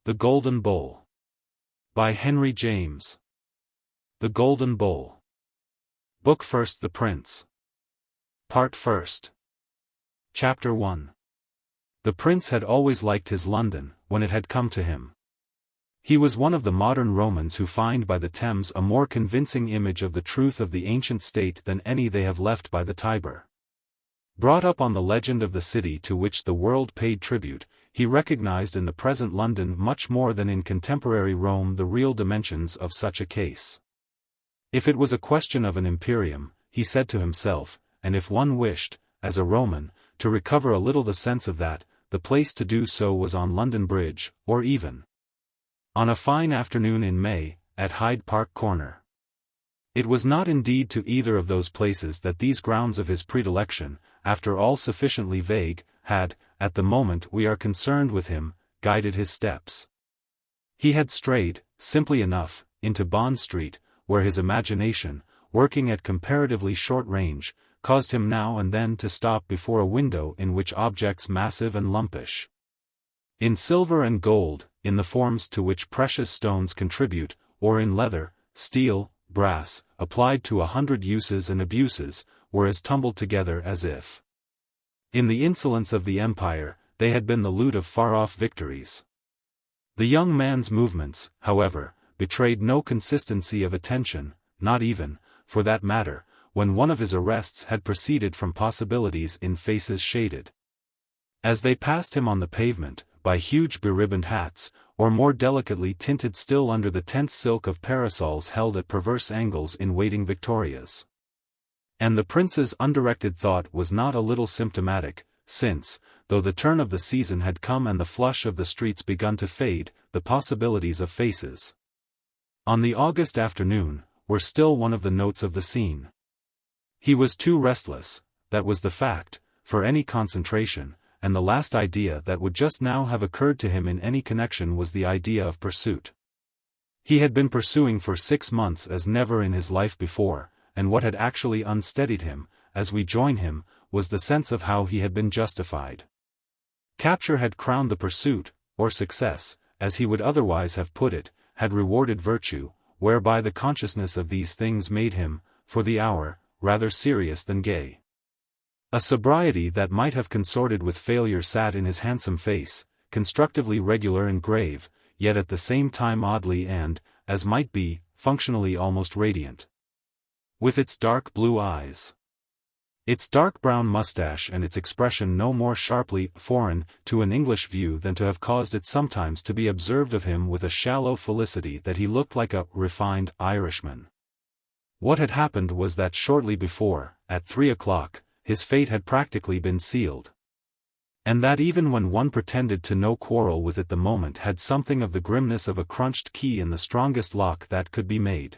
The Golden Bowl. By Henry James. The Golden Bowl. Book First. The Prince. Part First. Chapter 1. The prince had always liked his London, when it had come to him. He was one of the modern Romans who find by the Thames a more convincing image of the truth of the ancient state than any they have left by the Tiber. Brought up on the legend of the city to which the world paid tribute, he recognized in the present London much more than in contemporary Rome the real dimensions of such a case. If it was a question of an imperium, he said to himself, and if one wished, as a Roman, to recover a little the sense of that, the place to do so was on London Bridge, or even on a fine afternoon in May, at Hyde Park Corner. It was not indeed to either of those places that these grounds of his predilection, after all sufficiently vague, had, at the moment we are concerned with him, guided his steps. He had strayed, simply enough, into Bond Street, where his imagination, working at comparatively short range, caused him now and then to stop before a window in which objects massive and lumpish, in silver and gold, in the forms to which precious stones contribute, or in leather, steel, brass, applied to 100 uses and abuses, were as tumbled together as if, in the insolence of the empire, they had been the loot of far-off victories. The young man's movements, however, betrayed no consistency of attention, not even, for that matter, when one of his arrests had proceeded from possibilities in faces shaded, as they passed him on the pavement, by huge beribboned hats, or more delicately tinted still under the tense silk of parasols held at perverse angles in waiting victorias. And the prince's undirected thought was not a little symptomatic, since, though the turn of the season had come and the flush of the streets begun to fade, the possibilities of faces on the August afternoon were still one of the notes of the scene. He was too restless, that was the fact, for any concentration, and the last idea that would just now have occurred to him in any connection was the idea of pursuit. He had been pursuing for 6 months as never in his life before, and what had actually unsteadied him, as we join him, was the sense of how he had been justified. Capture had crowned the pursuit, or success, as he would otherwise have put it, had rewarded virtue, whereby the consciousness of these things made him, for the hour, rather serious than gay. A sobriety that might have consorted with failure sat in his handsome face, constructively regular and grave, yet at the same time oddly and, as might be, functionally almost radiant. With its dark blue eyes, its dark brown mustache and its expression no more sharply foreign to an English view than to have caused it sometimes to be observed of him with a shallow felicity that he looked like a refined Irishman. What had happened was that shortly before, at 3 o'clock, his fate had practically been sealed. And that even when one pretended to no quarrel with it the moment had something of the grimness of a crunched key in the strongest lock that could be made.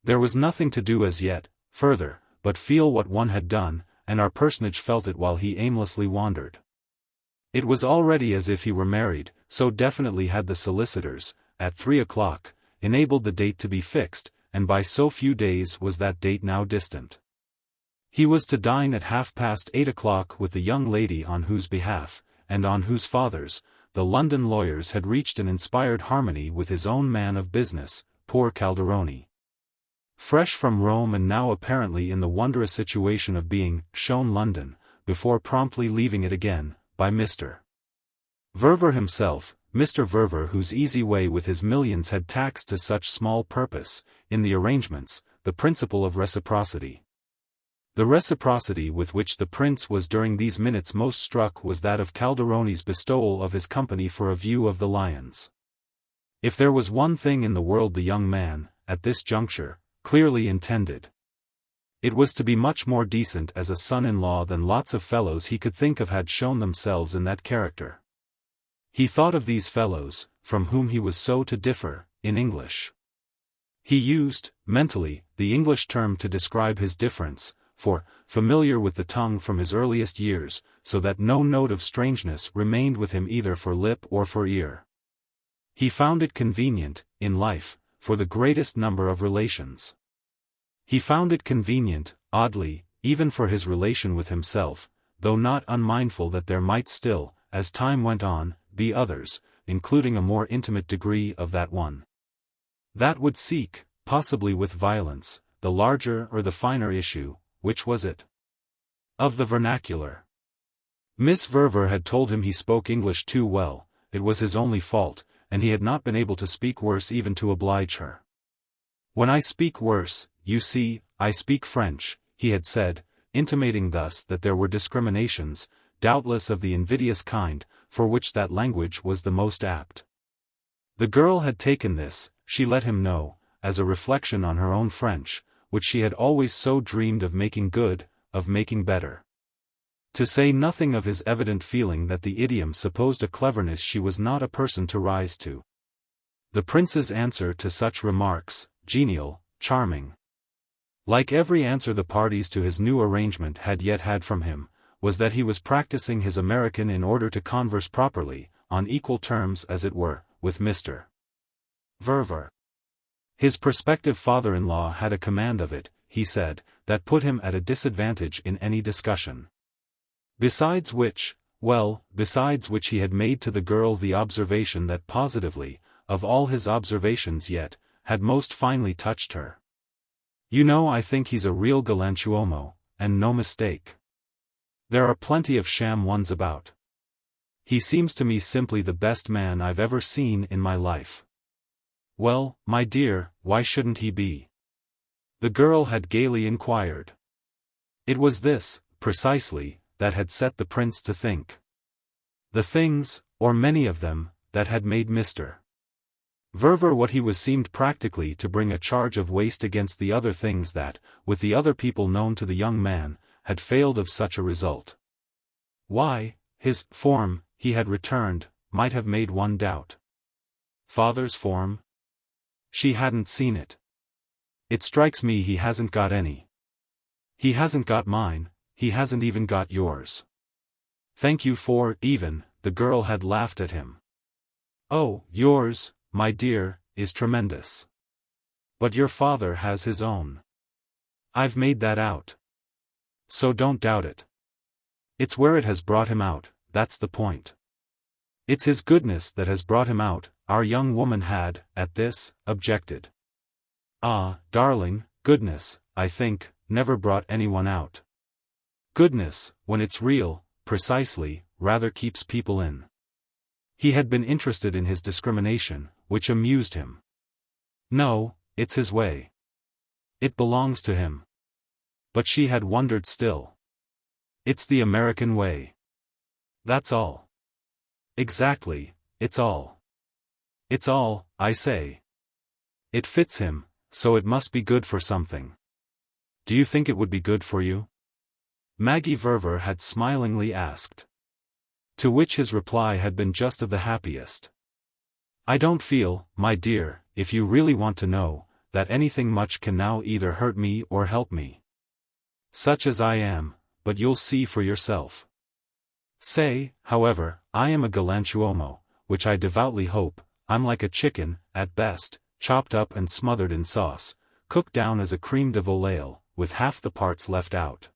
There was nothing to do as yet, further, but feel what one had done, and our personage felt it while he aimlessly wandered. It was already as if he were married, so definitely had the solicitors, at 3 o'clock, enabled the date to be fixed, and by so few days was that date now distant. He was to dine at 8:30 o'clock with the young lady on whose behalf, and on whose father's, the London lawyers had reached an inspired harmony with his own man of business, poor Calderoni. Fresh from Rome and now apparently in the wondrous situation of being shown London, before promptly leaving it again, by Mr. Verver himself, Mr. Verver whose easy way with his millions had taxed to such small purpose, in the arrangements, the principle of reciprocity. The reciprocity with which the prince was during these minutes most struck was that of Calderoni's bestowal of his company for a view of the lions. If there was one thing in the world the young man, at this juncture, clearly intended, it was to be much more decent as a son-in-law than lots of fellows he could think of had shown themselves in that character. He thought of these fellows, from whom he was so to differ, in English. He used, mentally, the English term to describe his difference, for, familiar with the tongue from his earliest years, so that no note of strangeness remained with him either for lip or for ear. He found it convenient, in life, for the greatest number of relations. He found it convenient, oddly, even for his relation with himself, though not unmindful that there might still, as time went on, be others, including a more intimate degree of that one. That would seek, possibly with violence, the larger or the finer issue. Which was it? Of the vernacular. Miss Verver had told him he spoke English too well, it was his only fault, and he had not been able to speak worse even to oblige her. When I speak worse, you see, I speak French, he had said, intimating thus that there were discriminations, doubtless of the invidious kind, for which that language was the most apt. The girl had taken this, she let him know, as a reflection on her own French, which she had always so dreamed of making good, of making better. To say nothing of his evident feeling that the idiom supposed a cleverness she was not a person to rise to. The prince's answer to such remarks, genial, charming. Like every answer the parties to his new arrangement had yet had from him, was that he was practicing his American in order to converse properly, on equal terms as it were, with Mr. Verver. His prospective father-in-law had a command of it, he said, that put him at a disadvantage in any discussion. Besides which he had made to the girl the observation that positively, of all his observations yet, had most finely touched her. You know, I think he's a real galantuomo, and no mistake. There are plenty of sham ones about. He seems to me simply the best man I've ever seen in my life. Well, my dear, why shouldn't he be? The girl had gaily inquired. It was this, precisely, that had set the prince to think. The things, or many of them, that had made Mr. Verver what he was seemed practically to bring a charge of waste against the other things that, with the other people known to the young man, had failed of such a result. Why, his form, he had returned, might have made one doubt. Father's form? She hadn't seen it. It strikes me he hasn't got any. He hasn't got mine, he hasn't even got yours. Thank you for, even, the girl had laughed at him. Oh, yours, my dear, is tremendous. But your father has his own. I've made that out. So don't doubt it. It's where it has brought him out, that's the point. It's his goodness that has brought him out. Our young woman had, at this, objected. Ah, darling, goodness, I think, never brought anyone out. Goodness, when it's real, precisely, rather keeps people in. He had been interested in his discrimination, which amused him. No, it's his way. It belongs to him. But she had wondered still. It's the American way. That's all. Exactly, it's all. It's all, I say. It fits him, so it must be good for something. Do you think it would be good for you? Maggie Verver had smilingly asked. To which his reply had been just of the happiest. I don't feel, my dear, if you really want to know, that anything much can now either hurt me or help me. Such as I am, but you'll see for yourself. Say, however, I am a galantuomo, which I devoutly hope. I'm like a chicken, at best, chopped up and smothered in sauce, cooked down as a creme de volaille, with half the parts left out.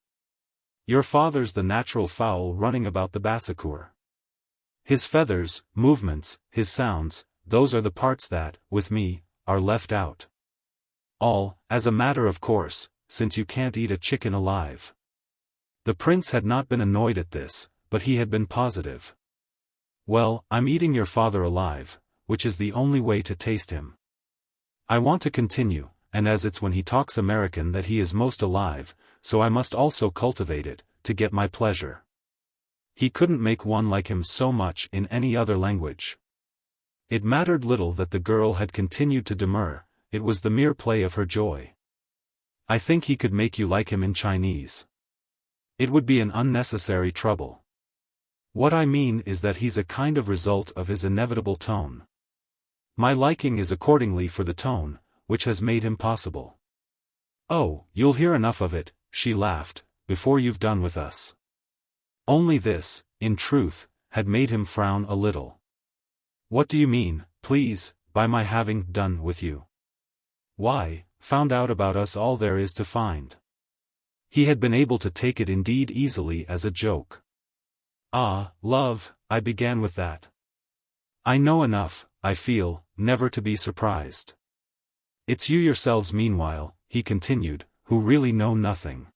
Your father's the natural fowl running about the bassacour. His feathers, movements, his sounds, those are the parts that, with me, are left out. All, as a matter of course, since you can't eat a chicken alive. The prince had not been annoyed at this, but he had been positive. Well, I'm eating your father alive, which is the only way to taste him. I want to continue, and as it's when he talks American that he is most alive, so I must also cultivate it, to get my pleasure. He couldn't make one like him so much in any other language. It mattered little that the girl had continued to demur, it was the mere play of her joy. I think he could make you like him in Chinese. It would be an unnecessary trouble. What I mean is that he's a kind of result of his inevitable tone. My liking is accordingly for the tone, which has made him possible. Oh, you'll hear enough of it, she laughed, before you've done with us. Only this, in truth, had made him frown a little. What do you mean, please, by my having done with you? Why, found out about us all there is to find. He had been able to take it indeed easily as a joke. Ah, love, I began with that. I know enough, I feel, never to be surprised. It's you yourselves meanwhile, he continued, who really know nothing.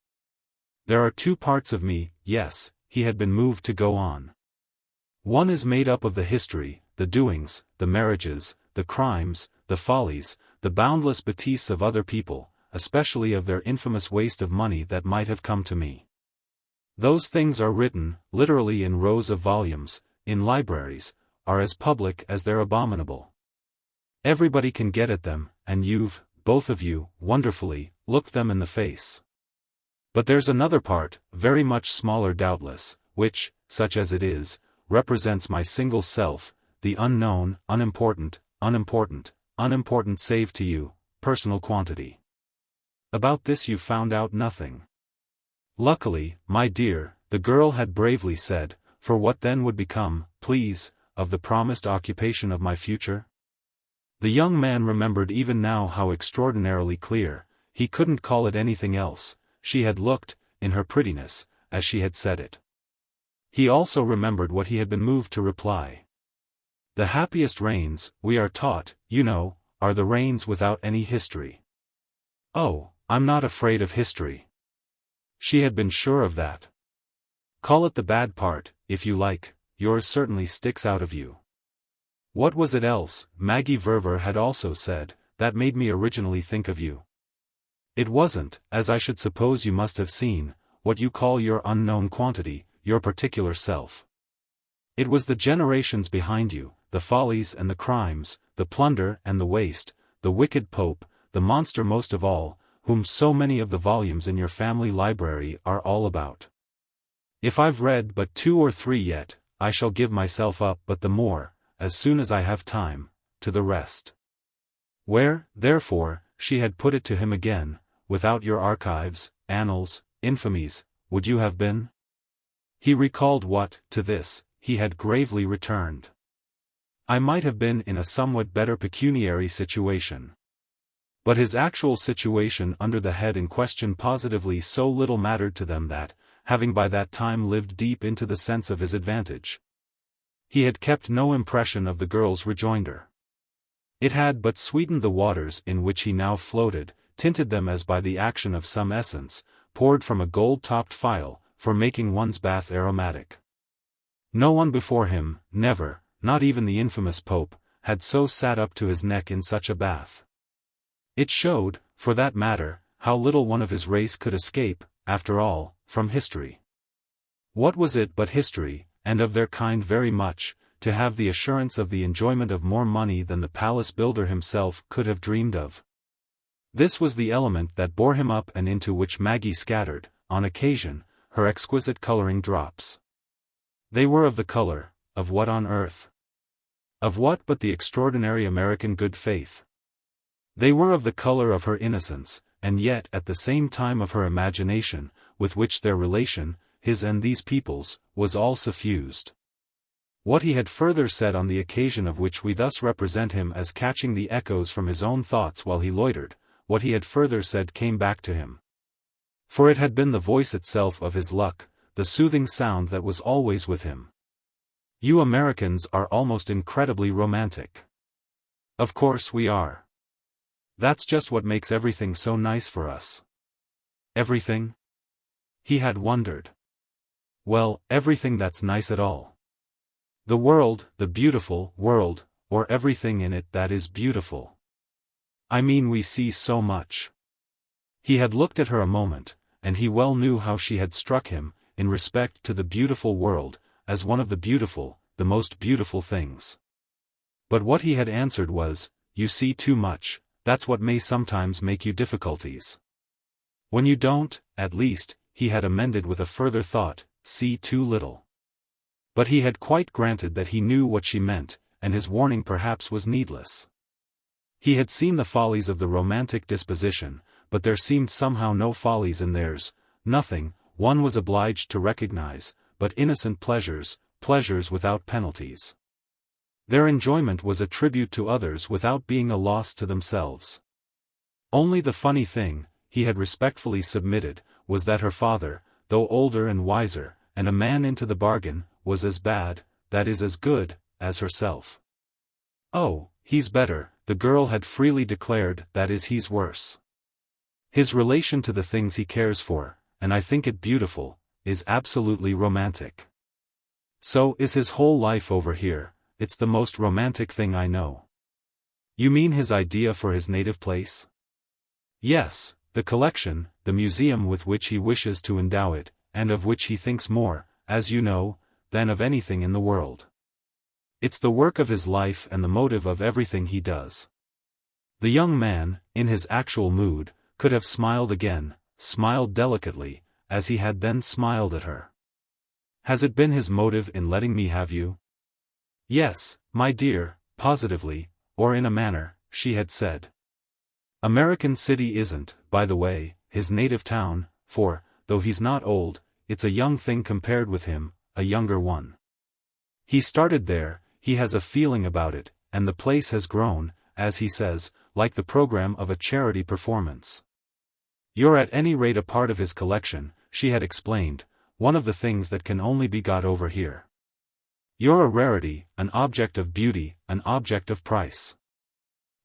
There are two parts of me, yes, he had been moved to go on. One is made up of the history, the doings, the marriages, the crimes, the follies, the boundless bêtises of other people, especially of their infamous waste of money that might have come to me. Those things are written, literally in rows of volumes, in libraries, are as public as they're abominable. Everybody can get at them, and you've, both of you, wonderfully, looked them in the face. But there's another part, very much smaller doubtless, which, such as it is, represents my single self, the unknown, unimportant save to you, personal quantity. About this you found out nothing. Luckily, my dear, the girl had bravely said, for what then would become, please, of the promised occupation of my future? The young man remembered even now how extraordinarily clear, he couldn't call it anything else, she had looked, in her prettiness, as she had said it. He also remembered what he had been moved to reply. The happiest reigns, we are taught, you know, are the reigns without any history. Oh, I'm not afraid of history. She had been sure of that. Call it the bad part, if you like, yours certainly sticks out of you. What was it else, Maggie Verver had also said, that made me originally think of you? It wasn't, as I should suppose you must have seen, what you call your unknown quantity, your particular self. It was the generations behind you, the follies and the crimes, the plunder and the waste, the wicked Pope, the monster most of all, whom so many of the volumes in your family library are all about. If I've read but 2 or 3 yet, I shall give myself up but the more, as soon as I have time, to the rest. Where, therefore, she had put it to him again, without your archives, annals, infamies, would you have been? He recalled what, to this, he had gravely returned. I might have been in a somewhat better pecuniary situation. But his actual situation under the head in question positively so little mattered to them that, having by that time lived deep into the sense of his advantage, he had kept no impression of the girl's rejoinder. It had but sweetened the waters in which he now floated, tinted them as by the action of some essence, poured from a gold-topped phial, for making one's bath aromatic. No one before him, never, not even the infamous Pope, had so sat up to his neck in such a bath. It showed, for that matter, how little one of his race could escape, after all, from history. What was it but history, and of their kind very much, to have the assurance of the enjoyment of more money than the palace builder himself could have dreamed of? This was the element that bore him up and into which Maggie scattered, on occasion, her exquisite coloring drops. They were of the color, of what on earth? Of what but the extraordinary American good faith? They were of the color of her innocence, and yet at the same time of her imagination, with which their relation, his and these people's, was all suffused. What he had further said on the occasion of which we thus represent him as catching the echoes from his own thoughts while he loitered, what he had further said came back to him. For it had been the voice itself of his luck, the soothing sound that was always with him. You Americans are almost incredibly romantic. Of course we are. That's just what makes everything so nice for us. Everything? He had wondered. Well, everything that's nice at all. The world, the beautiful world, or everything in it that is beautiful. I mean, we see so much. He had looked at her a moment, and he well knew how she had struck him, in respect to the beautiful world, as one of the beautiful, the most beautiful things. But what he had answered was, you see too much, that's what may sometimes make you difficulties. When you don't, at least, he had amended with a further thought, see too little. But he had quite granted that he knew what she meant, and his warning perhaps was needless. He had seen the follies of the romantic disposition, but there seemed somehow no follies in theirs, nothing, one was obliged to recognize, but innocent pleasures, pleasures without penalties. Their enjoyment was a tribute to others without being a loss to themselves. Only the funny thing, he had respectfully submitted, was that her father, though older and wiser, and a man into the bargain, was as bad, that is as good, as herself. "Oh, he's better," the girl had freely declared, "that is, he's worse. His relation to the things he cares for, and I think it beautiful, is absolutely romantic. So is his whole life over here, it's the most romantic thing I know." "You mean his idea for his native place?" "Yes, the collection, the museum with which he wishes to endow it, and of which he thinks more, as you know, than of anything in the world. It's the work of his life and the motive of everything he does." The young man, in his actual mood, could have smiled again, smiled delicately, as he had then smiled at her. "Has it been his motive in letting me have you?" "Yes, my dear, positively, or in a manner," she had said. "American City isn't, by the way, his native town, for, though he's not old, it's a young thing compared with him, a younger one. He started there, he has a feeling about it, and the place has grown, as he says, like the program of a charity performance. You're at any rate a part of his collection," she had explained, "one of the things that can only be got over here. You're a rarity, an object of beauty, an object of price.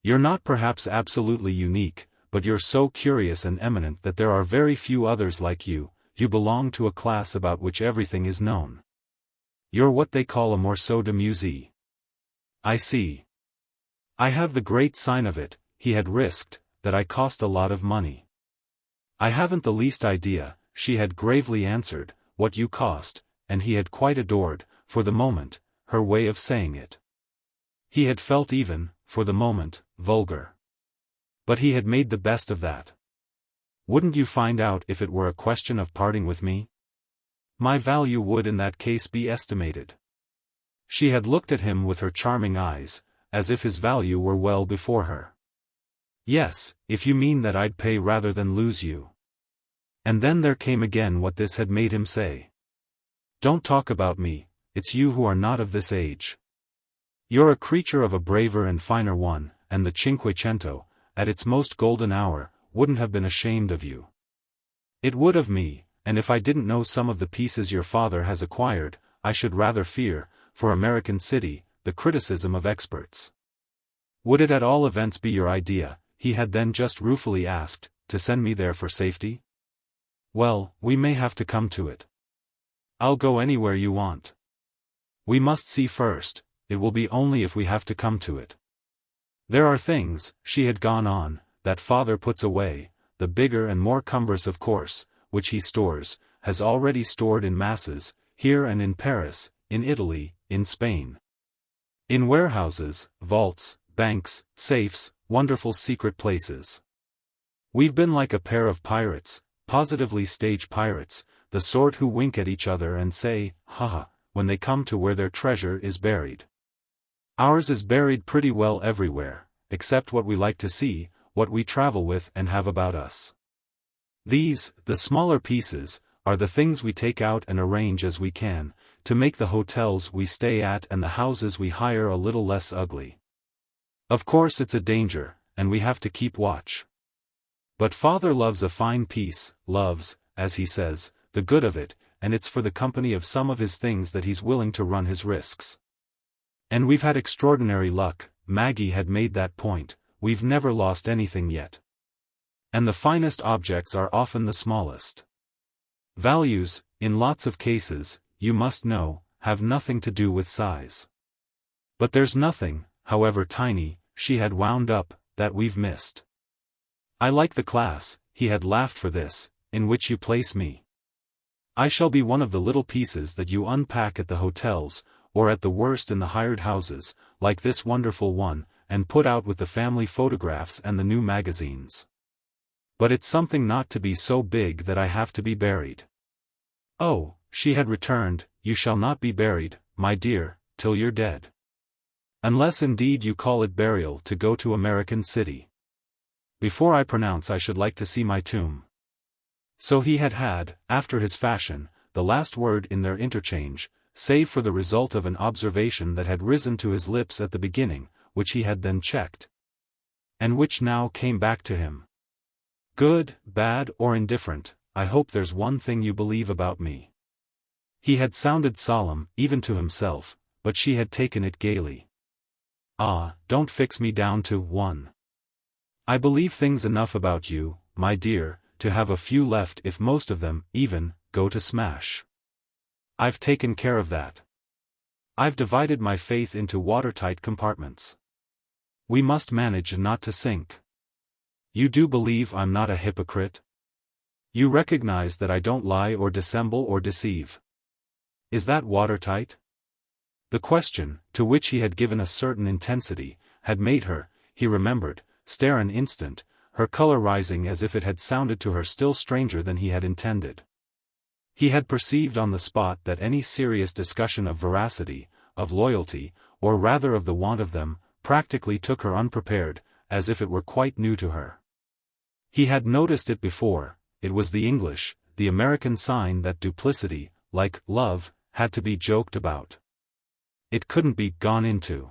You're not perhaps absolutely unique, but you're so curious and eminent that there are very few others like you. You belong to a class about which everything is known. You're what they call a morceau de musique." "I see. I have the great sign of it," he had risked, "that I cost a lot of money." "I haven't the least idea," she had gravely answered, "what you cost," and he had quite adored, for the moment, her way of saying it. He had felt even, for the moment, vulgar. But he had made the best of that. "Wouldn't you find out if it were a question of parting with me? My value would in that case be estimated." She had looked at him with her charming eyes, as if his value were well before her. "Yes, if you mean that I'd pay rather than lose you." And then there came again what this had made him say. "Don't talk about me, it's you who are not of this age. You're a creature of a braver and finer one, and the Cinquecento, at its most golden hour, wouldn't have been ashamed of you. It would of me, and if I didn't know some of the pieces your father has acquired, I should rather fear, for American City, the criticism of experts." "Would it at all events be your idea," he had then just ruefully asked, "to send me there for safety?" "Well, we may have to come to it. I'll go anywhere you want. We must see first, it will be only if we have to come to it. There are things," she had gone on, "that father puts away, the bigger and more cumbrous of course, which he stores, has already stored in masses, here and in Paris, in Italy, in Spain. In warehouses, vaults, banks, safes, wonderful secret places. We've been like a pair of pirates, positively stage pirates, the sort who wink at each other and say, 'Ha ha,' when they come to where their treasure is buried. Ours is buried pretty well everywhere, except what we like to see, what we travel with and have about us. These, the smaller pieces, are the things we take out and arrange as we can, to make the hotels we stay at and the houses we hire a little less ugly. Of course it's a danger, and we have to keep watch. But father loves a fine piece, loves, as he says, the good of it, and it's for the company of some of his things that he's willing to run his risks. And we've had extraordinary luck," Maggie had made that point, "we've never lost anything yet. And the finest objects are often the smallest. Values, in lots of cases, you must know, have nothing to do with size. But there's nothing, however tiny," she had wound up, "that we've missed. I like the class," he had laughed for this, "in which you place me. I shall be one of the little pieces that you unpack at the hotels, or at the worst in the hired houses, like this wonderful one, and put out with the family photographs and the new magazines. But it's something not to be so big that I have to be buried." "Oh," she had returned, "you shall not be buried, my dear, till you're dead. Unless indeed you call it burial to go to American City. Before I pronounce I should like to see my tomb." So he had had, after his fashion, the last word in their interchange, save for the result of an observation that had risen to his lips at the beginning, which he had then checked. And which now came back to him. "Good, bad or indifferent, I hope there's one thing you believe about me." He had sounded solemn, even to himself, but she had taken it gaily. Ah, don't fix me down to one. I believe things enough about you, my dear, to have a few left if most of them, even, go to smash. I've taken care of that. I've divided my faith into watertight compartments. We must manage not to sink. You do believe I'm not a hypocrite? You recognize that I don't lie or dissemble or deceive. Is that watertight? The question, to which he had given a certain intensity, had made her, he remembered, stare an instant, her color rising as if it had sounded to her still stranger than he had intended. He had perceived on the spot that any serious discussion of veracity, of loyalty, or rather of the want of them, practically took her unprepared, as if it were quite new to her. He had noticed it before. It was the English, the American sign that duplicity, like love, had to be joked about. It couldn't be gone into.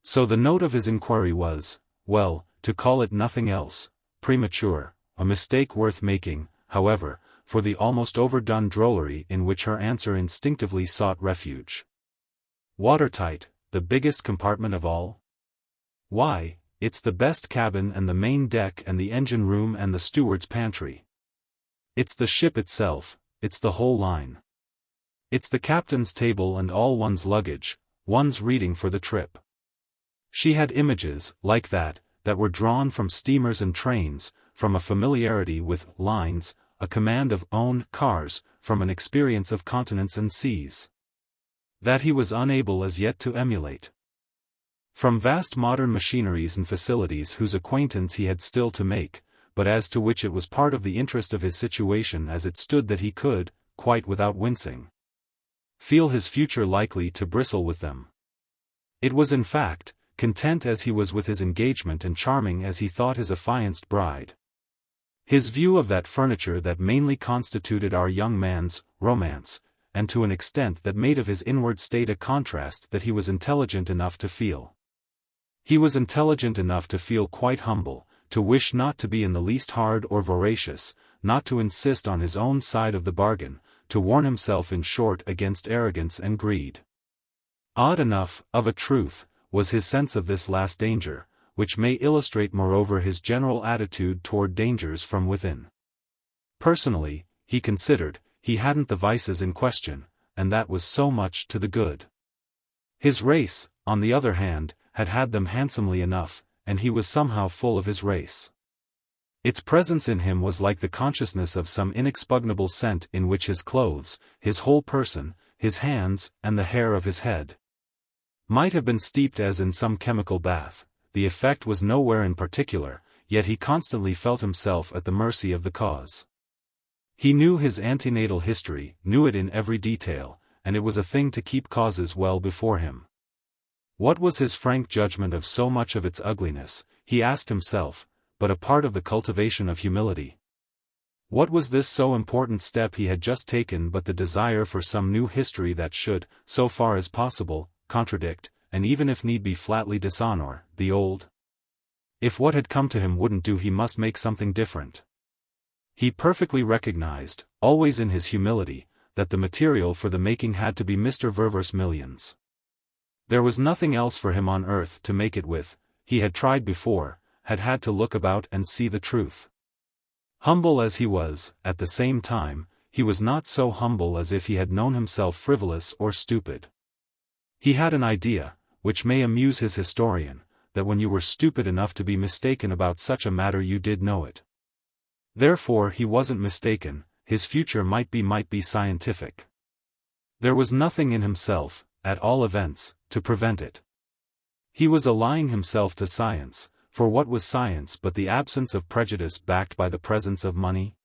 So the note of his inquiry was, well, to call it nothing else, premature, a mistake worth making, however, for the almost overdone drollery in which her answer instinctively sought refuge. Watertight, the biggest compartment of all? Why, it's the best cabin and the main deck and the engine room and the steward's pantry. It's the ship itself, it's the whole line. It's the captain's table and all one's luggage, one's reading for the trip. She had images, like that were drawn from steamers and trains, from a familiarity with lines, a command of own cars, from an experience of continents and seas, that he was unable as yet to emulate. From vast modern machineries and facilities whose acquaintance he had still to make, but as to which it was part of the interest of his situation as it stood that he could, quite without wincing, feel his future likely to bristle with them. It was in fact, content as he was with his engagement and charming as he thought his affianced bride. His view of that furniture that mainly constituted our young man's romance, and to an extent that made of his inward state a contrast that he was intelligent enough to feel. He was intelligent enough to feel quite humble, to wish not to be in the least hard or voracious, not to insist on his own side of the bargain, to warn himself in short against arrogance and greed. Odd enough, of a truth, was his sense of this last danger, which may illustrate moreover his general attitude toward dangers from within. Personally, he considered, he hadn't the vices in question, and that was so much to the good. His race, on the other hand, had had them handsomely enough, and he was somehow full of his race. Its presence in him was like the consciousness of some inexpugnable scent in which his clothes, his whole person, his hands, and the hair of his head might have been steeped as in some chemical bath. The effect was nowhere in particular, yet he constantly felt himself at the mercy of the cause. He knew his antenatal history, knew it in every detail, and it was a thing to keep causes well before him. What was his frank judgment of so much of its ugliness, he asked himself, but a part of the cultivation of humility? What was this so important step he had just taken but the desire for some new history that should, so far as possible, contradict, and even if need be flatly dishonor, the old? If what had come to him wouldn't do he must make something different. He perfectly recognized, always in his humility, that the material for the making had to be Mr. Verver's millions. There was nothing else for him on earth to make it with. He had tried before, had had to look about and see the truth. Humble as he was, at the same time, he was not so humble as if he had known himself frivolous or stupid. He had an idea, which may amuse his historian, that when you were stupid enough to be mistaken about such a matter you did know it. Therefore he wasn't mistaken, his future might be scientific. There was nothing in himself, at all events, to prevent it. He was allying himself to science, for what was science but the absence of prejudice backed by the presence of money?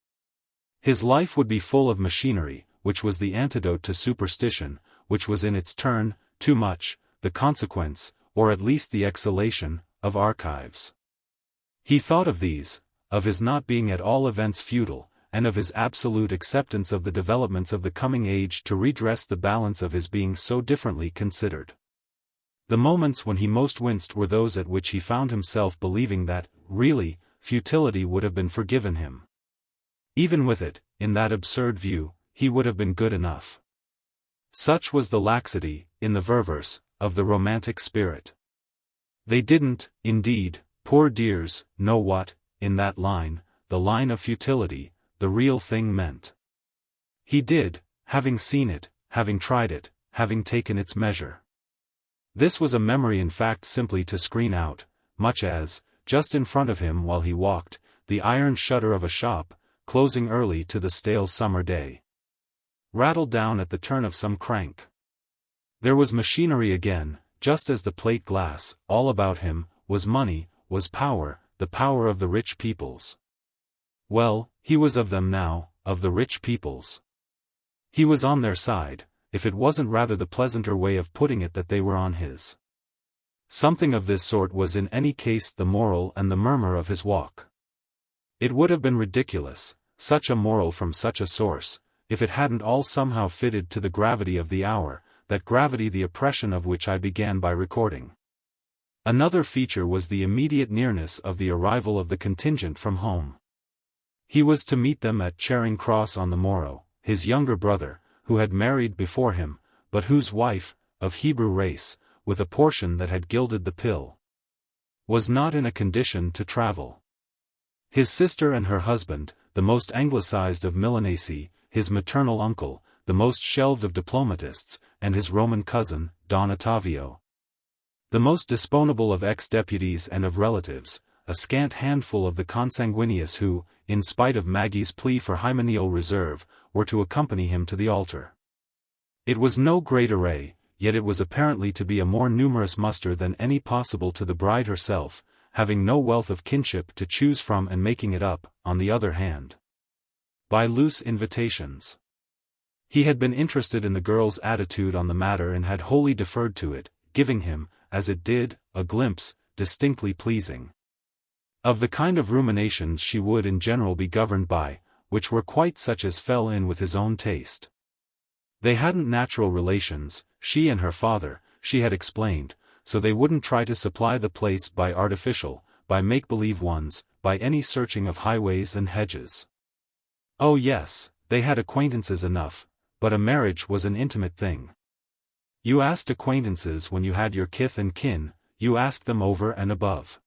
His life would be full of machinery, which was the antidote to superstition, which was in its turn, too much, the consequence, or at least the exhalation, of archives. He thought of these, of his not being at all events futile, and of his absolute acceptance of the developments of the coming age to redress the balance of his being so differently considered. The moments when he most winced were those at which he found himself believing that, really, futility would have been forgiven him. Even with it, in that absurd view, he would have been good enough. Such was the laxity, in the Ververs, of the romantic spirit. They didn't, indeed, poor dears, know what, in that line, the line of futility, the real thing meant. He did, having seen it, having tried it, having taken its measure. This was a memory in fact simply to screen out, much as, just in front of him while he walked, the iron shutter of a shop, closing early to the stale summer day. Rattled down at the turn of some crank. There was machinery again, just as the plate glass, all about him, was money, was power, the power of the rich peoples. Well, he was of them now, of the rich peoples. He was on their side, if it wasn't rather the pleasanter way of putting it that they were on his. Something of this sort was in any case the moral and the murmur of his walk. It would have been ridiculous, such a moral from such a source, if it hadn't all somehow fitted to the gravity of the hour, that gravity the oppression of which I began by recording. Another feature was the immediate nearness of the arrival of the contingent from home. He was to meet them at Charing Cross on the morrow, his younger brother, who had married before him, but whose wife, of Hebrew race, with a portion that had gilded the pill, was not in a condition to travel. His sister and her husband, the most anglicized of Milanese, his maternal uncle, the most shelved of diplomatists, and his Roman cousin, Don Ottavio, the most disponable of ex-deputies and of relatives, a scant handful of the consanguineous who, in spite of Maggie's plea for hymeneal reserve, were to accompany him to the altar. It was no great array, yet it was apparently to be a more numerous muster than any possible to the bride herself, having no wealth of kinship to choose from and making it up, on the other hand, by loose invitations. He had been interested in the girl's attitude on the matter and had wholly deferred to it, giving him, as it did, a glimpse, distinctly pleasing, of the kind of ruminations she would in general be governed by, which were quite such as fell in with his own taste. They hadn't natural relations, she and her father, she had explained, so they wouldn't try to supply the place by artificial, by make-believe ones, by any searching of highways and hedges. Oh yes, they had acquaintances enough, but a marriage was an intimate thing. You asked acquaintances when you had your kith and kin, you asked them over and above.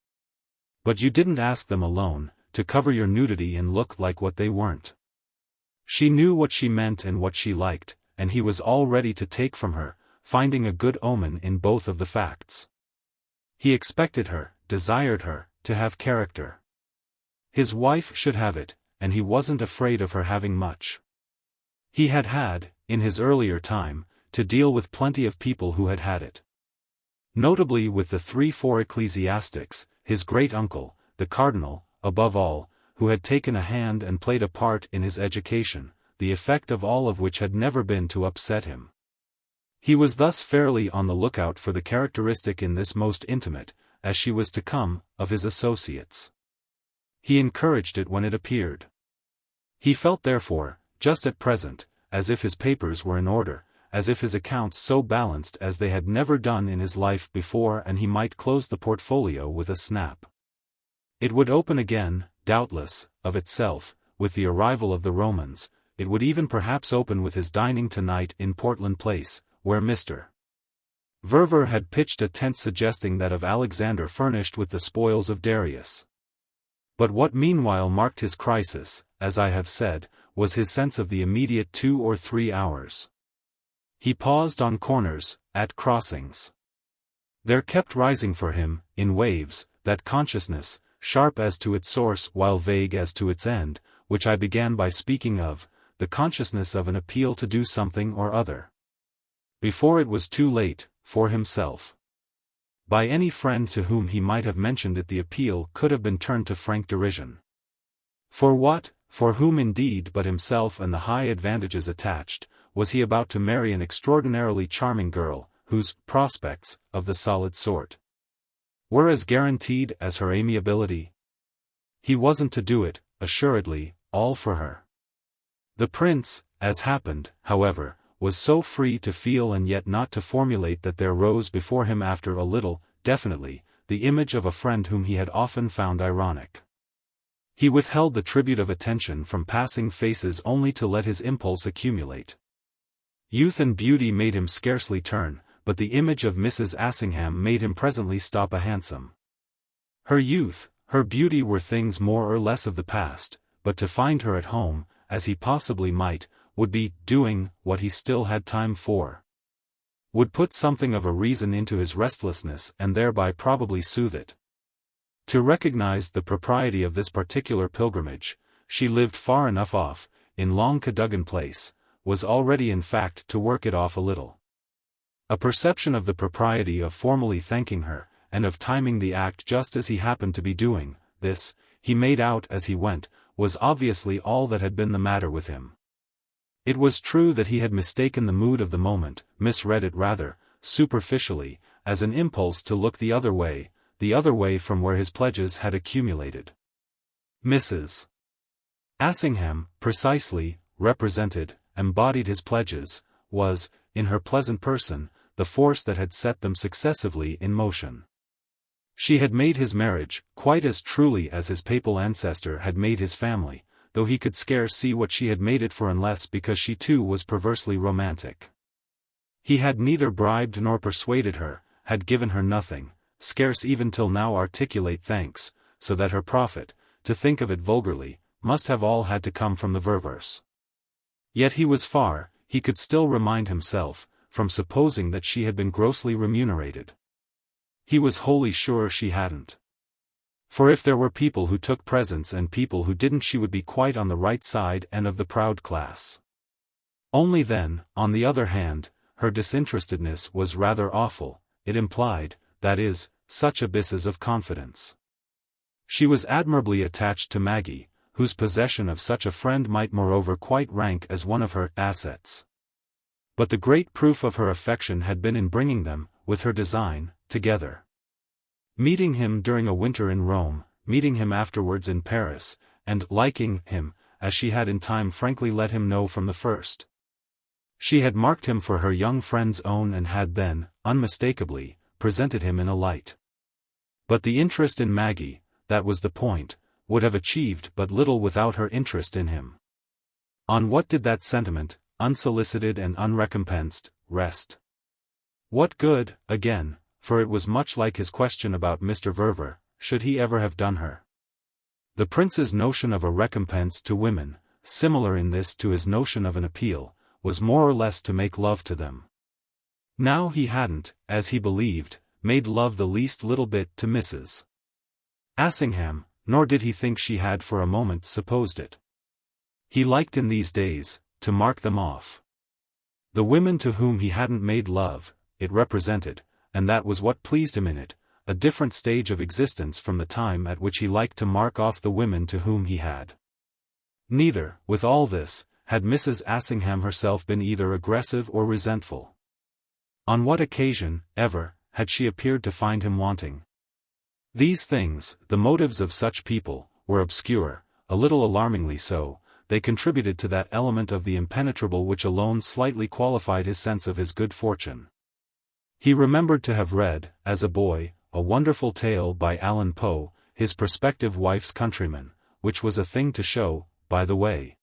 But you didn't ask them alone, to cover your nudity and look like what they weren't. She knew what she meant and what she liked, and he was all ready to take from her, finding a good omen in both of the facts. He expected her, desired her, to have character. His wife should have it, and he wasn't afraid of her having much. He had had, in his earlier time, to deal with plenty of people who had had it. Notably with the 3-4 ecclesiastics, his great-uncle, the cardinal, above all, who had taken a hand and played a part in his education, the effect of all of which had never been to upset him. He was thus fairly on the lookout for the characteristic in this most intimate, as she was to come, of his associates. He encouraged it when it appeared. He felt therefore, just at present, as if his papers were in order, as if his accounts so balanced as they had never done in his life before, and he might close the portfolio with a snap. It would open again, doubtless, of itself, with the arrival of the Romans. It would even perhaps open with his dining tonight in Portland Place, where Mr. Verver had pitched a tent suggesting that of Alexander furnished with the spoils of Darius. But what meanwhile marked his crisis, as I have said, was his sense of the immediate 2 or 3 hours. He paused on corners, at crossings. There kept rising for him, in waves, that consciousness, sharp as to its source while vague as to its end, which I began by speaking of, the consciousness of an appeal to do something or other, before it was too late, for himself. By any friend to whom he might have mentioned it, the appeal could have been turned to frank derision. For what, for whom indeed but himself and the high advantages attached, was he about to marry an extraordinarily charming girl, whose prospects, of the solid sort, were as guaranteed as her amiability? He wasn't to do it, assuredly, all for her. The prince, as happened, however, was so free to feel and yet not to formulate that there rose before him after a little, definitely, the image of a friend whom he had often found ironic. He withheld the tribute of attention from passing faces only to let his impulse accumulate. Youth and beauty made him scarcely turn, but the image of Mrs. Assingham made him presently stop a hansom. Her youth, her beauty were things more or less of the past, but to find her at home, as he possibly might, would be doing what he still had time for. Would put something of a reason into his restlessness and thereby probably soothe it. To recognize the propriety of this particular pilgrimage, she lived far enough off, in Long Cadogan Place, was already in fact to work it off a little. A perception of the propriety of formally thanking her, and of timing the act just as he happened to be doing this, he made out as he went, was obviously all that had been the matter with him. It was true that he had mistaken the mood of the moment, misread it rather, superficially, as an impulse to look the other way from where his pledges had accumulated. Mrs. Assingham, precisely, represented, embodied his pledges, was, in her pleasant person, the force that had set them successively in motion. She had made his marriage, quite as truly as his papal ancestor had made his family, though he could scarce see what she had made it for unless because she too was perversely romantic. He had neither bribed nor persuaded her, had given her nothing, scarce even till now articulate thanks, so that her profit, to think of it vulgarly, must have all had to come from the Ververs. Yet he was far, he could still remind himself, from supposing that she had been grossly remunerated. He was wholly sure she hadn't. For if there were people who took presents and people who didn't, she would be quite on the right side and of the proud class. Only then, on the other hand, her disinterestedness was rather awful, it implied, that is, such abysses of confidence. She was admirably attached to Maggie, whose possession of such a friend might moreover quite rank as one of her assets. But the great proof of her affection had been in bringing them, with her design, together. Meeting him during a winter in Rome, meeting him afterwards in Paris, and liking him, as she had in time frankly let him know from the first. She had marked him for her young friend's own and had then, unmistakably, presented him in a light. But the interest in Maggie, that was the point, would have achieved but little without her interest in him. On what did that sentiment, unsolicited and unrecompensed, rest? What good, again, for it was much like his question about Mr. Verver, should he ever have done her? The prince's notion of a recompense to women, similar in this to his notion of an appeal, was more or less to make love to them. Now he hadn't, as he believed, made love the least little bit to Mrs. Assingham, nor did he think she had for a moment supposed it. He liked in these days, to mark them off. The women to whom he hadn't made love, it represented, and that was what pleased him in it, a different stage of existence from the time at which he liked to mark off the women to whom he had. Neither, with all this, had Mrs. Assingham herself been either aggressive or resentful. On what occasion, ever, had she appeared to find him wanting? These things, the motives of such people, were obscure, a little alarmingly so. They contributed to that element of the impenetrable which alone slightly qualified his sense of his good fortune. He remembered to have read, as a boy, a wonderful tale by Allan Poe, his prospective wife's countryman, which was a thing to show, by the way.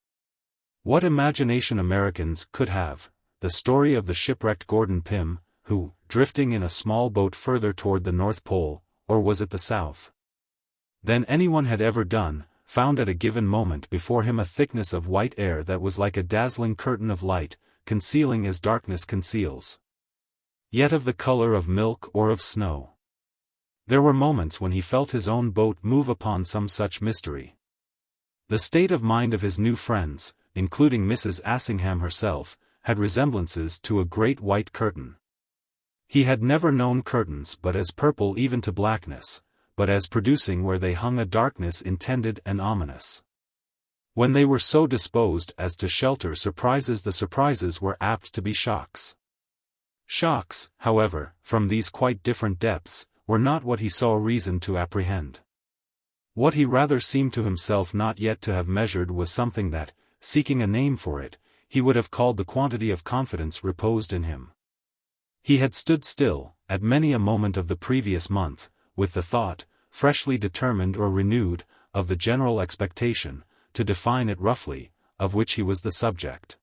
What imagination Americans could have, the story of the shipwrecked Gordon Pym, who, drifting in a small boat further toward the North Pole, or was it the South, than anyone had ever done, found at a given moment before him a thickness of white air that was like a dazzling curtain of light, concealing as darkness conceals, yet of the color of milk or of snow. There were moments when he felt his own boat move upon some such mystery. The state of mind of his new friends, including Mrs. Assingham herself, had resemblances to a great white curtain. He had never known curtains but as purple even to blackness, but as producing where they hung a darkness intended and ominous. When they were so disposed as to shelter surprises, the surprises were apt to be shocks. Shocks, however, from these quite different depths, were not what he saw reason to apprehend. What he rather seemed to himself not yet to have measured was something that, seeking a name for it, he would have called the quantity of confidence reposed in him. He had stood still, at many a moment of the previous month, with the thought, freshly determined or renewed, of the general expectation, to define it roughly, of which he was the subject.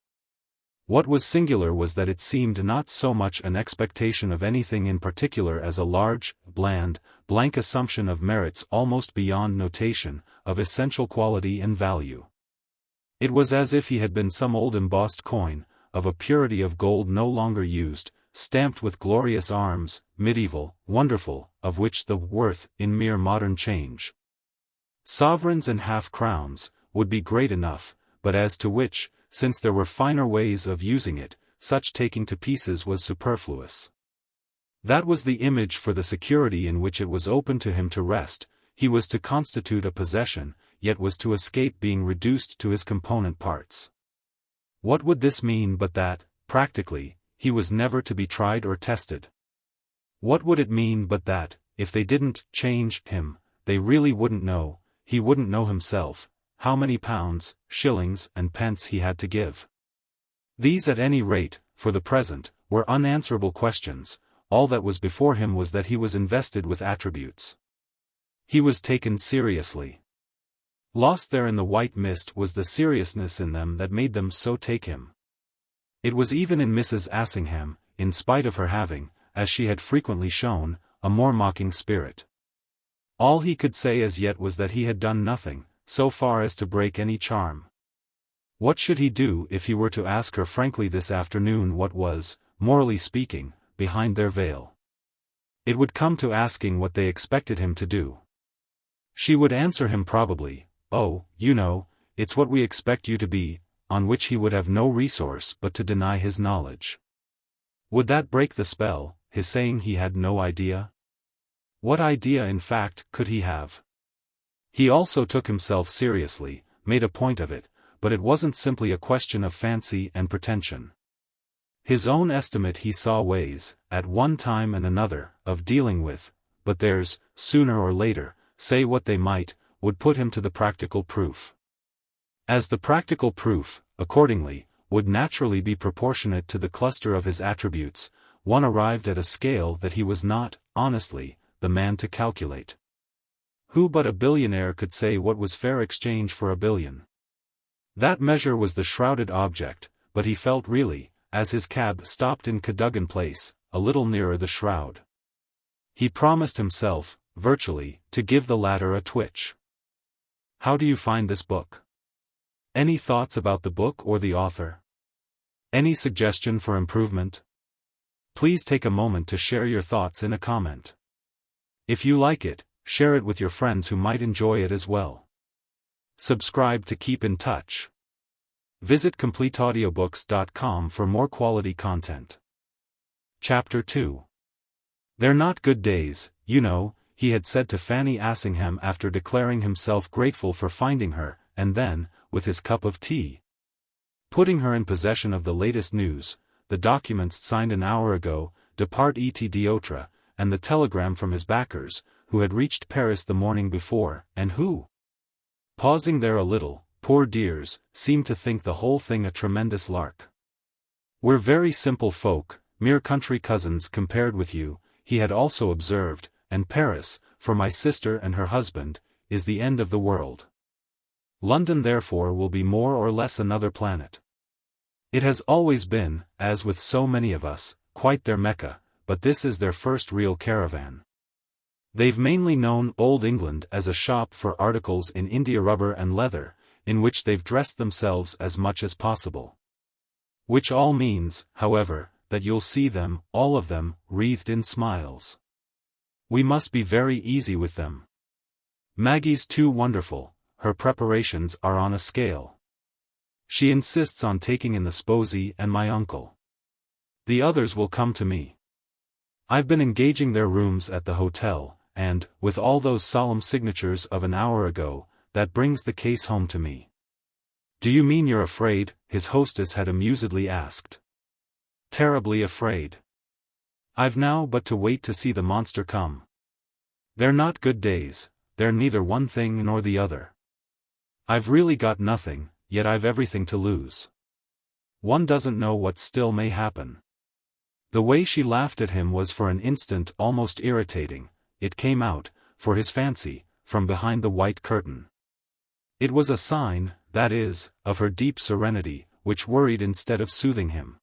What was singular was that it seemed not so much an expectation of anything in particular as a large, bland, blank assumption of merits almost beyond notation, of essential quality and value. It was as if he had been some old embossed coin, of a purity of gold no longer used, stamped with glorious arms, medieval, wonderful, of which the worth, in mere modern change. Sovereigns and half-crowns, would be great enough, but as to which, since there were finer ways of using it, such taking to pieces was superfluous. That was the image for the security in which it was open to him to rest. He was to constitute a possession, yet was to escape being reduced to his component parts. What would this mean but that, practically, he was never to be tried or tested? What would it mean but that, if they didn't change him, they really wouldn't know, he wouldn't know himself, how many pounds, shillings, and pence he had to give? These at any rate, for the present, were unanswerable questions. All that was before him was that he was invested with attributes. He was taken seriously. Lost there in the white mist was the seriousness in them that made them so take him. It was even in Mrs. Assingham, in spite of her having, as she had frequently shown, a more mocking spirit. All he could say as yet was that he had done nothing, so far as to break any charm. What should he do if he were to ask her frankly this afternoon what was, morally speaking, behind their veil? It would come to asking what they expected him to do. She would answer him probably, "Oh, you know, it's what we expect you to be," on which he would have no resource but to deny his knowledge. Would that break the spell, his saying he had no idea? What idea in fact could he have? He also took himself seriously, made a point of it, but it wasn't simply a question of fancy and pretension. His own estimate he saw ways, at one time and another, of dealing with, but theirs, sooner or later, say what they might, would put him to the practical proof. As the practical proof, accordingly, would naturally be proportionate to the cluster of his attributes, one arrived at a scale that he was not, honestly, the man to calculate. Who but a billionaire could say what was fair exchange for a billion? That measure was the shrouded object, but he felt really, as his cab stopped in Cadogan Place, a little nearer the shroud. He promised himself, virtually, to give the latter a twitch. How do you find this book? Any thoughts about the book or the author? Any suggestion for improvement? Please take a moment to share your thoughts in a comment. If you like it, share it with your friends who might enjoy it as well. Subscribe to keep in touch. Visit CompleteAudiobooks.com for more quality content. Chapter 2. They're not good days, you know, he had said to Fanny Assingham after declaring himself grateful for finding her, and then, with his cup of tea, putting her in possession of the latest news, the documents signed an hour ago, depart et d'autres, and the telegram from his backers, who had reached Paris the morning before, and who, pausing there a little, poor dears, seemed to think the whole thing a tremendous lark. We're very simple folk, mere country cousins compared with you, he had also observed, and Paris, for my sister and her husband, is the end of the world. London therefore will be more or less another planet. It has always been, as with so many of us, quite their Mecca, but this is their first real caravan. They've mainly known Old England as a shop for articles in India rubber and leather, in which they've dressed themselves as much as possible. Which all means, however, that you'll see them, all of them, wreathed in smiles. We must be very easy with them. Maggie's too wonderful, her preparations are on a scale. She insists on taking in the Sposey and my uncle. The others will come to me. I've been engaging their rooms at the hotel, and, with all those solemn signatures of an hour ago, that brings the case home to me. Do you mean you're afraid? His hostess had amusedly asked. Terribly afraid. I've now but to wait to see the monster come. They're not good days, they're neither one thing nor the other. I've really got nothing, yet I've everything to lose. One doesn't know what still may happen. The way she laughed at him was for an instant almost irritating. It came out, for his fancy, from behind the white curtain. It was a sign, that is, of her deep serenity, which worried instead of soothing him.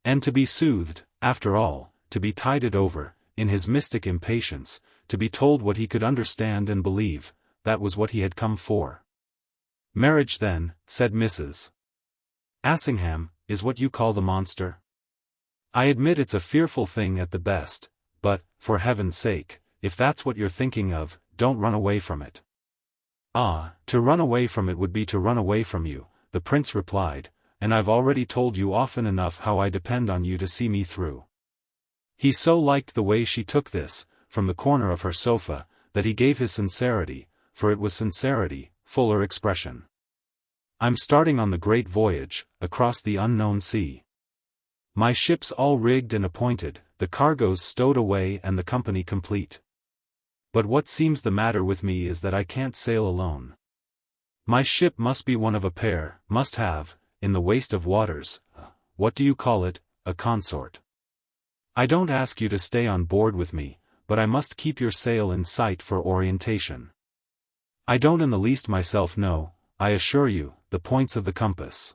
And to be soothed, after all, to be tided over, in his mystic impatience, to be told what he could understand and believe, that was what he had come for. Marriage then, said Mrs. Assingham, is what you call the monster? I admit it's a fearful thing at the best, but, for heaven's sake, if that's what you're thinking of, don't run away from it. Ah, to run away from it would be to run away from you, the prince replied, and I've already told you often enough how I depend on you to see me through. He so liked the way she took this, from the corner of her sofa, that he gave his sincerity, for it was sincerity, fuller expression. I'm starting on the great voyage, across the unknown sea. My ship's all rigged and appointed, the cargoes stowed away and the company complete. But what seems the matter with me is that I can't sail alone. My ship must be one of a pair, must have, in the waste of waters, what do you call it, a consort. I don't ask you to stay on board with me, but I must keep your sail in sight for orientation. I don't in the least myself know, I assure you, the points of the compass.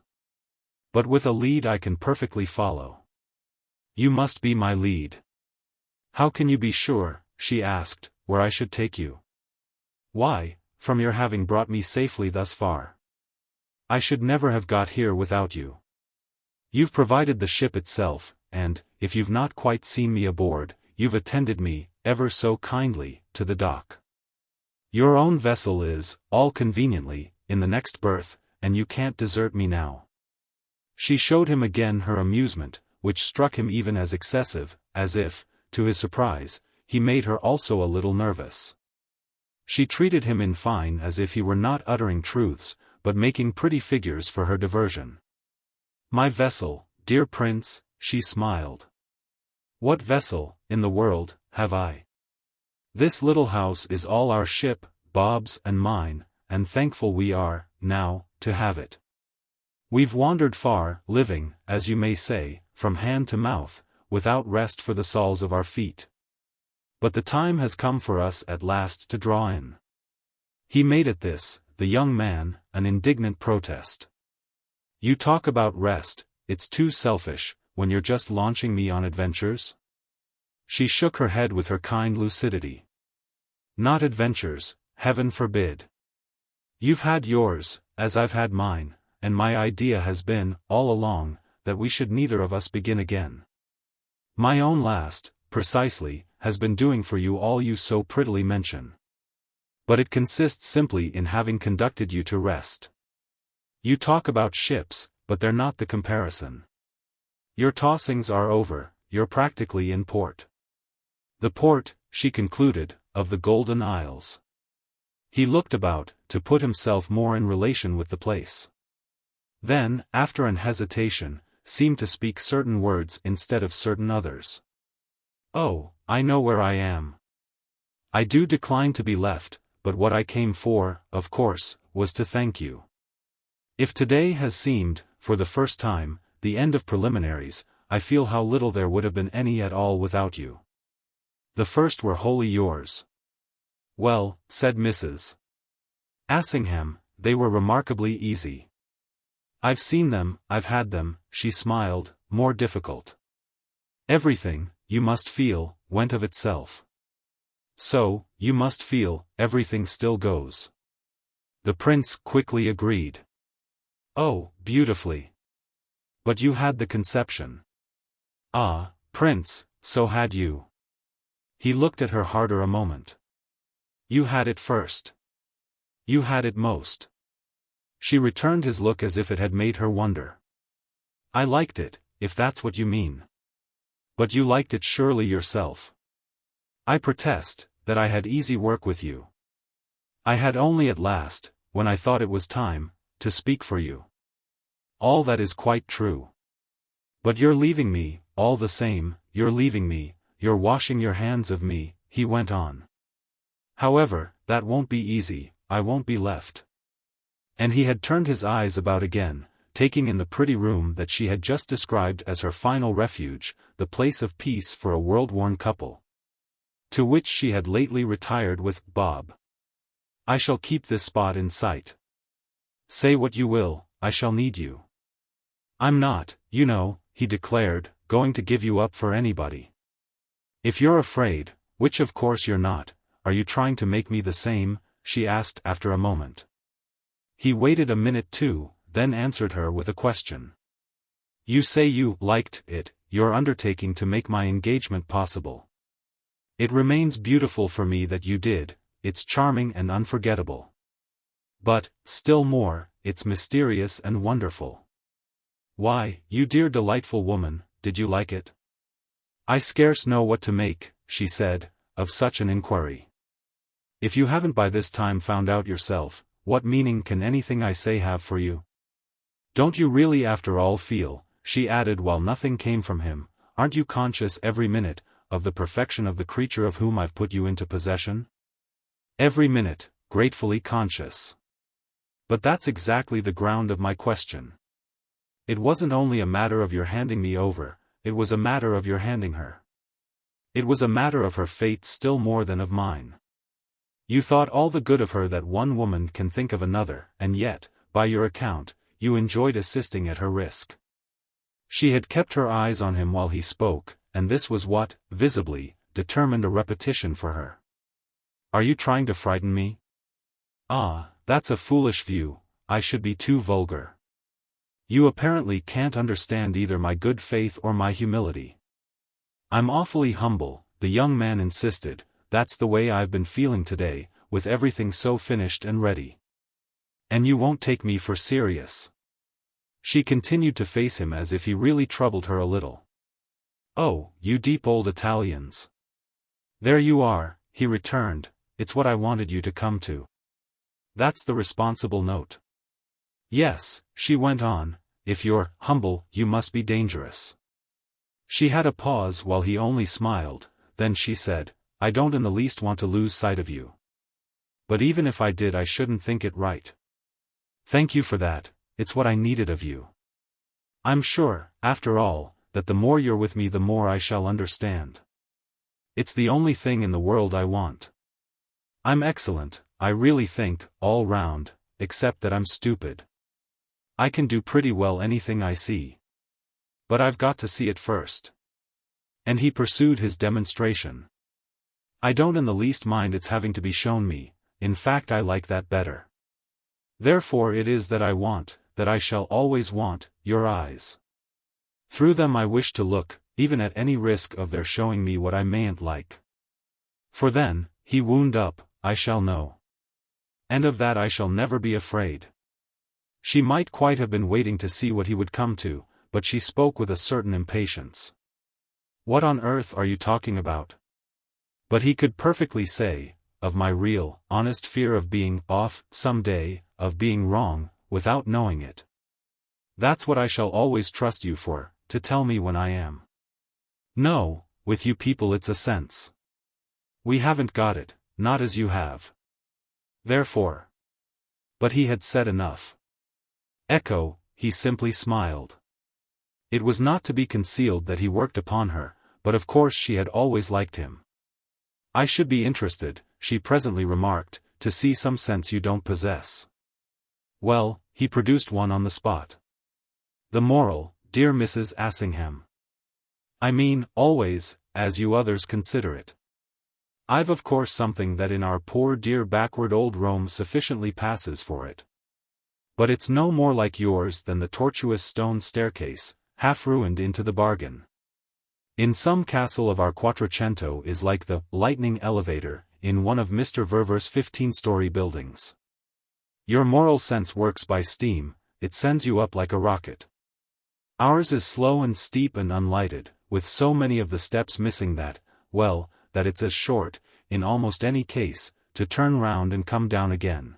But with a lead I can perfectly follow. You must be my lead. How can you be sure, she asked, where I should take you? Why, from your having brought me safely thus far. I should never have got here without you. You've provided the ship itself, and, if you've not quite seen me aboard, you've attended me, ever so kindly, to the dock. Your own vessel is, all conveniently, in the next berth, and you can't desert me now. She showed him again her amusement, which struck him even as excessive, as if, to his surprise, he made her also a little nervous. She treated him in fine as if he were not uttering truths, but making pretty figures for her diversion. My vessel, dear prince, she smiled. What vessel, in the world, have I? This little house is all our ship, Bob's and mine, and thankful we are, now, to have it. We've wandered far, living, as you may say, from hand to mouth, without rest for the soles of our feet. But the time has come for us at last to draw in. He made at this, the young man, an indignant protest. You talk about rest, it's too selfish, when you're just launching me on adventures? She shook her head with her kind lucidity. Not adventures, heaven forbid. You've had yours, as I've had mine, and my idea has been, all along, that we should neither of us begin again. My own last, precisely, has been doing for you all you so prettily mention. But it consists simply in having conducted you to rest. You talk about ships, but they're not the comparison. Your tossings are over, you're practically in port. The port, she concluded, of the Golden Isles. He looked about, to put himself more in relation with the place. Then, after an hesitation, seemed to speak certain words instead of certain others. Oh, I know where I am. I do decline to be left, but what I came for, of course, was to thank you. If today has seemed, for the first time, the end of preliminaries, I feel how little there would have been any at all without you. The first were wholly yours. Well, said Mrs. Assingham, they were remarkably easy. I've seen them, I've had them, she smiled, more difficult. Everything, you must feel, went of itself. So, you must feel, everything still goes. The prince quickly agreed. Oh, beautifully. But you had the conception. Ah, prince, so had you. He looked at her harder a moment. You had it first. You had it most. She returned his look as if it had made her wonder. I liked it, if that's what you mean. But you liked it surely yourself. I protest, that I had easy work with you. I had only at last, when I thought it was time, to speak for you. All that is quite true. But you're leaving me, all the same, you're leaving me, you're washing your hands of me, he went on. However, that won't be easy, I won't be left. And he had turned his eyes about again, taking in the pretty room that she had just described as her final refuge, the place of peace for a world-worn couple, to which she had lately retired with Bob. I shall keep this spot in sight. Say what you will, I shall need you. I'm not, you know, he declared, going to give you up for anybody. If you're afraid, which of course you're not, are you trying to make me the same? She asked after a moment. He waited a minute too, then answered her with a question. You say you liked it, your undertaking to make my engagement possible. It remains beautiful for me that you did, it's charming and unforgettable. But, still more, it's mysterious and wonderful. Why, you dear delightful woman, did you like it? I scarce know what to make, she said, of such an inquiry. If you haven't by this time found out yourself, what meaning can anything I say have for you? Don't you really after all feel, she added while nothing came from him, aren't you conscious every minute, of the perfection of the creature of whom I've put you into possession? Every minute, gratefully conscious. But that's exactly the ground of my question. It wasn't only a matter of your handing me over, it was a matter of your handing her. It was a matter of her fate still more than of mine. You thought all the good of her that one woman can think of another, and yet, by your account, you enjoyed assisting at her risk. She had kept her eyes on him while he spoke, and this was what, visibly, determined a repetition for her. Are you trying to frighten me? Ah, that's a foolish view, I should be too vulgar. You apparently can't understand either my good faith or my humility. I'm awfully humble, the young man insisted, that's the way I've been feeling today, with everything so finished and ready. And you won't take me for serious. She continued to face him as if he really troubled her a little. Oh, you deep old Italians. There you are, he returned, it's what I wanted you to come to. That's the responsible note. Yes, she went on, if you're humble, you must be dangerous. She had a pause while he only smiled, then she said, I don't in the least want to lose sight of you. But even if I did I shouldn't think it right. Thank you for that, it's what I needed of you. I'm sure, after all, that the more you're with me the more I shall understand. It's the only thing in the world I want. I'm excellent, I really think, all round, except that I'm stupid. I can do pretty well anything I see. But I've got to see it first. And he pursued his demonstration. I don't in the least mind its having to be shown me, in fact I like that better. Therefore it is that I want, that I shall always want, your eyes. Through them I wish to look, even at any risk of their showing me what I mayn't like. For then, he wound up, I shall know. And of that I shall never be afraid. She might quite have been waiting to see what he would come to, but she spoke with a certain impatience. What on earth are you talking about? But he could perfectly say, of my real, honest fear of being off, some day, of being wrong, without knowing it. That's what I shall always trust you for, to tell me when I am. No, with you people it's a sense. We haven't got it, not as you have. Therefore. But he had said enough. Echo, he simply smiled. It was not to be concealed that he worked upon her, but of course she had always liked him. I should be interested, she presently remarked, to see some sense you don't possess. Well, he produced one on the spot. The moral, dear Mrs. Assingham. I mean, always, as you others consider it. I've of course something that in our poor dear backward old Rome sufficiently passes for it. But it's no more like yours than the tortuous stone staircase, half ruined into the bargain. In some castle of our Quattrocento is like the lightning elevator in one of Mr. Verver's 15-story buildings. Your moral sense works by steam, it sends you up like a rocket. Ours is slow and steep and unlighted, with so many of the steps missing that, well, that it's as short, in almost any case, to turn round and come down again.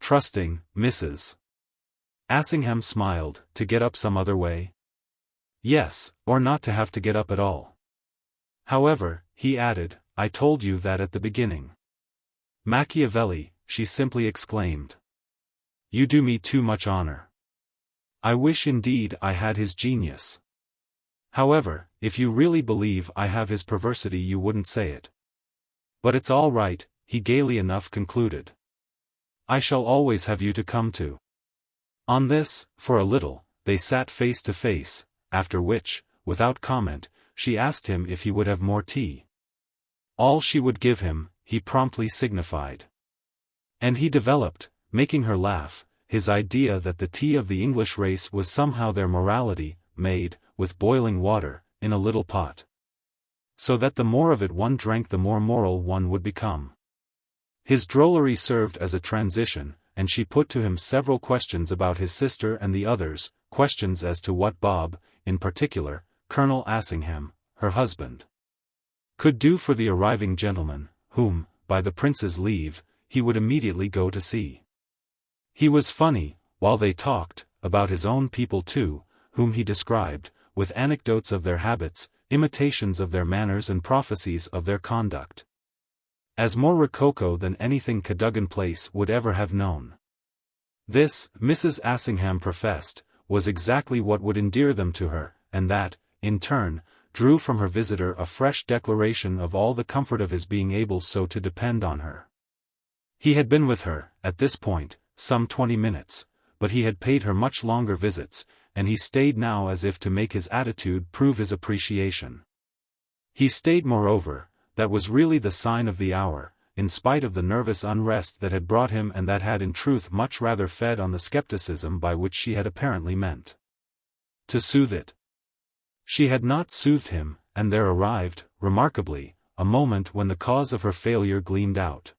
Trusting, Mrs. Assingham smiled, to get up some other way? Yes, or not to have to get up at all. However, he added, I told you that at the beginning. Machiavelli, she simply exclaimed. You do me too much honor. I wish indeed I had his genius. However, if you really believe I have his perversity you wouldn't say it. But it's all right, he gaily enough concluded. I shall always have you to come to. On this, for a little, they sat face to face, after which, without comment, she asked him if he would have more tea. All she would give him, he promptly signified. And he developed, making her laugh, his idea that the tea of the English race was somehow their morality, made, with boiling water, in a little pot. So that the more of it one drank the more moral one would become. His drollery served as a transition, and she put to him several questions about his sister and the others, questions as to what Bob, in particular, Colonel Assingham, her husband, could do for the arriving gentleman, whom, by the prince's leave, he would immediately go to see. He was funny, while they talked, about his own people too, whom he described, with anecdotes of their habits, imitations of their manners and prophecies of their conduct, as more rococo than anything Cadogan Place would ever have known. This, Mrs. Assingham professed, was exactly what would endear them to her, and that, in turn, drew from her visitor a fresh declaration of all the comfort of his being able so to depend on her. He had been with her, at this point, some 20 minutes, but he had paid her much longer visits, and he stayed now as if to make his attitude prove his appreciation. He stayed moreover, that was really the sign of the hour, in spite of the nervous unrest that had brought him and that had in truth much rather fed on the skepticism by which she had apparently meant to soothe it. She had not soothed him, and there arrived, remarkably, a moment when the cause of her failure gleamed out.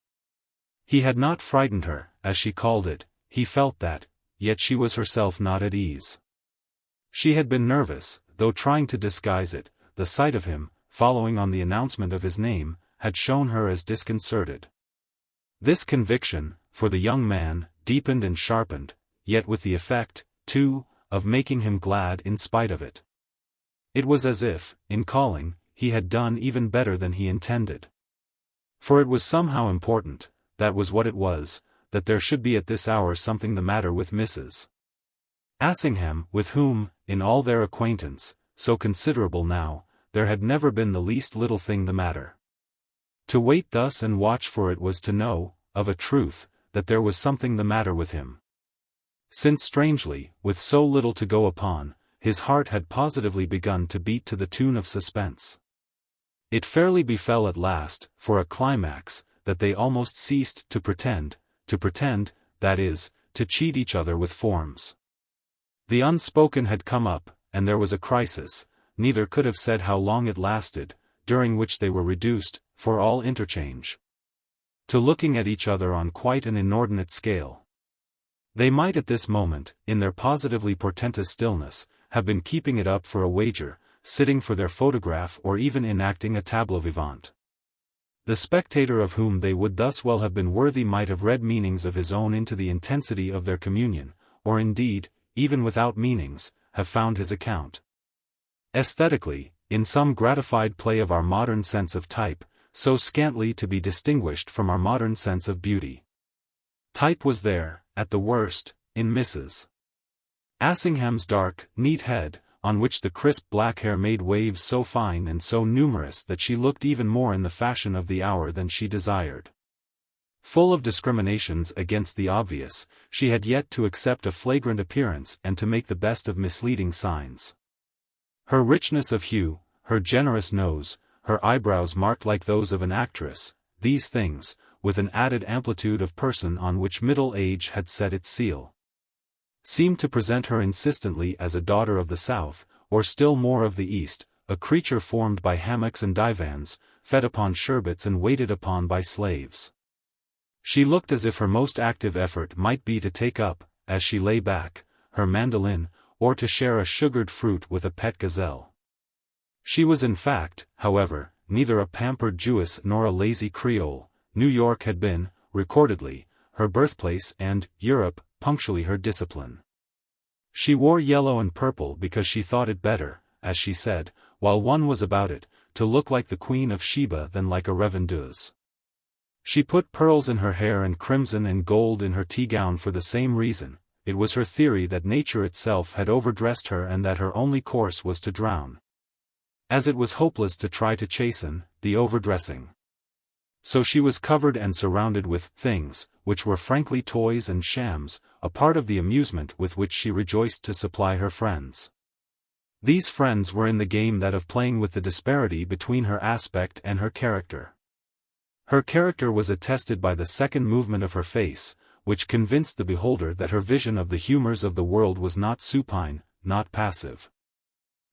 He had not frightened her, as she called it, he felt that, yet she was herself not at ease. She had been nervous, though trying to disguise it. The sight of him, following on the announcement of his name, had shown her as disconcerted. This conviction, for the young man, deepened and sharpened, yet with the effect, too, of making him glad in spite of it. It was as if, in calling, he had done even better than he intended. For it was somehow important, that was what it was, that there should be at this hour something the matter with Mrs. Assingham, with whom, in all their acquaintance, so considerable now, there had never been the least little thing the matter. To wait thus and watch for it was to know, of a truth, that there was something the matter with him. Since strangely, with so little to go upon, his heart had positively begun to beat to the tune of suspense. It fairly befell at last, for a climax, that they almost ceased to pretend, that is, to cheat each other with forms. The unspoken had come up, and there was a crisis, neither could have said how long it lasted, during which they were reduced, for all interchange, to looking at each other on quite an inordinate scale. They might at this moment, in their positively portentous stillness, have been keeping it up for a wager, sitting for their photograph or even enacting a tableau vivant. The spectator of whom they would thus well have been worthy might have read meanings of his own into the intensity of their communion, or indeed, even without meanings, have found his account aesthetically, in some gratified play of our modern sense of type, so scantly to be distinguished from our modern sense of beauty. Type was there, at the worst, in Mrs. Assingham's dark, neat head, on which the crisp black hair made waves so fine and so numerous that she looked even more in the fashion of the hour than she desired. Full of discriminations against the obvious, she had yet to accept a flagrant appearance and to make the best of misleading signs. Her richness of hue, her generous nose, her eyebrows marked like those of an actress, these things, with an added amplitude of person on which middle age had set its seal, seemed to present her insistently as a daughter of the South, or still more of the East, a creature formed by hammocks and divans, fed upon sherbets and waited upon by slaves. She looked as if her most active effort might be to take up, as she lay back, her mandolin, or to share a sugared fruit with a pet gazelle. She was in fact, however, neither a pampered Jewess nor a lazy Creole. New York had been, recordedly, her birthplace and, Europe, punctually her discipline. She wore yellow and purple because she thought it better, as she said, while one was about it, to look like the Queen of Sheba than like a revendeuse. She put pearls in her hair and crimson and gold in her tea-gown for the same reason. It was her theory that nature itself had overdressed her and that her only course was to drown, as it was hopeless to try to chasten, the overdressing. So she was covered and surrounded with things, which were frankly toys and shams, a part of the amusement with which she rejoiced to supply her friends. These friends were in the game that of playing with the disparity between her aspect and her character. Her character was attested by the second movement of her face, which convinced the beholder that her vision of the humors of the world was not supine, not passive.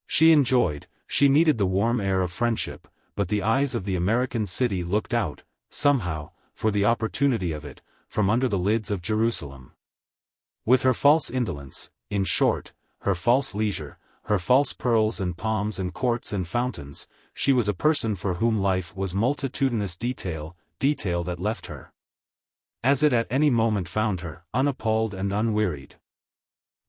She needed the warm air of friendship, but the eyes of the American city looked out, somehow, for the opportunity of it, from under the lids of Jerusalem. With her false indolence, in short, her false leisure, her false pearls and palms and courts and fountains, she was a person for whom life was multitudinous detail that left her, as it at any moment found her, unappalled and unwearied.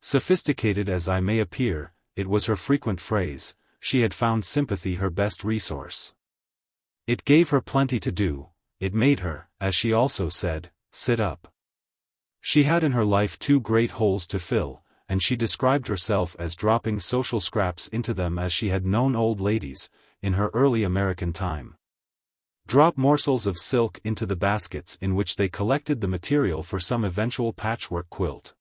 Sophisticated as I may appear, it was her frequent phrase, she had found sympathy her best resource. It gave her plenty to do, it made her, as she also said, sit up. She had in her life 2 great holes to fill, and she described herself as dropping social scraps into them as she had known old ladies, in her early American time. Drop morsels of silk into the baskets in which they collected the material for some eventual patchwork quilt.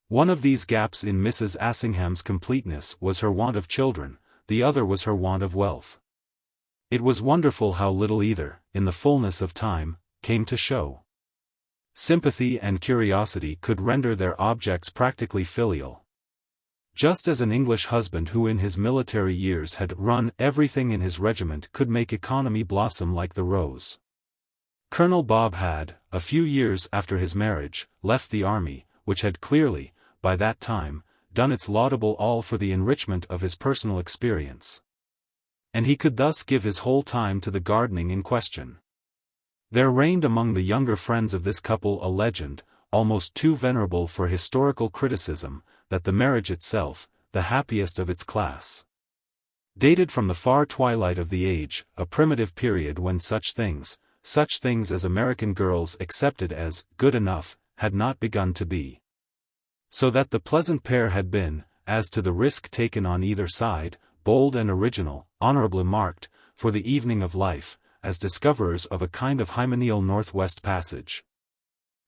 One of these gaps in Mrs. Assingham's completeness was her want of children, the other was her want of wealth. It was wonderful how little either, in the fullness of time, came to show. Sympathy and curiosity could render their objects practically filial. Just as an English husband who in his military years had run everything in his regiment could make economy blossom like the rose. Colonel Bob had, a few years after his marriage, left the army, which had clearly, by that time, done its laudable all for the enrichment of his personal experience. And he could thus give his whole time to the gardening in question. There reigned among the younger friends of this couple a legend, almost too venerable for historical criticism, that the marriage itself, the happiest of its class, dated from the far twilight of the age, a primitive period when such things as American girls accepted as good enough, had not begun to be. So that the pleasant pair had been, as to the risk taken on either side, bold and original, honorably marked, for the evening of life, as discoverers of a kind of hymeneal northwest passage.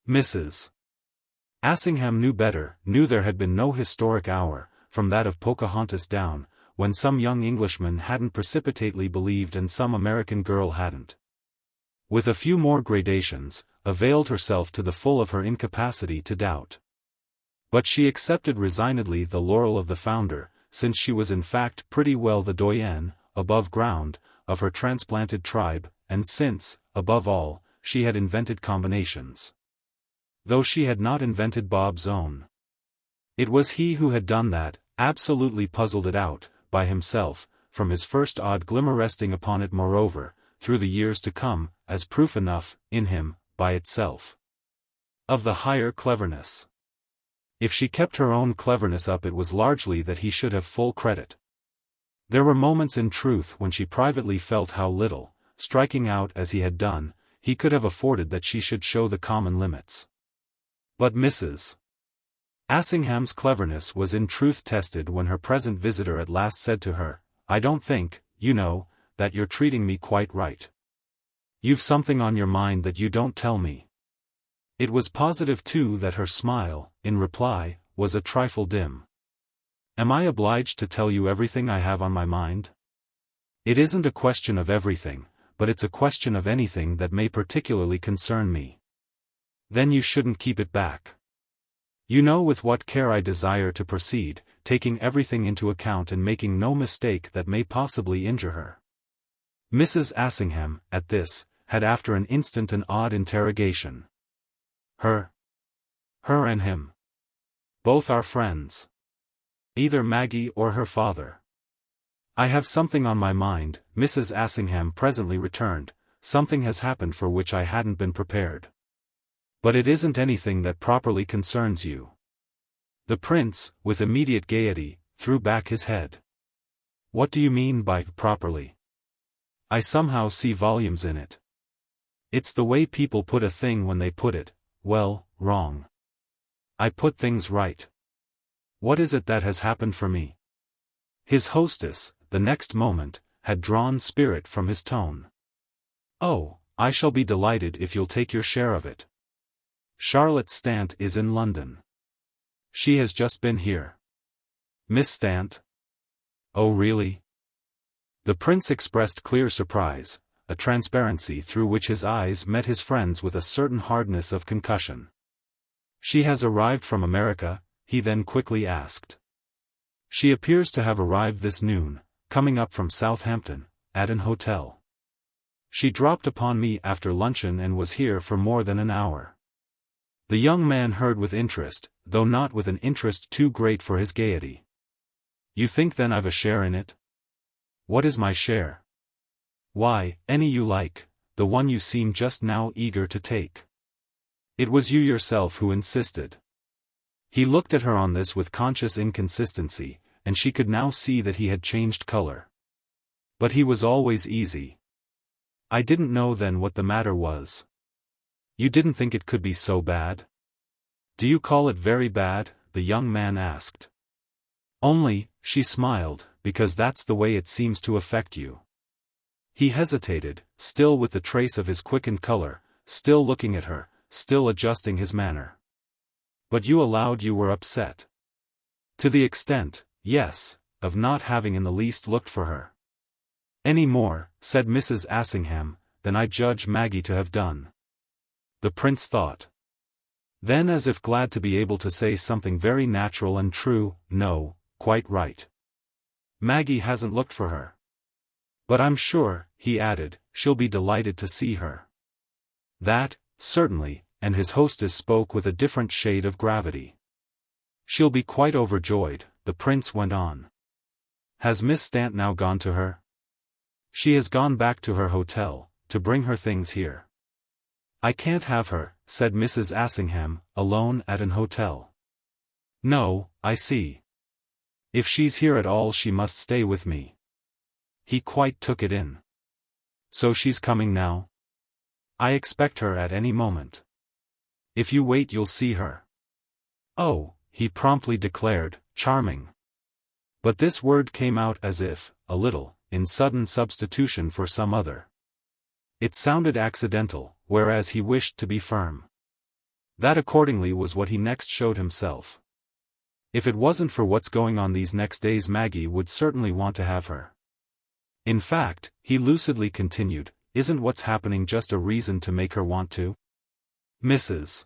Mrs. Assingham knew better, knew there had been no historic hour, from that of Pocahontas down, when some young Englishman hadn't precipitately believed and some American girl hadn't, with a few more gradations, availed herself to the full of her incapacity to doubt. But she accepted resignedly the laurel of the founder, since she was in fact pretty well the doyenne, above ground, of her transplanted tribe, and since, above all, she had invented combinations. Though she had not invented Bob's own. It was he who had done that, absolutely puzzled it out, by himself, from his first odd glimmer resting upon it moreover, through the years to come, as proof enough, in him, by itself, of the higher cleverness. If she kept her own cleverness up it was largely that he should have full credit. There were moments in truth when she privately felt how little, striking out as he had done, he could have afforded that she should show the common limits. But Mrs. Assingham's cleverness was in truth tested when her present visitor at last said to her, "I don't think, you know, that you're treating me quite right. You've something on your mind that you don't tell me." It was positive too that her smile, in reply, was a trifle dim. "Am I obliged to tell you everything I have on my mind?" "It isn't a question of everything, but it's a question of anything that may particularly concern me." "Then you shouldn't keep it back. You know with what care I desire to proceed, taking everything into account and making no mistake that may possibly injure her." Mrs. Assingham, at this, had after an instant an odd interrogation. Her and him. Both are friends. Either Maggie or her father. "I have something on my mind," Mrs. Assingham presently returned, "something has happened for which I hadn't been prepared. But it isn't anything that properly concerns you." The prince, with immediate gaiety, threw back his head. "What do you mean by properly? I somehow see volumes in it. It's the way people put a thing when they put it, well, wrong. I put things right. What is it that has happened for me?" His hostess, the next moment, had drawn spirit from his tone. "Oh, I shall be delighted if you'll take your share of it. Charlotte Stant is in London. She has just been here. Miss Stant? Oh really? The prince expressed clear surprise, a transparency through which his eyes met his friend's with a certain hardness of concussion. She has arrived from America, he then quickly asked. She appears to have arrived this noon, coming up from Southampton, at an hotel. She dropped upon me after luncheon and was here for more than an hour. The young man heard with interest, though not with an interest too great for his gaiety. You think then I've a share in it? What is my share? Why, any you like, the one you seem just now eager to take. It was you yourself who insisted. He looked at her on this with conscious inconsistency, and she could now see that he had changed color. But he was always easy. I didn't know then what the matter was. You didn't think it could be so bad? Do you call it very bad? The young man asked. Only, she smiled, because that's the way it seems to affect you. He hesitated, still with the trace of his quickened color, still looking at her, still adjusting his manner. But you allowed you were upset. To the extent, yes, of not having in the least looked for her. Any more, said Mrs. Assingham, than I judge Maggie to have done. The prince thought. Then as if glad to be able to say something very natural and true, no, quite right. Maggie hasn't looked for her. But I'm sure, he added, she'll be delighted to see her. That, certainly, and his hostess spoke with a different shade of gravity. She'll be quite overjoyed, the prince went on. Has Miss Stant now gone to her? She has gone back to her hotel, to bring her things here. I can't have her, said Mrs. Assingham, alone at an hotel. No, I see. If she's here at all she must stay with me. He quite took it in. So she's coming now? I expect her at any moment. If you wait you'll see her. Oh, he promptly declared, charming. But this word came out as if, a little, in sudden substitution for some other. It sounded accidental, whereas he wished to be firm. That accordingly was what he next showed himself. If it wasn't for what's going on these next days Maggie would certainly want to have her. In fact, he lucidly continued, isn't what's happening just a reason to make her want to? Mrs.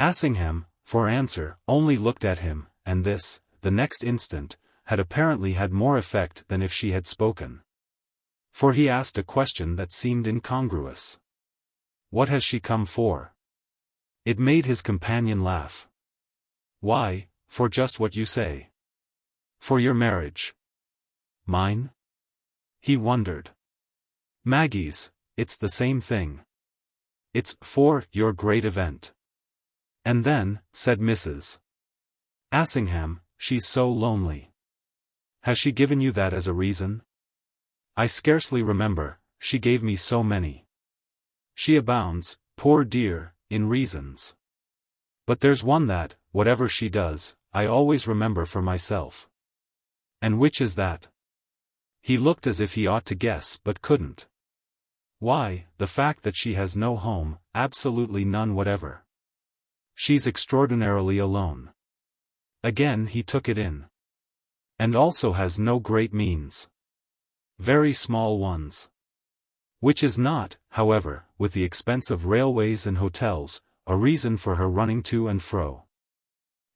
Assingham, for answer, only looked at him, and this, the next instant, had apparently had more effect than if she had spoken. For he asked a question that seemed incongruous. What has she come for? It made his companion laugh. Why, for just what you say. For your marriage. Mine? He wondered. Maggie's, it's the same thing. It's for your great event. And then, said Mrs. Assingham, she's so lonely. Has she given you that as a reason? I scarcely remember, she gave me so many. She abounds, poor dear, in reasons. But there's one that, whatever she does, I always remember for myself. And which is that? He looked as if he ought to guess but couldn't. Why, the fact that she has no home, absolutely none whatever. She's extraordinarily alone. Again he took it in. And also has no great means. Very small ones. Which is not, however, with the expense of railways and hotels, a reason for her running to and fro.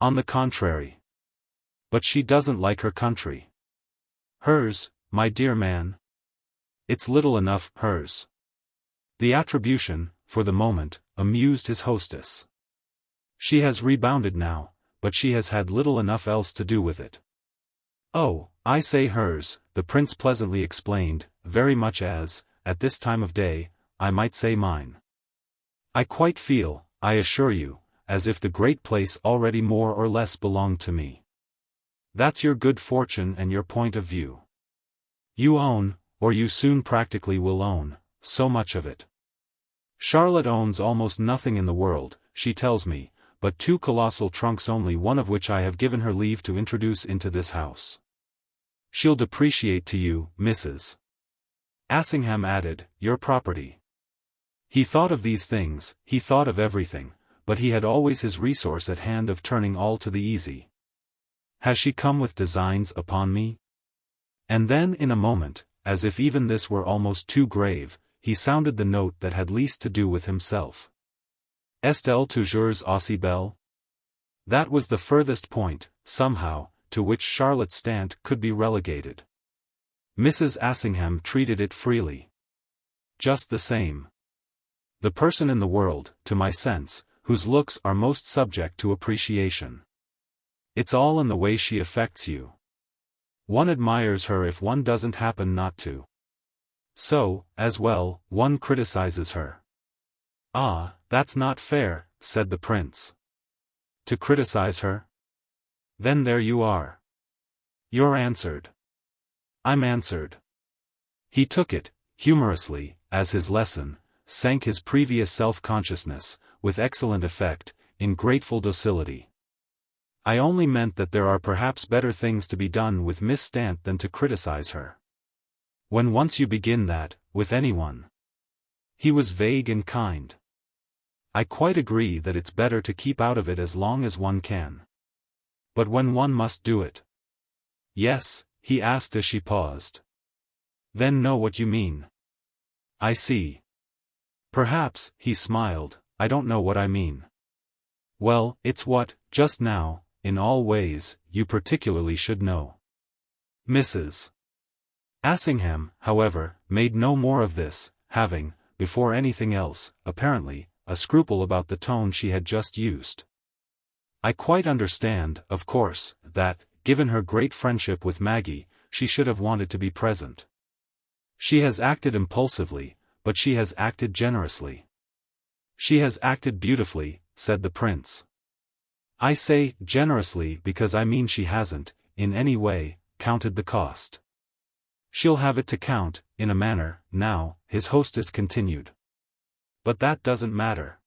On the contrary. But she doesn't like her country. Hers, my dear man. It's little enough, hers. The attribution, for the moment, amused his hostess. She has rebounded now, but she has had little enough else to do with it. Oh, I say hers, the prince pleasantly explained, very much as, at this time of day, I might say mine. I quite feel, I assure you, as if the great place already more or less belonged to me. That's your good fortune and your point of view. You own, or you soon practically will own, so much of it. Charlotte owns almost nothing in the world, she tells me, but 2 colossal trunks only, one of which I have given her leave to introduce into this house. She'll depreciate to you, Mrs. Assingham added, your property. He thought of these things, he thought of everything, but he had always his resource at hand of turning all to the easy. Has she come with designs upon me? And then in a moment, as if even this were almost too grave, he sounded the note that had least to do with himself. Est-elle toujours aussi belle? That was the furthest point, somehow, to which Charlotte Stant could be relegated. Mrs. Assingham treated it freely. Just the same. The person in the world, to my sense, whose looks are most subject to appreciation. It's all in the way she affects you. One admires her if one doesn't happen not to. So, as well, one criticizes her. Ah, that's not fair, said the prince. To criticize her? Then there you are. You're answered. I'm answered. He took it, humorously, as his lesson, sank his previous self-consciousness, with excellent effect, in grateful docility. I only meant that there are perhaps better things to be done with Miss Stant than to criticize her. When once you begin that, with anyone. He was vague and kind. I quite agree that it's better to keep out of it as long as one can. But when one must do it. Yes, he asked as she paused. Then know what you mean. I see. Perhaps, he smiled, I don't know what I mean. Well, it's what, just now, in all ways, you particularly should know. Mrs. Assingham, however, made no more of this, having, before anything else, apparently, a scruple about the tone she had just used. I quite understand, of course, that, given her great friendship with Maggie, she should have wanted to be present. She has acted impulsively, but she has acted generously. She has acted beautifully, said the prince. I say generously because I mean she hasn't, in any way, counted the cost. She'll have it to count, in a manner, now, his hostess continued. But that doesn't matter.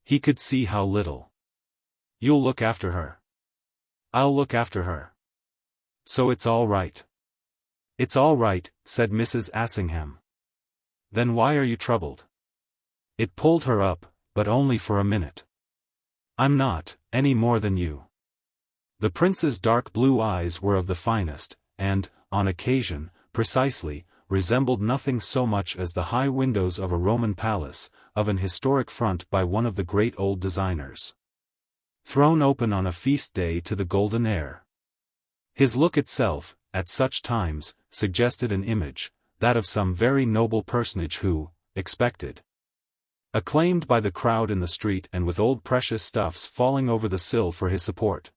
He could see how little. You'll look after her. I'll look after her. So it's all right. It's all right, said Mrs. Assingham. Then why are you troubled? It pulled her up, but only for a minute. I'm not, any more than you. The prince's dark blue eyes were of the finest, and, on occasion, precisely, resembled nothing so much as the high windows of a Roman palace, of an historic front by one of the great old designers. Thrown open on a feast day to the golden air. His look itself, at such times, suggested an image, that of some very noble personage who, expected, acclaimed by the crowd in the street and with old precious stuffs falling over the sill for his support,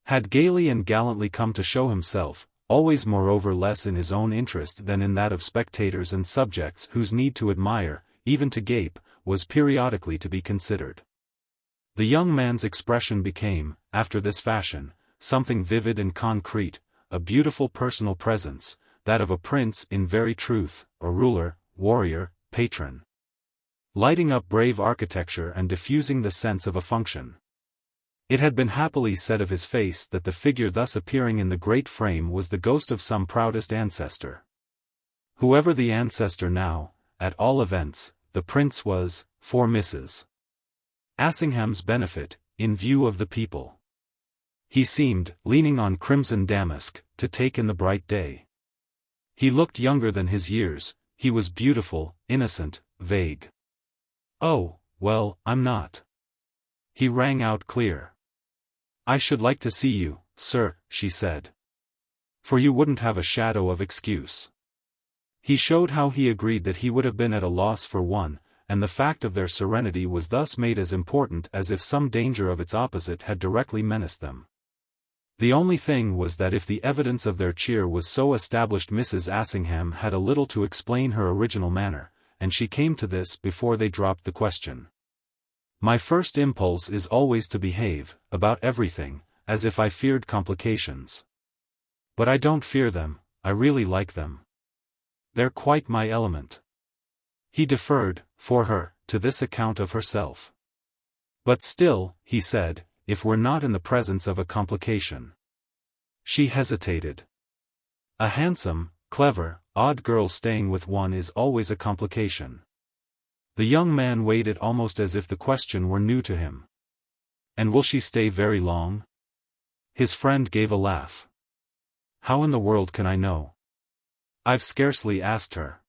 had gaily and gallantly come to show himself, always moreover less in his own interest than in that of spectators and subjects whose need to admire, even to gape, was periodically to be considered. The young man's expression became, after this fashion, something vivid and concrete, a beautiful personal presence, that of a prince in very truth, a ruler, warrior, patron. Lighting up brave architecture and diffusing the sense of a function. It had been happily said of his face that the figure thus appearing in the great frame was the ghost of some proudest ancestor. Whoever the ancestor now, at all events, the prince was, for Mrs. Assingham's benefit, in view of the people. He seemed, leaning on crimson damask, to take in the bright day. He looked younger than his years, he was beautiful, innocent, vague. Oh, well, I'm not. He rang out clear. I should like to see you, sir, she said. For you wouldn't have a shadow of excuse. He showed how he agreed that he would have been at a loss for one, and the fact of their serenity was thus made as important as if some danger of its opposite had directly menaced them. The only thing was that if the evidence of their cheer was so established, Mrs. Assingham had a little to explain her original manner, and she came to this before they dropped the question. My first impulse is always to behave, about everything, as if I feared complications. But I don't fear them, I really like them. They're quite my element. He deferred, for her, to this account of herself. But still, he said, if we're not in the presence of a complication. She hesitated. A handsome, clever, odd girl staying with one is always a complication. The young man weighed it almost as if the question were new to him. And will she stay very long? His friend gave a laugh. How in the world can I know? I've scarcely asked her.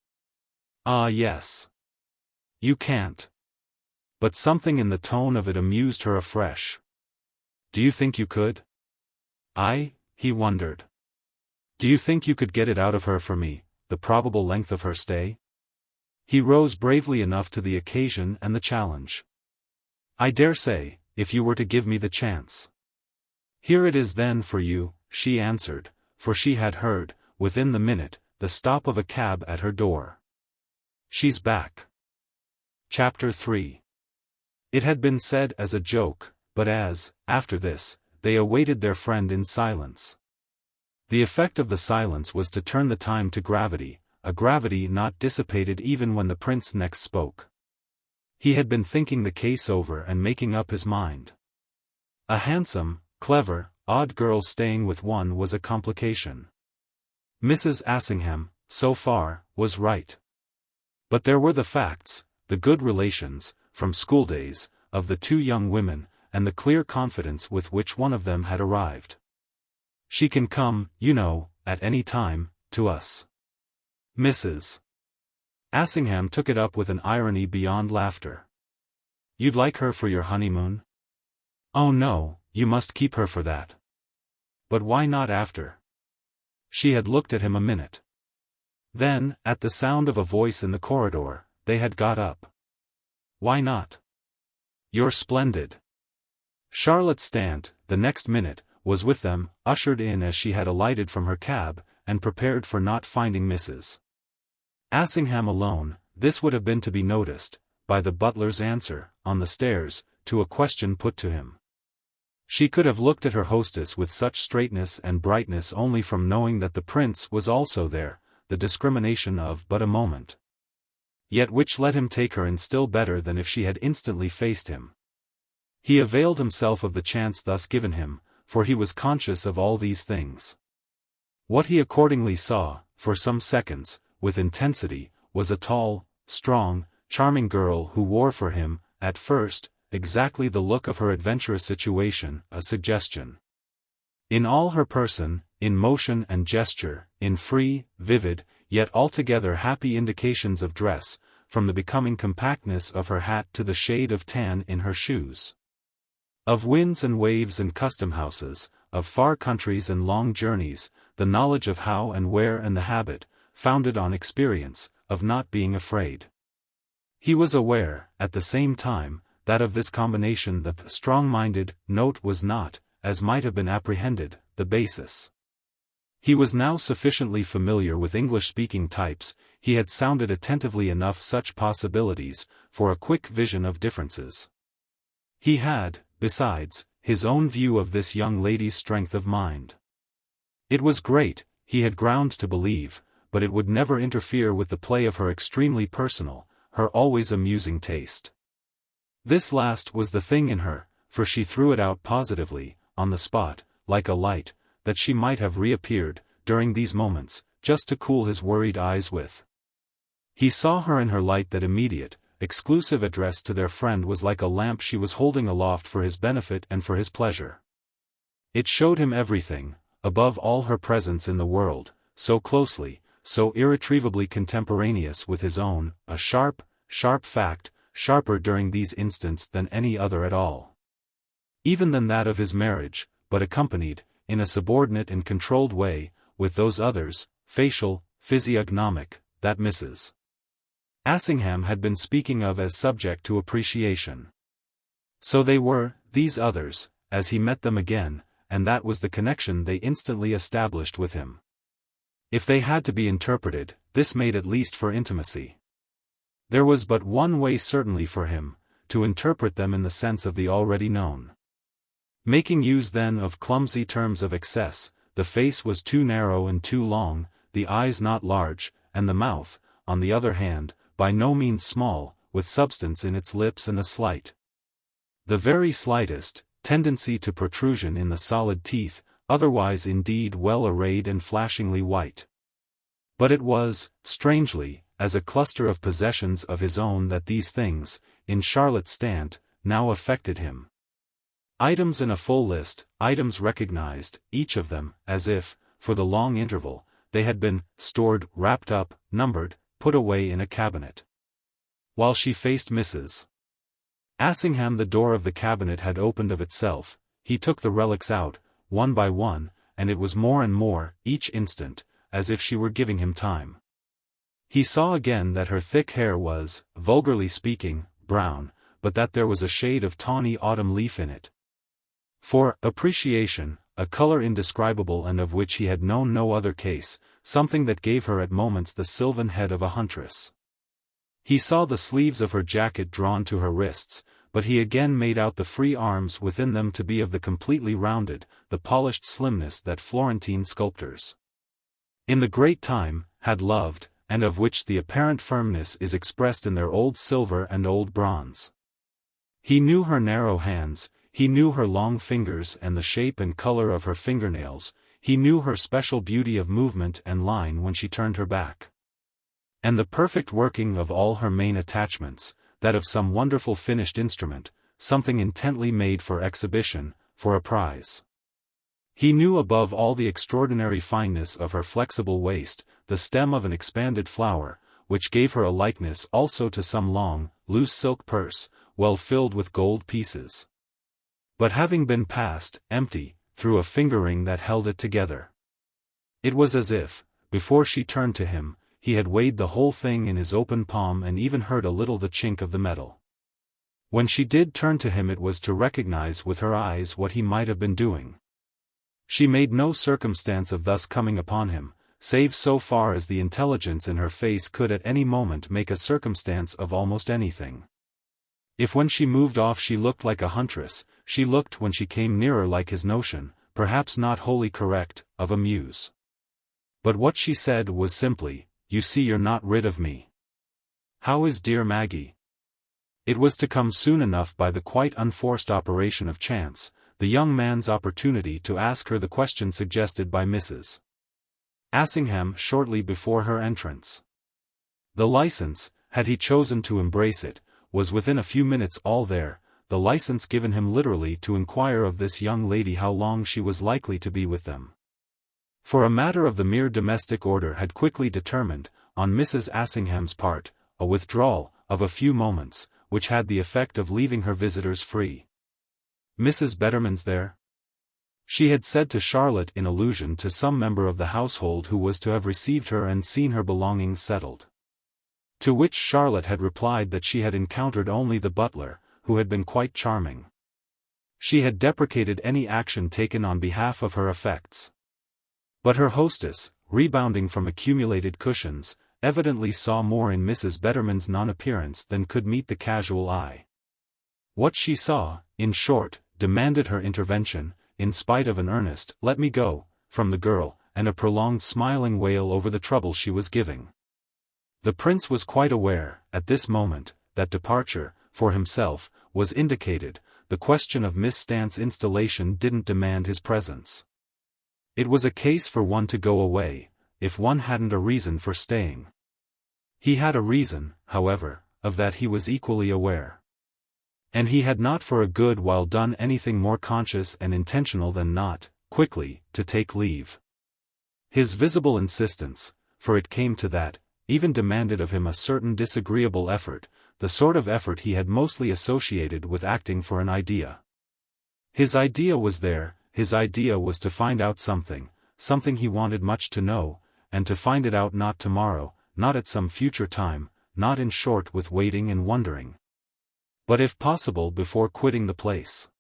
Ah yes. You can't. But something in the tone of it amused her afresh. Do you think you could? He wondered. Do you think you could get it out of her for me, the probable length of her stay? He rose bravely enough to the occasion and the challenge. I dare say, if you were to give me the chance. Here it is then for you, she answered, for she had heard, within the minute, the stop of a cab at her door. She's back. Chapter 3. It had been said as a joke, but as, after this, they awaited their friend in silence. The effect of the silence was to turn the time to gravity, a gravity not dissipated even when the prince next spoke. He had been thinking the case over and making up his mind. A handsome, clever, odd girl staying with one was a complication. Mrs. Assingham, so far, was right. But there were the facts, the good relations, from schooldays, of the two young women, and the clear confidence with which one of them had arrived. She can come, you know, at any time, to us. Mrs. Assingham took it up with an irony beyond laughter. You'd like her for your honeymoon? Oh no, you must keep her for that. But why not after? She had looked at him a minute. Then, at the sound of a voice in the corridor, they had got up. Why not? You're splendid. Charlotte Stant, the next minute, was with them, ushered in as she had alighted from her cab, and prepared for not finding Mrs. Assingham alone. This would have been to be noticed, by the butler's answer, on the stairs, to a question put to him. She could have looked at her hostess with such straightness and brightness only from knowing that the prince was also there, the discrimination of but a moment. Yet which let him take her in still better than if she had instantly faced him. He availed himself of the chance thus given him, for he was conscious of all these things. What he accordingly saw, for some seconds, with intensity, was a tall, strong, charming girl who wore for him, at first, exactly the look of her adventurous situation, a suggestion. In all her person, in motion and gesture, in free, vivid, yet altogether happy indications of dress, from the becoming compactness of her hat to the shade of tan in her shoes. Of winds and waves and custom-houses, of far countries and long journeys, the knowledge of how and where and the habit, founded on experience, of not being afraid. He was aware, at the same time, that of this combination the strong-minded note was not, as might have been apprehended, the basis. He was now sufficiently familiar with English-speaking types, he had sounded attentively enough such possibilities, for a quick vision of differences. He had, besides, his own view of this young lady's strength of mind. It was great, he had ground to believe, but it would never interfere with the play of her extremely personal, her always amusing taste. This last was the thing in her, for she threw it out positively, on the spot, like a light, that she might have reappeared, during these moments, just to cool his worried eyes with. He saw her in her light that immediate, exclusive address to their friend was like a lamp she was holding aloft for his benefit and for his pleasure. It showed him everything, above all her presence in the world, so closely, so irretrievably contemporaneous with his own, a sharp, sharp fact, sharper during these instants than any other at all. Even than that of his marriage, but accompanied, in a subordinate and controlled way, with those others, facial, physiognomic, that Mrs. Assingham had been speaking of as subject to appreciation. So they were, these others, as he met them again, and that was the connection they instantly established with him. If they had to be interpreted, this made at least for intimacy. There was but one way certainly for him, to interpret them in the sense of the already known. Making use then of clumsy terms of excess, the face was too narrow and too long, the eyes not large, and the mouth, on the other hand, by no means small, with substance in its lips and a slight, the very slightest, tendency to protrusion in the solid teeth, otherwise indeed well arrayed and flashingly white. But it was, strangely, as a cluster of possessions of his own that these things, in Charlotte Stant, now affected him. Items in a full list, items recognized, each of them, as if, for the long interval, they had been stored, wrapped up, numbered, put away in a cabinet. While she faced Mrs. Assingham, the door of the cabinet had opened of itself. He took the relics out, one by one, and it was more and more, each instant, as if she were giving him time. He saw again that her thick hair was, vulgarly speaking, brown, but that there was a shade of tawny autumn leaf in it. For appreciation, a color indescribable and of which he had known no other case, something that gave her at moments the sylvan head of a huntress. He saw the sleeves of her jacket drawn to her wrists, but he again made out the free arms within them to be of the completely rounded, the polished slimness that Florentine sculptors, in the great time, had loved, and of which the apparent firmness is expressed in their old silver and old bronze. He knew her narrow hands, he knew her long fingers and the shape and color of her fingernails, he knew her special beauty of movement and line when she turned her back. And the perfect working of all her main attachments, that of some wonderful finished instrument, something intently made for exhibition, for a prize. He knew above all the extraordinary fineness of her flexible waist, the stem of an expanded flower, which gave her a likeness also to some long, loose silk purse, well filled with gold pieces, but having been passed, empty, through a finger-ring that held it together. It was as if, before she turned to him, he had weighed the whole thing in his open palm and even heard a little the chink of the metal. When she did turn to him, it was to recognize with her eyes what he might have been doing. She made no circumstance of thus coming upon him, save so far as the intelligence in her face could at any moment make a circumstance of almost anything. If when she moved off she looked like a huntress, she looked when she came nearer like his notion, perhaps not wholly correct, of a muse. But what she said was simply, "You see you're not rid of me. How is dear Maggie?" It was to come soon enough by the quite unforced operation of chance, the young man's opportunity to ask her the question suggested by Mrs. Assingham shortly before her entrance. The license, had he chosen to embrace it, was within a few minutes all there, the license given him literally to inquire of this young lady how long she was likely to be with them. For a matter of the mere domestic order had quickly determined, on Mrs. Assingham's part, a withdrawal, of a few moments, which had the effect of leaving her visitors free. "Mrs. Betterman's there?" she had said to Charlotte in allusion to some member of the household who was to have received her and seen her belongings settled. To which Charlotte had replied that she had encountered only the butler, who had been quite charming. She had deprecated any action taken on behalf of her effects. But her hostess, rebounding from accumulated cushions, evidently saw more in Mrs. Betterman's non-appearance than could meet the casual eye. What she saw, in short, demanded her intervention, in spite of an earnest "let me go" from the girl, and a prolonged smiling wail over the trouble she was giving. The prince was quite aware, at this moment, that departure, for himself, was indicated. The question of Miss Stant's installation didn't demand his presence. It was a case for one to go away, if one hadn't a reason for staying. He had a reason, however, of that he was equally aware. And he had not for a good while done anything more conscious and intentional than not, quickly, to take leave. His visible insistence, for it came to that, even demanded of him a certain disagreeable effort, the sort of effort he had mostly associated with acting for an idea. His idea was there, his idea was to find out something he wanted much to know, and to find it out not tomorrow, not at some future time, not in short with waiting and wondering, but if possible before quitting the place.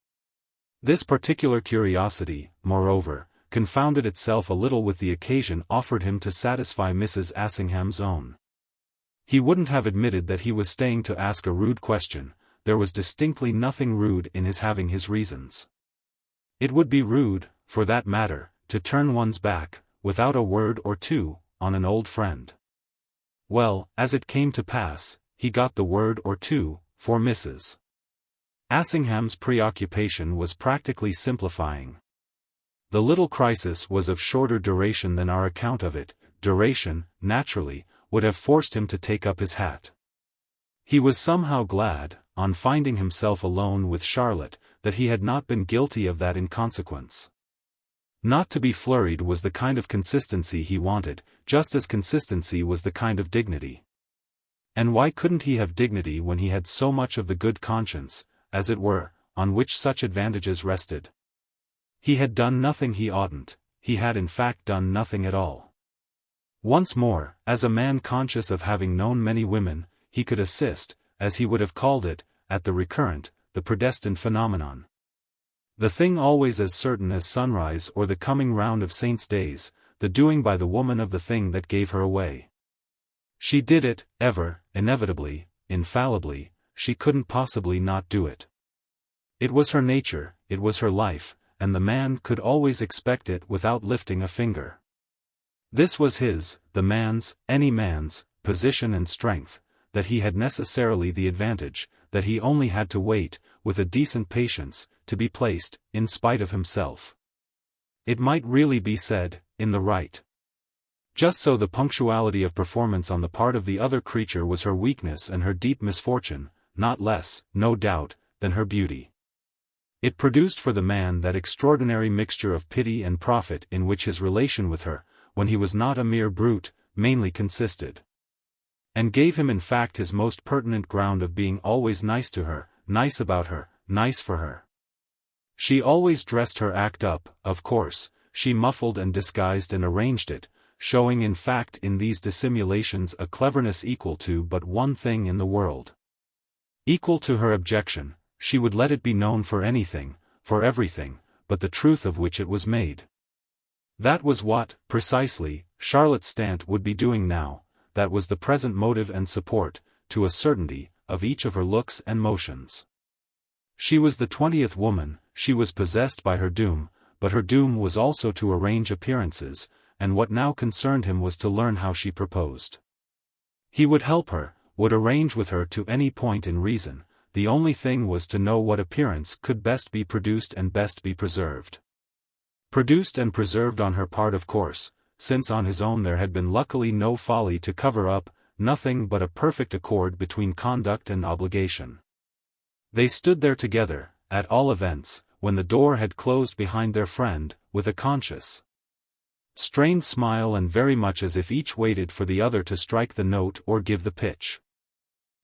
This particular curiosity, moreover, confounded itself a little with the occasion offered him to satisfy Mrs. Assingham's own. He wouldn't have admitted that he was staying to ask a rude question. There was distinctly nothing rude in his having his reasons. It would be rude, for that matter, to turn one's back, without a word or two, on an old friend. Well, as it came to pass, he got the word or two, for Mrs. Assingham's preoccupation was practically simplifying. The little crisis was of shorter duration than our account of it. Duration, naturally, would have forced him to take up his hat. He was somehow glad, on finding himself alone with Charlotte, that he had not been guilty of that inconsequence. Not to be flurried was the kind of consistency he wanted, just as consistency was the kind of dignity. And why couldn't he have dignity when he had so much of the good conscience, as it were, on which such advantages rested? He had done nothing he oughtn't, he had in fact done nothing at all. Once more, as a man conscious of having known many women, he could assist, as he would have called it, at the recurrent, the predestined phenomenon. The thing always as certain as sunrise or the coming round of saints' days, the doing by the woman of the thing that gave her away. She did it, ever, inevitably, infallibly, she couldn't possibly not do it. It was her nature, it was her life, and the man could always expect it without lifting a finger. This was his, the man's, any man's, position and strength, that he had necessarily the advantage, that he only had to wait, with a decent patience, to be placed, in spite of himself. It might really be said, in the right. Just so the punctuality of performance on the part of the other creature was her weakness and her deep misfortune, not less, no doubt, than her beauty. It produced for the man that extraordinary mixture of pity and profit in which his relation with her, when he was not a mere brute, mainly consisted. And gave him in fact his most pertinent ground of being always nice to her, nice about her, nice for her. She always dressed her act up, of course, she muffled and disguised and arranged it, showing in fact in these dissimulations a cleverness equal to but one thing in the world. Equal to her objection, she would let it be known for anything, for everything, but the truth of which it was made. That was what, precisely, Charlotte Stant would be doing now, that was the present motive and support, to a certainty, of each of her looks and motions. She was the 20th woman, she was possessed by her doom, but her doom was also to arrange appearances, and what now concerned him was to learn how she proposed. He would help her, would arrange with her to any point in reason, the only thing was to know what appearance could best be produced and best be preserved. Produced and preserved on her part of course, since on his own there had been luckily no folly to cover up, nothing but a perfect accord between conduct and obligation. They stood there together, at all events, when the door had closed behind their friend, with a conscious, strained smile and very much as if each waited for the other to strike the note or give the pitch.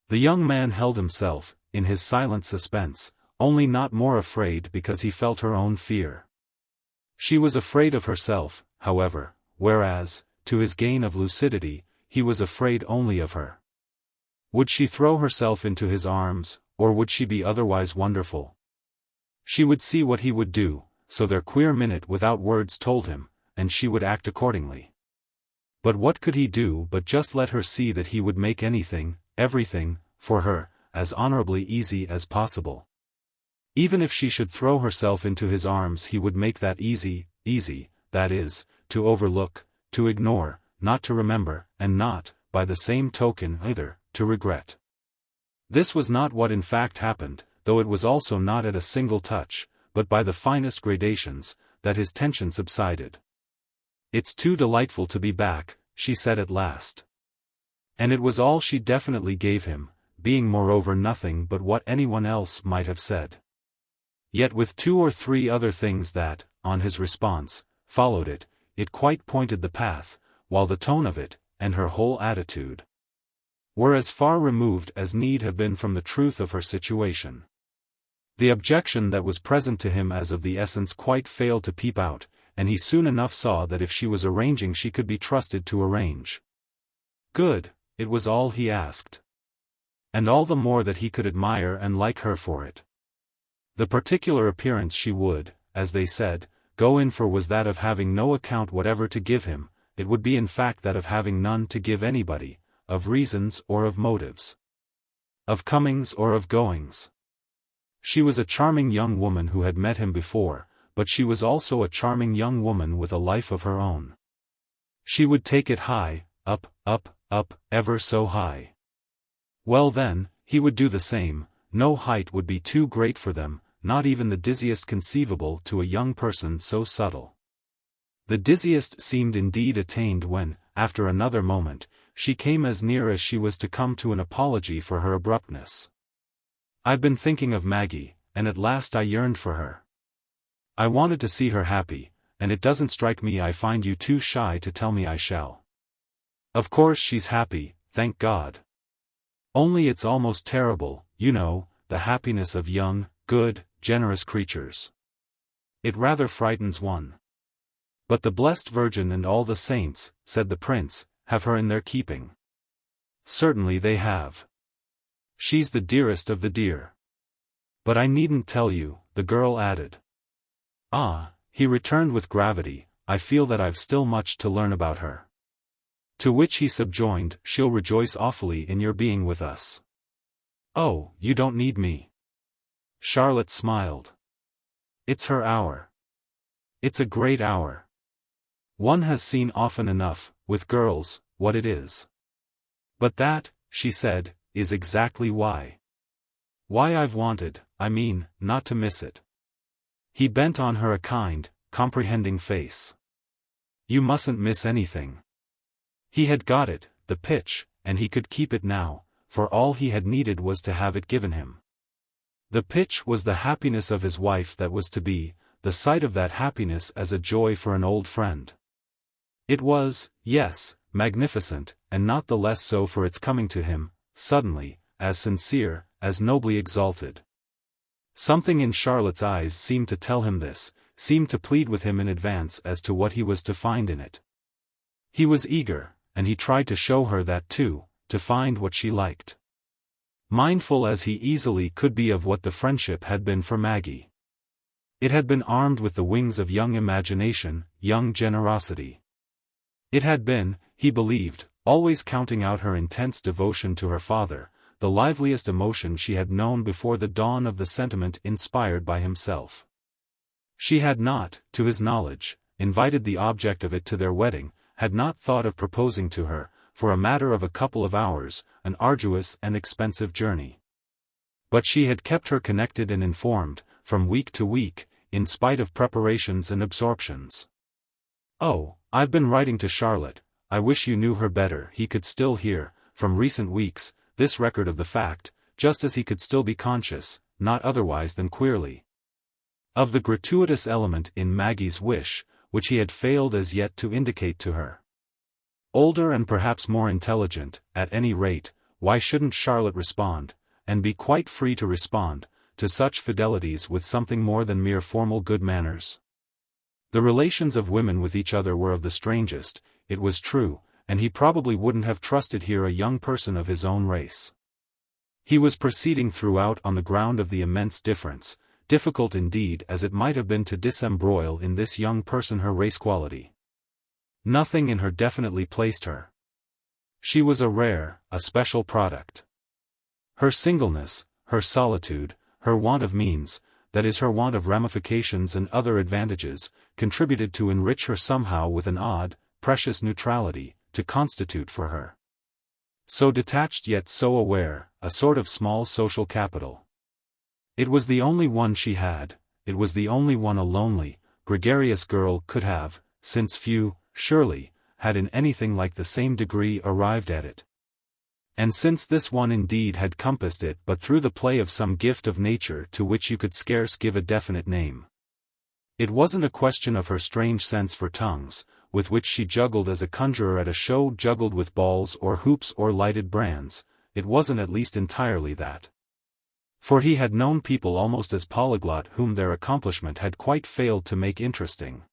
The young man held himself, in his silent suspense, only not more afraid because he felt her own fear. She was afraid of herself, however, whereas, to his gain of lucidity, he was afraid only of her. Would she throw herself into his arms, or would she be otherwise wonderful? She would see what he would do, so their queer minute without words told him, and she would act accordingly. But what could he do but just let her see that he would make anything, everything, for her, as honorably easy as possible. Even if she should throw herself into his arms he would make that easy, that is, to overlook, to ignore, not to remember, and not, by the same token either, to regret. This was not what in fact happened, though it was also not at a single touch, but by the finest gradations, that his tension subsided. "It's too delightful to be back," she said at last. And it was all she definitely gave him, being moreover nothing but what anyone else might have said. Yet with 2 or 3 other things that, on his response, followed it, it quite pointed the path, while the tone of it, and her whole attitude, were as far removed as need have been from the truth of her situation. The objection that was present to him as of the essence quite failed to peep out, and he soon enough saw that if she was arranging she could be trusted to arrange. Good, it was all he asked. And all the more that he could admire and like her for it. The particular appearance she would, as they said, go in for was that of having no account whatever to give him, it would be in fact that of having none to give anybody, of reasons or of motives, of comings or of goings. She was a charming young woman who had met him before, but she was also a charming young woman with a life of her own. She would take it high, up, ever so high. Well then, he would do the same, no height would be too great for them, not even the dizziest conceivable to a young person so subtle. The dizziest seemed indeed attained when, after another moment, she came as near as she was to come to an apology for her abruptness. "I've been thinking of Maggie, and at last I yearned for her. I wanted to see her happy, and it doesn't strike me I find you too shy to tell me I shall. Of course she's happy, thank God. Only it's almost terrible, you know, the happiness of young, good, generous creatures. It rather frightens one. But the Blessed Virgin and all the saints," said the prince, "have her in their keeping." "Certainly they have. She's the dearest of the dear. But I needn't tell you," the girl added. "Ah," he returned with gravity, "I feel that I've still much to learn about her." To which he subjoined, "She'll rejoice awfully in your being with us." "Oh, you don't need me." Charlotte smiled. "It's her hour. It's a great hour. One has seen often enough, with girls, what it is. But that," she said, "is exactly why. Why I've wanted, I mean, not to miss it." He bent on her a kind, comprehending face. "You mustn't miss anything." He had got it, the pitch, and he could keep it now, for all he had needed was to have it given him. The pitch was the happiness of his wife that was to be, the sight of that happiness as a joy for an old friend. It was, yes, magnificent, and not the less so for its coming to him, suddenly, as sincere, as nobly exalted. Something in Charlotte's eyes seemed to tell him this, seemed to plead with him in advance as to what he was to find in it. He was eager, and he tried to show her that too, to find what she liked. Mindful as he easily could be of what the friendship had been for Maggie. It had been armed with the wings of young imagination, young generosity. It had been, he believed, always counting out her intense devotion to her father, the liveliest emotion she had known before the dawn of the sentiment inspired by himself. She had not, to his knowledge, invited the object of it to their wedding, had not thought of proposing to her, for a matter of a couple of hours, an arduous and expensive journey. But she had kept her connected and informed, from week to week, in spite of preparations and absorptions. "Oh, I've been writing to Charlotte, I wish you knew her better," he could still hear, from recent weeks, this record of the fact, just as he could still be conscious, not otherwise than queerly, of the gratuitous element in Maggie's wish, which he had failed as yet to indicate to her. Older and perhaps more intelligent, at any rate, why shouldn't Charlotte respond, and be quite free to respond, to such fidelities with something more than mere formal good manners? The relations of women with each other were of the strangest, it was true, and he probably wouldn't have trusted here a young person of his own race. He was proceeding throughout on the ground of the immense difference, difficult indeed as it might have been to disembroil in this young person her race quality. Nothing in her definitely placed her. She was a rare, a special product. Her singleness, her solitude, her want of means, that is her want of ramifications and other advantages, contributed to enrich her somehow with an odd, precious neutrality, to constitute for her. So detached yet so aware, a sort of small social capital. It was the only one she had, it was the only one a lonely, gregarious girl could have, since few, surely, had in anything like the same degree arrived at it. And since this one indeed had compassed it but through the play of some gift of nature to which you could scarce give a definite name. It wasn't a question of her strange sense for tongues, with which she juggled as a conjurer at a show juggled with balls or hoops or lighted brands, it wasn't at least entirely that. For he had known people almost as polyglot whom their accomplishment had quite failed to make interesting.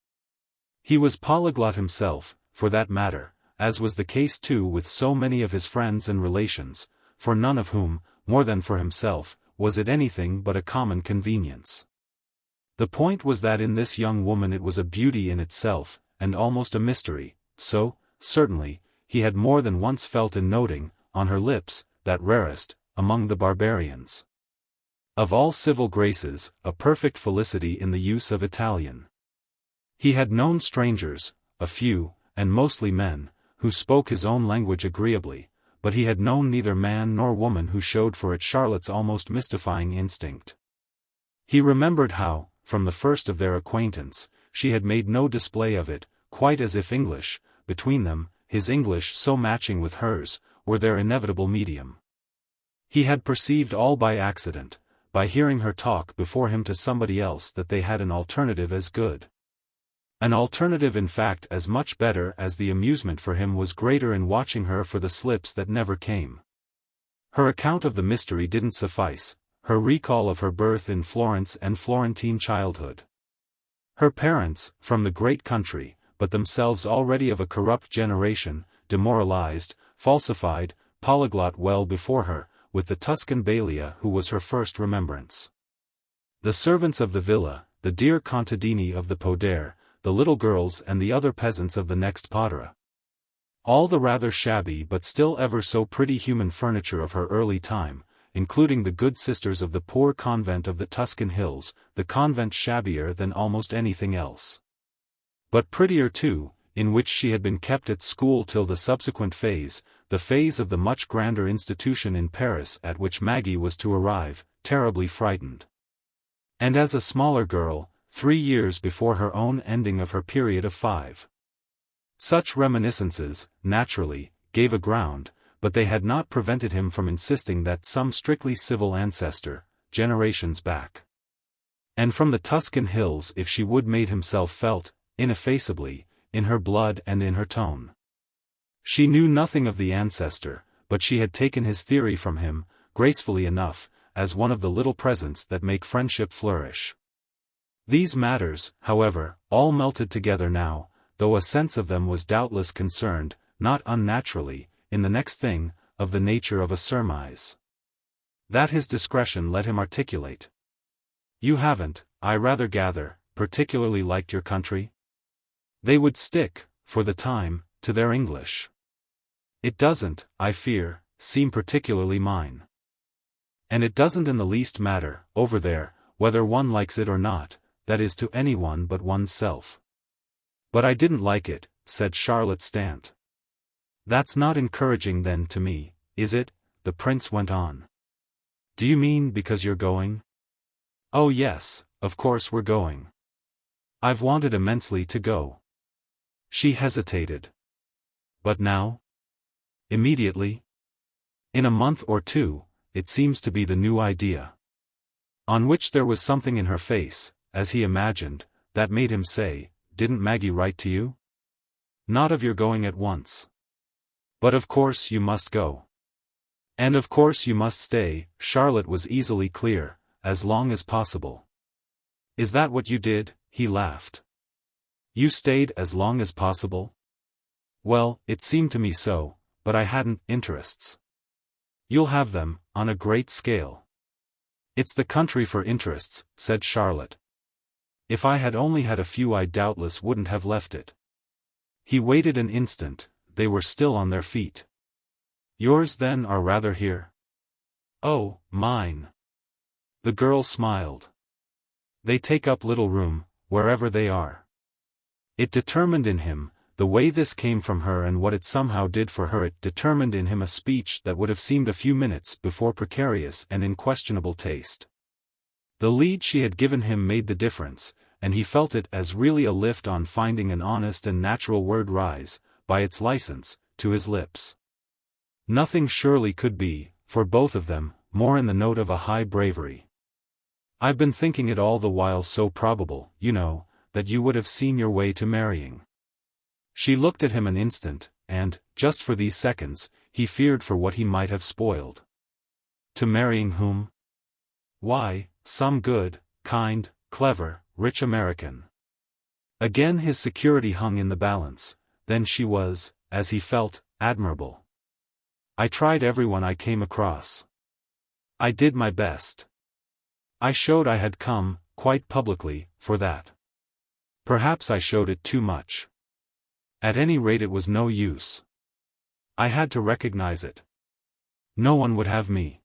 He was polyglot himself, for that matter, as was the case too with so many of his friends and relations, for none of whom, more than for himself, was it anything but a common convenience. The point was that in this young woman it was a beauty in itself, and almost a mystery, so, certainly, he had more than once felt in noting, on her lips, that rarest, among the barbarians. Of all civil graces, a perfect felicity in the use of Italian. He had known strangers, a few, and mostly men, who spoke his own language agreeably, but he had known neither man nor woman who showed for it Charlotte's almost mystifying instinct. He remembered how, from the first of their acquaintance, she had made no display of it, quite as if English, between them, his English so matching with hers, were their inevitable medium. He had perceived all by accident, by hearing her talk before him to somebody else, that they had an alternative as good. An alternative in fact as much better, as the amusement for him was greater in watching her for the slips that never came. Her account of the mystery didn't suffice, her recall of her birth in Florence and Florentine childhood. Her parents, from the great country, but themselves already of a corrupt generation, demoralized, falsified, polyglot well before her, with the Tuscan Balia who was her first remembrance. The servants of the villa, the dear contadini of the Podere, the little girls and the other peasants of the next Padra. All the rather shabby but still ever so pretty human furniture of her early time, including the good sisters of the poor convent of the Tuscan hills, the convent shabbier than almost anything else. But prettier too, in which she had been kept at school till the subsequent phase, the phase of the much grander institution in Paris at which Maggie was to arrive, terribly frightened. And as a smaller girl, 3 years before her own ending of her period of 5. Such reminiscences, naturally, gave a ground, but they had not prevented him from insisting that some strictly civil ancestor, generations back. And from the Tuscan hills if she would made himself felt, ineffaceably, in her blood and in her tone. She knew nothing of the ancestor, but she had taken his theory from him, gracefully enough, as one of the little presents that make friendship flourish. These matters, however, all melted together now, though a sense of them was doubtless concerned, not unnaturally, in the next thing, of the nature of a surmise. That his discretion let him articulate. You haven't, I rather gather, particularly liked your country? They would stick, for the time, to their English. It doesn't, I fear, seem particularly mine. And it doesn't in the least matter, over there, whether one likes it or not, that is to anyone but oneself. But I didn't like it, said Charlotte Stant. That's not encouraging then to me, is it? The prince went on. Do you mean because you're going? Oh yes, of course we're going. I've wanted immensely to go. She hesitated. But now? Immediately? In a month or two, it seems to be the new idea. On which there was something in her face, as he imagined, that made him say, Didn't Maggie write to you? Not of your going at once. But of course you must go. And of course you must stay, Charlotte was easily clear, as long as possible. Is that what you did? He laughed. You stayed as long as possible? Well, it seemed to me so, but I hadn't interests. You'll have them, on a great scale. It's the country for interests, said Charlotte. If I had only had a few I doubtless wouldn't have left it. He waited an instant, they were still on their feet. Yours then are rather here? Oh, mine. The girl smiled. They take up little room, wherever they are. It determined in him, the way this came from her and what it somehow did for her, it determined in him a speech that would have seemed a few minutes before precarious and in questionable taste. The lead she had given him made the difference, and he felt it as really a lift on finding an honest and natural word rise, by its license, to his lips. Nothing surely could be, for both of them, more in the note of a high bravery. I've been thinking it all the while so probable, you know, that you would have seen your way to marrying. She looked at him an instant, and, just for these seconds, he feared for what he might have spoiled. To marrying whom? Why, some good, kind, clever, rich American. Again his security hung in the balance, then she was, as he felt, admirable. I tried everyone I came across. I did my best. I showed I had come, quite publicly, for that. Perhaps I showed it too much. At any rate it was no use. I had to recognize it. No one would have me.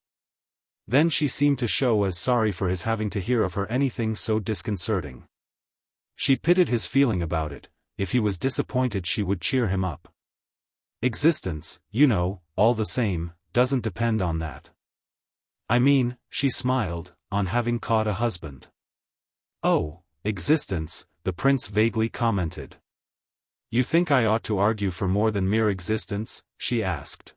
Then she seemed to show as sorry for his having to hear of her anything so disconcerting. She pitied his feeling about it, if he was disappointed she would cheer him up. Existence, you know, all the same, doesn't depend on that. I mean, she smiled, on having caught a husband. Oh, existence, the prince vaguely commented. You think I ought to argue for more than mere existence? She asked.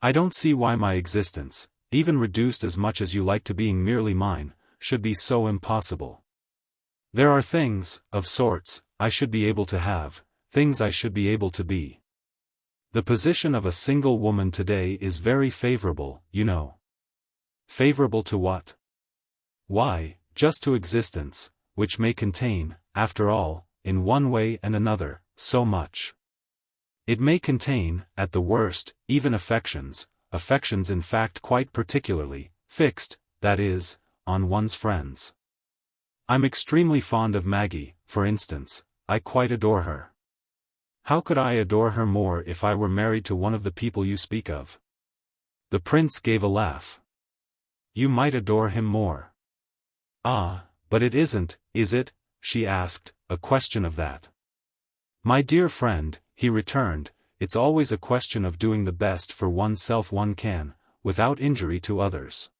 I don't see why my existence, even reduced as much as you like to being merely mine, should be so impossible. There are things, of sorts, I should be able to have, things I should be able to be. The position of a single woman today is very favorable, you know. Favorable to what? Why, just to existence, which may contain, after all, in one way and another, so much. It may contain, at the worst, even affections in fact quite particularly, fixed, that is, on one's friends. I'm extremely fond of Maggie, for instance, I quite adore her. How could I adore her more if I were married to one of the people you speak of? The prince gave a laugh. You might adore him more. Ah, but it isn't, is it, she asked, a question of that. My dear friend, he returned, it's always a question of doing the best for oneself one can, without injury to others.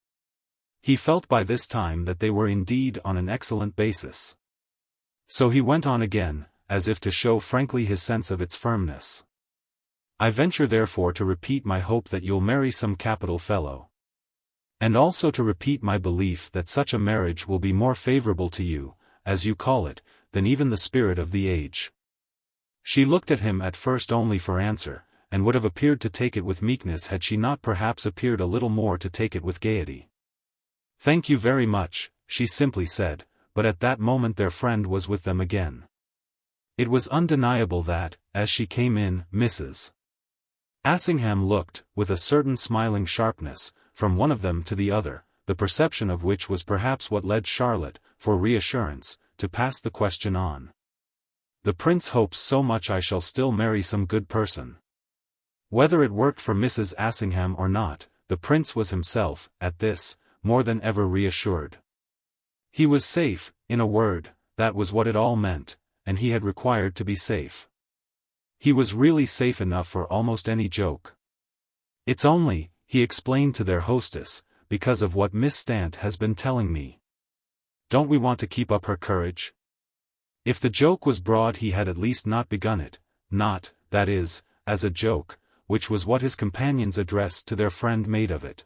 He felt by this time that they were indeed on an excellent basis. So he went on again, as if to show frankly his sense of its firmness. I venture therefore to repeat my hope that you'll marry some capital fellow. And also to repeat my belief that such a marriage will be more favorable to you, as you call it, than even the spirit of the age. She looked at him at first only for answer, and would have appeared to take it with meekness had she not perhaps appeared a little more to take it with gaiety. Thank you very much, she simply said, but at that moment their friend was with them again. It was undeniable that, as she came in, Mrs. Assingham looked, with a certain smiling sharpness, from one of them to the other, the perception of which was perhaps what led Charlotte, for reassurance, to pass the question on. The prince hopes so much I shall still marry some good person. Whether it worked for Mrs. Assingham or not, the prince was himself, at this, more than ever reassured. He was safe, in a word, that was what it all meant, and he had required to be safe. He was really safe enough for almost any joke. It's only, he explained to their hostess, because of what Miss Stant has been telling me. Don't we want to keep up her courage? If the joke was broad he had at least not begun it, not, that is, as a joke, which was what his companions addressed to their friend made of it.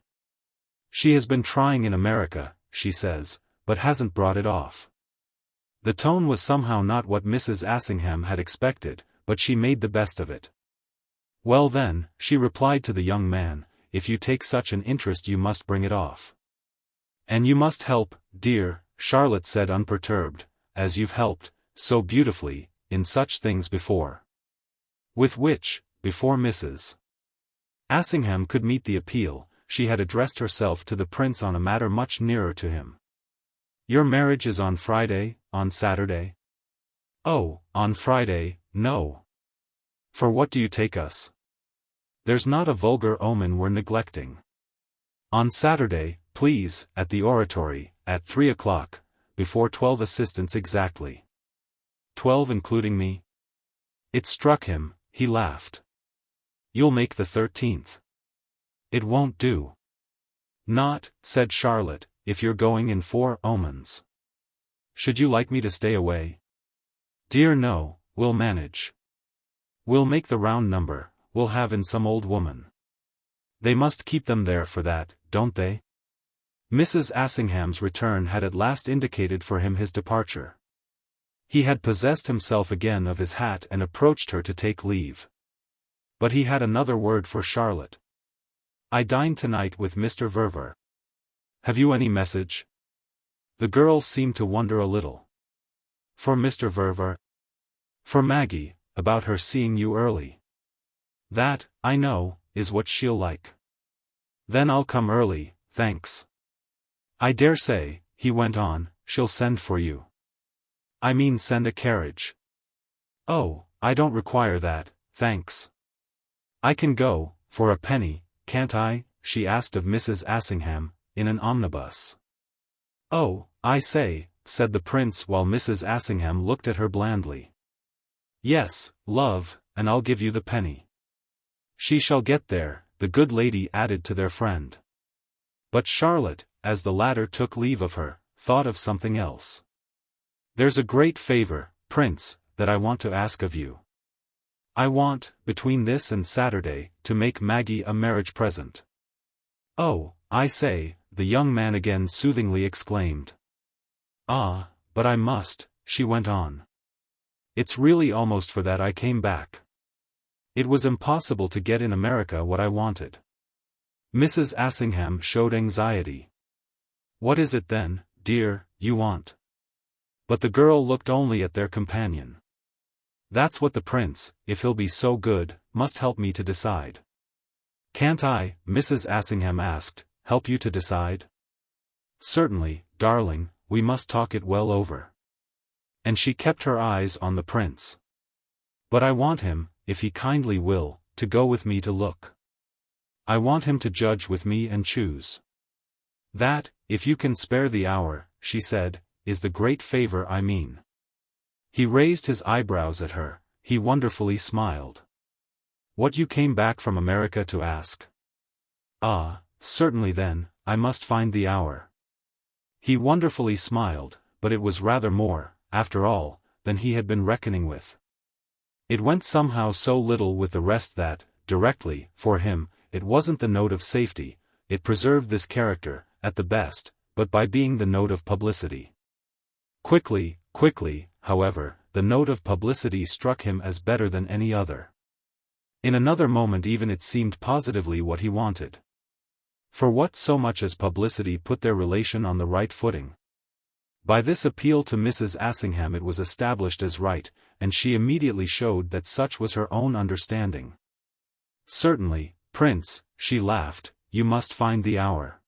She has been trying in America, she says, but hasn't brought it off. The tone was somehow not what Mrs. Assingham had expected, but she made the best of it. Well then, she replied to the young man, if you take such an interest you must bring it off. And you must help, dear, Charlotte said unperturbed, as you've helped, so beautifully, in such things before. With which, before Mrs. Assingham could meet the appeal, she had addressed herself to the prince on a matter much nearer to him. Your marriage is on Friday, on Saturday? Oh, on Friday, no. For what do you take us? There's not a vulgar omen we're neglecting. On Saturday, please, at the oratory, at 3 o'clock, before 12 assistants exactly. 12 including me? It struck him, he laughed. You'll make the 13th. It won't do. Not, said Charlotte, if you're going in 4 omens. Should you like me to stay away? Dear no, we'll manage. We'll make the round number, we'll have in some old woman. They must keep them there for that, don't they? Mrs. Assingham's return had at last indicated for him his departure. He had possessed himself again of his hat and approached her to take leave. But he had another word for Charlotte. I dine tonight with Mr. Verver. Have you any message? The girl seemed to wonder a little. For Mr. Verver? For Maggie, about her seeing you early. That, I know, is what she'll like. Then I'll come early, thanks. I dare say, he went on, she'll send for you. I mean send a carriage. Oh, I don't require that, thanks. I can go, for a penny, can't I? She asked of Mrs. Assingham, in an omnibus. Oh, I say, said the prince while Mrs. Assingham looked at her blandly. Yes, love, and I'll give you the penny. She shall get there, the good lady added to their friend. But Charlotte, as the latter took leave of her, thought of something else. There's a great favor, Prince, that I want to ask of you. I want, between this and Saturday, to make Maggie a marriage present. Oh, I say, the young man again soothingly exclaimed. Ah, but I must, she went on. It's really almost for that I came back. It was impossible to get in America what I wanted. Mrs. Assingham showed anxiety. What is it then, dear, you want? But the girl looked only at their companion. That's what the prince, if he'll be so good, must help me to decide. Can't I, Mrs. Assingham asked, help you to decide? Certainly, darling, we must talk it well over. And she kept her eyes on the prince. But I want him, if he kindly will, to go with me to look. I want him to judge with me and choose. That, if you can spare the hour, she said, is the great favor I mean. He raised his eyebrows at her, he wonderfully smiled. What you came back from America to ask? Ah, certainly then, I must find the hour. He wonderfully smiled, but it was rather more, after all, than he had been reckoning with. It went somehow so little with the rest that, directly, for him, it wasn't the note of safety, it preserved this character, at the best, but by being the note of publicity. Quickly, however, the note of publicity struck him as better than any other. In another moment even it seemed positively what he wanted. For what so much as publicity put their relation on the right footing? By this appeal to Mrs. Assingham it was established as right, and she immediately showed that such was her own understanding. Certainly, Prince, she laughed, you must find the hour.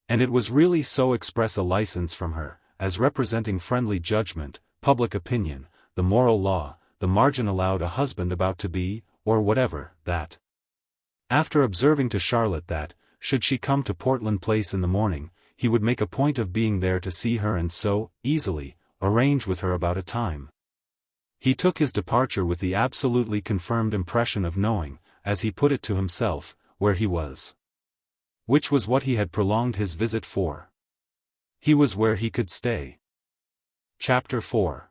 And it was really so express a license from her, as representing friendly judgment, public opinion, the moral law, the margin allowed a husband about to be, or whatever, that. After observing to Charlotte that, should she come to Portland Place in the morning, he would make a point of being there to see her and so, easily, arrange with her about a time. He took his departure with the absolutely confirmed impression of knowing, as he put it to himself, where he was. Which was what he had prolonged his visit for. He was where he could stay. Chapter 4.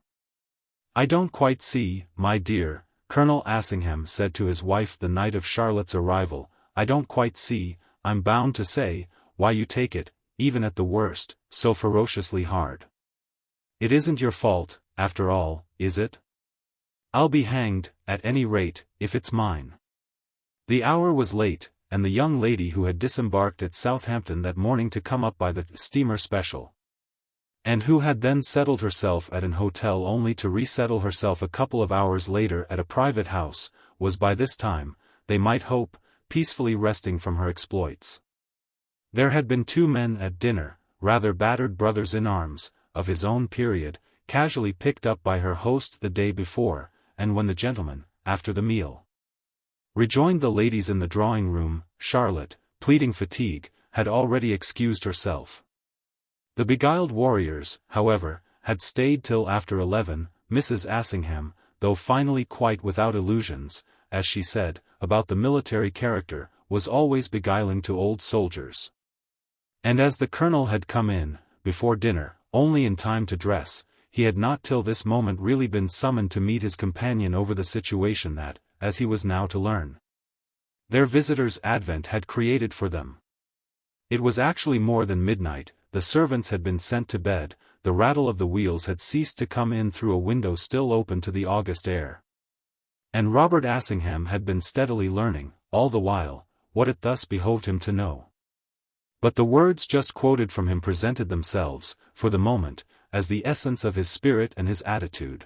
I don't quite see, my dear, Colonel Assingham said to his wife the night of Charlotte's arrival, I don't quite see, I'm bound to say, why you take it, even at the worst, so ferociously hard. It isn't your fault, after all, is it? I'll be hanged, at any rate, if it's mine. The hour was late, and the young lady who had disembarked at Southampton that morning to come up by the steamer special, and who had then settled herself at an hotel only to resettle herself a couple of hours later at a private house, was by this time, they might hope, peacefully resting from her exploits. There had been two men at dinner, rather battered brothers-in-arms, of his own period, casually picked up by her host the day before, and when the gentlemen, after the meal, rejoined the ladies in the drawing-room, Charlotte, pleading fatigue, had already excused herself. The beguiled warriors, however, had stayed till after 11, Mrs. Assingham, though finally quite without illusions, as she said, about the military character, was always beguiling to old soldiers. And as the colonel had come in, before dinner, only in time to dress, he had not till this moment really been summoned to meet his companion over the situation that, as he was now to learn, their visitor's advent had created for them. It was actually more than midnight, the servants had been sent to bed, the rattle of the wheels had ceased to come in through a window still open to the August air. And Robert Assingham had been steadily learning, all the while, what it thus behoved him to know. But the words just quoted from him presented themselves, for the moment, as the essence of his spirit and his attitude.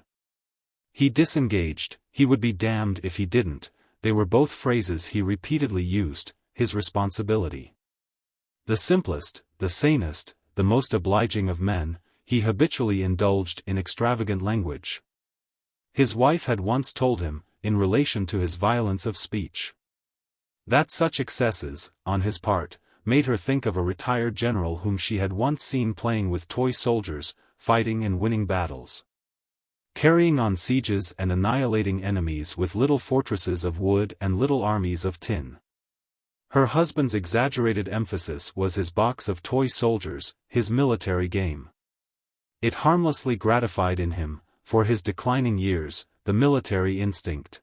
He disengaged, he would be damned if he didn't, they were both phrases he repeatedly used, his responsibility. The simplest, the sanest, the most obliging of men, he habitually indulged in extravagant language. His wife had once told him, in relation to his violence of speech, that such excesses, on his part, made her think of a retired general whom she had once seen playing with toy soldiers, fighting and winning battles, carrying on sieges and annihilating enemies with little fortresses of wood and little armies of tin. Her husband's exaggerated emphasis was his box of toy soldiers, his military game. It harmlessly gratified in him, for his declining years, the military instinct.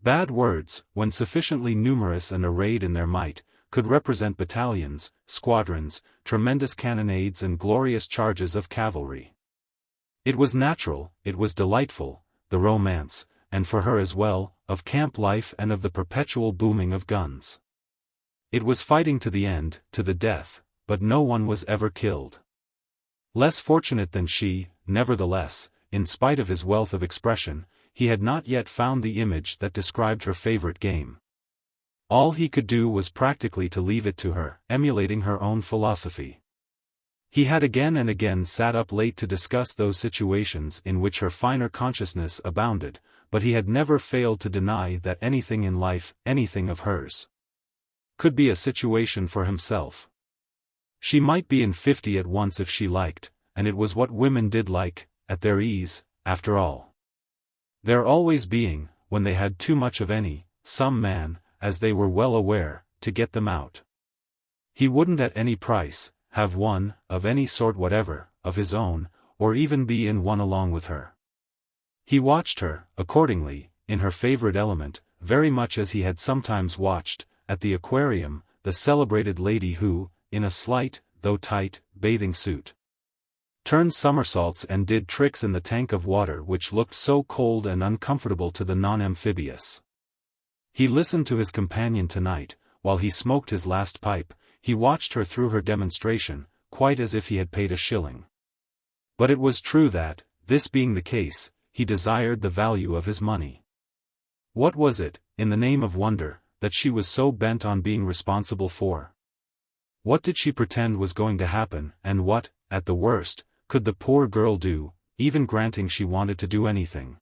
Bad words, when sufficiently numerous and arrayed in their might, could represent battalions, squadrons, tremendous cannonades and glorious charges of cavalry. It was natural, it was delightful, the romance, and for her as well, of camp life and of the perpetual booming of guns. It was fighting to the end, to the death, but no one was ever killed. Less fortunate than she, nevertheless, in spite of his wealth of expression, he had not yet found the image that described her favorite game. All he could do was practically to leave it to her, emulating her own philosophy. He had again and again sat up late to discuss those situations in which her finer consciousness abounded, but he had never failed to deny that anything in life, anything of hers, could be a situation for himself. She might be in 50 at once if she liked, and it was what women did like, at their ease, after all. Their always being, when they had too much of any, some man, as they were well aware, to get them out. He wouldn't at any price have one, of any sort whatever, of his own, or even be in one along with her. He watched her, accordingly, in her favorite element, very much as he had sometimes watched, at the aquarium, the celebrated lady who, in a slight, though tight, bathing suit, turned somersaults and did tricks in the tank of water which looked so cold and uncomfortable to the non-amphibious. He listened to his companion tonight, while he smoked his last pipe. He watched her through her demonstration, quite as if he had paid a shilling. But it was true that, this being the case, he desired the value of his money. What was it, in the name of wonder, that she was so bent on being responsible for? What did she pretend was going to happen, and what, at the worst, could the poor girl do, even granting she wanted to do anything?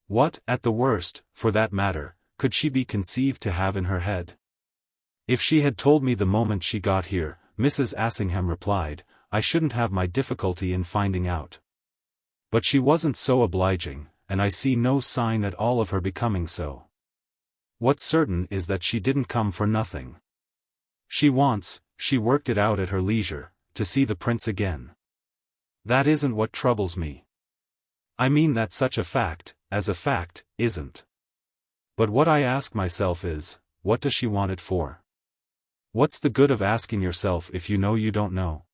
What, at the worst, for that matter, could she be conceived to have in her head? If she had told me the moment she got here, Mrs. Assingham replied, I shouldn't have my difficulty in finding out. But she wasn't so obliging, and I see no sign at all of her becoming so. What's certain is that she didn't come for nothing. She worked it out at her leisure, to see the prince again. That isn't what troubles me. I mean that such a fact, as a fact, isn't. But what I ask myself is, what does she want it for? What's the good of asking yourself if you know you don't know?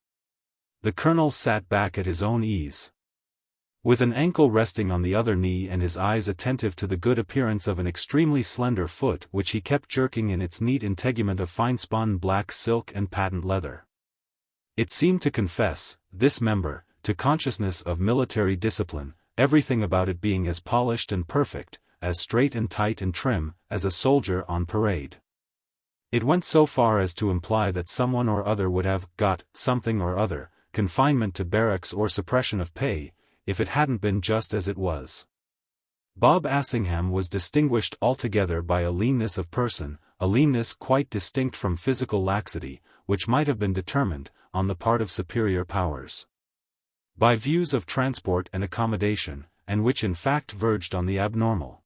The colonel sat back at his own ease, with an ankle resting on the other knee and his eyes attentive to the good appearance of an extremely slender foot which he kept jerking in its neat integument of fine-spun black silk and patent leather. It seemed to confess, this member, to consciousness of military discipline, everything about it being as polished and perfect, as straight and tight and trim, as a soldier on parade. It went so far as to imply that someone or other would have got something or other, confinement to barracks or suppression of pay, if it hadn't been just as it was. Bob Assingham was distinguished altogether by a leanness of person, a leanness quite distinct from physical laxity, which might have been determined, on the part of superior powers, by views of transport and accommodation, and which in fact verged on the abnormal.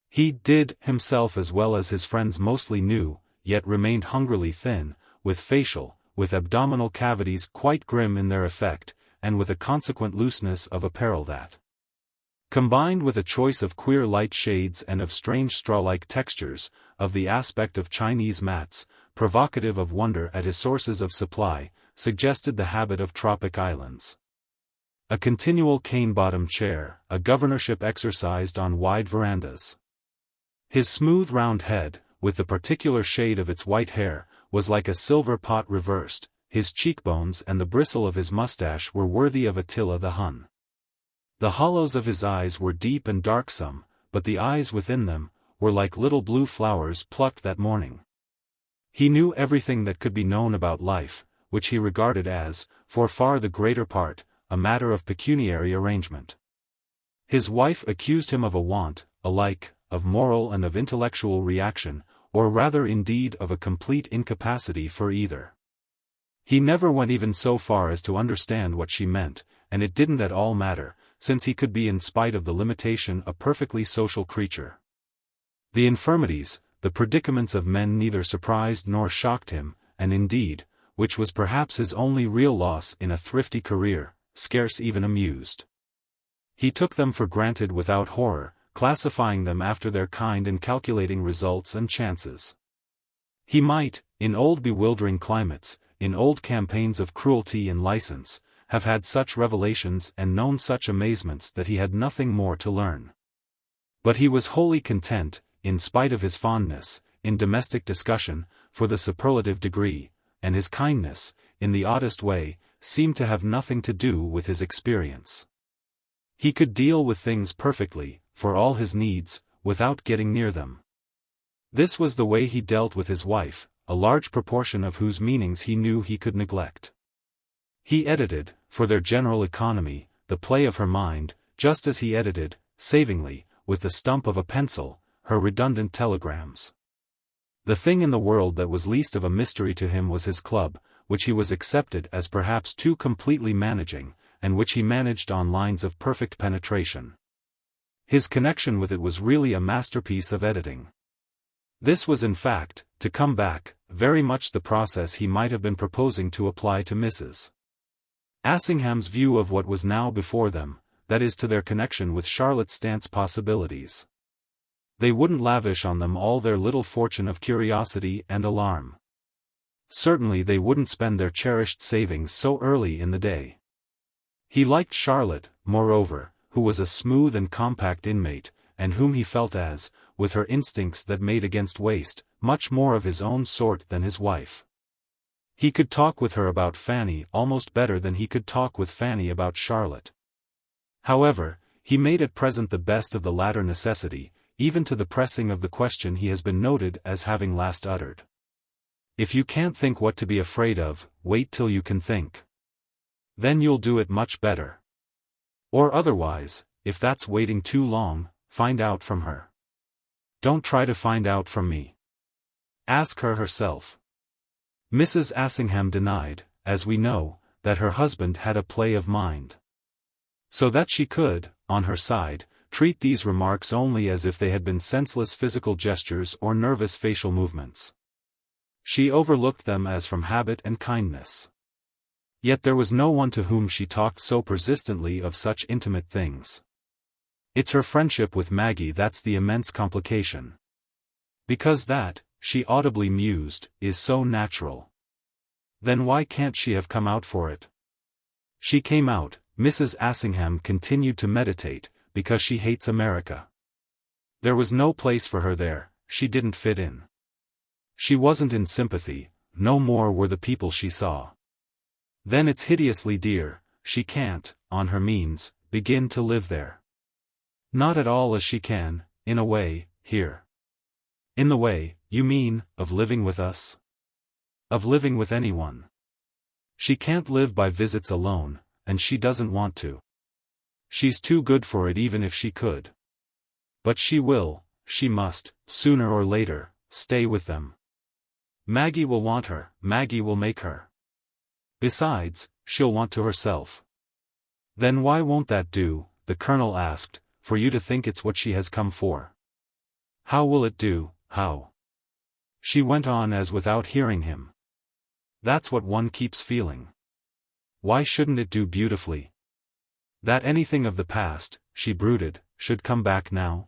He did, himself as well as his friends mostly knew, yet remained hungrily thin, with abdominal cavities quite grim in their effect, and with a consequent looseness of apparel that, combined with a choice of queer light shades and of strange straw-like textures, of the aspect of Chinese mats, provocative of wonder at his sources of supply, suggested the habit of tropic islands. A continual cane-bottomed chair, a governorship exercised on wide verandas. His smooth round head, with the particular shade of its white hair, was like a silver pot reversed. His cheekbones and the bristle of his mustache were worthy of Attila the Hun. The hollows of his eyes were deep and darksome, but the eyes within them were like little blue flowers plucked that morning. He knew everything that could be known about life, which he regarded as, for far the greater part, a matter of pecuniary arrangement. His wife accused him of a want, alike, of moral and of intellectual reaction, or rather indeed of a complete incapacity for either. He never went even so far as to understand what she meant, and it didn't at all matter, since he could be in spite of the limitation a perfectly social creature. The infirmities, the predicaments of men neither surprised nor shocked him, and indeed, which was perhaps his only real loss in a thrifty career, scarce even amused. He took them for granted without horror, classifying them after their kind and calculating results and chances. He might, in old bewildering climates, in old campaigns of cruelty and license, have had such revelations and known such amazements that he had nothing more to learn. But he was wholly content, in spite of his fondness, in domestic discussion, for the superlative degree, and his kindness, in the oddest way, seemed to have nothing to do with his experience. He could deal with things perfectly, for all his needs, without getting near them. This was the way he dealt with his wife, a large proportion of whose meanings he knew he could neglect. He edited, for their general economy, the play of her mind, just as he edited, savingly, with the stump of a pencil, her redundant telegrams. The thing in the world that was least of a mystery to him was his club, which he was accepted as perhaps too completely managing, and which he managed on lines of perfect penetration. His connection with it was really a masterpiece of editing. This was in fact, to come back, very much the process he might have been proposing to apply to Mrs. Assingham's view of what was now before them, that is to their connection with Charlotte Stant's possibilities. They wouldn't lavish on them all their little fortune of curiosity and alarm. Certainly they wouldn't spend their cherished savings so early in the day. He liked Charlotte, moreover, who was a smooth and compact inmate, and whom he felt as, with her instincts that made against waste, much more of his own sort than his wife. He could talk with her about Fanny almost better than he could talk with Fanny about Charlotte. However, he made at present the best of the latter necessity, even to the pressing of the question he has been noted as having last uttered. If you can't think what to be afraid of, wait till you can think. Then you'll do it much better. Or otherwise, if that's waiting too long, find out from her. Don't try to find out from me. Ask her herself. Mrs. Assingham denied, as we know, that her husband had a play of mind. So that she could, on her side, treat these remarks only as if they had been senseless physical gestures or nervous facial movements. She overlooked them as from habit and kindness. Yet there was no one to whom she talked so persistently of such intimate things. It's her friendship with Maggie that's the immense complication. Because that, she audibly mused, is so natural. Then why can't she have come out for it? She came out, Mrs. Assingham continued to meditate, because she hates America. There was no place for her there, she didn't fit in. She wasn't in sympathy, no more were the people she saw. Then it's hideously dear, she can't, on her means, begin to live there. Not at all as she can, in a way, here. In the way, you mean, of living with us? Of living with anyone. She can't live by visits alone, and she doesn't want to. She's too good for it even if she could. But she will, she must, sooner or later, stay with them. Maggie will want her, Maggie will make her. Besides, she'll want to herself. Then why won't that do, the Colonel asked, for you to think it's what she has come for? How will it do, how? She went on as without hearing him. That's what one keeps feeling. Why shouldn't it do beautifully? That anything of the past, she brooded, should come back now?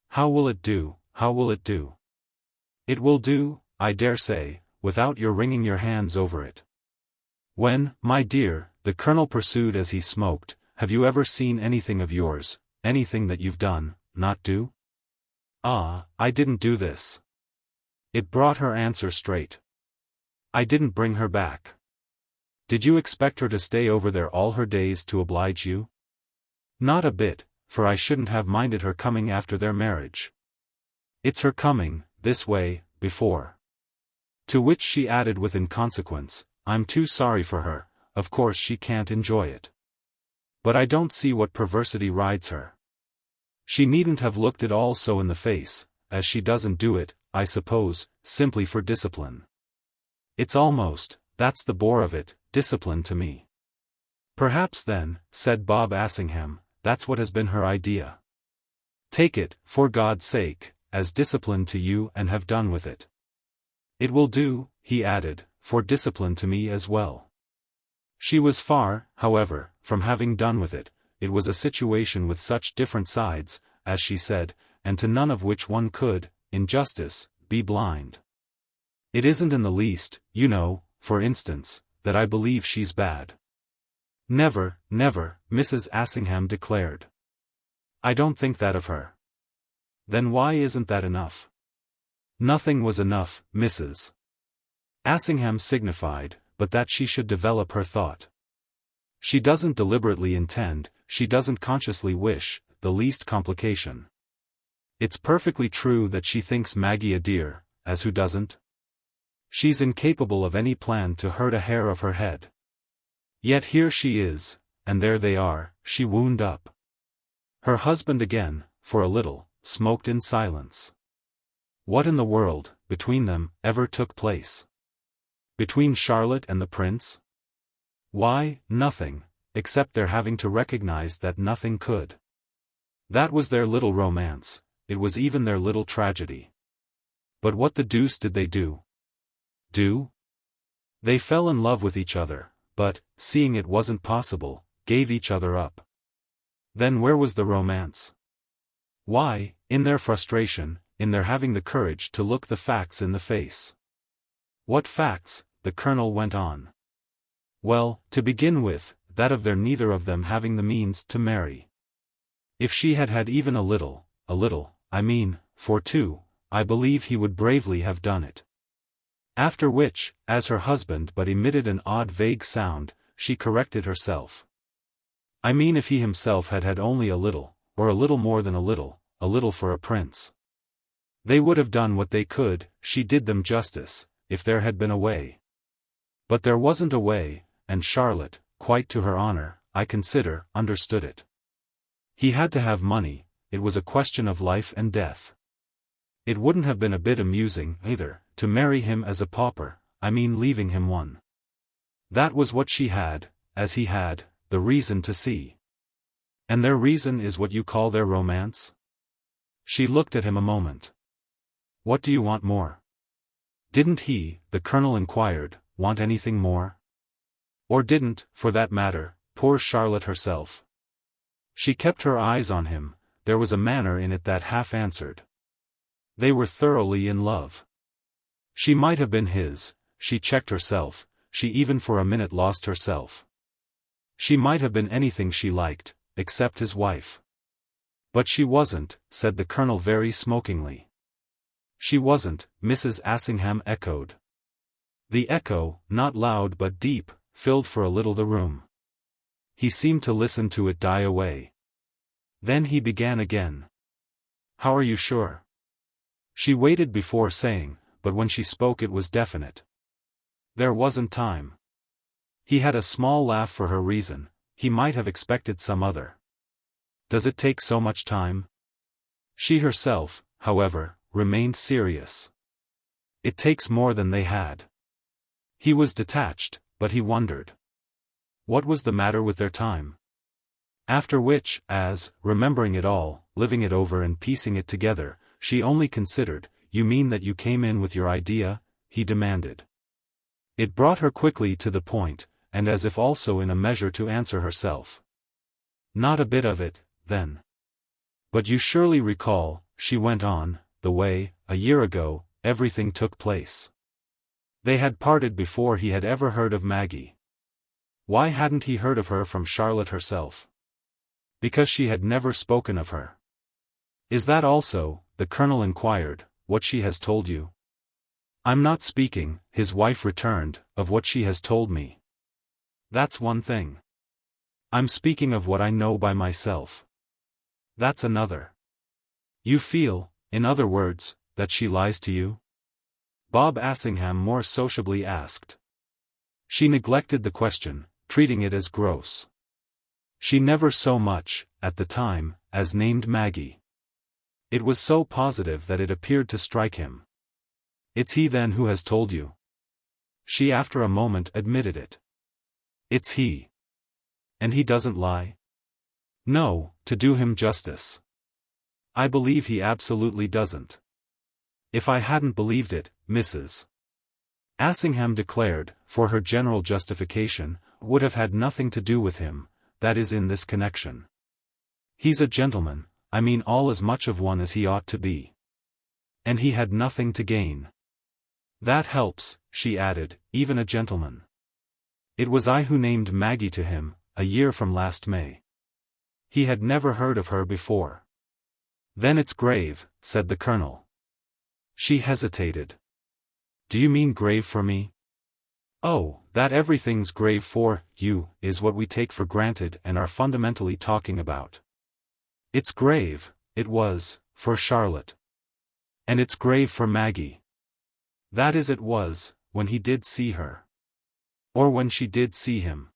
How will it do, how will it do? It will do, I dare say, without your wringing your hands over it. When, my dear, the Colonel pursued as he smoked, have you ever seen anything of yours, anything that you've done, not do? Ah, I didn't do this. It brought her answer straight. I didn't bring her back. Did you expect her to stay over there all her days to oblige you? Not a bit, for I shouldn't have minded her coming after their marriage. It's her coming, this way, before. To which she added with inconsequence, I'm too sorry for her, of course she can't enjoy it. But I don't see what perversity rides her. She needn't have looked it all so in the face, as she doesn't do it, I suppose, simply for discipline. It's almost, that's the bore of it, discipline to me. Perhaps then, said Bob Assingham, that's what has been her idea. Take it, for God's sake, as discipline to you and have done with it. It will do, he added, for discipline to me as well. She was far, however, from having done with it. It was a situation with such different sides, as she said, and to none of which one could, in justice, be blind. It isn't in the least, you know, for instance, that I believe she's bad. Never, never, Mrs. Assingham declared. I don't think that of her. Then why isn't that enough? Nothing was enough, Mrs. Assingham signified, but that she should develop her thought. She doesn't deliberately intend, she doesn't consciously wish, the least complication. It's perfectly true that she thinks Maggie a dear, as who doesn't? She's incapable of any plan to hurt a hair of her head. Yet here she is, and there they are, she wound up. Her husband again, for a little, smoked in silence. What in the world, between them, ever took place? Between Charlotte and the prince? Why, nothing, except their having to recognize that nothing could. That was their little romance, it was even their little tragedy. But what the deuce did they do? Do? They fell in love with each other, but, seeing it wasn't possible, gave each other up. Then where was the romance? Why, in their frustration, in their having the courage to look the facts in the face. What facts? The colonel went on. Well, to begin with, that of their neither of them having the means to marry. If she had had even a little, I mean, for two, I believe he would bravely have done it. After which, as her husband but emitted an odd vague sound, she corrected herself. I mean if he himself had had only a little, or a little more than a little for a prince. They would have done what they could, she did them justice, if there had been a way. But there wasn't a way, and Charlotte, quite to her honor, I consider, understood it. He had to have money, it was a question of life and death. It wouldn't have been a bit amusing, either, to marry him as a pauper, I mean leaving him one. That was what she had, as he had, the reason to see. And their reason is what you call their romance? She looked at him a moment. What do you want more? Didn't he, the colonel inquired, want anything more? Or didn't, for that matter, poor Charlotte herself? She kept her eyes on him, there was a manner in it that half answered. They were thoroughly in love. She might have been his, she checked herself, she even for a minute lost herself. She might have been anything she liked, except his wife. But she wasn't, said the colonel very smokingly. She wasn't, Mrs. Assingham echoed. The echo, not loud but deep, filled for a little the room. He seemed to listen to it die away. Then he began again. How are you sure? She waited before saying, but when she spoke it was definite. There wasn't time. He had a small laugh for her reason, he might have expected some other. Does it take so much time? She herself, however, remained serious. It takes more than they had. He was detached, but he wondered. What was the matter with their time? After which, as, remembering it all, living it over and piecing it together, she only considered, you mean that you came in with your idea? He demanded. It brought her quickly to the point, and as if also in a measure to answer herself. Not a bit of it, then. But you surely recall, she went on, the way, a year ago, everything took place. They had parted before he had ever heard of Maggie. Why hadn't he heard of her from Charlotte herself? Because she had never spoken of her. Is that also, the colonel inquired, what she has told you? I'm not speaking, his wife returned, of what she has told me. That's one thing. I'm speaking of what I know by myself. That's another. You feel, in other words, that she lies to you? Bob Assingham more sociably asked. She neglected the question, treating it as gross. She never so much, at the time, as named Maggie. It was so positive that it appeared to strike him. It's he then who has told you? She after a moment admitted it. It's he. And he doesn't lie? No, to do him justice. I believe he absolutely doesn't. If I hadn't believed it, Mrs. Assingham declared, for her general justification, would have had nothing to do with him, that is in this connection. He's a gentleman, I mean all as much of one as he ought to be. And he had nothing to gain. That helps, she added, even a gentleman. It was I who named Maggie to him, a year from last May. He had never heard of her before. Then it's grave, said the colonel. She hesitated. Do you mean grave for me? Oh, that everything's grave for you is what we take for granted and are fundamentally talking about. It's grave, it was, for Charlotte. And it's grave for Maggie. That is, it was, when he did see her. Or when she did see him.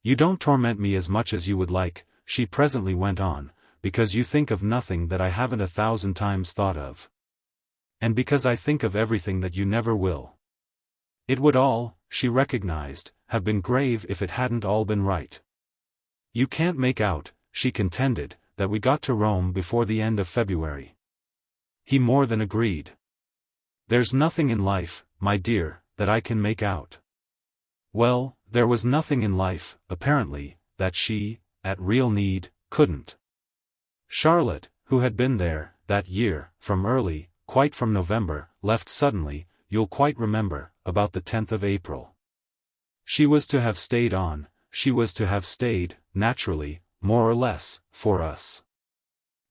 You don't torment me as much as you would like, she presently went on, because you think of nothing that I haven't 1,000 times thought of. And because I think of everything that you never will. It would all, she recognized, have been grave if it hadn't all been right. You can't make out, she contended, that we got to Rome before the end of February. He more than agreed. There's nothing in life, my dear, that I can make out. Well, there was nothing in life, apparently, that she, at real need, couldn't. Charlotte, who had been there, that year, from early, quite from November, left suddenly, you'll quite remember, about the 10th of April. She was to have stayed on, she was to have stayed, naturally, more or less, for us.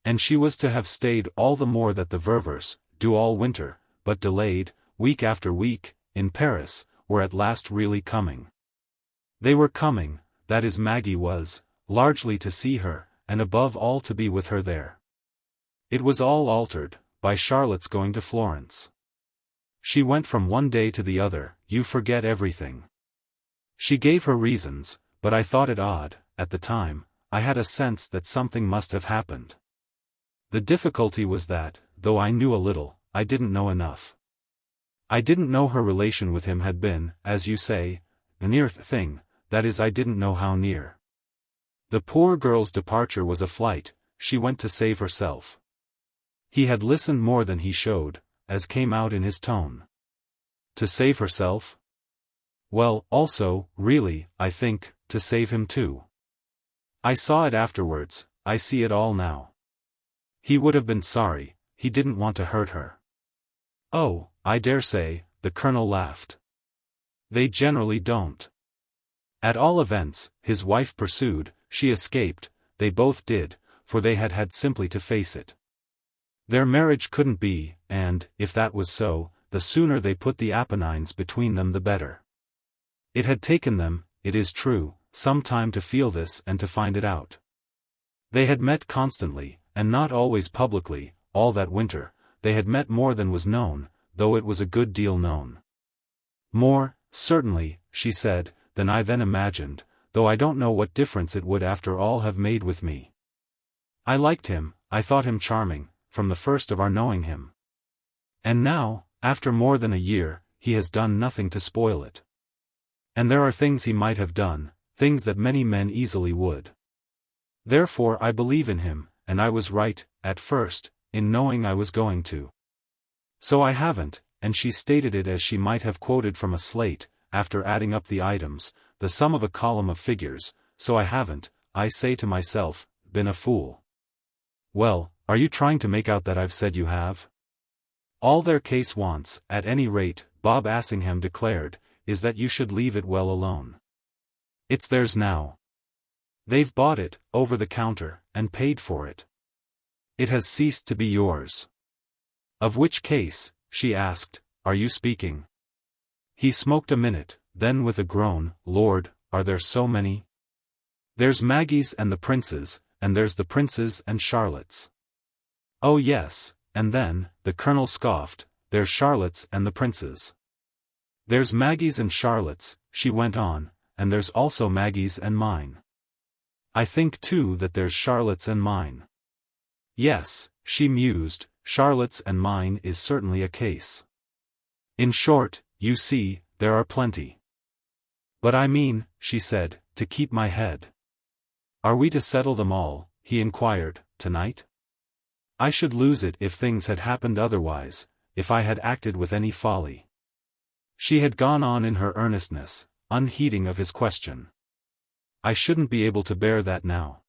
And she was to have stayed all the more that the Ververs, due all winter, but delayed, week after week, in Paris, were at last really coming. They were coming, that is Maggie was, largely to see her, and above all to be with her there. It was all altered, by Charlotte's going to Florence. She went from one day to the other, you forget everything. She gave her reasons, but I thought it odd, at the time, I had a sense that something must have happened. The difficulty was that, though I knew a little, I didn't know enough. I didn't know her relation with him had been, as you say, a near thing, that is I didn't know how near. The poor girl's departure was a flight, she went to save herself. He had listened more than he showed, as came out in his tone. To save herself? Well, also, really, I think, to save him too. I saw it afterwards, I see it all now. He would have been sorry, he didn't want to hurt her. Oh, I dare say, the colonel laughed. They generally don't. At all events, his wife pursued, she escaped, they both did, for they had had simply to face it. Their marriage couldn't be, and, if that was so, the sooner they put the Apennines between them the better. It had taken them, it is true, some time to feel this and to find it out. They had met constantly, and not always publicly, all that winter, they had met more than was known, though it was a good deal known. More, certainly, she said, than I then imagined, though I don't know what difference it would after all have made with me. I liked him, I thought him charming, from the first of our knowing him. And now, after more than a year, he has done nothing to spoil it. And there are things he might have done, things that many men easily would. Therefore I believe in him, and I was right, at first, in knowing I was going to. So I haven't, and she stated it as she might have quoted from a slate, after adding up the items, the sum of a column of figures, so I haven't, I say to myself, been a fool. Well, are you trying to make out that I've said you have? All their case wants, at any rate, Bob Assingham declared, is that you should leave it well alone. It's theirs now. They've bought it, over the counter, and paid for it. It has ceased to be yours. Of which case, she asked, are you speaking? He smoked a minute, then with a groan, Lord, are there so many? There's Maggie's and the prince's, and there's the prince's and Charlotte's. Oh yes, and then, the colonel scoffed, there's Charlotte's and the prince's. There's Maggie's and Charlotte's, she went on, and there's also Maggie's and mine. I think too that there's Charlotte's and mine. Yes, she mused, Charlotte's and mine is certainly a case. In short, you see, there are plenty. But I mean, she said, to keep my head. Are we to settle them all, he inquired, tonight? I should lose it if things had happened otherwise, if I had acted with any folly. She had gone on in her earnestness, unheeding of his question. I shouldn't be able to bear that now.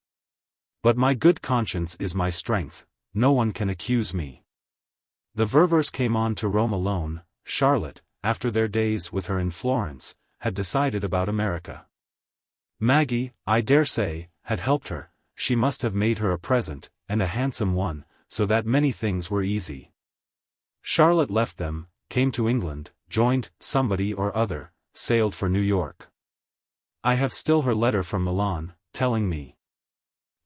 But my good conscience is my strength, no one can accuse me. The Ververs came on to Rome alone. Charlotte, after their days with her in Florence, had decided about America. Maggie, I dare say, had helped her. She must have made her a present, and a handsome one, so that many things were easy. Charlotte left them, came to England, joined somebody or other, sailed for New York. I have still her letter from Milan, telling me.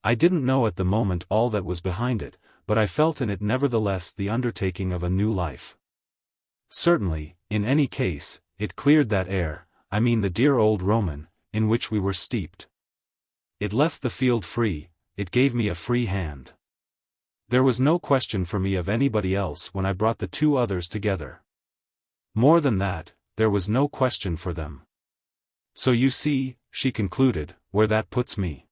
I didn't know at the moment all that was behind it, but I felt in it nevertheless the undertaking of a new life. Certainly, in any case, it cleared that air, I mean the dear old Roman, in which we were steeped. It left the field free, it gave me a free hand. There was no question for me of anybody else when I brought the two others together. More than that, there was no question for them. So you see, she concluded, where that puts me.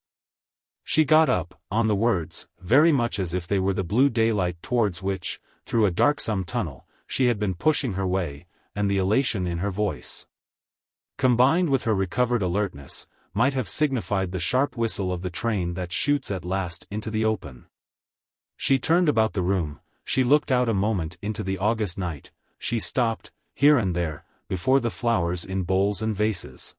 She got up, on the words, very much as if they were the blue daylight towards which, through a darksome tunnel, she had been pushing her way, and the elation in her voice, combined with her recovered alertness, might have signified the sharp whistle of the train that shoots at last into the open. She turned about the room, she looked out a moment into the August night, she stopped, here and there, before the flowers in bowls and vases.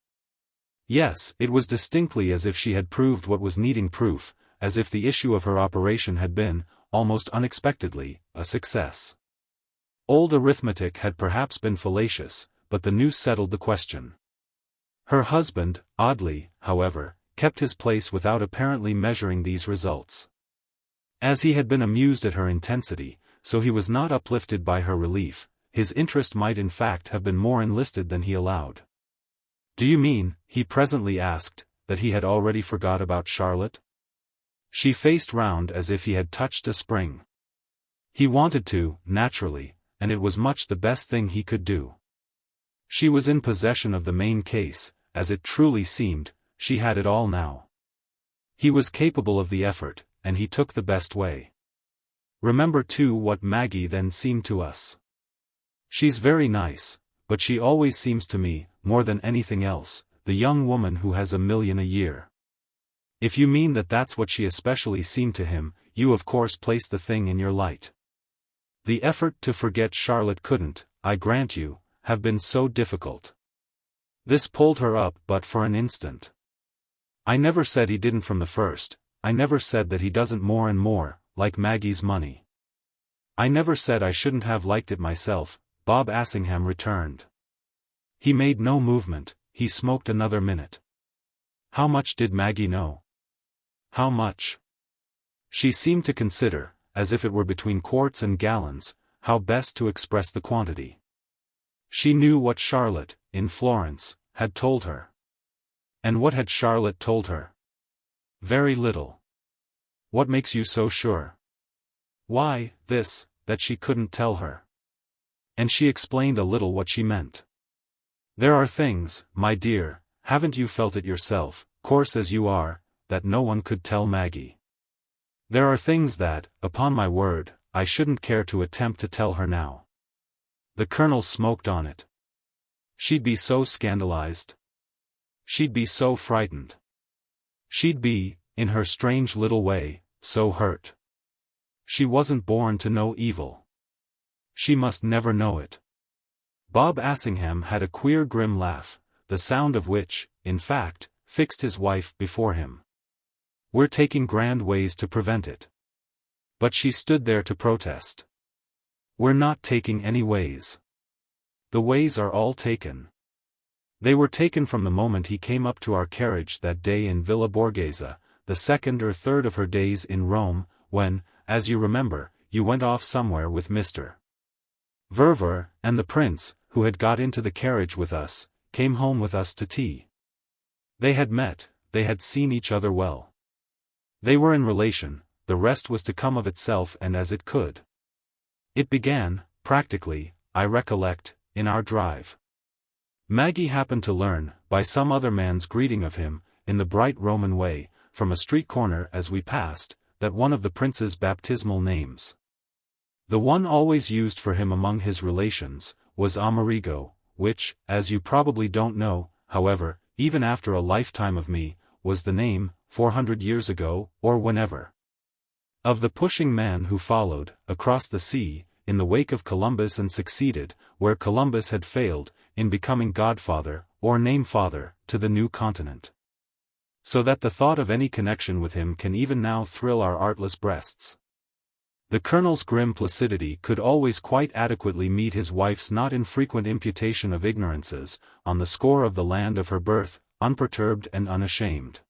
Yes, it was distinctly as if she had proved what was needing proof, as if the issue of her operation had been, almost unexpectedly, a success. Old arithmetic had perhaps been fallacious, but the new settled the question. Her husband, oddly, however, kept his place without apparently measuring these results. As he had been amused at her intensity, so he was not uplifted by her relief. His interest might in fact have been more enlisted than he allowed. Do you mean, he presently asked, that he had already forgot about Charlotte? She faced round as if he had touched a spring. He wanted to, naturally, and it was much the best thing he could do. She was in possession of the main case, as it truly seemed, she had it all now. He was capable of the effort, and he took the best way. Remember too what Maggie then seemed to us. She's very nice, but she always seems to me, more than anything else, the young woman who has $1 million a year. If you mean that that's what she especially seemed to him, you of course place the thing in your light. The effort to forget Charlotte couldn't, I grant you, have been so difficult. This pulled her up but for an instant. I never said he didn't from the first, I never said that he doesn't more and more, like Maggie's money. I never said I shouldn't have liked it myself, Bob Assingham returned. He made no movement, he smoked another minute. How much did Maggie know? How much? She seemed to consider, as if it were between quarts and gallons, how best to express the quantity. She knew what Charlotte, in Florence, had told her. And what had Charlotte told her? Very little. What makes you so sure? Why, this, that she couldn't tell her. And she explained a little what she meant. There are things, my dear, haven't you felt it yourself, coarse as you are, that no one could tell Maggie. There are things that, upon my word, I shouldn't care to attempt to tell her now. The Colonel smoked on it. She'd be so scandalized. She'd be so frightened. She'd be, in her strange little way, so hurt. She wasn't born to know evil. She must never know it. Bob Assingham had a queer grim laugh, the sound of which, in fact, fixed his wife before him. We're taking grand ways to prevent it. But she stood there to protest. We're not taking any ways. The ways are all taken. They were taken from the moment he came up to our carriage that day in Villa Borghese, the second or third of her days in Rome, when, as you remember, you went off somewhere with Mr. Verver, and the prince, who had got into the carriage with us, came home with us to tea. They had met, they had seen each other well. They were in relation, the rest was to come of itself and as it could. It began, practically, I recollect, in our drive. Maggie happened to learn, by some other man's greeting of him, in the bright Roman way, from a street corner as we passed, that one of the prince's baptismal names, the one always used for him among his relations, was Amerigo, which, as you probably don't know, however, even after a lifetime of me, was the name, 400 years ago, or whenever. Of the pushing man who followed, across the sea, in the wake of Columbus and succeeded, where Columbus had failed, in becoming godfather, or name-father, to the new continent. So that the thought of any connection with him can even now thrill our artless breasts. The colonel's grim placidity could always quite adequately meet his wife's not infrequent imputation of ignorances, on the score of the land of her birth, unperturbed and unashamed.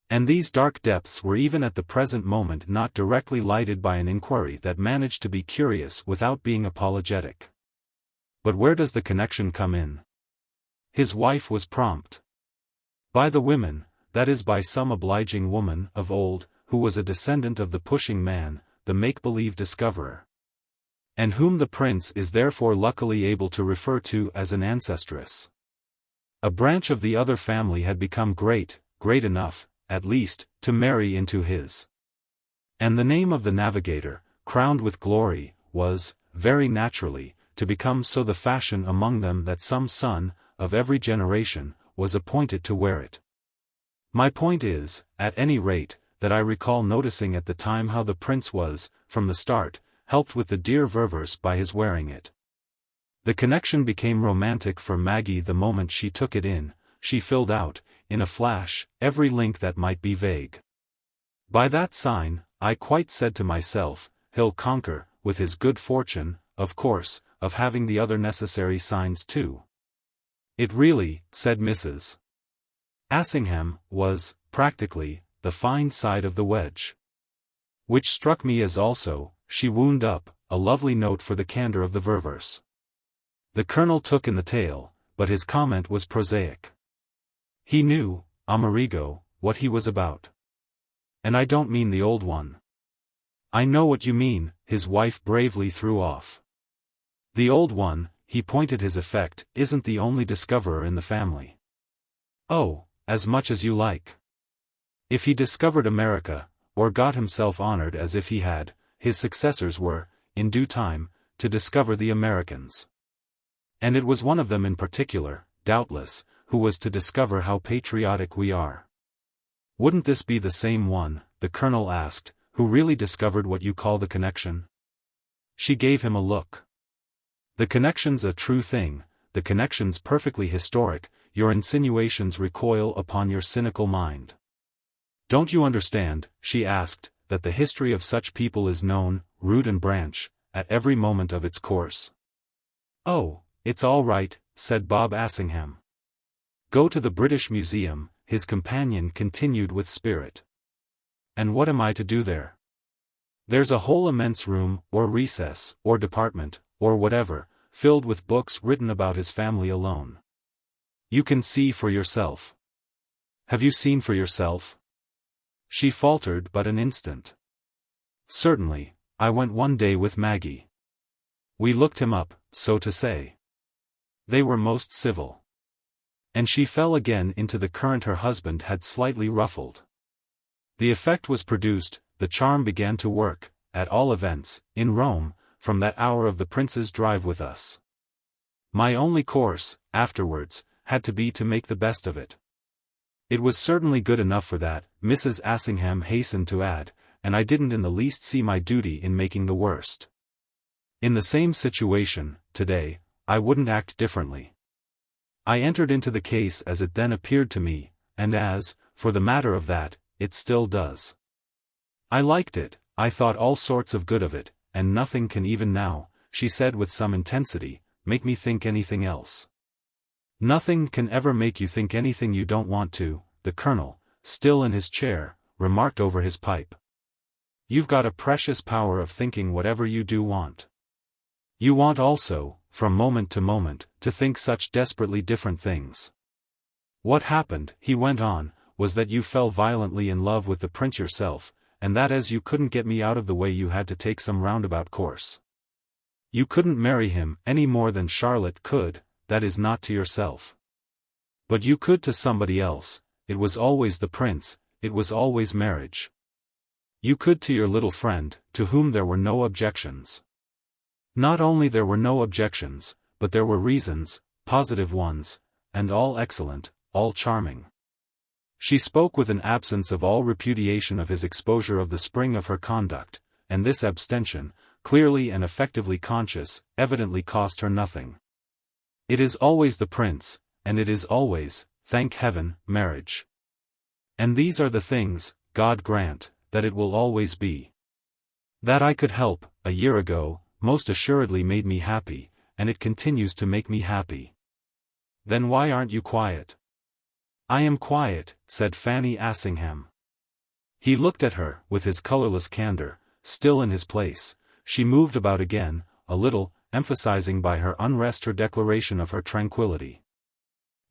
And these dark depths were even at the present moment not directly lighted by an inquiry that managed to be curious without being apologetic. But where does the connection come in? His wife was prompt. By the women, that is by some obliging woman of old, who was a descendant of the pushing man, the make-believe discoverer. And whom the prince is therefore luckily able to refer to as an ancestress. A branch of the other family had become great enough, at least, to marry into his. And the name of the navigator, crowned with glory, was, very naturally, to become so the fashion among them that some son, of every generation, was appointed to wear it. My point is, at any rate, that I recall noticing at the time how the prince was, from the start, helped with the dear Ververs by his wearing it. The connection became romantic for Maggie the moment she took it in. She filled out, in a flash, every link that might be vague. By that sign, I quite said to myself, he'll conquer, with his good fortune, of course, of having the other necessary signs too. It really, said Mrs. Assingham, was, practically, the fine side of the wedge. Which struck me as also, she wound up, a lovely note for the candor of the Ververs. The colonel took in the tale, but his comment was prosaic. He knew, Amerigo, what he was about. And I don't mean the old one. I know what you mean, his wife bravely threw off. The old one, he pointed his effect, isn't the only discoverer in the family. Oh, as much as you like. If he discovered America, or got himself honored as if he had, his successors were, in due time, to discover the Americans. And it was one of them in particular, doubtless, who was to discover how patriotic we are. Wouldn't this be the same one, the colonel asked, who really discovered what you call the connection? She gave him a look. The connection's a true thing, the connection's perfectly historic, your insinuations recoil upon your cynical mind. Don't you understand, she asked, that the history of such people is known, root and branch, at every moment of its course? Oh, it's all right, said Bob Assingham. Go to the British Museum, his companion continued with spirit. And what am I to do there? There's a whole immense room, or recess, or department, or whatever, filled with books written about his family alone. You can see for yourself. Have you seen for yourself? She faltered but an instant. Certainly, I went one day with Maggie. We looked him up, so to say. They were most civil. And she fell again into the current her husband had slightly ruffled. The effect was produced, the charm began to work, at all events, in Rome, from that hour of the prince's drive with us. My only course, afterwards, had to be to make the best of it. It was certainly good enough for that, Mrs. Assingham hastened to add, and I didn't in the least see my duty in making the worst. In the same situation, today, I wouldn't act differently. I entered into the case as it then appeared to me, and as, for the matter of that, it still does. I liked it, I thought all sorts of good of it, and nothing can even now, she said with some intensity, make me think anything else. Nothing can ever make you think anything you don't want to, the colonel, still in his chair, remarked over his pipe. You've got a precious power of thinking whatever you do want. You want also, from moment to moment, to think such desperately different things. What happened, he went on, was that you fell violently in love with the prince yourself, and that as you couldn't get me out of the way you had to take some roundabout course. You couldn't marry him any more than Charlotte could, that is not to yourself. But you could to somebody else, it was always the prince, it was always marriage. You could to your little friend, to whom there were no objections. Not only there were no objections, but there were reasons, positive ones, and all excellent, all charming. She spoke with an absence of all repudiation of his exposure of the spring of her conduct, and this abstention, clearly and effectively conscious, evidently cost her nothing. It is always the prince, and it is always, thank heaven, marriage. And these are the things, God grant, that it will always be. That I could help, a year ago, most assuredly made me happy, and it continues to make me happy. Then why aren't you quiet? I am quiet, said Fanny Assingham. He looked at her, with his colorless candor, still in his place. She moved about again, a little, emphasizing by her unrest her declaration of her tranquility.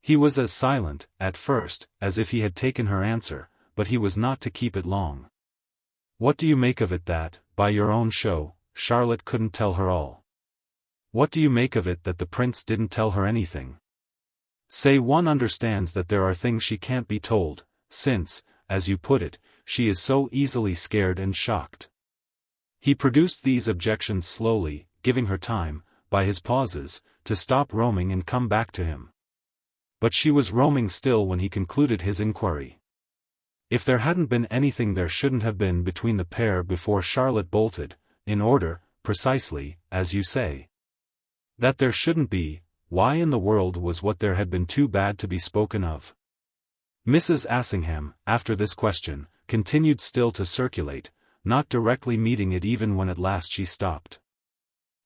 He was as silent, at first, as if he had taken her answer, but he was not to keep it long. What do you make of it that, by your own show, Charlotte couldn't tell her all? What do you make of it that the prince didn't tell her anything? Say one understands that there are things she can't be told, since, as you put it, she is so easily scared and shocked. He produced these objections slowly, giving her time, by his pauses, to stop roaming and come back to him. But she was roaming still when he concluded his inquiry. If there hadn't been anything there shouldn't have been between the pair before Charlotte bolted, in order, precisely, as you say. That there shouldn't be, why in the world was what there had been too bad to be spoken of? Mrs. Assingham, after this question, continued still to circulate, not directly meeting it even when at last she stopped.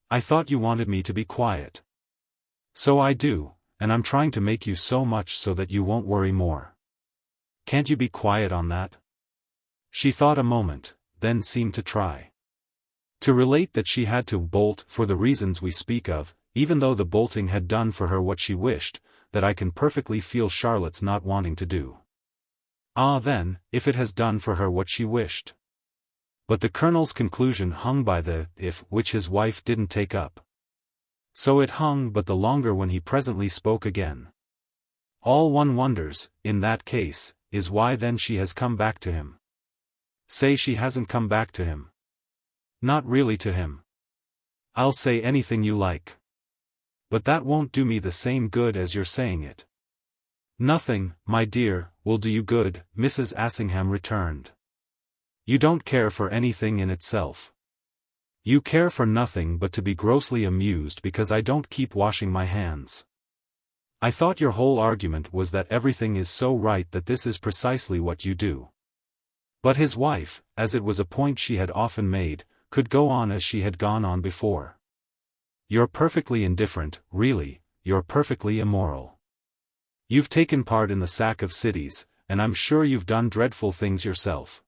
I thought you wanted me to be quiet. So I do, and I'm trying to make you so much so that you won't worry more. Can't you be quiet on that? She thought a moment, then seemed to try to relate that she had to bolt for the reasons we speak of, even though the bolting had done for her what she wished, that I can perfectly feel Charlotte's not wanting to do. Ah then, if it has done for her what she wished. But the colonel's conclusion hung by the if which his wife didn't take up. So it hung but the longer when he presently spoke again. All one wonders, in that case, is why then she has come back to him. Say she hasn't come back to him. Not really to him. I'll say anything you like. But that won't do me the same good as you're saying it. Nothing, my dear, will do you good, Mrs. Assingham returned. You don't care for anything in itself. You care for nothing but to be grossly amused because I don't keep washing my hands. I thought your whole argument was that everything is so right that this is precisely what you do. But his wife, as it was a point she had often made, could go on as she had gone on before. You're perfectly indifferent, really, you're perfectly immoral. You've taken part in the sack of cities, and I'm sure you've done dreadful things yourself.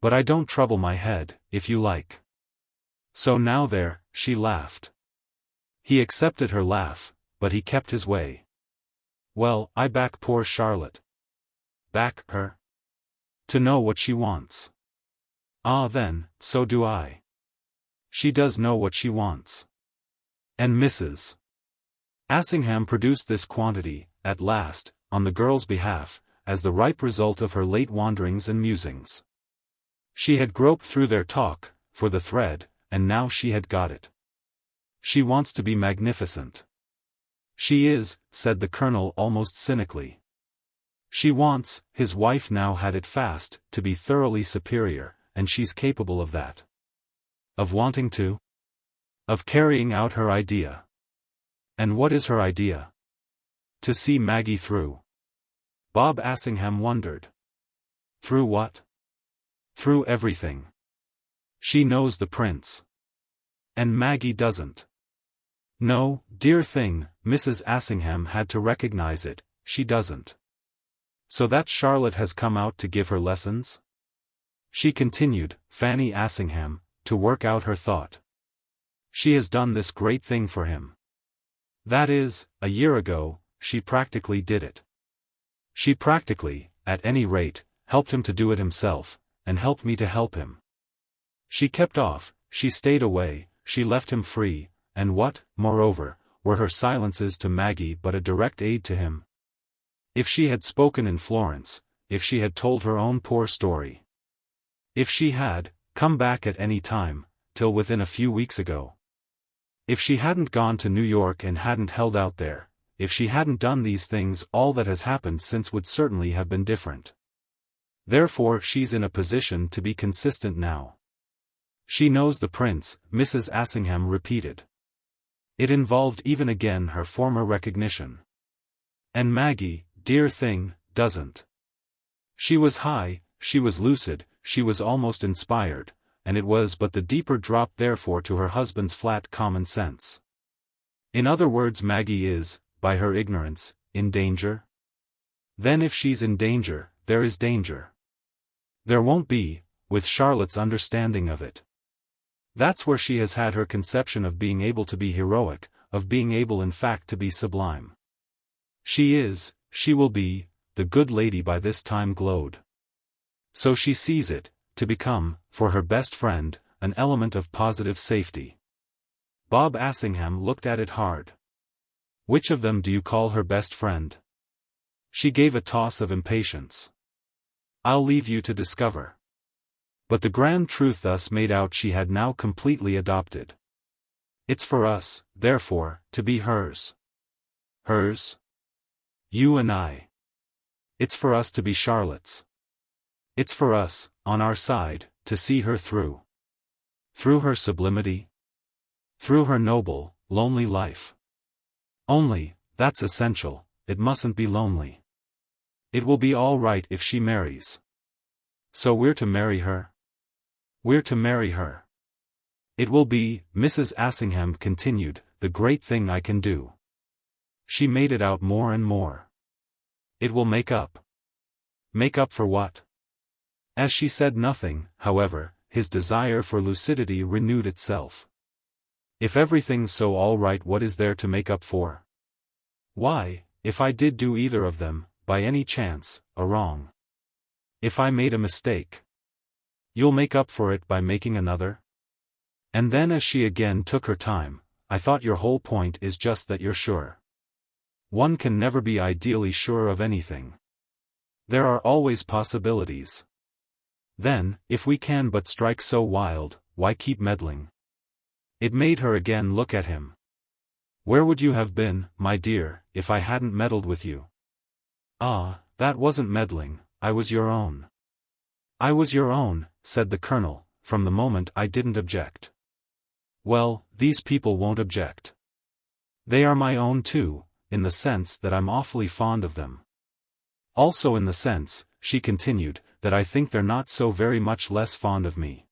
But I don't trouble my head, if you like. So now there, she laughed. He accepted her laugh, but he kept his way. Well, I back poor Charlotte. Back her? To know what she wants. Ah then, so do I. She does know what she wants. And Mrs. Assingham produced this quantity, at last, on the girl's behalf, as the ripe result of her late wanderings and musings. She had groped through their talk, for the thread, and now she had got it. She wants to be magnificent. She is, said the colonel almost cynically. She wants, his wife now had it fast, to be thoroughly superior, and she's capable of that. Of wanting to? Of carrying out her idea. And what is her idea? To see Maggie through. Bob Assingham wondered. Through what? Through everything. She knows the prince. And Maggie doesn't. No, dear thing, Mrs. Assingham had to recognize it, she doesn't. So that Charlotte has come out to give her lessons? She continued, Fanny Assingham, to work out her thought. She has done this great thing for him. That is, a year ago, she practically did it. She practically, at any rate, helped him to do it himself, and helped me to help him. She kept off, she stayed away, she left him free, and what, moreover, were her silences to Maggie but a direct aid to him? If she had spoken in Florence, if she had told her own poor story. If she had, come back at any time, till within a few weeks ago. If she hadn't gone to New York and hadn't held out there, if she hadn't done these things all that has happened since would certainly have been different. Therefore she's in a position to be consistent now. She knows the prince, Mrs. Assingham repeated. It involved even again her former recognition. And Maggie, dear thing, doesn't. She was high, she was lucid, she was almost inspired, and it was but the deeper drop therefore to her husband's flat common sense. In other words, Maggie is, by her ignorance, in danger? Then if she's in danger, there is danger. There won't be, with Charlotte's understanding of it. That's where she has had her conception of being able to be heroic, of being able in fact to be sublime. She will be, the good lady by this time glowed. So she sees it, to become, for her best friend, an element of positive safety. Bob Assingham looked at it hard. Which of them do you call her best friend? She gave a toss of impatience. I'll leave you to discover. But the grand truth thus made out she had now completely adopted. It's for us, therefore, to be hers. Hers? You and I. It's for us to be Charlotte's. It's for us, on our side, to see her through. Through her sublimity. Through her noble, lonely life. Only, that's essential, it mustn't be lonely. It will be all right if she marries. So we're to marry her? We're to marry her. It will be, Mrs. Assingham continued, the great thing I can do. She made it out more and more. It will make up. Make up for what? As she said nothing, however, his desire for lucidity renewed itself. If everything's so all right, what is there to make up for? Why, if I did do either of them, by any chance, a wrong. If I made a mistake. You'll make up for it by making another? And then as she again took her time, I thought your whole point is just that you're sure. One can never be ideally sure of anything. There are always possibilities. Then, if we can but strike so wild, why keep meddling? It made her again look at him. Where would you have been, my dear, if I hadn't meddled with you? Ah, that wasn't meddling, I was your own. I was your own, said the colonel, from the moment I didn't object. Well, these people won't object. They are my own too, in the sense that I'm awfully fond of them. Also in the sense, she continued, that I think they're not so very much less fond of me.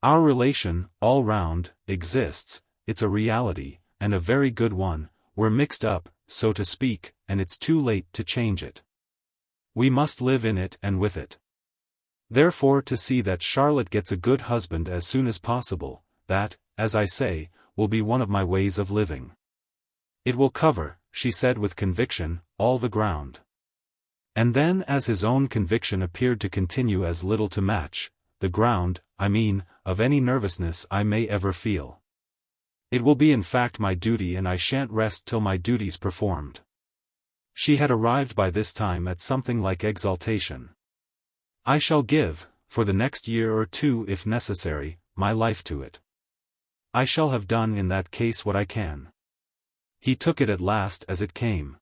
Our relation, all round, exists, it's a reality, and a very good one, we're mixed up, so to speak, and it's too late to change it. We must live in it and with it. Therefore to see that Charlotte gets a good husband as soon as possible, that, as I say, will be one of my ways of living. It will cover, she said with conviction, all the ground. And then as his own conviction appeared to continue as little to match, the ground, I mean, of any nervousness I may ever feel. It will be in fact my duty, and I shan't rest till my duty's performed. She had arrived by this time at something like exaltation. I shall give, for the next year or two if necessary, my life to it. I shall have done in that case what I can. He took it at last as it came.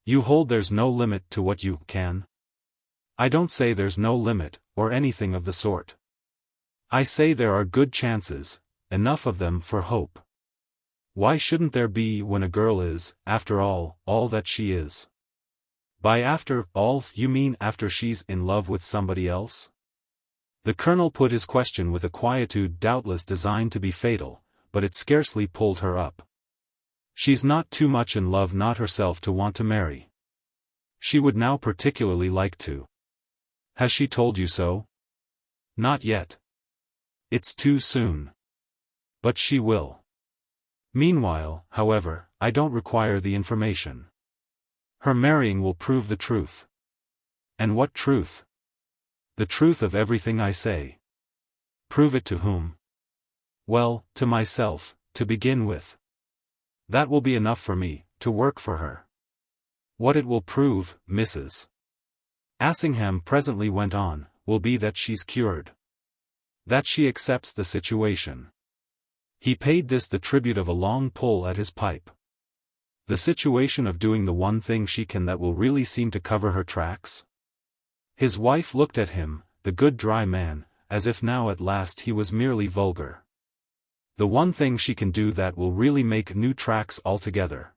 You hold there's no limit to what you can? I don't say there's no limit, or anything of the sort. I say there are good chances, enough of them for hope. Why shouldn't there be when a girl is, after all that she is? By after all, you mean after she's in love with somebody else? The colonel put his question with a quietude doubtless designed to be fatal, but it scarcely pulled her up. She's not too much in love not herself to want to marry. She would now particularly like to. Has she told you so? Not yet. It's too soon. But she will. Meanwhile, however, I don't require the information. Her marrying will prove the truth. And what truth? The truth of everything I say. Prove it to whom? Well, to myself, to begin with. That will be enough for me, to work for her. What it will prove, Mrs. Assingham presently went on, will be that she's cured. That she accepts the situation. He paid this the tribute of a long pull at his pipe. The situation of doing the one thing she can that will really seem to cover her tracks? His wife looked at him, the good dry man, as if now at last he was merely vulgar. The one thing she can do that will really make new tracks altogether.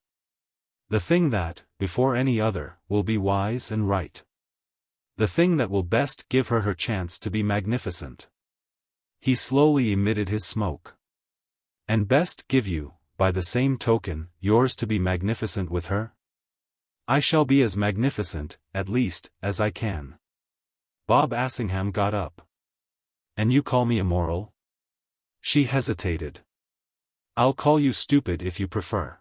The thing that, before any other, will be wise and right. The thing that will best give her her chance to be magnificent. He slowly emitted his smoke. And best give you, by the same token, yours to be magnificent with her? I shall be as magnificent, at least, as I can. Bob Assingham got up. And you call me immoral? She hesitated. I'll call you stupid if you prefer.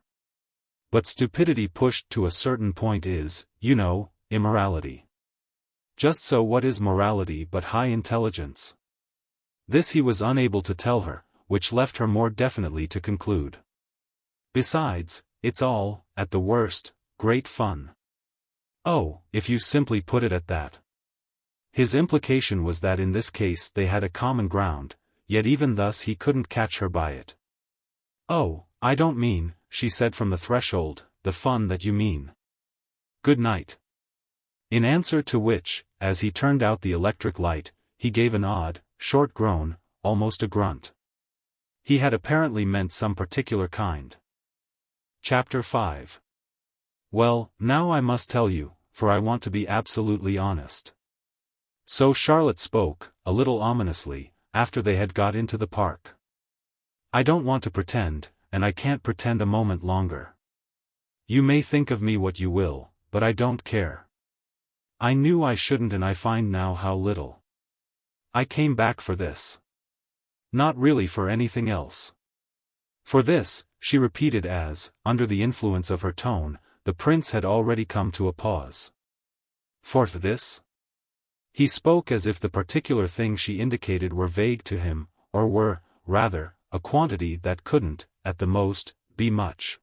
But stupidity pushed to a certain point is, you know, immorality. Just so what is morality but high intelligence? This he was unable to tell her, which left her more definitely to conclude. Besides, it's all, at the worst, great fun. Oh, if you simply put it at that. His implication was that in this case they had a common ground, yet even thus he couldn't catch her by it. Oh, I don't mean, she said from the threshold, the fun that you mean. Good night. In answer to which, as he turned out the electric light, he gave an odd, short groan, almost a grunt. He had apparently meant some particular kind. Chapter 5. Well, now I must tell you, for I want to be absolutely honest. So Charlotte spoke, a little ominously, after they had got into the park. I don't want to pretend, and I can't pretend a moment longer. You may think of me what you will, but I don't care. I knew I shouldn't and I find now how little. I came back for this. Not really for anything else. For this, she repeated as, under the influence of her tone, the prince had already come to a pause. For this? He spoke as if the particular thing she indicated were vague to him, or were, rather, a quantity that couldn't, at the most, be much.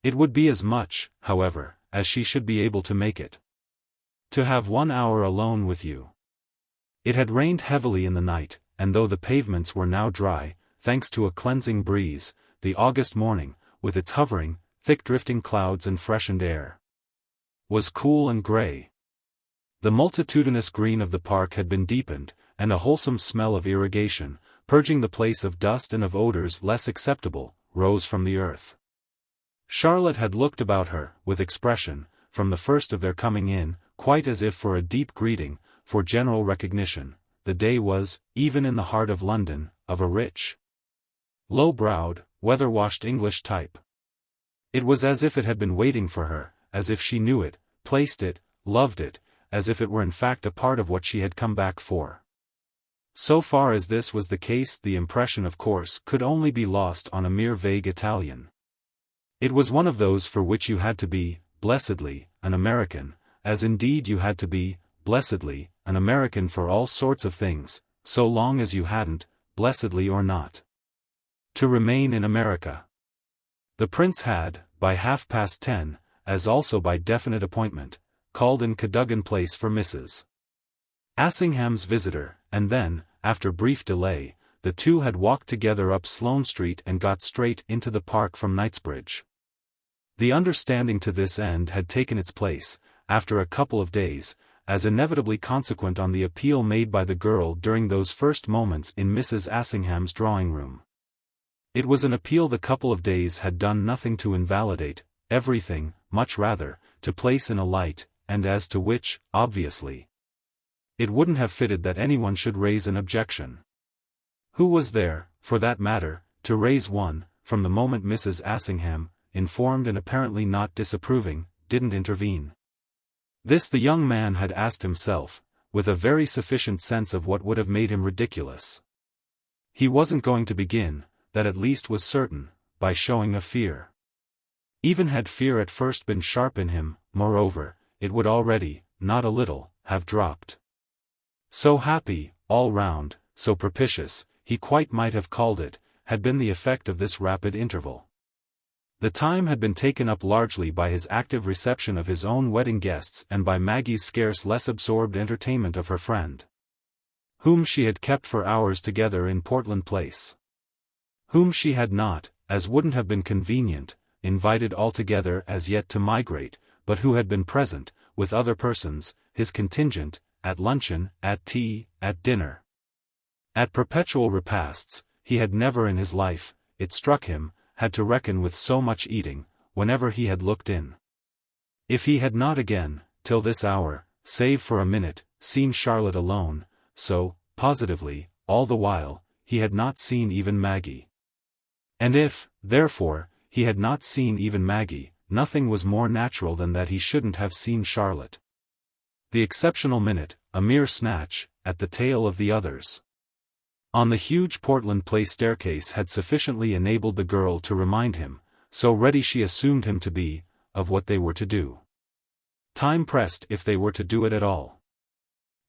It would be as much, however, as she should be able to make it. To have 1 hour alone with you. It had rained heavily in the night, and though the pavements were now dry, thanks to a cleansing breeze, the August morning, with its hovering, thick-drifting clouds and freshened air, was cool and grey. The multitudinous green of the park had been deepened, and a wholesome smell of irrigation, purging the place of dust and of odors less acceptable, rose from the earth. Charlotte had looked about her, with expression, from the first of their coming in, quite as if for a deep greeting, for general recognition. The day was, even in the heart of London, of a rich, low-browed, weather-washed English type. It was as if it had been waiting for her, as if she knew it, placed it, loved it, as if it were in fact a part of what she had come back for. So far as this was the case, the impression of course could only be lost on a mere vague Italian. It was one of those for which you had to be, blessedly, an American, as indeed you had to be, blessedly, an American for all sorts of things, so long as you hadn't, blessedly or not, to remain in America. The prince had, by 10:30, as also by definite appointment, called in Cadogan Place for Mrs. Assingham's visitor, and then, after brief delay, the two had walked together up Sloane Street and got straight into the park from Knightsbridge. The understanding to this end had taken its place, after a couple of days, as inevitably consequent on the appeal made by the girl during those first moments in Mrs. Assingham's drawing-room. It was an appeal the couple of days had done nothing to invalidate, everything, much rather, to place in a light, and as to which, obviously, it wouldn't have fitted that anyone should raise an objection. Who was there, for that matter, to raise one, from the moment Mrs. Assingham, informed and apparently not disapproving, didn't intervene? This the young man had asked himself, with a very sufficient sense of what would have made him ridiculous. He wasn't going to begin, that at least was certain, by showing a fear. Even had fear at first been sharp in him, moreover, it would already, not a little, have dropped. So happy, all round, so propitious, he quite might have called it, had been the effect of this rapid interval. The time had been taken up largely by his active reception of his own wedding guests and by Maggie's scarce less absorbed entertainment of her friend, whom she had kept for hours together in Portland Place. Whom she had not, as wouldn't have been convenient, invited altogether as yet to migrate, but who had been present, with other persons, his contingent, at luncheon, at tea, at dinner. At perpetual repasts, he had never in his life, it struck him, had to reckon with so much eating, whenever he had looked in. If he had not again, till this hour, save for a minute, seen Charlotte alone, so, positively, all the while, he had not seen even Maggie. And if, therefore, he had not seen even Maggie, nothing was more natural than that he shouldn't have seen Charlotte. The exceptional minute, a mere snatch, at the tail of the others. On the huge Portland Place staircase had sufficiently enabled the girl to remind him, so ready she assumed him to be, of what they were to do. Time pressed if they were to do it at all.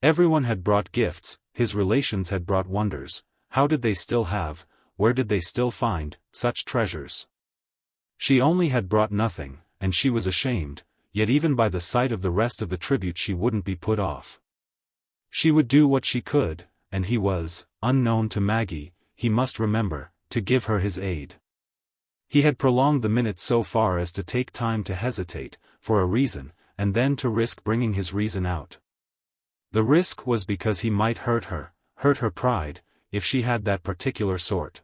Everyone had brought gifts, his relations had brought wonders. How did they still have, where did they still find, such treasures? She only had brought nothing, and she was ashamed, yet even by the sight of the rest of the tribute she wouldn't be put off. She would do what she could, and he was, unknown to Maggie, he must remember, to give her his aid. He had prolonged the minute so far as to take time to hesitate, for a reason, and then to risk bringing his reason out. The risk was because he might hurt her pride, if she had that particular sort.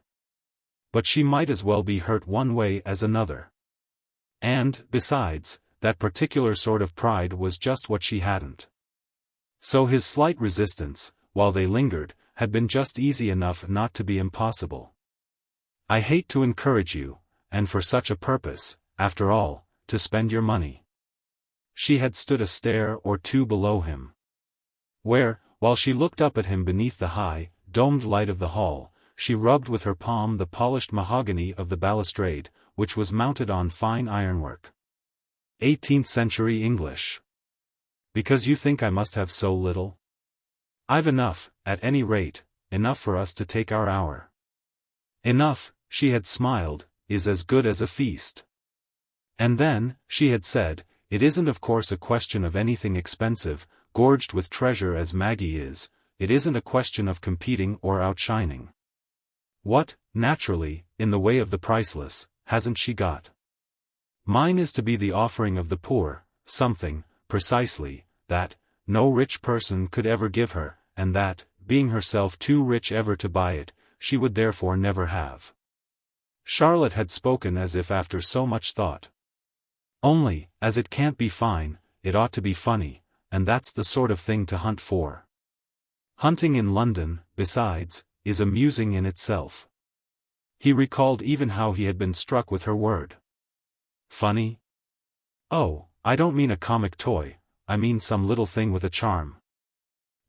But she might as well be hurt one way as another. And, besides, that particular sort of pride was just what she hadn't. So his slight resistance, while they lingered, had been just easy enough not to be impossible. I hate to encourage you, and for such a purpose, after all, to spend your money. She had stood a stair or two below him. Where, while she looked up at him beneath the high, domed light of the hall, she rubbed with her palm the polished mahogany of the balustrade, which was mounted on fine ironwork. 18th century English. Because you think I must have so little? I've enough, at any rate, enough for us to take our hour. Enough, she had smiled, is as good as a feast. And then, she had said, it isn't of course a question of anything expensive, gorged with treasure as Maggie is, it isn't a question of competing or outshining. What, naturally, in the way of the priceless, hasn't she got? Mine is to be the offering of the poor, something, precisely, that, no rich person could ever give her, and that, being herself too rich ever to buy it, she would therefore never have. Charlotte had spoken as if after so much thought. Only, as it can't be fine, it ought to be funny, and that's the sort of thing to hunt for. Hunting in London, besides, is amusing in itself. He recalled even how he had been struck with her word. Funny? Oh, I don't mean a comic toy, I mean some little thing with a charm.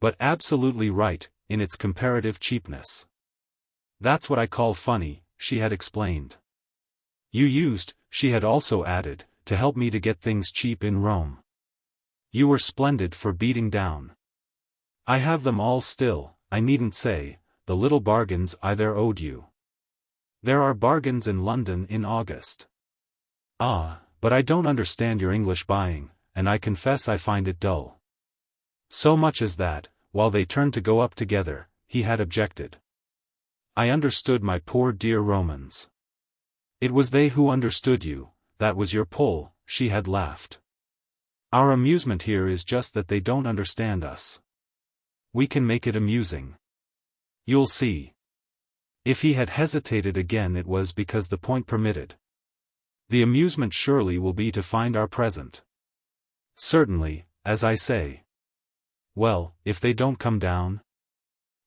But absolutely right, in its comparative cheapness. That's what I call funny, she had explained. You used, she had also added, to help me to get things cheap in Rome. You were splendid for beating down. I have them all still, I needn't say, the little bargains I there owed you. There are bargains in London in August. Ah, but I don't understand your English buying, and I confess I find it dull. So much as that, while they turned to go up together, he had objected. I understood my poor dear Romans. It was they who understood you, that was your pull, she had laughed. Our amusement here is just that they don't understand us. We can make it amusing. You'll see. If he had hesitated again it was because the point permitted. The amusement surely will be to find our present. Certainly, as I say. Well, if they don't come down?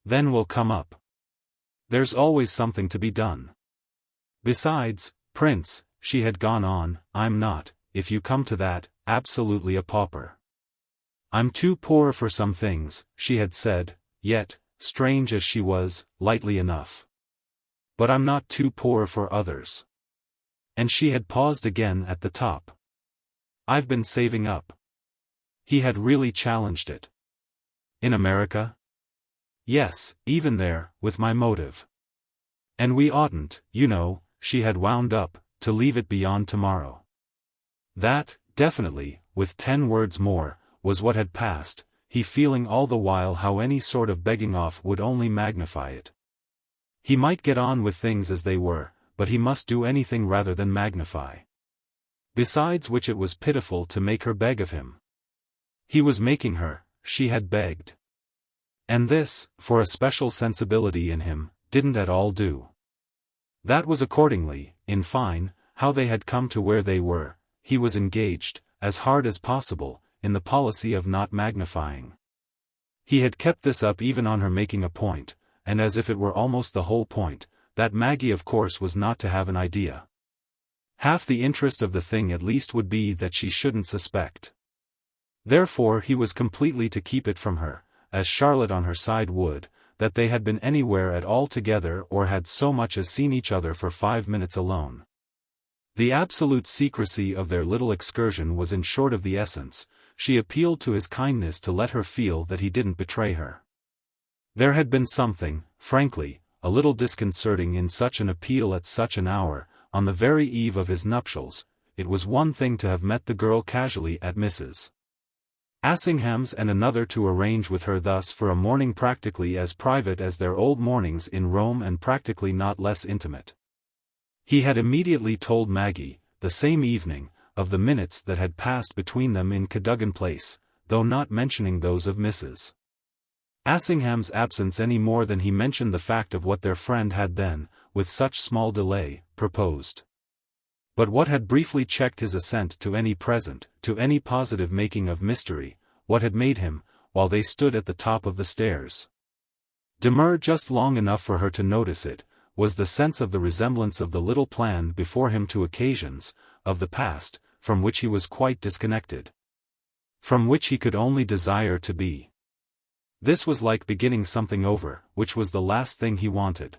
Then we'll come up. There's always something to be done. Besides, Prince, she had gone on, I'm not, if you come to that, absolutely a pauper. I'm too poor for some things, she had said, yet, strange as she was, lightly enough. But I'm not too poor for others. And she had paused again at the top. I've been saving up. He had really challenged it. In America? Yes, even there, with my motive. And we oughtn't, you know, she had wound up, to leave it beyond tomorrow. That, definitely, with 10 words more, was what had passed, he feeling all the while how any sort of begging off would only magnify it. He might get on with things as they were, but he must do anything rather than magnify. Besides which it was pitiful to make her beg of him. He was making her, she had begged. And this, for a special sensibility in him, didn't at all do. That was accordingly, in fine, how they had come to where they were. He was engaged, as hard as possible, in the policy of not magnifying. He had kept this up even on her making a point, and as if it were almost the whole point, that Maggie of course was not to have an idea. Half the interest of the thing at least would be that she shouldn't suspect. Therefore he was completely to keep it from her, as Charlotte on her side would, that they had been anywhere at all together or had so much as seen each other for 5 minutes alone. The absolute secrecy of their little excursion was in short of the essence. She appealed to his kindness to let her feel that he didn't betray her. There had been something, frankly, a little disconcerting in such an appeal at such an hour, on the very eve of his nuptials. It was one thing to have met the girl casually at Mrs. Assingham's and another to arrange with her thus for a morning practically as private as their old mornings in Rome and practically not less intimate. He had immediately told Maggie, the same evening, of the minutes that had passed between them in Cadogan Place, though not mentioning those of Mrs. Assingham's absence any more than he mentioned the fact of what their friend had then, with such small delay, proposed. But what had briefly checked his assent to any positive making of mystery, what had made him, while they stood at the top of the stairs, demur just long enough for her to notice it, was the sense of the resemblance of the little plan before him to occasions, of the past, from which he was quite disconnected. From which he could only desire to be. This was like beginning something over, which was the last thing he wanted.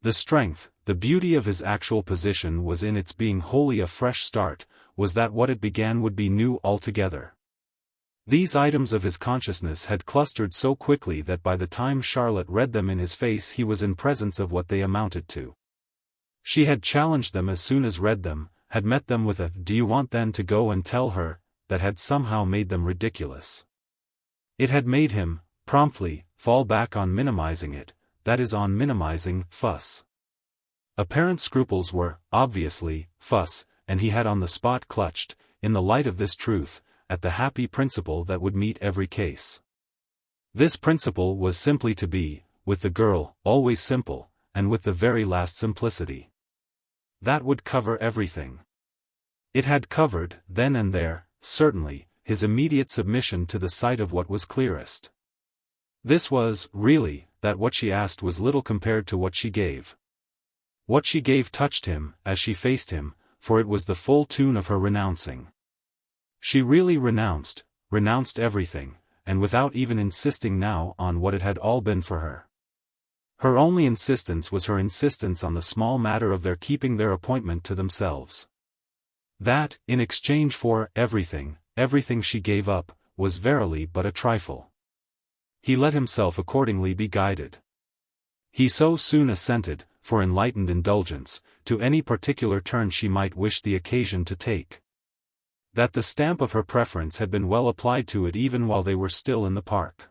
The strength, the beauty of his actual position was in its being wholly a fresh start, was that what it began would be new altogether. These items of his consciousness had clustered so quickly that by the time Charlotte read them in his face he was in presence of what they amounted to. She had challenged them as soon as read them, had met them with a "Do you want then to go and tell her?" that had somehow made them ridiculous. It had made him, promptly, fall back on minimizing it, that is on minimizing fuss. Apparent scruples were, obviously, fuss, and he had on the spot clutched, in the light of this truth, at the happy principle that would meet every case. This principle was simply to be, with the girl, always simple, and with the very last simplicity. That would cover everything. It had covered, then and there, certainly, his immediate submission to the sight of what was clearest. This was, really, that what she asked was little compared to what she gave. What she gave touched him, as she faced him, for it was the full tune of her renouncing. She really renounced everything, and without even insisting now on what it had all been for her. Her only insistence was her insistence on the small matter of their keeping their appointment to themselves. That, in exchange for everything she gave up, was verily but a trifle. He let himself accordingly be guided. He so soon assented, for enlightened indulgence, to any particular turn she might wish the occasion to take, that the stamp of her preference had been well applied to it even while they were still in the park.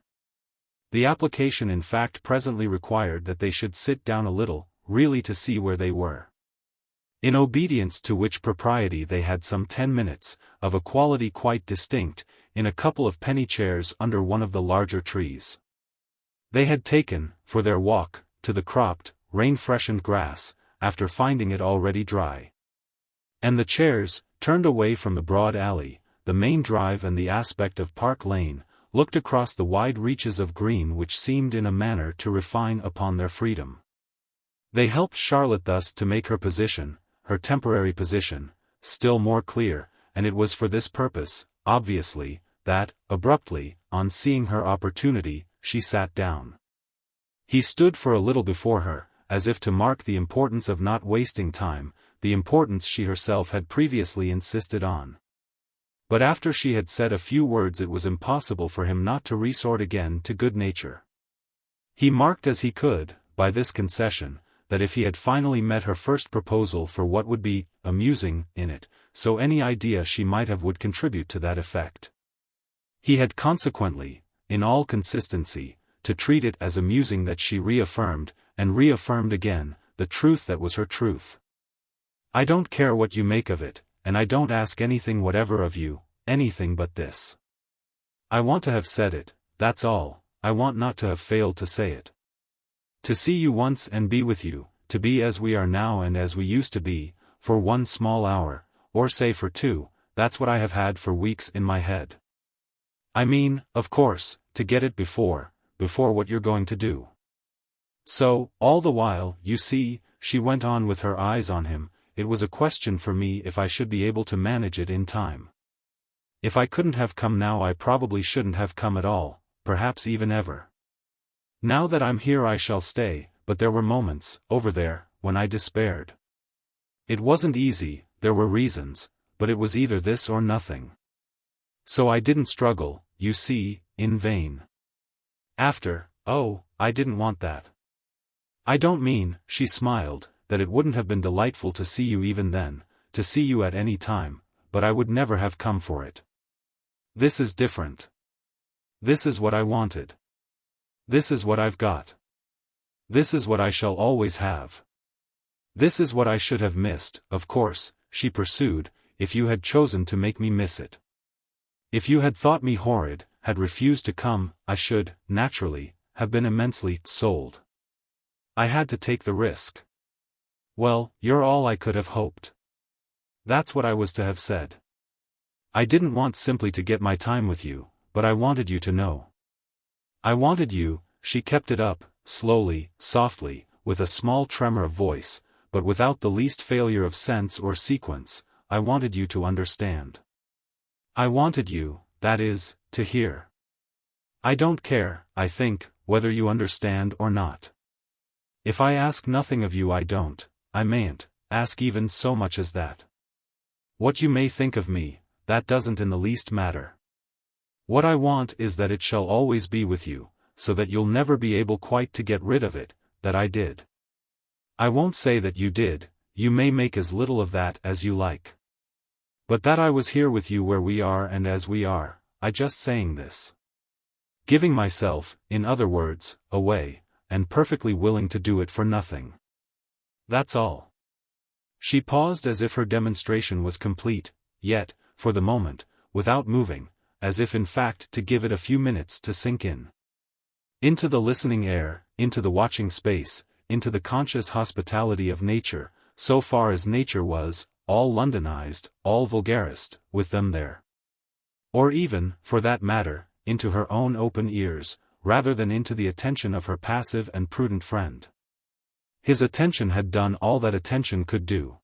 The application in fact presently required that they should sit down a little, really to see where they were. In obedience to which propriety they had some 10 minutes, of a quality quite distinct, in a couple of penny chairs under one of the larger trees. They had taken, for their walk, to the cropped, rain-freshened grass, after finding it already dry. And the chairs, turned away from the broad alley, the main drive and the aspect of Park Lane, looked across the wide reaches of green which seemed in a manner to refine upon their freedom. They helped Charlotte thus to make her position, her temporary position, still more clear, and it was for this purpose, obviously, that, abruptly, on seeing her opportunity, she sat down. He stood for a little before her, as if to mark the importance of not wasting time, the importance she herself had previously insisted on. But after she had said a few words it was impossible for him not to resort again to good nature. He marked as he could, by this concession, that if he had finally met her first proposal for what would be amusing in it, so any idea she might have would contribute to that effect. He had consequently, in all consistency, to treat it as amusing that she reaffirmed, and reaffirmed again, the truth that was her truth. "I don't care what you make of it," and I don't ask anything whatever of you, anything but this. I want to have said it, that's all, I want not to have failed to say it. To see you once and be with you, to be as we are now and as we used to be, for 1 small hour, or say for 2, that's what I have had for weeks in my head. I mean, of course, to get it before what you're going to do. So, all the while, you see, she went on with her eyes on him, it was a question for me if I should be able to manage it in time. If I couldn't have come now I probably shouldn't have come at all, perhaps even ever. Now that I'm here I shall stay, but there were moments, over there, when I despaired. It wasn't easy, there were reasons, but it was either this or nothing. So I didn't struggle, you see, in vain. I didn't want that. I don't mean, she smiled, that it wouldn't have been delightful to see you even then, to see you at any time, but I would never have come for it. This is different. This is what I wanted. This is what I've got. This is what I shall always have. This is what I should have missed, of course, she pursued, if you had chosen to make me miss it. If you had thought me horrid, had refused to come, I should, naturally, have been immensely sold. I had to take the risk. Well, you're all I could have hoped. That's what I was to have said. I didn't want simply to get my time with you, but I wanted you to know. I wanted you, she kept it up, slowly, softly, with a small tremor of voice, but without the least failure of sense or sequence, I wanted you to understand. I wanted you, that is, to hear. I don't care, I think, whether you understand or not. If I ask nothing of you I mayn't, ask even so much as that. What you may think of me, that doesn't in the least matter. What I want is that it shall always be with you, so that you'll never be able quite to get rid of it, that I did. I won't say that you did, you may make as little of that as you like. But that I was here with you where we are and as we are, I just saying this. Giving myself, in other words, away, and perfectly willing to do it for nothing. That's all. She paused as if her demonstration was complete, yet, for the moment, without moving, as if in fact to give it a few minutes to sink in. Into the listening air, into the watching space, into the conscious hospitality of nature, so far as nature was, all Londonized, all vulgarist, with them there. Or even, for that matter, into her own open ears, rather than into the attention of her passive and prudent friend. His attention had done all that attention could do.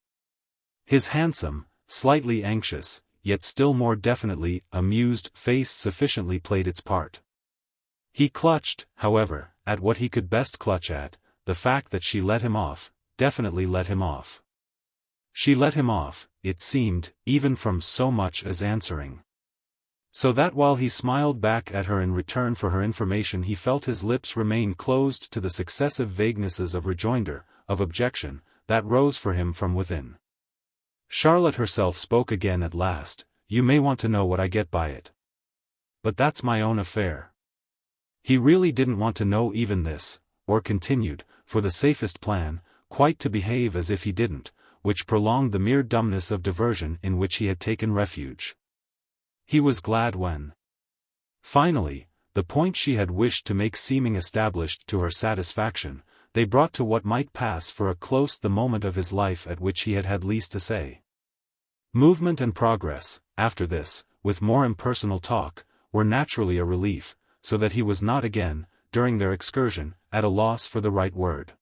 His handsome, slightly anxious, yet still more definitely amused face sufficiently played its part. He clutched, however, at what he could best clutch at, the fact that she let him off, definitely let him off. She let him off, it seemed, even from so much as answering. So that while he smiled back at her in return for her information he felt his lips remain closed to the successive vaguenesses of rejoinder, of objection, that rose for him from within. Charlotte herself spoke again at last, "You may want to know what I get by it. But that's my own affair." He really didn't want to know even this, or continued, for the safest plan, quite to behave as if he didn't, which prolonged the mere dumbness of diversion in which he had taken refuge. He was glad when, finally, the point she had wished to make seeming established to her satisfaction, they brought to what might pass for a close the moment of his life at which he had had least to say. Movement and progress, after this, with more impersonal talk, were naturally a relief, so that he was not again, during their excursion, at a loss for the right word.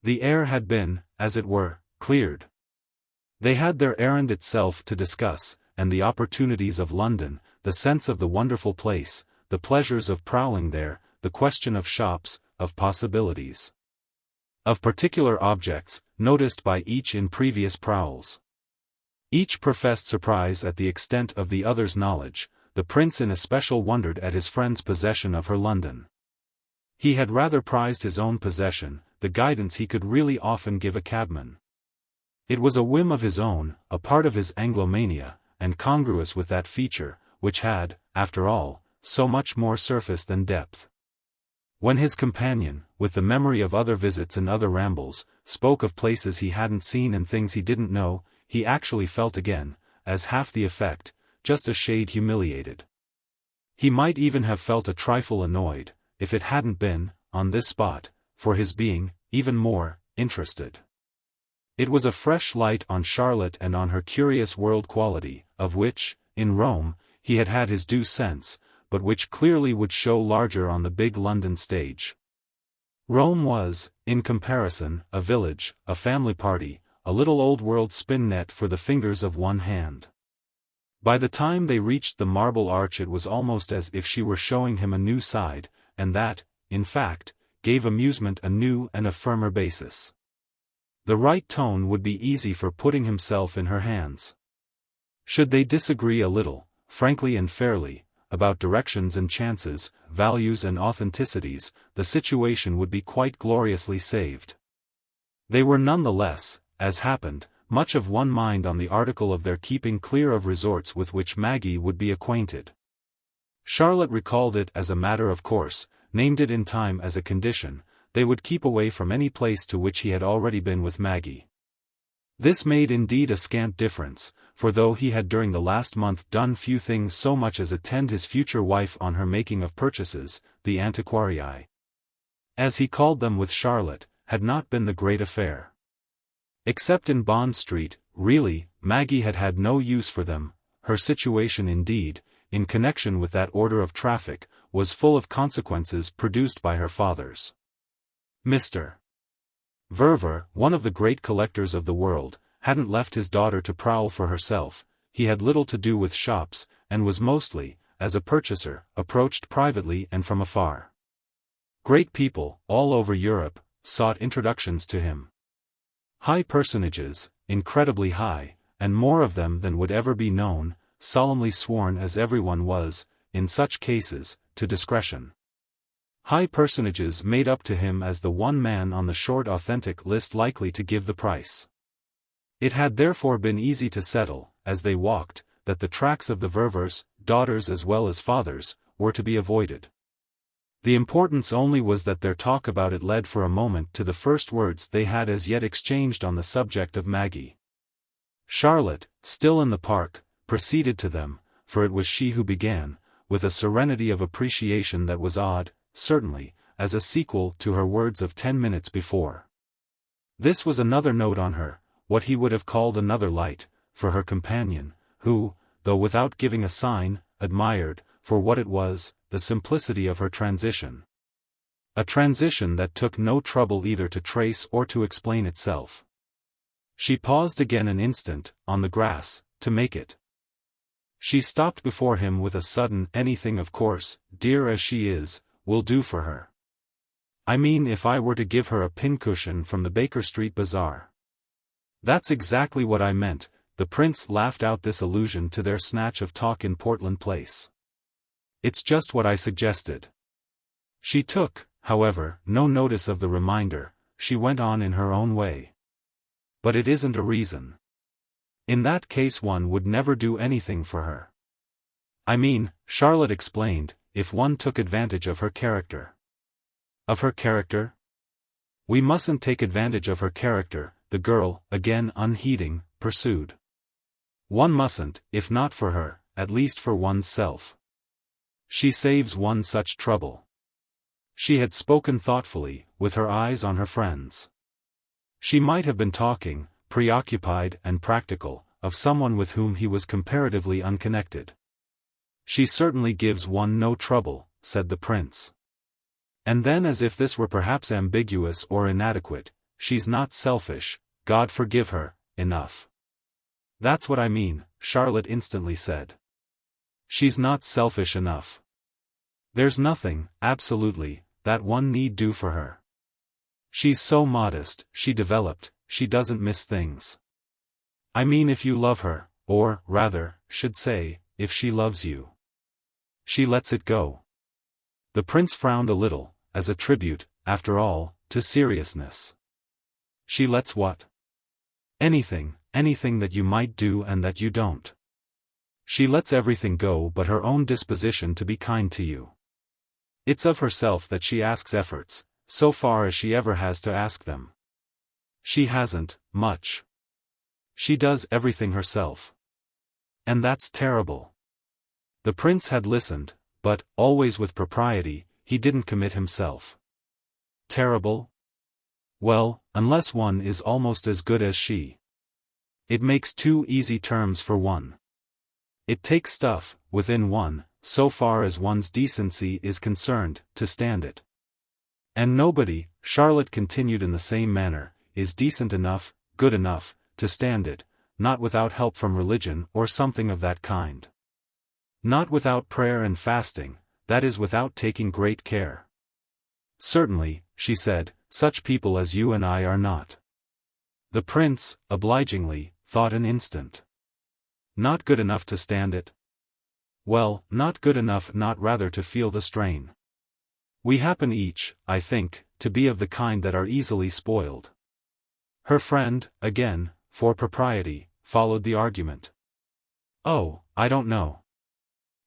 The air had been, as it were, cleared. They had their errand itself to discuss, and the opportunities of London, the sense of the wonderful place, the pleasures of prowling there, the question of shops, of possibilities, of particular objects, noticed by each in previous prowls. Each professed surprise at the extent of the other's knowledge. The prince in especial wondered at his friend's possession of her London. He had rather prized his own possession, the guidance he could really often give a cabman. It was a whim of his own, a part of his Anglomania, and congruous with that feature, which had, after all, so much more surface than depth. When his companion, with the memory of other visits and other rambles, spoke of places he hadn't seen and things he didn't know, he actually felt again, as half the effect, just a shade humiliated. He might even have felt a trifle annoyed, if it hadn't been, on this spot, for his being, even more, interested. It was a fresh light on Charlotte and on her curious world quality, of which, in Rome, he had had his due sense, but which clearly would show larger on the big London stage. Rome was, in comparison, a village, a family party, a little old-world spin net for the fingers of one hand. By the time they reached the Marble Arch it was almost as if she were showing him a new side, and that, in fact, gave amusement a new and a firmer basis. The right tone would be easy for putting himself in her hands. Should they disagree a little, frankly and fairly, about directions and chances, values and authenticities, the situation would be quite gloriously saved. They were none the less, as happened, much of one mind on the article of their keeping clear of resorts with which Maggie would be acquainted. Charlotte recalled it as a matter of course, named it in time as a condition, they would keep away from any place to which he had already been with Maggie. This made indeed a scant difference, for though he had during the last month done few things so much as attend his future wife on her making of purchases, the antiquarii, as he called them with Charlotte, had not been the great affair. Except in Bond Street, really, Maggie had had no use for them. Her situation indeed, in connection with that order of traffic, was full of consequences produced by her father's. Mr. Verver, one of the great collectors of the world, hadn't left his daughter to prowl for herself. He had little to do with shops, and was mostly, as a purchaser, approached privately and from afar. Great people, all over Europe, sought introductions to him. High personages, incredibly high, and more of them than would ever be known, solemnly sworn as everyone was, in such cases, to discretion. High personages made up to him as the one man on the short authentic list likely to give the price. It had therefore been easy to settle, as they walked, that the tracks of the Ververs, daughters as well as fathers, were to be avoided. The importance only was that their talk about it led for a moment to the first words they had as yet exchanged on the subject of Maggie. Charlotte, still in the park, proceeded to them, for it was she who began, with a serenity of appreciation that was odd, certainly, as a sequel to her words of 10 minutes before. This was another note on her, what he would have called another light, for her companion, who, though without giving a sign, admired, for what it was, the simplicity of her transition. A transition that took no trouble either to trace or to explain itself. She paused again an instant, on the grass, to make it. She stopped before him with a sudden anything of course, dear as she is, will do for her. I mean if I were to give her a pincushion from the Baker Street Bazaar. That's exactly what I meant. The prince laughed out this allusion to their snatch of talk in Portland Place. It's just what I suggested. She took, however, no notice of the reminder. She went on in her own way. But it isn't a reason. In that case one would never do anything for her. I mean, Charlotte explained, if one took advantage of her character. Of her character? We mustn't take advantage of her character, the girl, again unheeding, pursued. One mustn't, if not for her, at least for one's self. She saves one such trouble. She had spoken thoughtfully, with her eyes on her friends. She might have been talking, preoccupied and practical, of someone with whom he was comparatively unconnected. She certainly gives one no trouble, said the prince. And then as if this were perhaps ambiguous or inadequate, she's not selfish, God forgive her, enough. That's what I mean, Charlotte instantly said. She's not selfish enough. There's nothing, absolutely, that one need do for her. She's so modest, she developed, she doesn't miss things. I mean if you love her, or, rather, should say, if she loves you. She lets it go. The prince frowned a little, as a tribute, after all, to seriousness. She lets what? Anything that you might do and that you don't. She lets everything go but her own disposition to be kind to you. It's of herself that she asks efforts, so far as she ever has to ask them. She hasn't, much. She does everything herself. And that's terrible. The prince had listened, but, always with propriety, he didn't commit himself. Terrible? Well, unless one is almost as good as she. It makes two easy terms for one. It takes stuff, within one, so far as one's decency is concerned, to stand it. And nobody, Charlotte continued in the same manner, is decent enough, good enough, to stand it, not without help from religion or something of that kind. Not without prayer and fasting, that is without taking great care. Certainly, she said, such people as you and I are not. The prince, obligingly, thought an instant. Not good enough to stand it? Well, not good enough, not rather to feel the strain. We happen each, I think, to be of the kind that are easily spoiled. Her friend, again, for propriety, followed the argument. Oh, I don't know.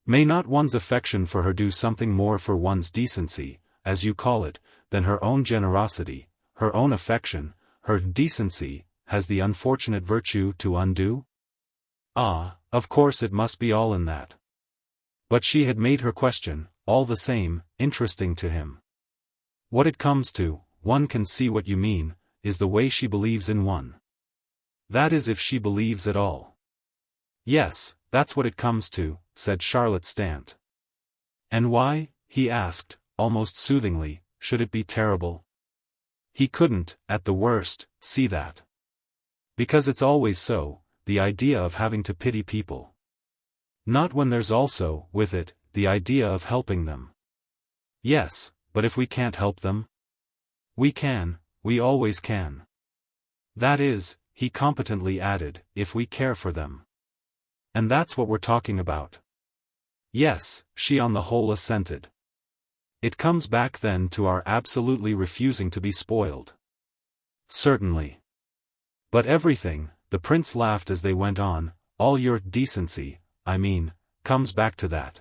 May not one's affection for her do something more for one's decency, as you call it, than her own generosity, her own affection, her decency, has the unfortunate virtue to undo? Ah, of course it must be all in that. But she had made her question, all the same, interesting to him. What it comes to, one can see what you mean, is the way she believes in one. That is, if she believes at all. Yes, that's what it comes to, said Charlotte Stant. And why, he asked, almost soothingly, should it be terrible? He couldn't, at the worst, see that. Because it's always so, the idea of having to pity people. Not when there's also, with it, the idea of helping them. Yes, but if we can't help them? We can, we always can. That is, he competently added, if we care for them. And that's what we're talking about. Yes, she on the whole assented. It comes back then to our absolutely refusing to be spoiled. Certainly. But everything, the prince laughed as they went on, all your decency, I mean, comes back to that.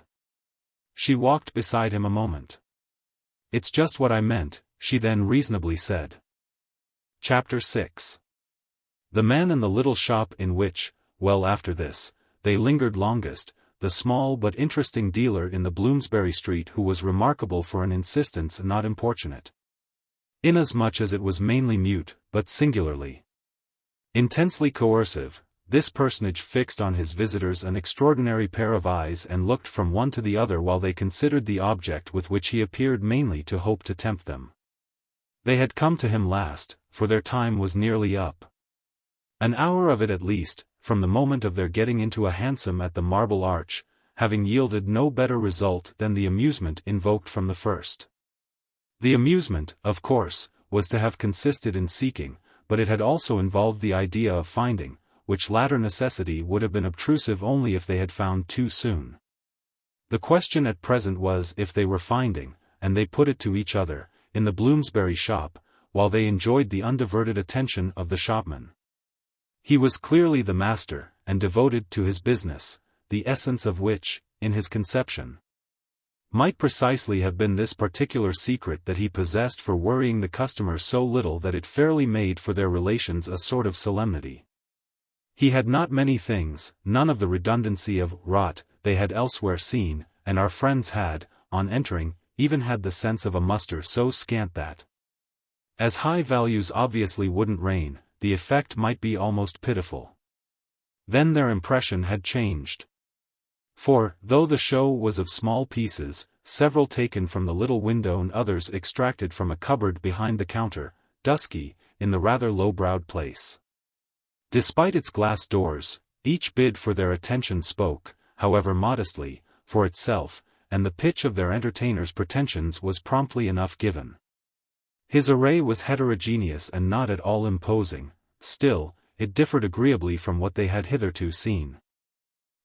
She walked beside him a moment. It's just what I meant, she then reasonably said. Chapter 6. The man in the little shop in which, well after this, they lingered longest, the small but interesting dealer in the Bloomsbury Street who was remarkable for an insistence not importunate. Inasmuch as it was mainly mute, but singularly intensely coercive, this personage fixed on his visitors an extraordinary pair of eyes and looked from one to the other while they considered the object with which he appeared mainly to hope to tempt them. They had come to him last, for their time was nearly up. An hour of it at least, from the moment of their getting into a hansom at the Marble Arch, having yielded no better result than the amusement invoked from the first. The amusement, of course, was to have consisted in seeking, but it had also involved the idea of finding, which latter necessity would have been obtrusive only if they had found too soon. The question at present was if they were finding, and they put it to each other, in the Bloomsbury shop, while they enjoyed the undiverted attention of the shopman. He was clearly the master, and devoted to his business, the essence of which, in his conception, might precisely have been this particular secret that he possessed for worrying the customer so little that it fairly made for their relations a sort of solemnity. He had not many things, none of the redundancy of rot they had elsewhere seen, and our friends had, on entering, even had the sense of a muster so scant that, as high values obviously wouldn't reign, the effect might be almost pitiful. Then their impression had changed. For, though the show was of small pieces, several taken from the little window and others extracted from a cupboard behind the counter, dusky, in the rather low-browed place. Despite its glass doors, each bid for their attention spoke, however modestly, for itself, and the pitch of their entertainer's pretensions was promptly enough given. His array was heterogeneous and not at all imposing, still, it differed agreeably from what they had hitherto seen.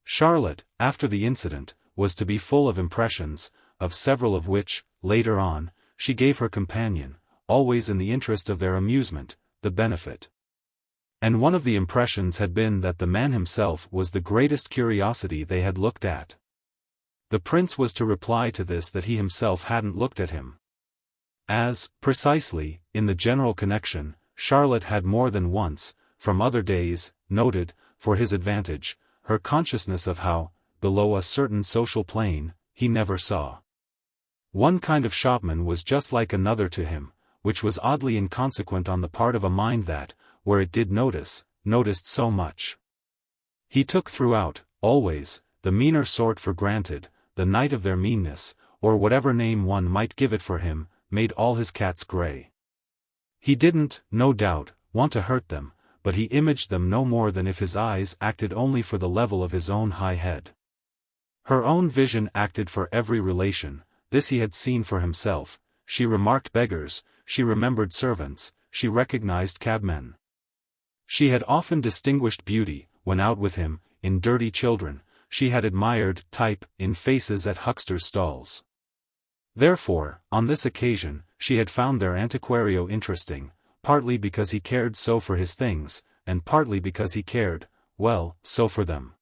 Charlotte, after the incident, was to be full of impressions, of several of which, later on, she gave her companion, always in the interest of their amusement, the benefit. And one of the impressions had been that the man himself was the greatest curiosity they had looked at. The prince was to reply to this that he himself hadn't looked at him. As, precisely, in the general connection, Charlotte had more than once, from other days, noted, for his advantage, her consciousness of how, below a certain social plane, he never saw. One kind of shopman was just like another to him, which was oddly inconsequent on the part of a mind that, where it did notice, noticed so much. He took throughout, always, the meaner sort for granted, the night of their meanness, or whatever name one might give it for him, made all his cats grey. He didn't, no doubt, want to hurt them, but he imaged them no more than if his eyes acted only for the level of his own high head. Her own vision acted for every relation, this he had seen for himself. She remarked beggars, she remembered servants, she recognized cabmen. She had often distinguished beauty, when out with him, in dirty children, she had admired type, in faces at hucksters' stalls. Therefore, on this occasion, she had found their antiquario interesting, partly because he cared so for his things, and partly because he cared, well, so for them.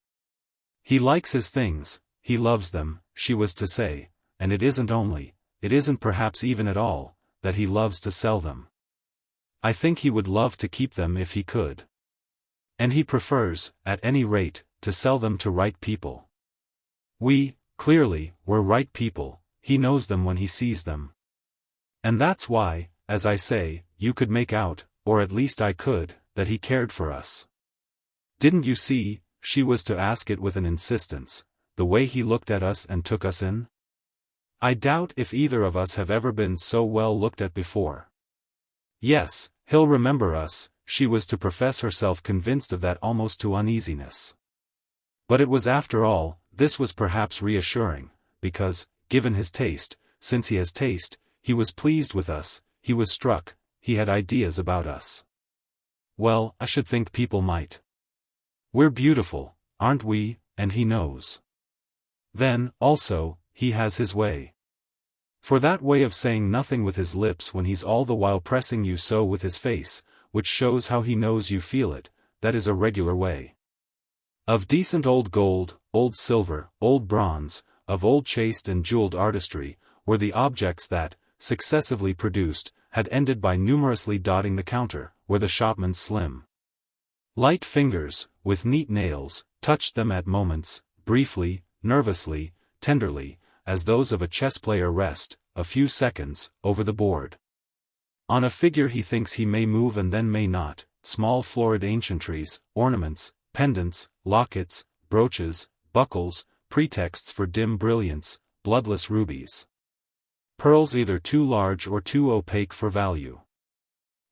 He likes his things, he loves them, she was to say, and it isn't perhaps even at all, that he loves to sell them. I think he would love to keep them if he could. And he prefers, at any rate, to sell them to right people. We, clearly, were right people, he knows them when he sees them. And that's why, as I say, you could make out, or at least I could, that he cared for us. Didn't you see, she was to ask it with an insistence, the way he looked at us and took us in? I doubt if either of us have ever been so well looked at before. Yes, he'll remember us, she was to profess herself convinced of that almost to uneasiness. But it was after all, this was perhaps reassuring, because, given his taste, since he has taste, he was pleased with us, he was struck, he had ideas about us. Well, I should think people might. We're beautiful, aren't we, and he knows. Then, also, he has his way. For that way of saying nothing with his lips when he's all the while pressing you so with his face, which shows how he knows you feel it, that is a regular way. Of decent old gold, old silver, old bronze, of old chaste and jeweled artistry, were the objects that, successively produced, had ended by numerously dotting the counter, where the shopman's slim, light fingers, with neat nails, touched them at moments, briefly, nervously, tenderly, as those of a chess player rest, a few seconds, over the board. On a figure he thinks he may move and then may not, small florid ancientries, ornaments, pendants, lockets, brooches, buckles, pretexts for dim brilliance, bloodless rubies. Pearls either too large or too opaque for value.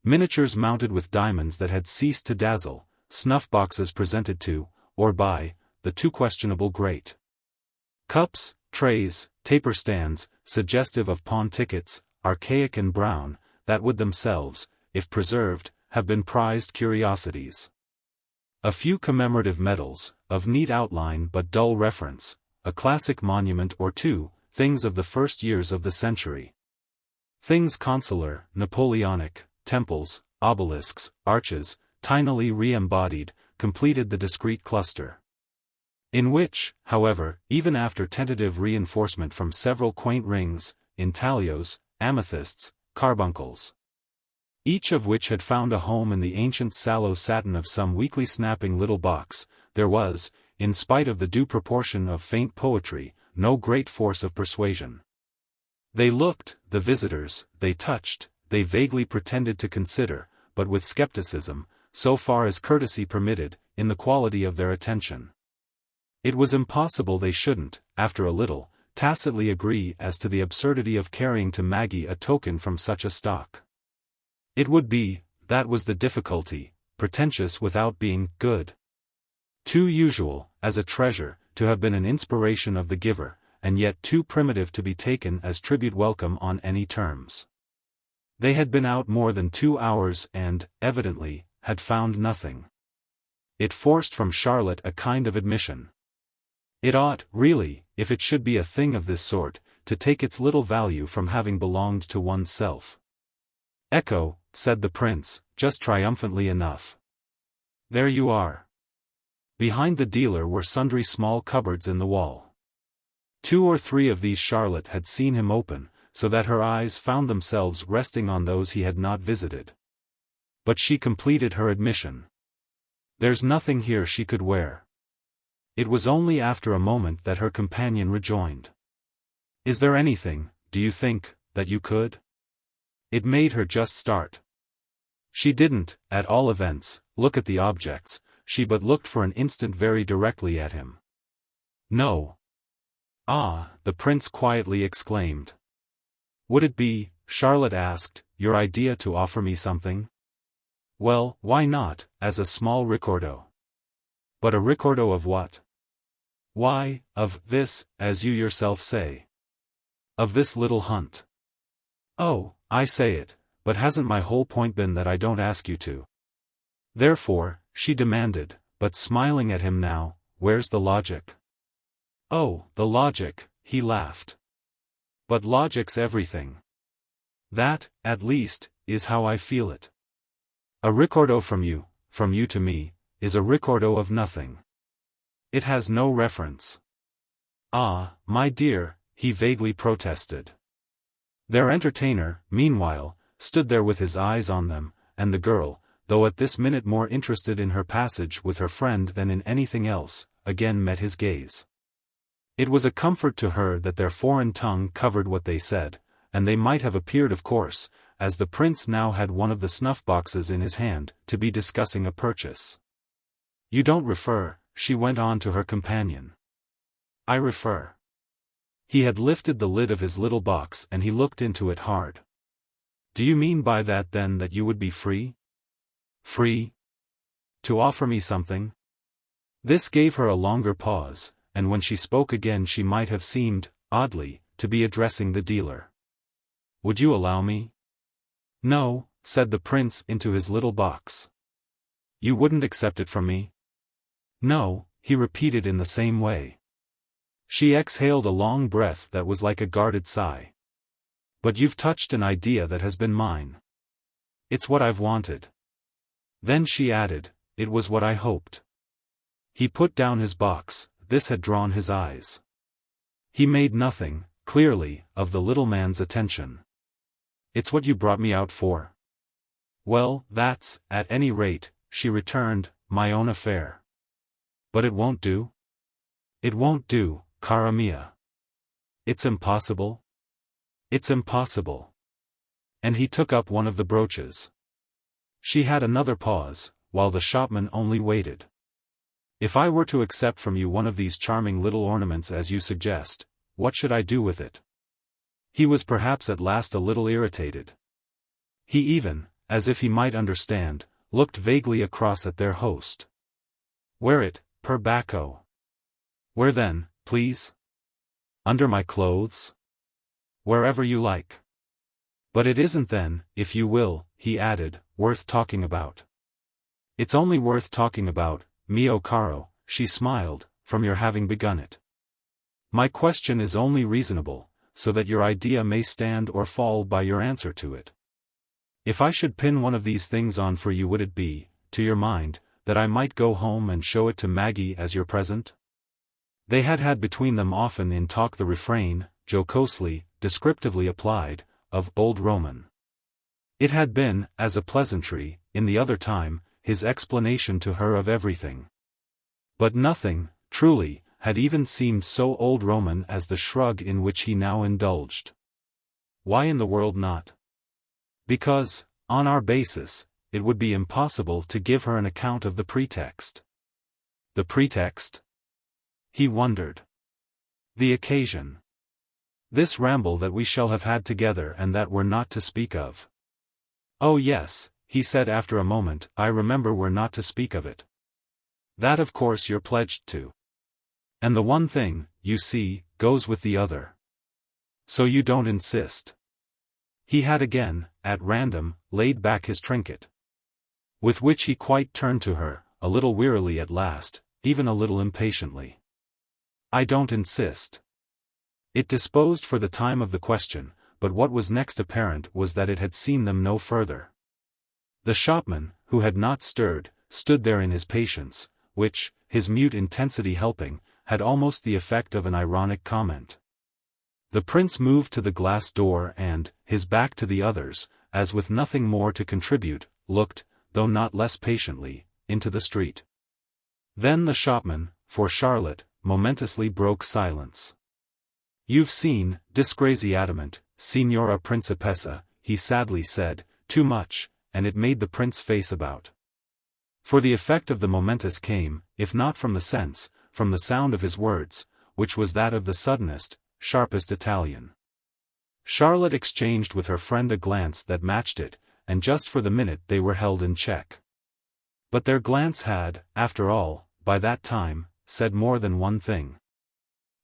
Miniatures mounted with diamonds that had ceased to dazzle, snuff-boxes presented to, or by, the too questionable great. Cups, trays, taper stands, suggestive of pawn tickets, archaic and brown, that would themselves, if preserved, have been prized curiosities. A few commemorative medals, of neat outline but dull reference, a classic monument or two, things of the first years of the century. Things consular, Napoleonic, temples, obelisks, arches, tinily re-embodied, completed the discreet cluster. In which, however, even after tentative reinforcement from several quaint rings, intaglios, amethysts, carbuncles, each of which had found a home in the ancient sallow satin of some weakly snapping little box, there was, in spite of the due proportion of faint poetry, no great force of persuasion. They looked, the visitors, they touched, they vaguely pretended to consider, but with skepticism, so far as courtesy permitted, in the quality of their attention. It was impossible they shouldn't, after a little, tacitly agree as to the absurdity of carrying to Maggie a token from such a stock. It would be, that was the difficulty, pretentious without being good. Too usual, as a treasure, to have been an inspiration of the giver, and yet too primitive to be taken as tribute welcome on any terms. They had been out more than 2 hours and, evidently, had found nothing. It forced from Charlotte a kind of admission. It ought, really, if it should be a thing of this sort, to take its little value from having belonged to one's self. "Echo," said the prince, just triumphantly enough. "There you are." Behind the dealer were sundry small cupboards in the wall. 2 or 3 of these Charlotte had seen him open, so that her eyes found themselves resting on those he had not visited. But she completed her admission. There's nothing here she could wear. It was only after a moment that her companion rejoined. Is there anything, do you think, that you could? It made her just start. She didn't, at all events, look at the objects, she but looked for an instant very directly at him. No. Ah, the prince quietly exclaimed. Would it be, Charlotte asked, your idea to offer me something? Well, why not, as a small ricordo? But a ricordo of what? Why, of this, as you yourself say. Of this little hunt. Oh, I say it, but hasn't my whole point been that I don't ask you to? Therefore, she demanded, but smiling at him now, where's the logic? Oh, the logic, he laughed. But logic's everything. That, at least, is how I feel it. A ricordo from you to me, is a ricordo of nothing. It has no reference. Ah, my dear, he vaguely protested. Their entertainer, meanwhile, stood there with his eyes on them, and the girl, though at this minute more interested in her passage with her friend than in anything else, again met his gaze. It was a comfort to her that their foreign tongue covered what they said, and they might have appeared of course, as the prince now had one of the snuff-boxes in his hand, to be discussing a purchase. You don't refer, she went on to her companion. I refer. He had lifted the lid of his little box and he looked into it hard. Do you mean by that then that you would be free? Free? To offer me something? This gave her a longer pause, and when she spoke again she might have seemed, oddly, to be addressing the dealer. Would you allow me? No, said the prince into his little box. You wouldn't accept it from me? No, he repeated in the same way. She exhaled a long breath that was like a guarded sigh. But you've touched an idea that has been mine. It's what I've wanted. Then she added, it was what I hoped. He put down his box, this had drawn his eyes. He made nothing, clearly, of the little man's attention. It's what you brought me out for? Well, that's, at any rate, she returned, my own affair. But it won't do? It won't do, cara mia. It's impossible? It's impossible. And he took up one of the brooches. She had another pause, while the shopman only waited. If I were to accept from you one of these charming little ornaments as you suggest, what should I do with it? He was perhaps at last a little irritated. He even, as if he might understand, looked vaguely across at their host. Wear it, per Bacco. Where then, please? Under my clothes? Wherever you like. But it isn't then, if you will, he added, worth talking about. It's only worth talking about, mio caro, she smiled, from your having begun it. My question is only reasonable, so that your idea may stand or fall by your answer to it. If I should pin one of these things on for you, would it be, to your mind, that I might go home and show it to Maggie as your present? They had had between them often in talk the refrain, jocosely, descriptively applied, of old Roman. It had been, as a pleasantry, in the other time, his explanation to her of everything. But nothing, truly, had even seemed so old Roman as the shrug in which he now indulged. Why in the world not? Because, on our basis, it would be impossible to give her an account of the pretext. The pretext? He wondered. The occasion. This ramble that we shall have had together and that we're not to speak of. Oh yes, he said after a moment, I remember we're not to speak of it. That of course you're pledged to. And the one thing, you see, goes with the other. So you don't insist. He had again, at random, laid back his trinket. With which he quite turned to her, a little wearily at last, even a little impatiently. I don't insist. It disposed for the time of the question, but what was next apparent was that it had seen them no further. The shopman, who had not stirred, stood there in his patience, which, his mute intensity helping, had almost the effect of an ironic comment. The prince moved to the glass door and, his back to the others, as with nothing more to contribute, looked, though not less patiently, into the street. Then the shopman, for Charlotte, momentously broke silence. "You've seen, disgraziatement, Signora Principessa," he sadly said, "too much," and it made the prince face about. For the effect of the momentous came, if not from the sense, from the sound of his words, which was that of the suddenest, sharpest Italian. Charlotte exchanged with her friend a glance that matched it, and just for the minute they were held in check. But their glance had, after all, by that time, said more than one thing.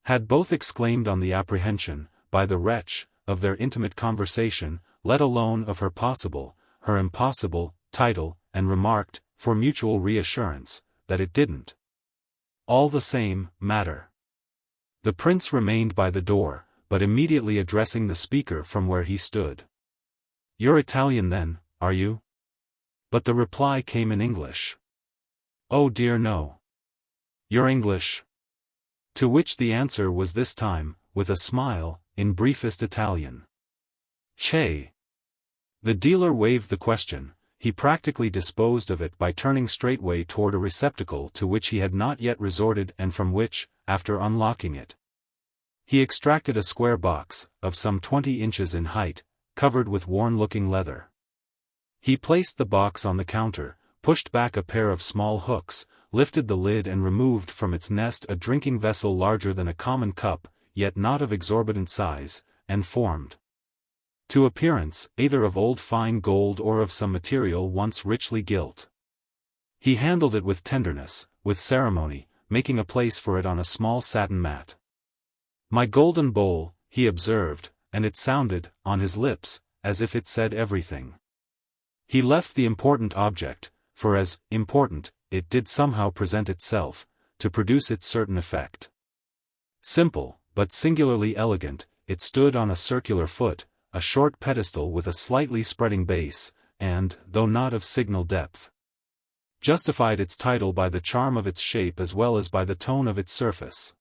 Had both exclaimed on the apprehension, by the wretch, of their intimate conversation, let alone of her impossible, title, and remarked, for mutual reassurance, that it didn't all the same matter. The prince remained by the door, but immediately addressing the speaker from where he stood. "You're Italian then, are you?" But the reply came in English. "Oh dear no. You're English?" To which the answer was this time, with a smile, in briefest Italian. "Che." The dealer waived the question. He practically disposed of it by turning straightway toward a receptacle to which he had not yet resorted and from which, after unlocking it, he extracted a square box, of some 20 inches in height, covered with worn-looking leather. He placed the box on the counter, pushed back a pair of small hooks, lifted the lid and removed from its nest a drinking vessel larger than a common cup, yet not of exorbitant size, and formed, to appearance, either of old fine gold or of some material once richly gilt. He handled it with tenderness, with ceremony, making a place for it on a small satin mat. "My golden bowl," he observed, and it sounded, on his lips, as if it said everything. He left the important object, for as important, it did somehow present itself, to produce its certain effect. Simple, but singularly elegant, it stood on a circular foot, a short pedestal with a slightly spreading base, and, though not of signal depth, justified its title by the charm of its shape as well as by the tone of its surface.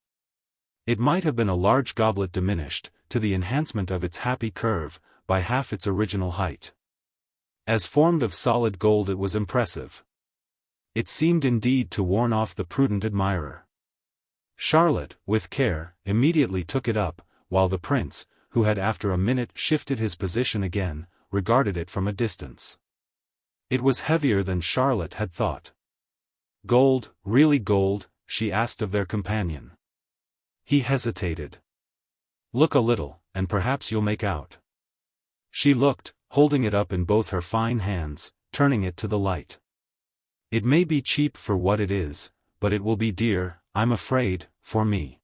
It might have been a large goblet diminished, to the enhancement of its happy curve, by half its original height. As formed of solid gold it was impressive. It seemed indeed to warn off the prudent admirer. Charlotte, with care, immediately took it up, while the prince, who had after a minute shifted his position again, regarded it from a distance. It was heavier than Charlotte had thought. "Gold, really gold?" she asked of their companion. He hesitated. "Look a little, and perhaps you'll make out." She looked, holding it up in both her fine hands, turning it to the light. "It may be cheap for what it is, but it will be dear, I'm afraid, for me."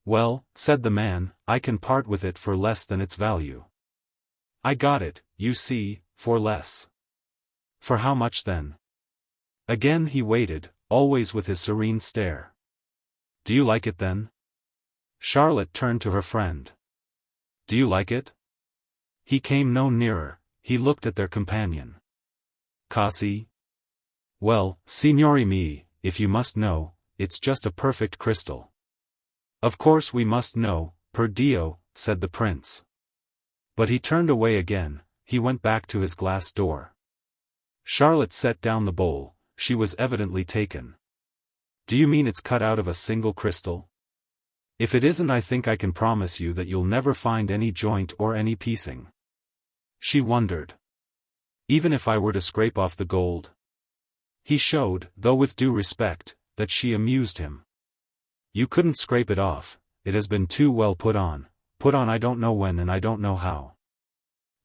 "Well," said the man, "I can part with it for less than its value. I got it, you see, for less." "For how much then?" Again he waited, always with his serene stare. "Do you like it then?" Charlotte turned to her friend. "Do you like it?" He came no nearer, he looked at their companion. "Così?" "Well, signori miei, if you must know, it's just a perfect crystal." "Of course we must know, per Dio," said the prince. But he turned away again, he went back to his glass door. Charlotte set down the bowl, she was evidently taken. "Do you mean it's cut out of a single crystal? If it isn't, I think I can promise you that you'll never find any joint or any piecing." She wondered. "Even if I were to scrape off the gold?" He showed, though with due respect, that she amused him. "You couldn't scrape it off, it has been too well put on I don't know when and I don't know how.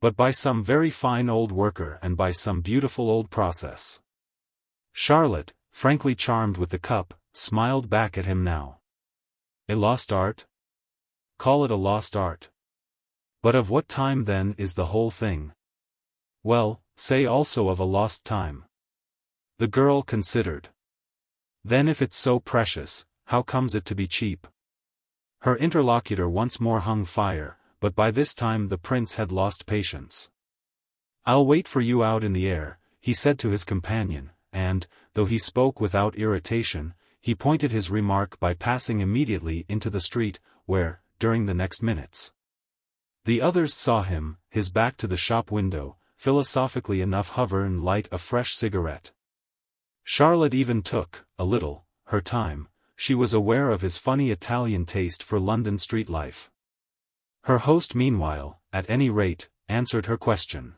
But by some very fine old worker and by some beautiful old process." Charlotte, frankly charmed with the cup, smiled back at him now. "A lost art? Call it a lost art. But of what time then is the whole thing?" "Well, say also of a lost time." The girl considered. "Then if it's so precious, how comes it to be cheap?" Her interlocutor once more hung fire, but by this time the prince had lost patience. "I'll wait for you out in the air," he said to his companion, and, though he spoke without irritation, he pointed his remark by passing immediately into the street, where, during the next minutes, the others saw him, his back to the shop window, philosophically enough hover and light a fresh cigarette. Charlotte even took, a little, her time, she was aware of his funny Italian taste for London street life. Her host meanwhile, at any rate, answered her question.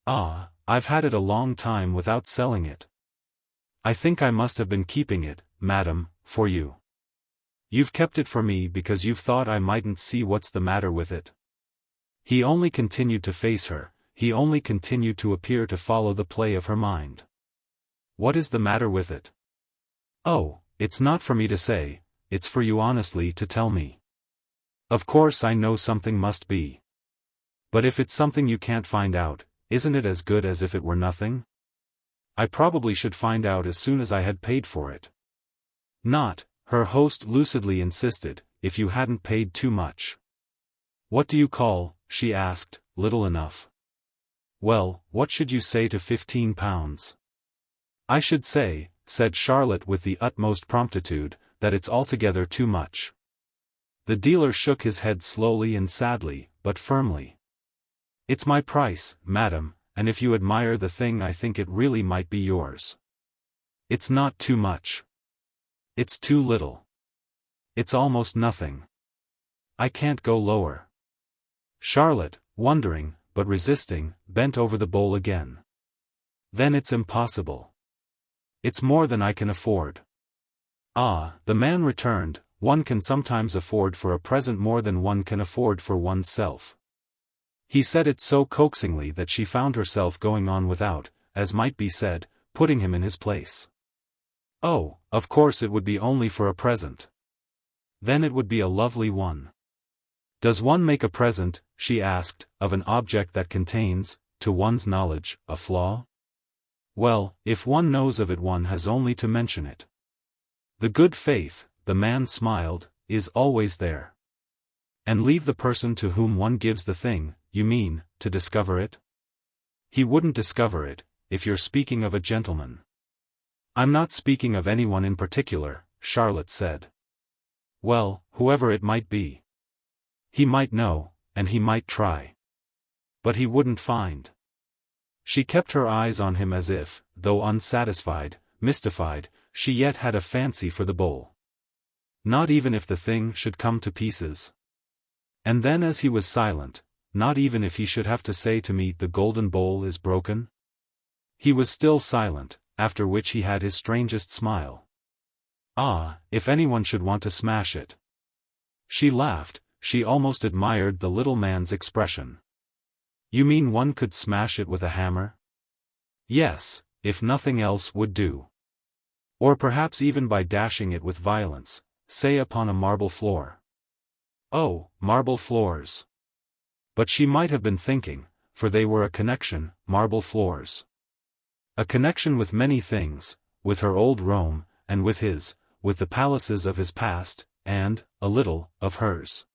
"Ah, I've had it a long time without selling it. I think I must have been keeping it, madam, for you. You've kept it for me because you've thought I mightn't see what's the matter with it." He only continued to face her, he only continued to appear to follow the play of her mind. "What is the matter with it?" "Oh, it's not for me to say, it's for you honestly to tell me. Of course I know something must be. But if it's something you can't find out, isn't it as good as if it were nothing? I probably should find out as soon as I had paid for it." "Not," her host lucidly insisted, "if you hadn't paid too much." "What do you call," she asked, "little enough?" "Well, what should you say to £15? "I should say," said Charlotte with the utmost promptitude, "that it's altogether too much." The dealer shook his head slowly and sadly, but firmly. "It's my price, madam, and if you admire the thing I think it really might be yours. It's not too much. It's too little. It's almost nothing. I can't go lower." Charlotte, wondering, but resisting, bent over the bowl again. "Then it's impossible. It's more than I can afford." "Ah," the man returned, "one can sometimes afford for a present more than one can afford for oneself." He said it so coaxingly that she found herself going on without, as might be said, putting him in his place. "Oh, of course it would be only for a present. Then it would be a lovely one." "Does one make a present," she asked, "of an object that contains, to one's knowledge, a flaw?" "Well, if one knows of it one has only to mention it. The good faith," the man smiled, "is always there." "And leave the person to whom one gives the thing, you mean, to discover it?" "He wouldn't discover it, if you're speaking of a gentleman." "I'm not speaking of anyone in particular," Charlotte said. "Well, whoever it might be. He might know, and he might try. But he wouldn't find." She kept her eyes on him as if, though unsatisfied, mystified, she yet had a fancy for the bowl. "Not even if the thing should come to pieces?" And then as he was silent, "Not even if he should have to say to me the golden bowl is broken?" He was still silent, after which he had his strangest smile. "Ah, if anyone should want to smash it." She laughed, she almost admired the little man's expression. "You mean one could smash it with a hammer?" "Yes, if nothing else would do. Or perhaps even by dashing it with violence, say upon a marble floor." "Oh, marble floors." But she might have been thinking, for they were a connection, marble floors. A connection with many things, with her old Rome, and with the palaces of his past, and, a little, of hers.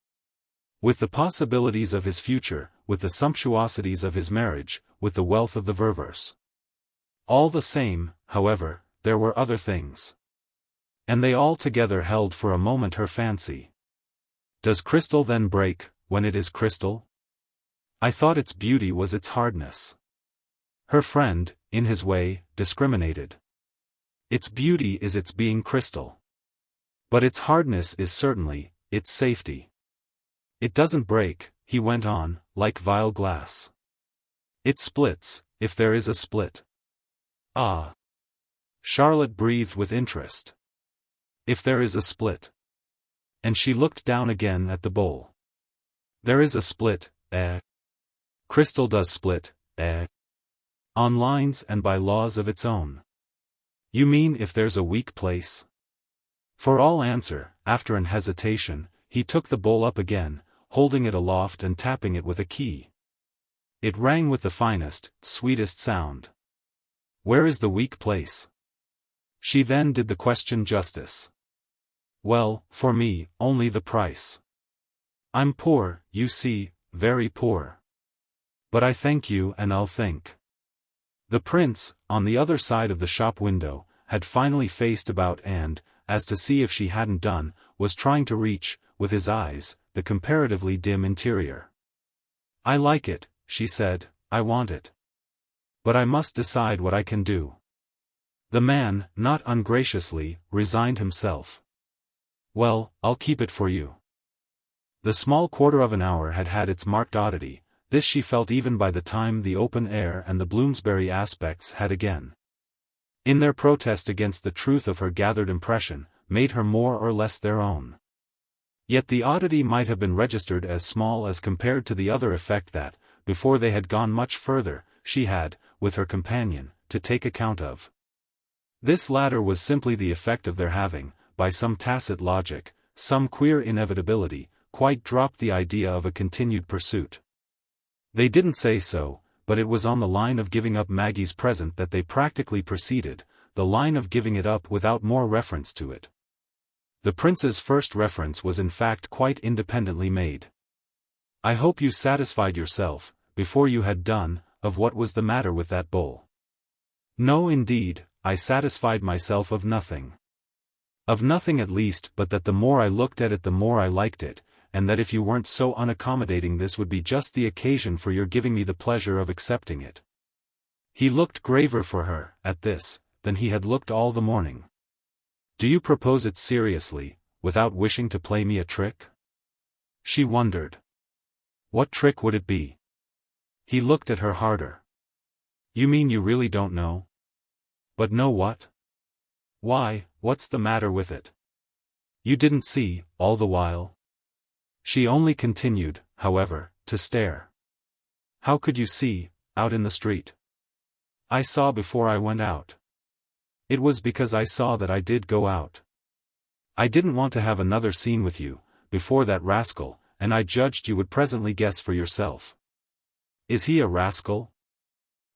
With the possibilities of his future, with the sumptuosities of his marriage, with the wealth of the Ververs. All the same, however, there were other things. And they all together held for a moment her fancy. Does crystal then break, when it is crystal? I thought its beauty was its hardness. Her friend, in his way, discriminated. Its beauty is its being crystal. But its hardness is certainly, its safety. It doesn't break, he went on, like vile glass. It splits, if there is a split. Ah! Charlotte breathed with interest. If there is a split. And she looked down again at the bowl. There is a split, eh? Crystal does split, eh? On lines and by laws of its own. You mean if there's a weak place? For all answer, after an hesitation, he took the bowl up again, holding it aloft and tapping it with a key. It rang with the finest, sweetest sound. Where is the weak place? She then did the question justice. Well, for me, only the price. I'm poor, you see, very poor. But I thank you and I'll think. The prince, on the other side of the shop window, had finally faced about and, as to see if she hadn't done, was trying to reach, with his eyes, the comparatively dim interior. I like it, she said, I want it. But I must decide what I can do. The man, not ungraciously, resigned himself. Well, I'll keep it for you. The small quarter of an hour had had its marked oddity, this she felt even by the time the open air and the Bloomsbury aspects had again, in their protest against the truth of her gathered impression, made her more or less their own. Yet the oddity might have been registered as small as compared to the other effect that, before they had gone much further, she had, with her companion, to take account of. This latter was simply the effect of their having, by some tacit logic, some queer inevitability, quite dropped the idea of a continued pursuit. They didn't say so, but it was on the line of giving up Maggie's present that they practically proceeded, the line of giving it up without more reference to it. The prince's first reference was in fact quite independently made. I hope you satisfied yourself, before you had done, of what was the matter with that bowl. No indeed, I satisfied myself of nothing. Of nothing at least, but that the more I looked at it the more I liked it, and that if you weren't so unaccommodating this would be just the occasion for your giving me the pleasure of accepting it. He looked graver for her, at this, than he had looked all the morning. Do you propose it seriously, without wishing to play me a trick? She wondered. What trick would it be? He looked at her harder. You mean you really don't know? But know what? Why, what's the matter with it? You didn't see, all the while? She only continued, however, to stare. How could you see, out in the street? I saw before I went out. It was because I saw that I did go out. I didn't want to have another scene with you, before that rascal, and I judged you would presently guess for yourself. Is he a rascal?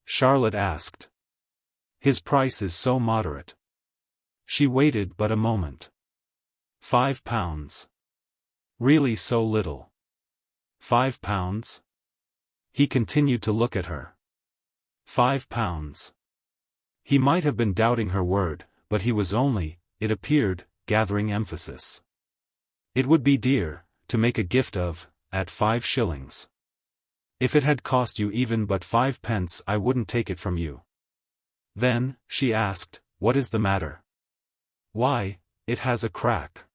Charlotte asked. His price is so moderate. She waited but a moment. £5. Really so little? £5? He continued to look at her. £5. He might have been doubting her word, but he was only, it appeared, gathering emphasis. It would be dear, to make a gift of, at 5 shillings. If it had cost you even but 5 pence I wouldn't take it from you. Then, she asked, what is the matter? Why, it has a crack.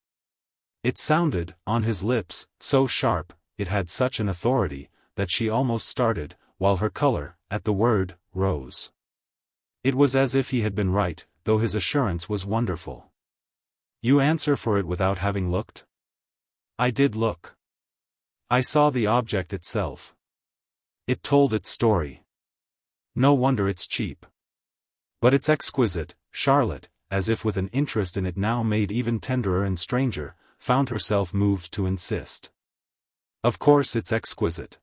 It sounded, on his lips, so sharp, it had such an authority, that she almost started, while her color, at the word, rose. It was as if he had been right, though his assurance was wonderful. You answer for it without having looked? I did look. I saw the object itself. It told its story. No wonder it's cheap. But it's exquisite. Charlotte, as if with an interest in it now made even tenderer and stranger, found herself moved to insist. Of course it's exquisite.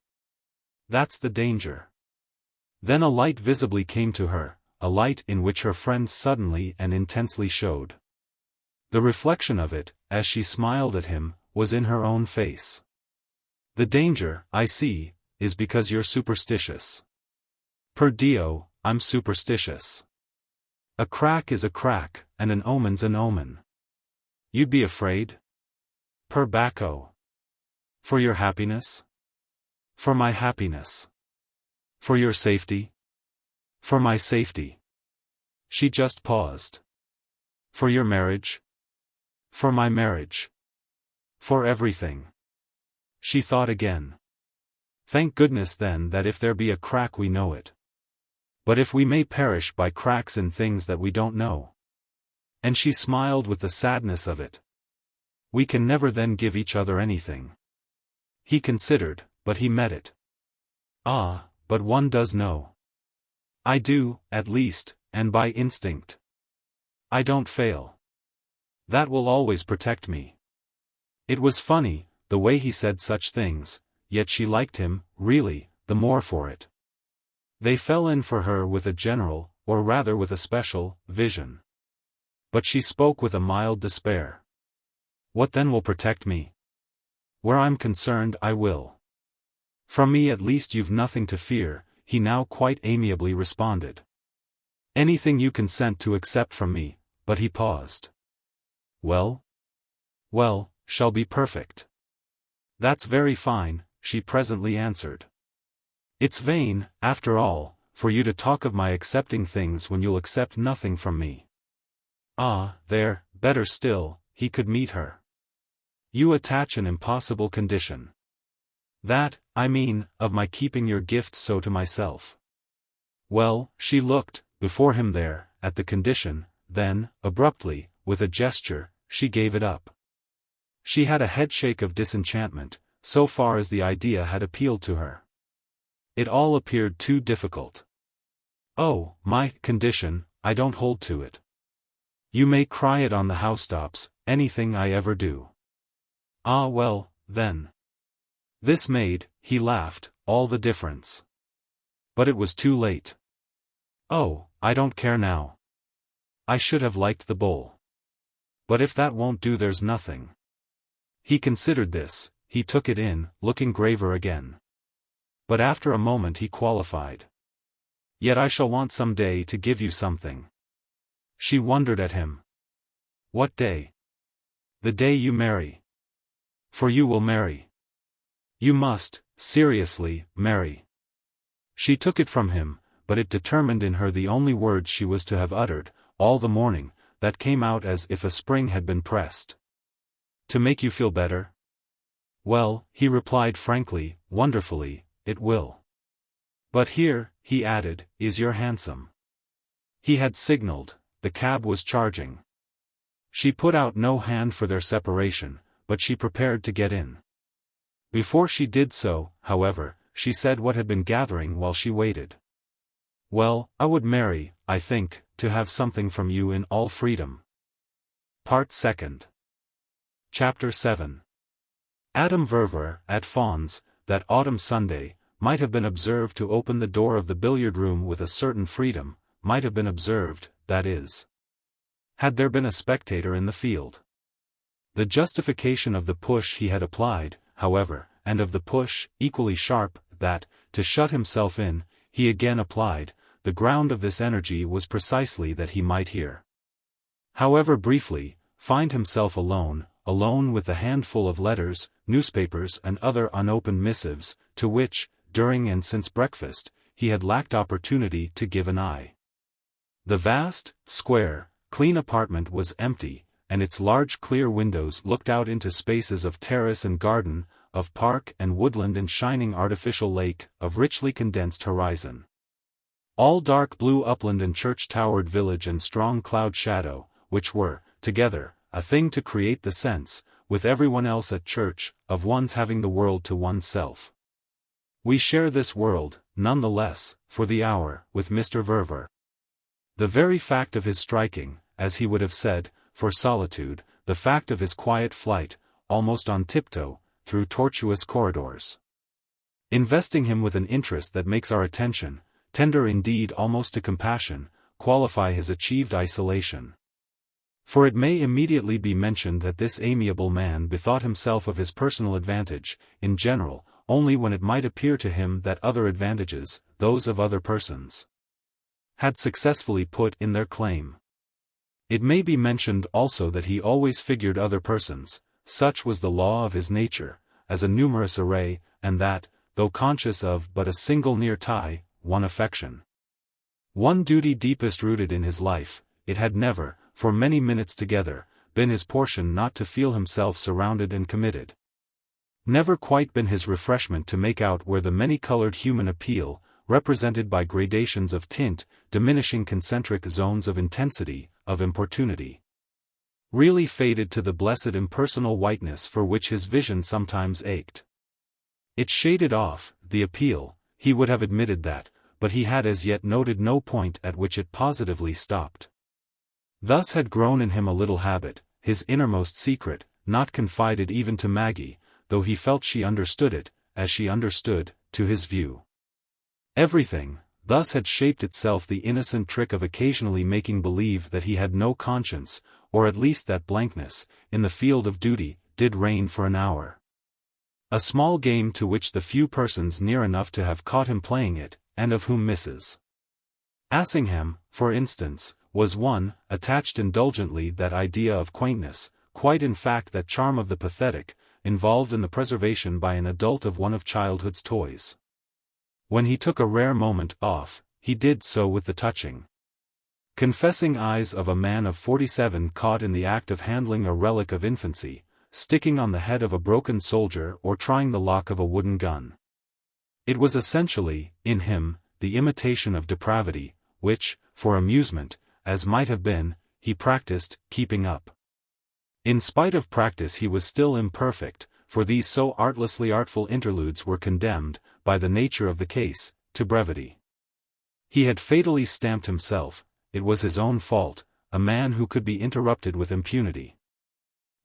That's the danger. Then a light visibly came to her, a light in which her friend suddenly and intensely showed. The reflection of it, as she smiled at him, was in her own face. The danger, I see, is because you're superstitious. Per Dio, I'm superstitious. A crack is a crack, and an omen's an omen. You'd be afraid? Per Bacco. For your happiness? For my happiness. For your safety? For my safety. She just paused. For your marriage? For my marriage. For everything. She thought again. Thank goodness then that if there be a crack we know it. But if we may perish by cracks in things that we don't know. And she smiled with the sadness of it. We can never then give each other anything. He considered, but he met it. Ah, but one does know. I do, at least, and by instinct. I don't fail. That will always protect me. It was funny, the way he said such things, yet she liked him, really, the more for it. They fell in for her with a general, or rather with a special, vision. But she spoke with a mild despair. What then will protect me? Where I'm concerned I will. From me at least you've nothing to fear, he now quite amiably responded. Anything you consent to accept from me, but he paused. Well? Well, shall be perfect. That's very fine, she presently answered. It's vain, after all, for you to talk of my accepting things when you'll accept nothing from me. Ah, there, better still, he could meet her. You attach an impossible condition. That, I mean, of my keeping your gift so to myself. Well, she looked, before him there, at the condition, then, abruptly, with a gesture, she gave it up. She had a headshake of disenchantment, so far as the idea had appealed to her. It all appeared too difficult. Oh, my condition, I don't hold to it. You may cry it on the housetops, anything I ever do. Ah well, then. This made, he laughed, all the difference. But it was too late. Oh, I don't care now. I should have liked the bowl. But if that won't do, there's nothing. He considered this, he took it in, looking graver again. But after a moment he qualified. Yet I shall want some day to give you something. She wondered at him. What day? The day you marry. For you will marry. You must, seriously, marry. She took it from him, but it determined in her the only words she was to have uttered, all the morning, that came out as if a spring had been pressed. To make you feel better? Well, he replied frankly, wonderfully, it will. But here, he added, is your hansom. He had signaled, the cab was charging. She put out no hand for their separation, but she prepared to get in. Before she did so, however, she said what had been gathering while she waited. Well, I would marry, I think, to have something from you in all freedom. Part Second. Chapter 7. Madame Verver, at Fawn's, that autumn Sunday, might have been observed to open the door of the billiard-room with a certain freedom, might have been observed, that is. Had there been a spectator in the field. The justification of the push he had applied, however, and of the push, equally sharp, that, to shut himself in, he again applied, the ground of this energy was precisely that he might hear. However briefly, find himself alone with the handful of letters, newspapers and other unopened missives, to which, during and since breakfast, he had lacked opportunity to give an eye. The vast, square, clean apartment was empty, and its large clear windows looked out into spaces of terrace and garden, of park and woodland and shining artificial lake, of richly condensed horizon. All dark blue upland and church-towered village and strong cloud shadow, which were, together, a thing to create the sense, with everyone else at church, of one's having the world to oneself. We share this world, none the less, for the hour, with Mr. Verver. The very fact of his striking, as he would have said, for solitude, the fact of his quiet flight, almost on tiptoe, through tortuous corridors. Investing him with an interest that makes our attention, tender indeed almost to compassion, qualify his achieved isolation. For it may immediately be mentioned that this amiable man bethought himself of his personal advantage, in general, only when it might appear to him that other advantages, those of other persons, had successfully put in their claim. It may be mentioned also that he always figured other persons, such was the law of his nature, as a numerous array, and that, though conscious of but a single near tie, one affection, one duty deepest rooted in his life, it had never, for many minutes together, been his portion not to feel himself surrounded and committed. Never quite been his refreshment to make out where the many-colored human appeal, represented by gradations of tint, diminishing concentric zones of intensity, of importunity, really faded to the blessed impersonal whiteness for which his vision sometimes ached. It shaded off, the appeal, he would have admitted that, but he had as yet noted no point at which it positively stopped. Thus had grown in him a little habit, his innermost secret, not confided even to Maggie, though he felt she understood it, as she understood, to his view. Everything, thus had shaped itself the innocent trick of occasionally making believe that he had no conscience, or at least that blankness, in the field of duty, did reign for an hour. A small game to which the few persons near enough to have caught him playing it, and of whom Mrs. Assingham, for instance, was one, attached indulgently that idea of quaintness, quite in fact that charm of the pathetic, involved in the preservation by an adult of one of childhood's toys. When he took a rare moment off, he did so with the touching, confessing eyes of a man of 47 caught in the act of handling a relic of infancy, sticking on the head of a broken soldier or trying the lock of a wooden gun. It was essentially, in him, the imitation of depravity, which, for amusement, as might have been, he practiced, keeping up. In spite of practice he was still imperfect, for these so artlessly artful interludes were condemned, by the nature of the case, to brevity. He had fatally stamped himself, it was his own fault, a man who could be interrupted with impunity.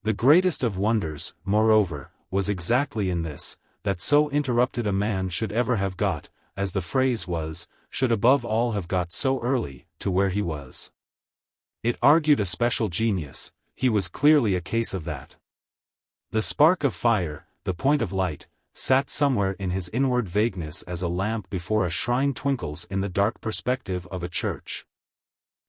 The greatest of wonders, moreover, was exactly in this, that so interrupted a man should ever have got, as the phrase was, should above all have got so early, to where he was. It argued a special genius, he was clearly a case of that. The spark of fire, the point of light, sat somewhere in his inward vagueness as a lamp before a shrine twinkles in the dark perspective of a church.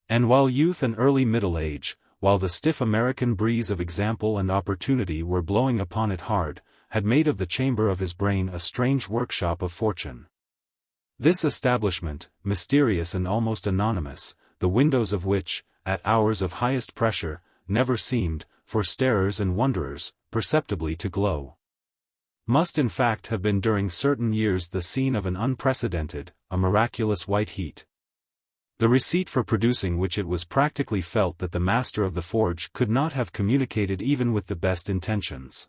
And while youth and early middle age, while the stiff American breeze of example and opportunity were blowing upon it hard, had made of the chamber of his brain a strange workshop of fortune. This establishment, mysterious and almost anonymous, the windows of which, at hours of highest pressure, never seemed, for starers and wonderers, perceptibly to glow, must in fact have been during certain years the scene of an unprecedented, a miraculous white heat. The receipt for producing which it was practically felt that the master of the forge could not have communicated even with the best intentions.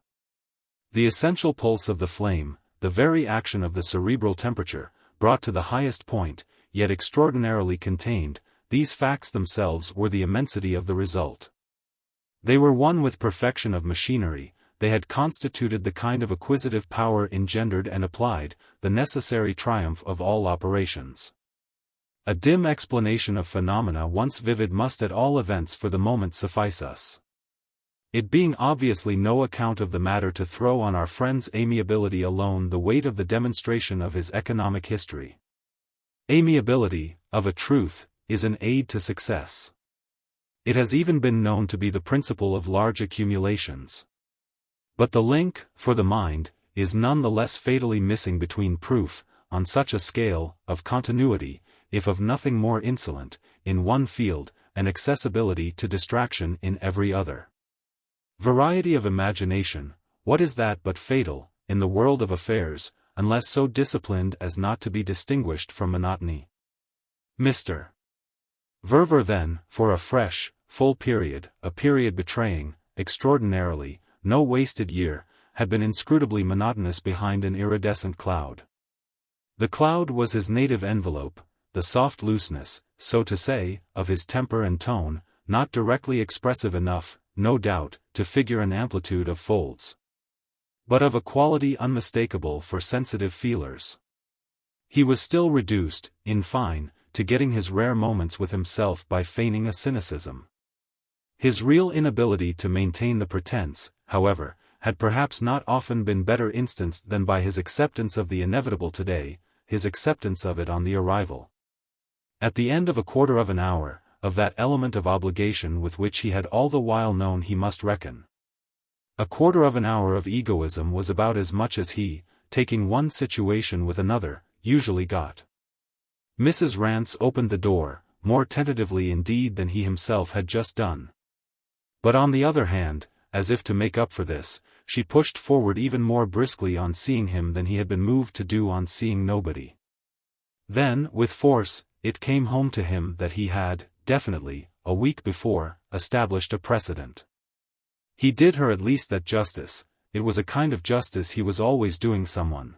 The essential pulse of the flame, the very action of the cerebral temperature, brought to the highest point, yet extraordinarily contained, these facts themselves were the immensity of the result. They were one with perfection of machinery, they had constituted the kind of acquisitive power engendered and applied, the necessary triumph of all operations. A dim explanation of phenomena once vivid must at all events for the moment suffice us. It being obviously no account of the matter to throw on our friend's amiability alone the weight of the demonstration of his economic history. Amiability, of a truth, is an aid to success. It has even been known to be the principle of large accumulations. But the link, for the mind, is none the less fatally missing between proof, on such a scale, of continuity, if of nothing more insolent, in one field, and accessibility to distraction in every other. Variety of imagination, what is that but fatal, in the world of affairs, unless so disciplined as not to be distinguished from monotony? Mr. Verver then, for a fresh, full period, a period betraying, extraordinarily, no wasted year, had been inscrutably monotonous behind an iridescent cloud. The cloud was his native envelope, the soft looseness, so to say, of his temper and tone, not directly expressive enough, no doubt, to figure an amplitude of folds, but of a quality unmistakable for sensitive feelers. He was still reduced, in fine, to getting his rare moments with himself by feigning a cynicism. His real inability to maintain the pretense, however, had perhaps not often been better instanced than by his acceptance of the inevitable today, his acceptance of it on the arrival. At the end of a quarter of an hour, of that element of obligation with which he had all the while known he must reckon. A quarter of an hour of egoism was about as much as he, taking one situation with another, usually got. Mrs. Rance opened the door, more tentatively indeed than he himself had just done. But on the other hand, as if to make up for this, she pushed forward even more briskly on seeing him than he had been moved to do on seeing nobody. Then, with force, it came home to him that he had, definitely, a week before, established a precedent. He did her at least that justice, it was a kind of justice he was always doing someone.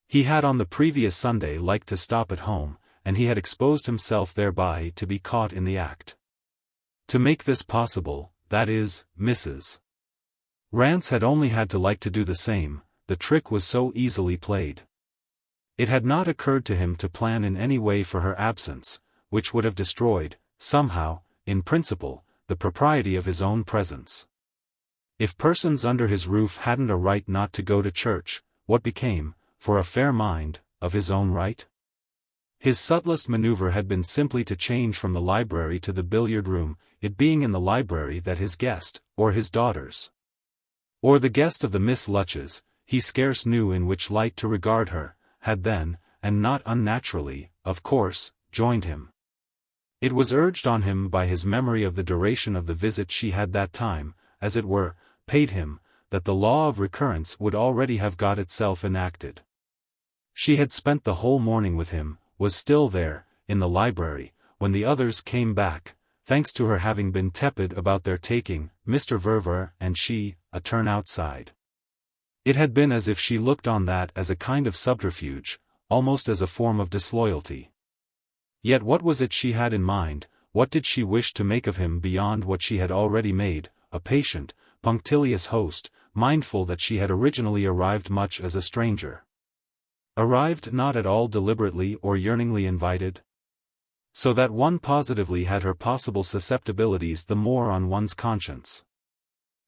He had on the previous Sunday liked to stop at home, and he had exposed himself thereby to be caught in the act. To make this possible, that is, Mrs. Rance had only had to like to do the same, the trick was so easily played. It had not occurred to him to plan in any way for her absence, which would have destroyed, somehow, in principle, the propriety of his own presence. If persons under his roof hadn't a right not to go to church, what became, for a fair mind, of his own right? His subtlest maneuver had been simply to change from the library to the billiard room, it being in the library that his guest, or his daughters, or the guest of the Miss Lutches, he scarce knew in which light to regard her, had then, and not unnaturally, of course, joined him. It was urged on him by his memory of the duration of the visit she had that time, as it were, paid him, that the law of recurrence would already have got itself enacted. She had spent the whole morning with him, was still there, in the library, when the others came back, thanks to her having been tepid about their taking, Mr. Verver and she, a turn outside. It had been as if she looked on that as a kind of subterfuge, almost as a form of disloyalty. Yet what was it she had in mind, what did she wish to make of him beyond what she had already made, a patient, punctilious host, mindful that she had originally arrived much as a stranger? Arrived not at all deliberately or yearningly invited? So that one positively had her possible susceptibilities the more on one's conscience.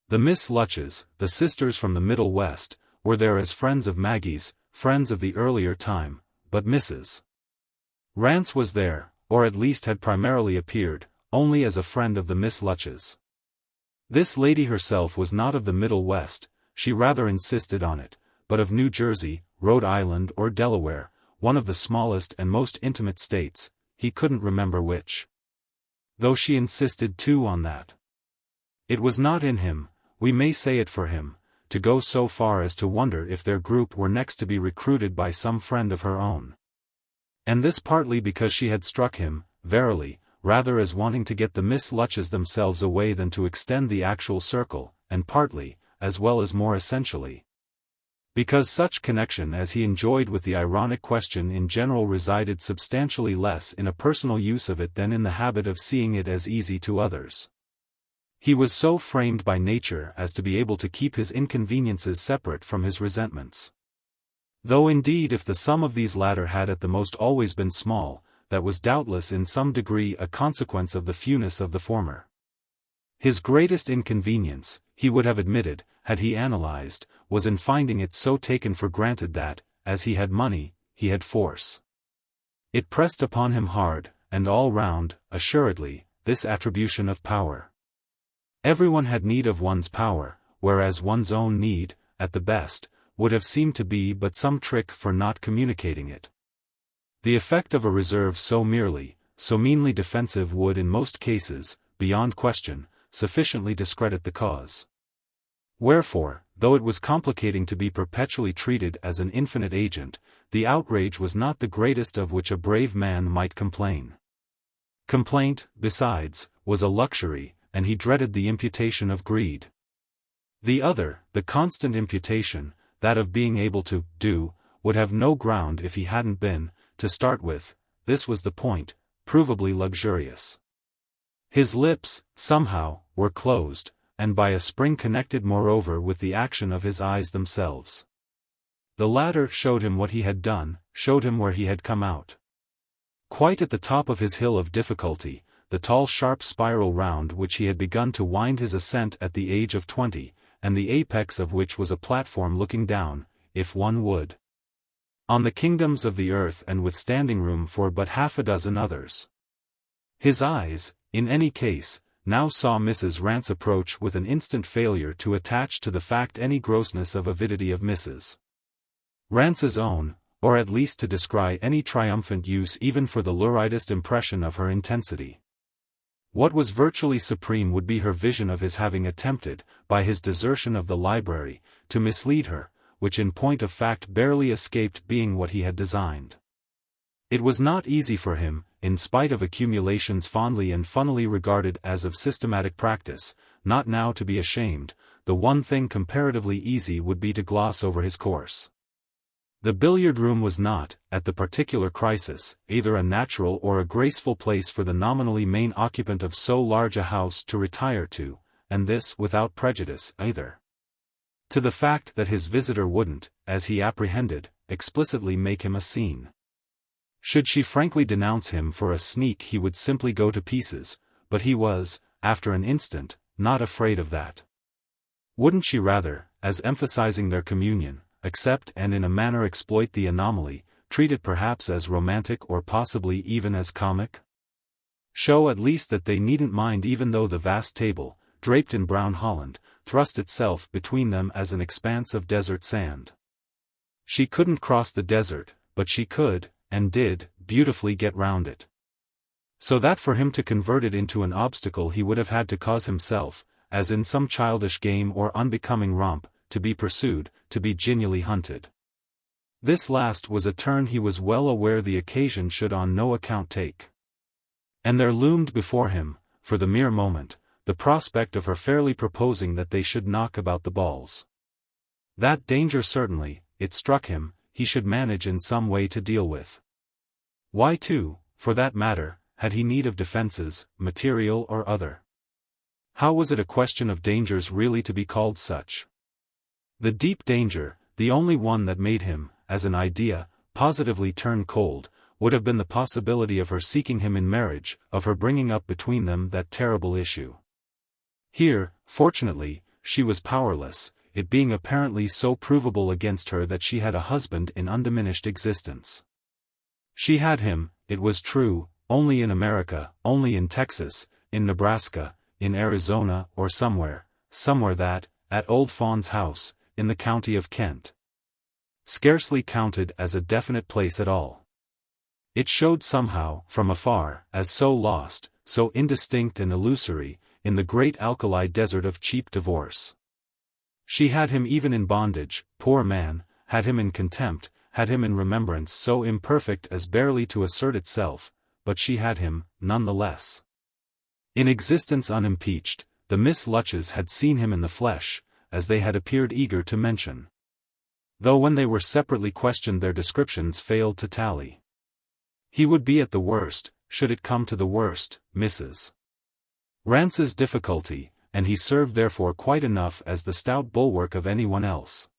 The Miss Lutches, the sisters from the Middle West, were there as friends of Maggie's, friends of the earlier time, but Mrs. Rance was there, or at least had primarily appeared, only as a friend of the Miss Lutches. This lady herself was not of the Middle West, she rather insisted on it, but of New Jersey, Rhode Island or Delaware, one of the smallest and most intimate states, he couldn't remember which. Though she insisted too on that. It was not in him, we may say it for him, to go so far as to wonder if their group were next to be recruited by some friend of her own. And this partly because she had struck him, verily, rather as wanting to get the Miss Lutches themselves away than to extend the actual circle, and partly, as well as more essentially, because such connection as he enjoyed with the ironic question in general resided substantially less in a personal use of it than in the habit of seeing it as easy to others. He was so framed by nature as to be able to keep his inconveniences separate from his resentments. Though indeed if the sum of these latter had at the most always been small, that was doubtless in some degree a consequence of the fewness of the former. His greatest inconvenience, he would have admitted, had he analyzed, was in finding it so taken for granted that, as he had money, he had force. It pressed upon him hard, and all round, assuredly, this attribution of power. Everyone had need of one's power, whereas one's own need, at the best, would have seemed to be but some trick for not communicating it. The effect of a reserve so merely, so meanly defensive would in most cases, beyond question, sufficiently discredit the cause. Wherefore, though it was complicating to be perpetually treated as an infinite agent, the outrage was not the greatest of which a brave man might complain. Complaint, besides, was a luxury, and he dreaded the imputation of greed. The other, the constant imputation, that of being able to do, would have no ground if he hadn't been, to start with, this was the point, provably luxurious. His lips, somehow, were closed, and by a spring connected moreover with the action of his eyes themselves. The latter showed him what he had done, showed him where he had come out. Quite at the top of his hill of difficulty, the tall sharp spiral round which he had begun to wind his ascent at the age of 20, and the apex of which was a platform looking down, if one would, on the kingdoms of the earth and with standing room for but half a dozen others. His eyes, in any case, now saw Mrs. Rance approach with an instant failure to attach to the fact any grossness of avidity of Mrs. Rance's own, or at least to descry any triumphant use even for the luridest impression of her intensity. What was virtually supreme would be her vision of his having attempted, by his desertion of the library, to mislead her, which in point of fact barely escaped being what he had designed. It was not easy for him, in spite of accumulations fondly and funnily regarded as of systematic practice, not now to be ashamed. The one thing comparatively easy would be to gloss over his course. The billiard room was not, at the particular crisis, either a natural or a graceful place for the nominally main occupant of so large a house to retire to, and this without prejudice, either to the fact that his visitor wouldn't, as he apprehended, explicitly make him a scene. Should she frankly denounce him for a sneak he would simply go to pieces, but he was, after an instant, not afraid of that. Wouldn't she rather, as emphasizing their communion, accept and in a manner exploit the anomaly, treat it perhaps as romantic or possibly even as comic? Show at least that they needn't mind even though the vast table, draped in brown holland, thrust itself between them as an expanse of desert sand. She couldn't cross the desert, but she could, and did, beautifully get round it. So that for him to convert it into an obstacle he would have had to cause himself, as in some childish game or unbecoming romp, to be pursued, to be genially hunted. This last was a turn he was well aware the occasion should on no account take. And there loomed before him, for the mere moment, the prospect of her fairly proposing that they should knock about the balls. That danger certainly, it struck him, he should manage in some way to deal with. Why too, for that matter, had he need of defences, material or other? How was it a question of dangers really to be called such? The deep danger, the only one that made him, as an idea, positively turn cold, would have been the possibility of her seeking him in marriage, of her bringing up between them that terrible issue. Here, fortunately, she was powerless, it being apparently so provable against her that she had a husband in undiminished existence. She had him, it was true, only in America, only in Texas, in Nebraska, in Arizona or somewhere that, at Old Fawn's house, in the county of Kent. Scarcely counted as a definite place at all. It showed somehow, from afar, as so lost, so indistinct and illusory, in the great alkali desert of cheap divorce. She had him even in bondage, poor man, had him in contempt, had him in remembrance so imperfect as barely to assert itself, but she had him, none the less. In existence unimpeached, the Miss Lutches had seen him in the flesh, as they had appeared eager to mention. Though when they were separately questioned their descriptions failed to tally. He would be at the worst, should it come to the worst, Mrs. Rance's difficulty, and he served therefore quite enough as the stout bulwark of anyone else.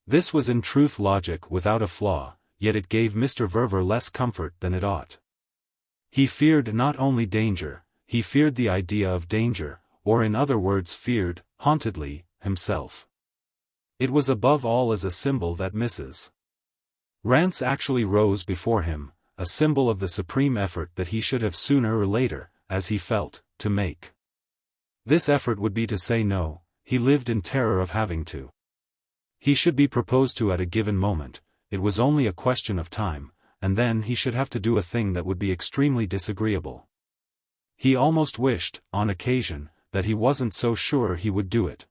This was in truth logic without a flaw, yet it gave Mr. Verver less comfort than it ought. He feared not only danger, he feared the idea of danger, or in other words feared, hauntedly, himself. It was above all as a symbol that Mrs. Rance actually rose before him, a symbol of the supreme effort that he should have sooner or later, as he felt, to make. This effort would be to say no, he lived in terror of having to. He should be proposed to at a given moment, it was only a question of time, and then he should have to do a thing that would be extremely disagreeable. He almost wished, on occasion, that he wasn't so sure he would do it.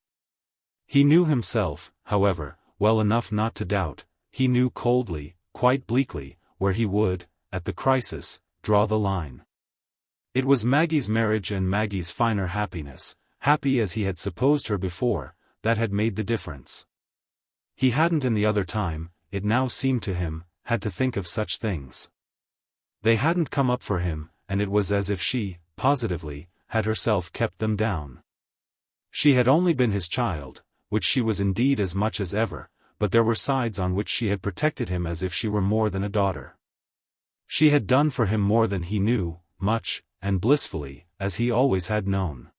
He knew himself, however, well enough not to doubt, he knew coldly, quite bleakly, where he would, at the crisis, draw the line. It was Maggie's marriage and Maggie's finer happiness, happy as he had supposed her before, that had made the difference. He hadn't in the other time, it now seemed to him, had to think of such things. They hadn't come up for him, and it was as if she, positively, had herself kept them down. She had only been his child, which she was indeed as much as ever, but there were sides on which she had protected him as if she were more than a daughter. She had done for him more than he knew, much, and blissfully, as he always had known.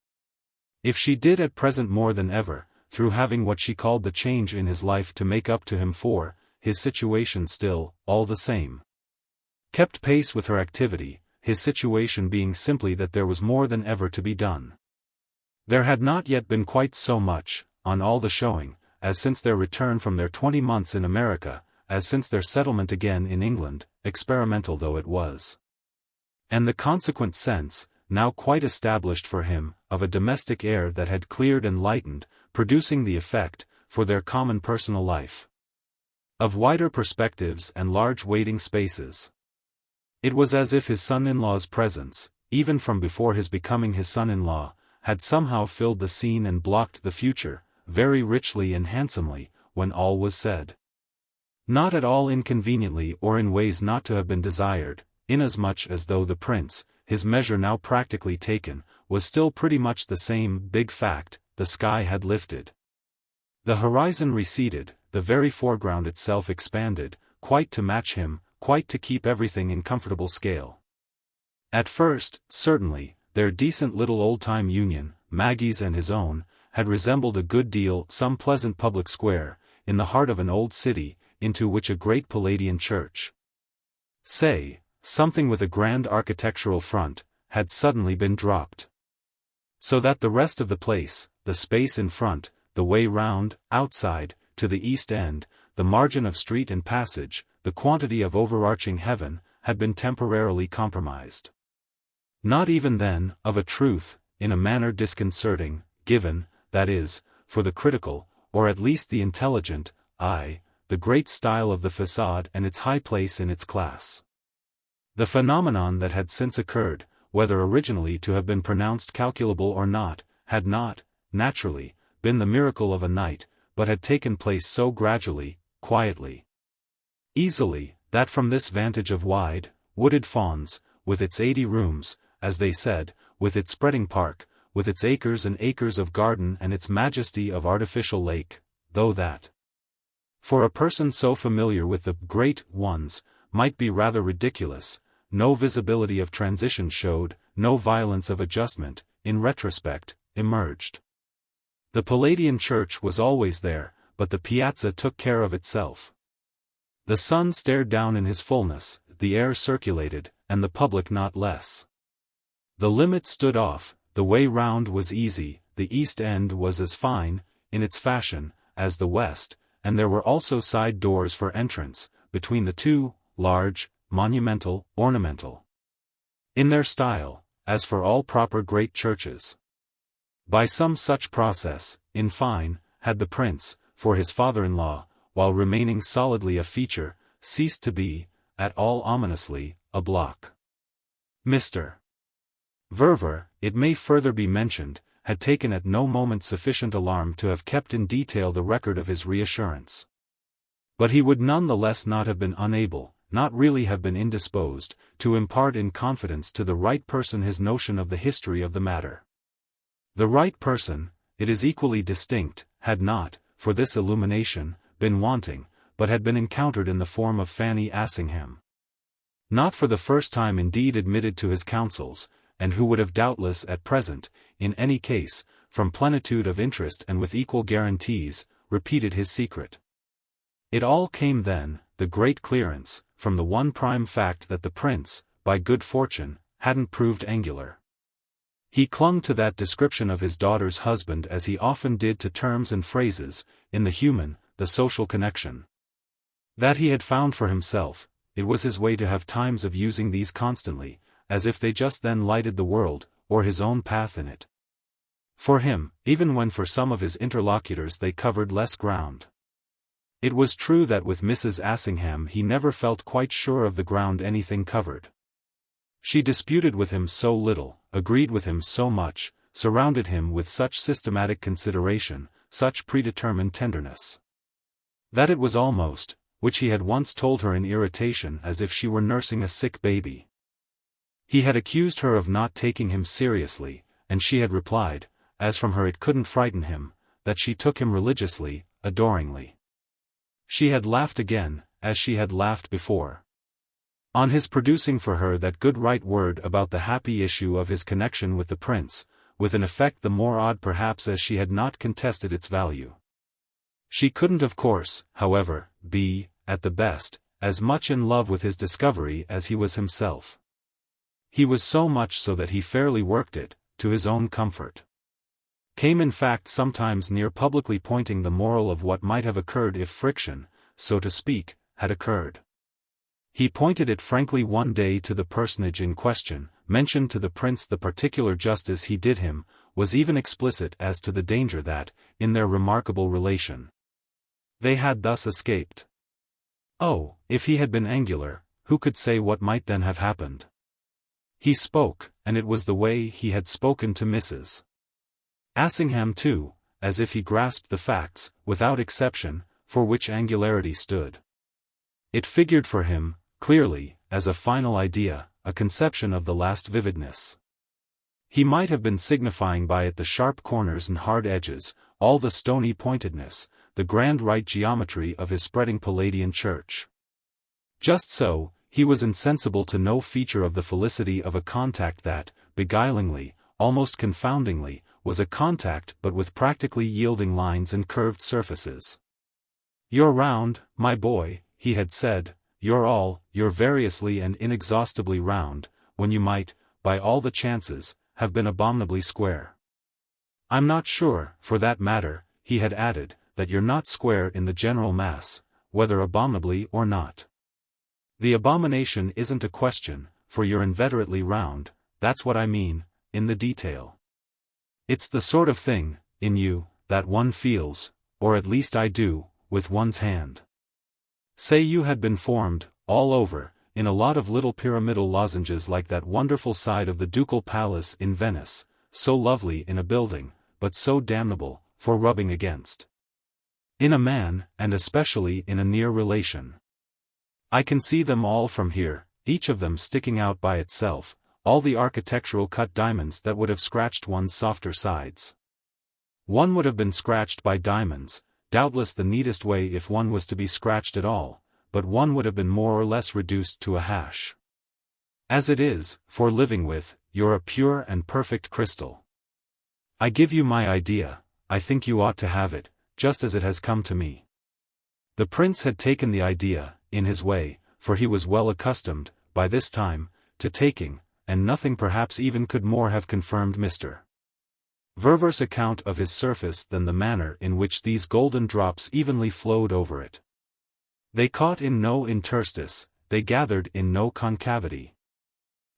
If she did at present more than ever, through having what she called the change in his life to make up to him for, his situation still, all the same, kept pace with her activity, his situation being simply that there was more than ever to be done. There had not yet been quite so much, on all the showing, as since their return from their 20 months in America, as since their settlement again in England, experimental though it was. And the consequent sense, now quite established for him, of a domestic air that had cleared and lightened, producing the effect, for their common personal life, of wider perspectives and large waiting spaces. It was as if his son-in-law's presence, even from before his becoming his son-in-law, had somehow filled the scene and blocked the future, very richly and handsomely, when all was said. Not at all inconveniently or in ways not to have been desired, inasmuch as though the prince, his measure now practically taken, was still pretty much the same big fact, the sky had lifted. The horizon receded, the very foreground itself expanded, quite to match him, quite to keep everything in comfortable scale. At first, certainly, their decent little old-time union, Maggie's and his own, had resembled a good deal some pleasant public square, in the heart of an old city, into which a great Palladian church, say, something with a grand architectural front, had suddenly been dropped. So that the rest of the place, the space in front, the way round, outside, to the east end, the margin of street and passage, the quantity of overarching heaven, had been temporarily compromised. Not even then, of a truth, in a manner disconcerting, given, that is, for the critical, or at least the intelligent, eye, the great style of the facade and its high place in its class. The phenomenon that had since occurred, whether originally to have been pronounced calculable or not, had not, naturally, been the miracle of a night, but had taken place so gradually, quietly, easily, that from this vantage of wide, wooded fawns, with its 80 rooms, as they said, with its spreading park, with its acres and acres of garden and its majesty of artificial lake, though that, for a person so familiar with the great ones, might be rather ridiculous, no visibility of transition showed, no violence of adjustment, in retrospect, emerged. The Palladian church was always there, but the piazza took care of itself. The sun stared down in his fullness, the air circulated, and the public not less. The limit stood off, the way round was easy, the East End was as fine, in its fashion, as the West, and there were also side doors for entrance, between the two, large, monumental, ornamental, in their style, as for all proper great churches. By some such process, in fine, had the prince, for his father-in-law, while remaining solidly a feature, ceased to be, at all ominously, a block. Mr. Verver, it may further be mentioned, had taken at no moment sufficient alarm to have kept in detail the record of his reassurance. But he would none the less not have been unable, not really have been indisposed, to impart in confidence to the right person his notion of the history of the matter. The right person, it is equally distinct, had not, for this illumination, been wanting, but had been encountered in the form of Fanny Assingham. Not for the first time indeed admitted to his counsels, and who would have doubtless at present, in any case, from plenitude of interest and with equal guarantees, repeated his secret. It all came then, the great clearance, from the one prime fact that the prince, by good fortune, hadn't proved angular. He clung to that description of his daughter's husband as he often did to terms and phrases, in the human, the social connection. That he had found for himself, it was his way to have times of using these constantly, as if they just then lighted the world, or his own path in it. For him, even when for some of his interlocutors they covered less ground. It was true that with Mrs. Assingham he never felt quite sure of the ground anything covered. She disputed with him so little, agreed with him so much, surrounded him with such systematic consideration, such predetermined tenderness, that it was almost, which he had once told her in irritation, as if she were nursing a sick baby. He had accused her of not taking him seriously, and she had replied, as from her it couldn't frighten him, that she took him religiously, adoringly. She had laughed again, as she had laughed before. On his producing for her that good right word about the happy issue of his connection with the prince, with an effect the more odd perhaps as she had not contested its value. She couldn't of course, however, be, at the best, as much in love with his discovery as he was himself. He was so much so that he fairly worked it, to his own comfort. Came in fact sometimes near publicly pointing the moral of what might have occurred if friction, so to speak, had occurred. He pointed it frankly one day to the personage in question, mentioned to the prince the particular justice he did him, was even explicit as to the danger that, in their remarkable relation, they had thus escaped. Oh, if he had been angular, who could say what might then have happened? He spoke, and it was the way he had spoken to Mrs. Assingham too, as if he grasped the facts, without exception, for which angularity stood. It figured for him, clearly, as a final idea, a conception of the last vividness. He might have been signifying by it the sharp corners and hard edges, all the stony pointedness, the grand right geometry of his spreading Palladian church. Just so, he was insensible to no feature of the felicity of a contact that, beguilingly, almost confoundingly, was a contact but with practically yielding lines and curved surfaces. "You're round, my boy," he had said, you're variously and inexhaustibly round, when you might, by all the chances, have been abominably square. "I'm not sure, for that matter," he had added, "that you're not square in the general mass, whether abominably or not." The abomination isn't a question, for you're inveterately round, that's what I mean, in the detail. It's the sort of thing, in you, that one feels, or at least I do, with one's hand. Say you had been formed, all over, in a lot of little pyramidal lozenges like that wonderful side of the Ducal Palace in Venice, so lovely in a building, but so damnable, for rubbing against. In a man, and especially in a near relation. I can see them all from here, each of them sticking out by itself, all the architectural cut diamonds that would have scratched one's softer sides. One would have been scratched by diamonds, doubtless the neatest way if one was to be scratched at all, but one would have been more or less reduced to a hash. As it is, for living with, you're a pure and perfect crystal. I give you my idea, I think you ought to have it, just as it has come to me. The prince had taken the idea, in his way, for he was well accustomed, by this time, to taking, and nothing perhaps even could more have confirmed Mr. Verver's account of his surface than the manner in which these golden drops evenly flowed over it. They caught in no interstice, they gathered in no concavity.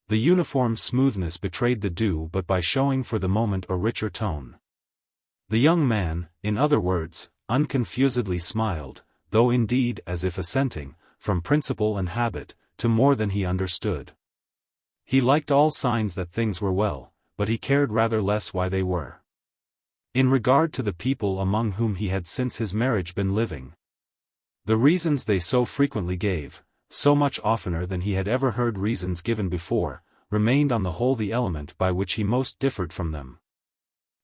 The uniform smoothness betrayed the dew but by showing for the moment a richer tone. The young man, in other words, unconfusedly smiled, though indeed as if assenting, from principle and habit, to more than he understood. He liked all signs that things were well, but he cared rather less why they were. In regard to the people among whom he had since his marriage been living. The reasons they so frequently gave, so much oftener than he had ever heard reasons given before, remained on the whole the element by which he most differed from them.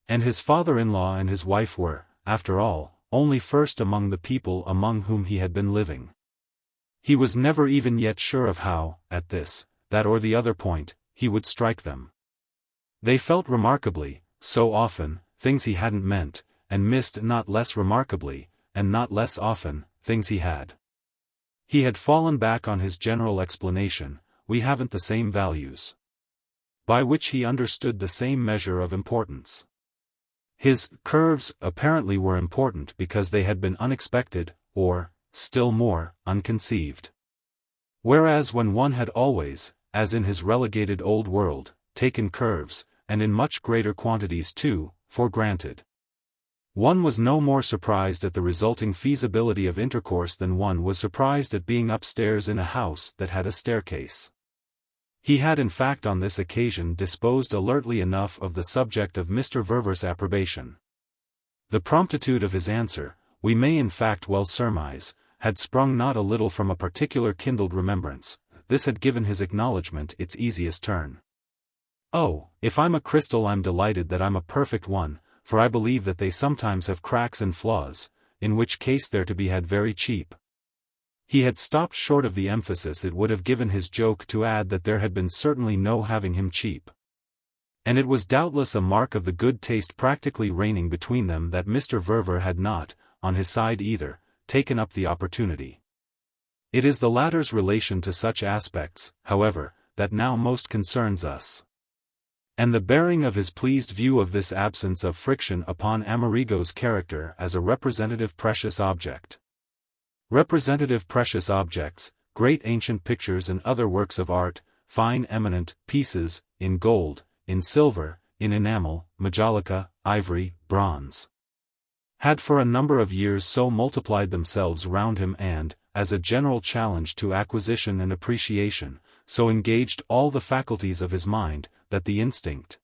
And his father-in-law and his wife were, after all, only first among the people among whom he had been living. He was never even yet sure of how, at this, that or the other point, he would strike them. They felt remarkably, so often, things he hadn't meant, and missed not less remarkably, and not less often, things he had. He had fallen back on his general explanation, we haven't the same values. By which he understood the same measure of importance. His curves apparently were important because they had been unexpected, or, still more, unconceived. Whereas when one had always, as in his relegated old world, taken curves, and in much greater quantities too, for granted. One was no more surprised at the resulting feasibility of intercourse than one was surprised at being upstairs in a house that had a staircase. He had in fact on this occasion disposed alertly enough of the subject of Mr. Verver's approbation. The promptitude of his answer, we may in fact well surmise, had sprung not a little from a particular kindled remembrance. This had given his acknowledgment its easiest turn. Oh, if I'm a crystal I'm delighted that I'm a perfect one, for I believe that they sometimes have cracks and flaws, in which case they're to be had very cheap. He had stopped short of the emphasis it would have given his joke to add that there had been certainly no having him cheap. And it was doubtless a mark of the good taste practically reigning between them that Mr. Verver had not, on his side either, taken up the opportunity. It is the latter's relation to such aspects, however, that now most concerns us. And the bearing of his pleased view of this absence of friction upon Amerigo's character as a representative precious object. Representative precious objects, great ancient pictures and other works of art, fine eminent pieces, in gold, in silver, in enamel, majolica, ivory, bronze, had for a number of years so multiplied themselves round him and, as a general challenge to acquisition and appreciation, so engaged all the faculties of his mind, that the instinct,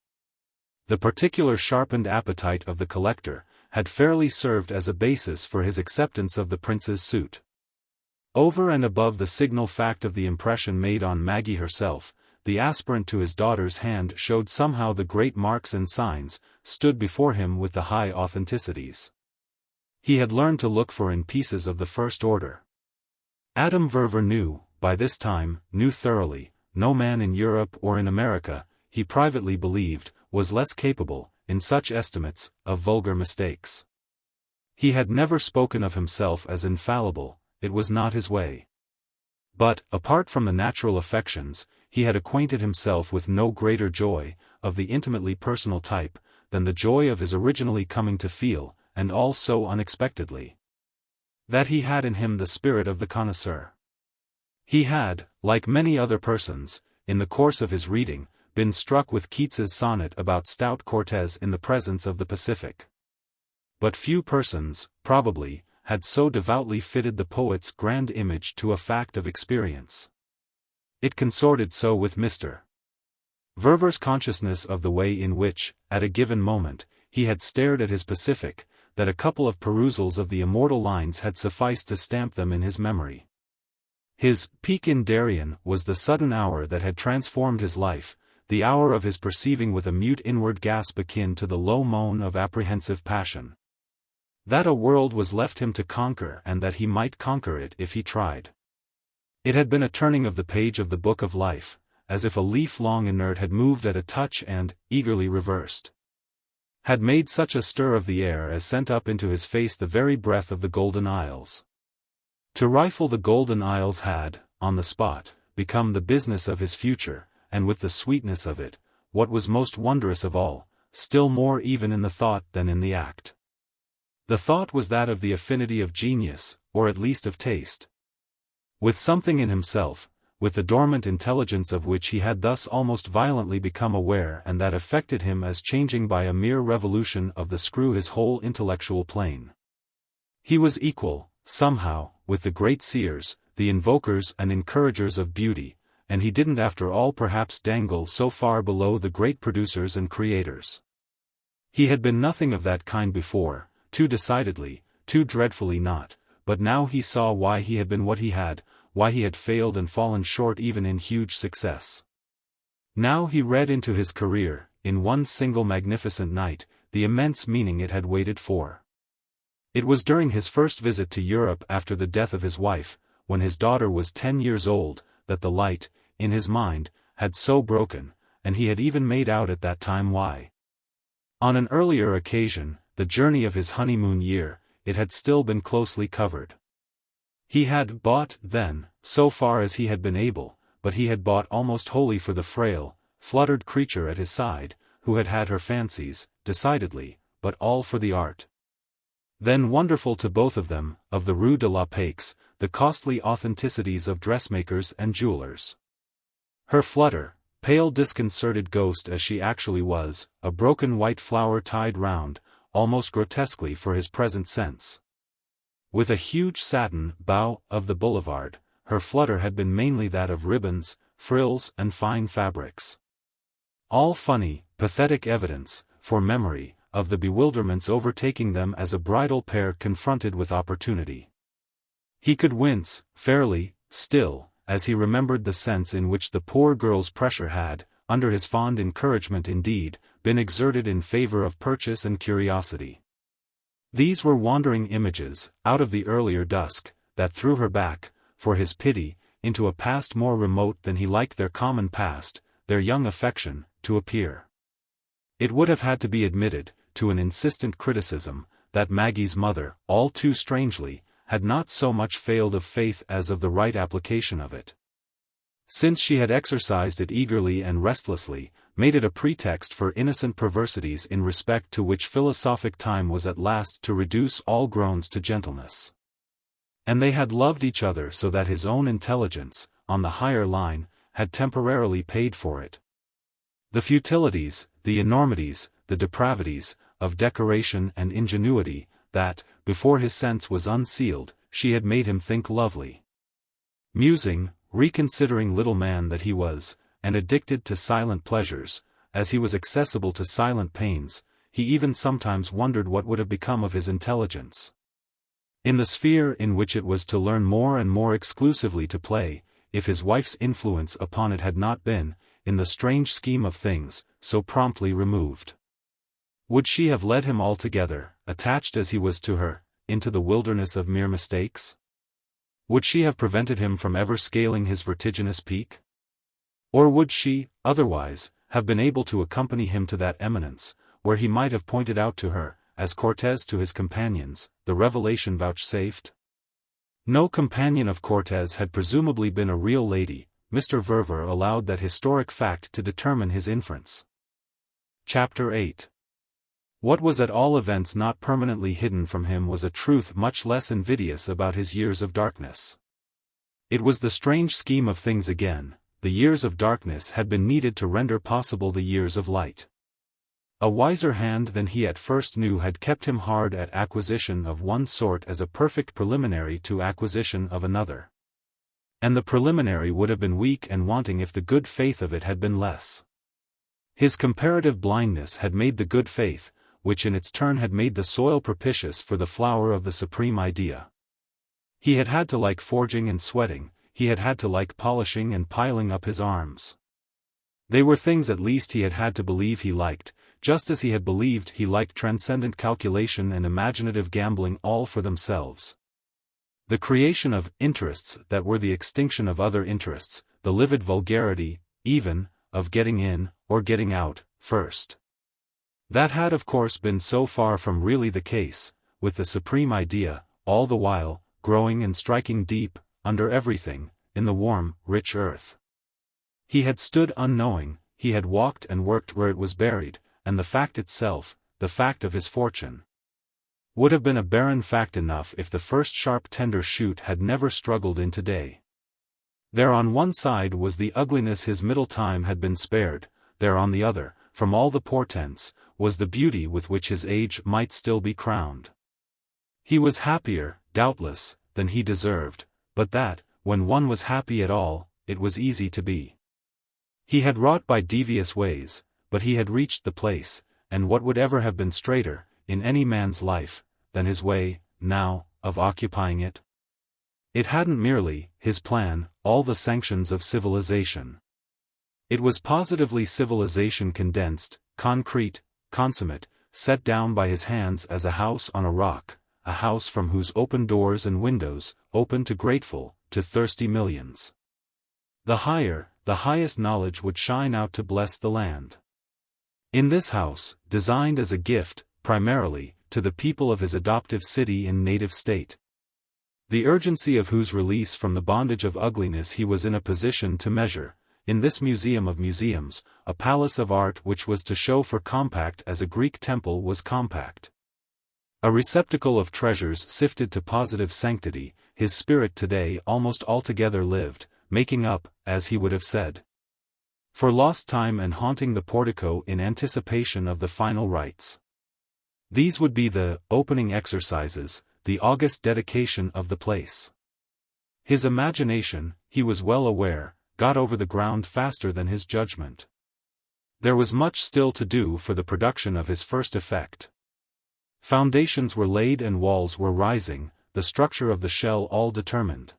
the particular sharpened appetite of the collector, had fairly served as a basis for his acceptance of the prince's suit. Over and above the signal fact of the impression made on Maggie herself, the aspirant to his daughter's hand showed somehow the great marks and signs, stood before him with the high authenticities he had learned to look for in pieces of the first order. Adam Verver knew, by this time, knew thoroughly, no man in Europe or in America, he privately believed, was less capable, in such estimates, of vulgar mistakes. He had never spoken of himself as infallible, it was not his way. But, apart from the natural affections, he had acquainted himself with no greater joy, of the intimately personal type, than the joy of his originally coming to feel, and all so unexpectedly, that he had in him the spirit of the connoisseur. He had, like many other persons, in the course of his reading, been struck with Keats's sonnet about stout Cortez in the presence of the Pacific. But few persons, probably, had so devoutly fitted the poet's grand image to a fact of experience. It consorted so with Mr. Verver's consciousness of the way in which, at a given moment, he had stared at his Pacific, that a couple of perusals of the immortal lines had sufficed to stamp them in his memory. His peak in Darien was the sudden hour that had transformed his life, the hour of his perceiving with a mute inward gasp akin to the low moan of apprehensive passion, that a world was left him to conquer and that he might conquer it if he tried. It had been a turning of the page of the book of life, as if a leaf long inert had moved at a touch and, eagerly reversed, had made such a stir of the air as sent up into his face the very breath of the Golden Isles. To rifle the Golden Isles had, on the spot, become the business of his future, and with the sweetness of it, what was most wondrous of all, still more even in the thought than in the act. The thought was that of the affinity of genius, or at least of taste, with something in himself, with the dormant intelligence of which he had thus almost violently become aware and that affected him as changing by a mere revolution of the screw his whole intellectual plane. He was equal, somehow, with the great seers, the invokers and encouragers of beauty, and he didn't after all perhaps dangle so far below the great producers and creators. He had been nothing of that kind before, too decidedly, too dreadfully not, but now he saw why he had been what he had, why he had failed and fallen short even in huge success. Now he read into his career, in one single magnificent night, the immense meaning it had waited for. It was during his first visit to Europe after the death of his wife, when his daughter was 10 years old, that the light, in his mind, had so broken, and he had even made out at that time why. On an earlier occasion, the journey of his honeymoon year, it had still been closely covered. He had bought, then, so far as he had been able, but he had bought almost wholly for the frail, fluttered creature at his side, who had had her fancies, decidedly, but all for the art. Then wonderful to both of them, of the Rue de la Paix, the costly authenticities of dressmakers and jewelers. Her flutter, pale disconcerted ghost as she actually was, a broken white flower tied round, almost grotesquely for his present sense. With a huge satin bow of the boulevard, her flutter had been mainly that of ribbons, frills and fine fabrics. All funny, pathetic evidence, for memory, of the bewilderments overtaking them as a bridal pair confronted with opportunity. He could wince, fairly, still, as he remembered the sense in which the poor girl's pressure had, under his fond encouragement indeed, been exerted in favor of purchase and curiosity. These were wandering images, out of the earlier dusk, that threw her back, for his pity, into a past more remote than he liked their common past, their young affection, to appear. It would have had to be admitted, to an insistent criticism, that Maggie's mother, all too strangely, had not so much failed of faith as of the right application of it. Since she had exercised it eagerly and restlessly, made it a pretext for innocent perversities in respect to which philosophic time was at last to reduce all groans to gentleness. And they had loved each other so that his own intelligence, on the higher line, had temporarily paid for it. The futilities, the enormities, the depravities, of decoration and ingenuity, that, before his sense was unsealed, she had made him think lovely. Musing, reconsidering little man that he was, and addicted to silent pleasures, as he was accessible to silent pains, he even sometimes wondered what would have become of his intelligence. In the sphere in which it was to learn more and more exclusively to play, if his wife's influence upon it had not been, in the strange scheme of things, so promptly removed. Would she have led him altogether, attached as he was to her, into the wilderness of mere mistakes? Would she have prevented him from ever scaling his vertiginous peak? Or would she, otherwise, have been able to accompany him to that eminence, where he might have pointed out to her, as Cortez to his companions, the revelation vouchsafed? No companion of Cortez had presumably been a real lady. Mr. Verver allowed that historic fact to determine his inference. Chapter 8. What was at all events not permanently hidden from him was a truth much less invidious about his years of darkness. It was the strange scheme of things again. The years of darkness had been needed to render possible the years of light. A wiser hand than he at first knew had kept him hard at acquisition of one sort as a perfect preliminary to acquisition of another. And the preliminary would have been weak and wanting if the good faith of it had been less. His comparative blindness had made the good faith, which in its turn had made the soil propitious for the flower of the supreme idea. He had had to like forging and sweating, he had had to like polishing and piling up his arms. They were things at least he had had to believe he liked, just as he had believed he liked transcendent calculation and imaginative gambling all for themselves. The creation of interests that were the extinction of other interests, the livid vulgarity, even, of getting in, or getting out, first. That had of course been so far from really the case, with the supreme idea, all the while, growing and striking deep, under everything, in the warm, rich earth. He had stood unknowing, he had walked and worked where it was buried, and the fact itself, the fact of his fortune, would have been a barren fact enough if the first sharp tender shoot had never struggled into day. There on one side was the ugliness his middle time had been spared, there on the other, from all the portents, was the beauty with which his age might still be crowned. He was happier, doubtless, than he deserved, but that, when one was happy at all, it was easy to be. He had wrought by devious ways, but he had reached the place, and what would ever have been straighter, in any man's life, than his way, now, of occupying it? It hadn't merely, his plan, all the sanctions of civilization. It was positively civilization condensed, concrete, consummate, set down by his hands as a house on a rock, a house from whose open doors and windows, open to grateful, to thirsty millions. The highest knowledge would shine out to bless the land. In this house, designed as a gift, primarily, to the people of his adoptive city and native state, the urgency of whose release from the bondage of ugliness he was in a position to measure, in this museum of museums, a palace of art which was to show for compact as a Greek temple was compact. A receptacle of treasures sifted to positive sanctity, his spirit today almost altogether lived, making up, as he would have said, for lost time and haunting the portico in anticipation of the final rites. These would be the opening exercises, the august dedication of the place. His imagination, he was well aware, got over the ground faster than his judgment. There was much still to do for the production of his first effect. Foundations were laid and walls were rising, the structure of the shell all determined.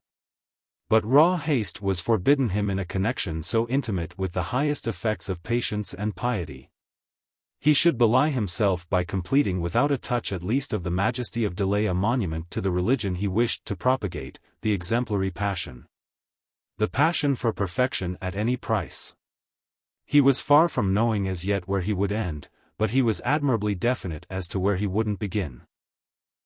But raw haste was forbidden him in a connection so intimate with the highest effects of patience and piety. He should belie himself by completing without a touch at least of the majesty of delay a monument to the religion he wished to propagate, the exemplary passion. The passion for perfection at any price. He was far from knowing as yet where he would end, but he was admirably definite as to where he wouldn't begin.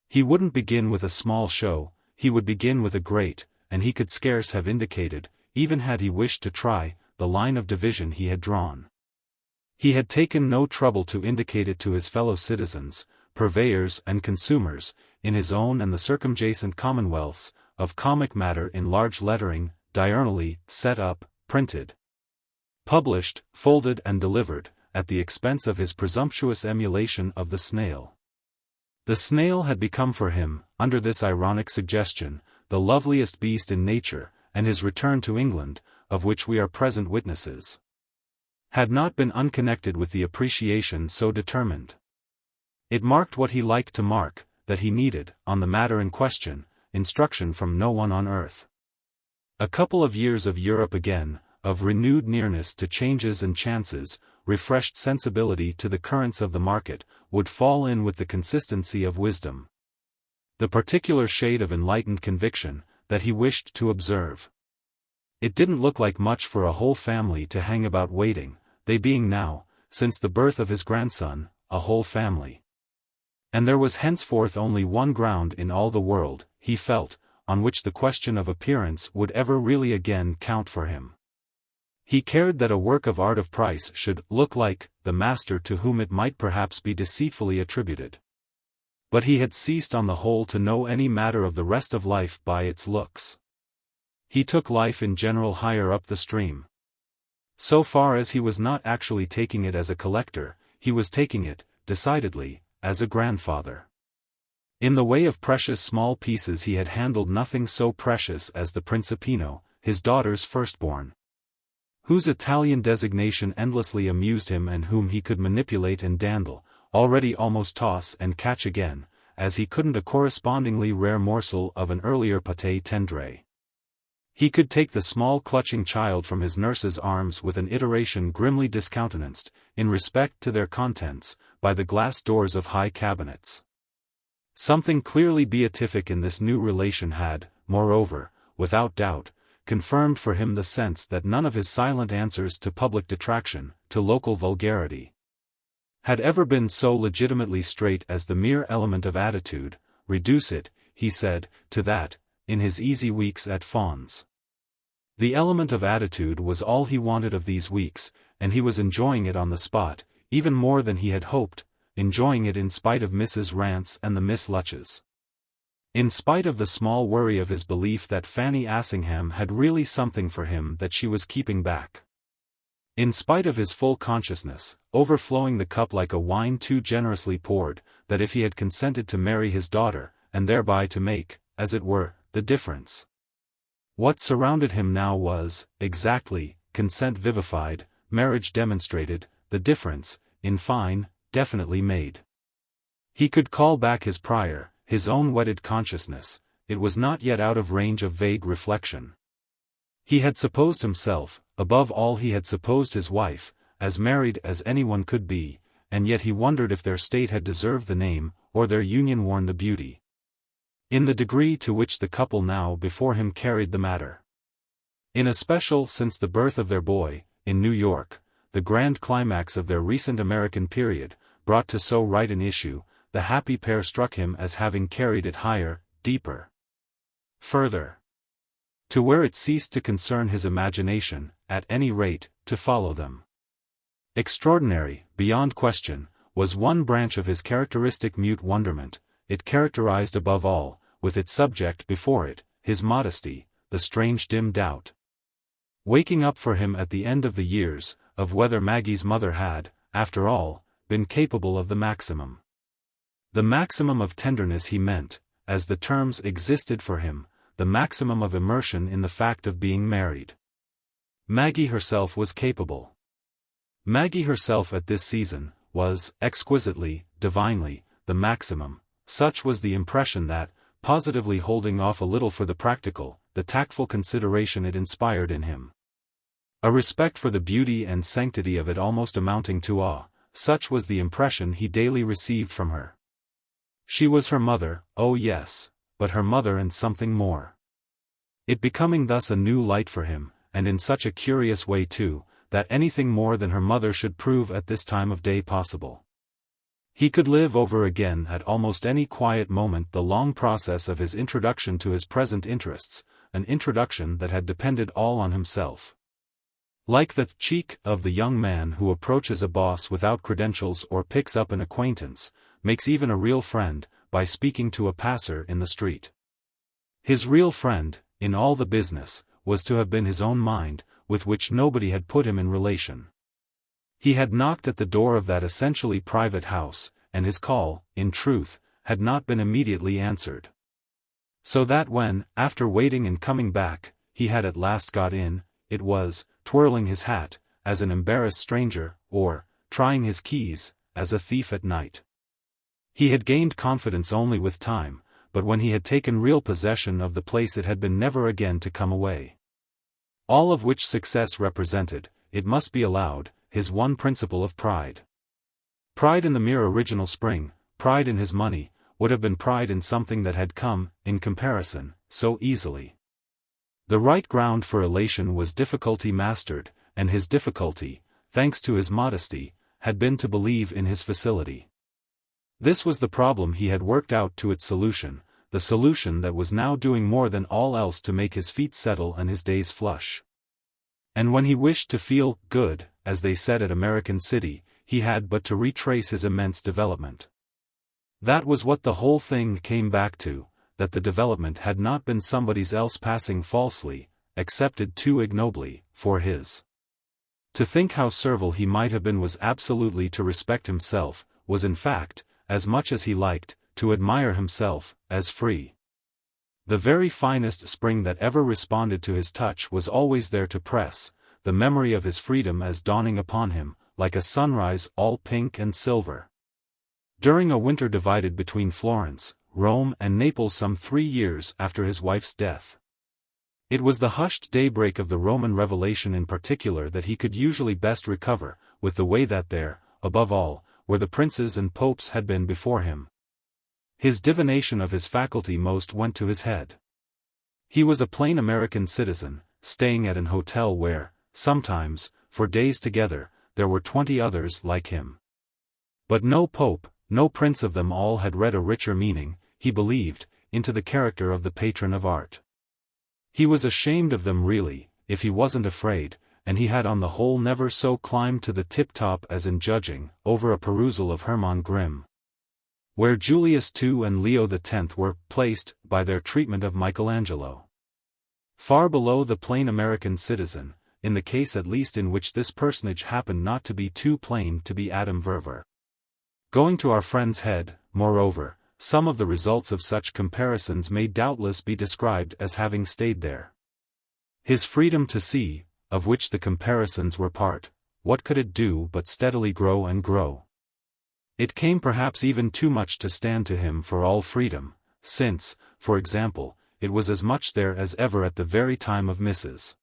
He wouldn't begin with a small show, he would begin with a great, and he could scarce have indicated, even had he wished to try, the line of division he had drawn. He had taken no trouble to indicate it to his fellow citizens, purveyors and consumers, in his own and the circumjacent commonwealths, of comic matter in large lettering, diurnally, set up, printed, published, folded and delivered, at the expense of his presumptuous emulation of the snail. The snail had become for him, under this ironic suggestion, the loveliest beast in nature, and his return to England, of which we are present witnesses, had not been unconnected with the appreciation so determined. It marked what he liked to mark, that he needed, on the matter in question, instruction from no one on earth. A couple of years of Europe again, of renewed nearness to changes and chances, refreshed sensibility to the currents of the market, would fall in with the consistency of wisdom. The particular shade of enlightened conviction, that he wished to observe. It didn't look like much for a whole family to hang about waiting, they being now, since the birth of his grandson, a whole family. And there was henceforth only one ground in all the world, he felt, on which the question of appearance would ever really again count for him. He cared that a work of art of price should look like the master to whom it might perhaps be deceitfully attributed. But he had ceased on the whole to know any matter of the rest of life by its looks. He took life in general higher up the stream. So far as he was not actually taking it as a collector, he was taking it, decidedly, as a grandfather. In the way of precious small pieces he had handled nothing so precious as the Principino, his daughter's firstborn, whose Italian designation endlessly amused him and whom he could manipulate and dandle, already almost toss and catch again, as he couldn't a correspondingly rare morsel of an earlier pâté tendre. He could take the small clutching child from his nurse's arms with an iteration grimly discountenanced, in respect to their contents, by the glass doors of high cabinets. Something clearly beatific in this new relation had, moreover, without doubt, confirmed for him the sense that none of his silent answers to public detraction, to local vulgarity, had ever been so legitimately straight as the mere element of attitude. Reduce it, he said, to that, in his easy weeks at Fawn's. The element of attitude was all he wanted of these weeks, and he was enjoying it on the spot, even more than he had hoped, enjoying it in spite of Mrs. Rance and the Miss Lutches. In spite of the small worry of his belief that Fanny Assingham had really something for him that she was keeping back. In spite of his full consciousness, overflowing the cup like a wine too generously poured, that if he had consented to marry his daughter, and thereby to make, as it were, the difference. What surrounded him now was, exactly, consent vivified, marriage demonstrated, the difference, in fine, definitely made. He could call back his prior, his own wedded consciousness, it was not yet out of range of vague reflection. He had supposed himself, above all he had supposed his wife, as married as anyone could be, and yet he wondered if their state had deserved the name, or their union worn the beauty. In the degree to which the couple now before him carried the matter. In especial since the birth of their boy, in New York, the grand climax of their recent American period, brought to so right an issue, the happy pair struck him as having carried it higher, deeper, further. To where it ceased to concern his imagination, at any rate, to follow them. Extraordinary, beyond question, was one branch of his characteristic mute wonderment. It characterized above all, with its subject before it, his modesty, the strange dim doubt, waking up for him at the end of the years, of whether Maggie's mother had, after all, been capable of the maximum. The maximum of tenderness he meant, as the terms existed for him, the maximum of immersion in the fact of being married. Maggie herself was capable. Maggie herself at this season, was, exquisitely, divinely, the maximum. Such was the impression that, positively holding off a little for the practical, the tactful consideration it inspired in him. A respect for the beauty and sanctity of it almost amounting to awe, such was the impression he daily received from her. She was her mother, oh yes, but her mother and something more. It becoming thus a new light for him, and in such a curious way too, that anything more than her mother should prove at this time of day possible. He could live over again at almost any quiet moment the long process of his introduction to his present interests, an introduction that had depended all on himself. Like the cheek of the young man who approaches a boss without credentials or picks up an acquaintance, makes even a real friend, by speaking to a passer in the street. His real friend, in all the business, was to have been his own mind, with which nobody had put him in relation. He had knocked at the door of that essentially private house, and his call, in truth, had not been immediately answered. So that when, after waiting and coming back, he had at last got in, it was, twirling his hat, as an embarrassed stranger, or, trying his keys, as a thief at night. He had gained confidence only with time, but when he had taken real possession of the place it had been never again to come away. All of which success represented, it must be allowed, his one principle of pride. Pride in the mere original spring, pride in his money, would have been pride in something that had come, in comparison, so easily. The right ground for elation was difficulty mastered, and his difficulty, thanks to his modesty, had been to believe in his facility. This was the problem he had worked out to its solution, the solution that was now doing more than all else to make his feet settle and his days flush. And when he wished to feel good, as they said at American City, he had but to retrace his immense development. That was what the whole thing came back to, that the development had not been somebody's else passing falsely, accepted too ignobly, for his. To think how servile he might have been was absolutely to respect himself, was in fact, as much as he liked, to admire himself, as free. The very finest spring that ever responded to his touch was always there to press, the memory of his freedom as dawning upon him, like a sunrise all pink and silver. During a winter divided between Florence, Rome and Naples some 3 years after his wife's death. It was the hushed daybreak of the Roman revelation in particular that he could usually best recover, with the way that there, above all, where the princes and popes had been before him. His divination of his faculty most went to his head. He was a plain American citizen, staying at an hotel where, sometimes, for days together, there were 20 others like him. But no pope, no prince of them all had read a richer meaning, he believed, into the character of the patron of art. He was ashamed of them really, if he wasn't afraid, and he had on the whole never so climbed to the tip-top as in judging, over a perusal of Hermann Grimm. Where Julius II and Leo X were placed, by their treatment of Michelangelo. Far below the plain American citizen, in the case at least in which this personage happened not to be too plain to be Maggie Verver. Going to our friend's head, moreover, some of the results of such comparisons may doubtless be described as having stayed there. His freedom to see, of which the comparisons were part, what could it do but steadily grow and grow? It came perhaps even too much to stand to him for all freedom, since, for example, it was as much there as ever at the very time of Mrs.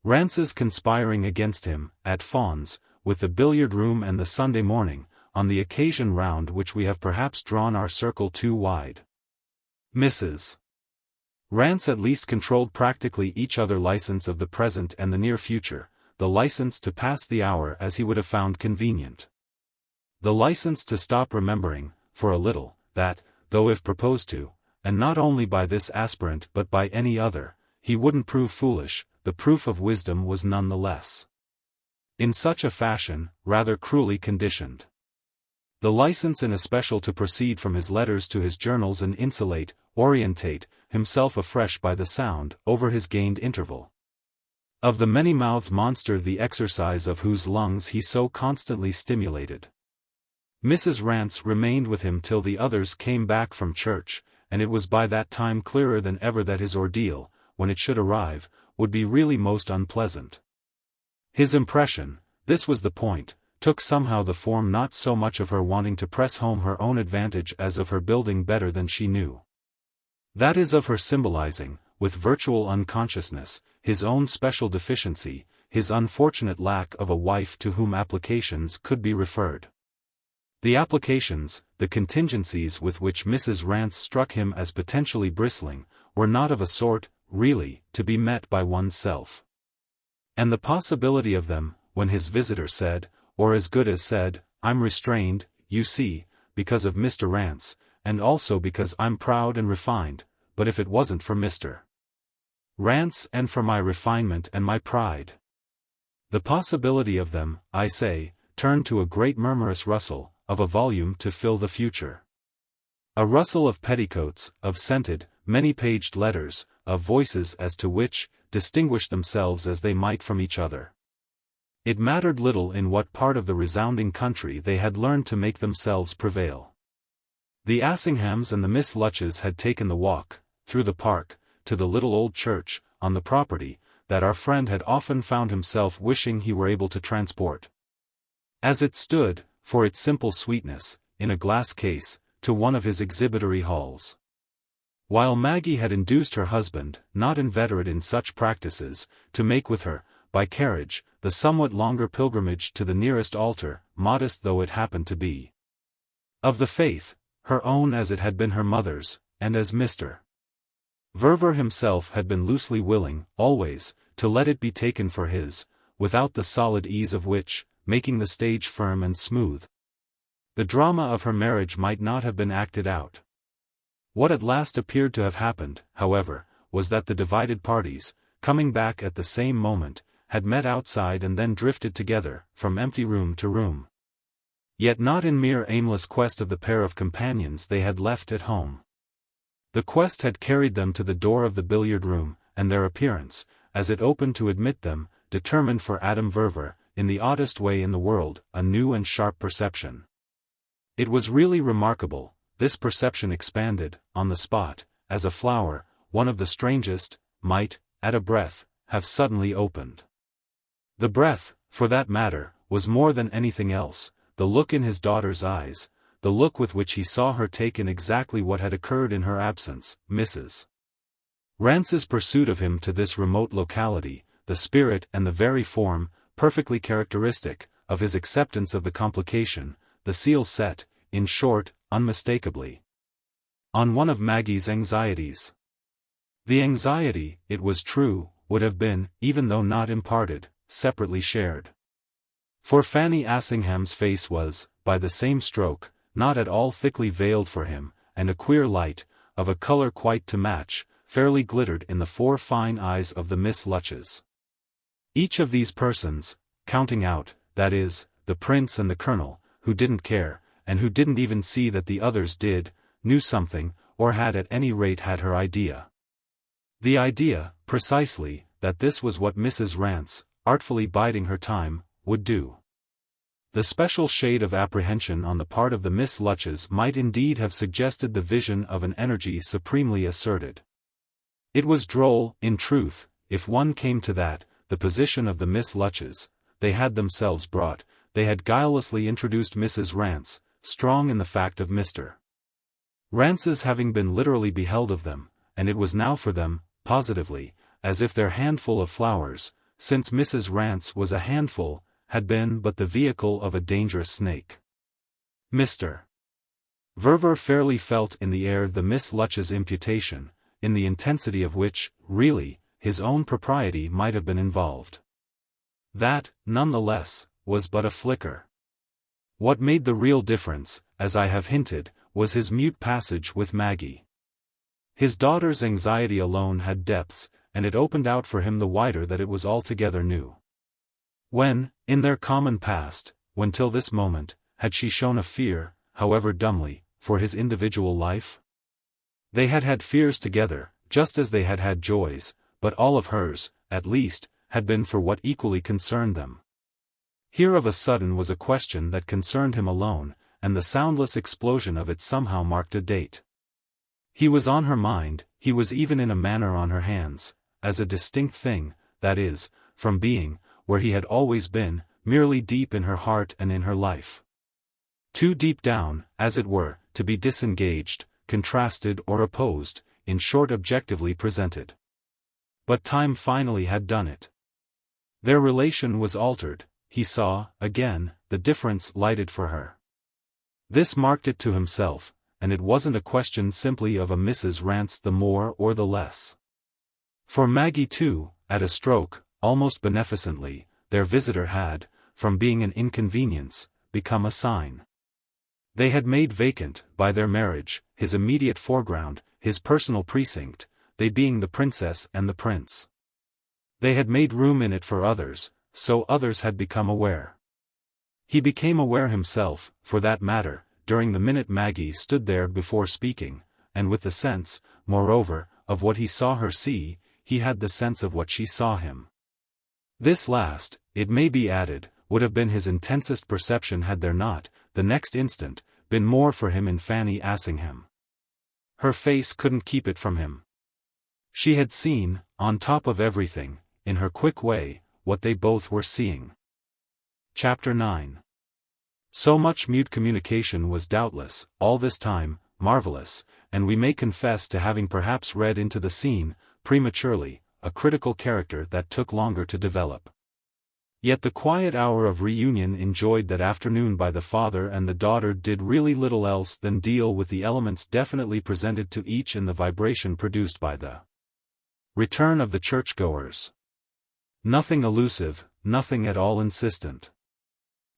Rance's conspiring against him, at Fawn's, with the billiard-room and the Sunday morning, on the occasion round which we have perhaps drawn our circle too wide. Mrs. Rance at least controlled practically each other license of the present and the near future, the license to pass the hour as he would have found convenient. The license to stop remembering, for a little, that, though if proposed to, and not only by this aspirant but by any other, he wouldn't prove foolish, the proof of wisdom was none the less. In such a fashion, rather cruelly conditioned. The license in especial to proceed from his letters to his journals and insulate, orientate, himself afresh by the sound, over his gained interval. Of the many-mouthed monster the exercise of whose lungs he so constantly stimulated. Mrs. Rance remained with him till the others came back from church, and it was by that time clearer than ever that his ordeal, when it should arrive, would be really most unpleasant. His impression, this was the point, took somehow the form not so much of her wanting to press home her own advantage as of her building better than she knew. That is of her symbolizing, with virtual unconsciousness, his own special deficiency, his unfortunate lack of a wife to whom applications could be referred. The applications, the contingencies with which Mrs. Rance struck him as potentially bristling, were not of a sort, really, to be met by oneself. And the possibility of them, when his visitor said, or as good as said, "I'm restrained, you see, because of Mr. Rance, and also because I'm proud and refined, but if it wasn't for Mr. Rance and for my refinement and my pride." The possibility of them, I say, turned to a great murmurous rustle, of a volume to fill the future. A rustle of petticoats, of scented, many-paged letters, of voices as to which, distinguish themselves as they might from each other. It mattered little in what part of the resounding country they had learned to make themselves prevail. The Assinghams and the Miss Lutches had taken the walk, through the park, to the little old church, on the property, that our friend had often found himself wishing he were able to transport. As it stood, for its simple sweetness, in a glass case, to one of his exhibitory halls. While Maggie had induced her husband, not inveterate in such practices, to make with her, by carriage, the somewhat longer pilgrimage to the nearest altar, modest though it happened to be. Of the faith, her own as it had been her mother's, and as Mr. Verver himself had been loosely willing, always, to let it be taken for his, without the solid ease of which, making the stage firm and smooth, the drama of her marriage might not have been acted out. What at last appeared to have happened, however, was that the divided parties, coming back at the same moment, had met outside and then drifted together, from empty room to room. Yet not in mere aimless quest of the pair of companions they had left at home. The quest had carried them to the door of the billiard-room, and their appearance, as it opened to admit them, determined for Adam Verver, in the oddest way in the world, a new and sharp perception. It was really remarkable, this perception expanded, on the spot, as a flower, one of the strangest, might, at a breath, have suddenly opened. The breath, for that matter, was more than anything else, the look in his daughter's eyes, the look with which he saw her take in exactly what had occurred in her absence, Mrs. Rance's pursuit of him to this remote locality, the spirit and the very form, perfectly characteristic, of his acceptance of the complication, the seal set, in short, unmistakably, on one of Maggie's anxieties. The anxiety, it was true, would have been, even though not imparted, separately shared. For Fanny Assingham's face was, by the same stroke, not at all thickly veiled for him, and a queer light, of a color quite to match, fairly glittered in the 4 fine eyes of the Miss Lutches. Each of these persons, counting out, that is, the prince and the colonel, who didn't care, and who didn't even see that the others did, knew something, or had at any rate had her idea. The idea, precisely, that this was what Mrs. Rance, artfully biding her time, would do. The special shade of apprehension on the part of the Miss Lutches might indeed have suggested the vision of an energy supremely asserted. It was droll, in truth, if one came to that, the position of the Miss Lutches. They had themselves brought, they had guilelessly introduced Mrs. Rance, strong in the fact of Mr. Rance's having been literally beheld of them, and it was now for them, positively, as if their handful of flowers, since Mrs. Rance was a handful, had been but the vehicle of a dangerous snake. Mr. Verver fairly felt in the air the Miss Lutches' imputation, in the intensity of which, really, his own propriety might have been involved. That, none the less, was but a flicker. What made the real difference, as I have hinted, was his mute passage with Maggie. His daughter's anxiety alone had depths, and it opened out for him the wider that it was altogether new. When, in their common past, when till this moment, had she shown a fear, however dumbly, for his individual life? They had had fears together, just as they had had joys, but all of hers, at least, had been for what equally concerned them. Here of a sudden was a question that concerned him alone, and the soundless explosion of it somehow marked a date. He was on her mind, he was even in a manner on her hands, as a distinct thing, that is, from being, where he had always been, merely deep in her heart and in her life. Too deep down, as it were, to be disengaged, contrasted or opposed, in short objectively presented. But time finally had done it. Their relation was altered, he saw, again, the difference lighted for her. This marked it to himself, and it wasn't a question simply of a Mrs. Rance the more or the less. For Maggie too, at a stroke, almost beneficently, their visitor had, from being an inconvenience, become a sign. They had made vacant, by their marriage, his immediate foreground, his personal precinct, they being the princess and the prince. They had made room in it for others, so others had become aware. He became aware himself, for that matter, during the minute Maggie stood there before speaking, and with the sense, moreover, of what he saw her see, he had the sense of what she saw him. This last, it may be added, would have been his intensest perception had there not, the next instant, been more for him in Fanny Assingham. Her face couldn't keep it from him. She had seen, on top of everything, in her quick way, what they both were seeing. Chapter 9. So much mute communication was doubtless, all this time, marvelous, and we may confess to having perhaps read into the scene, prematurely, a critical character that took longer to develop. Yet the quiet hour of reunion enjoyed that afternoon by the father and the daughter did really little else than deal with the elements definitely presented to each in the vibration produced by the return of the churchgoers. Nothing elusive, nothing at all insistent,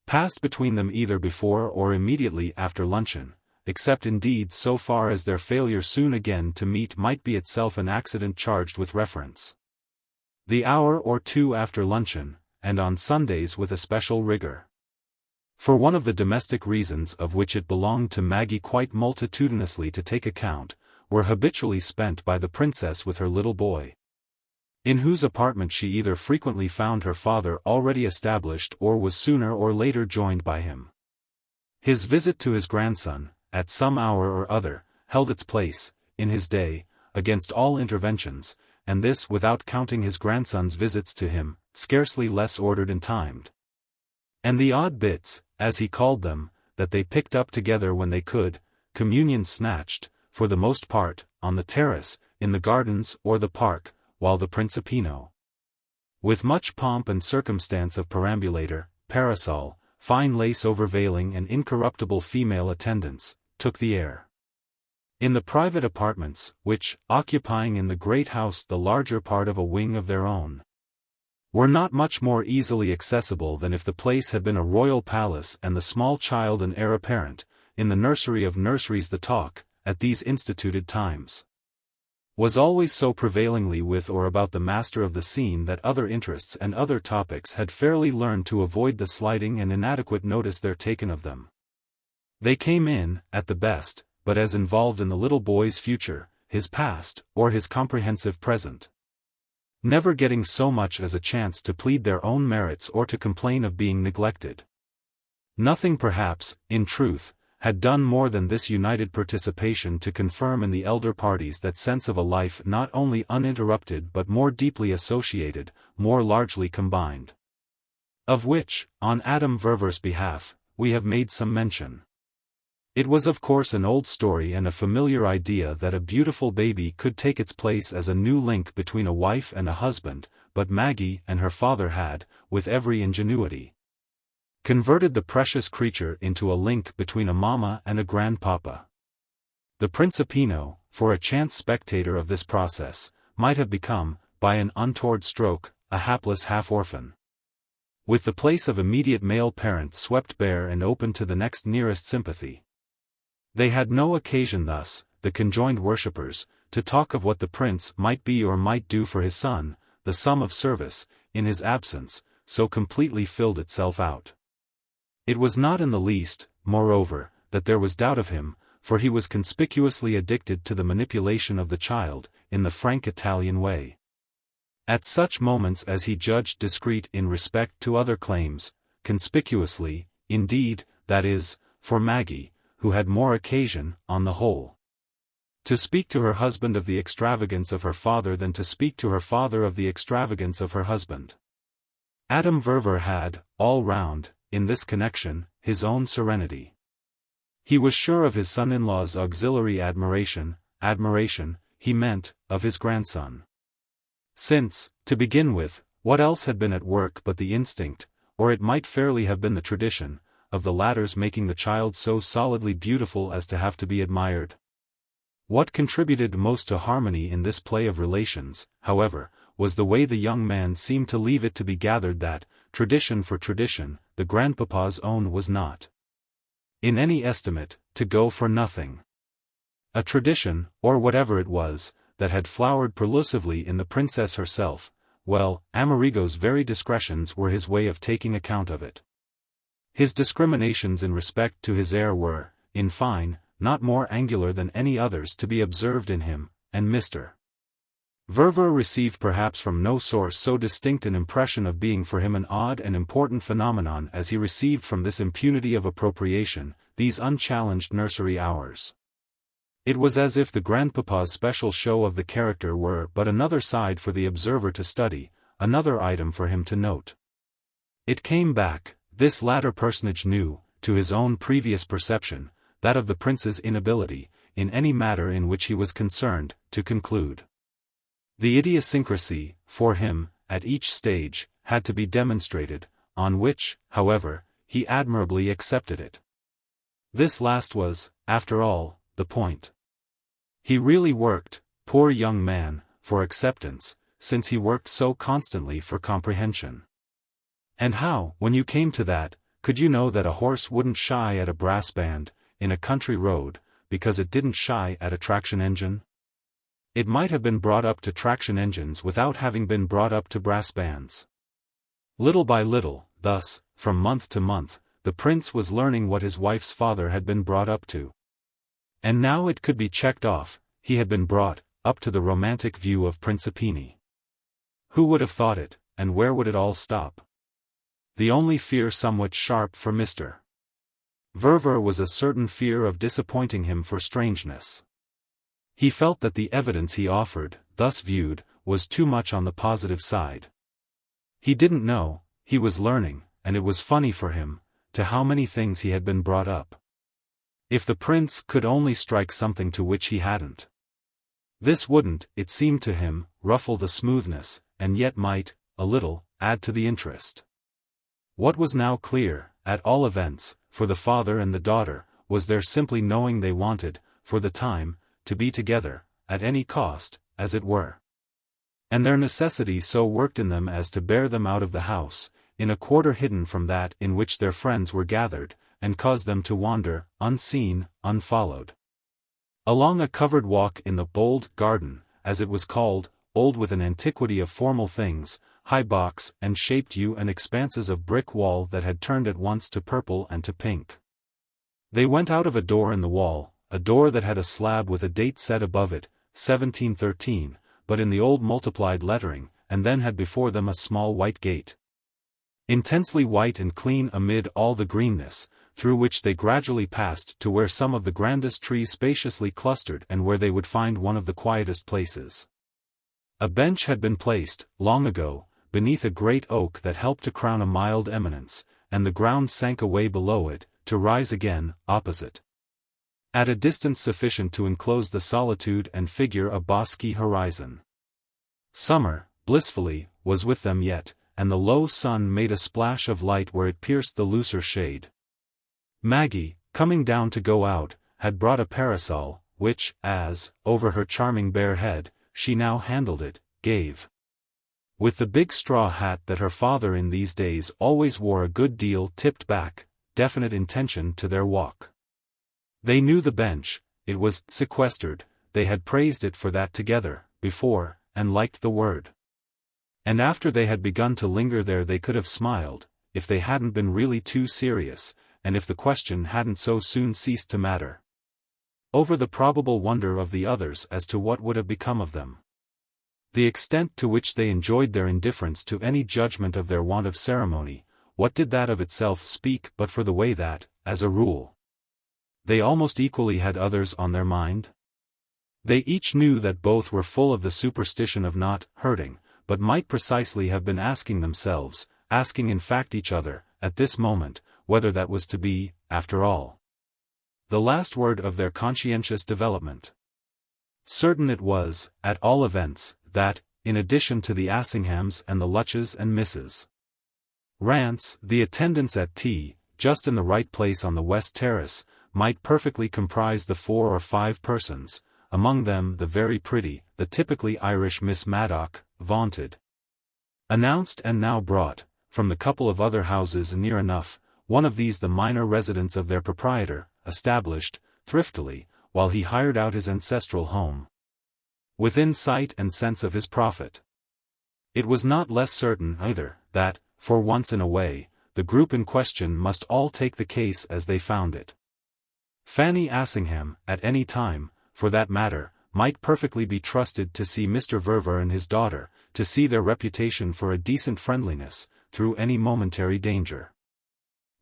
passed between them either before or immediately after luncheon, except indeed so far as their failure soon again to meet might be itself an accident charged with reference. The hour or two after luncheon, and on Sundays with a special rigor. For one of the domestic reasons of which it belonged to Maggie quite multitudinously to take account, were habitually spent by the princess with her little boy. in whose apartment she either frequently found her father already established or was sooner or later joined by him. His visit to his grandson, at some hour or other, held its place, in his day, against all interventions, and this without counting his grandson's visits to him, scarcely less ordered and timed. And the odd bits, as he called them, that they picked up together when they could, communion snatched, for the most part, on the terrace, in the gardens or the park, while the Principino, with much pomp and circumstance of perambulator, parasol, fine lace overveiling and incorruptible female attendants, took the air. In the private apartments, which, occupying in the great house the larger part of a wing of their own, were not much more easily accessible than if the place had been a royal palace and the small child an heir apparent, in the nursery of nurseries the talk, at these instituted times, was always so prevailingly with or about the master of the scene that other interests and other topics had fairly learned to avoid the slighting and inadequate notice there taken of them. They came in, at the best, but as involved in the little boy's future, his past, or his comprehensive present, never getting so much as a chance to plead their own merits or to complain of being neglected. Nothing perhaps, in truth, had done more than this united participation to confirm in the elder parties that sense of a life not only uninterrupted but more deeply associated, more largely combined, of which, on Madame Verver's behalf, we have made some mention. It was of course an old story and a familiar idea that a beautiful baby could take its place as a new link between a wife and a husband, but Maggie and her father had, with every ingenuity, converted the precious creature into a link between a mamma and a grandpapa. The Principino, for a chance spectator of this process, might have become, by an untoward stroke, a hapless half-orphan, with the place of immediate male parent swept bare and open to the next nearest sympathy. They had no occasion thus, the conjoined worshippers, to talk of what the prince might be or might do for his son. The sum of service, in his absence, so completely filled itself out. It was not in the least, moreover, that there was doubt of him, for he was conspicuously addicted to the manipulation of the child, in the frank Italian way. At such moments as he judged discreet in respect to other claims, conspicuously, indeed, that is, for Maggie, who had more occasion, on the whole, to speak to her husband of the extravagance of her father than to speak to her father of the extravagance of her husband. Madame Verver had, all round, in this connection, his own serenity. He was sure of his son-in-law's auxiliary admiration, he meant, of his grandson. Since, to begin with, what else had been at work but the instinct, or it might fairly have been the tradition, of the latter's making the child so solidly beautiful as to have to be admired? What contributed most to harmony in this play of relations, however, was the way the young man seemed to leave it to be gathered that, tradition for tradition, the grandpapa's own was not, in any estimate, to go for nothing. A tradition, or whatever it was, that had flowered prelusively in the princess herself, well, Amerigo's very discretions were his way of taking account of it. His discriminations in respect to his heir were, in fine, not more angular than any others to be observed in him, and Mr. Verver received perhaps from no source so distinct an impression of being for him an odd and important phenomenon as he received from this impunity of appropriation, these unchallenged nursery hours. It was as if the grandpapa's special show of the character were but another side for the observer to study, another item for him to note. It came back, this latter personage knew, to his own previous perception, that of the prince's inability, in any matter in which he was concerned, to conclude. The idiosyncrasy, for him, at each stage, had to be demonstrated, on which, however, he admirably accepted it. This last was, after all, the point. He really worked, poor young man, for acceptance, since he worked so constantly for comprehension. And how, when you came to that, could you know that a horse wouldn't shy at a brass band, in a country road, because it didn't shy at a traction engine? It might have been brought up to traction engines without having been brought up to brass bands. Little by little, thus, from month to month, the prince was learning what his wife's father had been brought up to. And now it could be checked off, he had been brought up to the romantic view of Principini. Who would have thought it, and where would it all stop? The only fear somewhat sharp for Mr. Verver was a certain fear of disappointing him for strangeness. He felt that the evidence he offered, thus viewed, was too much on the positive side. He didn't know, he was learning, and it was funny for him, to how many things he had been brought up. If the prince could only strike something to which he hadn't. This wouldn't, it seemed to him, ruffle the smoothness, and yet might, a little, add to the interest. What was now clear, at all events, for the father and the daughter, was their simply knowing they wanted, for the time, to be together, at any cost, as it were. And their necessity so worked in them as to bear them out of the house, in a quarter hidden from that in which their friends were gathered, and cause them to wander, unseen, unfollowed. Along a covered walk in the bold garden, as it was called, old with an antiquity of formal things, high box and shaped yew and expanses of brick wall that had turned at once to purple and to pink. They went out of a door in the wall, a door that had a slab with a date set above it, 1713, but in the old multiplied lettering, and then had before them a small white gate. Intensely white and clean amid all the greenness, through which they gradually passed to where some of the grandest trees spaciously clustered and where they would find one of the quietest places. A bench had been placed, long ago, beneath a great oak that helped to crown a mild eminence, and the ground sank away below it, to rise again, opposite. At a distance sufficient to enclose the solitude and figure a bosky horizon. Summer, blissfully, was with them yet, and the low sun made a splash of light where it pierced the looser shade. Maggie, coming down to go out, had brought a parasol, which, as, over her charming bare head, she now handled it, gave. With the big straw hat that her father in these days always wore a good deal tipped back, definite intention to their walk. They knew the bench, it was sequestered, they had praised it for that together, before, and liked the word. And after they had begun to linger there they could have smiled, if they hadn't been really too serious, and if the question hadn't so soon ceased to matter. Over the probable wonder of the others as to what would have become of them. The extent to which they enjoyed their indifference to any judgment of their want of ceremony, what did that of itself speak but for the way that, as a rule, they almost equally had others on their mind? They each knew that both were full of the superstition of not hurting, but might precisely have been asking themselves, asking in fact each other, at this moment, whether that was to be, after all, the last word of their conscientious development. Certain it was, at all events, that, in addition to the Assinghams and the Lutches and Mrs. Rance, the attendants at tea, just in the right place on the west terrace, might perfectly comprise the 4 or 5 persons, among them the very pretty, the typically Irish Miss Maddock, vaunted. Announced and now brought, from the couple of other houses near enough, one of these the minor residence of their proprietor, established, thriftily, while he hired out his ancestral home. Within sight and sense of his profit. It was not less certain, either, that, for once in a way, the group in question must all take the case as they found it. Fanny Assingham, at any time, for that matter, might perfectly be trusted to see Mr. Verver and his daughter, to see their reputation for a decent friendliness, through any momentary danger.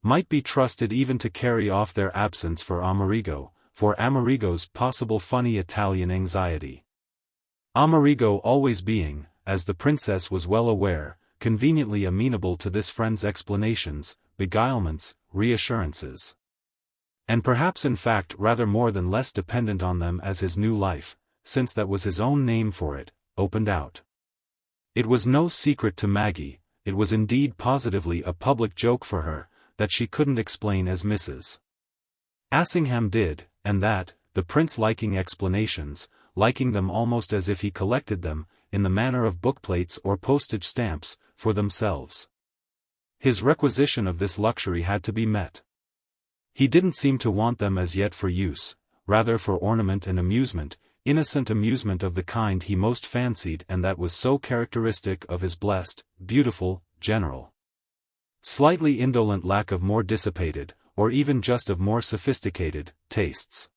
Might be trusted even to carry off their absence for Amerigo, for Amerigo's possible funny Italian anxiety. Amerigo always being, as the princess was well aware, conveniently amenable to this friend's explanations, beguilements, reassurances. And perhaps in fact rather more than less dependent on them as his new life, since that was his own name for it, opened out. It was no secret to Maggie, it was indeed positively a public joke for her, that she couldn't explain as Mrs. Assingham did, and that, the prince liking explanations, liking them almost as if he collected them, in the manner of bookplates or postage stamps, for themselves. His requisition of this luxury had to be met. He didn't seem to want them as yet for use, rather for ornament and amusement, innocent amusement of the kind he most fancied and that was so characteristic of his blessed, beautiful, general, slightly indolent lack of more dissipated, or even just of more sophisticated, tastes.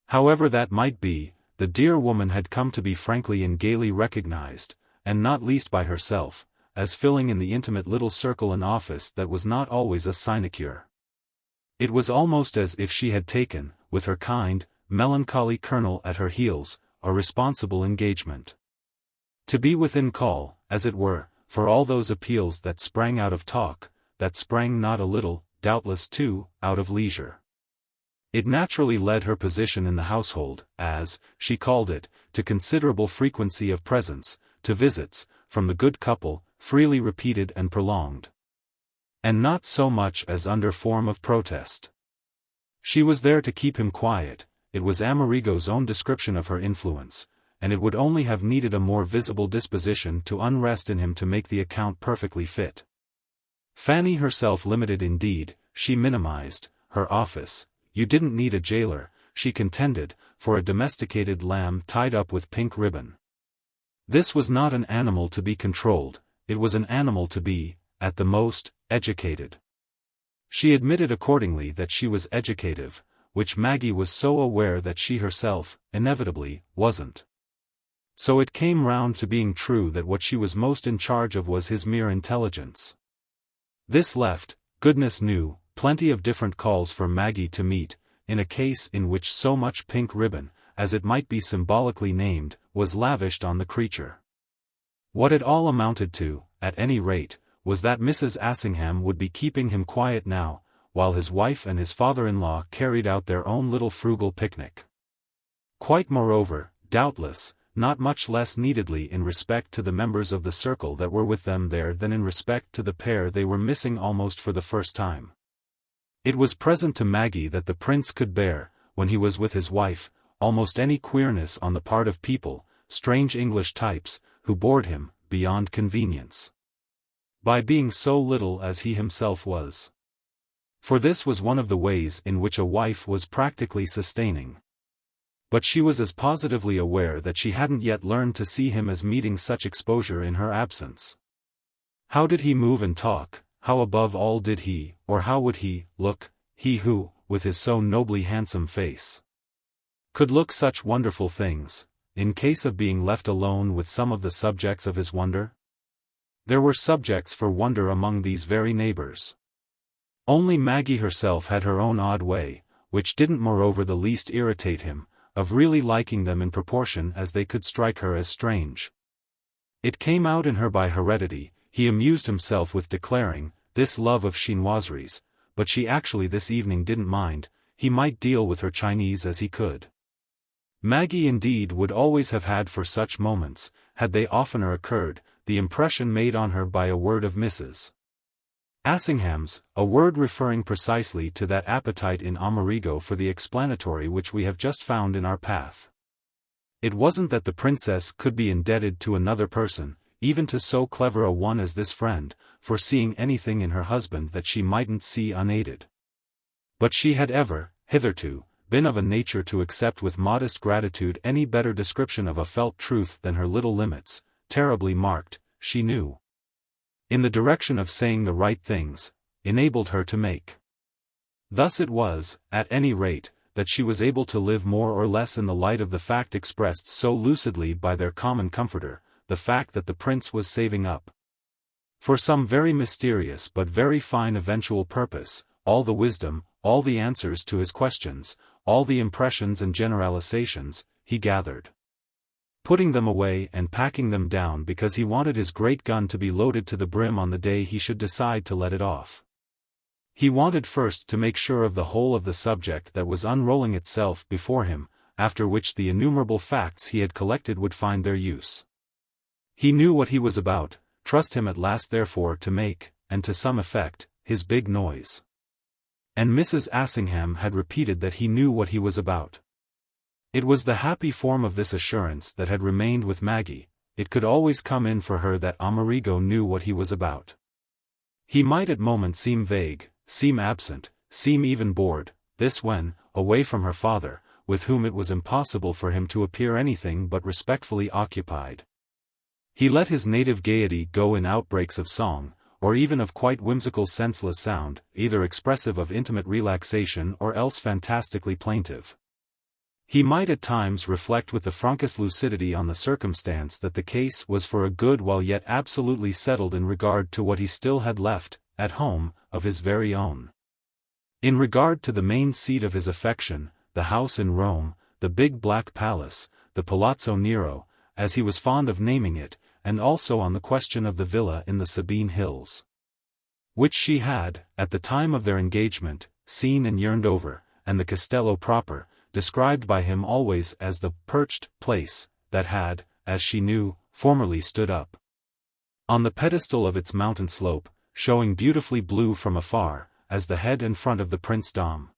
However that might be, the dear woman had come to be frankly and gaily recognized, and not least by herself, as filling in the intimate little circle an office that was not always a sinecure. It was almost as if she had taken, with her kind, melancholy colonel at her heels, a responsible engagement. To be within call, as it were, for all those appeals that sprang out of talk, that sprang not a little, doubtless too, out of leisure. It naturally led her position in the household, as, she called it, to considerable frequency of presence, to visits, from the good couple, freely repeated and prolonged. And not so much as under form of protest. She was there to keep him quiet, it was Amerigo's own description of her influence, and it would only have needed a more visible disposition to unrest in him to make the account perfectly fit. Fanny herself limited indeed, she minimized, her office. You didn't need a jailer, she contended, for a domesticated lamb tied up with pink ribbon. This was not an animal to be controlled, it was an animal to be, at the most, educated. She admitted accordingly that she was educative, which Maggie was so aware that she herself, inevitably, wasn't. So it came round to being true that what she was most in charge of was his mere intelligence. This left, goodness knew, plenty of different calls for Maggie to meet, in a case in which so much pink ribbon, as it might be symbolically named, was lavished on the creature. What it all amounted to, at any rate, was that Mrs. Assingham would be keeping him quiet now, while his wife and his father-in-law carried out their own little frugal picnic. Quite moreover, doubtless, not much less neededly in respect to the members of the circle that were with them there than in respect to the pair they were missing almost for the first time. It was present to Maggie that the prince could bear, when he was with his wife, almost any queerness on the part of people, strange English types, who bored him, beyond convenience. By being so little as he himself was. For this was one of the ways in which a wife was practically sustaining. But she was as positively aware that she hadn't yet learned to see him as meeting such exposure in her absence. How did he move and talk? How above all did he, or how would he, look, he who, with his so nobly handsome face, could look such wonderful things, in case of being left alone with some of the subjects of his wonder? There were subjects for wonder among these very neighbors. Only Maggie herself had her own odd way, which didn't moreover the least irritate him, of really liking them in proportion as they could strike her as strange. It came out in her by heredity. He amused himself with declaring, this love of chinoiseries, but she actually this evening didn't mind, he might deal with her Chinese as he could. Maggie indeed would always have had for such moments, had they oftener occurred, the impression made on her by a word of Mrs. Assingham's, a word referring precisely to that appetite in Amerigo for the explanatory which we have just found in our path. It wasn't that the princess could be indebted to another person, even to so clever a one as this friend, for seeing anything in her husband that she mightn't see unaided. But she had ever, hitherto, been of a nature to accept with modest gratitude any better description of a felt truth than her little limits, terribly marked, she knew, in the direction of saying the right things, enabled her to make. Thus it was, at any rate, that she was able to live more or less in the light of the fact expressed so lucidly by their common comforter, the fact that the prince was saving up, for some very mysterious but very fine eventual purpose, all the wisdom, all the answers to his questions, all the impressions and generalizations, he gathered. Putting them away and packing them down because he wanted his great gun to be loaded to the brim on the day he should decide to let it off. He wanted first to make sure of the whole of the subject that was unrolling itself before him, after which the innumerable facts he had collected would find their use. He knew what he was about, trust him at last therefore to make, and to some effect, his big noise. And Mrs. Assingham had repeated that he knew what he was about. It was the happy form of this assurance that had remained with Maggie. It could always come in for her that Amerigo knew what he was about. He might at moments seem vague, seem absent, seem even bored, this when, away from her father, with whom it was impossible for him to appear anything but respectfully occupied. He let his native gaiety go in outbreaks of song, or even of quite whimsical senseless sound, either expressive of intimate relaxation or else fantastically plaintive. He might at times reflect with the frankest lucidity on the circumstance that the case was for a good while yet absolutely settled in regard to what he still had left, at home, of his very own. In regard to the main seat of his affection, the house in Rome, the big black palace, the Palazzo Nero, as he was fond of naming it, and also on the question of the villa in the Sabine Hills, which she had, at the time of their engagement, seen and yearned over, and the Castello proper, described by him always as the perched place, that had, as she knew, formerly stood up on the pedestal of its mountain slope, showing beautifully blue from afar, as the head and front of the Prince Dom.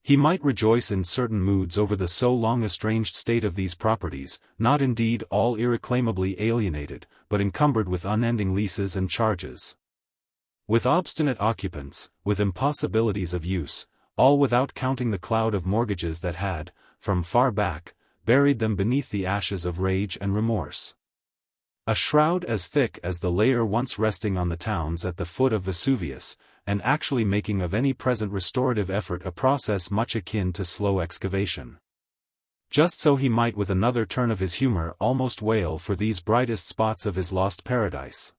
He might rejoice in certain moods over the so long estranged state of these properties, not indeed all irreclaimably alienated, but encumbered with unending leases and charges, with obstinate occupants, with impossibilities of use, all without counting the cloud of mortgages that had, from far back, buried them beneath the ashes of rage and remorse. A shroud as thick as the layer once resting on the towns at the foot of Vesuvius, and actually making of any present restorative effort a process much akin to slow excavation. Just so he might with another turn of his humor almost wail for these brightest spots of his lost paradise,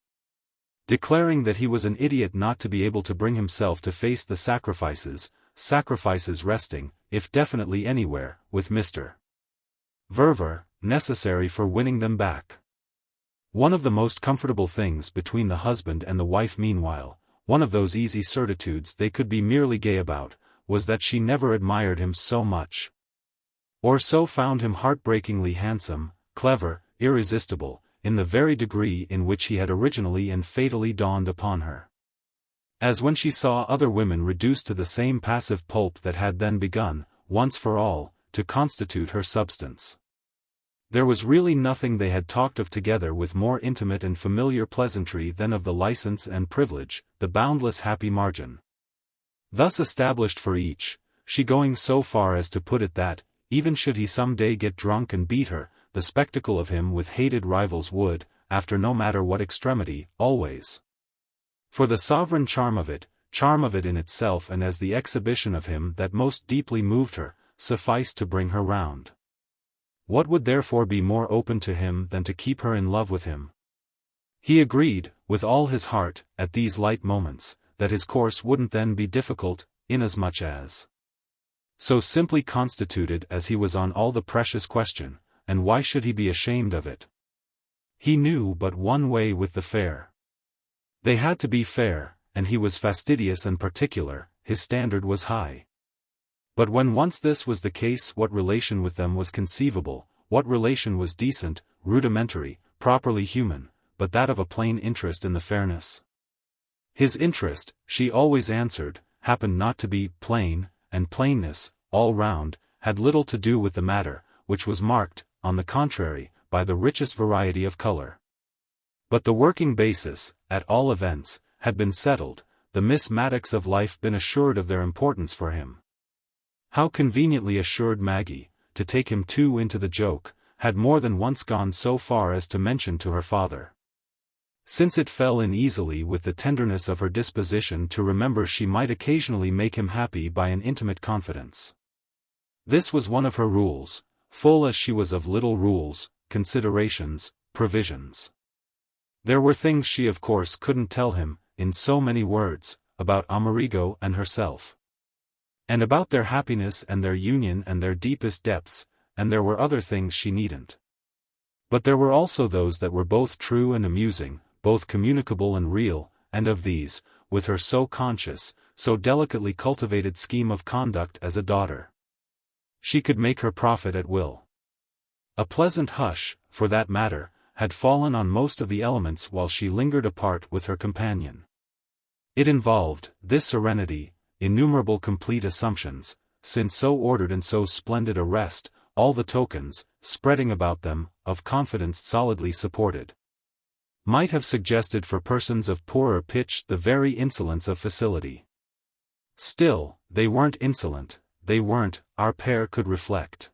declaring that he was an idiot not to be able to bring himself to face the sacrifices resting, if definitely anywhere, with Mr. Verver, necessary for winning them back. One of the most comfortable things between the husband and the wife meanwhile, one of those easy certitudes they could be merely gay about, was that she never admired him so much, or so found him heartbreakingly handsome, clever, irresistible, in the very degree in which he had originally and fatally dawned upon her, as when she saw other women reduced to the same passive pulp that had then begun, once for all, to constitute her substance. There was really nothing they had talked of together with more intimate and familiar pleasantry than of the license and privilege, the boundless happy margin thus established for each, she going so far as to put it that, even should he some day get drunk and beat her, the spectacle of him with hated rivals would, after no matter what extremity, always, for the sovereign charm of it in itself and as the exhibition of him that most deeply moved her, suffice to bring her round. What would therefore be more open to him than to keep her in love with him? He agreed, with all his heart, at these light moments, that his course wouldn't then be difficult, inasmuch as, so simply constituted as he was on all the precious question, and why should he be ashamed of it? He knew but one way with the fair. They had to be fair, and he was fastidious and particular, his standard was high. But when once this was the case, what relation with them was conceivable, what relation was decent, rudimentary, properly human, but that of a plain interest in the fairness? His interest, she always answered, happened not to be plain, and plainness, all round, had little to do with the matter, which was marked, on the contrary, by the richest variety of color. But the working basis, at all events, had been settled, the Miss Maddocks of life been assured of their importance for him. How conveniently assured Maggie, to take him too into the joke, had more than once gone so far as to mention to her father. Since it fell in easily with the tenderness of her disposition to remember she might occasionally make him happy by an intimate confidence. This was one of her rules, full as she was of little rules, considerations, provisions. There were things she of course couldn't tell him, in so many words, about Amerigo and herself, and about their happiness and their union and their deepest depths, and there were other things she needn't. But there were also those that were both true and amusing, both communicable and real, and of these, with her so conscious, so delicately cultivated scheme of conduct as a daughter, she could make her profit at will. A pleasant hush, for that matter, had fallen on most of the elements while she lingered apart with her companion. It involved, this serenity, innumerable complete assumptions, since so ordered and so splendid a rest, all the tokens, spreading about them, of confidence solidly supported, might have suggested for persons of poorer pitch the very insolence of facility. Still, they weren't insolent, they weren't, our pair could reflect.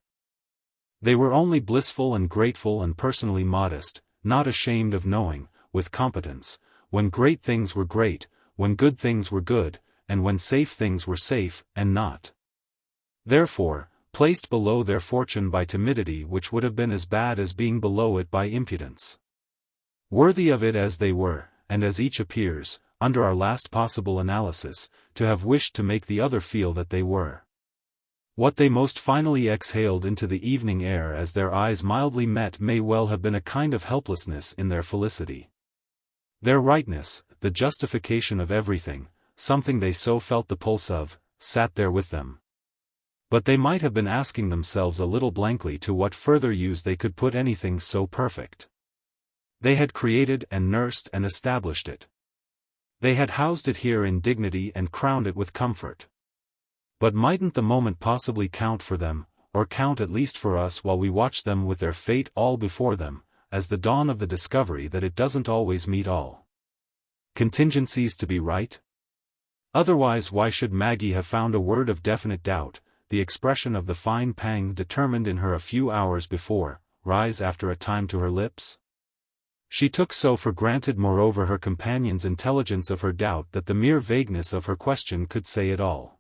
They were only blissful and grateful and personally modest, not ashamed of knowing, with competence, when great things were great, when good things were good, and when safe things were safe, and not, therefore, placed below their fortune by timidity which would have been as bad as being below it by impudence. Worthy of it as they were, and as each appears, under our last possible analysis, to have wished to make the other feel that they were. What they most finally exhaled into the evening air as their eyes mildly met may well have been a kind of helplessness in their felicity. Their rightness, the justification of everything, something they so felt the pulse of, sat there with them. But they might have been asking themselves a little blankly to what further use they could put anything so perfect. They had created and nursed and established it. They had housed it here in dignity and crowned it with comfort. But mightn't the moment possibly count for them, or count at least for us while we watch them with their fate all before them, as the dawn of the discovery that it doesn't always meet all contingencies to be right? Otherwise why should Maggie have found a word of definite doubt, the expression of the fine pang determined in her a few hours before, rise after a time to her lips? She took so for granted moreover her companion's intelligence of her doubt that the mere vagueness of her question could say it all.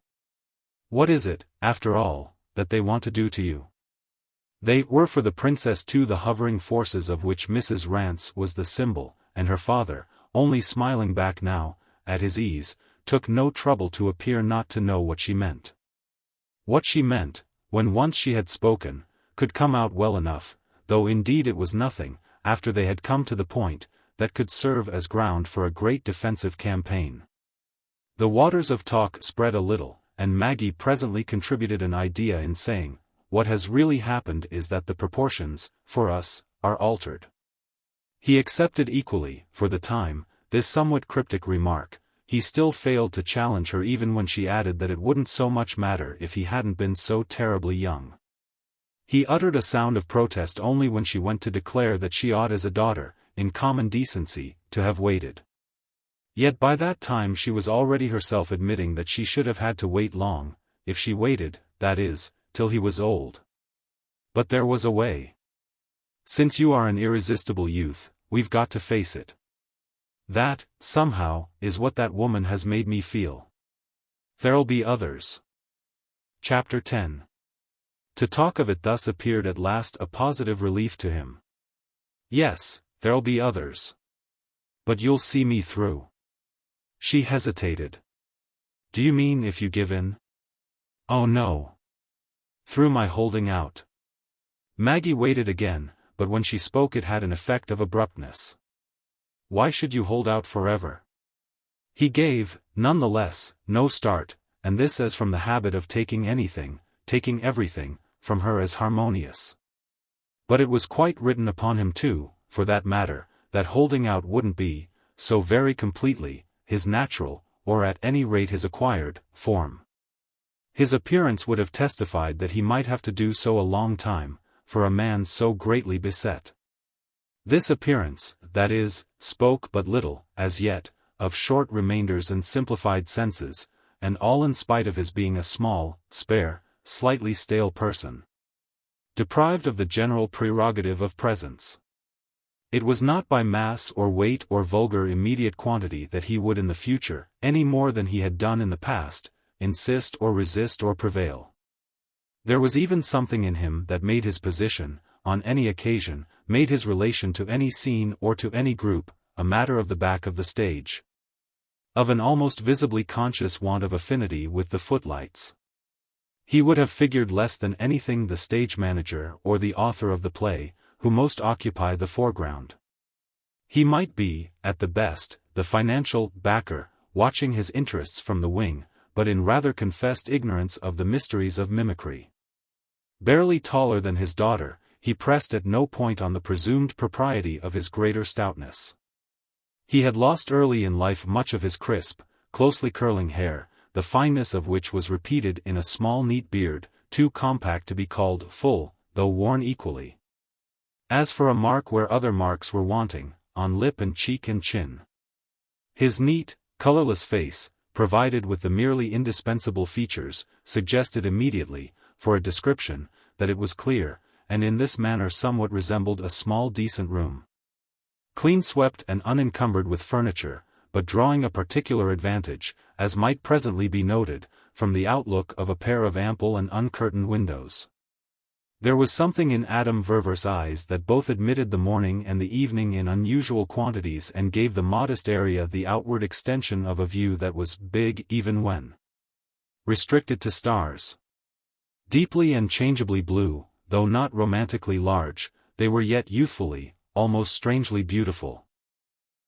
What is it, after all, that they want to do to you? They were for the princess too the hovering forces of which Mrs. Rance was the symbol, and her father, only smiling back now, at his ease, took no trouble to appear not to know what she meant. What she meant, when once she had spoken, could come out well enough, though indeed it was nothing, after they had come to the point, that could serve as ground for a great defensive campaign. The waters of talk spread a little, and Maggie presently contributed an idea in saying, what has really happened is that the proportions, for us, are altered. He accepted equally, for the time, this somewhat cryptic remark. He still failed to challenge her even when she added that it wouldn't so much matter if he hadn't been so terribly young. He uttered a sound of protest only when she went to declare that she ought as a daughter, in common decency, to have waited. Yet by that time she was already herself admitting that she should have had to wait long, if she waited, that is, till he was old. But there was a way. Since you are an irresistible youth, we've got to face it. That, somehow, is what that woman has made me feel. There'll be others. Chapter 10. To talk of it thus appeared at last a positive relief to him. Yes, there'll be others. But you'll see me through. She hesitated. Do you mean if you give in? Oh no. Through my holding out. Maggie waited again, but when she spoke it had an effect of abruptness. Why should you hold out forever? He gave, none the less, no start, and this as from the habit of taking anything, taking everything, from her as harmonious. But it was quite written upon him too, for that matter, that holding out wouldn't be, so very completely, his natural, or at any rate his acquired, form. His appearance would have testified that he might have to do so a long time, for a man so greatly beset. This appearance, that is, spoke but little, as yet, of short remainders and simplified senses, and all in spite of his being a small, spare, slightly stale person, deprived of the general prerogative of presence. It was not by mass or weight or vulgar immediate quantity that he would in the future, any more than he had done in the past, insist or resist or prevail. There was even something in him that made his position, on any occasion, made his relation to any scene or to any group, a matter of the back of the stage. Of an almost visibly conscious want of affinity with the footlights. He would have figured less than anything the stage manager or the author of the play, who most occupy the foreground. He might be, at the best, the financial backer, watching his interests from the wing, but in rather confessed ignorance of the mysteries of mimicry. Barely taller than his daughter, he pressed at no point on the presumed propriety of his greater stoutness. He had lost early in life much of his crisp, closely curling hair, the fineness of which was repeated in a small neat beard, too compact to be called full, though worn equally. As for a mark where other marks were wanting, on lip and cheek and chin. His neat, colorless face, provided with the merely indispensable features, suggested immediately, for a description, that it was clear, and in this manner somewhat resembled a small decent room. Clean swept and unencumbered with furniture, but drawing a particular advantage, as might presently be noted, from the outlook of a pair of ample and uncurtained windows. There was something in Madame Verver's eyes that both admitted the morning and the evening in unusual quantities and gave the modest area the outward extension of a view that was big even when restricted to stars. Deeply and changeably blue, though not romantically large, they were yet youthfully, almost strangely beautiful.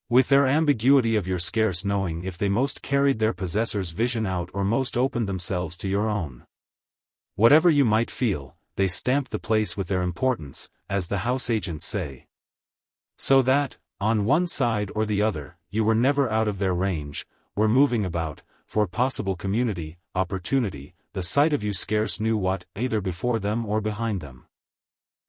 With their ambiguity of your scarce knowing if they most carried their possessor's vision out or most opened themselves to your own. Whatever you might feel, they stamped the place with their importance, as the house agents say. So that, on one side or the other, you were never out of their range, were moving about, for possible community, opportunity, the sight of you scarce knew what, either before them or behind them.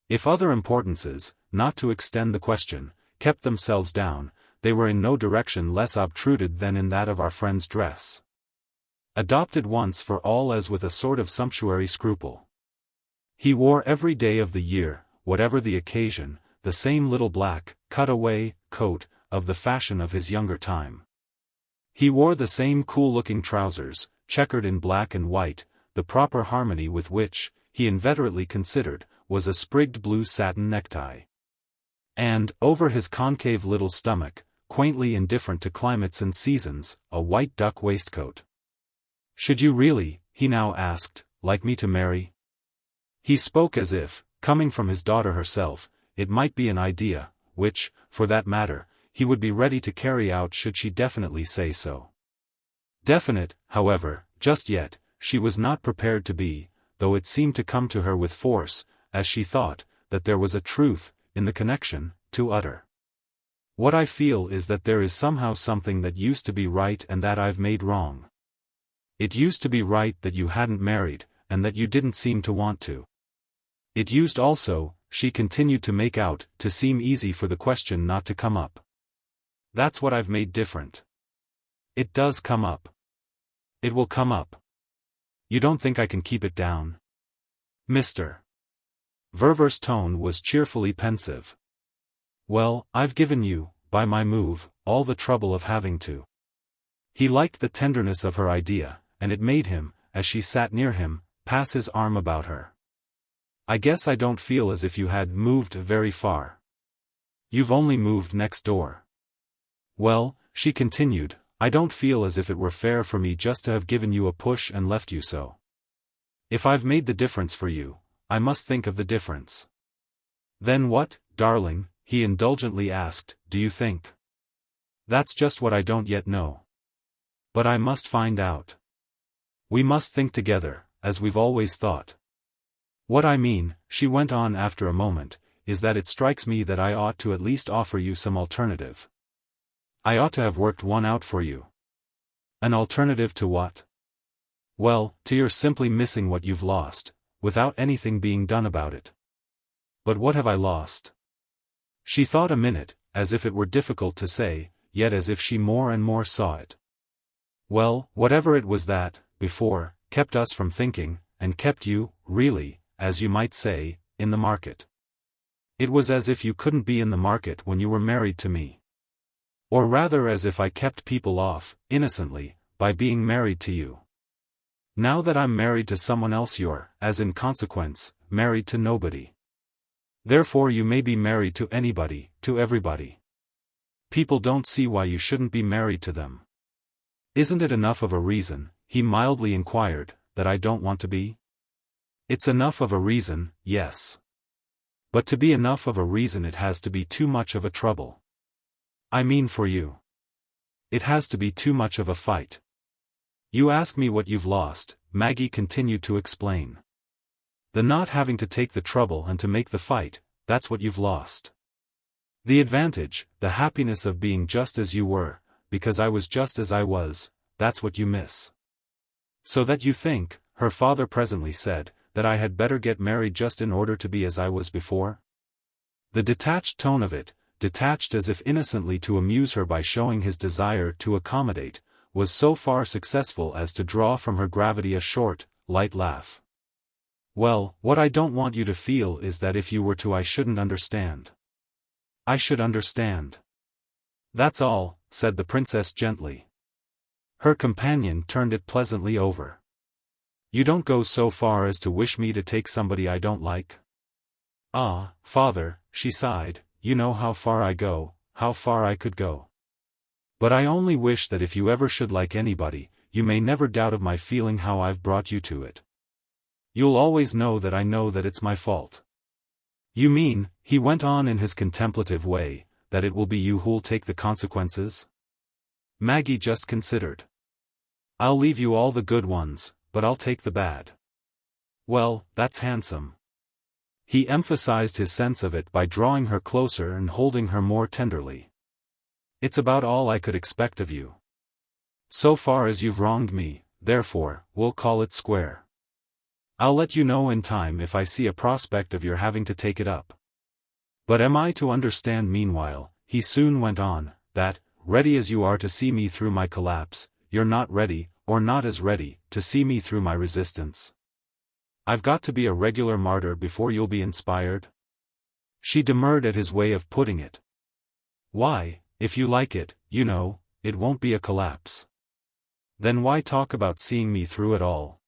If other importances, not to extend the question, kept themselves down, they were in no direction less obtruded than in that of our friend's dress. Adopted once for all as with a sort of sumptuary scruple. He wore every day of the year, whatever the occasion, the same little black, cut-away, coat, of the fashion of his younger time. He wore the same cool-looking trousers, checkered in black and white, the proper harmony with which, he inveterately considered, was a sprigged blue satin necktie. And, over his concave little stomach, quaintly indifferent to climates and seasons, a white duck waistcoat. "Should you really," he now asked, "like me to marry?" He spoke as if, coming from his daughter herself, it might be an idea, which, for that matter, he would be ready to carry out should she definitely say so. Definite, however, just yet, she was not prepared to be, though it seemed to come to her with force, as she thought, that there was a truth, in the connection, to utter. "What I feel is that there is somehow something that used to be right and that I've made wrong. It used to be right that you hadn't married, and that you didn't seem to want to. It used also," she continued to make out, "to seem easy for the question not to come up. That's what I've made different. It does come up. It will come up. You don't think I can keep it down? Mr. Verver's tone was cheerfully pensive. "Well, I've given you, by my move, all the trouble of having to." He liked the tenderness of her idea, and it made him, as she sat near him, pass his arm about her. "I guess I don't feel as if you had moved very far. You've only moved next door." "Well," she continued, "I don't feel as if it were fair for me just to have given you a push and left you so. If I've made the difference for you, I must think of the difference." "Then what, darling?" he indulgently asked, "do you think?" "That's just what I don't yet know. But I must find out. We must think together, as we've always thought. What I mean," she went on after a moment, "is that it strikes me that I ought to at least offer you some alternative. I ought to have worked one out for you." "An alternative to what?" "Well, to your simply missing what you've lost, without anything being done about it." "But what have I lost?" She thought a minute, as if it were difficult to say, yet as if she more and more saw it. "Well, whatever it was that, before, kept us from thinking, and kept you, really, as you might say, in the market. It was as if you couldn't be in the market when you were married to me. Or rather as if I kept people off, innocently, by being married to you. Now that I'm married to someone else you're, as in consequence, married to nobody. Therefore you may be married to anybody, to everybody. People don't see why you shouldn't be married to them. Isn't it enough of a reason," he mildly inquired, "that I don't want to be?" "It's enough of a reason, yes. But to be enough of a reason it has to be too much of a trouble. I mean for you. It has to be too much of a fight. You ask me what you've lost," Maggie continued to explain. "The not having to take the trouble and to make the fight, that's what you've lost. The advantage, the happiness of being just as you were, because I was just as I was, that's what you miss. So that you think," her father presently said, "that I had better get married just in order to be as I was before?" The detached tone of it, detached as if innocently to amuse her by showing his desire to accommodate, was so far successful as to draw from her gravity a short, light laugh. "Well, what I don't want you to feel is that if you were to I shouldn't understand. I should understand. That's all," said the princess gently. Her companion turned it pleasantly over. You don't go so far as to wish me to take somebody I don't like? Ah, father, she sighed, you know how far I go, how far I could go. But I only wish that if you ever should like anybody, you may never doubt of my feeling how I've brought you to it. You'll always know that it's my fault. You mean, he went on in his contemplative way, that it will be you who'll take the consequences? Maggie just considered. I'll leave you all the good ones, but I'll take the bad. Well, that's handsome. He emphasized his sense of it by drawing her closer and holding her more tenderly. It's about all I could expect of you. So far as you've wronged me, therefore, we'll call it square. I'll let you know in time if I see a prospect of your having to take it up. But am I to understand meanwhile, he soon went on, that, ready as you are to see me through my collapse, you're not ready, or not as ready, to see me through my resistance? I've got to be a regular martyr before you'll be inspired? She demurred at his way of putting it. Why, if you like it, you know, it won't be a collapse. Then why talk about seeing me through it all?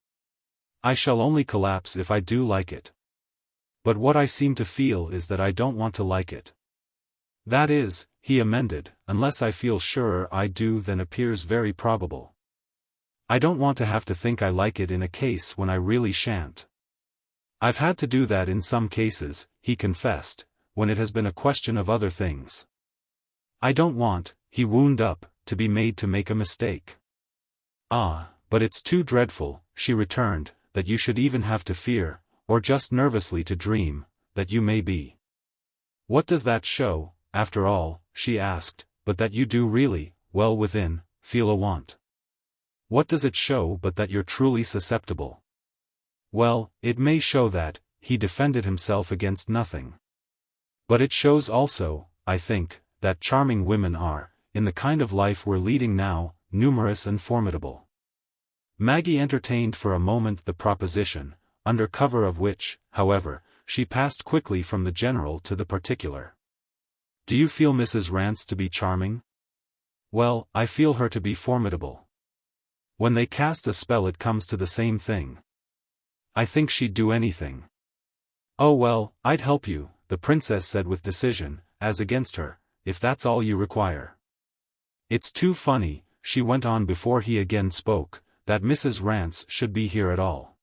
I shall only collapse if I do like it. But what I seem to feel is that I don't want to like it. That is, he amended, unless I feel surer I do than appears very probable. I don't want to have to think I like it in a case when I really shan't. I've had to do that in some cases, he confessed, when it has been a question of other things. I don't want, he wound up, to be made to make a mistake. Ah, but it's too dreadful, she returned, that you should even have to fear, or just nervously to dream, that you may be. What does that show, after all, she asked, but that you do really, well within, feel a want? What does it show but that you're truly susceptible? Well, it may show that, he defended himself against nothing. But it shows also, I think, that charming women are, in the kind of life we're leading now, numerous and formidable. Maggie entertained for a moment the proposition, under cover of which, however, she passed quickly from the general to the particular. Do you feel Mrs. Rance to be charming? Well, I feel her to be formidable. When they cast a spell it comes to the same thing. I think she'd do anything. Oh well, I'd help you, the princess said with decision, as against her, if that's all you require. It's too funny, she went on before he again spoke, that Mrs. Rance should be here at all.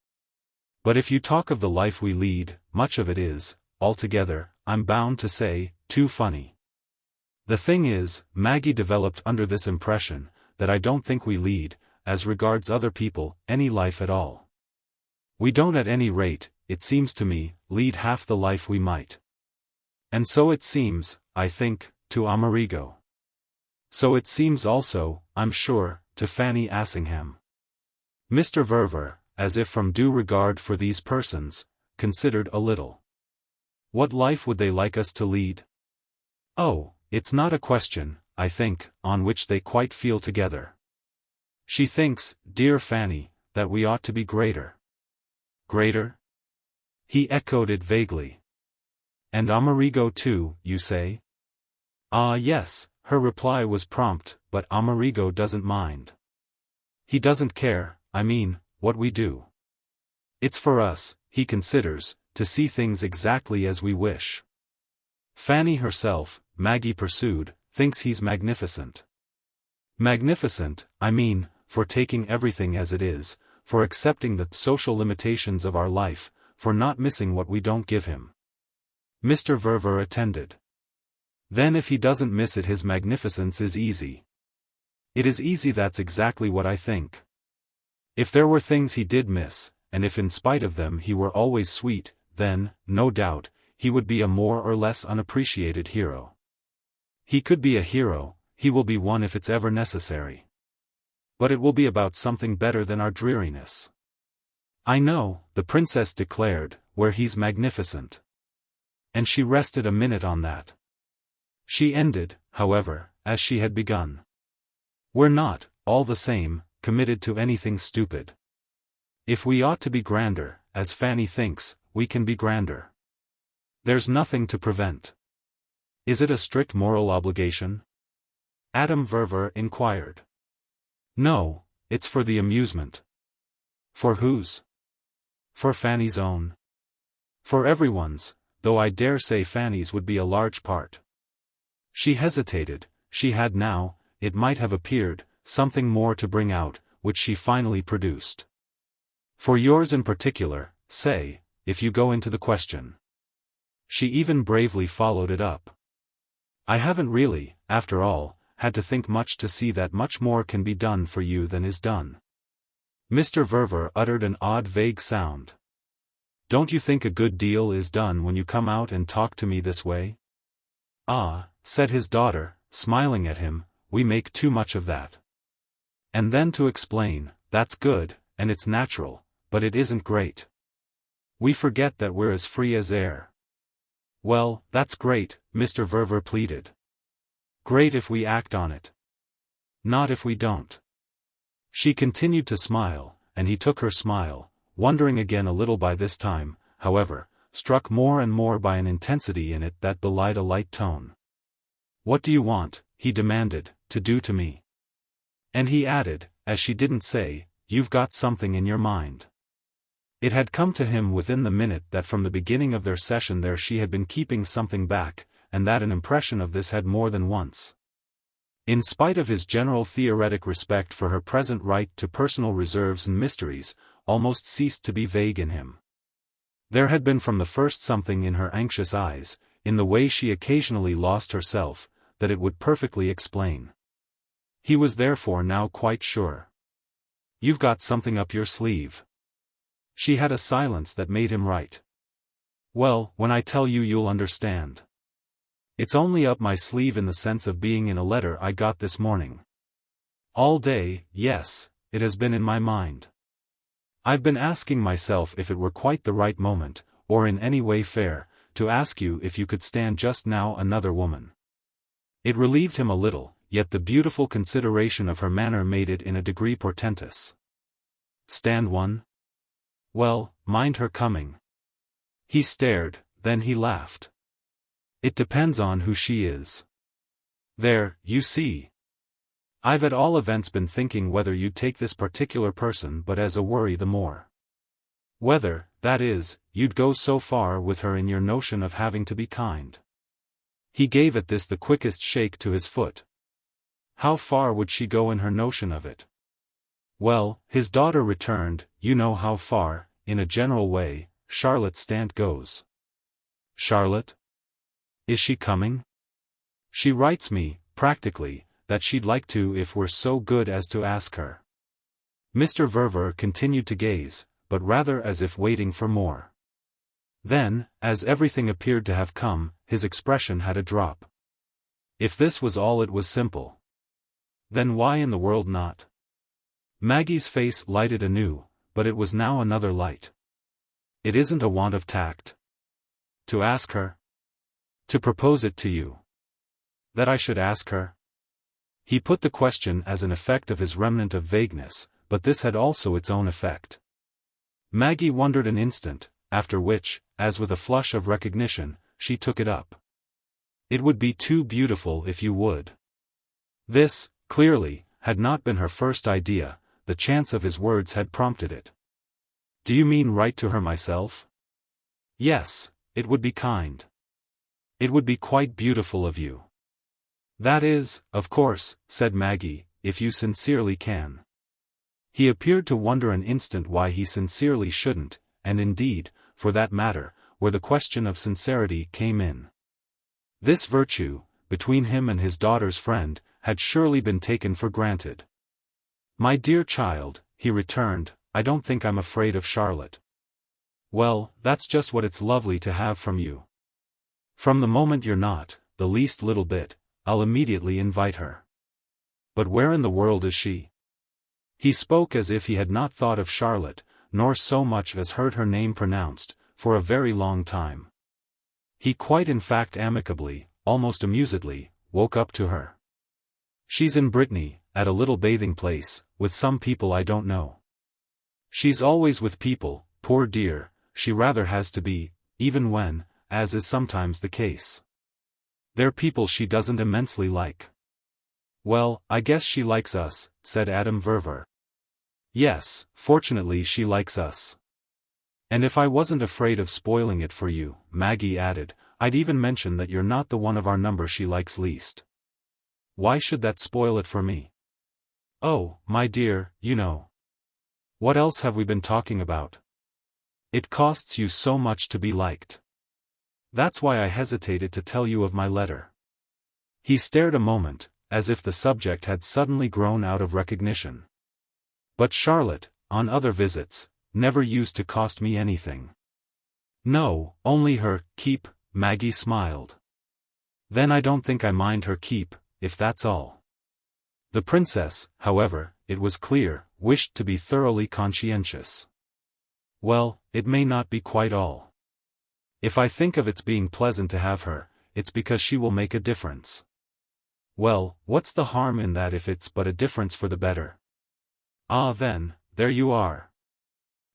But if you talk of the life we lead, much of it is, altogether, I'm bound to say, too funny. The thing is, Maggie developed under this impression, that I don't think we lead, as regards other people, any life at all. We don't at any rate, it seems to me, lead half the life we might. And so it seems, I think, to Amerigo. So it seems also, I'm sure, to Fanny Assingham. Mr. Verver, as if from due regard for these persons, considered a little. What life would they like us to lead? Oh, it's not a question, I think, on which they quite feel together. She thinks, dear Fanny, that we ought to be greater. Greater? He echoed it vaguely. And Amerigo too, you say? Ah yes, her reply was prompt, but Amerigo doesn't mind. He doesn't care, I mean, what we do. It's for us, he considers, to see things exactly as we wish. Fanny herself, Maggie pursued, thinks he's magnificent. Magnificent, I mean, for taking everything as it is, for accepting the social limitations of our life, for not missing what we don't give him. Mr. Verver attended. Then if he doesn't miss it his magnificence is easy. It is easy, that's exactly what I think. If there were things he did miss, and if in spite of them he were always sweet, then, no doubt, he would be a more or less unappreciated hero. He could be a hero, he will be one if it's ever necessary. But it will be about something better than our dreariness. I know, the princess declared, where he's magnificent. And she rested a minute on that. She ended, however, as she had begun. We're not, all the same, committed to anything stupid. If we ought to be grander, as Fanny thinks, we can be grander. There's nothing to prevent. Is it a strict moral obligation? Adam Verver inquired. No, it's for the amusement. For whose? For Fanny's own? For everyone's, though I dare say Fanny's would be a large part. She hesitated. She had now, it might have appeared, something more to bring out, which she finally produced. For yours in particular, say, if you go into the question. She even bravely followed it up. I haven't really, after all, had to think much to see that much more can be done for you than is done. Mr. Verver uttered an odd vague sound. Don't you think a good deal is done when you come out and talk to me this way? Ah, said his daughter, smiling at him, we make too much of that. And then to explain, that's good, and it's natural, but it isn't great. We forget that we're as free as air. Well, that's great, Mr. Verver pleaded. Great if we act on it. Not if we don't. She continued to smile, and he took her smile, wondering again a little by this time, however, struck more and more by an intensity in it that belied a light tone. What do you want, he demanded, to do to me? And he added, as she didn't say, you've got something in your mind. It had come to him within the minute that from the beginning of their session there she had been keeping something back, and that an impression of this had more than once. In spite of his general theoretic respect for her present right to personal reserves and mysteries, almost ceased to be vague in him. There had been from the first something in her anxious eyes, in the way she occasionally lost herself, that it would perfectly explain. He was therefore now quite sure. You've got something up your sleeve. She had a silence that made him right. Well, when I tell you you'll understand. It's only up my sleeve in the sense of being in a letter I got this morning. All day, yes, it has been in my mind. I've been asking myself if it were quite the right moment, or in any way fair, to ask you if you could stand just now another woman. It relieved him a little, yet the beautiful consideration of her manner made it in a degree portentous. Stand one? Well, mind her coming. He stared, then he laughed. It depends on who she is. There, you see. I've at all events been thinking whether you'd take this particular person but as a worry the more. Whether, that is, you'd go so far with her in your notion of having to be kind. He gave at this the quickest shake to his foot. How far would she go in her notion of it? Well, his daughter returned, you know how far, in a general way, Charlotte Stant goes. Charlotte? Is she coming? She writes me, practically, that she'd like to if we're so good as to ask her. Mr. Verver continued to gaze, but rather as if waiting for more. Then, as everything appeared to have come, his expression had a drop. If this was all it was simple. Then why in the world not? Maggie's face lighted anew, but it was now another light. It isn't a want of tact. To ask her? To propose it to you. That I should ask her? He put the question as an effect of his remnant of vagueness, but this had also its own effect. Maggie wondered an instant, after which, as with a flush of recognition, she took it up. It would be too beautiful if you would. This, clearly, had not been her first idea, the chance of his words had prompted it. Do you mean write to her myself? Yes, it would be kind. It would be quite beautiful of you. That is, of course, said Maggie, if you sincerely can. He appeared to wonder an instant why he sincerely shouldn't, and indeed, for that matter, where the question of sincerity came in. This virtue, between him and his daughter's friend, had surely been taken for granted. My dear child, he returned, I don't think I'm afraid of Charlotte. Well, that's just what it's lovely to have from you. From the moment you're not, the least little bit, I'll immediately invite her. But where in the world is she? He spoke as if he had not thought of Charlotte, nor so much as heard her name pronounced, for a very long time. He quite in fact amicably, almost amusedly, woke up to her. She's in Brittany, at a little bathing place, with some people I don't know. She's always with people, poor dear, she rather has to be, even when, as is sometimes the case. They're people she doesn't immensely like. Well, I guess she likes us, said Adam Verver. Yes, fortunately she likes us. And if I wasn't afraid of spoiling it for you, Maggie added, I'd even mention that you're not the one of our number she likes least. Why should that spoil it for me? Oh, my dear, you know. What else have we been talking about? It costs you so much to be liked. That's why I hesitated to tell you of my letter. He stared a moment, as if the subject had suddenly grown out of recognition. But Charlotte, on other visits, never used to cost me anything. No, only her keep, Maggie smiled. Then I don't think I mind her keep, if that's all. The princess, however, it was clear, wished to be thoroughly conscientious. Well, it may not be quite all. If I think of its being pleasant to have her, it's because she will make a difference. Well, what's the harm in that if it's but a difference for the better? Ah then, there you are.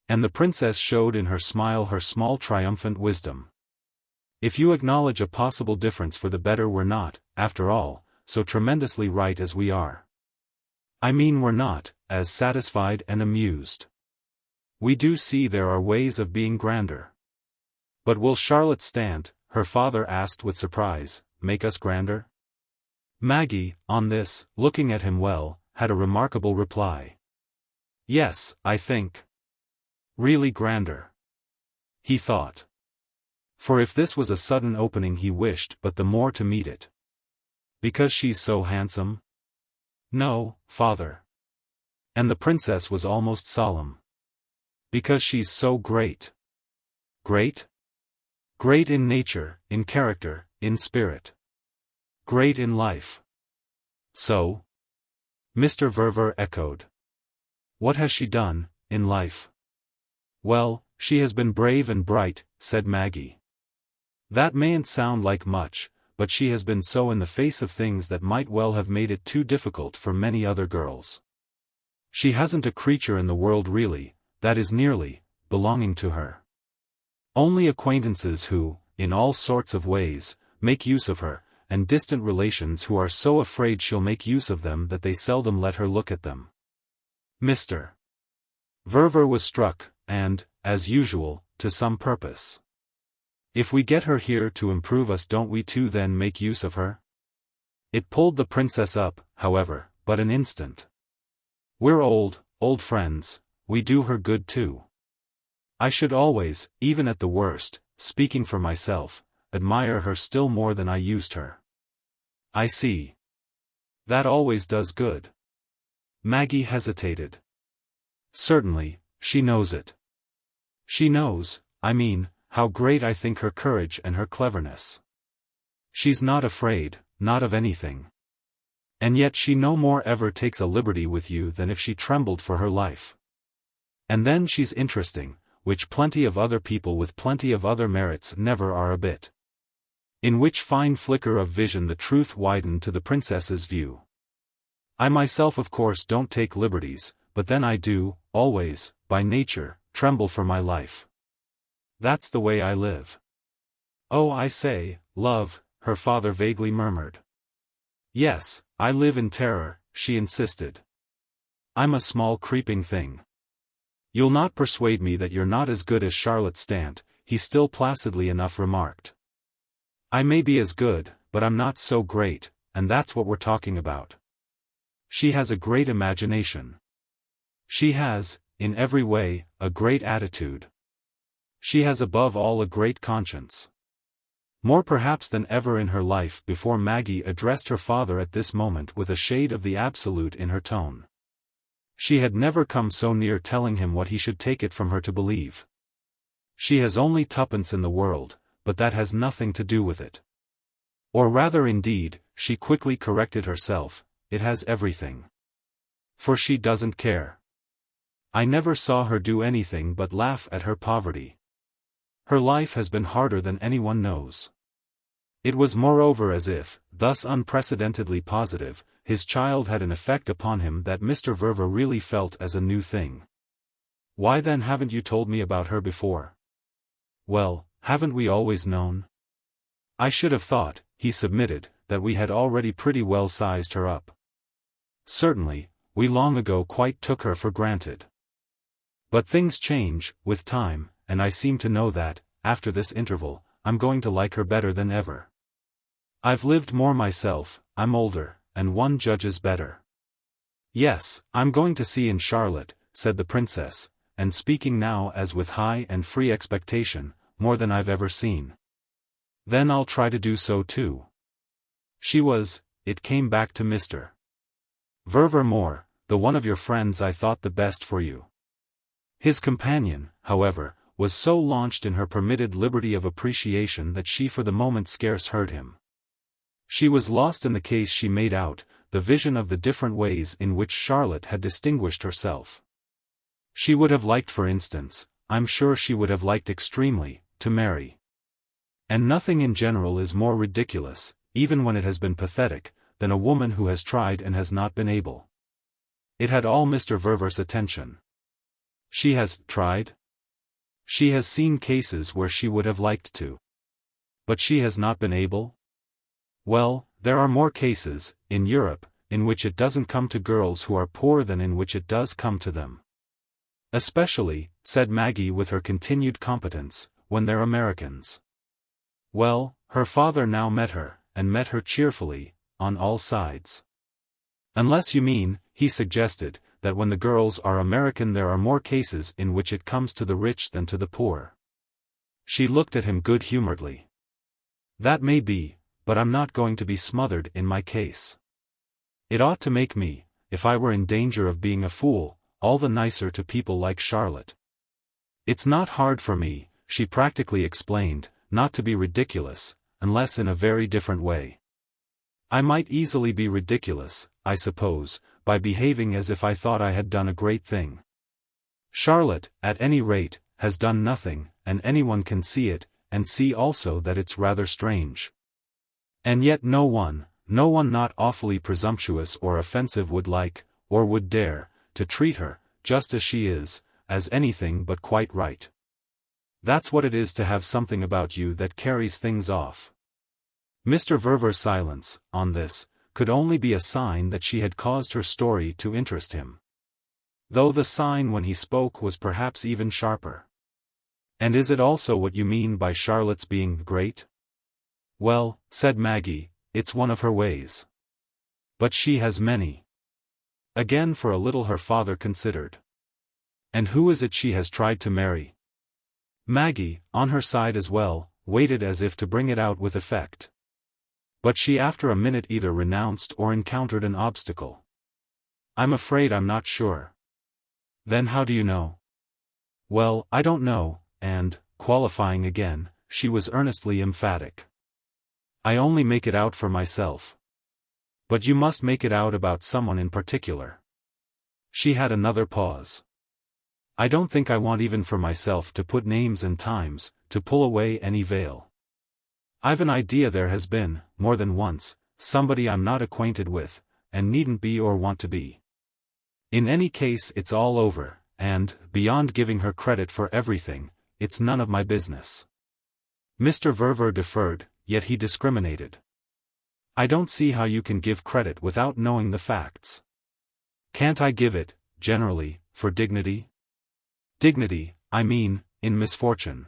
And the princess showed in her smile her small triumphant wisdom. If you acknowledge a possible difference for the better, we're not, after all, so tremendously right as we are. I mean, we're not, as satisfied and amused. We do see there are ways of being grander. But will Charlotte Stant, her father asked with surprise, make us grander? Maggie, on this, looking at him well, had a remarkable reply. Yes, I think. Really grander. He thought. For if this was a sudden opening he wished but the more to meet it. Because she's so handsome? No, father. And the princess was almost solemn. Because she's so great. Great? Great in nature, in character, in spirit. Great in life. So? Mr. Verver echoed. What has she done, in life? Well, she has been brave and bright, said Maggie. That mayn't sound like much, but she has been so in the face of things that might well have made it too difficult for many other girls. She hasn't a creature in the world really, that is nearly, belonging to her. Only acquaintances who, in all sorts of ways, make use of her, and distant relations who are so afraid she'll make use of them that they seldom let her look at them. Mr. Verver was struck, and, as usual, to some purpose. If we get her here to improve us, don't we too then make use of her? It pulled the princess up, however, but an instant. We're old friends, we do her good too. I should always, even at the worst, speaking for myself, admire her still more than I used her. I see. That always does good. Maggie hesitated. Certainly, she knows it. She knows, I mean, how great I think her courage and her cleverness. She's not afraid, not of anything. And yet she no more ever takes a liberty with you than if she trembled for her life. And then she's interesting, which plenty of other people with plenty of other merits never are a bit. In which fine flicker of vision the truth widened to the princess's view. I myself of course don't take liberties, but then I do, always, by nature, tremble for my life. That's the way I live. Oh, I say, love, her father vaguely murmured. Yes, I live in terror, she insisted. I'm a small creeping thing. You'll not persuade me that you're not as good as Charlotte Stant, he still placidly enough remarked. I may be as good, but I'm not so great, and that's what we're talking about. She has a great imagination. She has, in every way, a great attitude. She has above all a great conscience. More perhaps than ever in her life before. Maggie addressed her father at this moment with a shade of the absolute in her tone. She had never come so near telling him what he should take it from her to believe. She has only twopence in the world, but that has nothing to do with it. Or rather indeed, she quickly corrected herself, it has everything. For she doesn't care. I never saw her do anything but laugh at her poverty. Her life has been harder than anyone knows. It was moreover as if, thus unprecedentedly positive, his child had an effect upon him that Mr. Verver really felt as a new thing. Why then haven't you told me about her before? Well, haven't we always known? I should have thought, he submitted, that we had already pretty well sized her up. Certainly, we long ago quite took her for granted. But things change, with time, and I seem to know that, after this interval, I'm going to like her better than ever. I've lived more myself, I'm older, and one judges better. Yes, I'm going to see in Charlotte, said the princess, and speaking now as with high and free expectation, more than I've ever seen. Then I'll try to do so too. It came back to Mr. Verver more, the one of your friends I thought the best for you. His companion, however, was so launched in her permitted liberty of appreciation that she for the moment scarce heard him. She was lost in the case she made out, the vision of the different ways in which Charlotte had distinguished herself. She would have liked, for instance, I'm sure she would have liked extremely, to marry. And nothing in general is more ridiculous, even when it has been pathetic, than a woman who has tried and has not been able. It had all Mr. Verver's attention. She has tried? She has seen cases where she would have liked to. But she has not been able? Well, there are more cases, in Europe, in which it doesn't come to girls who are poor than in which it does come to them. Especially, said Maggie with her continued competence, when they're Americans. Well, her father now met her, and met her cheerfully, on all sides. Unless you mean, he suggested, that when the girls are American there are more cases in which it comes to the rich than to the poor. She looked at him good-humoredly. That may be, but I'm not going to be smothered in my case. It ought to make me, if I were in danger of being a fool, all the nicer to people like Charlotte. It's not hard for me, she practically explained, not to be ridiculous, unless in a very different way. I might easily be ridiculous, I suppose, by behaving as if I thought I had done a great thing. Charlotte, at any rate, has done nothing, and anyone can see it, and see also that it's rather strange. And yet no one not awfully presumptuous or offensive would like, or would dare, to treat her, just as she is, as anything but quite right. That's what it is to have something about you that carries things off. Mr. Verver's silence, on this, could only be a sign that she had caused her story to interest him. Though the sign when he spoke was perhaps even sharper. And is it also what you mean by Charlotte's being great? Well, said Maggie, it's one of her ways. But she has many. Again for a little her father considered. And who is it she has tried to marry? Maggie, on her side as well, waited as if to bring it out with effect. But she after a minute either renounced or encountered an obstacle. I'm afraid I'm not sure. Then how do you know? Well, I don't know, and, qualifying again, she was earnestly emphatic. I only make it out for myself. But you must make it out about someone in particular. She had another pause. I don't think I want even for myself to put names and times, to pull away any veil. I've an idea there has been, more than once, somebody I'm not acquainted with, and needn't be or want to be. In any case it's all over, and, beyond giving her credit for everything, it's none of my business. Mr. Verver deferred, yet he discriminated. I don't see how you can give credit without knowing the facts. Can't I give it, generally, for dignity? Dignity, I mean, in misfortune.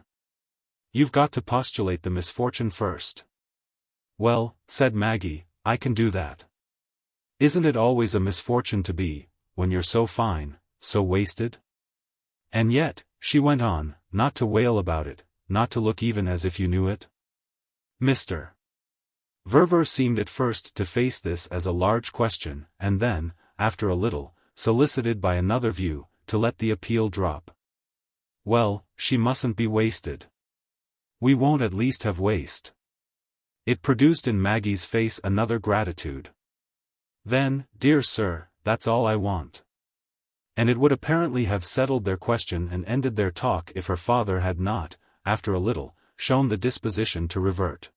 You've got to postulate the misfortune first. Well, said Maggie, I can do that. Isn't it always a misfortune to be, when you're so fine, so wasted? And yet, she went on, not to wail about it, not to look even as if you knew it. Mr. Verver seemed at first to face this as a large question, and then, after a little, solicited by another view, to let the appeal drop. Well, she mustn't be wasted. We won't at least have waste. It produced in Maggie's face another gratitude. Then, dear sir, that's all I want. And it would apparently have settled their question and ended their talk if her father had not, after a little, shown the disposition to revert.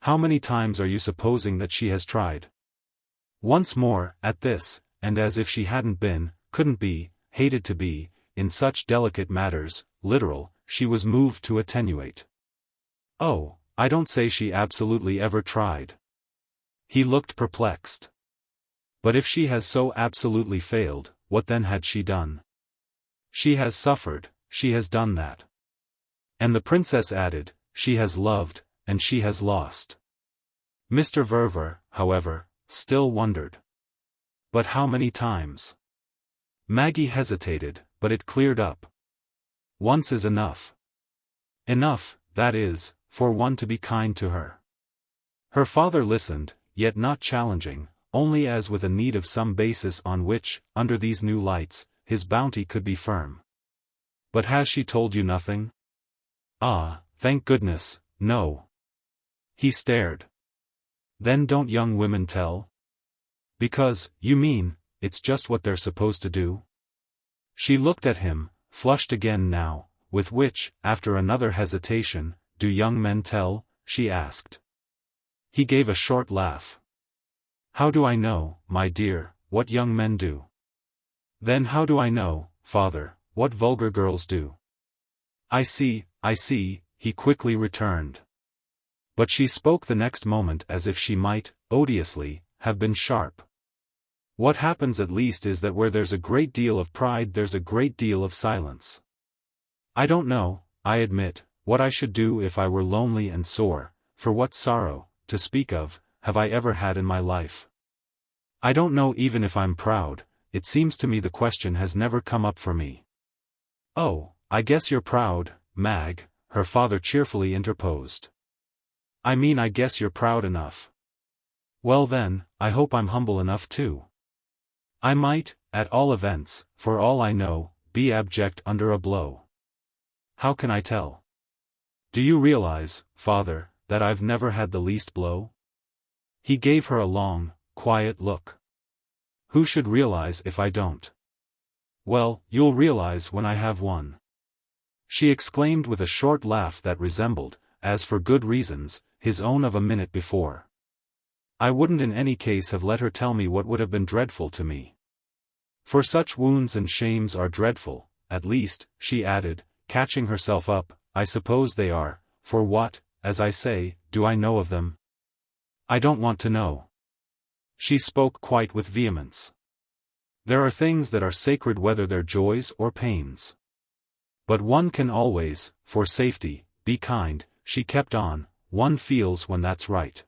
How many times are you supposing that she has tried? Once more, at this, and as if she hadn't been, couldn't be, hated to be, in such delicate matters, literal, she was moved to attenuate. Oh, I don't say she absolutely ever tried. He looked perplexed. But if she has so absolutely failed, what then had she done? She has suffered, she has done that. And the princess added, she has loved, and she has lost. Mr. Verver, however, still wondered. But how many times? Maggie hesitated, but it cleared up. Once is enough. Enough, that is, for one to be kind to her. Her father listened, yet not challenging, only as with a need of some basis on which, under these new lights, his bounty could be firm. But has she told you nothing? Ah, thank goodness, no. He stared. Then don't young women tell? Because, you mean, it's just what they're supposed to do? She looked at him, flushed again now, with which, after another hesitation, do young men tell? She asked. He gave a short laugh. How do I know, my dear, what young men do? Then how do I know, father, what vulgar girls do? I see, he quickly returned. But she spoke the next moment as if she might, odiously, have been sharp. What happens at least is that where there's a great deal of pride there's a great deal of silence. I don't know, I admit, what I should do if I were lonely and sore, for what sorrow, to speak of, have I ever had in my life? I don't know even if I'm proud, it seems to me the question has never come up for me. Oh, I guess you're proud, Mag, her father cheerfully interposed. I mean I guess you're proud enough. Well then, I hope I'm humble enough too. I might, at all events, for all I know, be abject under a blow. How can I tell? Do you realize, father, that I've never had the least blow? He gave her a long, quiet look. Who should realize if I don't? Well, you'll realize when I have one. She exclaimed with a short laugh that resembled, as for good reasons, his own of a minute before. I wouldn't in any case have let her tell me what would have been dreadful to me. For such wounds and shames are dreadful, at least, she added, catching herself up, I suppose they are, for what, as I say, do I know of them? I don't want to know. She spoke quite with vehemence. There are things that are sacred whether they're joys or pains. But one can always, for safety, be kind, she kept on, one feels when that's right.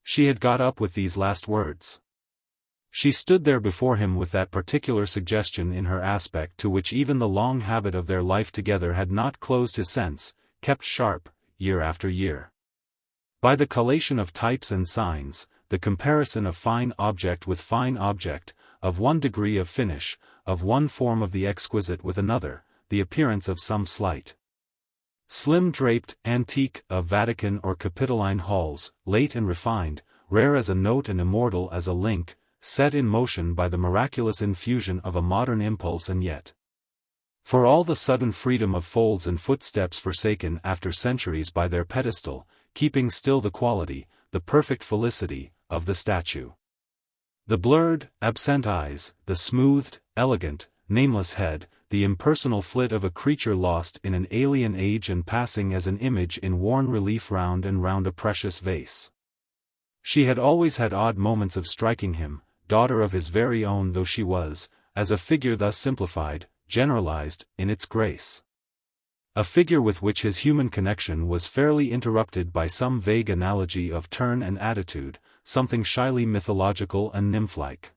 She had got up with these last words. She stood there before him with that particular suggestion in her aspect to which even the long habit of their life together had not closed his sense, kept sharp, year after year. By the collation of types and signs, the comparison of fine object with fine object, of one degree of finish, of one form of the exquisite with another, the appearance of some slight slim draped antique of Vatican or Capitoline halls, late and refined, rare as a note and immortal as a link, set in motion by the miraculous infusion of a modern impulse and yet, for all the sudden freedom of folds and footsteps forsaken after centuries by their pedestal, keeping still the quality, the perfect felicity, of the statue. The blurred, absent eyes, the smoothed, elegant, nameless head, the impersonal flit of a creature lost in an alien age and passing as an image in worn relief round and round a precious vase. She had always had odd moments of striking him, daughter of his very own though she was, as a figure thus simplified, generalized, in its grace. A figure with which his human connection was fairly interrupted by some vague analogy of turn and attitude, something shyly mythological and nymph-like.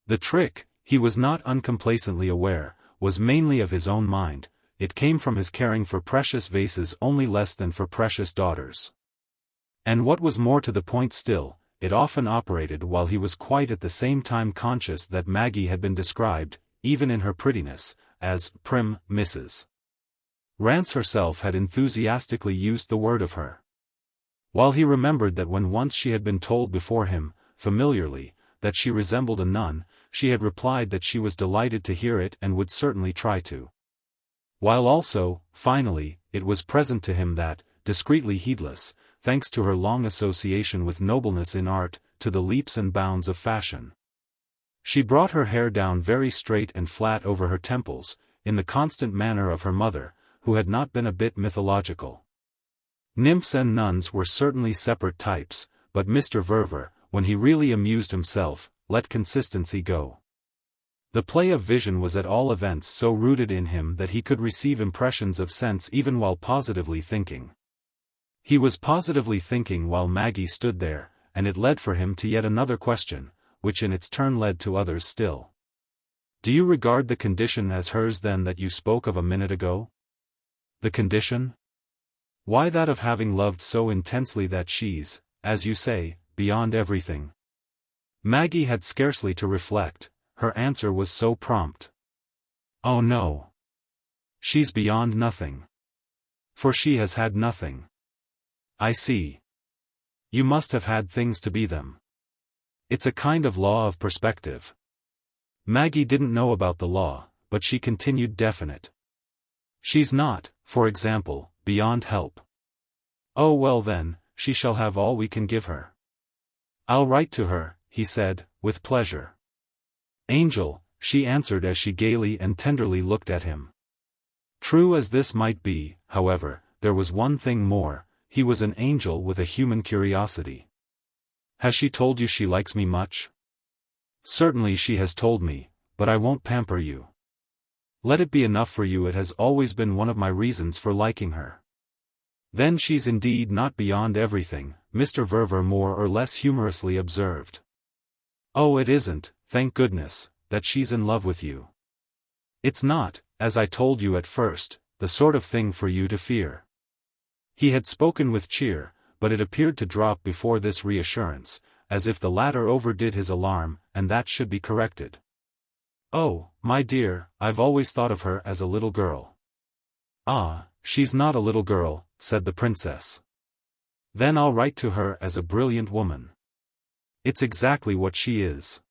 The trick, he was not uncomplacently aware, was mainly of his own mind, it came from his caring for precious vases only less than for precious daughters. And what was more to the point still, it often operated while he was quite at the same time conscious that Maggie had been described, even in her prettiness, as prim Mrs. Rance herself had enthusiastically used the word of her. While he remembered that when once she had been told before him, familiarly, that she resembled a nun, she had replied that she was delighted to hear it and would certainly try to. While also, finally, it was present to him that, discreetly heedless, thanks to her long association with nobleness in art, to the leaps and bounds of fashion. She brought her hair down very straight and flat over her temples, in the constant manner of her mother, who had not been a bit mythological. Nymphs and nuns were certainly separate types, but Mr. Verver, when he really amused himself, let consistency go. The play of vision was at all events so rooted in him that he could receive impressions of sense even while positively thinking. He was positively thinking while Maggie stood there, and it led for him to yet another question, which in its turn led to others still. Do you regard the condition as hers then that you spoke of a minute ago? The condition? Why, that of having loved so intensely that she's, as you say, beyond everything. Maggie had scarcely to reflect, her answer was so prompt. Oh no. She's beyond nothing. For she has had nothing. I see. You must have had things to be them. It's a kind of law of perspective. Maggie didn't know about the law, but she continued definite. She's not, for example, beyond help. Oh well then, she shall have all we can give her. I'll write to her, he said, with pleasure. Angel, she answered as she gaily and tenderly looked at him. True as this might be, however, there was one thing more, he was an angel with a human curiosity. Has she told you she likes me much? Certainly she has told me, but I won't pamper you. Let it be enough for you, it has always been one of my reasons for liking her. Then she's indeed not beyond everything, Mr. Verver more or less humorously observed. Oh, it isn't, thank goodness, that she's in love with you. It's not, as I told you at first, the sort of thing for you to fear. He had spoken with cheer, but it appeared to drop before this reassurance, as if the latter overdid his alarm, and that should be corrected. Oh, my dear, I've always thought of her as a little girl. Ah, she's not a little girl, said the princess. Then I'll write to her as a brilliant woman. It's exactly what she is.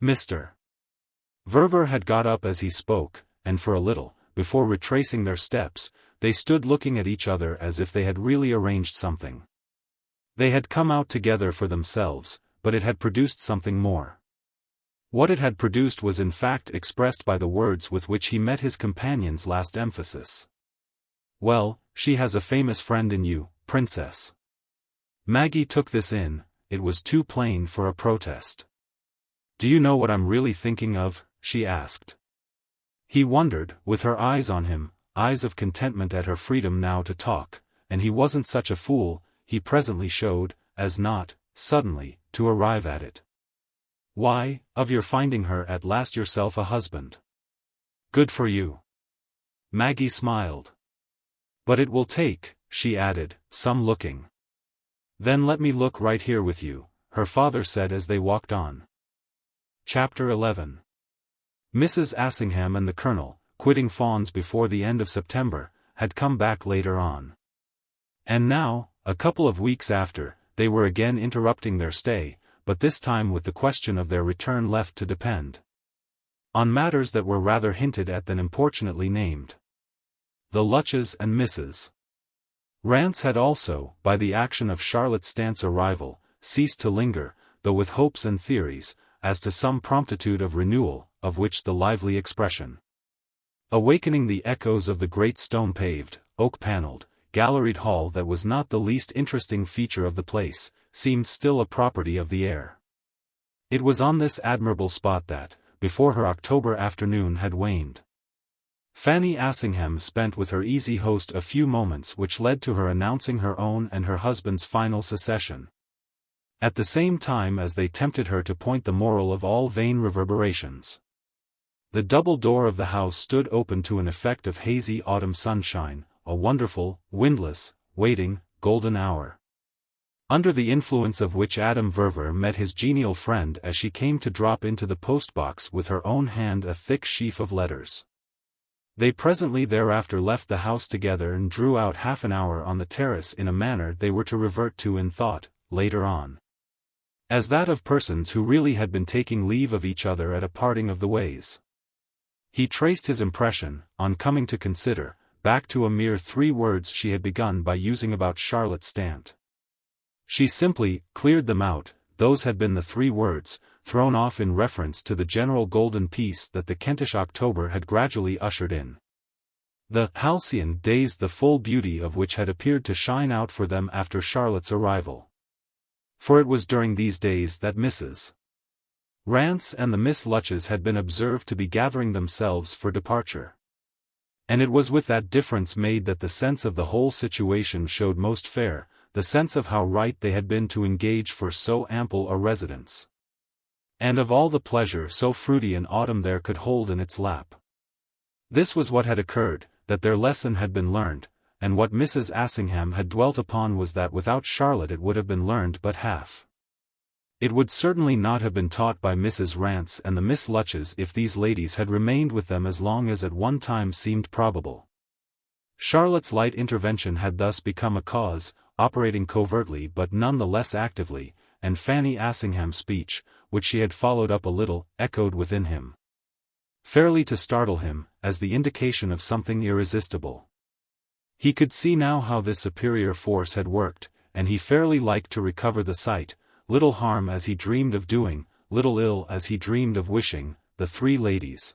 Mr. Verver had got up as he spoke, and for a little, before retracing their steps, they stood looking at each other as if they had really arranged something. They had come out together for themselves, but it had produced something more. What it had produced was in fact expressed by the words with which he met his companion's last emphasis. Well, she has a famous friend in you, princess. Maggie took this in, it was too plain for a protest. Do you know what I'm really thinking of? She asked. He wondered, with her eyes on him, eyes of contentment at her freedom now to talk, and he wasn't such a fool, he presently showed, as not, suddenly, to arrive at it. Why, of your finding her at last yourself a husband. Good for you. Maggie smiled. But it will take, she added, some looking. Then let me look right here with you, her father said as they walked on. Chapter 11. Mrs. Assingham and the Colonel, quitting Fawns before the end of September, had come back later on. And now, a couple of weeks after, they were again interrupting their stay, but this time with the question of their return left to depend on matters that were rather hinted at than importunately named. The Lutches and Mrs. Rance had also, by the action of Charlotte Stant's arrival, ceased to linger, though with hopes and theories, as to some promptitude of renewal, of which the lively expression, awakening the echoes of the great stone-paved, oak-panelled, galleried hall that was not the least interesting feature of the place, seemed still a property of the air. It was on this admirable spot that, before her October afternoon had waned, Fanny Assingham spent with her easy host a few moments which led to her announcing her own and her husband's final secession. At the same time as they tempted her to point the moral of all vain reverberations. The double door of the house stood open to an effect of hazy autumn sunshine, a wonderful, windless, waiting, golden hour, under the influence of which Adam Verver met his genial friend as she came to drop into the postbox with her own hand a thick sheaf of letters. They presently thereafter left the house together and drew out half an hour on the terrace in a manner they were to revert to in thought, later on, as that of persons who really had been taking leave of each other at a parting of the ways. He traced his impression, on coming to consider, back to a mere 3 words she had begun by using about Charlotte Stant. She simply cleared them out, those had been the 3 words, thrown off in reference to the general golden peace that the Kentish October had gradually ushered in. The halcyon days, the full beauty of which had appeared to shine out for them after Charlotte's arrival. For it was during these days that Mrs. Rance and the Miss Lutches had been observed to be gathering themselves for departure. And it was with that difference made that the sense of the whole situation showed most fair, the sense of how right they had been to engage for so ample a residence. And of all the pleasure so fruity an autumn there could hold in its lap. This was what had occurred, that their lesson had been learned, and what Mrs. Assingham had dwelt upon was that without Charlotte it would have been learned but half. It would certainly not have been taught by Mrs. Rance and the Miss Lutches if these ladies had remained with them as long as at one time seemed probable. Charlotte's light intervention had thus become a cause, operating covertly but none the less actively, and Fanny Assingham's speech, which she had followed up a little, echoed within him, fairly to startle him, as the indication of something irresistible. He could see now how this superior force had worked, and he fairly liked to recover the sight, little harm as he dreamed of doing, little ill as he dreamed of wishing, the three ladies,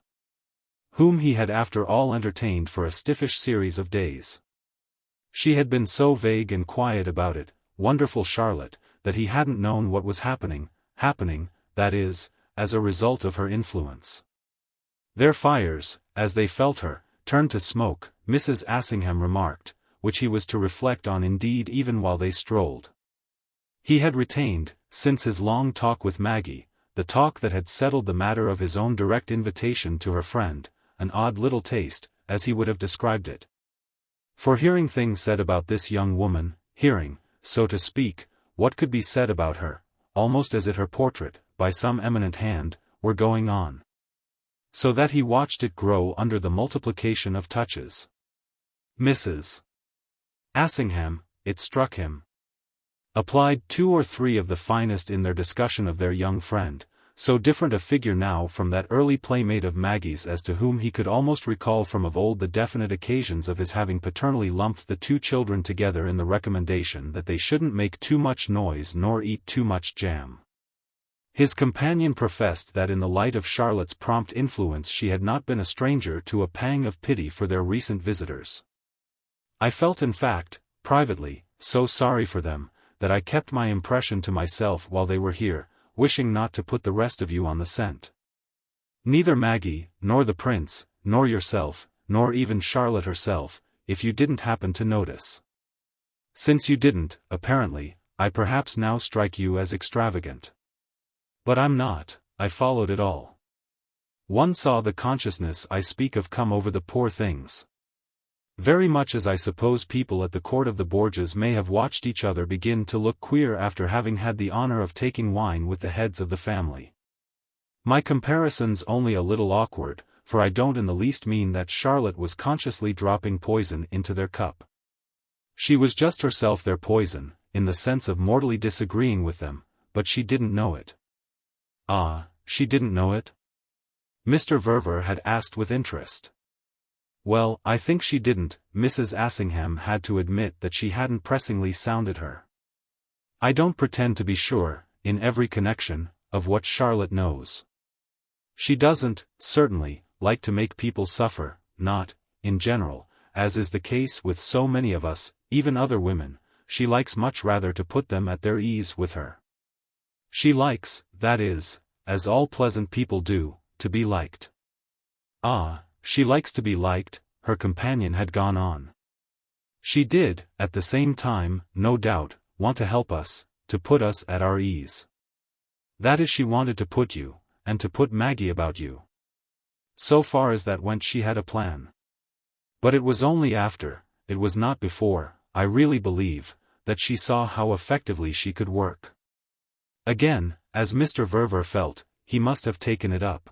whom he had after all entertained for a stiffish series of days. She had been so vague and quiet about it, wonderful Charlotte, that he hadn't known what was happening, that is, as a result of her influence. Their fires, as they felt her, turned to smoke, Mrs. Assingham remarked, which he was to reflect on indeed even while they strolled. He had retained, since his long talk with Maggie, the talk that had settled the matter of his own direct invitation to her friend, an odd little taste, as he would have described it. For hearing things said about this young woman, hearing, so to speak, what could be said about her, almost as if her portrait, by some eminent hand, were going on. So that he watched it grow under the multiplication of touches. Mrs. Assingham, it struck him, applied two or three of the finest in their discussion of their young friend, so different a figure now from that early playmate of Maggie's as to whom he could almost recall from of old the definite occasions of his having paternally lumped the two children together in the recommendation that they shouldn't make too much noise nor eat too much jam. His companion professed that in the light of Charlotte's prompt influence she had not been a stranger to a pang of pity for their recent visitors. I felt in fact, privately, so sorry for them, that I kept my impression to myself while they were here, wishing not to put the rest of you on the scent. Neither Maggie, nor the prince, nor yourself, nor even Charlotte herself, if you didn't happen to notice. Since you didn't, apparently, I perhaps now strike you as extravagant. But I'm not, I followed it all. One saw the consciousness I speak of come over the poor things. Very much as I suppose people at the court of the Borgias may have watched each other begin to look queer after having had the honor of taking wine with the heads of the family. My comparison's only a little awkward, for I don't in the least mean that Charlotte was consciously dropping poison into their cup. She was just herself their poison, in the sense of mortally disagreeing with them, but she didn't know it. Ah, she didn't know it? Mr. Verver had asked with interest. Well, I think she didn't. Mrs. Assingham had to admit that she hadn't pressingly sounded her. I don't pretend to be sure, in every connection, of what Charlotte knows. She doesn't, certainly, like to make people suffer, not, in general, as is the case with so many of us, even other women, she likes much rather to put them at their ease with her. She likes, that is, as all pleasant people do, to be liked. Ah, she likes to be liked, her companion had gone on. She did, at the same time, no doubt, want to help us, to put us at our ease. That is, she wanted to put you, and to put Maggie about you. So far as that went she had a plan. But it was only after, it was not before, I really believe, that she saw how effectively she could work. Again, as Mr. Verver felt, he must have taken it up.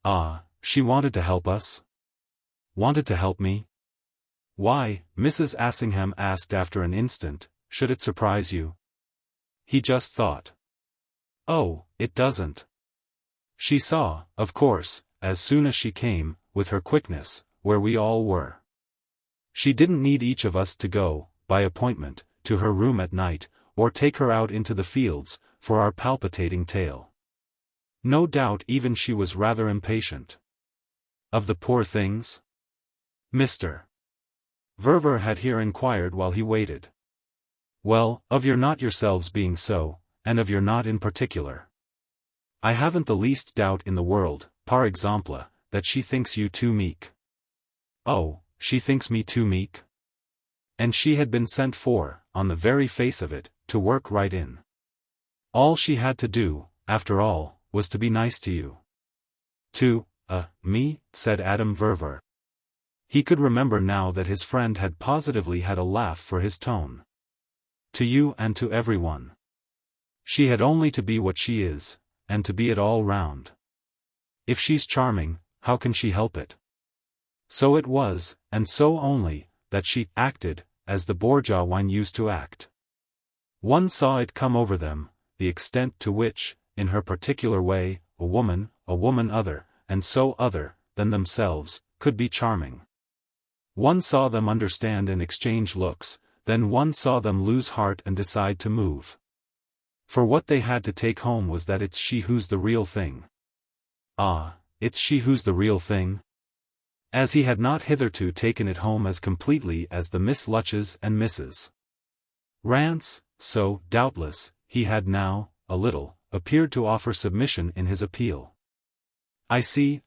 Ah, she wanted to help us? Wanted to help me? Why, Mrs. Assingham asked after an instant, should it surprise you? He just thought. Oh, it doesn't. She saw, of course, as soon as she came, with her quickness, where we all were. She didn't need each of us to go, by appointment, to her room at night, or take her out into the fields, for our palpitating tale. No doubt even she was rather impatient. Of the poor things? Mr. Verver had here inquired while he waited. Well, of your not yourselves being so, and of your not in particular. I haven't the least doubt in the world, par exemple, that she thinks you too meek. Oh, she thinks me too meek? And she had been sent for, on the very face of it, to work right in. All she had to do, after all, was to be nice to you. To, me, said Adam Verver. He could remember now that his friend had positively had a laugh for his tone. To you and to everyone. She had only to be what she is, and to be it all round. If she's charming, how can she help it? So it was, and so only, that she acted, as the bourgeois used to act. One saw it come over them, the extent to which, in her particular way, a woman other, and so other, than themselves, could be charming. One saw them understand and exchange looks, then one saw them lose heart and decide to move. For what they had to take home was that it's she who's the real thing. Ah, it's she who's the real thing? As he had not hitherto taken it home as completely as the Miss Lutches and Mrs. Rance, so, doubtless, he had now, a little, appeared to offer submission in his appeal. I see,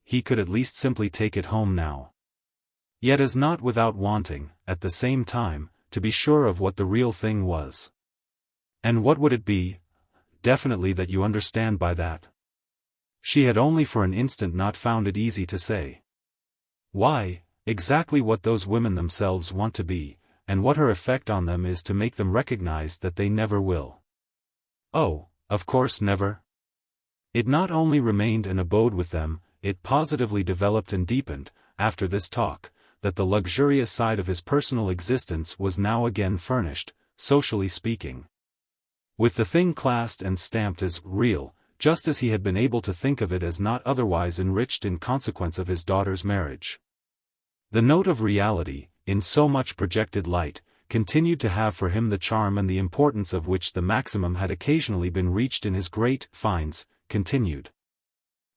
he could at least simply take it home now. Yet as not without wanting, at the same time, to be sure of what the real thing was. And what would it be? Definitely that you understand by that. She had only for an instant not found it easy to say. Why, exactly what those women themselves want to be, and what her effect on them is to make them recognize that they never will. Oh, of course never. It not only remained and abode with them, it positively developed and deepened, after this talk, that the luxurious side of his personal existence was now again furnished, socially speaking, with the thing classed and stamped as real, just as he had been able to think of it as not otherwise enriched in consequence of his daughter's marriage. The note of reality, in so much projected light, continued to have for him the charm and the importance of which the maximum had occasionally been reached in his great finds, continued.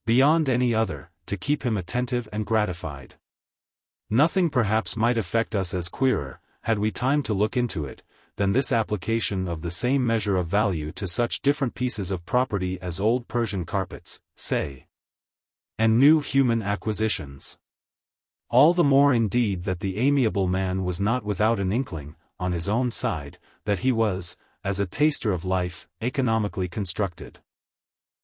Beyond any other, to keep him attentive and gratified. Nothing perhaps might affect us as queerer, had we time to look into it, than this application of the same measure of value to such different pieces of property as old Persian carpets, say, and new human acquisitions. All the more indeed that the amiable man was not without an inkling, on his own side, that he was, as a taster of life, economically constructed.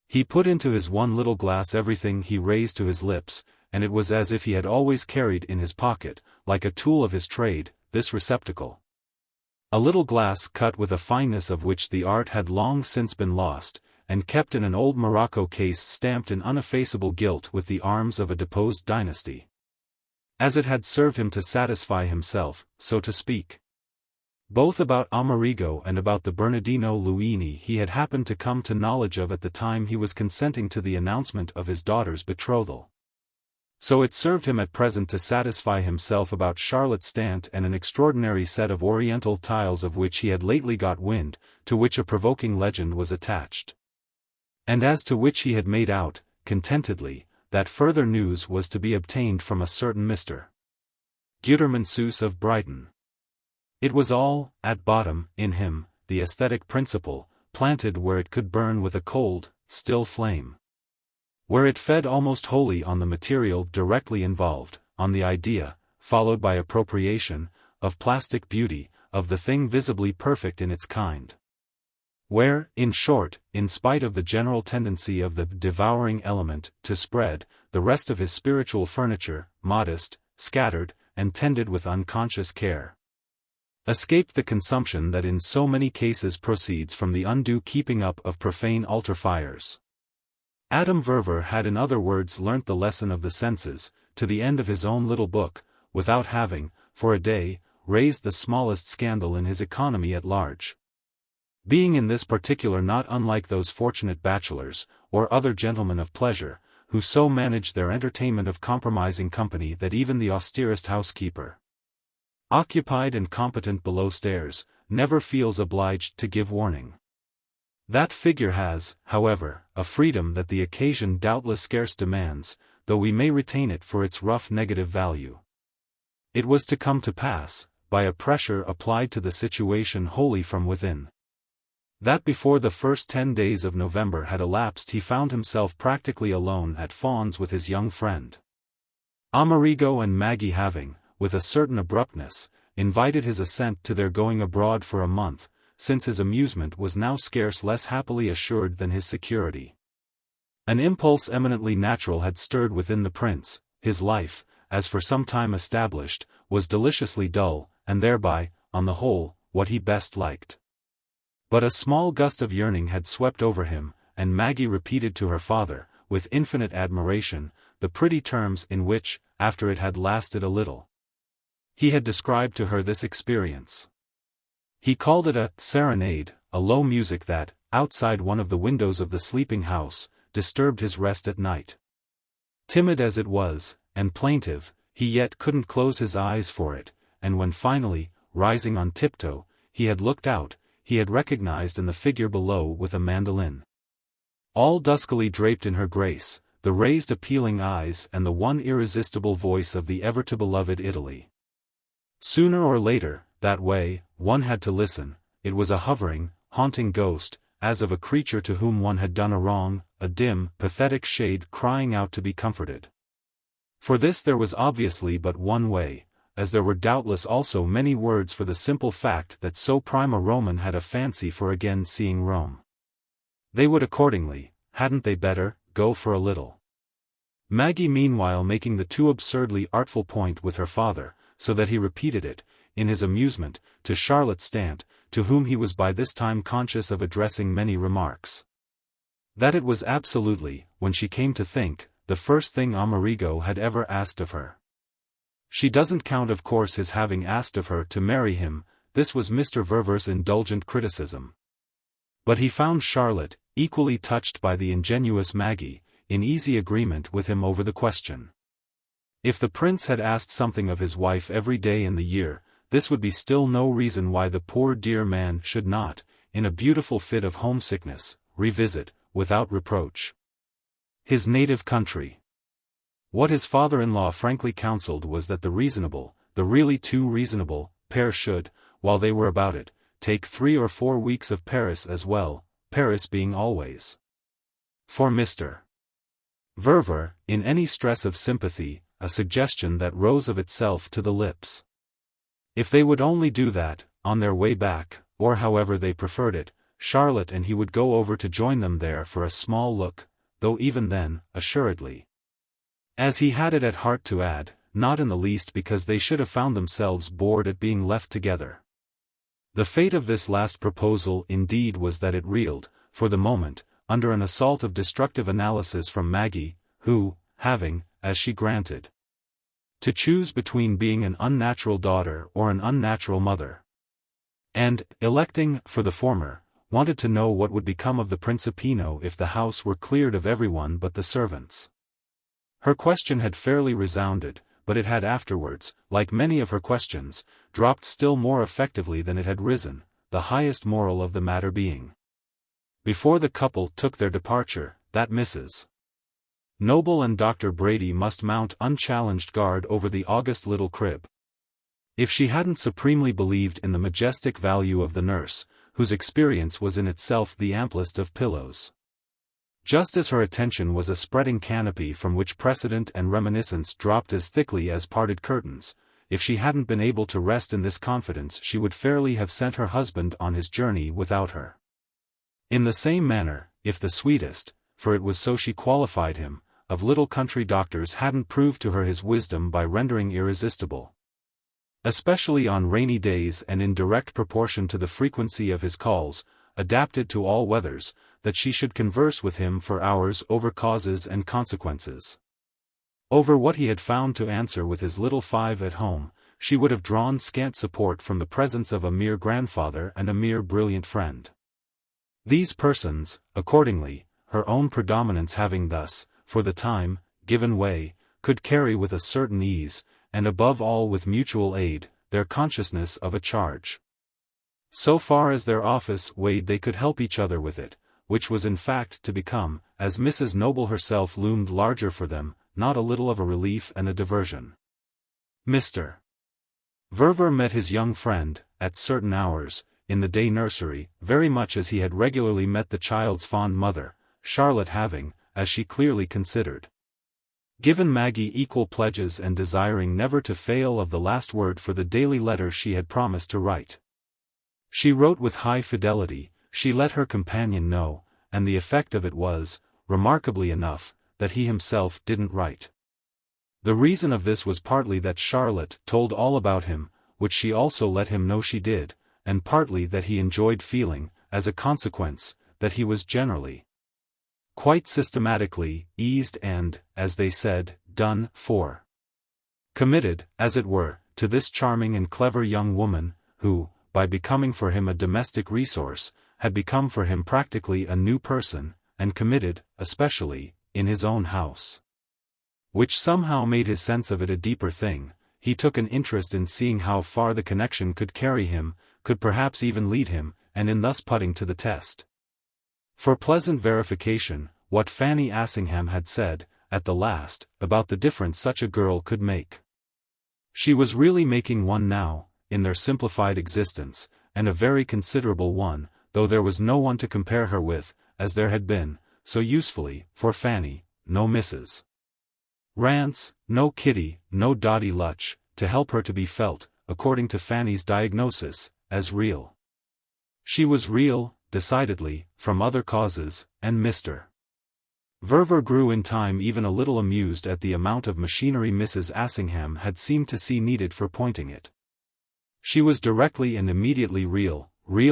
He put into his one little glass everything he raised to his lips, and it was as if he had always carried in his pocket, like a tool of his trade, this receptacle. A little glass cut with a fineness of which the art had long since been lost, and kept in an old morocco case stamped in uneffaceable gilt with the arms of a deposed dynasty. As it had served him to satisfy himself, so to speak. Both about Amerigo and about the Bernardino Luini he had happened to come to knowledge of at the time he was consenting to the announcement of his daughter's betrothal. So it served him at present to satisfy himself about Charlotte Stant and an extraordinary set of oriental tiles of which he had lately got wind, to which a provoking legend was attached. And as to which he had made out, contentedly, that further news was to be obtained from a certain Mr. Gutermansus of Brighton. It was all, at bottom, in him, the aesthetic principle, planted where it could burn with a cold, still flame. Where it fed almost wholly on the material directly involved, on the idea, followed by appropriation, of plastic beauty, of the thing visibly perfect in its kind. Where, in short, in spite of the general tendency of the devouring element to spread, the rest of his spiritual furniture, modest, scattered, and tended with unconscious care, escaped the consumption that in so many cases proceeds from the undue keeping up of profane altar fires. Adam Verver had in other words learnt the lesson of the senses, to the end of his own little book, without having, for a day, raised the smallest scandal in his economy at large. Being in this particular not unlike those fortunate bachelors, or other gentlemen of pleasure, who so manage their entertainment of compromising company that even the austerest housekeeper, occupied and competent below stairs, never feels obliged to give warning. That figure has, however, a freedom that the occasion doubtless scarce demands, though we may retain it for its rough negative value. It was to come to pass, by a pressure applied to the situation wholly from within. That before the first 10 days of November had elapsed he found himself practically alone at Fawns with his young friend. Amerigo and Maggie having, with a certain abruptness, invited his assent to their going abroad for a month, since his amusement was now scarce less happily assured than his security. An impulse eminently natural had stirred within the prince. His life, as for some time established, was deliciously dull, and thereby, on the whole, what he best liked. But a small gust of yearning had swept over him, and Maggie repeated to her father, with infinite admiration, the pretty terms in which, after it had lasted a little, he had described to her this experience. He called it a serenade, a low music that, outside one of the windows of the sleeping house, disturbed his rest at night. Timid as it was, and plaintive, he yet couldn't close his eyes for it, and when finally, rising on tiptoe, he had looked out, he had recognized in the figure below with a mandolin, all duskily draped in her grace, the raised appealing eyes and the one irresistible voice of the ever-to-beloved Italy. Sooner or later, that way, one had to listen. It was a hovering, haunting ghost, as of a creature to whom one had done a wrong, a dim, pathetic shade crying out to be comforted. For this there was obviously but one way, as there were doubtless also many words for the simple fact that so prime a Roman had a fancy for again seeing Rome. They would accordingly, hadn't they better, go for a little. Maggie meanwhile making the too absurdly artful point with her father, so that he repeated it, in his amusement, to Charlotte Stant, to whom he was by this time conscious of addressing many remarks. That it was absolutely, when she came to think, the first thing Amerigo had ever asked of her. She doesn't count of course his having asked of her to marry him, this was Mr. Verver's indulgent criticism. But he found Charlotte, equally touched by the ingenuous Maggie, in easy agreement with him over the question. If the prince had asked something of his wife every day in the year, this would be still no reason why the poor dear man should not, in a beautiful fit of homesickness, revisit, without reproach, his native country. What his father-in-law frankly counseled was that the reasonable, the really too reasonable, pair should, while they were about it, take 3 or 4 weeks of Paris as well, Paris being always, for Mr. Verver, in any stress of sympathy, a suggestion that rose of itself to the lips. If they would only do that, on their way back, or however they preferred it, Charlotte and he would go over to join them there for a small look, though even then, assuredly, as he had it at heart to add, not in the least because they should have found themselves bored at being left together. The fate of this last proposal indeed was that it reeled, for the moment, under an assault of destructive analysis from Maggie, who, having, as she granted, to choose between being an unnatural daughter or an unnatural mother, and, electing for the former, wanted to know what would become of the Principino if the house were cleared of everyone but the servants. Her question had fairly resounded, but it had afterwards, like many of her questions, dropped still more effectively than it had risen, the highest moral of the matter being, before the couple took their departure, that Mrs. Noble and Dr. Brady must mount unchallenged guard over the august little crib. If she hadn't supremely believed in the majestic value of the nurse, whose experience was in itself the amplest of pillows. Just as her attention was a spreading canopy from which precedent and reminiscence dropped as thickly as parted curtains, if she hadn't been able to rest in this confidence she would fairly have sent her husband on his journey without her. In the same manner, if the sweetest, for it was so she qualified him, of little country doctors hadn't proved to her his wisdom by rendering irresistible, especially on rainy days and in direct proportion to the frequency of his calls, adapted to all weathers, that she should converse with him for hours over causes and consequences. Over what he had found to answer with his little 5 at home, she would have drawn scant support from the presence of a mere grandfather and a mere brilliant friend. These persons, accordingly, her own predominance having thus, for the time, given way, could carry with a certain ease, and above all with mutual aid, their consciousness of a charge. So far as their office weighed they could help each other with it, which was in fact to become, as Mrs. Noble herself loomed larger for them, not a little of a relief and a diversion. Mr. Verver met his young friend, at certain hours, in the day nursery, very much as he had regularly met the child's fond mother, Charlotte having, as she clearly considered, given Maggie equal pledges and desiring never to fail of the last word for the daily letter she had promised to write. She wrote with high fidelity, she let her companion know, and the effect of it was, remarkably enough, that he himself didn't write. The reason of this was partly that Charlotte told all about him, which she also let him know she did, and partly that he enjoyed feeling, as a consequence, that he was generally quite systematically eased and, as they said, done for. Committed, as it were, to this charming and clever young woman, who, by becoming for him a domestic resource, had become for him practically a new person, and committed, especially, in his own house. Which somehow made his sense of it a deeper thing. He took an interest in seeing how far the connection could carry him, could perhaps even lead him, and in thus putting to the test, for pleasant verification, what Fanny Assingham had said, at the last, about the difference such a girl could make. She was really making one now, in their simplified existence, and a very considerable one, though there was no one to compare her with, as there had been, so usefully, for Fanny, no Mrs. Rance, no Kitty, no Dotty Lutch, to help her to be felt, according to Fanny's diagnosis, as real. She was real, decidedly, from other causes, and Mr. Verver grew in time even a little amused at the amount of machinery Mrs. Assingham had seemed to see needed for pointing it. She was directly and immediately real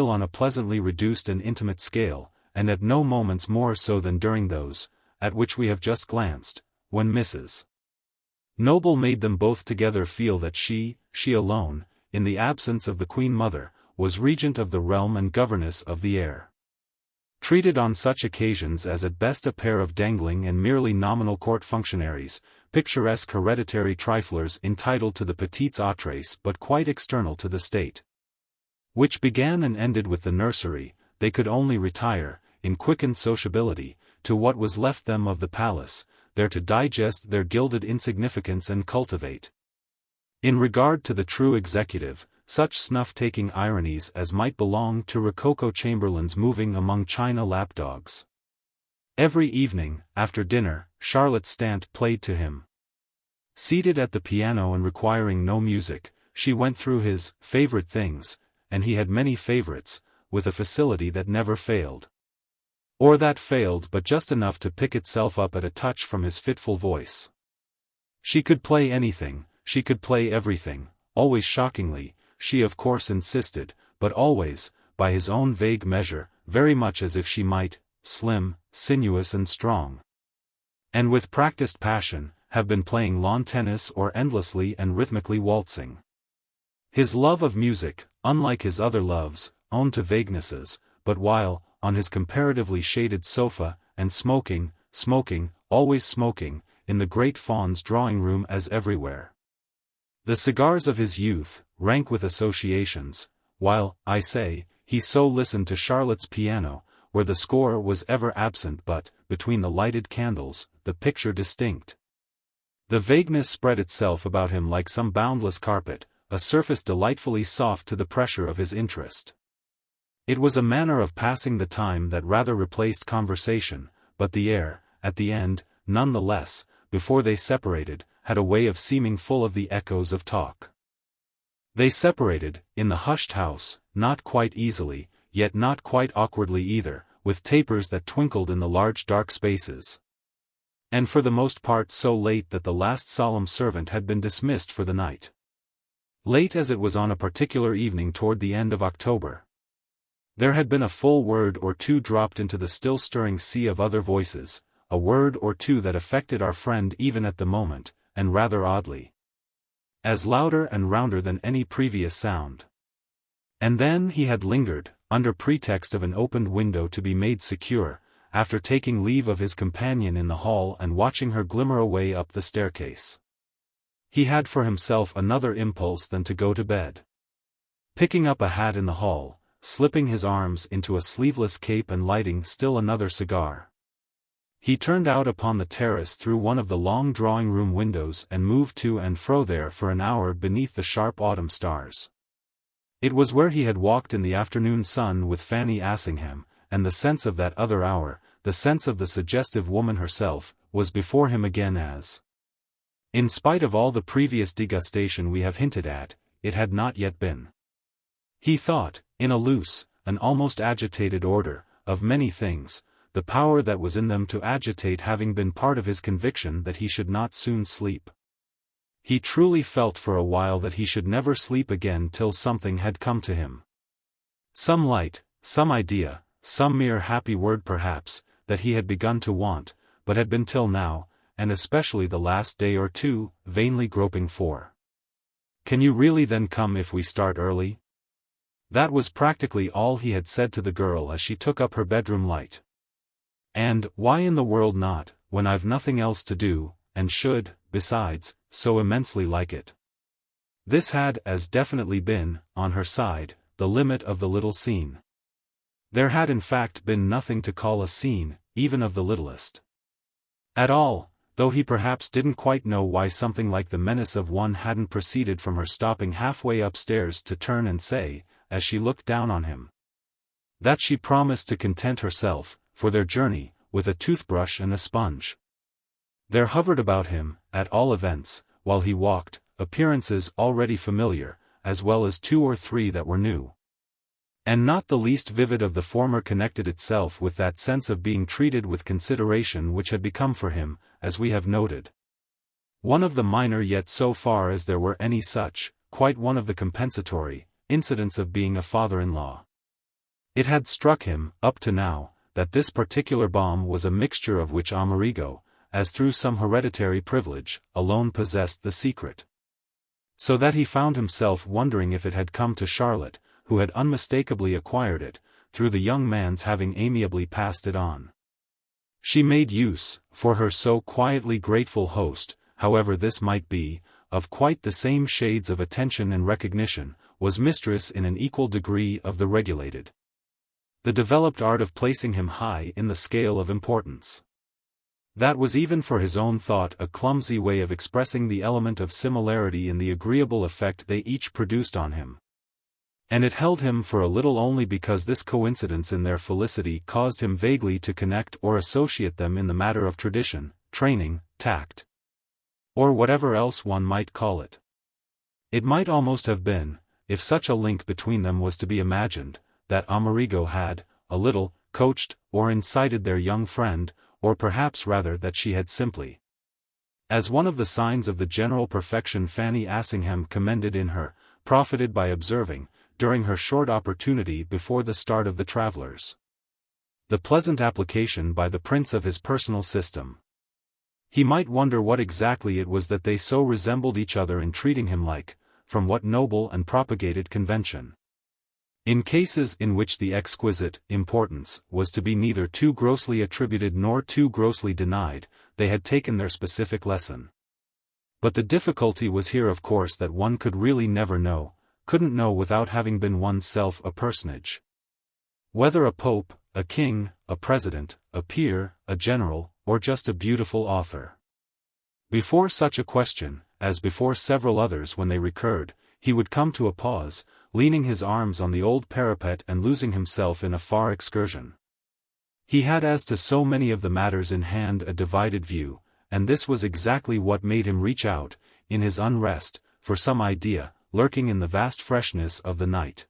on a pleasantly reduced and intimate scale, and at no moments more so than during those, at which we have just glanced, when Mrs. Noble made them both together feel that she alone, in the absence of the Queen Mother, was regent of the realm and governess of the air. Treated on such occasions as at best a pair of dangling and merely nominal court functionaries, picturesque hereditary triflers entitled to the petites autres but quite external to the state. Which began and ended with the nursery, they could only retire, in quickened sociability, to what was left them of the palace, there to digest their gilded insignificance and cultivate. In regard to the true executive, such snuff-taking ironies as might belong to Rococo chamberlains moving among China lapdogs. Every evening, after dinner, Charlotte Stant played to him. Seated at the piano and requiring no music, she went through his favorite things, and he had many favorites, with a facility that never failed. Or that failed but just enough to pick itself up at a touch from his fitful voice. She could play anything, she could play everything, always shockingly, she of course insisted, but always, by his own vague measure, very much as if she might, slim, sinuous and strong, and with practiced passion, have been playing lawn tennis or endlessly and rhythmically waltzing. His love of music, unlike his other loves, owned to vaguenesses, but while, on his comparatively shaded sofa, and smoking, always smoking, in the great Fawn's drawing-room as everywhere. The cigars of his youth, rank with associations, while, I say, he so listened to Charlotte's piano, where the score was ever absent but, between the lighted candles, the picture distinct. The vagueness spread itself about him like some boundless carpet, a surface delightfully soft to the pressure of his interest. It was a manner of passing the time that rather replaced conversation, but the air, at the end, none the less, before they separated, had a way of seeming full of the echoes of talk. They separated, in the hushed house, not quite easily, yet not quite awkwardly either, with tapers that twinkled in the large dark spaces. And for the most part so late that the last solemn servant had been dismissed for the night. Late as it was on a particular evening toward the end of October. There had been a full word or two dropped into the still-stirring sea of other voices, a word or two that affected our friend even at the moment, and rather oddly. As louder and rounder than any previous sound. And then he had lingered, under pretext of an opened window to be made secure, after taking leave of his companion in the hall and watching her glimmer away up the staircase. He had for himself another impulse than to go to bed. Picking up a hat in the hall, slipping his arms into a sleeveless cape and lighting still another cigar. He turned out upon the terrace through one of the long drawing-room windows and moved to and fro there for an hour beneath the sharp autumn stars. It was where he had walked in the afternoon sun with Fanny Assingham, and the sense of that other hour, the sense of the suggestive woman herself, was before him again as. In spite of all the previous degustation we have hinted at, it had not yet been. He thought, in a loose, an almost agitated order, of many things, the power that was in them to agitate having been part of his conviction that he should not soon sleep. He truly felt for a while that he should never sleep again till something had come to him. Some light, some idea, some mere happy word perhaps, that he had begun to want, but had been till now, and especially the last day or two, vainly groping for. "Can you really then come if we start early?" That was practically all he had said to the girl as she took up her bedroom light. "And, why in the world not, when I've nothing else to do, and should, besides, so immensely like it." This had as definitely been, on her side, the limit of the little scene. There had in fact been nothing to call a scene, even of the littlest. At all, though he perhaps didn't quite know why something like the menace of one hadn't proceeded from her stopping halfway upstairs to turn and say, as she looked down on him, that she promised to content herself, for their journey, with a toothbrush and a sponge. There hovered about him, at all events, while he walked, appearances already familiar, as well as 2 or 3 that were new. And not the least vivid of the former connected itself with that sense of being treated with consideration which had become for him, as we have noted, one of the minor yet so far as there were any such, quite one of the compensatory, incidents of being a father-in-law. It had struck him, up to now, that this particular bomb was a mixture of which Amerigo, as through some hereditary privilege, alone possessed the secret. So that he found himself wondering if it had come to Charlotte, who had unmistakably acquired it, through the young man's having amiably passed it on. She made use, for her so quietly grateful host, however this might be, of quite the same shades of attention and recognition, was mistress in an equal degree of the regulated. The developed art of placing him high in the scale of importance. That was even for his own thought a clumsy way of expressing the element of similarity in the agreeable effect they each produced on him. And it held him for a little only because this coincidence in their felicity caused him vaguely to connect or associate them in the matter of tradition, training, tact, or whatever else one might call it. It might almost have been, if such a link between them was to be imagined, that Amerigo had, a little, coached or incited their young friend, or perhaps rather that she had simply, as one of the signs of the general perfection Fanny Assingham commended in her, profited by observing, during her short opportunity before the start of the travellers, the pleasant application by the prince of his personal system. He might wonder what exactly it was that they so resembled each other in treating him like, from what noble and propagated convention. In cases in which the exquisite importance was to be neither too grossly attributed nor too grossly denied, they had taken their specific lesson. But the difficulty was here of course that one could really never know, couldn't know without having been oneself a personage. Whether a pope, a king, a president, a peer, a general, or just a beautiful author. Before such a question, as before several others when they recurred, he would come to a pause, leaning his arms on the old parapet and losing himself in a far excursion. He had as to so many of the matters in hand a divided view, and this was exactly what made him reach out, in his unrest, for some idea, lurking in the vast freshness of the night,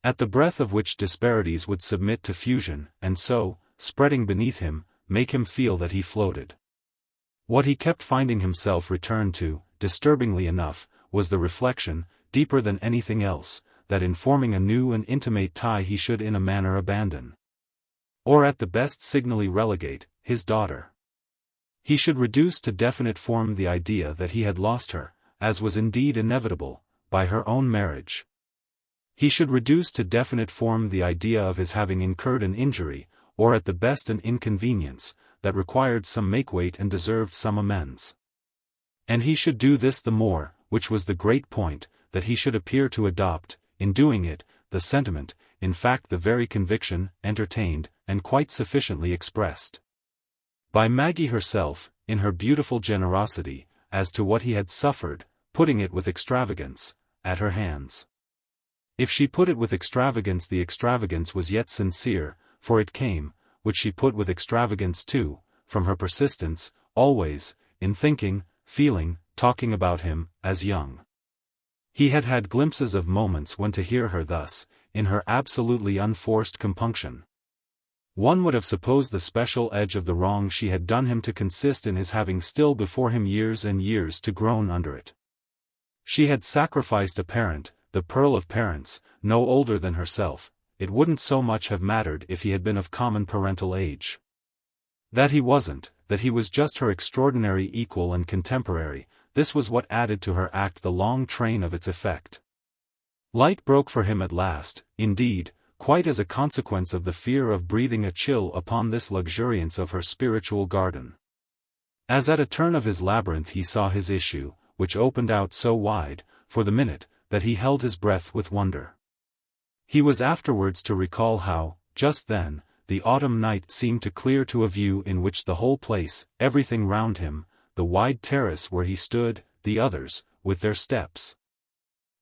at the breath of which disparities would submit to fusion, and so, spreading beneath him, make him feel that he floated. What he kept finding himself return to, disturbingly enough, was the reflection, deeper than anything else, that in forming a new and intimate tie he should in a manner abandon, or at the best signally relegate, his daughter. He should reduce to definite form the idea that he had lost her, as was indeed inevitable, by her own marriage. He should reduce to definite form the idea of his having incurred an injury, or at the best an inconvenience, that required some make-weight and deserved some amends. And he should do this the more, which was the great point, that he should appear to adopt, in doing it, the sentiment, in fact the very conviction, entertained, and quite sufficiently expressed by Maggie herself, in her beautiful generosity, as to what he had suffered, putting it with extravagance, at her hands. If she put it with extravagance, the extravagance was yet sincere, for it came, which she put with extravagance too, from her persistence, always, in thinking, feeling, talking about him, as young. He had had glimpses of moments when to hear her thus, in her absolutely unforced compunction, one would have supposed the special edge of the wrong she had done him to consist in his having still before him years and years to groan under it. She had sacrificed a parent, the pearl of parents, no older than herself. It wouldn't so much have mattered if he had been of common parental age. That he wasn't, that he was just her extraordinary equal and contemporary, this was what added to her act the long train of its effect. Light broke for him at last, indeed, quite as a consequence of the fear of breathing a chill upon this luxuriance of her spiritual garden. As at a turn of his labyrinth he saw his issue, which opened out so wide, for the minute, that he held his breath with wonder. He was afterwards to recall how, just then, the autumn night seemed to clear to a view in which the whole place, everything round him, the wide terrace where he stood, the others, with their steps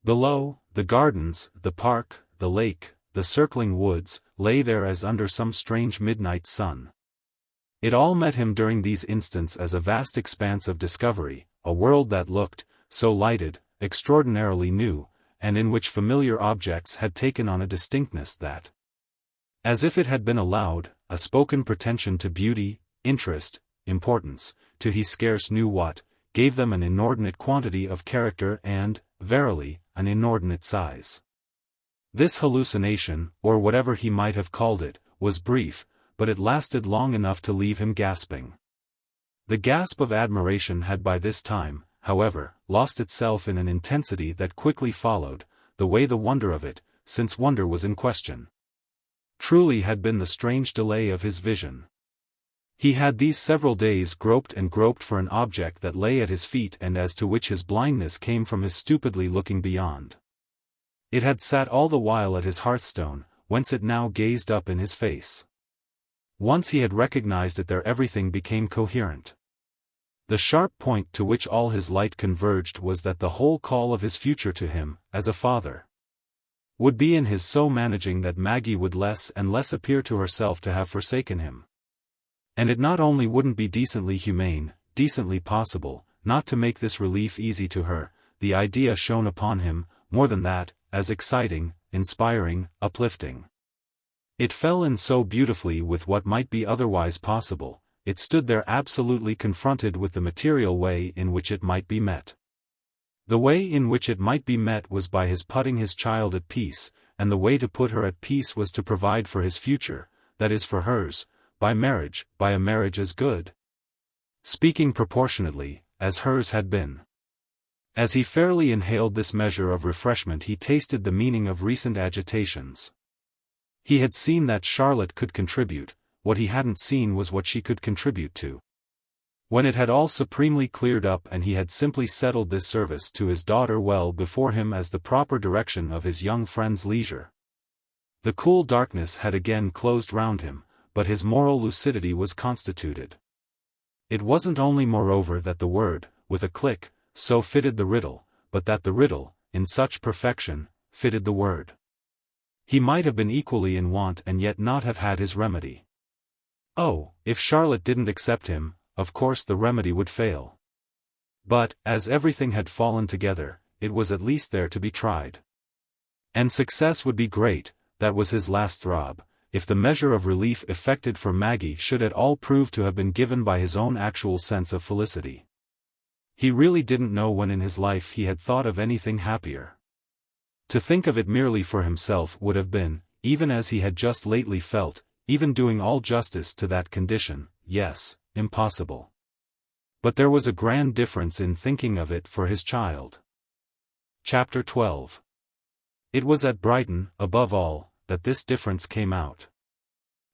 below, the gardens, the park, the lake, the circling woods, lay there as under some strange midnight sun. It all met him during these instants as a vast expanse of discovery, a world that looked, so lighted, extraordinarily new, and in which familiar objects had taken on a distinctness that, as if it had been allowed, a spoken pretension to beauty, interest, importance, to he scarce knew what, gave them an inordinate quantity of character and, verily, an inordinate size. This hallucination, or whatever he might have called it, was brief, but it lasted long enough to leave him gasping. The gasp of admiration had by this time, however, lost itself in an intensity that quickly followed, the way the wonder of it, since wonder was in question, truly had been the strange delay of his vision. He had these several days groped and groped for an object that lay at his feet and as to which his blindness came from his stupidly looking beyond. It had sat all the while at his hearthstone, whence it now gazed up in his face. Once he had recognized it there, everything became coherent. The sharp point to which all his light converged was that the whole call of his future to him, as a father, would be in his so managing that Maggie would less and less appear to herself to have forsaken him. And it not only wouldn't be decently humane, decently possible, not to make this relief easy to her, the idea shone upon him, more than that, as exciting, inspiring, uplifting. It fell in so beautifully with what might be otherwise possible, it stood there absolutely confronted with the material way in which it might be met. The way in which it might be met was by his putting his child at peace, and the way to put her at peace was to provide for his future, that is for hers, by a marriage as good, speaking proportionately, as hers had been. As he fairly inhaled this measure of refreshment he tasted the meaning of recent agitations. He had seen that Charlotte could contribute, what he hadn't seen was what she could contribute to. When it had all supremely cleared up and he had simply settled this service to his daughter well before him as the proper direction of his young friend's leisure, the cool darkness had again closed round him, but his moral lucidity was constituted. It wasn't only moreover that the word, with a click, so fitted the riddle, but that the riddle, in such perfection, fitted the word. He might have been equally in want and yet not have had his remedy. Oh, if Charlotte didn't accept him, of course the remedy would fail. But, as everything had fallen together, it was at least there to be tried. And success would be great, that was his last throb, if the measure of relief effected for Maggie should at all prove to have been given by his own actual sense of felicity. He really didn't know when in his life he had thought of anything happier. To think of it merely for himself would have been, even as he had just lately felt, even doing all justice to that condition, yes, impossible. But there was a grand difference in thinking of it for his child. Chapter 12. It was at Brighton, above all, that this difference came out.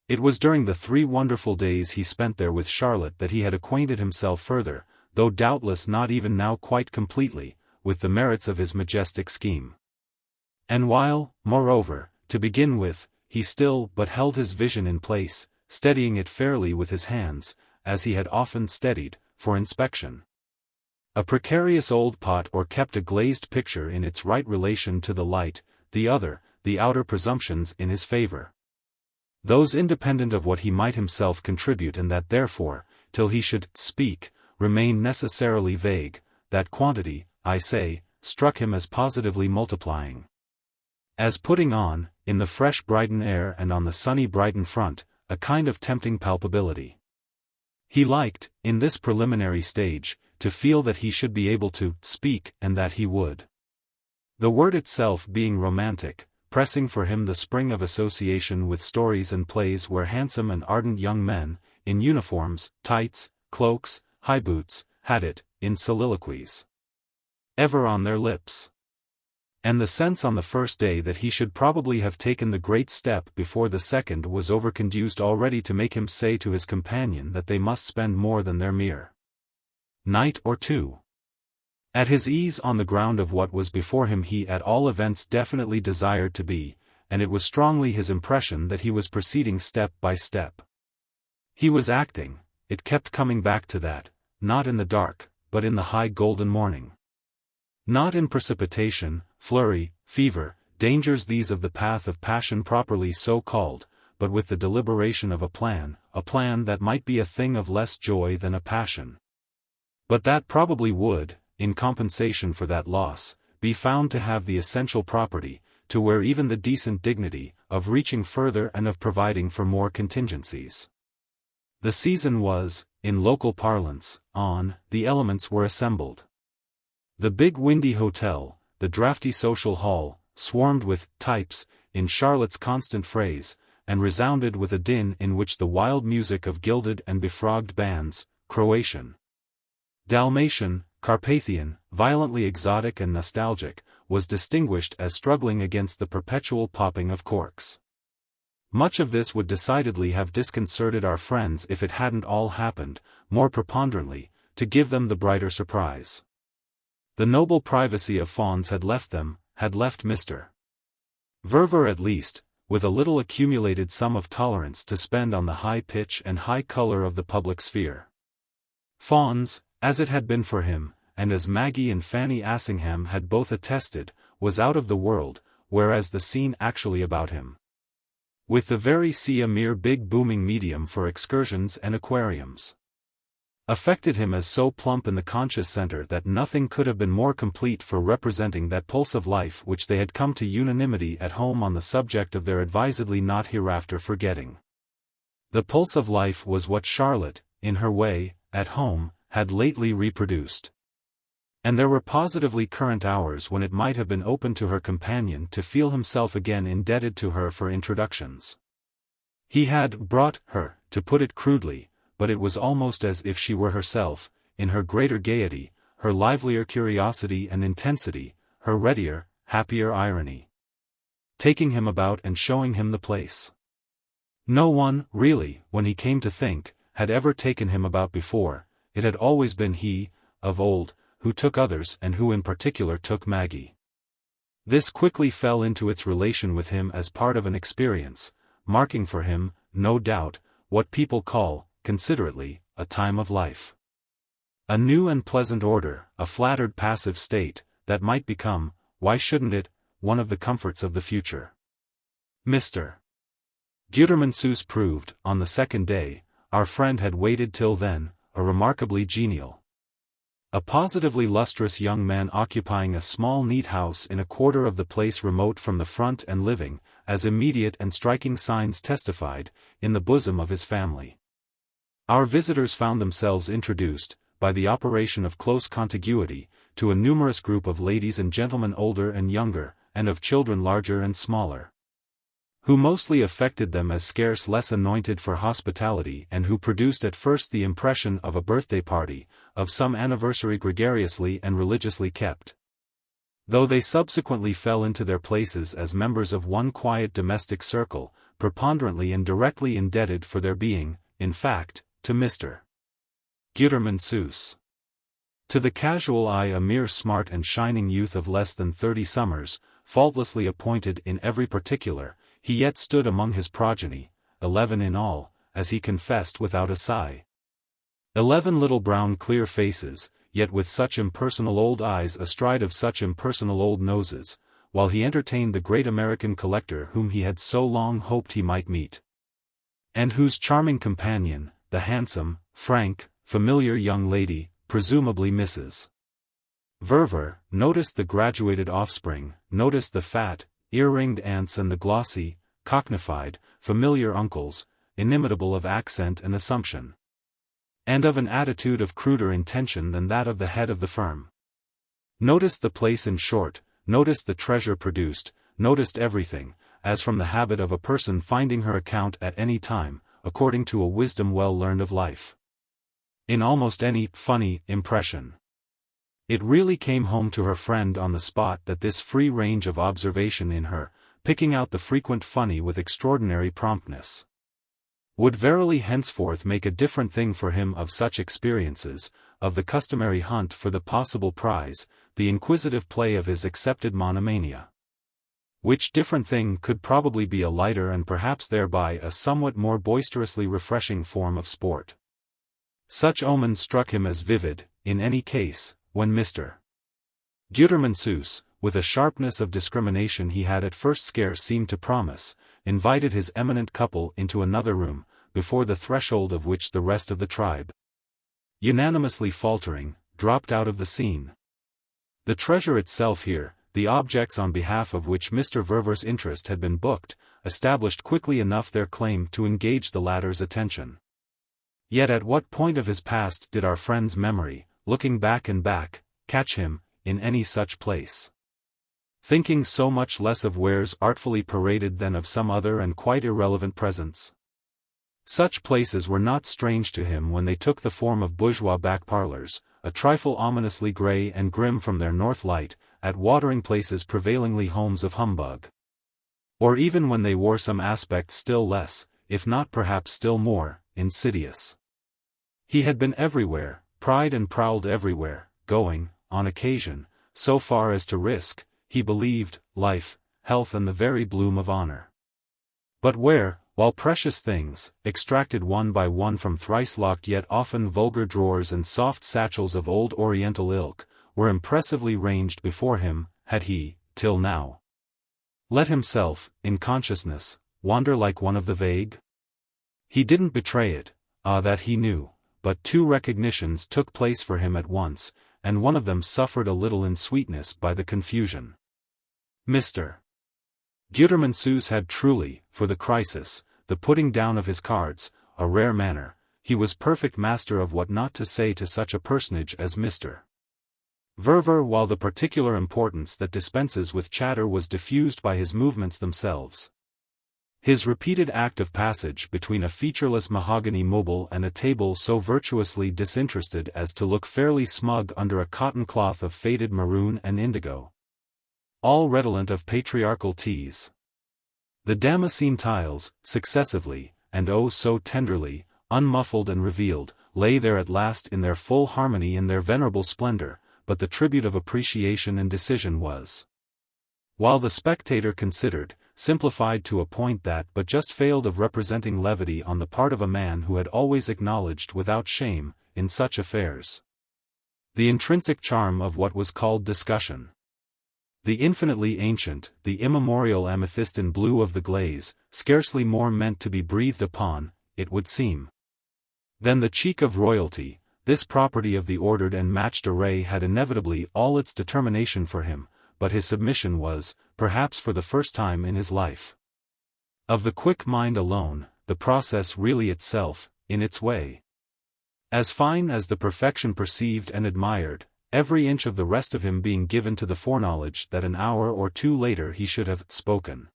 It was during the 3 wonderful days he spent there with Charlotte that he had acquainted himself further, though doubtless not even now quite completely, with the merits of his majestic scheme. And while, moreover, to begin with, he still but held his vision in place, steadying it fairly with his hands, as he had often steadied, for inspection, a precarious old pot or kept a glazed picture in its right relation to the light, the other, the outer presumptions in his favor. Those independent of what he might himself contribute, and that therefore, till he should speak, remain necessarily vague, that quantity, I say, struck him as positively multiplying. As putting on, in the fresh Brighton air and on the sunny Brighton front, a kind of tempting palpability. He liked, in this preliminary stage, to feel that he should be able to speak, and that he would. The word itself being romantic, pressing for him the spring of association with stories and plays where handsome and ardent young men, in uniforms, tights, cloaks, high boots, had it, in soliloquies, ever on their lips. And the sense on the first day that he should probably have taken the great step before the second was overconduced already to make him say to his companion that they must spend more than their mere night or two at his ease on the ground of what was before him. He at all events definitely desired to be, and it was strongly his impression that he was proceeding step by step. He was acting, it kept coming back to that, not in the dark, but in the high golden morning. Not in precipitation, flurry, fever, dangers these of the path of passion properly so called, but with the deliberation of a plan that might be a thing of less joy than a passion. But that probably would, in compensation for that loss, be found to have the essential property, to wear even the decent dignity, of reaching further and of providing for more contingencies. The season was, in local parlance, on, the elements were assembled. The big windy hotel, the draughty social hall, swarmed with types, in Charlotte's constant phrase, and resounded with a din in which the wild music of gilded and befrogged bands, Croatian, Dalmatian, Carpathian, violently exotic and nostalgic, was distinguished as struggling against the perpetual popping of corks. Much of this would decidedly have disconcerted our friends if it hadn't all happened, more preponderantly, to give them the brighter surprise. The noble privacy of Fawns had left them, had left Mr. Verver at least, with a little accumulated sum of tolerance to spend on the high pitch and high color of the public sphere. Fawns, as it had been for him, and as Maggie and Fanny Assingham had both attested, was out of the world, whereas the scene actually about him, with the very sea a mere big booming medium for excursions and aquariums, affected him as so plump in the conscious center that nothing could have been more complete for representing that pulse of life which they had come to unanimity at home on the subject of their advisedly not hereafter forgetting. The pulse of life was what Charlotte, in her way, at home, had lately reproduced. And there were positively current hours when it might have been open to her companion to feel himself again indebted to her for introductions. He had brought her, to put it crudely, but it was almost as if she were herself, in her greater gaiety, her livelier curiosity and intensity, her readier, happier irony, taking him about and showing him the place. No one, really, when he came to think, had ever taken him about before. It had always been he, of old, who took others and who in particular took Maggie. This quickly fell into its relation with him as part of an experience, marking for him, no doubt, what people call, considerately, a time of life. A new and pleasant order, a flattered passive state, that might become, why shouldn't it, one of the comforts of the future. Mr. Gutermansus proved, on the second day, our friend had waited till then, a remarkably genial, a positively lustrous young man occupying a small neat house in a quarter of the place remote from the front and living, as immediate and striking signs testified, in the bosom of his family. Our visitors found themselves introduced, by the operation of close contiguity, to a numerous group of ladies and gentlemen older and younger, and of children larger and smaller, who mostly affected them as scarce less anointed for hospitality and who produced at first the impression of a birthday party, of some anniversary gregariously and religiously kept, though they subsequently fell into their places as members of one quiet domestic circle, preponderantly and directly indebted for their being, in fact, to Mr. Gutermansus. To the casual eye a mere smart and shining youth of less than 30 summers, faultlessly appointed in every particular, he yet stood among his progeny, 11 in all, as he confessed without a sigh. 11 little brown clear faces, yet with such impersonal old eyes astride of such impersonal old noses, while he entertained the great American collector whom he had so long hoped he might meet, and whose charming companion, the handsome, frank, familiar young lady, presumably Mrs. Verver, noticed the graduated offspring, noticed the fat, ear-ringed aunts and the glossy, cockneyfied, familiar uncles, inimitable of accent and assumption, and of an attitude of cruder intention than that of the head of the firm. Noticed the place in short, noticed the treasure produced, noticed everything, as from the habit of a person finding her account at any time, according to a wisdom well learned of life, in almost any funny impression. It really came home to her friend on the spot that this free range of observation in her, picking out the frequent funny with extraordinary promptness, would verily henceforth make a different thing for him of such experiences, of the customary hunt for the possible prize, the inquisitive play of his accepted monomania. Which different thing could probably be a lighter and perhaps thereby a somewhat more boisterously refreshing form of sport. Such omens struck him as vivid, in any case, when Mr. Gutermann, with a sharpness of discrimination he had at first scarce seemed to promise, invited his eminent couple into another room, before the threshold of which the rest of the tribe, unanimously faltering, dropped out of the scene. The treasure itself here, the objects on behalf of which Mr. Verver's interest had been booked, established quickly enough their claim to engage the latter's attention. Yet at what point of his past did our friend's memory, looking back and back, catch him, in any such place? Thinking so much less of wares artfully paraded than of some other and quite irrelevant presents. Such places were not strange to him when they took the form of bourgeois back parlors, a trifle ominously grey and grim from their north light, at watering places prevailingly homes of humbug. Or even when they wore some aspect still less, if not perhaps still more, insidious. He had been everywhere, pried and prowled everywhere, going, on occasion, so far as to risk, he believed, life, health and the very bloom of honor. But where, while precious things, extracted one by one from thrice-locked yet often vulgar drawers and soft satchels of old Oriental ilk, were impressively ranged before him, had he, till now, let himself, in consciousness, wander like one of the vague? He didn't betray it, that he knew, but two recognitions took place for him at once, and one of them suffered a little in sweetness by the confusion. Mr. Gutermann had truly, for the crisis, the putting down of his cards, a rare manner. He was perfect master of what not to say to such a personage as Mr. Verver, while the particular importance that dispenses with chatter was diffused by his movements themselves. His repeated act of passage between a featureless mahogany mobile and a table so virtuously disinterested as to look fairly smug under a cotton cloth of faded maroon and indigo, all redolent of patriarchal teas. The Damascene tiles, successively, and oh so tenderly, unmuffled and revealed, lay there at last in their full harmony in their venerable splendor, but the tribute of appreciation and decision was, while the spectator considered, simplified to a point that but just failed of representing levity on the part of a man who had always acknowledged without shame, in such affairs, the intrinsic charm of what was called discussion. The infinitely ancient, the immemorial amethystine blue of the glaze, scarcely more meant to be breathed upon, it would seem, than the cheek of royalty. This property of the ordered and matched array had inevitably all its determination for him, but his submission was, perhaps for the first time in his life, of the quick mind alone, the process really itself, in its way, as fine as the perfection perceived and admired, every inch of the rest of him being given to the foreknowledge that an hour or two later he should have spoken.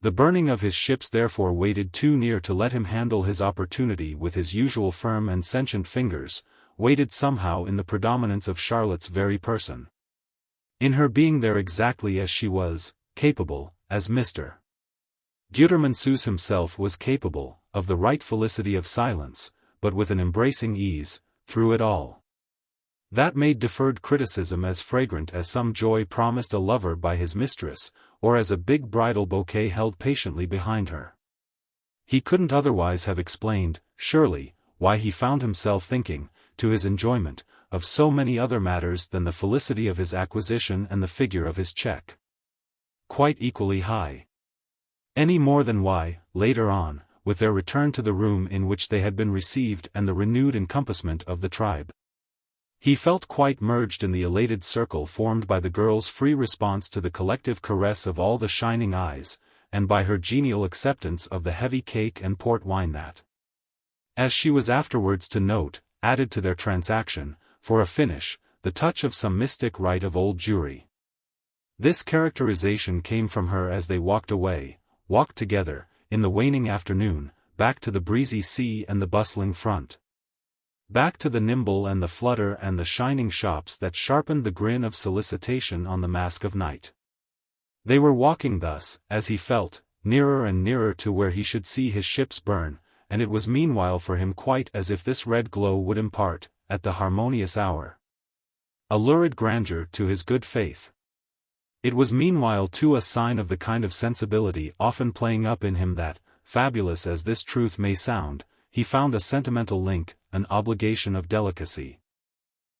The burning of his ships therefore waited too near to let him handle his opportunity with his usual firm and sentient fingers, waited somehow in the predominance of Charlotte's very person, in her being there exactly as she was, capable, as Mr. Gutermann himself was capable, of the right felicity of silence, but with an embracing ease, through it all, that made deferred criticism as fragrant as some joy promised a lover by his mistress, or as a big bridal bouquet held patiently behind her. He couldn't otherwise have explained, surely, why he found himself thinking, to his enjoyment, of so many other matters than the felicity of his acquisition and the figure of his check. quite equally high. Any more than why, later on, with their return to the room in which they had been received and the renewed encompassment of the tribe. He felt quite merged in the elated circle formed by the girl's free response to the collective caress of all the shining eyes, and by her genial acceptance of the heavy cake and port wine that, as she was afterwards to note, added to their transaction, for a finish, the touch of some mystic rite of old Jewry. This characterization came from her as they walked together, in the waning afternoon, back to the breezy sea and the bustling front. Back to the nimble and the flutter and the shining shops that sharpened the grin of solicitation on the mask of night. They were walking thus, as he felt, nearer and nearer to where he should see his ships burn, and it was meanwhile for him quite as if this red glow would impart, at the harmonious hour, a lurid grandeur to his good faith. It was meanwhile too a sign of the kind of sensibility often playing up in him that, fabulous as this truth may sound, he found a sentimental link, an obligation of delicacy.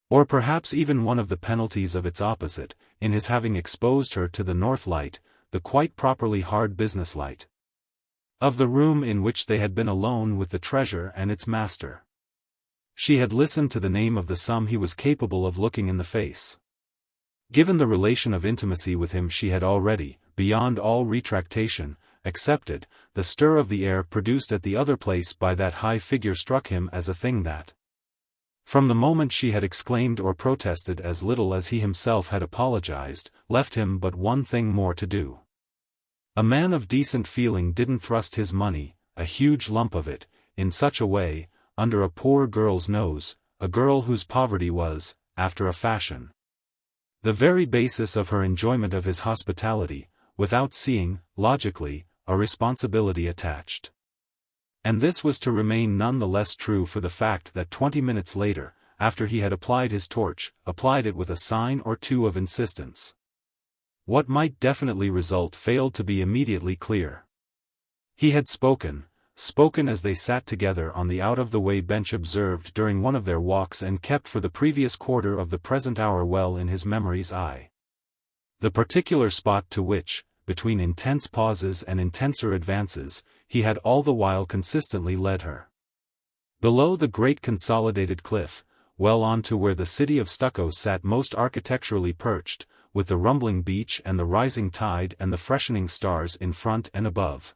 Or perhaps even one of the penalties of its opposite, in his having exposed her to the north light, the quite properly hard business light of the room in which they had been alone with the treasure and its master. She had listened to the name of the sum he was capable of looking in the face. Given the relation of intimacy with him she had already, beyond all retractation, accepted. The stir of the air produced at the other place by that high figure struck him as a thing that, from the moment she had exclaimed or protested as little as he himself had apologized, left him but one thing more to do. A man of decent feeling didn't thrust his money, a huge lump of it, in such a way, under a poor girl's nose, a girl whose poverty was, after a fashion, the very basis of her enjoyment of his hospitality, without seeing, logically, a responsibility attached. And this was to remain none the less true for the fact that 20 minutes later, after he had applied his torch, applied it with a sign or two of insistence. What might definitely result failed to be immediately clear. He had spoken as they sat together on the out-of-the-way bench observed during one of their walks and kept for the previous quarter of the present hour well in his memory's eye. The particular spot to which, between intense pauses and intenser advances, he had all the while consistently led her. Below the great consolidated cliff, well on to where the city of stucco sat most architecturally perched, with the rumbling beach and the rising tide and the freshening stars in front and above.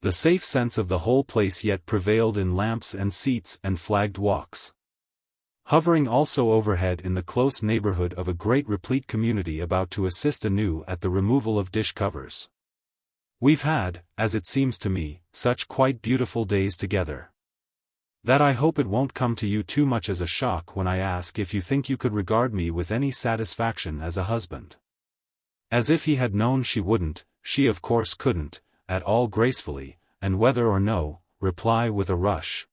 The safe sense of the whole place yet prevailed in lamps and seats and flagged walks. Hovering also overhead in the close neighborhood of a great replete community about to assist anew at the removal of dish covers. We've had, as it seems to me, such quite beautiful days together, that I hope it won't come to you too much as a shock when I ask if you think you could regard me with any satisfaction as a husband. As if he had known she wouldn't, she of course couldn't, at all gracefully, and whether or no, reply with a rush.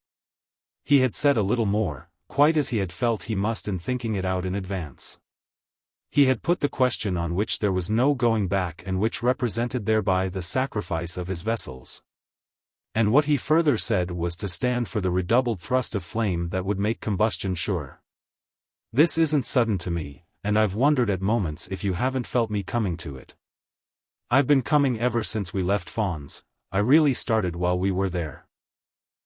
He had said a little more, quite as he had felt he must in thinking it out in advance. He had put the question on which there was no going back and which represented thereby the sacrifice of his vessels. And what he further said was to stand for the redoubled thrust of flame that would make combustion sure. This isn't sudden to me, and I've wondered at moments if you haven't felt me coming to it. I've been coming ever since we left Fawns. I really started while we were there.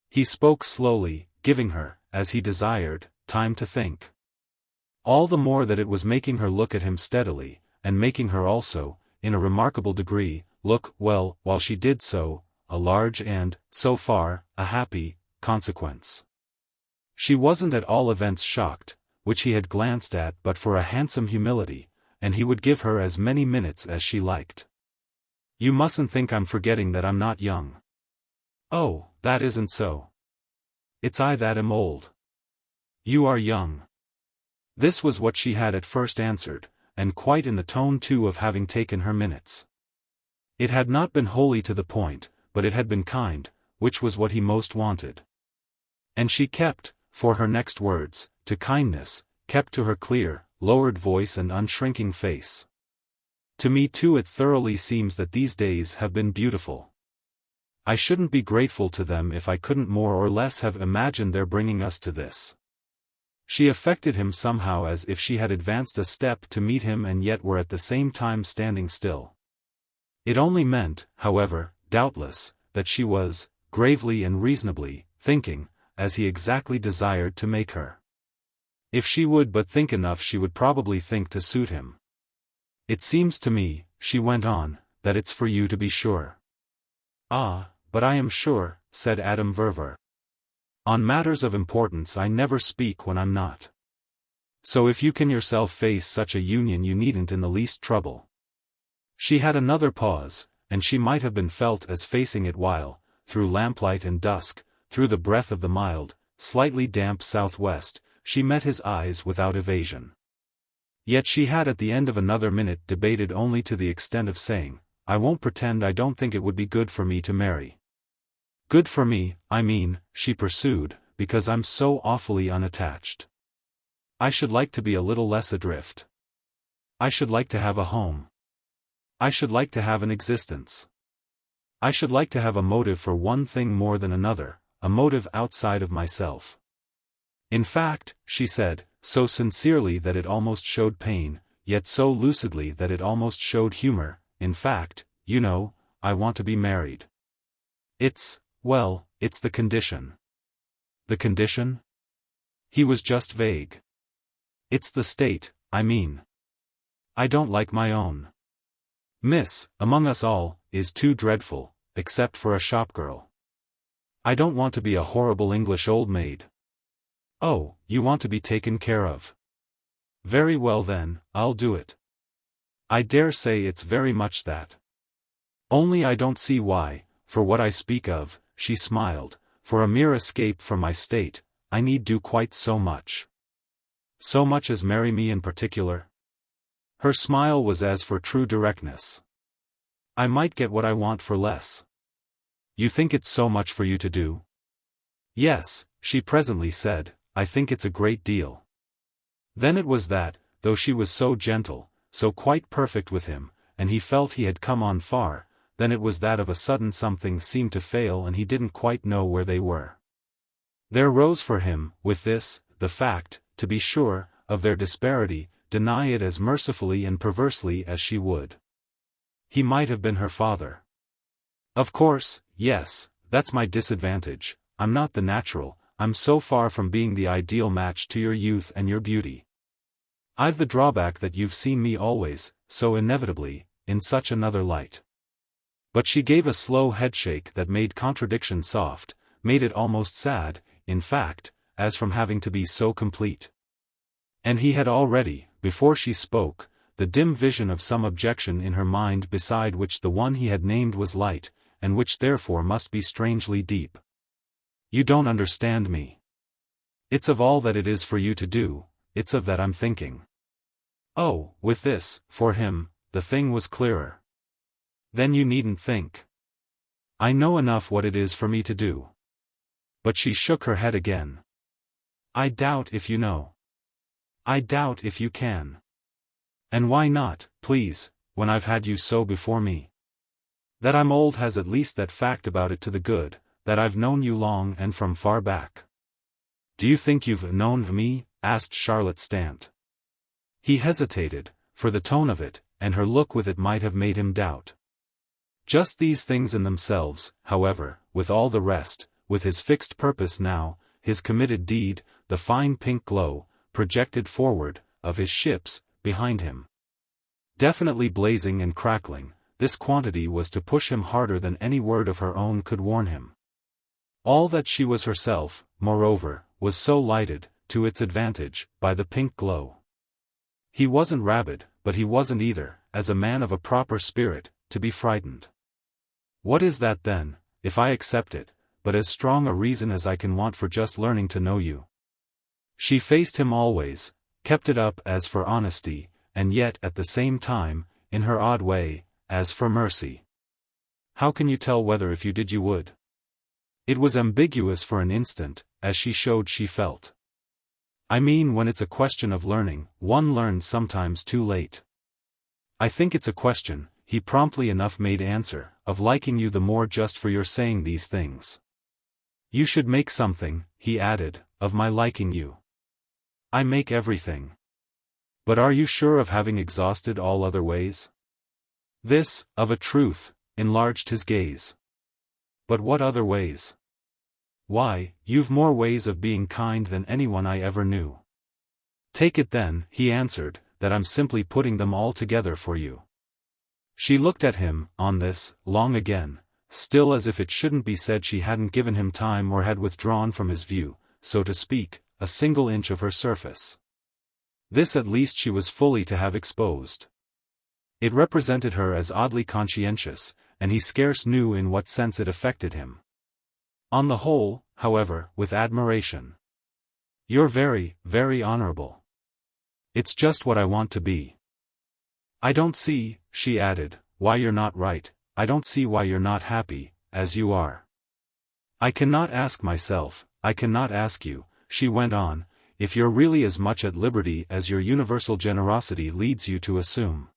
He spoke slowly, giving her, as he desired, time to think. All the more that it was making her look at him steadily, and making her also, in a remarkable degree, look, well, while she did so, a large and, so far, a happy, consequence. She wasn't at all events shocked, which he had glanced at but for a handsome humility, and he would give her as many minutes as she liked. You mustn't think I'm forgetting that I'm not young. Oh, that isn't so. It's I that am old. You are young. This was what she had at first answered, and quite in the tone too of having taken her minutes. It had not been wholly to the point, but it had been kind, which was what he most wanted. And she kept, for her next words, to kindness, kept to her clear, lowered voice and unshrinking face. To me too it thoroughly seems that these days have been beautiful. I shouldn't be grateful to them if I couldn't more or less have imagined their bringing us to this. She affected him somehow as if she had advanced a step to meet him and yet were at the same time standing still. It only meant, however, doubtless, that she was, gravely and reasonably, thinking, as he exactly desired to make her. If she would but think enough she would probably think to suit him. It seems to me, she went on, that it's for you to be sure. Ah, but I am sure, said Madame Verver. On matters of importance I never speak when I'm not. So if you can yourself face such a union you needn't in the least trouble. She had another pause, and she might have been felt as facing it while, through lamplight and dusk, through the breath of the mild, slightly damp southwest, she met his eyes without evasion. Yet she had at the end of another minute debated only to the extent of saying, I won't pretend I don't think it would be good for me to marry. Good for me, I mean, she pursued, because I'm so awfully unattached. I should like to be a little less adrift. I should like to have a home. I should like to have an existence. I should like to have a motive for one thing more than another, a motive outside of myself. In fact, she said, so sincerely that it almost showed pain, yet so lucidly that it almost showed humor, in fact, you know, I want to be married. It's the condition. The condition? He was just vague. It's the state, I mean. I don't like my own. Miss, among us all, is too dreadful, except for a shopgirl. I don't want to be a horrible English old maid. Oh, you want to be taken care of. Very well then, I'll do it. I dare say it's very much that. Only I don't see why, for what I speak of, she smiled, for a mere escape from my state, I need do quite so much. So much as marry me in particular? Her smile was as for true directness. I might get what I want for less. You think it's so much for you to do? Yes, she presently said, I think it's a great deal. Then it was that, though she was so gentle, so quite perfect with him, and he felt he had come on far, then it was that of a sudden something seemed to fail and he didn't quite know where they were. There rose for him, with this, the fact, to be sure, of their disparity, deny it as mercifully and perversely as she would. He might have been her father. Of course, yes, that's my disadvantage, I'm not the natural, I'm so far from being the ideal match to your youth and your beauty. I've the drawback that you've seen me always, so inevitably, in such another light. But she gave a slow headshake that made contradiction soft, made it almost sad, in fact, as from having to be so complete. And he had already, before she spoke, the dim vision of some objection in her mind beside which the one he had named was light, and which therefore must be strangely deep. You don't understand me. It's of all that it is for you to do, it's of that I'm thinking. Oh, with this, for him, the thing was clearer. Then you needn't think. I know enough what it is for me to do. But she shook her head again. I doubt if you know. I doubt if you can. And why not, please, when I've had you so before me? That I'm old has at least that fact about it to the good, that I've known you long and from far back. Do you think you've known me? Asked Charlotte Stant. He hesitated, for the tone of it, and her look with it might have made him doubt. Just these things in themselves, however, with all the rest, with his fixed purpose now, his committed deed, the fine pink glow, projected forward, of his ships, behind him. Definitely blazing and crackling, this quantity was to push him harder than any word of her own could warn him. All that she was herself, moreover, was so lighted, to its advantage, by the pink glow. He wasn't rabid, but he wasn't either, as a man of a proper spirit, to be frightened. What is that then, if I accept it, but as strong a reason as I can want for just learning to know you? She faced him always, kept it up as for honesty, and yet at the same time, in her odd way, as for mercy. How can you tell whether if you did you would? It was ambiguous for an instant, as she showed she felt. I mean when it's a question of learning, one learns sometimes too late. I think it's a question, he promptly enough made answer, of liking you the more just for your saying these things. You should make something, he added, of my liking you. I make everything. But are you sure of having exhausted all other ways? This, of a truth, enlarged his gaze. But what other ways? Why, you've more ways of being kind than anyone I ever knew. Take it then, he answered, that I'm simply putting them all together for you. She looked at him, on this, long again, still as if it shouldn't be said she hadn't given him time or had withdrawn from his view, so to speak, a single inch of her surface. This at least she was fully to have exposed. It represented her as oddly conscientious, and he scarce knew in what sense it affected him. On the whole, however, with admiration. You're very, very honorable. It's just what I want to be. I don't see, she added, why you're not right. I don't see why you're not happy, as you are. I cannot ask myself, I cannot ask you, she went on, if you're really as much at liberty as your universal generosity leads you to assume.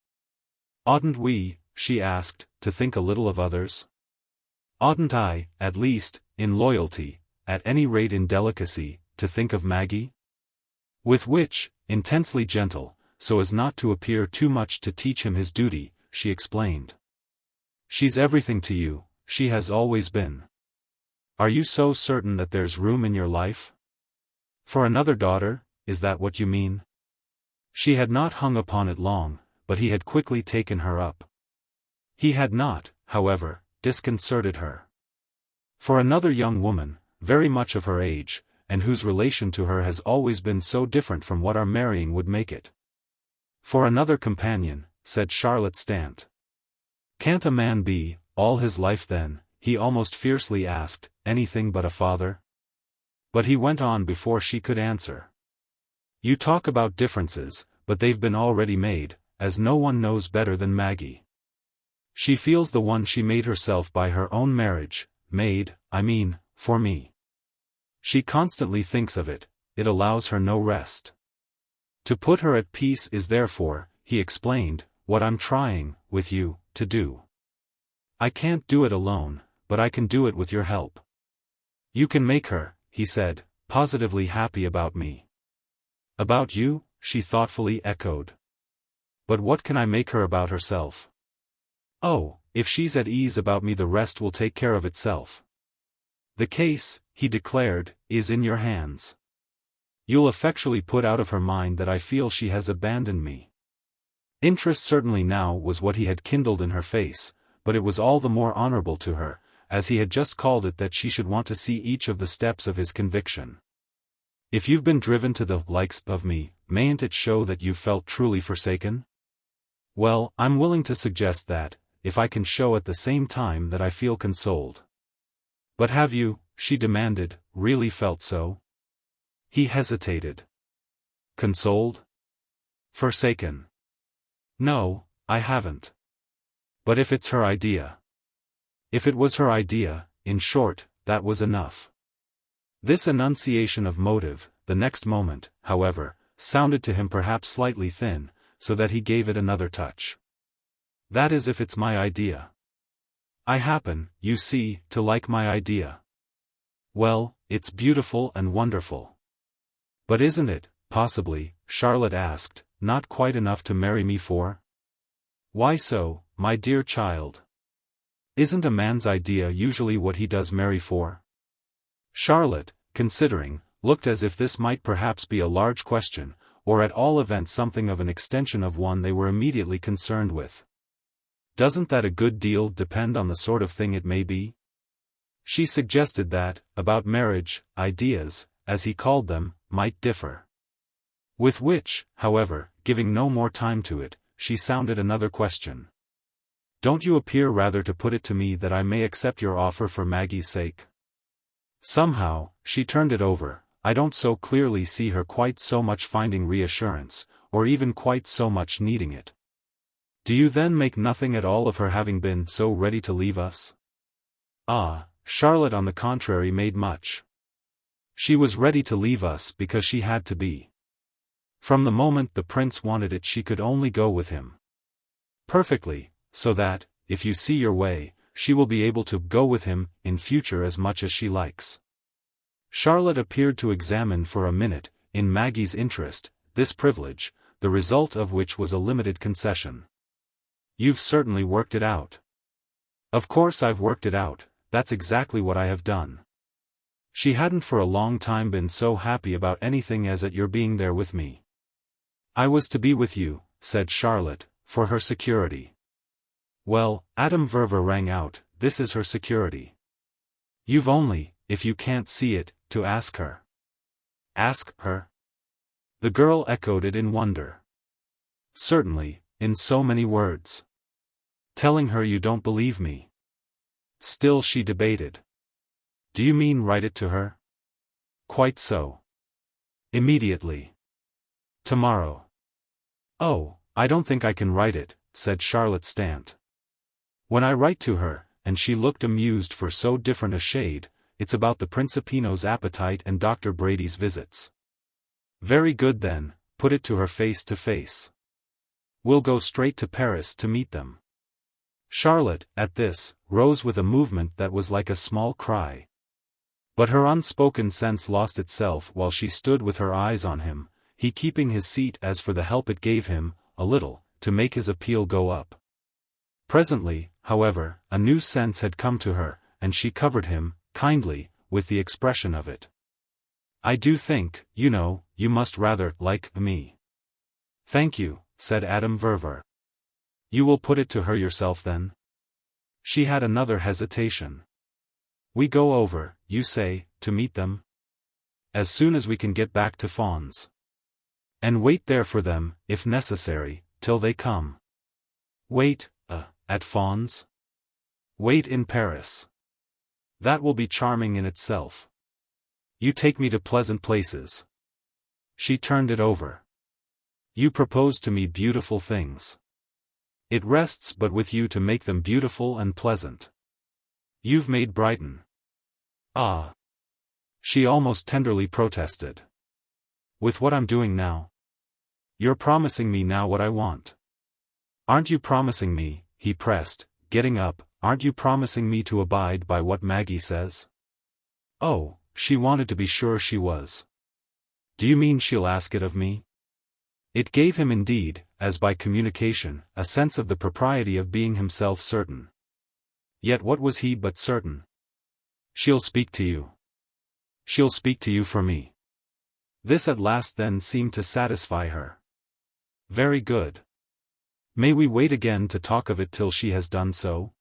Oughtn't we, she asked, to think a little of others? Oughtn't I, at least, in loyalty, at any rate in delicacy, to think of Maggie? With which, intensely gentle, so as not to appear too much to teach him his duty, she explained. She's everything to you, she has always been. Are you so certain that there's room in your life? For another daughter, is that what you mean? She had not hung upon it long, but he had quickly taken her up. He had not, however, disconcerted her. For another young woman, very much of her age, and whose relation to her has always been so different from what our marrying would make it. For another companion, said Charlotte Stant. Can't a man be, all his life then, he almost fiercely asked, anything but a father? But he went on before she could answer. You talk about differences, but they've been already made, as no one knows better than Maggie. She feels the one she made herself by her own marriage, made, I mean, for me. She constantly thinks of it, it allows her no rest. To put her at peace is therefore, he explained, what I'm trying, with you, to do. I can't do it alone, but I can do it with your help. You can make her, he said, positively happy about me. About you, she thoughtfully echoed. But what can I make her about herself? Oh, if she's at ease about me the rest will take care of itself. The case, he declared, is in your hands. You'll effectually put out of her mind that I feel she has abandoned me. Interest certainly now was what he had kindled in her face, but it was all the more honorable to her, as he had just called it, that she should want to see each of the steps of his conviction. If you've been driven to the likes of me, mayn't it show that you've felt truly forsaken? Well, I'm willing to suggest that, if I can show at the same time that I feel consoled. But have you, she demanded, really felt so? He hesitated. Consoled? Forsaken? No, I haven't. But if it's her idea. If it was her idea, in short, that was enough. This enunciation of motive, the next moment, however, sounded to him perhaps slightly thin, so that he gave it another touch. That is if it's my idea. I happen, you see, to like my idea. Well, it's beautiful and wonderful. But isn't it, possibly, Charlotte asked, not quite enough to marry me for? Why so, my dear child? Isn't a man's idea usually what he does marry for? Charlotte, considering, looked as if this might perhaps be a large question, or at all events something of an extension of one they were immediately concerned with. Doesn't that a good deal depend on the sort of thing it may be? She suggested that, about marriage, ideas, as he called them, might differ. With which, however, giving no more time to it, she sounded another question. Don't you appear rather to put it to me that I may accept your offer for Maggie's sake? Somehow, she turned it over, I don't so clearly see her quite so much finding reassurance, or even quite so much needing it. Do you then make nothing at all of her having been so ready to leave us? Ah, Charlotte on the contrary made much. She was ready to leave us because she had to be. From the moment the prince wanted it she could only go with him. Perfectly, so that, if you see your way, she will be able to go with him in future as much as she likes. Charlotte appeared to examine for a minute, in Maggie's interest, this privilege, the result of which was a limited concession. You've certainly worked it out. Of course I've worked it out, that's exactly what I have done. She hadn't for a long time been so happy about anything as at your being there with me. I was to be with you, said Charlotte, for her security. Well, Madame Verver rang out, this is her security. You've only, if you can't see it, to ask her. Ask her? The girl echoed it in wonder. Certainly, in so many words. Telling her you don't believe me. Still she debated. Do you mean write it to her? Quite so. Immediately. Tomorrow. Oh, I don't think I can write it, said Charlotte Stant. When I write to her, and she looked amused for so different a shade, it's about the Principino's appetite and Dr. Brady's visits. Very good then, put it to her face to face. We'll go straight to Paris to meet them. Charlotte, at this, rose with a movement that was like a small cry. But her unspoken sense lost itself while she stood with her eyes on him, he keeping his seat as for the help it gave him, a little, to make his appeal go up. Presently, however, a new sense had come to her, and she covered him, kindly, with the expression of it. I do think, you know, you must rather like me. Thank you, said Madame Verver. You will put it to her yourself then? She had another hesitation. We go over, you say, to meet them? As soon as we can get back to Fons. And wait there for them, if necessary, till they come. Wait, at Fons? Wait in Paris. That will be charming in itself. You take me to pleasant places. She turned it over. You propose to me beautiful things. It rests but with you to make them beautiful and pleasant. You've made Brighton. Ah! She almost tenderly protested. With what I'm doing now? You're promising me now what I want. Aren't you promising me, he pressed, getting up, aren't you promising me to abide by what Maggie says? Oh, she wanted to be sure she was. Do you mean she'll ask it of me? It gave him indeed, as by communication, a sense of the propriety of being himself certain. Yet what was he but certain? She'll speak to you. She'll speak to you for me. This at last then seemed to satisfy her. Very good. May we wait again to talk of it till she has done so?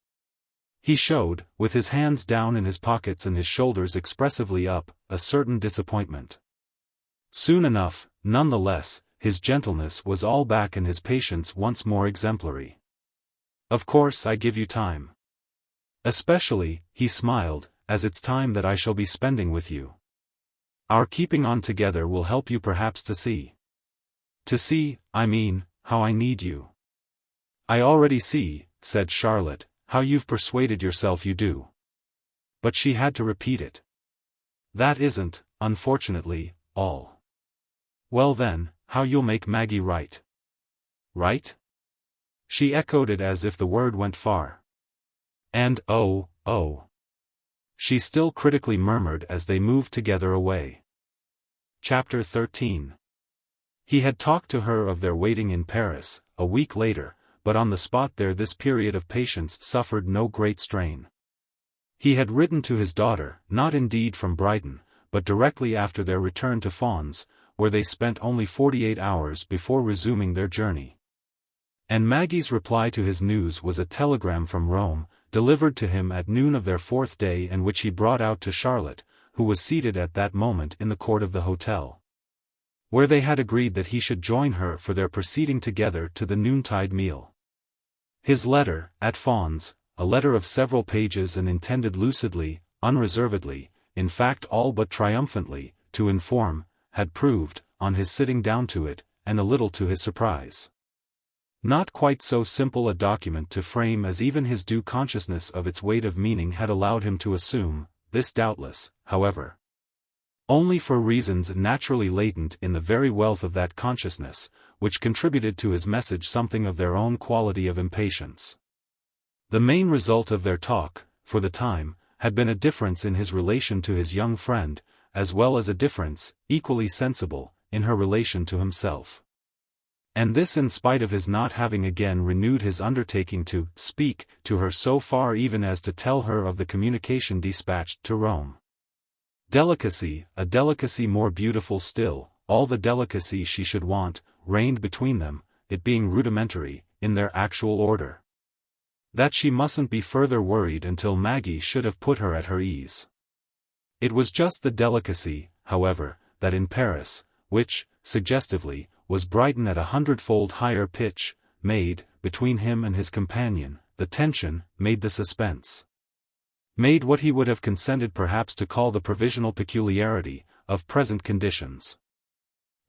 He showed, with his hands down in his pockets and his shoulders expressively up, a certain disappointment. Soon enough, none the less, his gentleness was all back and his patience once more exemplary. Of course I give you time. Especially, he smiled, as it's time that I shall be spending with you. Our keeping on together will help you perhaps to see. To see, I mean, how I need you. I already see, said Charlotte, how you've persuaded yourself you do. But she had to repeat it. That isn't, unfortunately, all. Well then, how you'll make Maggie write. Right? She echoed it as if the word went far. And oh. She still critically murmured as they moved together away. Chapter 13. He had talked to her of their waiting in Paris, a week later, but on the spot there this period of patience suffered no great strain. He had written to his daughter, not indeed from Brighton, but directly after their return to Fons, where they spent only 48 hours before resuming their journey. And Maggie's reply to his news was a telegram from Rome, delivered to him at noon of their fourth day, and which he brought out to Charlotte, who was seated at that moment in the court of the hotel, where they had agreed that he should join her for their proceeding together to the noontide meal. His letter, at Fons, a letter of several pages and intended lucidly, unreservedly, in fact all but triumphantly, to inform, had proved, on his sitting down to it, and a little to his surprise, not quite so simple a document to frame as even his due consciousness of its weight of meaning had allowed him to assume, this doubtless, however, only for reasons naturally latent in the very wealth of that consciousness, which contributed to his message something of their own quality of impatience. The main result of their talk, for the time, had been a difference in his relation to his young friend, as well as a difference, equally sensible, in her relation to himself. And this in spite of his not having again renewed his undertaking to speak to her, so far even as to tell her of the communication dispatched to Rome. Delicacy, a delicacy more beautiful still, all the delicacy she should want, reigned between them, it being rudimentary, in their actual order. That she mustn't be further worried until Maggie should have put her at her ease. It was just the delicacy, however, that in Paris, which, suggestively, was Brighton at 100-fold higher pitch, made, between him and his companion, the tension, made the suspense. Made what he would have consented perhaps to call the provisional peculiarity, of present conditions.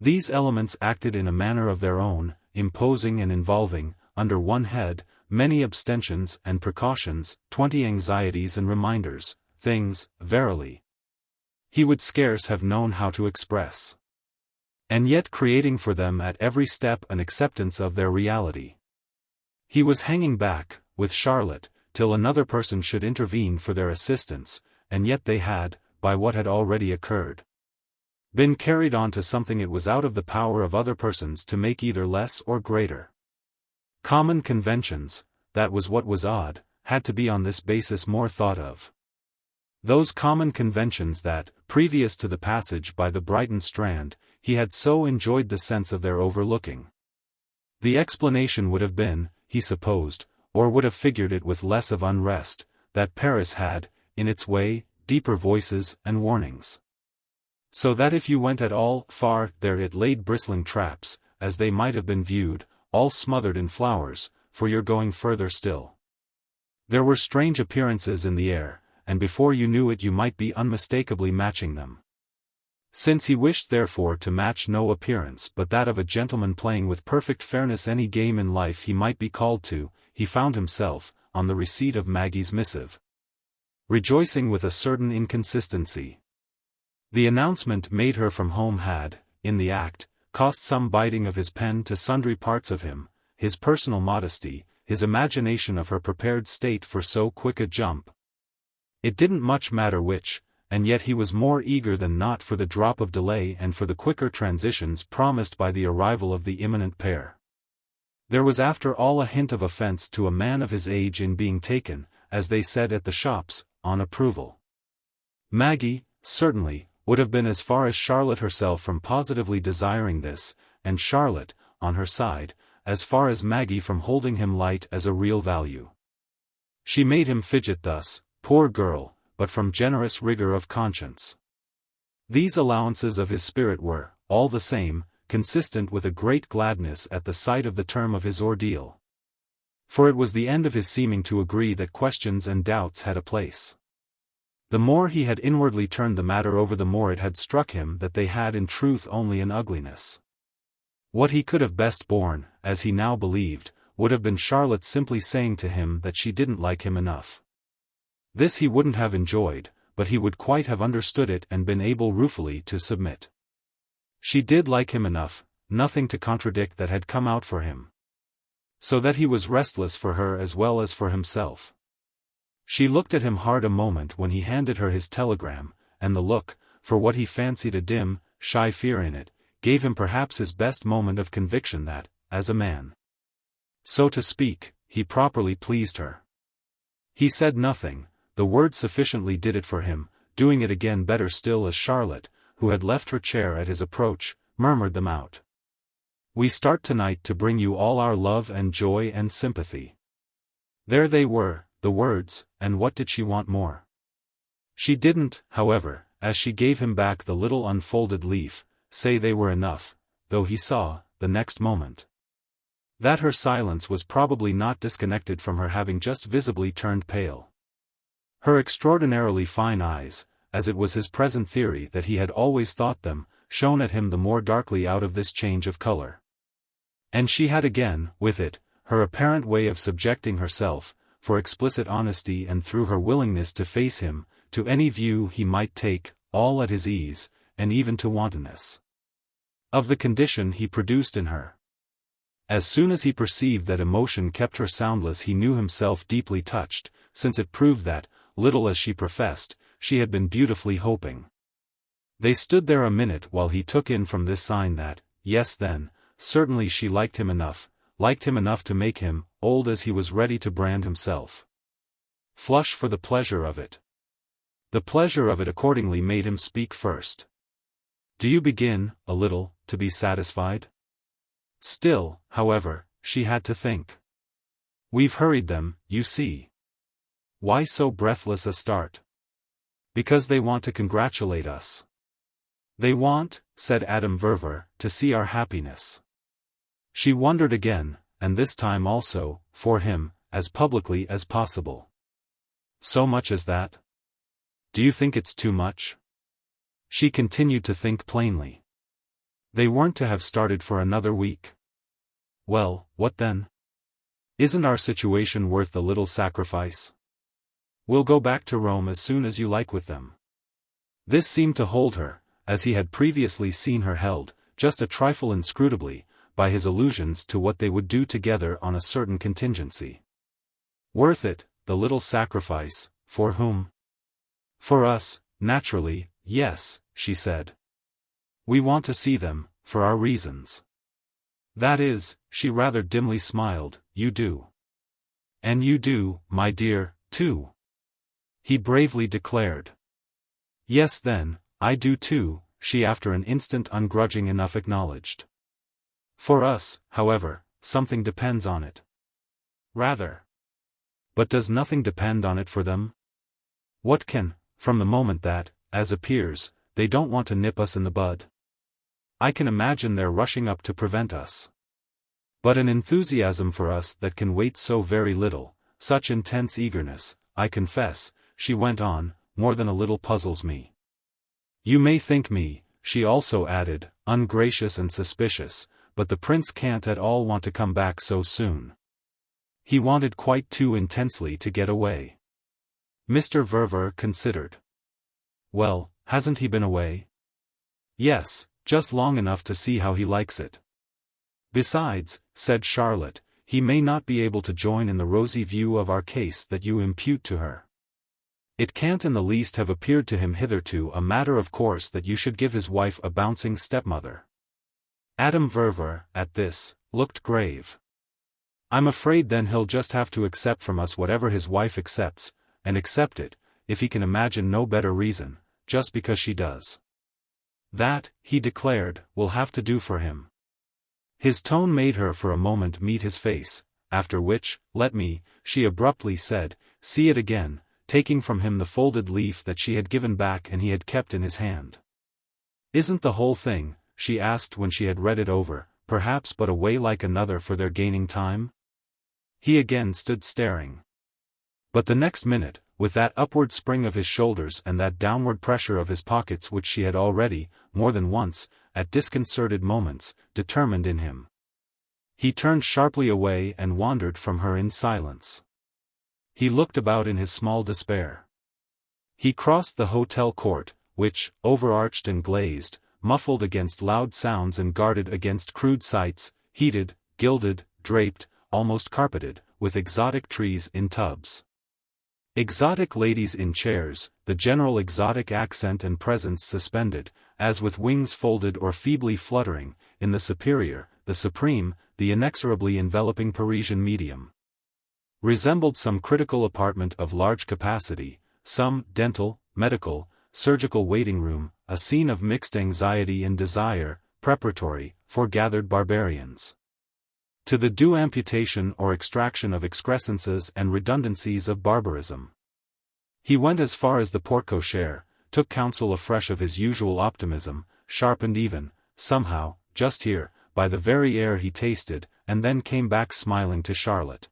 These elements acted in a manner of their own, imposing and involving, under one head, many abstentions and precautions, 20 anxieties and reminders, things, verily, he would scarce have known how to express. And yet creating for them at every step an acceptance of their reality. He was hanging back, with Charlotte, till another person should intervene for their assistance, and yet they had, by what had already occurred, been carried on to something it was out of the power of other persons to make either less or greater. Common conventions, that was what was odd, had to be on this basis more thought of. Those common conventions that, previous to the passage by the Brighton Strand, he had so enjoyed the sense of their overlooking. The explanation would have been, he supposed, or would have figured it with less of unrest, that Paris had, in its way, deeper voices and warnings. So that if you went at all far there it laid bristling traps, as they might have been viewed, all smothered in flowers, for your going further still. There were strange appearances in the air, and before you knew it you might be unmistakably matching them. Since he wished therefore to match no appearance but that of a gentleman playing with perfect fairness any game in life he might be called to, he found himself, on the receipt of Maggie's missive, rejoicing with a certain inconsistency. The announcement made her from home had, in the act, cost some biting of his pen to sundry parts of him, his personal modesty, his imagination of her prepared state for so quick a jump. It didn't much matter which, and yet he was more eager than not for the drop of delay and for the quicker transitions promised by the arrival of the imminent pair. There was after all a hint of offense to a man of his age in being taken, as they said at the shops, on approval. Maggie, certainly, would have been as far as Charlotte herself from positively desiring this, and Charlotte, on her side, as far as Maggie from holding him light as a real value. She made him fidget thus, poor girl, but from generous rigor of conscience. These allowances of his spirit were, all the same, consistent with a great gladness at the sight of the term of his ordeal. For it was the end of his seeming to agree that questions and doubts had a place. The more he had inwardly turned the matter over the more it had struck him that they had in truth only an ugliness. What he could have best borne, as he now believed, would have been Charlotte simply saying to him that she didn't like him enough. This he wouldn't have enjoyed, but he would quite have understood it and been able ruefully to submit. She did like him enough, nothing to contradict that had come out for him. So that he was restless for her as well as for himself. She looked at him hard a moment when he handed her his telegram, and the look, for what he fancied a dim, shy fear in it, gave him perhaps his best moment of conviction that, as a man, so to speak, he properly pleased her. He said nothing, the word sufficiently did it for him, doing it again better still as Charlotte, who had left her chair at his approach, murmured them out. "We start tonight to bring you all our love and joy and sympathy." There they were, the words, and what did she want more? She didn't, however, as she gave him back the little unfolded leaf, say they were enough, though he saw, the next moment, that her silence was probably not disconnected from her having just visibly turned pale. Her extraordinarily fine eyes, as it was his present theory that he had always thought them, shone at him the more darkly out of this change of color. And she had again, with it, her apparent way of subjecting herself, for explicit honesty and through her willingness to face him, to any view he might take, all at his ease, and even to wantonness of the condition he produced in her. As soon as he perceived that emotion kept her soundless he knew himself deeply touched, since it proved that, little as she professed, she had been beautifully hoping. They stood there a minute while he took in from this sign that, yes then, certainly she liked him enough to make him, old as he was ready to brand himself, flush for the pleasure of it. The pleasure of it accordingly made him speak first. Do you begin, a little, to be satisfied? Still, however, she had to think. We've hurried them, you see. Why so breathless a start? Because they want to congratulate us. They want, said Madame Verver, to see our happiness. She wondered again, and this time also, for him, as publicly as possible. So much as that? Do you think it's too much? She continued to think plainly. They weren't to have started for another week. Well, what then? Isn't our situation worth the little sacrifice? We'll go back to Rome as soon as you like with them. This seemed to hold her, as he had previously seen her held, just a trifle inscrutably, by his allusions to what they would do together on a certain contingency. Worth it, the little sacrifice, for whom? For us, naturally, yes, she said. We want to see them, for our reasons. That is, she rather dimly smiled, you do. And you do, my dear, too. He bravely declared. Yes then, I do too, she after an instant ungrudging enough acknowledged. For us, however, something depends on it. Rather. But does nothing depend on it for them? What can, from the moment that, as appears, they don't want to nip us in the bud? I can imagine their rushing up to prevent us. But an enthusiasm for us that can wait so very little, such intense eagerness, I confess, she went on, more than a little puzzles me. You may think me, she also added, ungracious and suspicious, but the prince can't at all want to come back so soon. He wanted quite too intensely to get away. Mr. Verver considered. Well, hasn't he been away? Yes, just long enough to see how he likes it. Besides, said Charlotte, he may not be able to join in the rosy view of our case that you impute to her. It can't in the least have appeared to him hitherto a matter of course that you should give his wife a bouncing stepmother. Madame Verver, at this, looked grave. I'm afraid then he'll just have to accept from us whatever his wife accepts, and accept it, if he can imagine no better reason, just because she does. That, he declared, will have to do for him. His tone made her for a moment meet his face, after which, let me, she abruptly said, see it again, taking from him the folded leaf that she had given back and he had kept in his hand. Isn't the whole thing, she asked when she had read it over, perhaps but a way like another for their gaining time? He again stood staring. But the next minute, with that upward spring of his shoulders and that downward pressure of his pockets which she had already, more than once, at disconcerted moments, determined in him, he turned sharply away and wandered from her in silence. He looked about in his small despair. He crossed the hotel court, which, overarched and glazed, muffled against loud sounds and guarded against crude sights, heated, gilded, draped, almost carpeted, with exotic trees in tubs. Exotic ladies in chairs, the general exotic accent and presence suspended, as with wings folded or feebly fluttering, in the superior, the supreme, the inexorably enveloping Parisian medium. Resembled some critical apartment of large capacity, some dental, medical, surgical waiting room, a scene of mixed anxiety and desire, preparatory, foregathered barbarians. To the due amputation or extraction of excrescences and redundancies of barbarism. He went as far as the porte cochere, took counsel afresh of his usual optimism, sharpened even, somehow, just here, by the very air he tasted, and then came back smiling to Charlotte.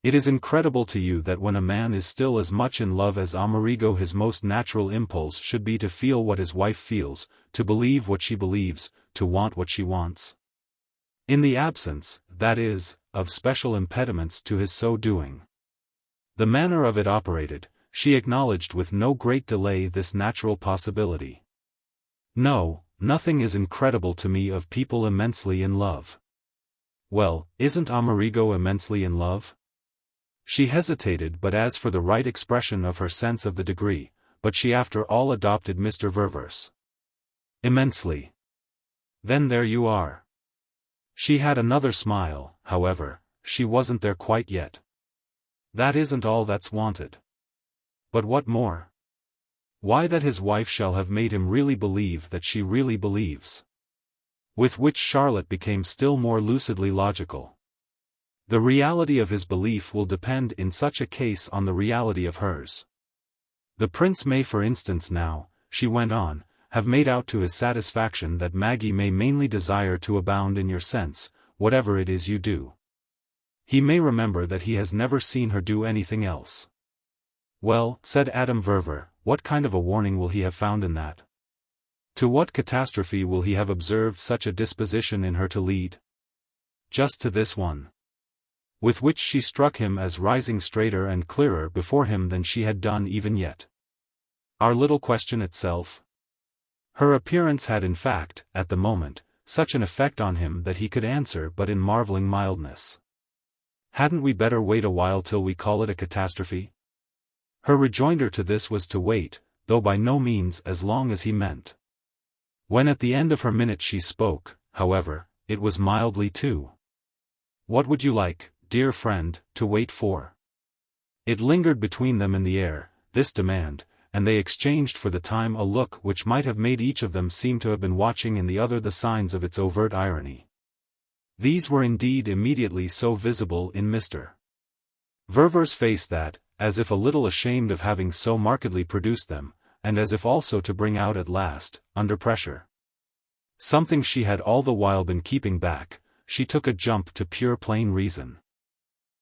It is incredible to you that when a man is still as much in love as Amerigo his most natural impulse should be to feel what his wife feels, to believe what she believes, to want what she wants. In the absence, that is, of special impediments to his so doing. The manner of it operated, she acknowledged with no great delay this natural possibility. No, nothing is incredible to me of people immensely in love. Well, isn't Amerigo immensely in love? She hesitated but as for the right expression of her sense of the degree, but she after all adopted Mr. Verver's. Immensely. Then there you are. She had another smile, however, she wasn't there quite yet. That isn't all that's wanted. But what more? Why, that his wife shall have made him really believe that she really believes. With which Charlotte became still more lucidly logical. The reality of his belief will depend in such a case on the reality of hers. The prince may, for instance, now, she went on, have made out to his satisfaction that Maggie may mainly desire to abound in your sense, whatever it is you do. He may remember that he has never seen her do anything else. Well, said Madame Verver, what kind of a warning will he have found in that? To what catastrophe will he have observed such a disposition in her to lead? Just to this one. With which she struck him as rising straighter and clearer before him than she had done even yet. Our little question itself? Her appearance had in fact, at the moment, such an effect on him that he could answer but in marveling mildness. Hadn't we better wait a while till we call it a catastrophe? Her rejoinder to this was to wait, though by no means as long as he meant. When at the end of her minute she spoke, however, it was mildly too. What would you like, dear friend, to wait for? It lingered between them in the air, this demand, and they exchanged for the time a look which might have made each of them seem to have been watching in the other the signs of its overt irony. These were indeed immediately so visible in Mr. Verver's face that, as if a little ashamed of having so markedly produced them, and as if also to bring out at last, under pressure, something she had all the while been keeping back, she took a jump to pure plain reason.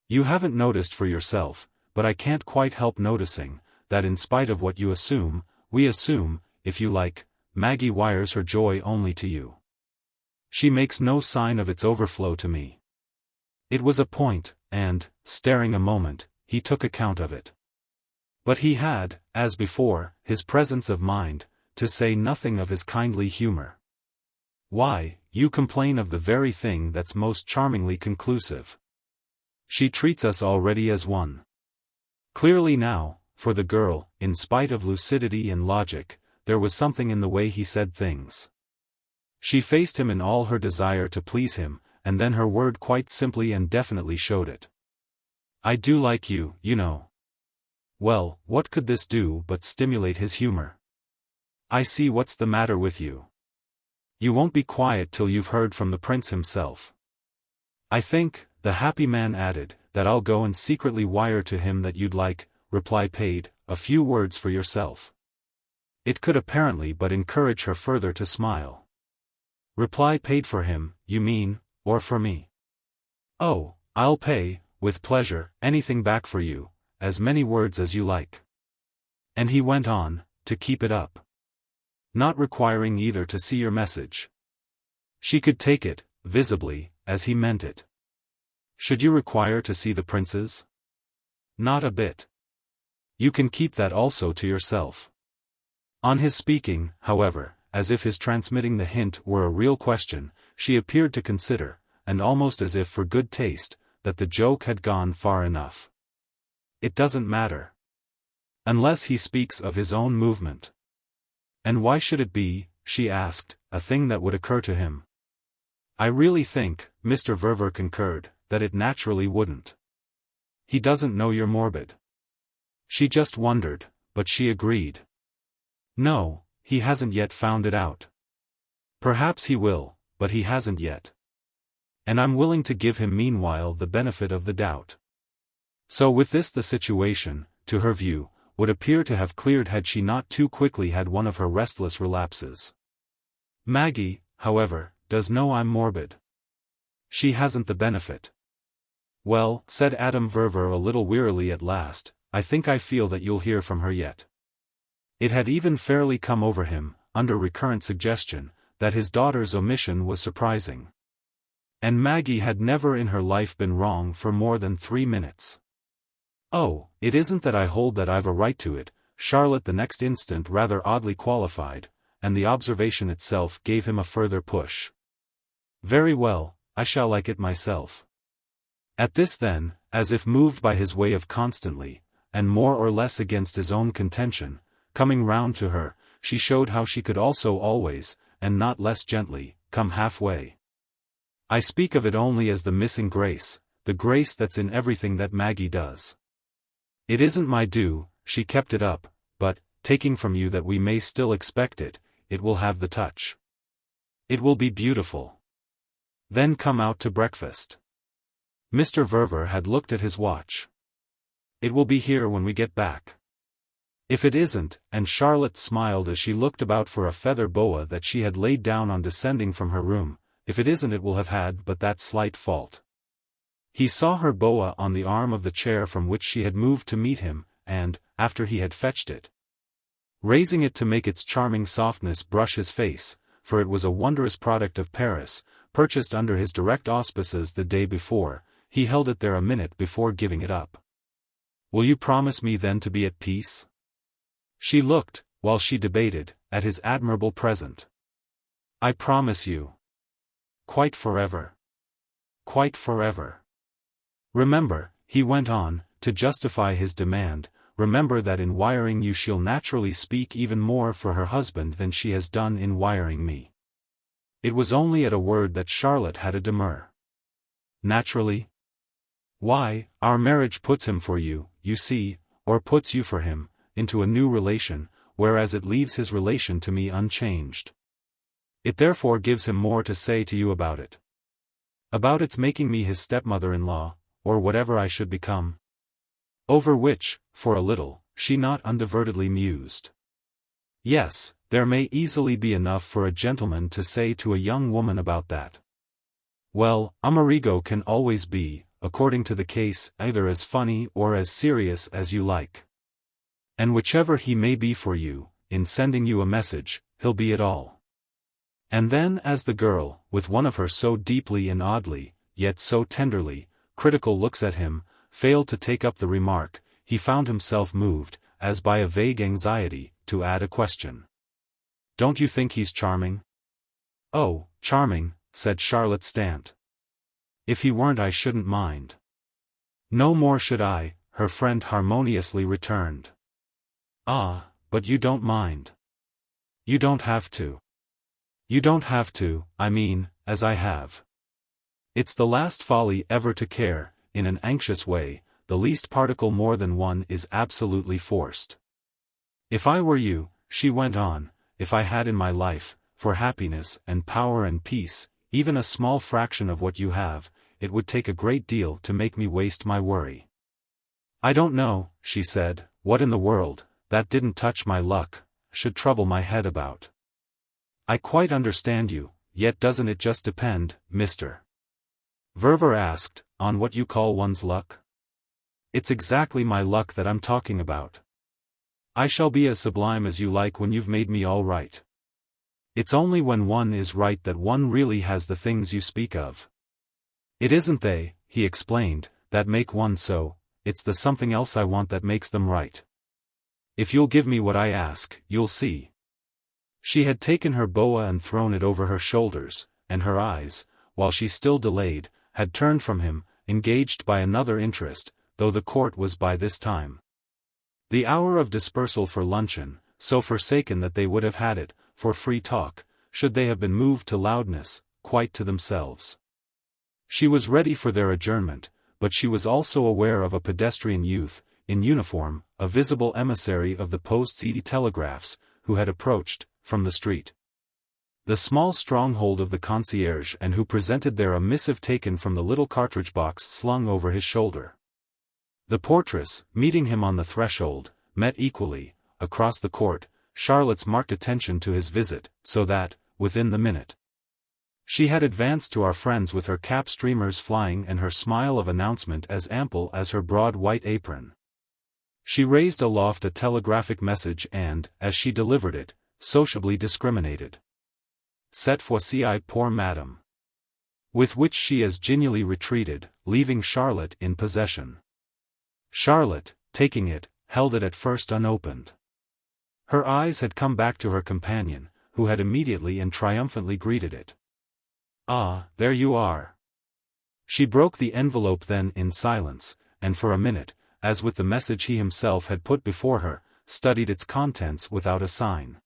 You haven't noticed for yourself, but I can't quite help noticing, that in spite of what you assume, we assume, if you like, Maggie wires her joy only to you. She makes no sign of its overflow to me. It was a point, and, staring a moment, he took account of it. But he had, as before, his presence of mind, to say nothing of his kindly humor. Why, you complain of the very thing that's most charmingly conclusive. She treats us already as one. Clearly now, for the girl, in spite of lucidity and logic, there was something in the way he said things. She faced him in all her desire to please him, and then her word quite simply and definitely showed it. I do like you, you know. Well, what could this do but stimulate his humor? I see what's the matter with you. You won't be quiet till you've heard from the prince himself. I think, the happy man added, that I'll go and secretly wire to him that you'd like, reply paid, a few words for yourself. It could apparently but encourage her further to smile. Reply paid for him, you mean, or for me? Oh, I'll pay, with pleasure, anything back for you, as many words as you like. And he went on, to keep it up. Not requiring either to see your message. She could take it, visibly, as he meant it. Should you require to see the prince's? Not a bit. You can keep that also to yourself. On his speaking, however, as if his transmitting the hint were a real question, she appeared to consider, and almost as if for good taste, that the joke had gone far enough. It doesn't matter. Unless he speaks of his own movement. And why should it be, she asked, a thing that would occur to him? I really think, Mr. Verver concurred, that it naturally wouldn't. He doesn't know you're morbid. She just wondered, but she agreed. No, he hasn't yet found it out. Perhaps he will, but he hasn't yet. And I'm willing to give him meanwhile the benefit of the doubt. So with this the situation, to her view, would appear to have cleared had she not too quickly had one of her restless relapses. Maggie, however, does know I'm morbid. She hasn't the benefit. Well, said Madame Verver a little wearily at last, I think I feel that you'll hear from her yet. It had even fairly come over him, under recurrent suggestion, that his daughter's omission was surprising. And Maggie had never in her life been wrong for more than 3 minutes. Oh, it isn't that I hold that I've a right to it, Charlotte the next instant rather oddly qualified, and the observation itself gave him a further push. Very well, I shall like it myself. At this then, as if moved by his way of constantly, and more or less against his own contention, coming round to her, she showed how she could also always, and not less gently, come halfway. I speak of it only as the missing grace, the grace that's in everything that Maggie does. It isn't my due, she kept it up, but, taking from you that we may still expect it, it will have the touch. It will be beautiful. Then come out to breakfast. Mr. Verver had looked at his watch. It will be here when we get back. If it isn't, and Charlotte smiled as she looked about for a feather boa that she had laid down on descending from her room, if it isn't it will have had but that slight fault. He saw her boa on the arm of the chair from which she had moved to meet him, and, after he had fetched it, raising it to make its charming softness brush his face, for it was a wondrous product of Paris, purchased under his direct auspices the day before, he held it there a minute before giving it up. Will you promise me then to be at peace? She looked, while she debated, at his admirable present. I promise you. Quite forever. Quite forever. Remember, he went on, to justify his demand, remember that in wiring you she'll naturally speak even more for her husband than she has done in wiring me. It was only at a word that Charlotte had a demur. Naturally? Why, our marriage puts him for you, you see, or puts you for him, into a new relation, whereas it leaves his relation to me unchanged. It therefore gives him more to say to you about it. About its making me his stepmother-in-law, or whatever I should become. Over which, for a little, she not undivertedly mused. Yes, there may easily be enough for a gentleman to say to a young woman about that. Well, Amerigo can always be, according to the case, either as funny or as serious as you like. And whichever he may be for you, in sending you a message, he'll be it all. And then as the girl, with one of her so deeply and oddly, yet so tenderly, critical looks at him, failed to take up the remark, he found himself moved, as by a vague anxiety, to add a question. Don't you think he's charming? Oh, charming, said Charlotte Stant. If he weren't I shouldn't mind. No more should I, her friend harmoniously returned. Ah, but you don't mind. You don't have to. You don't have to, I mean, as I have. It's the last folly ever to care, in an anxious way, the least particle more than one is absolutely forced. If I were you, she went on, if I had in my life, for happiness and power and peace, even a small fraction of what you have, it would take a great deal to make me waste my worry. I don't know, she said, what in the world, that didn't touch my luck, should trouble my head about. I quite understand you, yet doesn't it just depend, Mr. Verver asked, on what you call one's luck? It's exactly my luck that I'm talking about. I shall be as sublime as you like when you've made me all right. It's only when one is right that one really has the things you speak of. It isn't they, he explained, that make one so, it's the something else I want that makes them right. If you'll give me what I ask, you'll see. She had taken her boa and thrown it over her shoulders, and her eyes, while she still delayed, had turned from him, engaged by another interest, though the court was by this time the hour of dispersal for luncheon, so forsaken that they would have had it, for free talk, should they have been moved to loudness, quite to themselves. She was ready for their adjournment, but she was also aware of a pedestrian youth, in uniform, a visible emissary of the XVIII telegraphs, who had approached, from the street, the small stronghold of the concierge and who presented there a missive taken from the little cartridge box slung over his shoulder. The portress, meeting him on the threshold, met equally, across the court, Charlotte's marked attention to his visit, so that, within the minute, she had advanced to our friends with her cap streamers flying and her smile of announcement as ample as her broad white apron. She raised aloft a telegraphic message and, as she delivered it, sociably discriminated. Cette fois-ci pour madame. With which she as genially retreated, leaving Charlotte in possession. Charlotte, taking it, held it at first unopened. Her eyes had come back to her companion, who had immediately and triumphantly greeted it. Ah, there you are. She broke the envelope then in silence, and for a minute, as with the message he himself had put before her, studied its contents without a sign.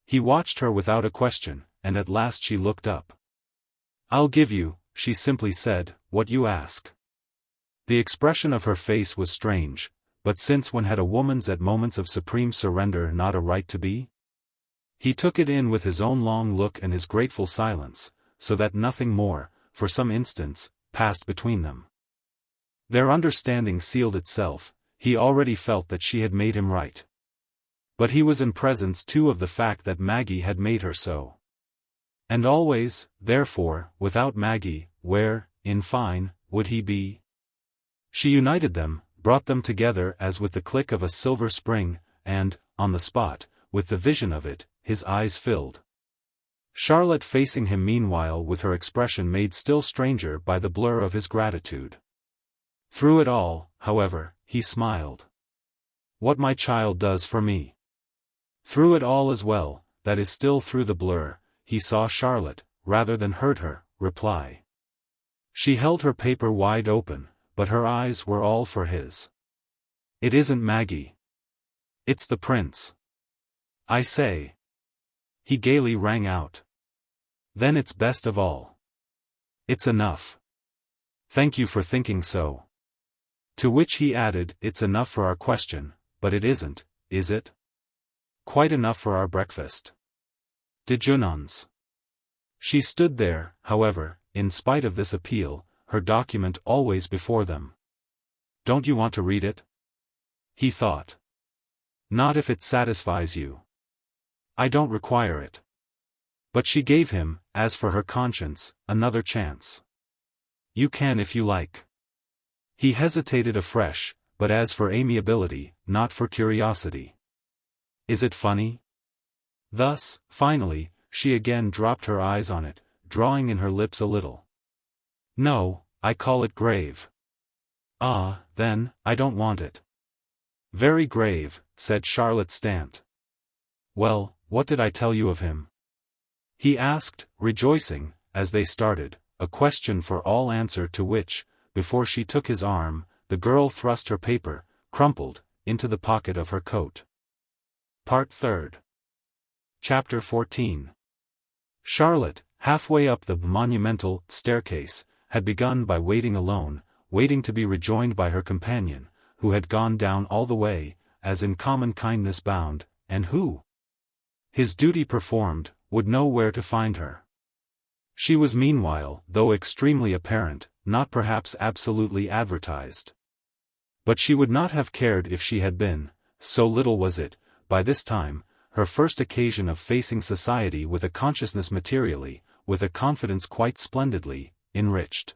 He watched her without a question, and at last she looked up. I'll give you, she simply said, "What you ask." The expression of her face was strange, but since when had a woman's at moments of supreme surrender not a right to be? He took it in with his own long look and his grateful silence, so that nothing more, for some instants, passed between them. Their understanding sealed itself. He already felt that she had made him right. But he was in presence too of the fact that Maggie had made her so. And always, therefore, without Maggie, where, in fine, would he be? She united them, brought them together as with the click of a silver spring, and, on the spot, with the vision of it, his eyes filled. Charlotte facing him meanwhile with her expression made still stranger by the blur of his gratitude. Through it all, however, he smiled. "What my child does for me." Through it all as well, that is still through the blur, he saw Charlotte, rather than heard her, reply. She held her paper wide open, but her eyes were all for his. "It isn't Maggie. It's the prince. I say." He gaily rang out. "Then it's best of all. It's enough. Thank you for thinking so." To which he added, "It's enough for our question, but it isn't, is it? Quite enough for our breakfast. Déjeunons." She stood there, however, in spite of this appeal, her document always before them. "Don't you want to read it?" he thought. "Not if it satisfies you. I don't require it." But she gave him, as for her conscience, another chance. "You can if you like." He hesitated afresh, but as for amiability, not for curiosity. "Is it funny?" Thus, finally, she again dropped her eyes on it, drawing in her lips a little. "No, I call it grave." "Ah, then, I don't want it." "Very grave," said Charlotte Stant. "Well, what did I tell you of him?" he asked, rejoicing, as they started, a question for all answer to which, before she took his arm, the girl thrust her paper, crumpled, into the pocket of her coat. Part Third. Chapter 14. Charlotte, halfway up the monumental staircase, had begun by waiting alone, waiting to be rejoined by her companion, who had gone down all the way, as in common kindness bound, and who, his duty performed, would know where to find her. She was meanwhile, though extremely apparent, not perhaps absolutely advertised. But she would not have cared if she had been, so little was it, by this time, her first occasion of facing society with a consciousness materially, with a confidence quite splendidly, enriched.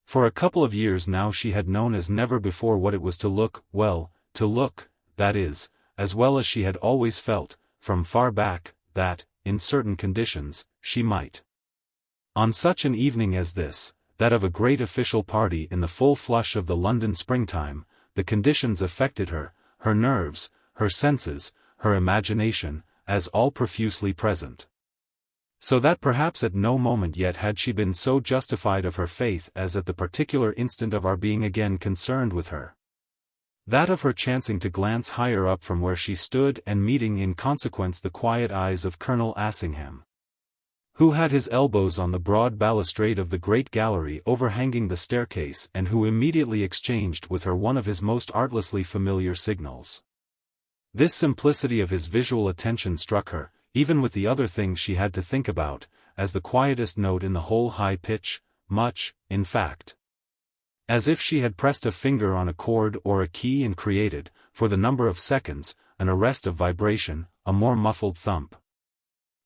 For a couple of years now she had known as never before what it was to look, well, to look, that is, as well as she had always felt, from far back, that, in certain conditions, she might. On such an evening as this, that of a great official party in the full flush of the London springtime, the conditions affected her, her nerves, her senses, her imagination, as all profusely present. So that perhaps at no moment yet had she been so justified of her faith as at the particular instant of our being again concerned with her. That of her chancing to glance higher up from where she stood and meeting in consequence the quiet eyes of Colonel Assingham, who had his elbows on the broad balustrade of the great gallery overhanging the staircase and who immediately exchanged with her one of his most artlessly familiar signals. This simplicity of his visual attention struck her, even with the other things she had to think about, as the quietest note in the whole high pitch, much, in fact, as if she had pressed a finger on a chord or a key and created, for the number of seconds, an arrest of vibration, a more muffled thump.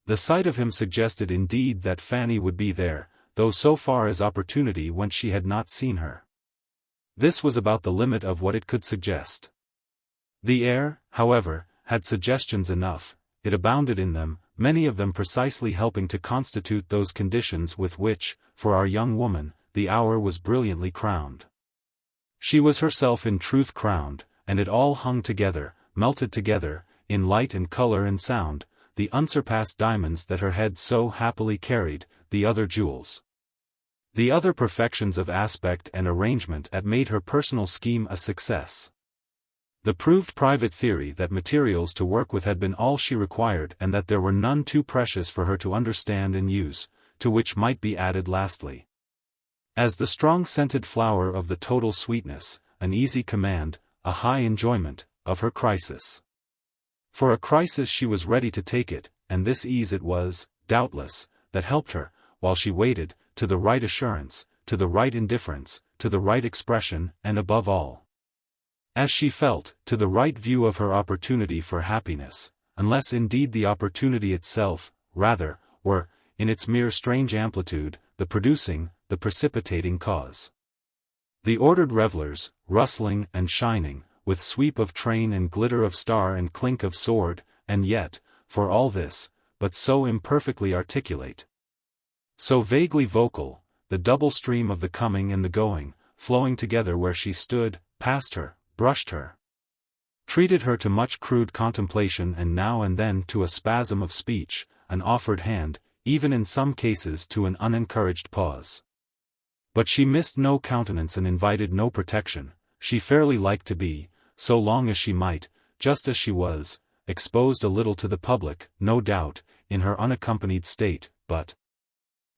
The sight of him suggested indeed that Fanny would be there, though so far as opportunity went she had not seen her. This was about the limit of what it could suggest. The air, however, had suggestions enough, it abounded in them, many of them precisely helping to constitute those conditions with which, for our young woman, the hour was brilliantly crowned. She was herself in truth crowned, and it all hung together, melted together, in light and color and sound, the unsurpassed diamonds that her head so happily carried, the other jewels, the other perfections of aspect and arrangement that made her personal scheme a success. The proved private theory that materials to work with had been all she required and that there were none too precious for her to understand and use, to which might be added lastly, as the strong-scented flower of the total sweetness, an easy command, a high enjoyment, of her crisis. For a crisis she was ready to take it, and this ease it was, doubtless, that helped her, while she waited, to the right assurance, to the right indifference, to the right expression, and above all, as she felt, to the right view of her opportunity for happiness, unless indeed the opportunity itself, rather, were, in its mere strange amplitude, the producing, the precipitating cause. The ordered revellers, rustling and shining, with sweep of train and glitter of star and clink of sword, and yet, for all this, but so imperfectly articulate, so vaguely vocal, the double stream of the coming and the going, flowing together where she stood, passed her, brushed her, treated her to much crude contemplation and now and then to a spasm of speech, an offered hand, even in some cases to an unencouraged pause. But she missed no countenance and invited no protection. She fairly liked to be, so long as she might, just as she was, exposed a little to the public, no doubt, in her unaccompanied state, but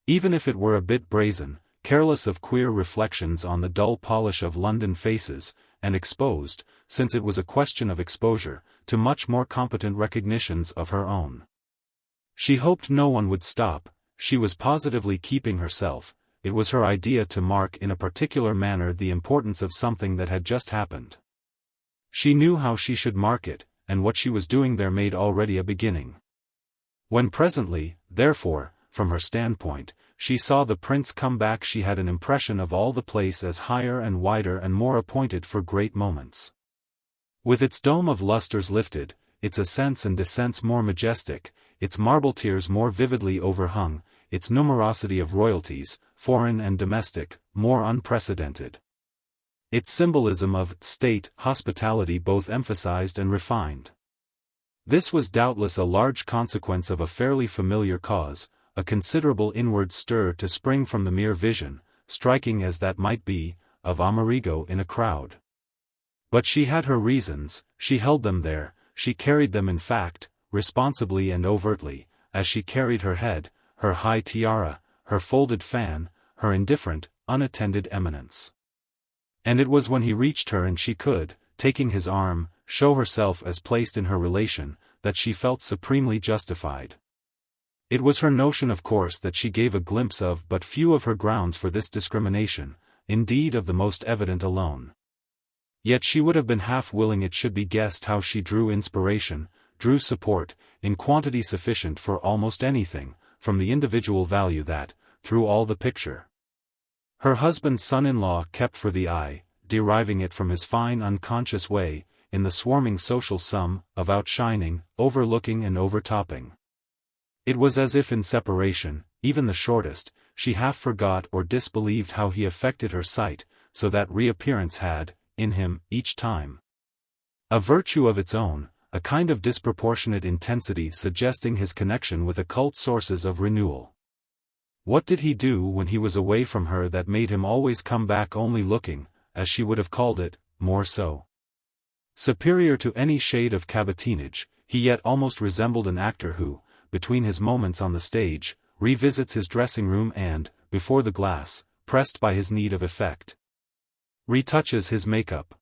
even if it were a bit brazen, careless of queer reflections on the dull polish of London faces, and exposed, since it was a question of exposure, to much more competent recognitions of her own. She hoped no one would stop. She was positively keeping herself. It was her idea to mark in a particular manner the importance of something that had just happened. She knew how she should mark it, and what she was doing there made already a beginning. When presently, therefore, from her standpoint, she saw the prince come back, she had an impression of all the place as higher and wider and more appointed for great moments. With its dome of lustres lifted, its ascents and descents more majestic, its marble tiers more vividly overhung, its numerosity of royalties, foreign and domestic, more unprecedented. Its symbolism of state, hospitality both emphasized and refined. This was doubtless a large consequence of a fairly familiar cause, a considerable inward stir to spring from the mere vision, striking as that might be, of Amerigo in a crowd. But she had her reasons, she held them there, she carried them in fact, responsibly and overtly, as she carried her head, her high tiara, her folded fan, her indifferent, unattended eminence. And it was when he reached her and she could, taking his arm, show herself as placed in her relation, that she felt supremely justified. It was her notion of course that she gave a glimpse of but few of her grounds for this discrimination, indeed of the most evident alone. Yet she would have been half willing it should be guessed how she drew inspiration, drew support, in quantity sufficient for almost anything, from the individual value that, through all the picture, her husband's son-in-law kept for the eye, deriving it from his fine unconscious way, in the swarming social sum, of outshining, overlooking and overtopping. It was as if in separation, even the shortest, she half forgot or disbelieved how he affected her sight, so that reappearance had, in him, each time, a virtue of its own, a kind of disproportionate intensity suggesting his connection with occult sources of renewal. What did he do when he was away from her that made him always come back only looking, as she would have called it, more so superior to any shade of cabotinage? He yet almost resembled an actor who, between his moments on the stage, revisits his dressing room and, before the glass, pressed by his need of effect, retouches his makeup.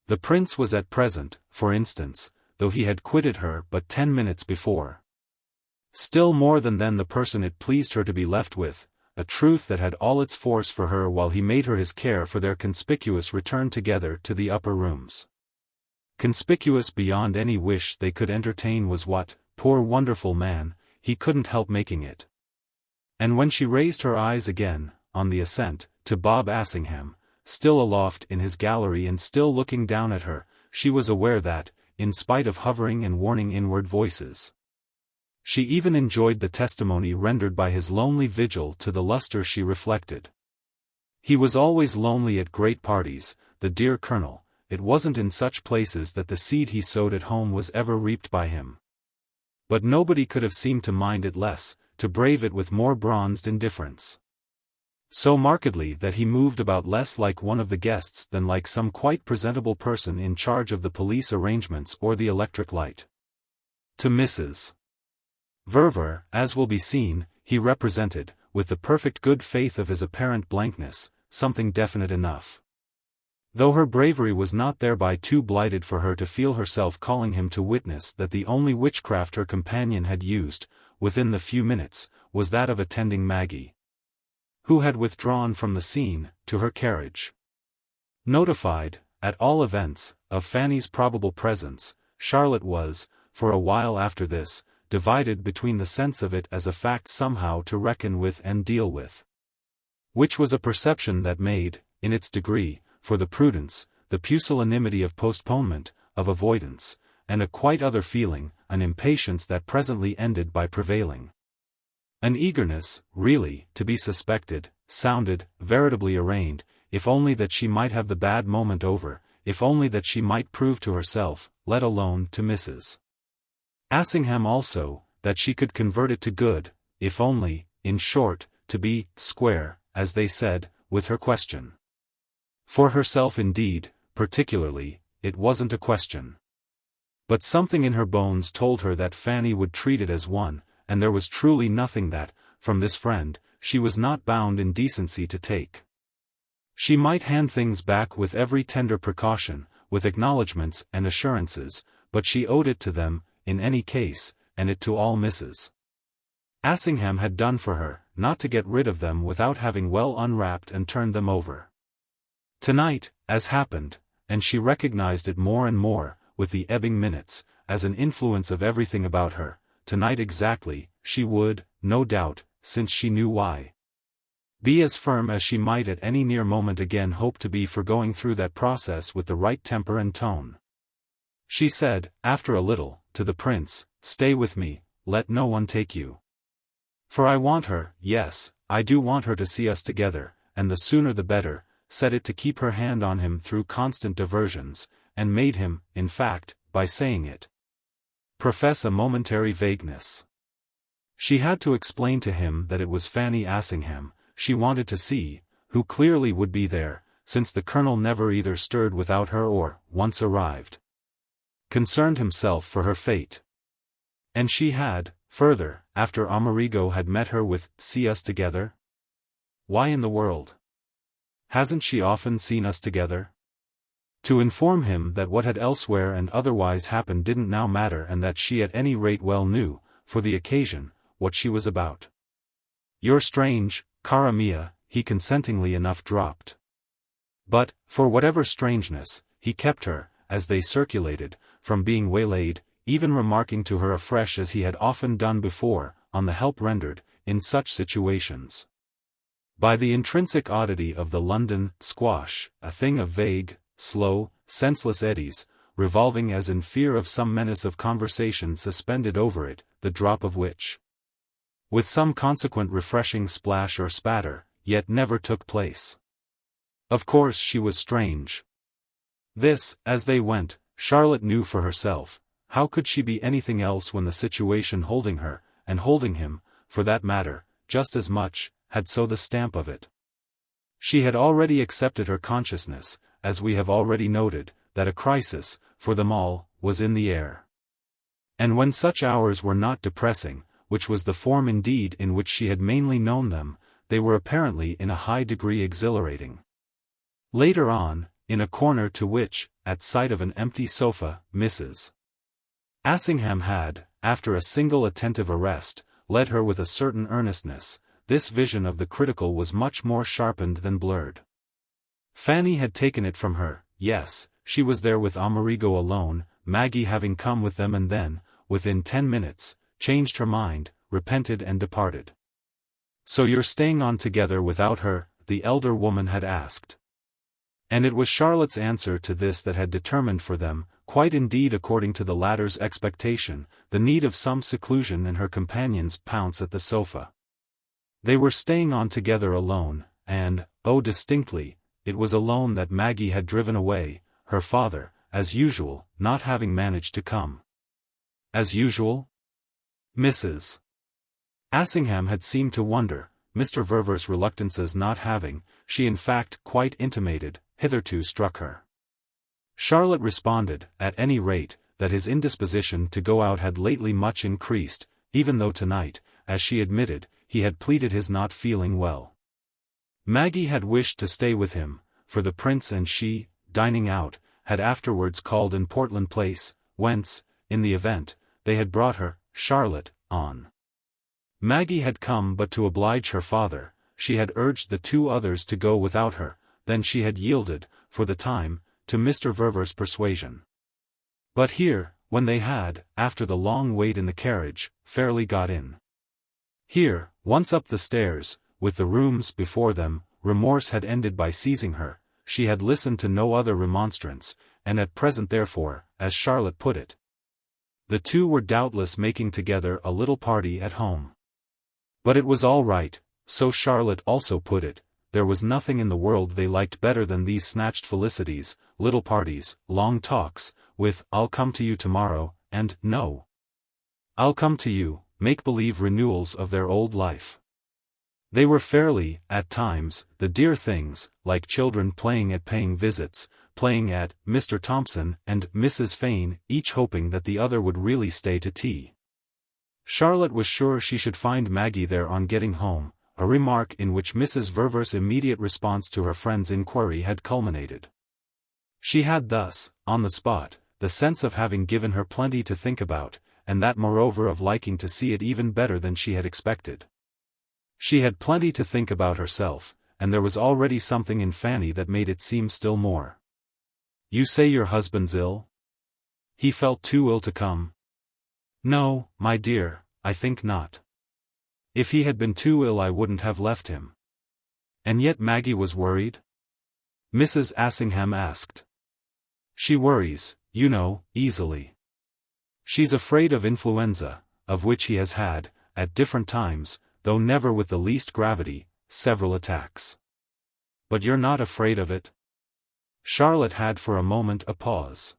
The prince was at present, for instance, though he had quitted her but 10 minutes before, still more than then the person it pleased her to be left with, a truth that had all its force for her while he made her his care for their conspicuous return together to the upper rooms. Conspicuous beyond any wish they could entertain was what, poor wonderful man, he couldn't help making it. And when she raised her eyes again, on the ascent, to Bob Assingham, still aloft in his gallery and still looking down at her, she was aware that, in spite of hovering and warning inward voices, she even enjoyed the testimony rendered by his lonely vigil to the luster she reflected. He was always lonely at great parties, the dear colonel. It wasn't in such places that the seed he sowed at home was ever reaped by him. But nobody could have seemed to mind it less, to brave it with more bronzed indifference. So markedly that he moved about less like one of the guests than like some quite presentable person in charge of the police arrangements or the electric light. To Mrs. Verver, as will be seen, he represented, with the perfect good faith of his apparent blankness, something definite enough. Though her bravery was not thereby too blighted for her to feel herself calling him to witness that the only witchcraft her companion had used, within the few minutes, was that of attending Maggie, who had withdrawn from the scene, to her carriage. Notified, at all events, of Fanny's probable presence, Charlotte was, for a while after this, divided between the sense of it as a fact somehow to reckon with and deal with, which was a perception that made, in its degree, for the prudence, the pusillanimity of postponement, of avoidance, and a quite other feeling, an impatience that presently ended by prevailing. An eagerness, really, to be suspected, sounded, veritably arraigned, if only that she might have the bad moment over, if only that she might prove to herself, let alone to Mrs. Assingham also, that she could convert it to good, if only, in short, to be square, as they said, with her question. For herself indeed, particularly, it wasn't a question. But something in her bones told her that Fanny would treat it as one, and there was truly nothing that, from this friend, she was not bound in decency to take. She might hand things back with every tender precaution, with acknowledgments and assurances, but she owed it to them, in any case, and it to all Mrs. Assingham had done for her, not to get rid of them without having well unwrapped and turned them over. Tonight, as happened, and she recognized it more and more, with the ebbing minutes, as an influence of everything about her, tonight exactly, she would, no doubt, since she knew why, be as firm as she might at any near moment again hope to be for going through that process with the right temper and tone. She said, after a little, to the prince, "Stay with me, let no one take you. For I want her, yes, I do want her to see us together, and the sooner the better," said it to keep her hand on him through constant diversions, and made him, in fact, by saying it, profess a momentary vagueness. She had to explain to him that it was Fanny Assingham she wanted to see, who clearly would be there, since the colonel never either stirred without her or, once arrived, concerned himself for her fate. And she had, further, after Amerigo had met her with, "See us together? Why in the world hasn't she often seen us together?" to inform him that what had elsewhere and otherwise happened didn't now matter and that she at any rate well knew, for the occasion, what she was about. "You're strange, cara mia," he consentingly enough dropped. But, for whatever strangeness, he kept her, as they circulated, from being waylaid, even remarking to her afresh as he had often done before, on the help rendered, in such situations, by the intrinsic oddity of the London squash, a thing of vague, slow, senseless eddies, revolving as in fear of some menace of conversation suspended over it, the drop of which, with some consequent refreshing splash or spatter, yet never took place. Of course she was strange. This, as they went, Charlotte knew for herself. How could she be anything else when the situation holding her, and holding him, for that matter, just as much, had so the stamp of it? She had already accepted her consciousness, as we have already noted, that a crisis, for them all, was in the air. And when such hours were not depressing, which was the form indeed in which she had mainly known them, they were apparently in a high degree exhilarating. Later on, in a corner to which, at sight of an empty sofa, Mrs. Assingham had, after a single attentive arrest, led her with a certain earnestness, this vision of the critical was much more sharpened than blurred. Fanny had taken it from her, yes, she was there with Amerigo alone, Maggie having come with them and then, within 10 minutes, changed her mind, repented and departed. "So you're staying on together without her?" the elder woman had asked. And it was Charlotte's answer to this that had determined for them, quite indeed according to the latter's expectation, the need of some seclusion and her companion's pounce at the sofa. They were staying on together alone, and, oh distinctly, it was alone that Maggie had driven away, her father, as usual, not having managed to come. As usual? Mrs. Assingham had seemed to wonder, Mr. Verver's reluctances not having, she in fact quite intimated, hitherto struck her. Charlotte responded, at any rate, that his indisposition to go out had lately much increased, even though tonight, as she admitted, he had pleaded his not feeling well. Maggie had wished to stay with him, for the prince and she, dining out, had afterwards called in Portland Place, whence, in the event, they had brought her, Charlotte, on. Maggie had come but to oblige her father. She had urged the two others to go without her, then she had yielded, for the time, to Mr. Verver's persuasion. But here, when they had, after the long wait in the carriage, fairly got in. Here, once up the stairs, with the rooms before them, remorse had ended by seizing her. She had listened to no other remonstrance, and at present therefore, as Charlotte put it, the two were doubtless making together a little party at home. But it was all right, so Charlotte also put it. There was nothing in the world they liked better than these snatched felicities, little parties, long talks, with "I'll come to you tomorrow," and "No, I'll come to you," make-believe renewals of their old life. They were fairly, at times, the dear things, like children playing at paying visits, playing at Mr. Thompson and Mrs. Fane, each hoping that the other would really stay to tea. Charlotte was sure she should find Maggie there on getting home, a remark in which Mrs. Verver's immediate response to her friend's inquiry had culminated. She had thus, on the spot, the sense of having given her plenty to think about, and that moreover of liking to see it even better than she had expected. She had plenty to think about herself, and there was already something in Fanny that made it seem still more. "You say your husband's ill? He felt too ill to come?" "No, my dear, I think not. If he had been too ill I wouldn't have left him." And yet Maggie was worried? Mrs. Assingham asked. "She worries, you know, easily. She's afraid of influenza, of which he has had, at different times, though never with the least gravity, several attacks." "But you're not afraid of it?" Charlotte had for a moment a pause.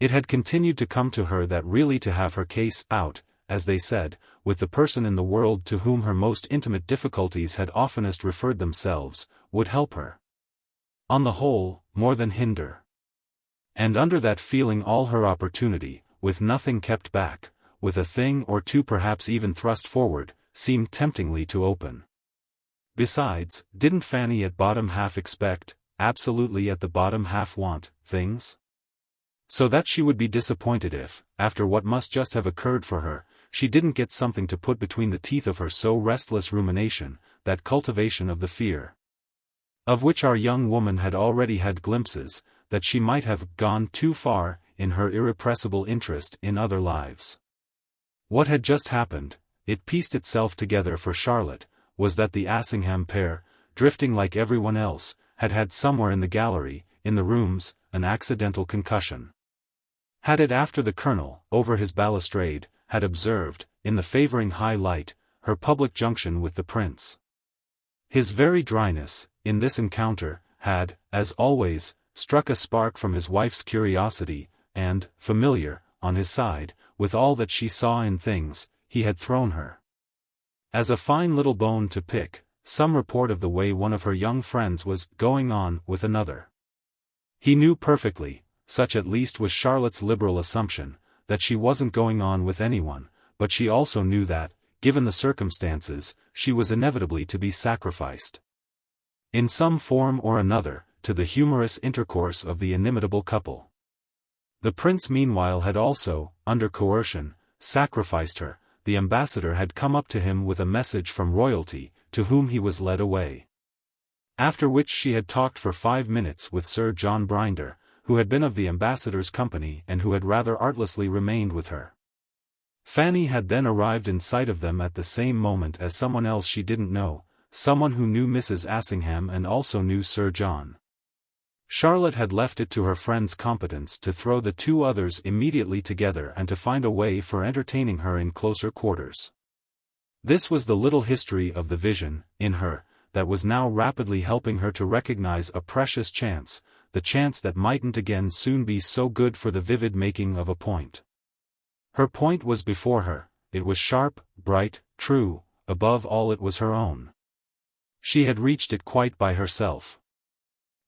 It had continued to come to her that really to have her case out, as they said, with the person in the world to whom her most intimate difficulties had oftenest referred themselves, would help her. On the whole, more than hinder. And under that feeling all her opportunity, with nothing kept back, with a thing or two perhaps even thrust forward, seemed temptingly to open. Besides, didn't Fanny at bottom half expect, absolutely at the bottom half want, things? So that she would be disappointed if, after what must just have occurred for her, she didn't get something to put between the teeth of her so restless rumination, that cultivation of the fear, of which our young woman had already had glimpses, that she might have gone too far in her irrepressible interest in other lives. What had just happened, it pieced itself together for Charlotte, was that the Assingham pair, drifting like everyone else, had had somewhere in the gallery, in the rooms, an accidental concussion. Had it after the Colonel, over his balustrade, had observed, in the favouring high light, her public junction with the Prince. His very dryness, in this encounter, had, as always, struck a spark from his wife's curiosity, and, familiar, on his side, with all that she saw in things, he had thrown her, as a fine little bone to pick, some report of the way one of her young friends was going on with another. He knew perfectly, such at least was Charlotte's liberal assumption, that she wasn't going on with anyone, but she also knew that, given the circumstances, she was inevitably to be sacrificed, in some form or another, to the humorous intercourse of the inimitable couple. The Prince meanwhile had also, under coercion, sacrificed her. The ambassador had come up to him with a message from royalty, to whom he was led away. After which she had talked for 5 minutes with Sir John Brinder, who had been of the ambassador's company and who had rather artlessly remained with her. Fanny had then arrived in sight of them at the same moment as someone else she didn't know, someone who knew Mrs. Assingham and also knew Sir John. Charlotte had left it to her friend's competence to throw the two others immediately together and to find a way for entertaining her in closer quarters. This was the little history of the vision, in her, that was now rapidly helping her to recognize a precious chance, the chance that mightn't again soon be so good for the vivid making of a point. Her point was before her, it was sharp, bright, true, above all it was her own. She had reached it quite by herself.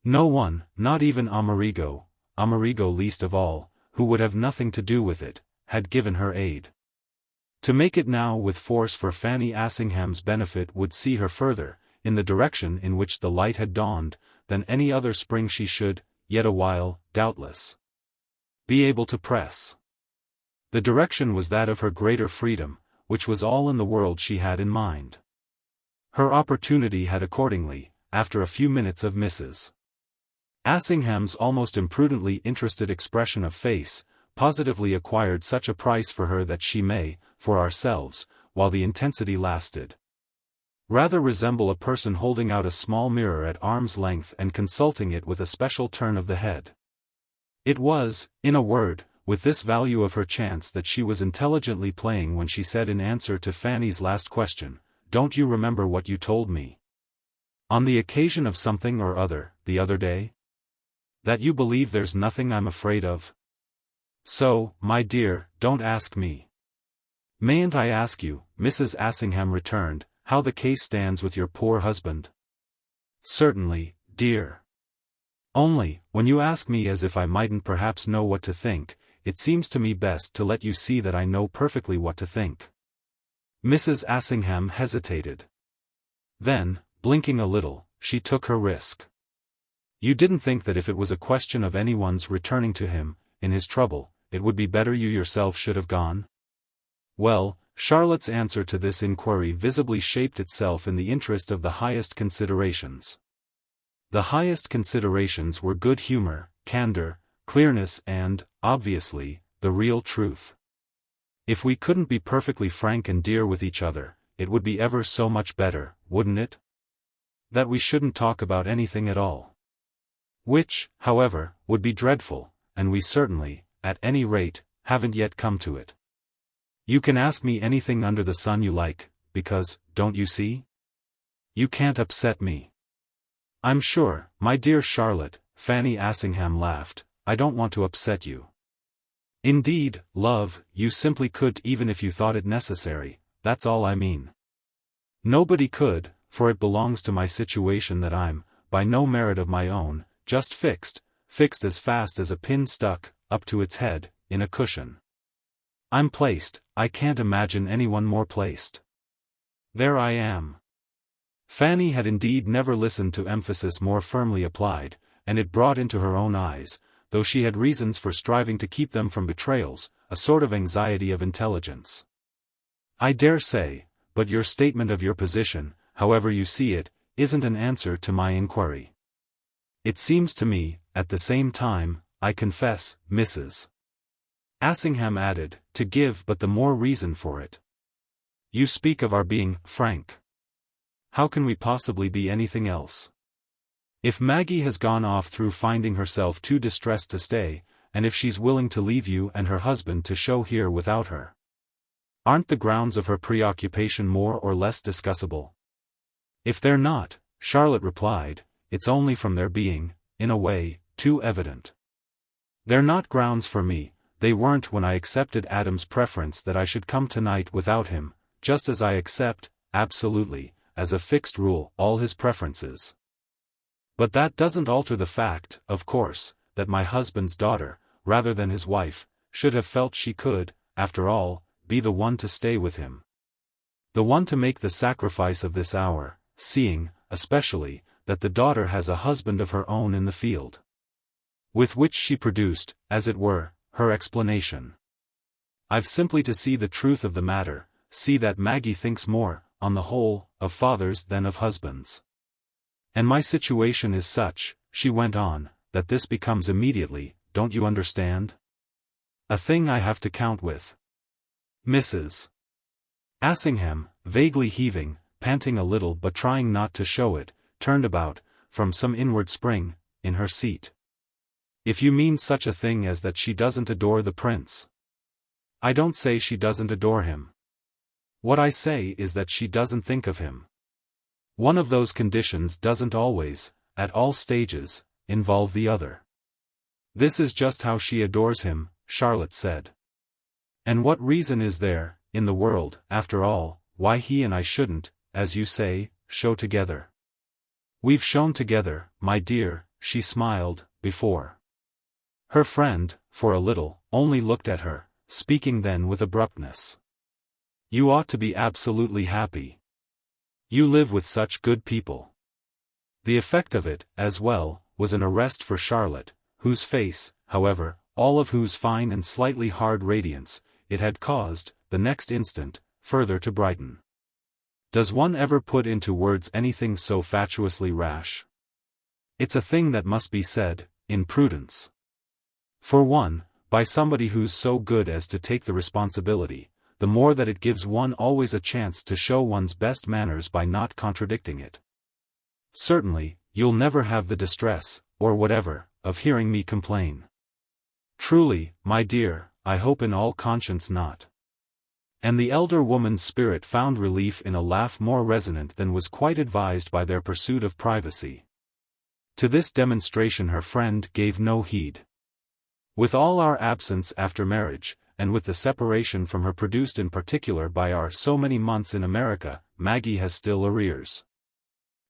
No one, not even Amerigo least of all, who would have nothing to do with it, had given her aid. To make it now with force for Fanny Assingham's benefit would see her further, in the direction in which the light had dawned, than any other spring she should, yet a while, doubtless, be able to press. The direction was that of her greater freedom, which was all in the world she had in mind. Her opportunity had accordingly, after a few minutes of Mrs. Assingham's almost imprudently interested expression of face, positively acquired such a price for her that she may, for ourselves, while the intensity lasted, rather resemble a person holding out a small mirror at arm's length and consulting it with a special turn of the head. It was, in a word, with this value of her chance that she was intelligently playing when she said in answer to Fanny's last question, "Don't you remember what you told me on the occasion of something or other, the other day? That you believe there's nothing I'm afraid of? So, my dear, don't ask me." "Mayn't I ask you," Mrs. Assingham returned, "how the case stands with your poor husband?" "Certainly, dear. Only, when you ask me as if I mightn't perhaps know what to think, it seems to me best to let you see that I know perfectly what to think." Mrs. Assingham hesitated. Then, blinking a little, she took her risk. "You didn't think that if it was a question of anyone's returning to him, in his trouble, it would be better you yourself should have gone?" Well, Charlotte's answer to this inquiry visibly shaped itself in the interest of the highest considerations. The highest considerations were good humor, candor, clearness and, obviously, the real truth. If we couldn't be perfectly frank and dear with each other, it would be ever so much better, wouldn't it? That we shouldn't talk about anything at all. Which, however, would be dreadful, and we certainly, at any rate, haven't yet come to it. You can ask me anything under the sun you like, because, don't you see? You can't upset me. I'm sure, my dear Charlotte, Fanny Assingham laughed, I don't want to upset you. Indeed, love, you simply could even if you thought it necessary, that's all I mean. Nobody could, for it belongs to my situation that I'm, by no merit of my own, just fixed as fast as a pin stuck, up to its head, in a cushion. I'm placed, I can't imagine anyone more placed. There I am. Fanny had indeed never listened to emphasis more firmly applied, and it brought into her own eyes, though she had reasons for striving to keep them from betrayals, a sort of anxiety of intelligence. I dare say, but your statement of your position, however you see it, isn't an answer to my inquiry. It seems to me, at the same time, I confess, Mrs. Assingham added, to give but the more reason for it. You speak of our being frank. How can we possibly be anything else? If Maggie has gone off through finding herself too distressed to stay, and if she's willing to leave you and her husband to show here without her, aren't the grounds of her preoccupation more or less discussable? If they're not, Charlotte replied, it's only from their being, in a way, too evident. They're not grounds for me, they weren't when I accepted Adam's preference that I should come tonight without him, just as I accept, absolutely, as a fixed rule, all his preferences. But that doesn't alter the fact, of course, that my husband's daughter, rather than his wife, should have felt she could, after all, be the one to stay with him. The one to make the sacrifice of this hour, seeing, especially, that the daughter has a husband of her own in the field. With which she produced, as it were, her explanation. I've simply to see the truth of the matter, see that Maggie thinks more, on the whole, of fathers than of husbands. And my situation is such, she went on, that this becomes immediately, don't you understand? A thing I have to count with. Mrs. Assingham, vaguely heaving, panting a little but trying not to show it, turned about, from some inward spring, in her seat. If you mean such a thing as that she doesn't adore the prince. I don't say she doesn't adore him. What I say is that she doesn't think of him. One of those conditions doesn't always, at all stages, involve the other. This is just how she adores him, Charlotte said. And what reason is there, in the world, after all, why he and I shouldn't, as you say, show together? We've shown together, my dear, she smiled, before. Her friend, for a little, only looked at her, speaking then with abruptness. You ought to be absolutely happy. You live with such good people. The effect of it, as well, was an arrest for Charlotte, whose face, however, all of whose fine and slightly hard radiance, it had caused, the next instant, further to brighten. Does one ever put into words anything so fatuously rash? It's a thing that must be said, in prudence. For one, by somebody who's so good as to take the responsibility, the more that it gives one always a chance to show one's best manners by not contradicting it. Certainly, you'll never have the distress, or whatever, of hearing me complain. Truly, my dear, I hope in all conscience not. And the elder woman's spirit found relief in a laugh more resonant than was quite advised by their pursuit of privacy. To this demonstration her friend gave no heed. With all our absence after marriage, and with the separation from her produced in particular by our so many months in America, Maggie has still arrears.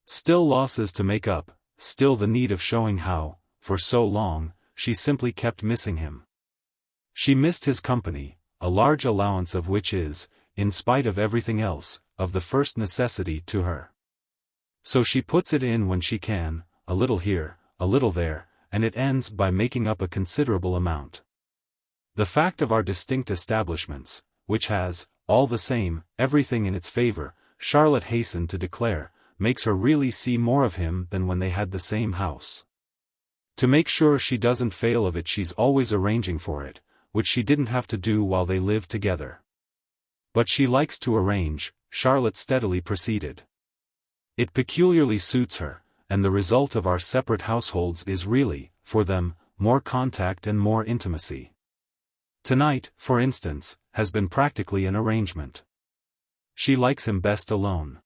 Still losses to make up, still the need of showing how, for so long, she simply kept missing him. She missed his company, a large allowance of which is, in spite of everything else, of the first necessity to her. So she puts it in when she can, a little here, a little there, and it ends by making up a considerable amount. The fact of our distinct establishments, which has, all the same, everything in its favor, Charlotte hastened to declare, makes her really see more of him than when they had the same house. To make sure she doesn't fail of it she's always arranging for it, which she didn't have to do while they lived together. But she likes to arrange, Charlotte steadily proceeded. It peculiarly suits her, and the result of our separate households is really, for them, more contact and more intimacy. Tonight, for instance, has been practically an arrangement. She likes him best alone.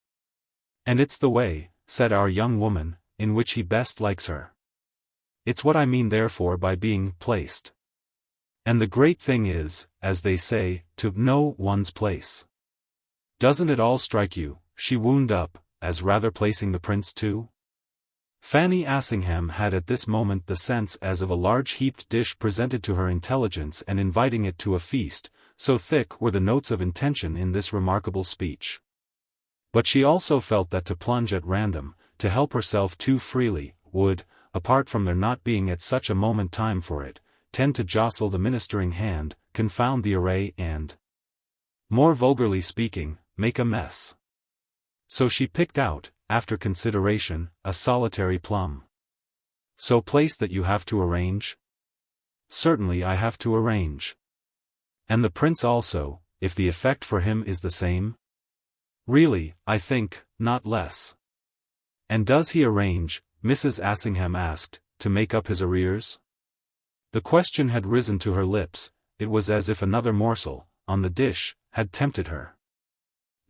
And it's the way, said our young woman, in which he best likes her. It's what I mean therefore by being placed. And the great thing is, as they say, to know one's place. Doesn't it all strike you, she wound up, as rather placing the prince too? Fanny Assingham had at this moment the sense as of a large heaped dish presented to her intelligence and inviting it to a feast, so thick were the notes of intention in this remarkable speech. But she also felt that to plunge at random, to help herself too freely, would, apart from there not being at such a moment time for it, tend to jostle the ministering hand, confound the array and, more vulgarly speaking, make a mess. So she picked out, after consideration, a solitary plum. So placed that you have to arrange? Certainly I have to arrange. And the prince also, if the effect for him is the same? Really, I think, not less. And does he arrange, Mrs. Assingham asked, to make up his arrears? The question had risen to her lips, it was as if another morsel, on the dish, had tempted her.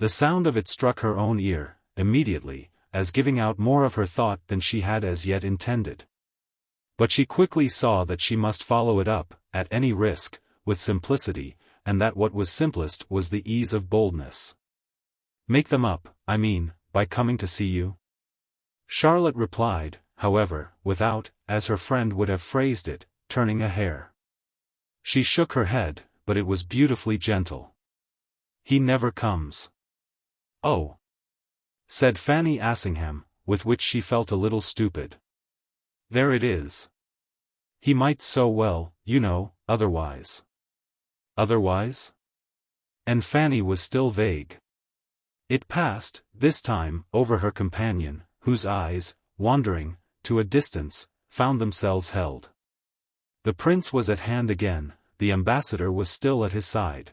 The sound of it struck her own ear, immediately, as giving out more of her thought than she had as yet intended. But she quickly saw that she must follow it up, at any risk, with simplicity, and that what was simplest was the ease of boldness. Make them up, I mean, by coming to see you? Charlotte replied, however, without, as her friend would have phrased it, turning a hair. She shook her head, but it was beautifully gentle. He never comes. Oh, said Fanny Assingham, with which she felt a little stupid. There it is. He might so well, you know, otherwise. Otherwise? And Fanny was still vague. It passed, this time, over her companion, whose eyes, wandering, to a distance, found themselves held. The prince was at hand again, the ambassador was still at his side.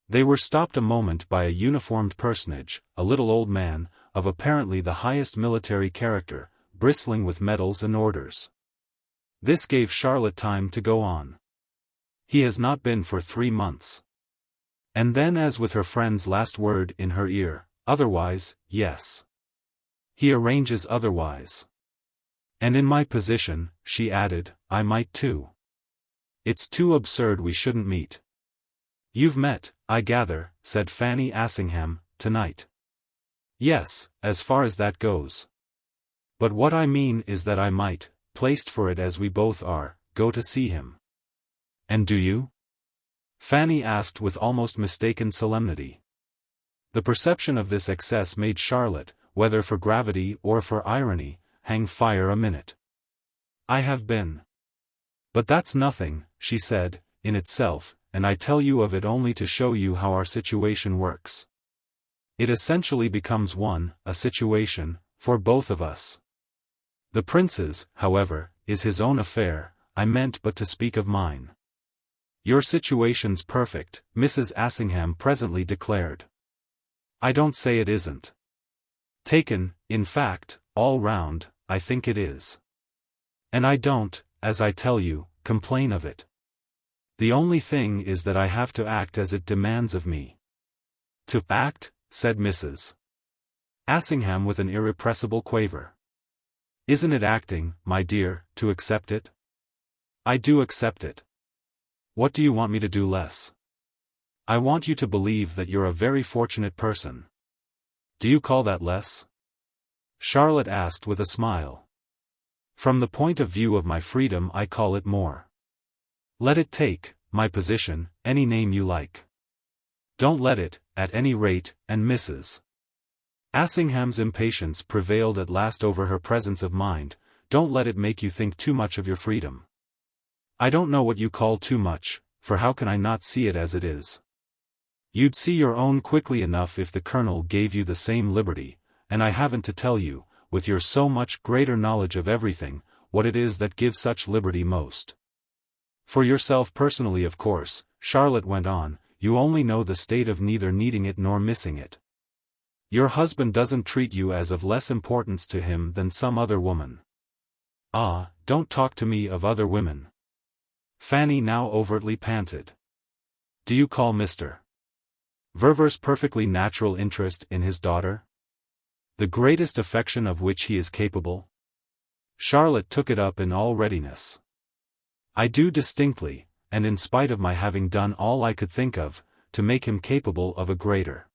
They were stopped a moment by a uniformed personage, a little old man, of apparently the highest military character, bristling with medals and orders. This gave Charlotte time to go on. He has not been for 3 months. And then as with her friend's last word in her ear, otherwise, yes. He arranges otherwise. And in my position, she added, I might too. It's too absurd we shouldn't meet. You've met, I gather, said Fanny Assingham, tonight. Yes, as far as that goes. But what I mean is that I might, placed for it as we both are, go to see him. And do you? Fanny asked with almost mistaken solemnity. The perception of this excess made Charlotte, whether for gravity or for irony, hang fire a minute. I have been. But that's nothing, she said, in itself, and I tell you of it only to show you how our situation works. It essentially becomes a situation, for both of us. The prince's, however, is his own affair, I meant but to speak of mine. Your situation's perfect, Mrs. Assingham presently declared. I don't say it isn't. Taken, in fact, all round, I think it is. And I don't, as I tell you, complain of it. The only thing is that I have to act as it demands of me. To act, said Mrs. Assingham with an irrepressible quaver. Isn't it acting, my dear, to accept it? I do accept it. What do you want me to do less? I want you to believe that you're a very fortunate person. Do you call that less? Charlotte asked with a smile. From the point of view of my freedom I call it more. Let it take, my position, any name you like. Don't let it, at any rate, and Mrs. Assingham's impatience prevailed at last over her presence of mind, don't let it make you think too much of your freedom. I don't know what you call too much, for how can I not see it as it is? You'd see your own quickly enough if the Colonel gave you the same liberty, and I haven't to tell you, with your so much greater knowledge of everything, what it is that gives such liberty most. For yourself personally of course, Charlotte went on, you only know the state of neither needing it nor missing it. Your husband doesn't treat you as of less importance to him than some other woman. Ah, don't talk to me of other women. Fanny now overtly panted. Do you call Mr. Verver's perfectly natural interest in his daughter the greatest affection of which he is capable? Charlotte took it up in all readiness. I do distinctly, and in spite of my having done all I could think of, to make him capable of a greater.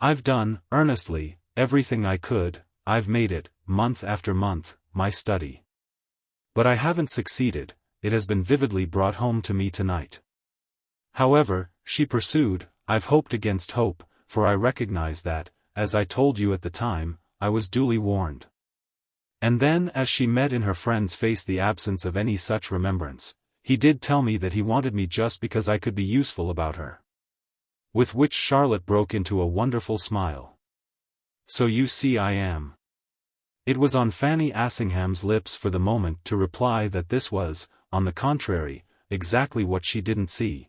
I've done, earnestly, everything I could, I've made it, month after month, my study. But I haven't succeeded, it has been vividly brought home to me tonight. However, she pursued, I've hoped against hope, for I recognize that, as I told you at the time, I was duly warned. And then as she met in her friend's face the absence of any such remembrance, he did tell me that he wanted me just because I could be useful about her. With which Charlotte broke into a wonderful smile. So you see I am. It was on Fanny Assingham's lips for the moment to reply that this was, on the contrary, exactly what she didn't see.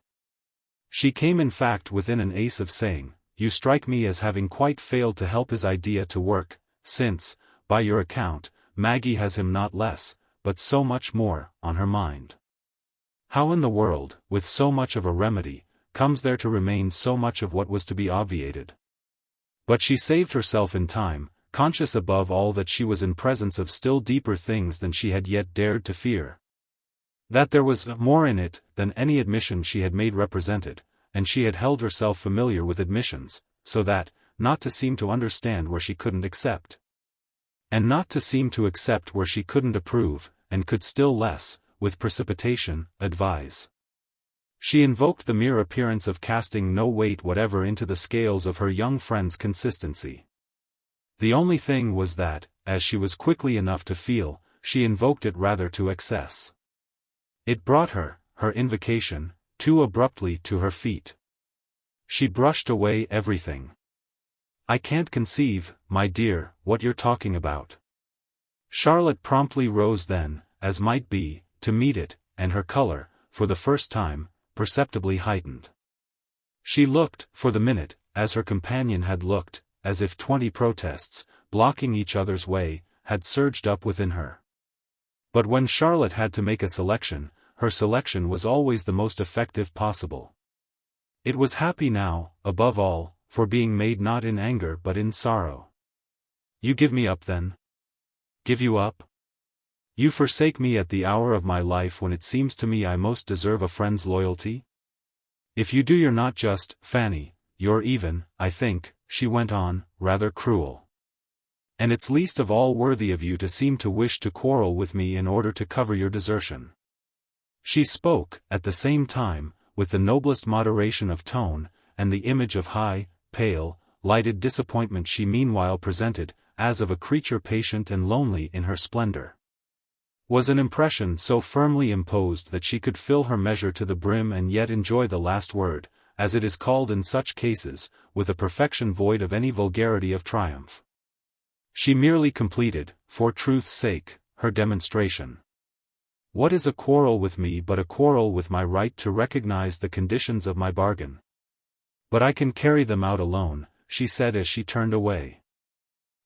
She came in fact within an ace of saying, you strike me as having quite failed to help his idea to work, since, by your account, Maggie has him not less, but so much more, on her mind. How in the world, with so much of a remedy, comes there to remain so much of what was to be obviated? But she saved herself in time, conscious above all that she was in presence of still deeper things than she had yet dared to fear. That there was more in it than any admission she had made represented, and she had held herself familiar with admissions, so that, not to seem to understand where she couldn't accept. And not to seem to accept where she couldn't approve, and could still less, with precipitation, advise. She invoked the mere appearance of casting no weight whatever into the scales of her young friend's consistency. The only thing was that, as she was quickly enough to feel, she invoked it rather to excess. It brought her invocation, too abruptly to her feet. She brushed away everything. I can't conceive, my dear, what you're talking about. Charlotte promptly rose then, as might be, to meet it, and her color, for the first time, perceptibly heightened. She looked, for the minute, as her companion had looked, as if 20 protests, blocking each other's way, had surged up within her. But when Charlotte had to make a selection, her selection was always the most effective possible. It was happy now, above all, for being made not in anger but in sorrow. You give me up then? Give you up? You forsake me at the hour of my life when it seems to me I most deserve a friend's loyalty? If you do you're not just, Fanny, you're even, I think, she went on, rather cruel. And it's least of all worthy of you to seem to wish to quarrel with me in order to cover your desertion. She spoke, at the same time, with the noblest moderation of tone, and the image of high, pale, lighted disappointment she meanwhile presented, as of a creature patient and lonely in her splendor. Was an impression so firmly imposed that she could fill her measure to the brim and yet enjoy the last word, as it is called in such cases, with a perfection void of any vulgarity of triumph. She merely completed, for truth's sake, her demonstration. What is a quarrel with me but a quarrel with my right to recognize the conditions of my bargain? But I can carry them out alone, she said as she turned away.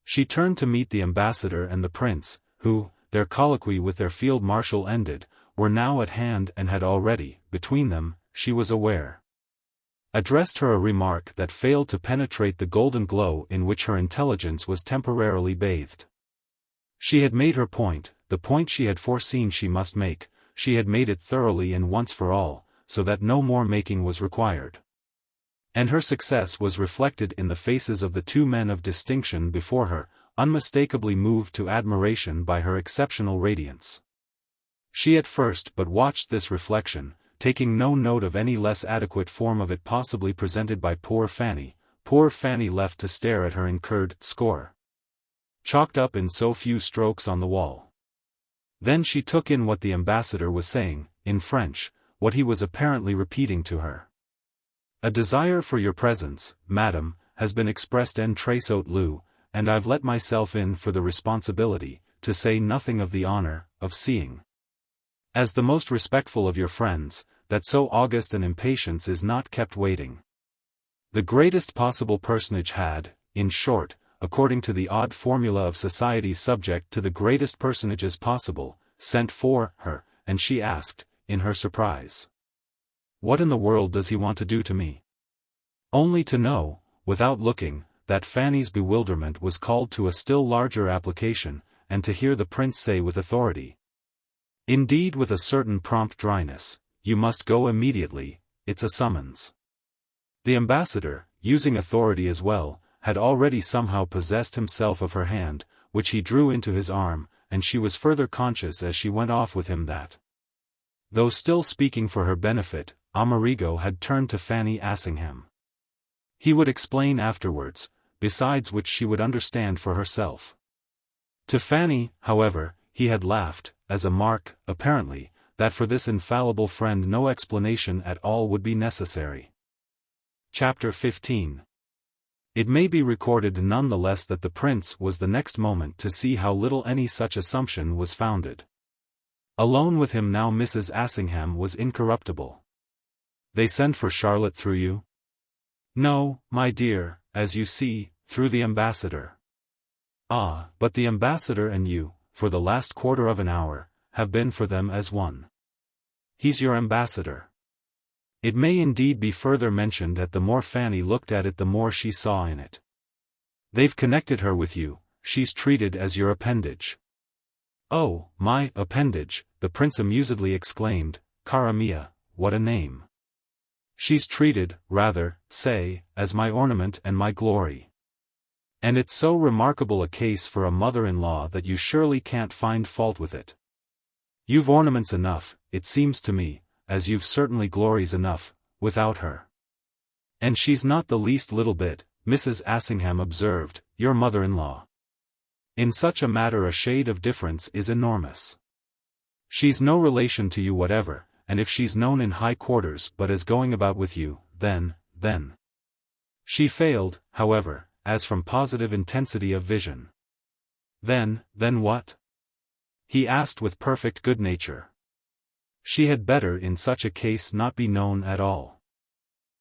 She turned to meet the ambassador and the prince, who, their colloquy with their field marshal ended, were now at hand and had already, between them, she was aware, addressed her a remark that failed to penetrate the golden glow in which her intelligence was temporarily bathed. She had made her point, the point she had foreseen she must make, she had made it thoroughly and once for all, so that no more making was required. And her success was reflected in the faces of the two men of distinction before her, unmistakably moved to admiration by her exceptional radiance. She at first but watched this reflection, taking no note of any less adequate form of it possibly presented by poor Fanny left to stare at her incurred score, chalked up in so few strokes on the wall. Then she took in what the ambassador was saying, in French, what he was apparently repeating to her. A desire for your presence, madam, has been expressed en très haut lieu, and I've let myself in for the responsibility, to say nothing of the honor, of seeing, as the most respectful of your friends, that so august an impatience is not kept waiting. The greatest possible personage had, in short, according to the odd formula of society subject to the greatest personages possible, sent for her, and she asked, in her surprise, "What in the world does he want to do to me?" Only to know, without looking, that Fanny's bewilderment was called to a still larger application, and to hear the prince say with authority, indeed with a certain prompt dryness, "You must go immediately, it's a summons." The ambassador, using authority as well, had already somehow possessed himself of her hand, which he drew into his arm, and she was further conscious as she went off with him that, though still speaking for her benefit, Amerigo had turned to Fanny Assingham. He would explain afterwards, besides which she would understand for herself. To Fanny, however, he had laughed, as a mark, apparently, that for this infallible friend no explanation at all would be necessary. Chapter 15. It may be recorded none the less that the prince was the next moment to see how little any such assumption was founded. Alone with him now Mrs. Assingham was incorruptible. "They sent for Charlotte through you?" "No, my dear, as you see, through the ambassador." "Ah, but the ambassador and you, for the last quarter of an hour, have been for them as one. He's your ambassador." It may indeed be further mentioned that the more Fanny looked at it the more she saw in it. "They've connected her with you, she's treated as your appendage." "Oh, my appendage," the prince amusedly exclaimed, "cara mia, what a name! She's treated, rather, say, as my ornament and my glory. And it's so remarkable a case for a mother-in-law that you surely can't find fault with it. You've ornaments enough, it seems to me, as you've certainly glories enough, without her." "And she's not the least little bit," Mrs. Assingham observed, "your mother-in-law. In such a matter a shade of difference is enormous. She's no relation to you whatever, and if she's known in high quarters but as going about with you, then. She failed, however, as from positive intensity of vision." Then what?" he asked with perfect good nature. "She had better in such a case not be known at all.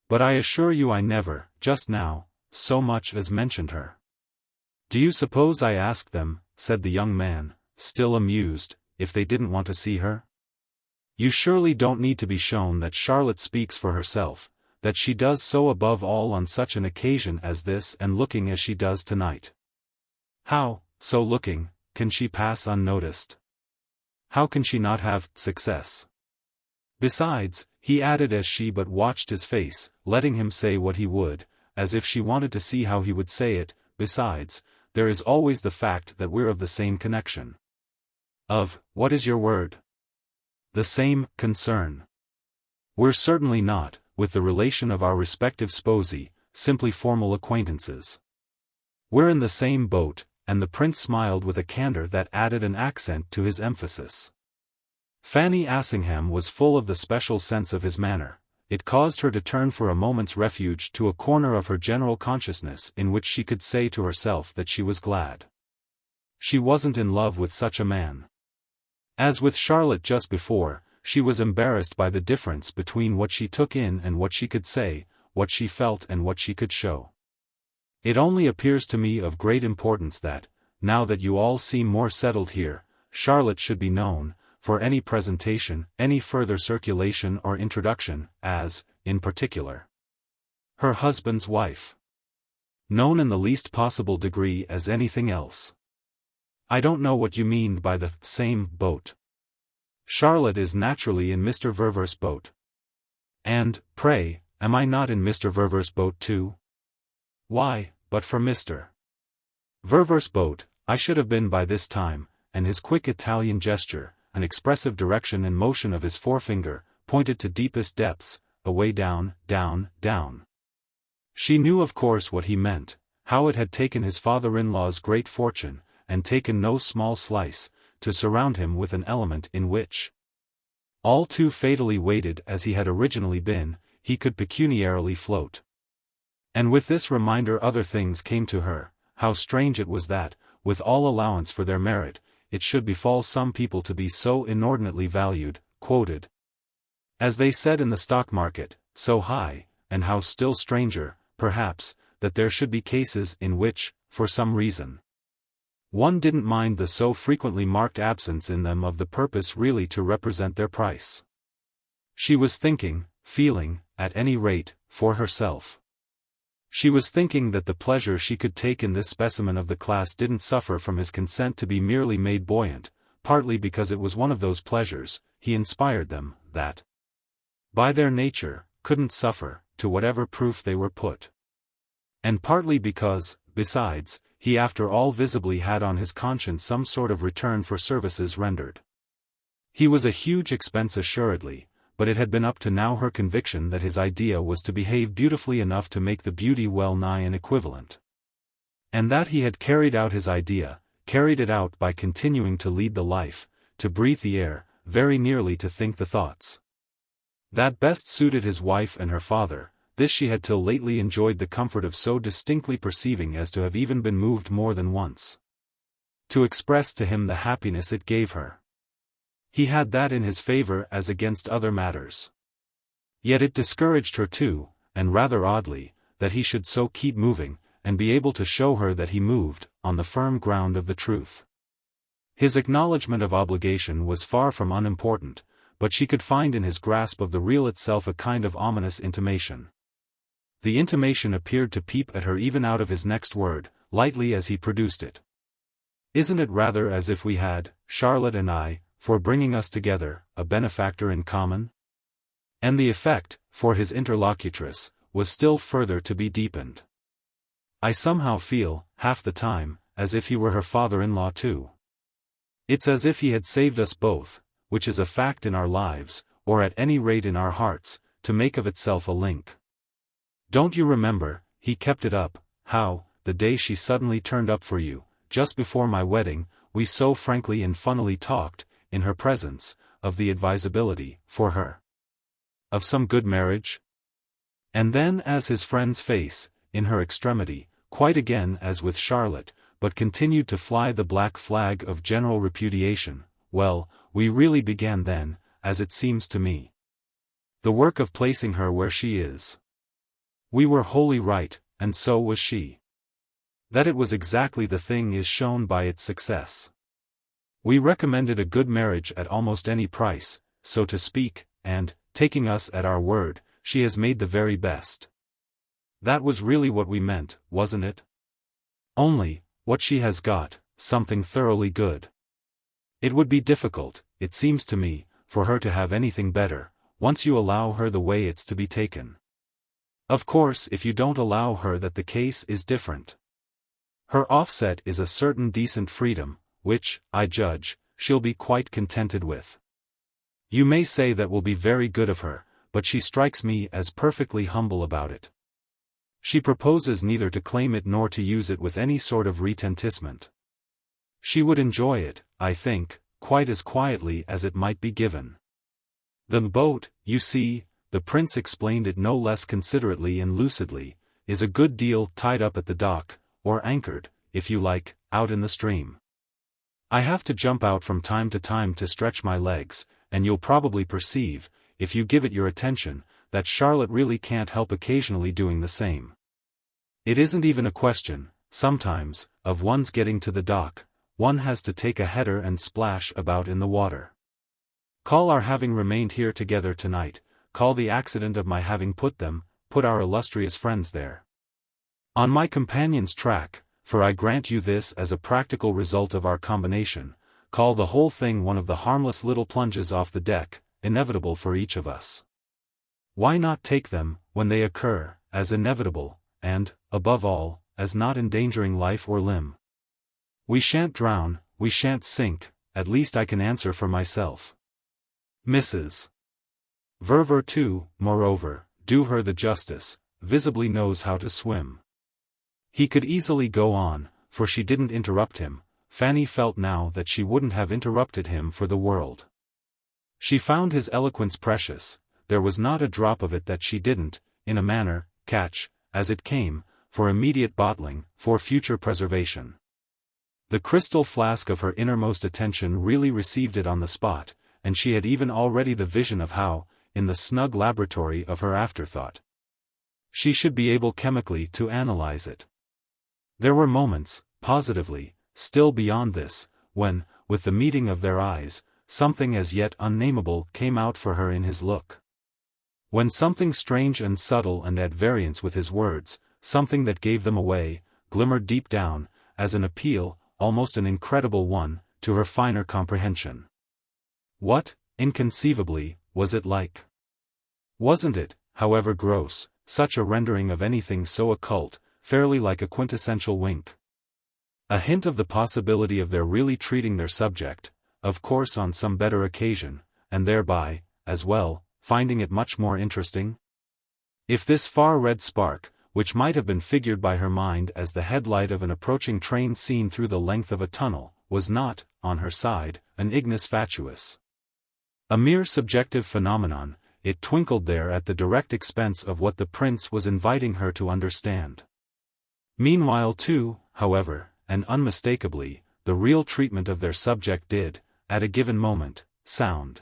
But I assure you I never, just now, so much as mentioned her." "Do you suppose I asked them," said the young man, still amused, "if they didn't want to see her? You surely don't need to be shown that Charlotte speaks for herself, that she does so above all on such an occasion as this and looking as she does tonight. How, so looking, can she pass unnoticed? How can she not have success? Besides," he added as she but watched his face, letting him say what he would, as if she wanted to see how he would say it, "besides, there is always the fact that we're of the same connection. Of, what is your word? The same concern. We're certainly not, with the relation of our respective sposi, simply formal acquaintances. We're in the same boat," and the prince smiled with a candor that added an accent to his emphasis. Fanny Assingham was full of the special sense of his manner. It caused her to turn for a moment's refuge to a corner of her general consciousness in which she could say to herself that she was glad she wasn't in love with such a man. As with Charlotte just before, she was embarrassed by the difference between what she took in and what she could say, what she felt and what she could show. "It only appears to me of great importance that, now that you all seem more settled here, Charlotte should be known, for any presentation, any further circulation or introduction, as, in particular, her husband's wife. Known in the least possible degree as anything else." "I don't know what you mean by the same boat. Charlotte is naturally in Mr. Verver's boat. And, pray, am I not in Mr. Verver's boat too? Why, but for Mr. Verver's boat, I should have been by this time," and his quick Italian gesture, an expressive direction and motion of his forefinger, pointed to deepest depths, away down, down, down. She knew of course what he meant, how it had taken his father-in-law's great fortune, and taken no small slice, to surround him with an element in which, all too fatally weighted as he had originally been, he could pecuniarily float. And with this reminder other things came to her. How strange it was that, with all allowance for their merit, it should befall some people to be so inordinately valued, quoted, as they said in the stock market, so high, and how still stranger, perhaps, that there should be cases in which, for some reason, one didn't mind the so frequently marked absence in them of the purpose really to represent their price. She was thinking, feeling, at any rate, for herself. She was thinking that the pleasure she could take in this specimen of the class didn't suffer from his consent to be merely made buoyant, partly because it was one of those pleasures, he inspired them, that, by their nature, couldn't suffer, to whatever proof they were put. And partly because, besides, he after all visibly had on his conscience some sort of return for services rendered. He was a huge expense assuredly, but it had been up to now her conviction that his idea was to behave beautifully enough to make the beauty well nigh an equivalent. And that he had carried out his idea, carried it out by continuing to lead the life, to breathe the air, very nearly to think the thoughts, that best suited his wife and her father. This she had till lately enjoyed the comfort of so distinctly perceiving as to have even been moved more than once to express to him the happiness it gave her. He had that in his favor as against other matters. Yet it discouraged her too, and rather oddly, that he should so keep moving, and be able to show her that he moved, on the firm ground of the truth. His acknowledgment of obligation was far from unimportant, but she could find in his grasp of the real itself a kind of ominous intimation. The intimation appeared to peep at her even out of his next word, lightly as he produced it. "Isn't it rather as if we had, Charlotte and I, for bringing us together, a benefactor in common?" And the effect, for his interlocutress, was still further to be deepened. "I somehow feel, half the time, as if he were her father-in-law too. It's as if he had saved us both, which is a fact in our lives, or at any rate in our hearts, to make of itself a link. Don't you remember," he kept it up, "how, the day she suddenly turned up for you, just before my wedding, we so frankly and funnily talked, in her presence, of the advisability, for her, of some good marriage?" And then as his friend's face, in her extremity, quite again as with Charlotte, but continued to fly the black flag of general repudiation, "Well, we really began then, as it seems to me, the work of placing her where she is. We were wholly right, and so was she. That it was exactly the thing is shown by its success. We recommended a good marriage at almost any price, so to speak, and, taking us at our word, she has made the very best. That was really what we meant, wasn't it? Only, what she has got, something thoroughly good. It would be difficult, it seems to me, for her to have anything better, once you allow her the way it's to be taken. Of course if you don't allow her that the case is different. Her offset is a certain decent freedom, which, I judge, she'll be quite contented with. You may say that will be very good of her, but she strikes me as perfectly humble about it. She proposes neither to claim it nor to use it with any sort of retentissement. She would enjoy it, I think, quite as quietly as it might be given. The boat, you see, the prince explained it no less considerately and lucidly, is a good deal tied up at the dock, or anchored, if you like, out in the stream. I have to jump out from time to time to stretch my legs, and you'll probably perceive, if you give it your attention, that Charlotte really can't help occasionally doing the same. It isn't even a question, sometimes, of one's getting to the dock, one has to take a header and splash about in the water. Call our having remained here together tonight, call the accident of my having put our illustrious friends there on my companion's track, for I grant you this as a practical result of our combination, call the whole thing one of the harmless little plunges off the deck, inevitable for each of us. Why not take them, when they occur, as inevitable, and, above all, as not endangering life or limb? We shan't drown, we shan't sink, at least I can answer for myself. Mrs. Verver too, moreover, do her the justice, visibly knows how to swim. He could easily go on, for she didn't interrupt him. Fanny felt now that she wouldn't have interrupted him for the world. She found his eloquence precious, there was not a drop of it that she didn't, in a manner, catch, as it came, for immediate bottling, for future preservation. The crystal flask of her innermost attention really received it on the spot, and she had even already the vision of how, in the snug laboratory of her afterthought, she should be able chemically to analyze it. There were moments, positively, still beyond this, when, with the meeting of their eyes, something as yet unnameable came out for her in his look. When something strange and subtle and at variance with his words, something that gave them away, glimmered deep down, as an appeal, almost an incredible one, to her finer comprehension. What, inconceivably, was it like? Wasn't it, however gross, such a rendering of anything so occult, fairly like a quintessential wink? A hint of the possibility of their really treating their subject, of course on some better occasion, and thereby, as well, finding it much more interesting? If this far red spark, which might have been figured by her mind as the headlight of an approaching train seen through the length of a tunnel, was not, on her side, an ignis fatuus, a mere subjective phenomenon, it twinkled there at the direct expense of what the prince was inviting her to understand. Meanwhile too, however, and unmistakably, the real treatment of their subject did, at a given moment, sound.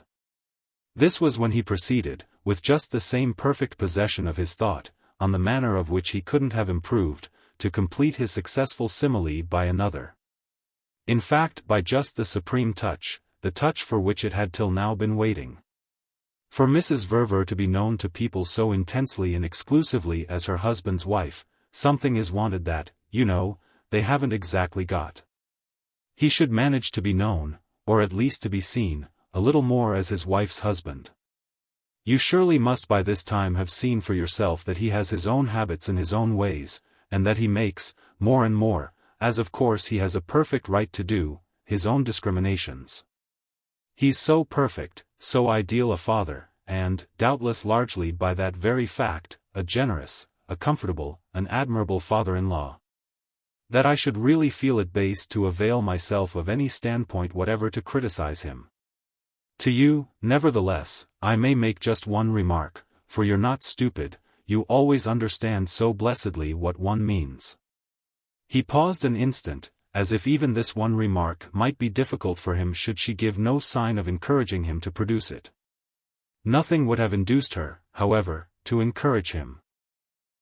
This was when he proceeded, with just the same perfect possession of his thought, on the manner of which he couldn't have improved, to complete his successful simile by another. In fact, by just the supreme touch, the touch for which it had till now been waiting. For Mrs. Verver to be known to people so intensely and exclusively as her husband's wife, something is wanted that, you know, they haven't exactly got. He should manage to be known, or at least to be seen, a little more as his wife's husband. You surely must by this time have seen for yourself that he has his own habits and his own ways, and that he makes, more and more, as of course he has a perfect right to do, his own discriminations. He's so perfect, so ideal a father, and, doubtless largely by that very fact, a generous, a comfortable, an admirable father-in-law, that I should really feel it base to avail myself of any standpoint whatever to criticize him. To you, nevertheless, I may make just one remark, for you're not stupid, you always understand so blessedly what one means. He paused an instant, as if even this one remark might be difficult for him should she give no sign of encouraging him to produce it. Nothing would have induced her, however, to encourage him.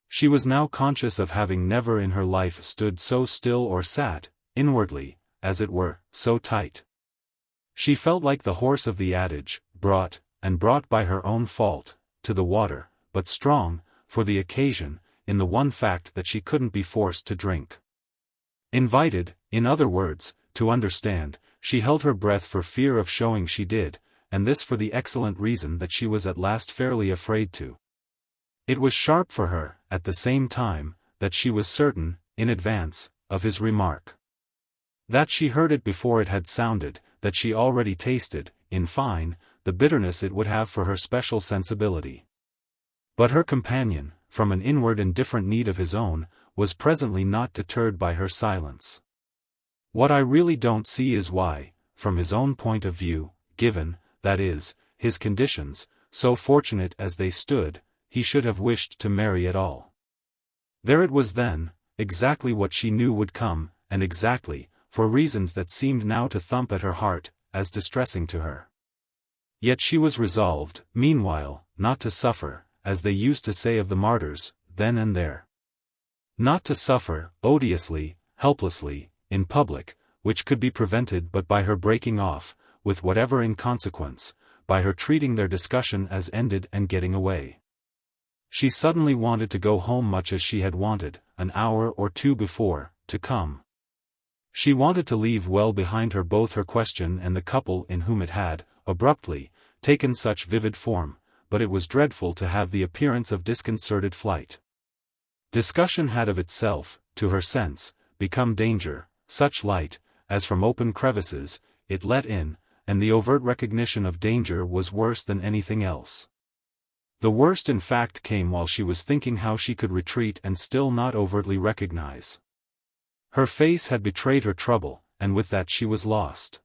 She was now conscious of having never in her life stood so still or sat, inwardly, as it were, so tight. She felt like the horse of the adage, brought by her own fault, to the water, but strong, for the occasion, in the one fact that she couldn't be forced to drink. Invited, in other words, to understand, she held her breath for fear of showing she did, and this for the excellent reason that she was at last fairly afraid to. It was sharp for her, at the same time, that she was certain, in advance, of his remark. That she heard it before it had sounded, that she already tasted, in fine, the bitterness it would have for her special sensibility. But her companion, from an inward and different need of his own, was presently not deterred by her silence. What I really don't see is why, from his own point of view, given, that is, his conditions, so fortunate as they stood, he should have wished to marry at all. There it was then, exactly what she knew would come, and exactly, for reasons that seemed now to thump at her heart, as distressing to her. Yet she was resolved, meanwhile, not to suffer, as they used to say of the martyrs, then and there. Not to suffer, odiously, helplessly, in public, which could be prevented but by her breaking off, with whatever inconsequence, by her treating their discussion as ended and getting away. She suddenly wanted to go home much as she had wanted, an hour or two before, to come. She wanted to leave well behind her both her question and the couple in whom it had, abruptly, taken such vivid form, but it was dreadful to have the appearance of disconcerted flight. Discussion had of itself, to her sense, become danger, such light, as from open crevices, it let in, and the overt recognition of danger was worse than anything else. The worst in fact came while she was thinking how she could retreat and still not overtly recognize. Her face had betrayed her trouble, and with that she was lost.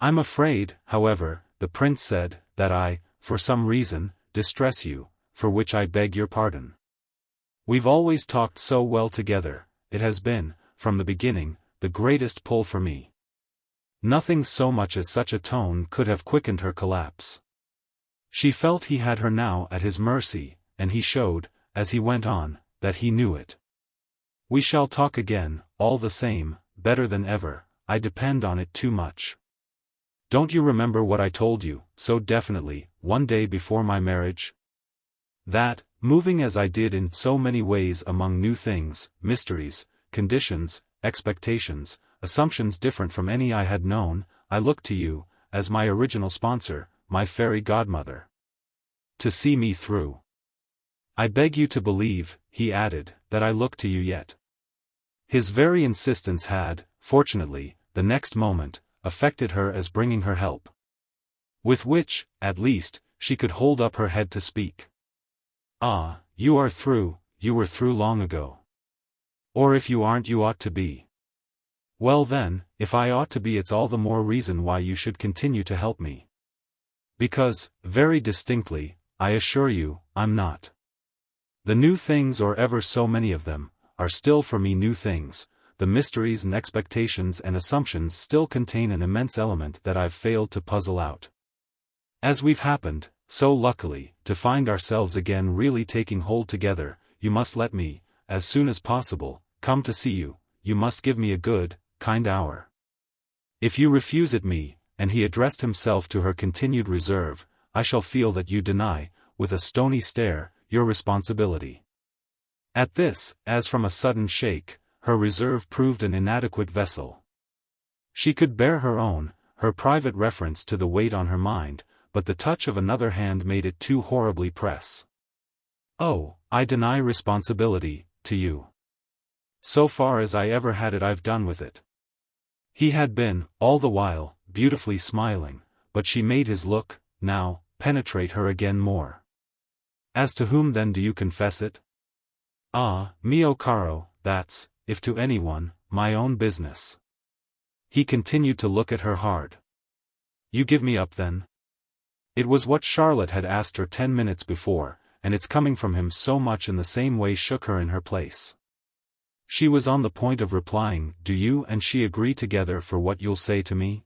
"I'm afraid, however," the prince said, "that I, for some reason, distress you, for which I beg your pardon. We've always talked so well together, it has been, from the beginning, the greatest pull for me." Nothing so much as such a tone could have quickened her collapse. She felt he had her now at his mercy, and he showed, as he went on, that he knew it. "We shall talk again, all the same, better than ever, I depend on it too much. Don't you remember what I told you, so definitely, one day before my marriage? That, moving as I did in so many ways among new things, mysteries, conditions, expectations, assumptions different from any I had known, I looked to you, as my original sponsor, my fairy godmother, to see me through. I beg you to believe," he added, "that I look to you yet." His very insistence had, fortunately, the next moment, affected her as bringing her help. With which, at least, she could hold up her head to speak. "Ah, you are through, you were through long ago. Or if you aren't you ought to be. Well then, if I ought to be it's all the more reason why you should continue to help me. Because, very distinctly, I assure you, I'm not. The new things or ever so many of them, are still for me new things, the mysteries and expectations and assumptions still contain an immense element that I've failed to puzzle out. As we've happened, so luckily, to find ourselves again really taking hold together, you must let me, as soon as possible, come to see you, you must give me a good, kind hour. If you refuse it me," and he addressed himself to her continued reserve, "I shall feel that you deny, with a stony stare, your responsibility." At this, as from a sudden shake, her reserve proved an inadequate vessel. She could bear her own, her private reference to the weight on her mind, but the touch of another hand made it too horribly press. "Oh, I deny responsibility, to you. So far as I ever had it I've done with it." He had been, all the while, beautifully smiling, but she made his look, now, penetrate her again more. "As to whom then do you confess it?" "Ah, mio caro, that's, if to anyone, my own business." He continued to look at her hard. "You give me up then?" It was what Charlotte had asked her 10 minutes before, and its coming from him so much in the same way shook her in her place. She was on the point of replying, "Do you and she agree together for what you'll say to me?"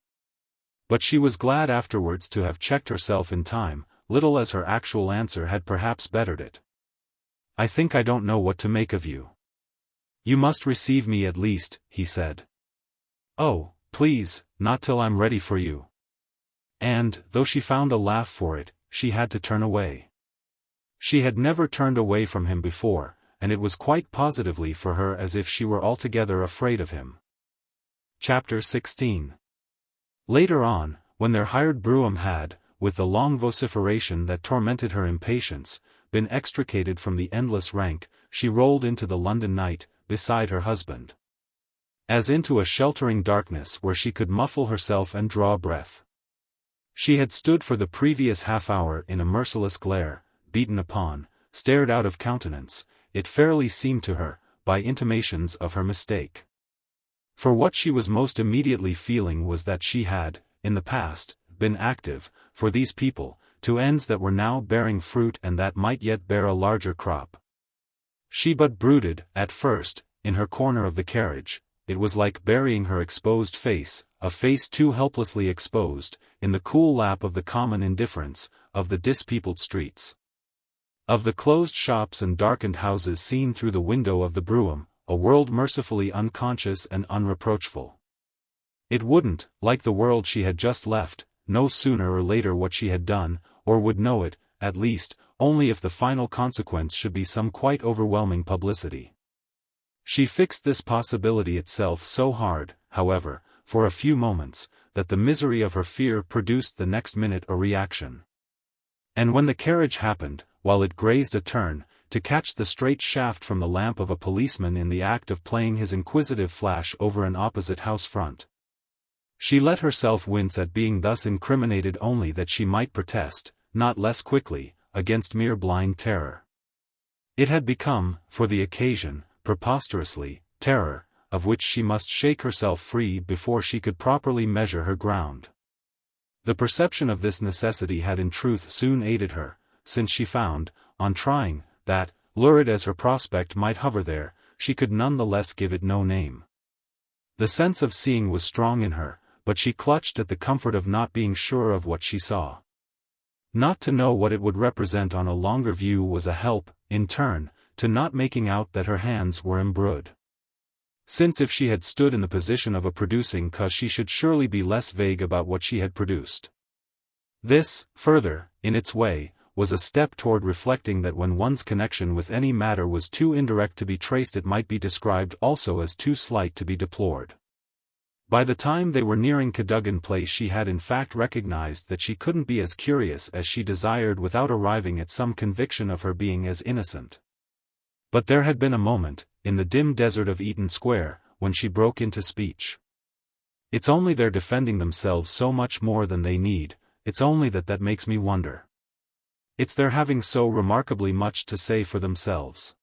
But she was glad afterwards to have checked herself in time, little as her actual answer had perhaps bettered it. "I think I don't know what to make of you." "You must receive me at least," he said. "Oh, please, not till I'm ready for you." And, though she found a laugh for it, she had to turn away. She had never turned away from him before, and it was quite positively for her as if she were altogether afraid of him. Chapter 16. Later on, when their hired brougham had, with the long vociferation that tormented her impatience, been extricated from the endless rank, she rolled into the London night, beside her husband. As into a sheltering darkness where she could muffle herself and draw breath. She had stood for the previous half-hour in a merciless glare, beaten upon, stared out of countenance, it fairly seemed to her, by intimations of her mistake. For what she was most immediately feeling was that she had, in the past, been active, for these people, to ends that were now bearing fruit and that might yet bear a larger crop. She but brooded, at first, in her corner of the carriage. It was like burying her exposed face, a face too helplessly exposed, in the cool lap of the common indifference, of the dispeopled streets. Of the closed shops and darkened houses seen through the window of the brougham, a world mercifully unconscious and unreproachful. It wouldn't, like the world she had just left, know sooner or later what she had done, or would know it, at least, only if the final consequence should be some quite overwhelming publicity. She fixed this possibility itself so hard, however, for a few moments, that the misery of her fear produced the next minute a reaction. And when the carriage happened, while it grazed a turn, to catch the straight shaft from the lamp of a policeman in the act of playing his inquisitive flash over an opposite house front, she let herself wince at being thus incriminated, only that she might protest, not less quickly, against mere blind terror. It had become, for the occasion, preposterously, terror, of which she must shake herself free before she could properly measure her ground. The perception of this necessity had in truth soon aided her, since she found, on trying, that, lurid as her prospect might hover there, she could none the less give it no name. The sense of seeing was strong in her, but she clutched at the comfort of not being sure of what she saw. Not to know what it would represent on a longer view was a help, in turn, to not making out that her hands were embroidered. Since if she had stood in the position of a producing cause, she should surely be less vague about what she had produced. This, further, in its way, was a step toward reflecting that when one's connection with any matter was too indirect to be traced, it might be described also as too slight to be deplored. By the time they were nearing Cadogan Place, she had in fact recognized that she couldn't be as curious as she desired without arriving at some conviction of her being as innocent. But there had been a moment, in the dim desert of Eaton Square, when she broke into speech. "It's only their defending themselves so much more than they need, it's only that makes me wonder. It's their having so remarkably much to say for themselves."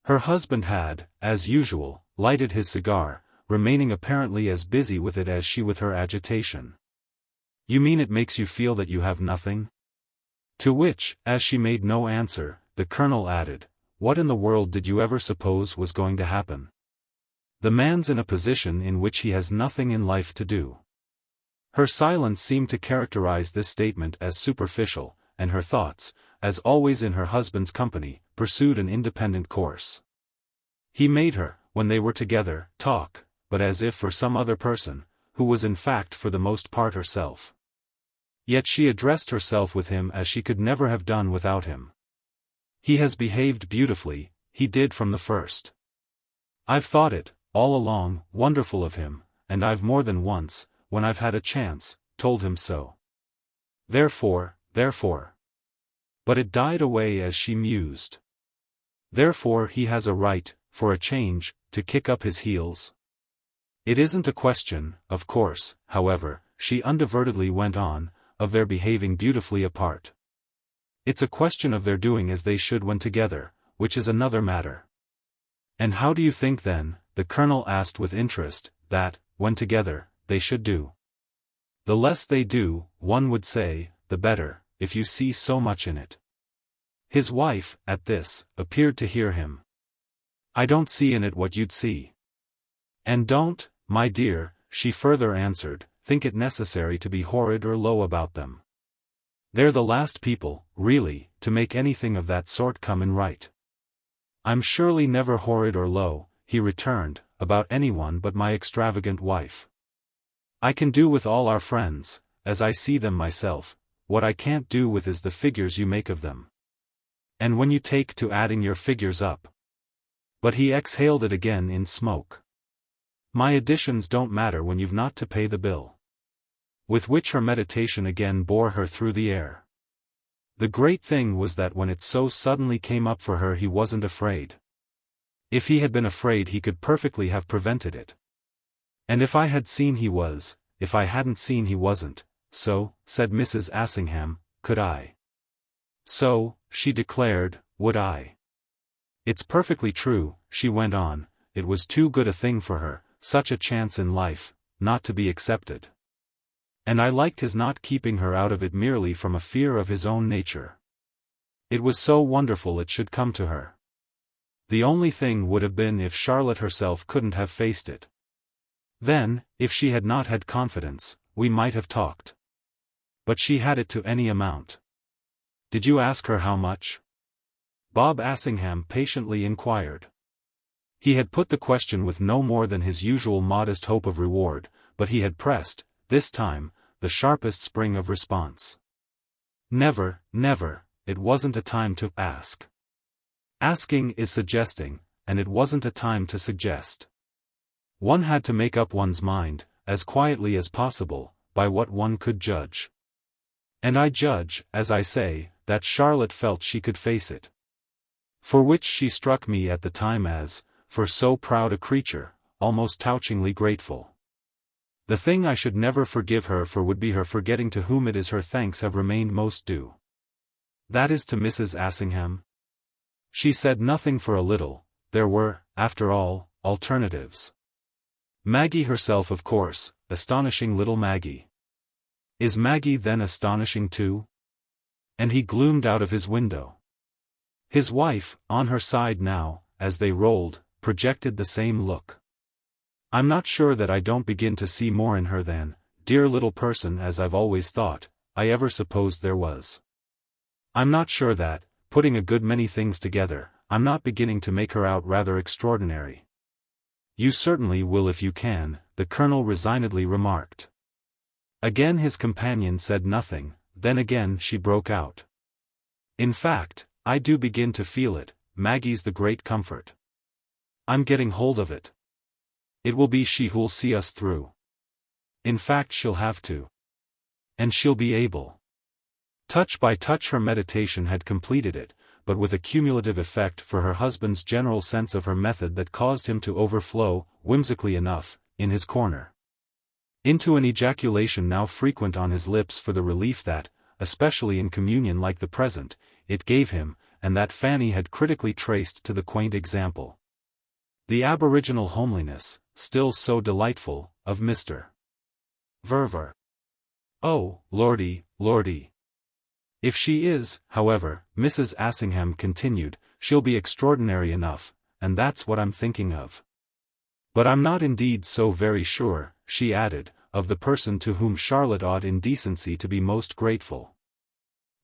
Her husband had, as usual, lighted his cigar, remaining apparently as busy with it as she with her agitation. "You mean it makes you feel that you have nothing?" To which, as she made no answer, the Colonel added, "What in the world did you ever suppose was going to happen? The man's in a position in which he has nothing in life to do." Her silence seemed to characterize this statement as superficial, and her thoughts, as always in her husband's company, pursued an independent course. He made her, when they were together, talk, but as if for some other person, who was in fact for the most part herself. Yet she addressed herself with him as she could never have done without him. "He has behaved beautifully, he did from the first. I've thought it, all along, wonderful of him, and I've more than once, when I've had a chance, told him so. Therefore. But it died away as she mused. Therefore he has a right, for a change, to kick up his heels. It isn't a question, of course, however," she undivertedly went on, "of their behaving beautifully apart. It's a question of their doing as they should when together, which is another matter." "And how do you think then," the Colonel asked with interest, "that, when together, they should do?" "The less they do, one would say, the better, if you see so much in it." His wife, at this, appeared to hear him. "I don't see in it what you'd see. And don't, my dear," she further answered, "think it necessary to be horrid or low about them. They're the last people, really, to make anything of that sort come in right." "I'm surely never horrid or low," he returned, "about anyone but my extravagant wife. I can do with all our friends, as I see them myself, what I can't do with is the figures you make of them. And when you take to adding your figures up—" But he exhaled it again in smoke. "My additions don't matter when you've not to pay the bill." With which her meditation again bore her through the air. The great thing was that when it so suddenly came up for her he wasn't afraid. If he had been afraid he could perfectly have prevented it. "And if I had seen he was, if I hadn't seen he wasn't, so," said Mrs. Assingham, "could I?" "So," she declared, would I? It's perfectly true, she went on, it was too good a thing for her, such a chance in life, not to be accepted. And I liked his not keeping her out of it merely from a fear of his own nature. It was so wonderful it should come to her. The only thing would have been if Charlotte herself couldn't have faced it. Then, if she had not had confidence, we might have talked. But she had it to any amount. Did you ask her how much? Bob Assingham patiently inquired. He had put the question with no more than his usual modest hope of reward, but he had pressed, this time, the sharpest spring of response. Never, never, it wasn't a time to ask. Asking is suggesting, and it wasn't a time to suggest. One had to make up one's mind, as quietly as possible, by what one could judge. And I judge, as I say, that Charlotte felt she could face it. For which she struck me at the time as, for so proud a creature, almost touchingly grateful. The thing I should never forgive her for would be her forgetting to whom it is her thanks have remained most due. That is to Mrs. Assingham. She said nothing for a little. There were, after all, alternatives. Maggie herself, of course, astonishing little Maggie. Is Maggie then astonishing too? And he gloomed out of his window. His wife, on her side now, as they rolled, projected the same look. I'm not sure that I don't begin to see more in her than, dear little person as I've always thought, I ever supposed there was. I'm not sure that, putting a good many things together, I'm not beginning to make her out rather extraordinary. You certainly will if you can, the Colonel resignedly remarked. Again his companion said nothing, then again she broke out. In fact, I do begin to feel it, Maggie's the great comfort. I'm getting hold of it. It will be she who'll see us through. In fact she'll have to. And she'll be able. Touch by touch her meditation had completed it, but with a cumulative effect for her husband's general sense of her method that caused him to overflow, whimsically enough, in his corner, into an ejaculation now frequent on his lips for the relief that, especially in communion like the present, it gave him, and that Fanny had critically traced to the quaint example. The aboriginal homeliness, still so delightful, of Mr. Verver. Oh, lordy, lordy. If she is, however, Mrs. Assingham continued, she'll be extraordinary enough, and that's what I'm thinking of. But I'm not indeed so very sure, she added, of the person to whom Charlotte ought in decency to be most grateful.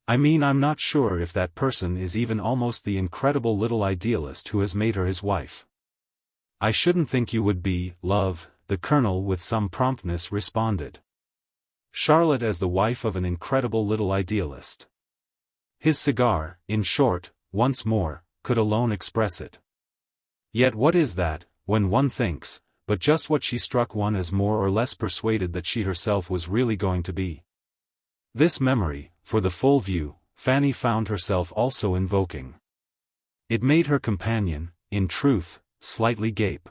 I mean I'm not sure if that person is even almost the incredible little idealist who has made her his wife. I shouldn't think you would be, love, the Colonel with some promptness responded. Charlotte as the wife of an incredible little idealist. His cigar, in short, once more, could alone express it. Yet what is that, when one thinks, but just what she struck one as more or less persuaded that she herself was really going to be? This memory, for the full view, Fanny found herself also invoking. It made her companion, in truth, slightly gape.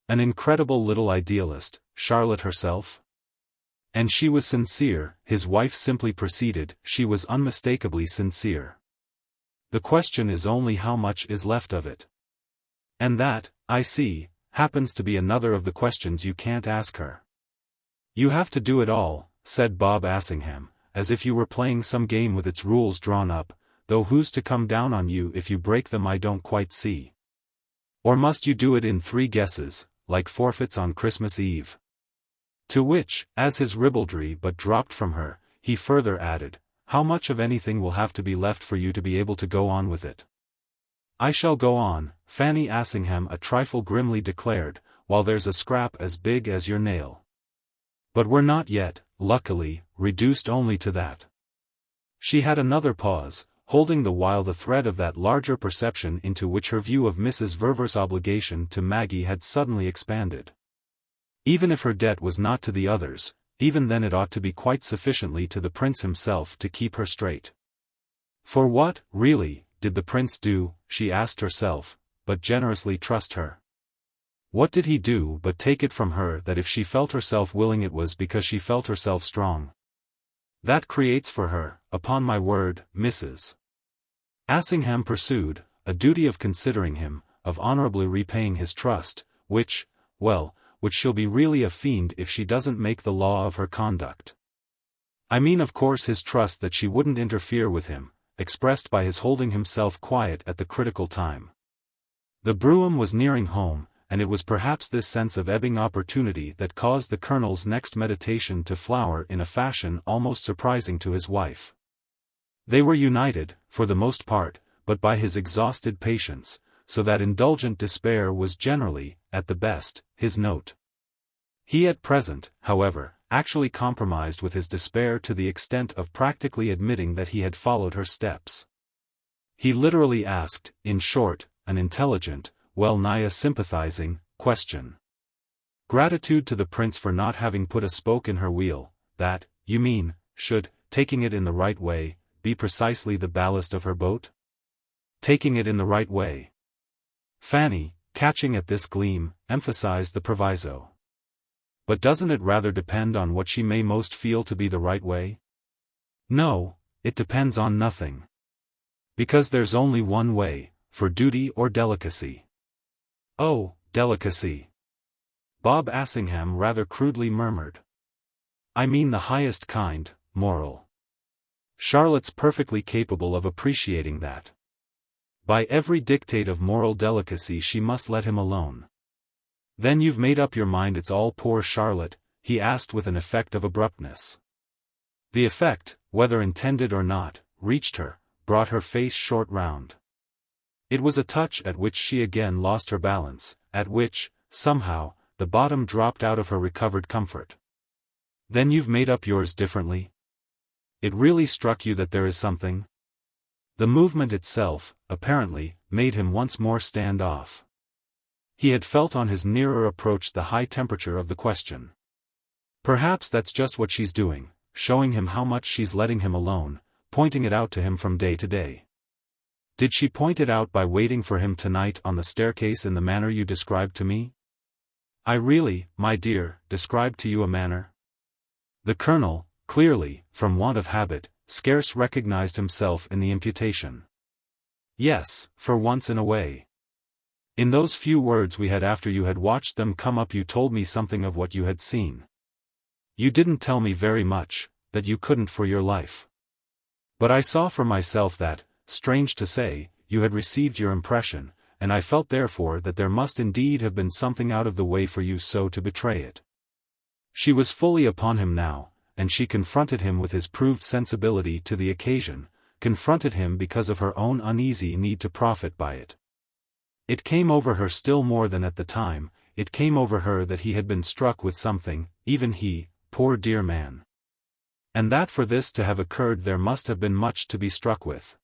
An incredible little idealist, Charlotte herself? And she was sincere, his wife simply proceeded, she was unmistakably sincere. The question is only how much is left of it. And that, I see, happens to be another of the questions you can't ask her. You have to do it all, said Bob Assingham, as if you were playing some game with its rules drawn up, though who's to come down on you if you break them I don't quite see. Or must you do it in 3 guesses, like forfeits on Christmas Eve? To which, as his ribaldry but dropped from her, he further added, how much of anything will have to be left for you to be able to go on with it? I shall go on, Fanny Assingham a trifle grimly declared, while there's a scrap as big as your nail. But we're not yet, luckily, reduced only to that. She had another pause, holding the while the thread of that larger perception into which her view of Mrs. Verver's obligation to Maggie had suddenly expanded. Even if her debt was not to the others, even then it ought to be quite sufficiently to the prince himself to keep her straight. For what, really, did the prince do, she asked herself, but generously trust her? What did he do but take it from her that if she felt herself willing it was because she felt herself strong? That creates for her, upon my word, Mrs. Assingham pursued, a duty of considering him, of honorably repaying his trust, which she'll be really a fiend if she doesn't make the law of her conduct. I mean of course his trust that she wouldn't interfere with him, expressed by his holding himself quiet at the critical time. The brougham was nearing home, and it was perhaps this sense of ebbing opportunity that caused the Colonel's next meditation to flower in a fashion almost surprising to his wife. They were united, for the most part, but by his exhausted patience, so that indulgent despair was generally, at the best, his note. He at present, however, actually compromised with his despair to the extent of practically admitting that he had followed her steps. He literally asked, in short, an intelligent, well-nigh a sympathizing, question. Gratitude to the prince for not having put a spoke in her wheel, that, you mean, should, taking it in the right way, be precisely the ballast of her boat? Taking it in the right way. Fanny, catching at this gleam, emphasized the proviso. But doesn't it rather depend on what she may most feel to be the right way? No, it depends on nothing. Because there's only one way, for duty or delicacy. Oh, delicacy. Bob Assingham rather crudely murmured. I mean the highest kind, moral. Charlotte's perfectly capable of appreciating that. By every dictate of moral delicacy she must let him alone. Then you've made up your mind it's all poor Charlotte? He asked with an effect of abruptness. The effect, whether intended or not, reached her, brought her face short round. It was a touch at which she again lost her balance, at which, somehow, the bottom dropped out of her recovered comfort. Then you've made up yours differently? It really struck you that there is something? The movement itself, apparently, made him once more stand off. He had felt on his nearer approach the high temperature of the question. Perhaps that's just what she's doing, showing him how much she's letting him alone, pointing it out to him from day to day. Did she point it out by waiting for him tonight on the staircase in the manner you described to me? I really, my dear, described to you a manner? The Colonel, clearly, from want of habit, scarce recognized himself in the imputation. Yes, for once in a way. In those few words we had after you had watched them come up you told me something of what you had seen. You didn't tell me very much, that you couldn't for your life. But I saw for myself that, strange to say, you had received your impression, and I felt therefore that there must indeed have been something out of the way for you so to betray it. She was fully upon him now, and she confronted him with his proved sensibility to the occasion, confronted him because of her own uneasy need to profit by it. It came over her still more than at the time, it came over her that he had been struck with something, even he, poor dear man. And that for this to have occurred there must have been much to be struck with.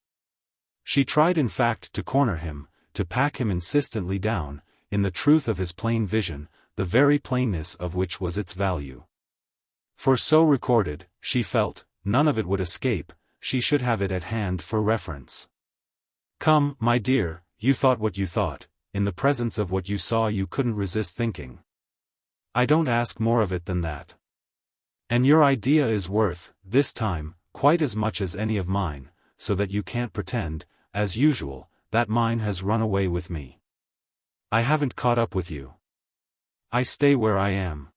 She tried in fact to corner him, to pack him insistently down, in the truth of his plain vision, the very plainness of which was its value. For so recorded, she felt, none of it would escape, she should have it at hand for reference. Come, my dear, you thought what you thought, in the presence of what you saw you couldn't resist thinking. I don't ask more of it than that. And your idea is worth, this time, quite as much as any of mine, so that you can't pretend, as usual, that mine has run away with me. I haven't caught up with you. I stay where I am.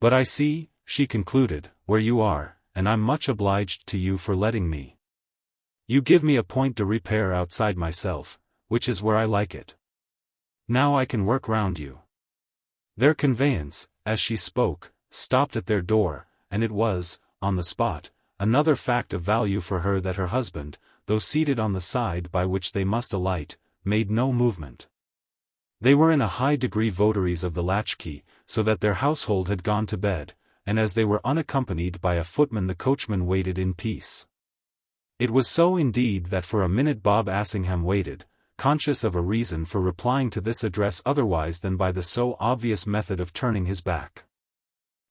But I see, she concluded, where you are, and I'm much obliged to you for letting me. You give me a point de repère outside myself, which is where I like it. Now I can work round you. Their conveyance, as she spoke, stopped at their door, and it was, on the spot, another fact of value for her that her husband, though seated on the side by which they must alight, made no movement. They were in a high degree votaries of the latchkey, so that their household had gone to bed, and as they were unaccompanied by a footman the coachman waited in peace. It was so indeed that for a minute Bob Assingham waited, conscious of a reason for replying to this address otherwise than by the so obvious method of turning his back.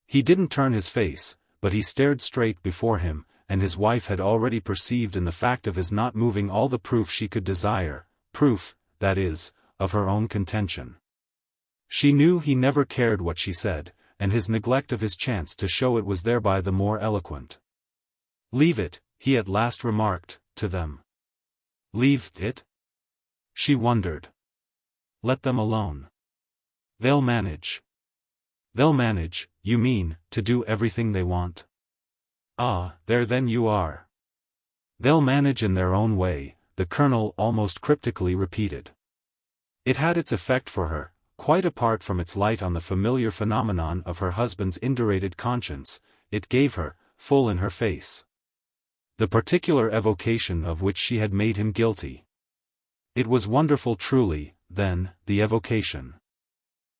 He didn't turn his face, but he stared straight before him, and his wife had already perceived in the fact of his not moving all the proof she could desire, proof, that is, of her own contention. She knew he never cared what she said, and his neglect of his chance to show it was thereby the more eloquent. Leave it, he at last remarked, to them. Leave it? She wondered. Let them alone. They'll manage. They'll manage, you mean, to do everything they want? Ah, there then you are. They'll manage in their own way, the colonel almost cryptically repeated. It had its effect for her, quite apart from its light on the familiar phenomenon of her husband's indurated conscience. It gave her, full in her face, the particular evocation of which she had made him guilty. It was wonderful truly, then, the evocation.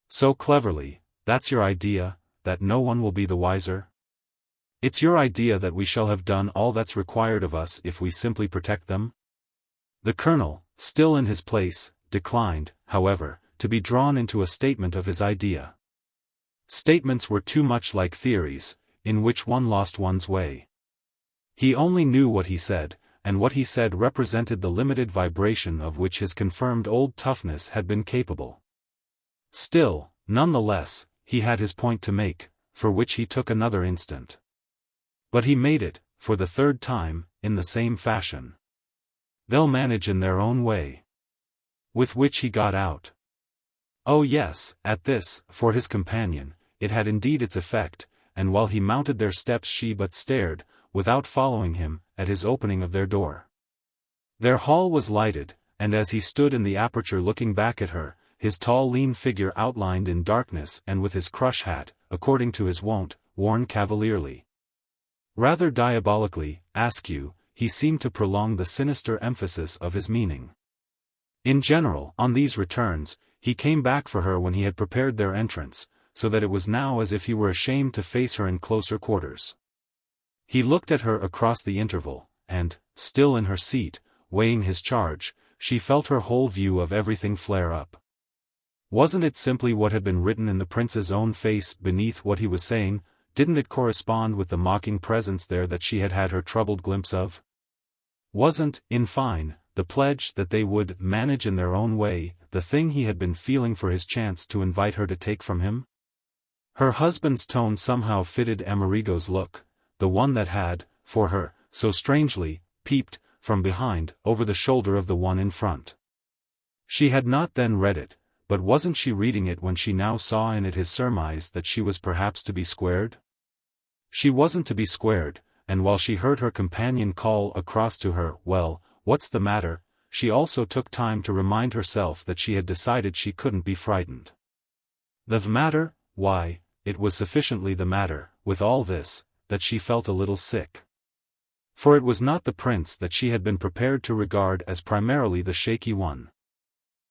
So cleverly, that's your idea, that no one will be the wiser? It's your idea that we shall have done all that's required of us if we simply protect them? The colonel, still in his place, declined, however, to be drawn into a statement of his idea. Statements were too much like theories, in which one lost one's way. He only knew what he said, and what he said represented the limited vibration of which his confirmed old toughness had been capable. Still, none the less, he had his point to make, for which he took another instant. But he made it, for the third time, in the same fashion. They'll manage in their own way. With which he got out. Oh yes, at this, for his companion, it had indeed its effect, and while he mounted their steps she but stared, without following him, at his opening of their door. Their hall was lighted, and as he stood in the aperture looking back at her, his tall lean figure outlined in darkness and with his crush hat, according to his wont, worn cavalierly. Rather diabolically, askew, he seemed to prolong the sinister emphasis of his meaning. In general, on these returns, he came back for her when he had prepared their entrance, so that it was now as if he were ashamed to face her in closer quarters. He looked at her across the interval, and, still in her seat, weighing his charge, she felt her whole view of everything flare up. Wasn't it simply what had been written in the prince's own face beneath what he was saying? Didn't it correspond with the mocking presence there that she had had her troubled glimpse of? Wasn't, in fine, the pledge that they would manage in their own way, the thing he had been feeling for his chance to invite her to take from him? Her husband's tone somehow fitted Amerigo's look, the one that had, for her, so strangely, peeped, from behind, over the shoulder of the one in front. She had not then read it, but wasn't she reading it when she now saw in it his surmise that she was perhaps to be squared? She wasn't to be squared, and while she heard her companion call across to her, "Well, what's the matter?" she also took time to remind herself that she had decided she couldn't be frightened. The matter? Why, it was sufficiently the matter, with all this, that she felt a little sick. For it was not the prince that she had been prepared to regard as primarily the shaky one.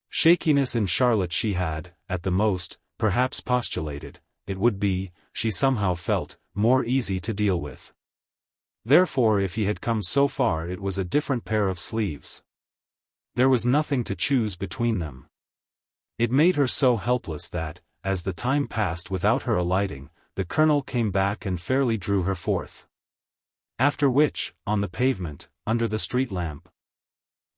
Shakiness in Charlotte she had, at the most, perhaps postulated, it would be, she somehow felt, more easy to deal with. Therefore if he had come so far it was a different pair of sleeves. There was nothing to choose between them. It made her so helpless that, as the time passed without her alighting, the colonel came back and fairly drew her forth. After which, on the pavement, under the street lamp,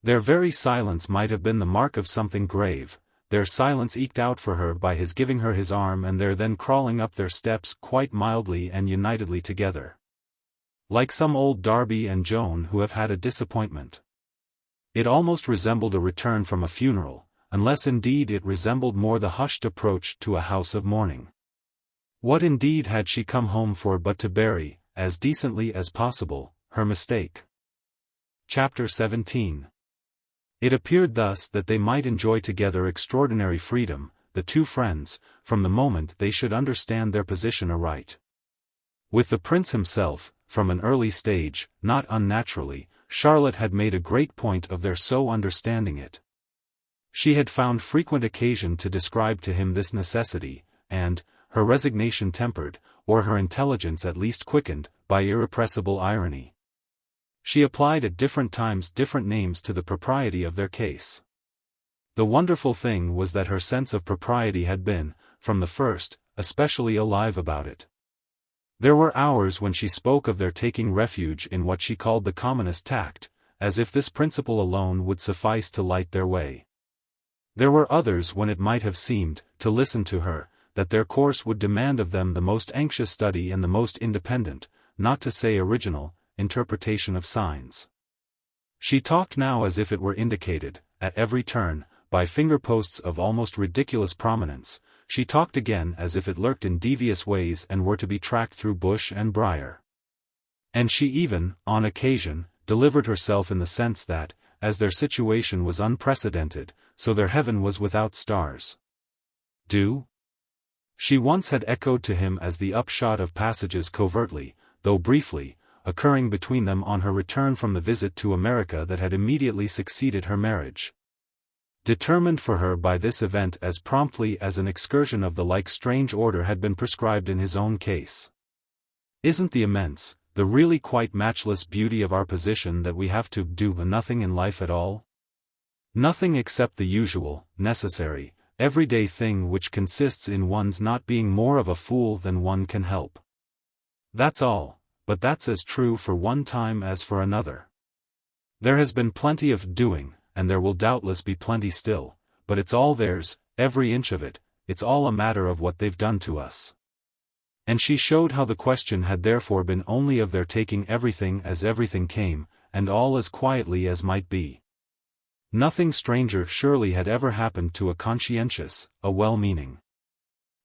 their very silence might have been the mark of something grave, their silence eked out for her by his giving her his arm and their then crawling up their steps quite mildly and unitedly together. Like some old Darby and Joan who have had a disappointment. It almost resembled a return from a funeral, unless indeed it resembled more the hushed approach to a house of mourning. What indeed had she come home for but to bury, as decently as possible, her mistake? Chapter 17. It appeared thus that they might enjoy together extraordinary freedom, the two friends, from the moment they should understand their position aright. With the prince himself, from an early stage, not unnaturally, Charlotte had made a great point of their so understanding it. She had found frequent occasion to describe to him this necessity, and, her resignation tempered, or her intelligence at least quickened, by irrepressible irony. She applied at different times different names to the propriety of their case. The wonderful thing was that her sense of propriety had been, from the first, especially alive about it. There were hours when she spoke of their taking refuge in what she called the commonest tact, as if this principle alone would suffice to light their way. There were others when it might have seemed, to listen to her, that their course would demand of them the most anxious study and the most independent, not to say original, interpretation of signs. She talked now as if it were indicated, at every turn, by finger-posts of almost ridiculous prominence. She talked again as if it lurked in devious ways and were to be tracked through bush and briar. And she even, on occasion, delivered herself in the sense that, as their situation was unprecedented, so their heaven was without stars. Do? She once had echoed to him as the upshot of passages covertly, though briefly, occurring between them on her return from the visit to America that had immediately succeeded her marriage. Determined for her by this event as promptly as an excursion of the like strange order had been prescribed in his own case. Isn't the immense, the really quite matchless beauty of our position that we have to do nothing in life at all? Nothing except the usual, necessary, everyday thing which consists in one's not being more of a fool than one can help. That's all, but that's as true for one time as for another. There has been plenty of doing, and there will doubtless be plenty still, but it's all theirs, every inch of it, it's all a matter of what they've done to us. And she showed how the question had therefore been only of their taking everything as everything came, and all as quietly as might be. Nothing stranger surely had ever happened to a conscientious, a well-meaning,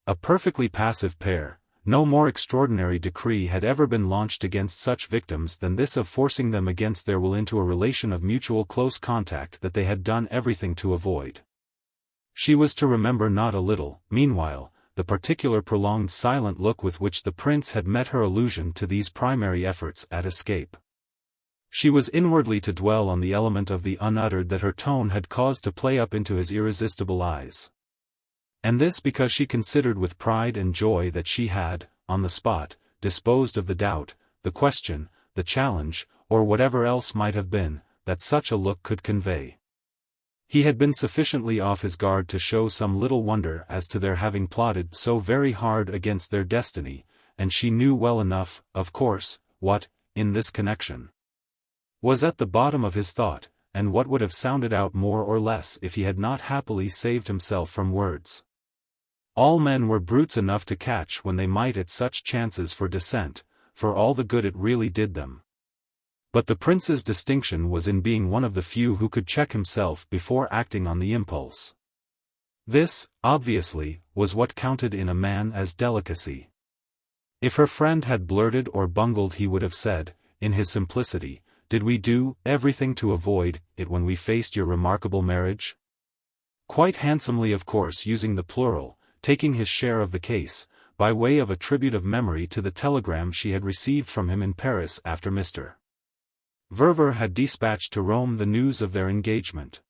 a perfectly passive pair. No more extraordinary decree had ever been launched against such victims than this of forcing them against their will into a relation of mutual close contact that they had done everything to avoid. She was to remember not a little, meanwhile, the particular prolonged silent look with which the prince had met her allusion to these primary efforts at escape. She was inwardly to dwell on the element of the unuttered that her tone had caused to play up into his irresistible eyes. And this because she considered with pride and joy that she had, on the spot, disposed of the doubt, the question, the challenge, or whatever else might have been, that such a look could convey. He had been sufficiently off his guard to show some little wonder as to their having plotted so very hard against their destiny, and she knew well enough, of course, what, in this connection, was at the bottom of his thought, and what would have sounded out more or less if he had not happily saved himself from words. All men were brutes enough to catch when they might at such chances for dissent, for all the good it really did them. But the prince's distinction was in being one of the few who could check himself before acting on the impulse. This, obviously, was what counted in a man as delicacy. If her friend had blurted or bungled, he would have said, in his simplicity, "Did we do everything to avoid it when we faced your remarkable marriage?" Quite handsomely, of course, using the plural, taking his share of the case, by way of a tribute of memory to the telegram she had received from him in Paris after Mr. Verver had dispatched to Rome the news of their engagement.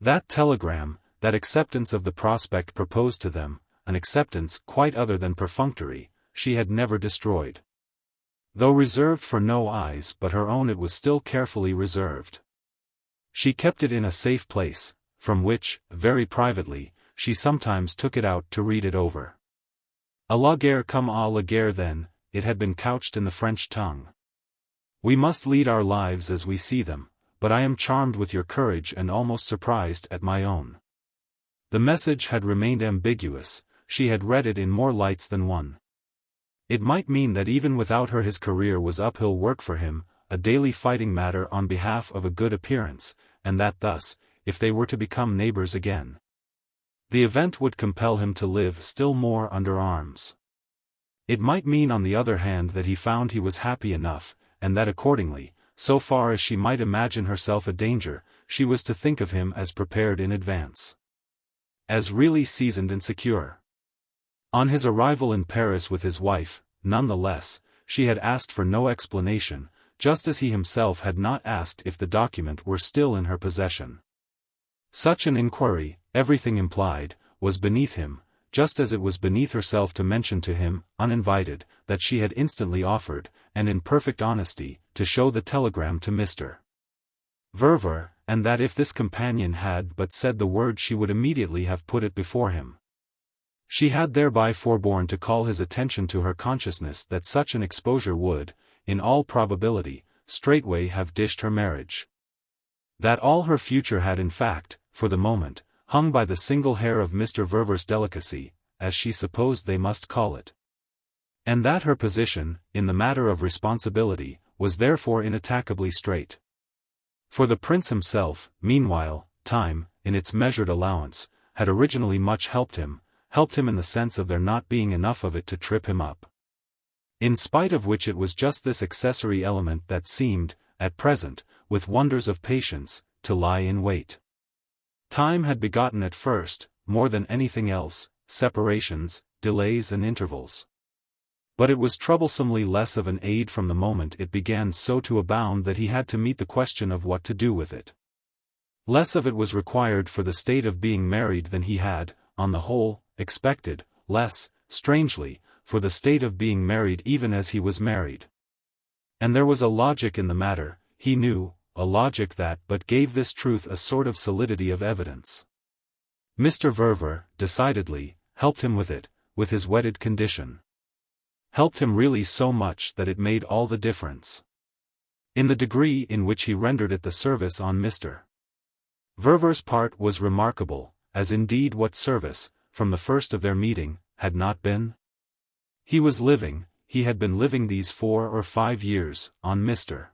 That telegram, that acceptance of the prospect proposed to them, an acceptance quite other than perfunctory, she had never destroyed. Though reserved for no eyes but her own, it was still carefully reserved. She kept it in a safe place, from which, very privately, she sometimes took it out to read it over. A la guerre comme à la guerre then, it had been couched in the French tongue. "We must lead our lives as we see them, but I am charmed with your courage and almost surprised at my own." The message had remained ambiguous, she had read it in more lights than one. It might mean that even without her his career was uphill work for him, a daily fighting matter on behalf of a good appearance, and that thus, if they were to become neighbors again, the event would compel him to live still more under arms. It might mean on the other hand that he found he was happy enough, and that accordingly, so far as she might imagine herself a danger, she was to think of him as prepared in advance, as really seasoned and secure. On his arrival in Paris with his wife, none the less, she had asked for no explanation, just as he himself had not asked if the document were still in her possession. Such an inquiry, everything implied, was beneath him, just as it was beneath herself to mention to him, uninvited, that she had instantly offered, and in perfect honesty, to show the telegram to Mr. Verver, and that if this companion had but said the word she would immediately have put it before him. She had thereby forborne to call his attention to her consciousness that such an exposure would, in all probability, straightway have dished her marriage. That all her future had in fact, for the moment, hung by the single hair of Mr. Verver's delicacy, as she supposed they must call it. And that her position, in the matter of responsibility, was therefore inattackably straight. For the prince himself, meanwhile, time, in its measured allowance, had originally much helped him in the sense of there not being enough of it to trip him up. In spite of which it was just this accessory element that seemed, at present, with wonders of patience, to lie in wait. Time had begotten at first, more than anything else, separations, delays and intervals. But it was troublesomely less of an aid from the moment it began so to abound that he had to meet the question of what to do with it. Less of it was required for the state of being married than he had, on the whole, expected, less, strangely, for the state of being married even as he was married. And there was a logic in the matter, he knew, a logic that but gave this truth a sort of solidity of evidence. Mr. Verver, decidedly, helped him with it, with his wedded condition. Helped him really so much that it made all the difference. In the degree in which he rendered it the service on Mr. Verver's part was remarkable, as indeed what service, from the first of their meeting, had not been? He had been living these 4 or 5 years, on Mr.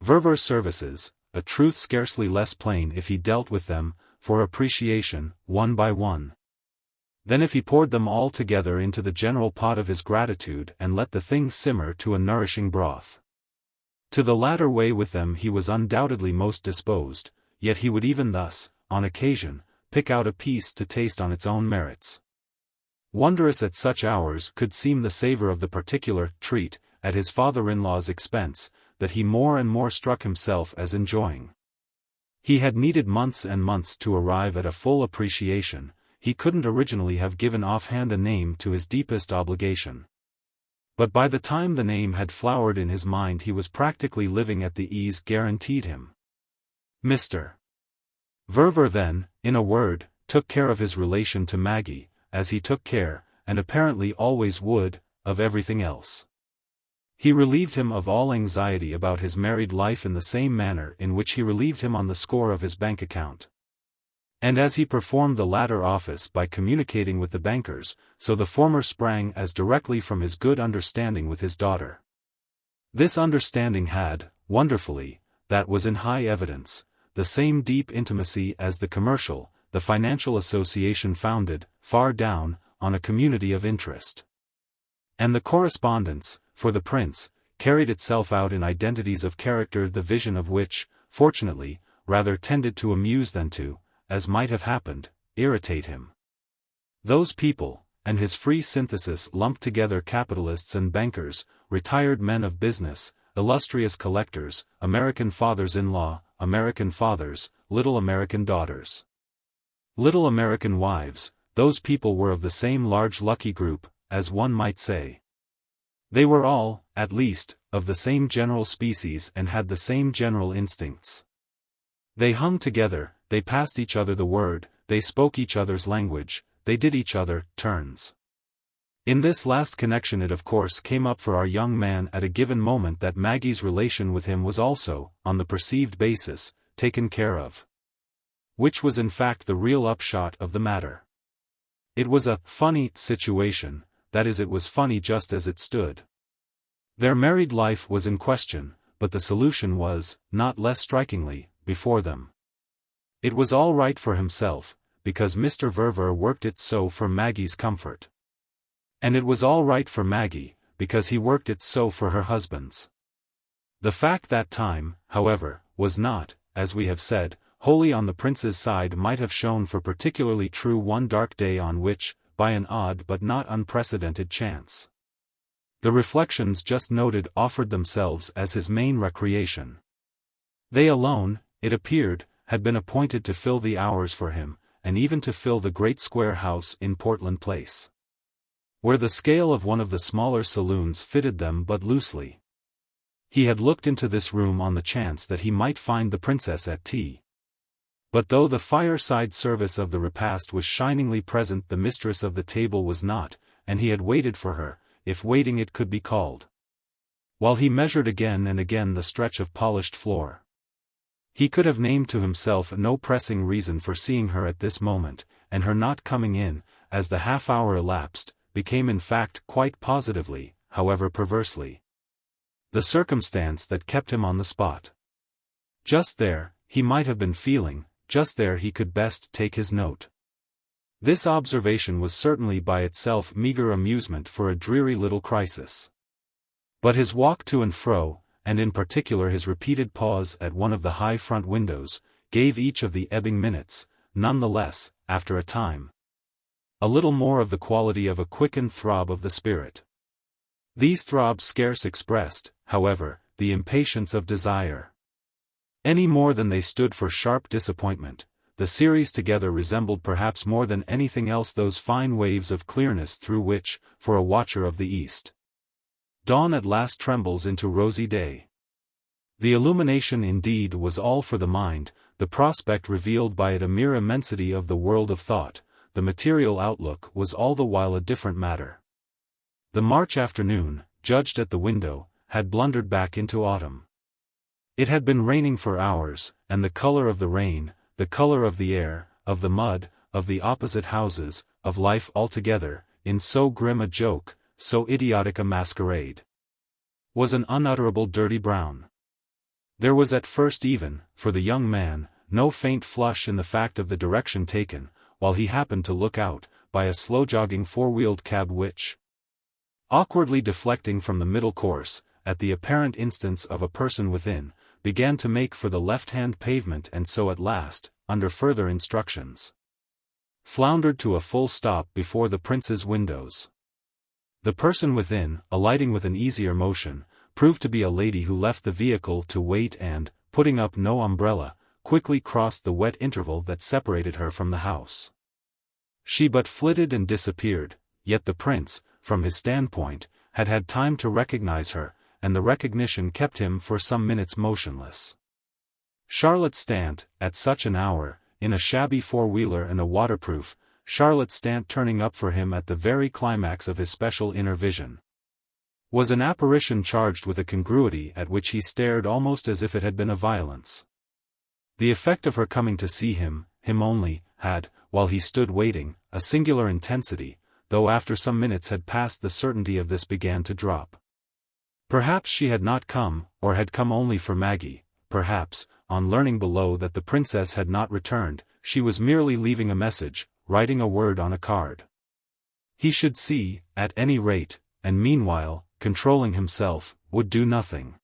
Verver's services, a truth scarcely less plain if he dealt with them, for appreciation, one by one. Then if he poured them all together into the general pot of his gratitude and let the thing simmer to a nourishing broth. To the latter way with them he was undoubtedly most disposed, yet he would even thus, on occasion, pick out a piece to taste on its own merits. Wondrous at such hours could seem the savor of the particular treat, at his father-in-law's expense, that he more and more struck himself as enjoying. He had needed months and months to arrive at a full appreciation. He couldn't originally have given offhand a name to his deepest obligation. But by the time the name had flowered in his mind he was practically living at the ease guaranteed him. Mr. Verver then, in a word, took care of his relation to Maggie, as he took care, and apparently always would, of everything else. He relieved him of all anxiety about his married life in the same manner in which he relieved him on the score of his bank account. And as he performed the latter office by communicating with the bankers, so the former sprang as directly from his good understanding with his daughter. This understanding had, wonderfully, that was in high evidence, the same deep intimacy as the commercial, the financial association founded, far down, on a community of interest. And the correspondence, for the prince, carried itself out in identities of character the vision of which, fortunately, rather tended to amuse than to, as might have happened, irritate him. Those people, and his free synthesis lumped together capitalists and bankers, retired men of business, illustrious collectors, American fathers-in-law, American fathers, little American daughters, little American wives, those people were of the same large lucky group, as one might say. They were all, at least, of the same general species and had the same general instincts. They hung together, they passed each other the word, they spoke each other's language, they did each other turns. In this last connection it of course came up for our young man at a given moment that Maggie's relation with him was also, on the perceived basis, taken care of. Which was in fact the real upshot of the matter. It was a funny situation, that is it was funny just as it stood. Their married life was in question, but the solution was, not less strikingly, before them. It was all right for himself, because Mr. Verver worked it so for Maggie's comfort. And it was all right for Maggie, because he worked it so for her husband's. The fact that time, however, was not, as we have said, wholly on the prince's side might have shown for particularly true one dark day on which, by an odd but not unprecedented chance, the reflections just noted offered themselves as his main recreation. They alone, it appeared, had been appointed to fill the hours for him, and even to fill the great square house in Portland Place, where the scale of one of the smaller saloons fitted them but loosely. He had looked into this room on the chance that he might find the princess at tea. But though the fireside service of the repast was shiningly present, the mistress of the table was not, and he had waited for her, if waiting it could be called. While he measured again and again the stretch of polished floor, he could have named to himself no pressing reason for seeing her at this moment, and her not coming in, as the half-hour elapsed, became in fact quite positively, however perversely, the circumstance that kept him on the spot. Just there, he might have been feeling, just there he could best take his note. This observation was certainly by itself meager amusement for a dreary little crisis. But his walk to and fro, and in particular his repeated pause at one of the high front windows, gave each of the ebbing minutes, none the less, after a time, a little more of the quality of a quickened throb of the spirit. These throbs scarce expressed, however, the impatience of desire. Any more than they stood for sharp disappointment. The series together resembled perhaps more than anything else those fine waves of clearness through which, for a watcher of the East, dawn at last trembles into rosy day. The illumination indeed was all for the mind, the prospect revealed by it a mere immensity of the world of thought, the material outlook was all the while a different matter. The March afternoon, judged at the window, had blundered back into autumn. It had been raining for hours, and the color of the rain, the color of the air, of the mud, of the opposite houses, of life altogether, in so grim a joke, so idiotic a masquerade, was an unutterable dirty brown. There was at first even, for the young man, no faint flush in the fact of the direction taken, while he happened to look out, by a slow-jogging four-wheeled cab which, awkwardly deflecting from the middle course, at the apparent instance of a person within, began to make for the left-hand pavement and so at last, under further instructions, floundered to a full stop before the prince's windows. The person within, alighting with an easier motion, proved to be a lady who left the vehicle to wait and, putting up no umbrella, quickly crossed the wet interval that separated her from the house. She but flitted and disappeared, yet the prince, from his standpoint, had had time to recognize her, and the recognition kept him for some minutes motionless. Charlotte Stant, at such an hour, in a shabby four-wheeler and a waterproof, Charlotte Stant turning up for him at the very climax of his special inner vision, was an apparition charged with a congruity at which he stared almost as if it had been a violence. The effect of her coming to see him only, had, while he stood waiting, a singular intensity, though after some minutes had passed the certainty of this began to drop. Perhaps she had not come, or had come only for Maggie, perhaps, on learning below that the princess had not returned, she was merely leaving a message, writing a word on a card. He should see, at any rate, and meanwhile, controlling himself, would do nothing.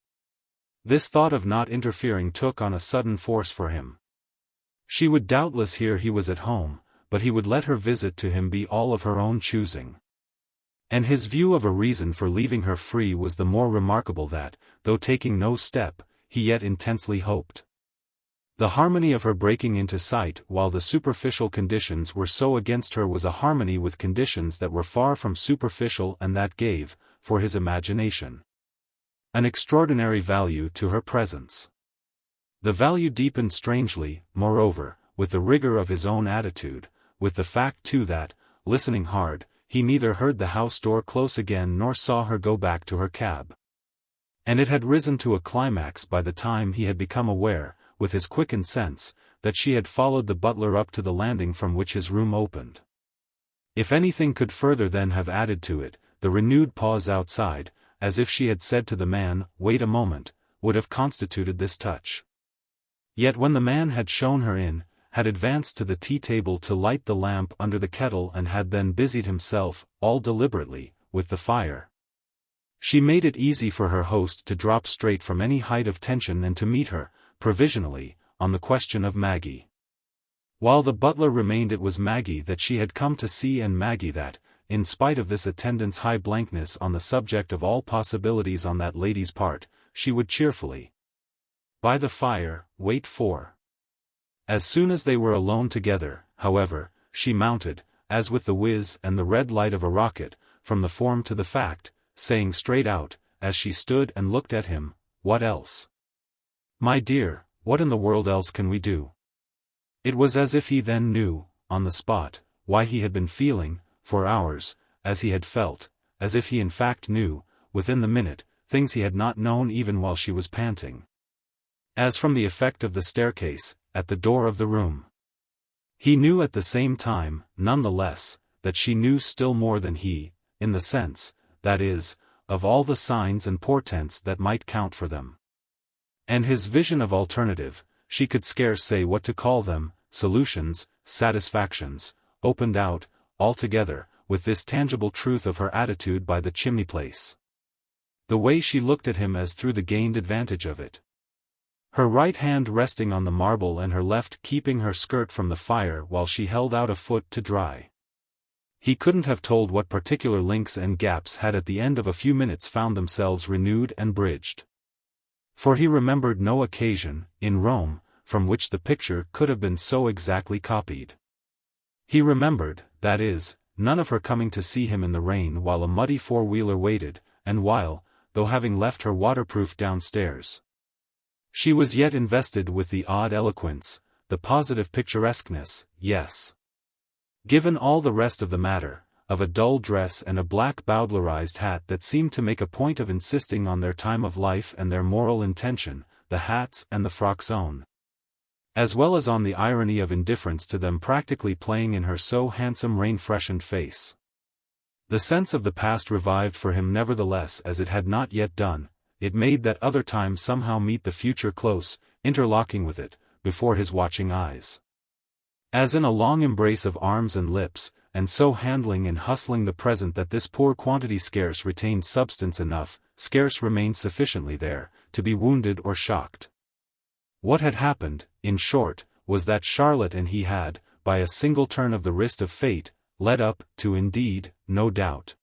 This thought of not interfering took on a sudden force for him. She would doubtless hear he was at home, but he would let her visit to him be all of her own choosing. And his view of a reason for leaving her free was the more remarkable that, though taking no step, he yet intensely hoped. The harmony of her breaking into sight while the superficial conditions were so against her was a harmony with conditions that were far from superficial and that gave, for his imagination, an extraordinary value to her presence. The value deepened strangely, moreover, with the rigor of his own attitude, with the fact too that, listening hard, he neither heard the house door close again nor saw her go back to her cab. And it had risen to a climax by the time he had become aware, with his quickened sense, that she had followed the butler up to the landing from which his room opened. If anything could further then have added to it, the renewed pause outside, as if she had said to the man, "Wait a moment," would have constituted this touch. Yet when the man had shown her in, had advanced to the tea-table to light the lamp under the kettle and had then busied himself, all deliberately, with the fire, she made it easy for her host to drop straight from any height of tension and to meet her, provisionally, on the question of Maggie. While the butler remained, it was Maggie that she had come to see, and Maggie that, in spite of this attendant's high blankness on the subject of all possibilities on that lady's part, she would cheerfully, by the fire, wait for. As soon as they were alone together, however, she mounted, as with the whiz and the red light of a rocket, from the form to the fact, saying straight out, as she stood and looked at him, "What else? My dear, what in the world else can we do?" It was as if he then knew, on the spot, why he had been feeling, for hours, as he had felt, as if he in fact knew, within the minute, things he had not known even while she was panting. As from the effect of the staircase, at the door of the room. He knew at the same time, none the less, that she knew still more than he, in the sense, that is, of all the signs and portents that might count for them. And his vision of alternative, she could scarce say what to call them, solutions, satisfactions, opened out, altogether, with this tangible truth of her attitude by the chimney-place. The way she looked at him as through the gained advantage of it. Her right hand resting on the marble and her left keeping her skirt from the fire while she held out a foot to dry. He couldn't have told what particular links and gaps had at the end of a few minutes found themselves renewed and bridged. For he remembered no occasion, in Rome, from which the picture could have been so exactly copied. He remembered, that is, none of her coming to see him in the rain while a muddy four-wheeler waited, and while, though having left her waterproof downstairs, she was yet invested with the odd eloquence, the positive picturesqueness, yes. Given all the rest of the matter, of a dull dress and a black bowdlerized hat that seemed to make a point of insisting on their time of life and their moral intention, the hat's and the frock's own, as well as on the irony of indifference to them practically playing in her so handsome rain-freshened face. The sense of the past revived for him nevertheless as it had not yet done. It made that other time somehow meet the future close, interlocking with it, before his watching eyes. As in a long embrace of arms and lips, and so handling and hustling the present that this poor quantity scarce retained substance enough, scarce remained sufficiently there, to be wounded or shocked. What had happened, in short, was that Charlotte and he had, by a single turn of the wrist of fate, led up to indeed, no doubt,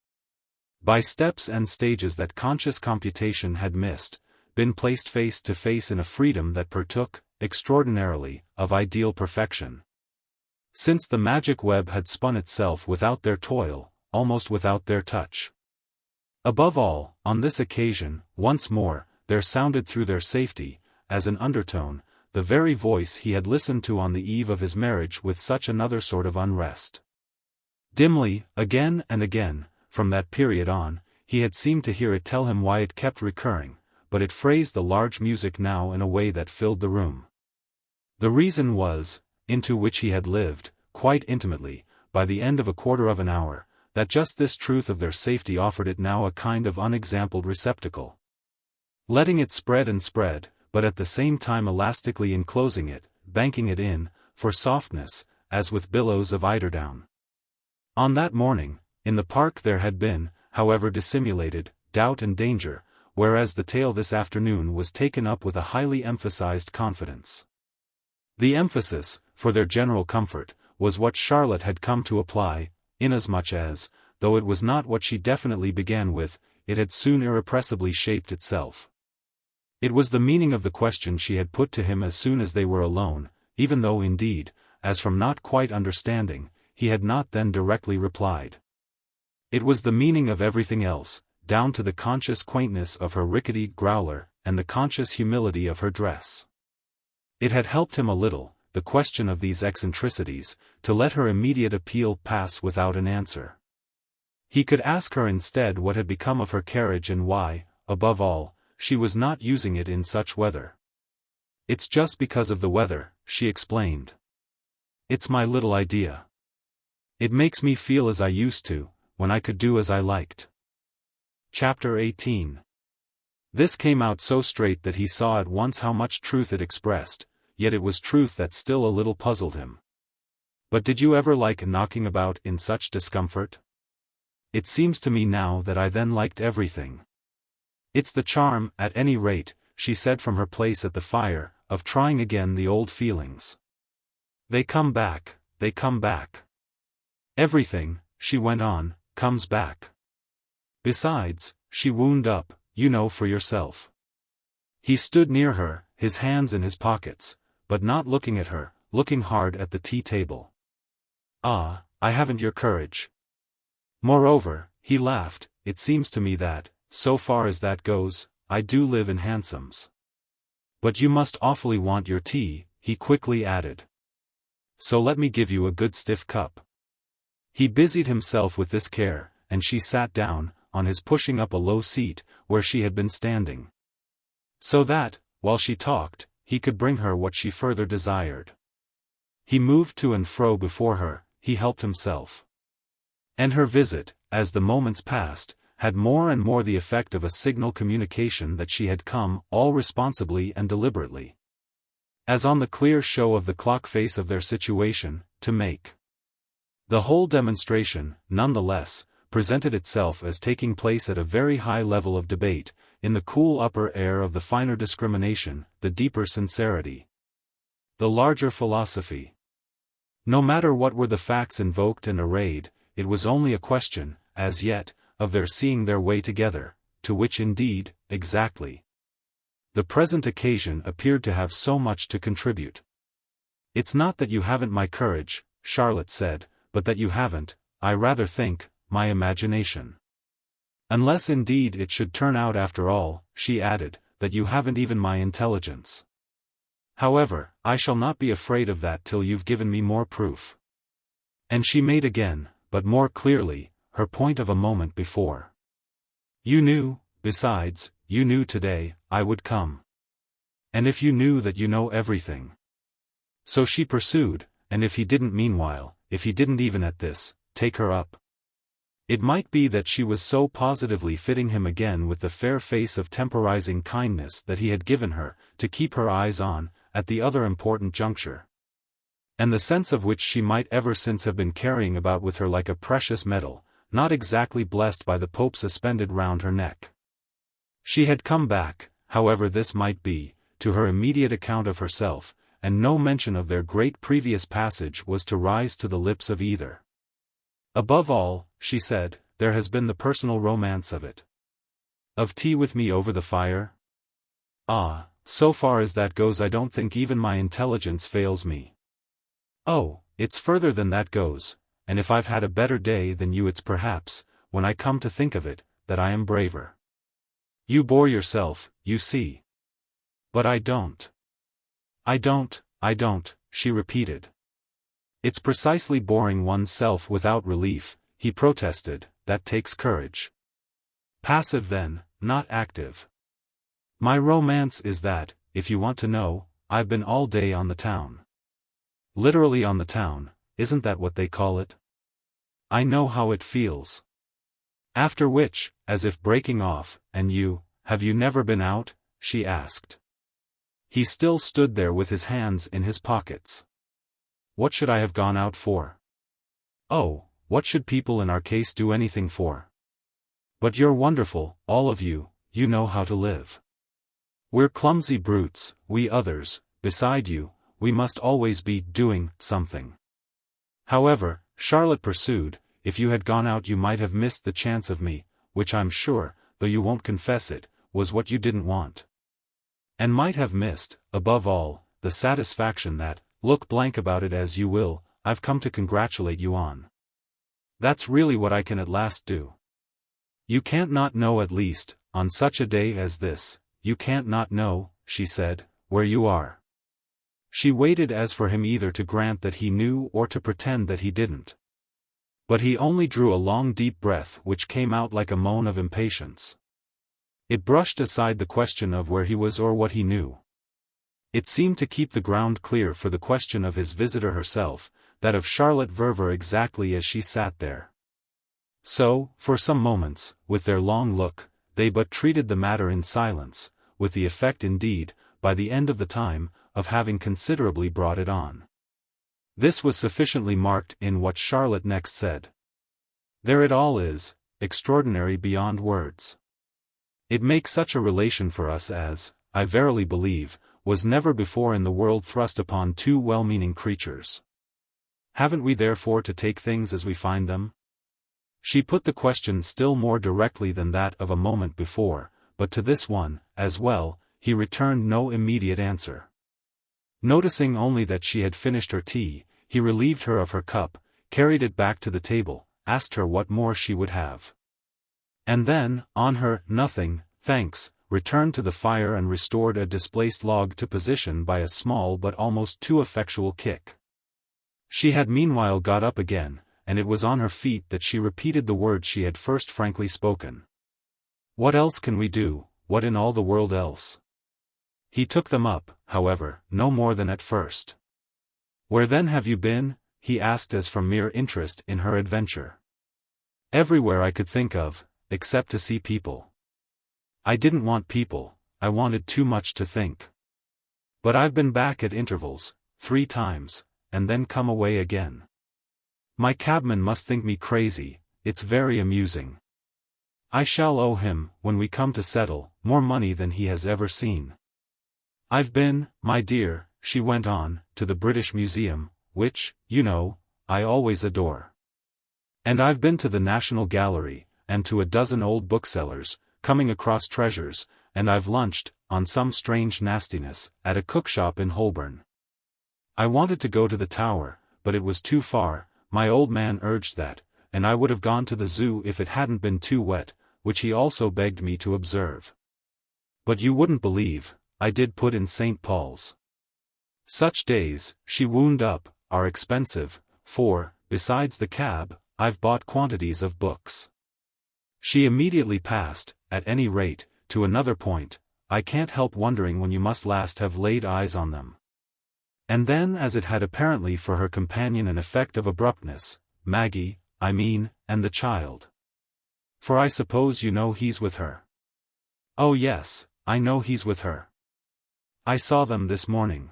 by steps and stages that conscious computation had missed, been placed face to face in a freedom that partook, extraordinarily, of ideal perfection. Since the magic web had spun itself without their toil, almost without their touch. Above all, on this occasion, once more, there sounded through their safety, as an undertone, the very voice he had listened to on the eve of his marriage with such another sort of unrest. Dimly, again and again, from that period on, he had seemed to hear it tell him why it kept recurring, but it phrased the large music now in a way that filled the room. The reason was, into which he had lived, quite intimately, by the end of a quarter of an hour, that just this truth of their safety offered it now a kind of unexampled receptacle. Letting it spread and spread, but at the same time elastically enclosing it, banking it in, for softness, as with billows of eiderdown. On that morning, in the park there had been, however dissimulated, doubt and danger, whereas the tale this afternoon was taken up with a highly emphasized confidence. The emphasis, for their general comfort, was what Charlotte had come to apply, inasmuch as, though it was not what she definitely began with, it had soon irrepressibly shaped itself. It was the meaning of the question she had put to him as soon as they were alone, even though indeed, as from not quite understanding, he had not then directly replied. It was the meaning of everything else, down to the conscious quaintness of her rickety growler, and the conscious humility of her dress. It had helped him a little, the question of these eccentricities, to let her immediate appeal pass without an answer. He could ask her instead what had become of her carriage and why, above all, she was not using it in such weather. "It's just because of the weather," she explained. "It's my little idea. It makes me feel as I used to, when I could do as I liked." Chapter 18. This came out so straight that he saw at once how much truth it expressed, yet it was truth that still a little puzzled him. "But did you ever like knocking about in such discomfort? It seems to me now that I then liked everything. It's the charm, at any rate," she said from her place at the fire, "of trying again the old feelings. They come back, they come back. Everything," she went on, "comes back. Besides," she wound up, "you know for yourself." He stood near her, his hands in his pockets, but not looking at her, looking hard at the tea-table. "Ah, I haven't your courage. Moreover," he laughed, "it seems to me that, so far as that goes, I do live in hansoms. But you must awfully want your tea," he quickly added. "So let me give you a good stiff cup." He busied himself with this care, and she sat down, on his pushing up a low seat, where she had been standing. So that, while she talked, he could bring her what she further desired. He moved to and fro before her, he helped himself. And her visit, as the moments passed, had more and more the effect of a signal communication that she had come, all responsibly and deliberately, as on the clear show of the clock face of their situation, to make. The whole demonstration, nonetheless, presented itself as taking place at a very high level of debate, in the cool upper air of the finer discrimination, the deeper sincerity, the larger philosophy. No matter what were the facts invoked and arrayed, it was only a question, as yet, of their seeing their way together, to which indeed, exactly, the present occasion appeared to have so much to contribute. "It's not that you haven't my courage," Charlotte said, "but that you haven't, I rather think, my imagination. Unless indeed it should turn out after all," she added, "that you haven't even my intelligence. However, I shall not be afraid of that till you've given me more proof." And she made again, but more clearly, her point of a moment before. "You knew, besides, you knew today, I would come. And if you knew that you know everything." So she pursued, and if he didn't meanwhile, if he didn't even at this, take her up. It might be that she was so positively fitting him again with the fair face of temporizing kindness that he had given her, to keep her eyes on, at the other important juncture, and the sense of which she might ever since have been carrying about with her like a precious medal, not exactly blessed by the Pope suspended round her neck. She had come back, however this might be, to her immediate account of herself, and no mention of their great previous passage was to rise to the lips of either. "Above all," she said, "there has been the personal romance of it. Of tea with me over the fire? Ah, so far as that goes I don't think even my intelligence fails me. Oh, it's further than that goes, and if I've had a better day than you it's perhaps, when I come to think of it, that I am braver. You bore yourself, you see. But I don't. I don't, she repeated. It's precisely boring one's self without relief, he protested, that takes courage. Passive then, not active. My romance is that, if you want to know, I've been all day on the town. Literally on the town, isn't that what they call it? I know how it feels. After which, as if breaking off, and you, have you never been out? She asked. He still stood there with his hands in his pockets. What should I have gone out for? Oh, what should people in our case do anything for? But you're wonderful, all of you, you know how to live. We're clumsy brutes, we others, beside you, we must always be doing something. However, Charlotte pursued, if you had gone out you might have missed the chance of me, which I'm sure, though you won't confess it, was what you didn't want. And might have missed, above all, the satisfaction that, look blank about it as you will, I've come to congratulate you on. That's really what I can at last do. You can't not know at least, on such a day as this, you can't not know, she said, where you are. She waited as for him either to grant that he knew or to pretend that he didn't. But he only drew a long deep breath which came out like a moan of impatience. It brushed aside the question of where he was or what he knew. It seemed to keep the ground clear for the question of his visitor herself, that of Charlotte Verver exactly as she sat there. So, for some moments, with their long look, they but treated the matter in silence, with the effect indeed, by the end of the time, of having considerably brought it on. This was sufficiently marked in what Charlotte next said. There it all is, extraordinary beyond words. It makes such a relation for us as, I verily believe, was never before in the world thrust upon two well-meaning creatures. Haven't we therefore to take things as we find them? She put the question still more directly than that of a moment before, but to this one, as well, he returned no immediate answer. Noticing only that she had finished her tea, he relieved her of her cup, carried it back to the table, asked her what more she would have. And then, on her, nothing, thanks, returned to the fire and restored a displaced log to position by a small but almost too effectual kick. She had meanwhile got up again, and it was on her feet that she repeated the words she had first frankly spoken. What else can we do, what in all the world else? He took them up, however, no more than at first. Where then have you been? He asked as from mere interest in her adventure. Everywhere I could think of, except to see people. I didn't want people, I wanted too much to think. But I've been back at intervals, 3 times, and then come away again. My cabman must think me crazy, it's very amusing. I shall owe him, when we come to settle, more money than he has ever seen. I've been, my dear, she went on, to the British Museum, which, you know, I always adore. And I've been to the National Gallery, and to a dozen old booksellers, coming across treasures, and I've lunched, on some strange nastiness, at a cookshop in Holborn. I wanted to go to the Tower, but it was too far, my old man urged that, and I would have gone to the zoo if it hadn't been too wet, which he also begged me to observe. But you wouldn't believe, I did put in St. Paul's. Such days, she wound up, are expensive, for, besides the cab, I've bought quantities of books. She immediately passed, at any rate, to another point. I can't help wondering when you must last have laid eyes on them. And then, as it had apparently for her companion an effect of abruptness, Maggie, I mean, and the child. For I suppose you know he's with her. Oh yes, I know he's with her. I saw them this morning.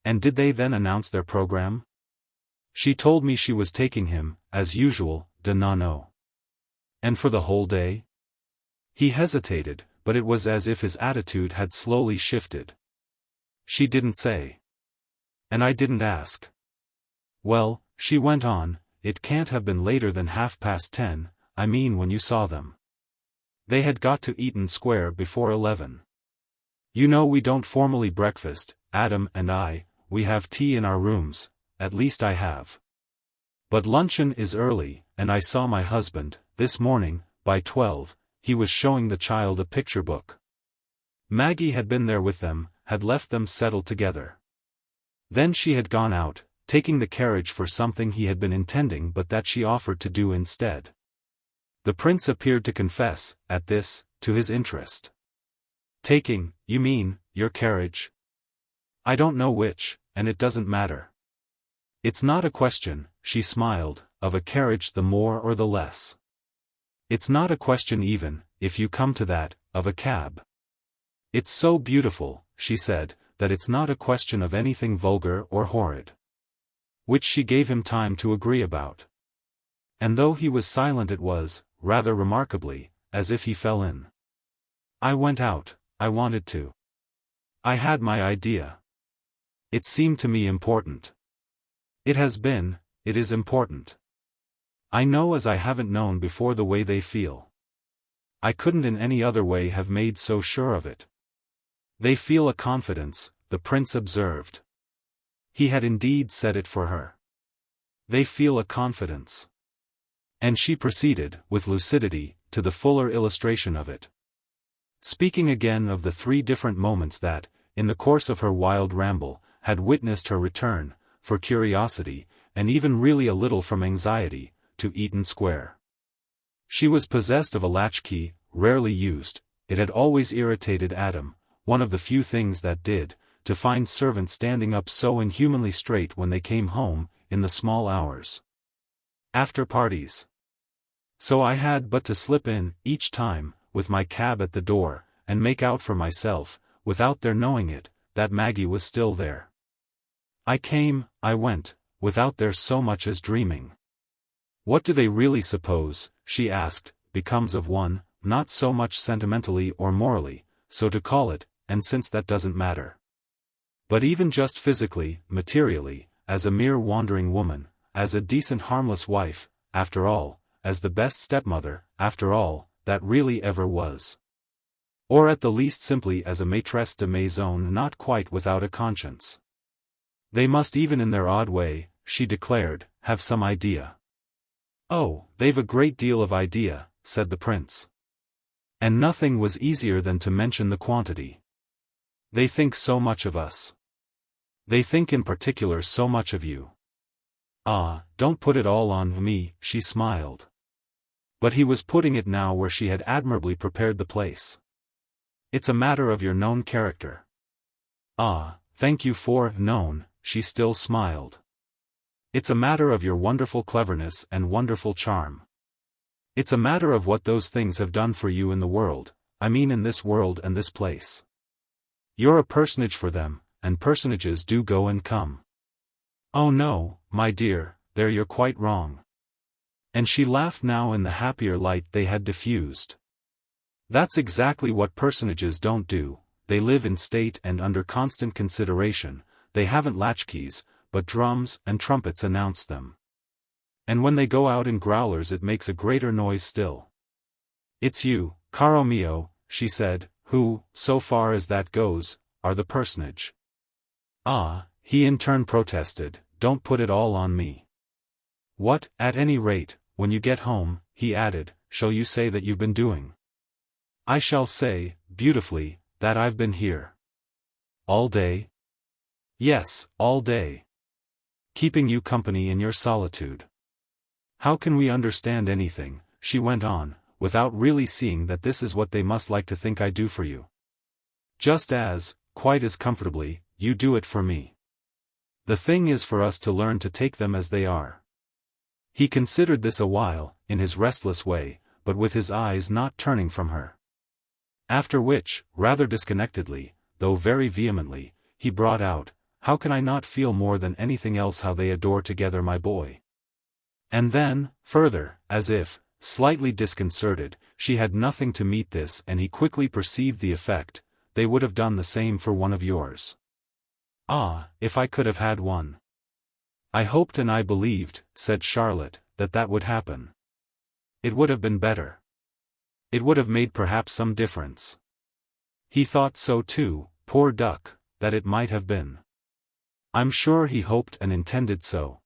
And did they then announce their program? She told me she was taking him, as usual, de nano. And for the whole day? He hesitated, but it was as if his attitude had slowly shifted. She didn't say. And I didn't ask. Well, she went on, it can't have been later than 10:30, I mean when you saw them. They had got to Eaton Square before 11. You know we don't formally breakfast, Adam and I, we have tea in our rooms, at least I have. But luncheon is early, and I saw my husband, this morning, by 12, he was showing the child a picture book. Maggie had been there with them, had left them settled together. Then she had gone out, taking the carriage for something he had been intending but that she offered to do instead. The prince appeared to confess, at this, to his interest. Taking, you mean, your carriage? I don't know which, and it doesn't matter. It's not a question, she smiled, of a carriage the more or the less. It's not a question even, if you come to that, of a cab. It's so beautiful, she said, that it's not a question of anything vulgar or horrid. Which she gave him time to agree about. And though he was silent it was, rather remarkably, as if he fell in. I went out, I wanted to. I had my idea. It seemed to me important. It is important. I know as I haven't known before the way they feel. I couldn't in any other way have made so sure of it. They feel a confidence, the prince observed. He had indeed said it for her. They feel a confidence. And she proceeded, with lucidity, to the fuller illustration of it. Speaking again of the 3 different moments that, in the course of her wild ramble, had witnessed her return, for curiosity, and even really a little from anxiety, to Eaton Square. She was possessed of a latchkey, rarely used. It had always irritated Adam, one of the few things that did, to find servants standing up so inhumanly straight when they came home, in the small hours. After parties. So I had but to slip in, each time, with my cab at the door, and make out for myself, without their knowing it, that Maggie was still there. I came, I went, without their so much as dreaming. What do they really suppose, she asked, becomes of one, not so much sentimentally or morally, so to call it, and since that doesn't matter. But even just physically, materially, as a mere wandering woman, as a decent harmless wife, after all, as the best stepmother, after all, that really ever was. Or at the least simply as a maîtresse de maison not quite without a conscience. They must even in their odd way, she declared, have some idea. Oh, they've a great deal of idea, said the prince. And nothing was easier than to mention the quantity. They think so much of us. They think in particular so much of you. Ah, don't put it all on me, she smiled. But he was putting it now where she had admirably prepared the place. It's a matter of your known character. Ah, thank you for known, she still smiled. It's a matter of your wonderful cleverness and wonderful charm. It's a matter of what those things have done for you in the world, I mean in this world and this place. You're a personage for them, and personages do go and come. Oh no, my dear, there you're quite wrong. And she laughed now in the happier light they had diffused. That's exactly what personages don't do, they live in state and under constant consideration, they haven't latchkeys, but drums and trumpets announce them. And when they go out in growlers it makes a greater noise still. It's you, caro mio, she said, who, so far as that goes, are the personage. Ah, he in turn protested, don't put it all on me. What, at any rate, when you get home, he added, shall you say that you've been doing? I shall say, beautifully, that I've been here. All day? Yes, all day. Keeping you company in your solitude. How can we understand anything, she went on, without really seeing that this is what they must like to think I do for you? Just as, quite as comfortably, you do it for me. The thing is for us to learn to take them as they are. He considered this a while, in his restless way, but with his eyes not turning from her. After which, rather disconnectedly, though very vehemently, he brought out, how can I not feel more than anything else how they adore together my boy? And then, further, as if, slightly disconcerted, she had nothing to meet this and he quickly perceived the effect, they would have done the same for one of yours. Ah, if I could have had one. I hoped and I believed, said Charlotte, that would happen. It would have been better. It would have made perhaps some difference. He thought so too, poor duck, that it might have been. I'm sure he hoped and intended so.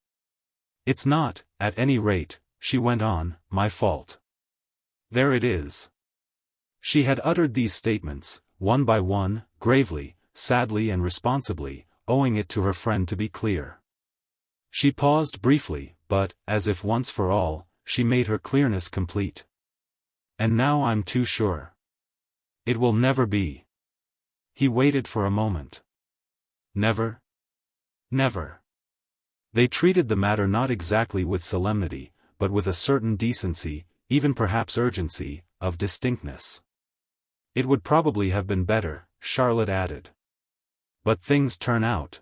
It's not, at any rate, she went on, my fault. There it is. She had uttered these statements, one by one, gravely, sadly and responsibly, owing it to her friend to be clear. She paused briefly, but, as if once for all, she made her clearness complete. And now I'm too sure. It will never be. He waited for a moment. Never? Never. They treated the matter not exactly with solemnity, but with a certain decency, even perhaps urgency, of distinctness. It would probably have been better, Charlotte added. But things turn out.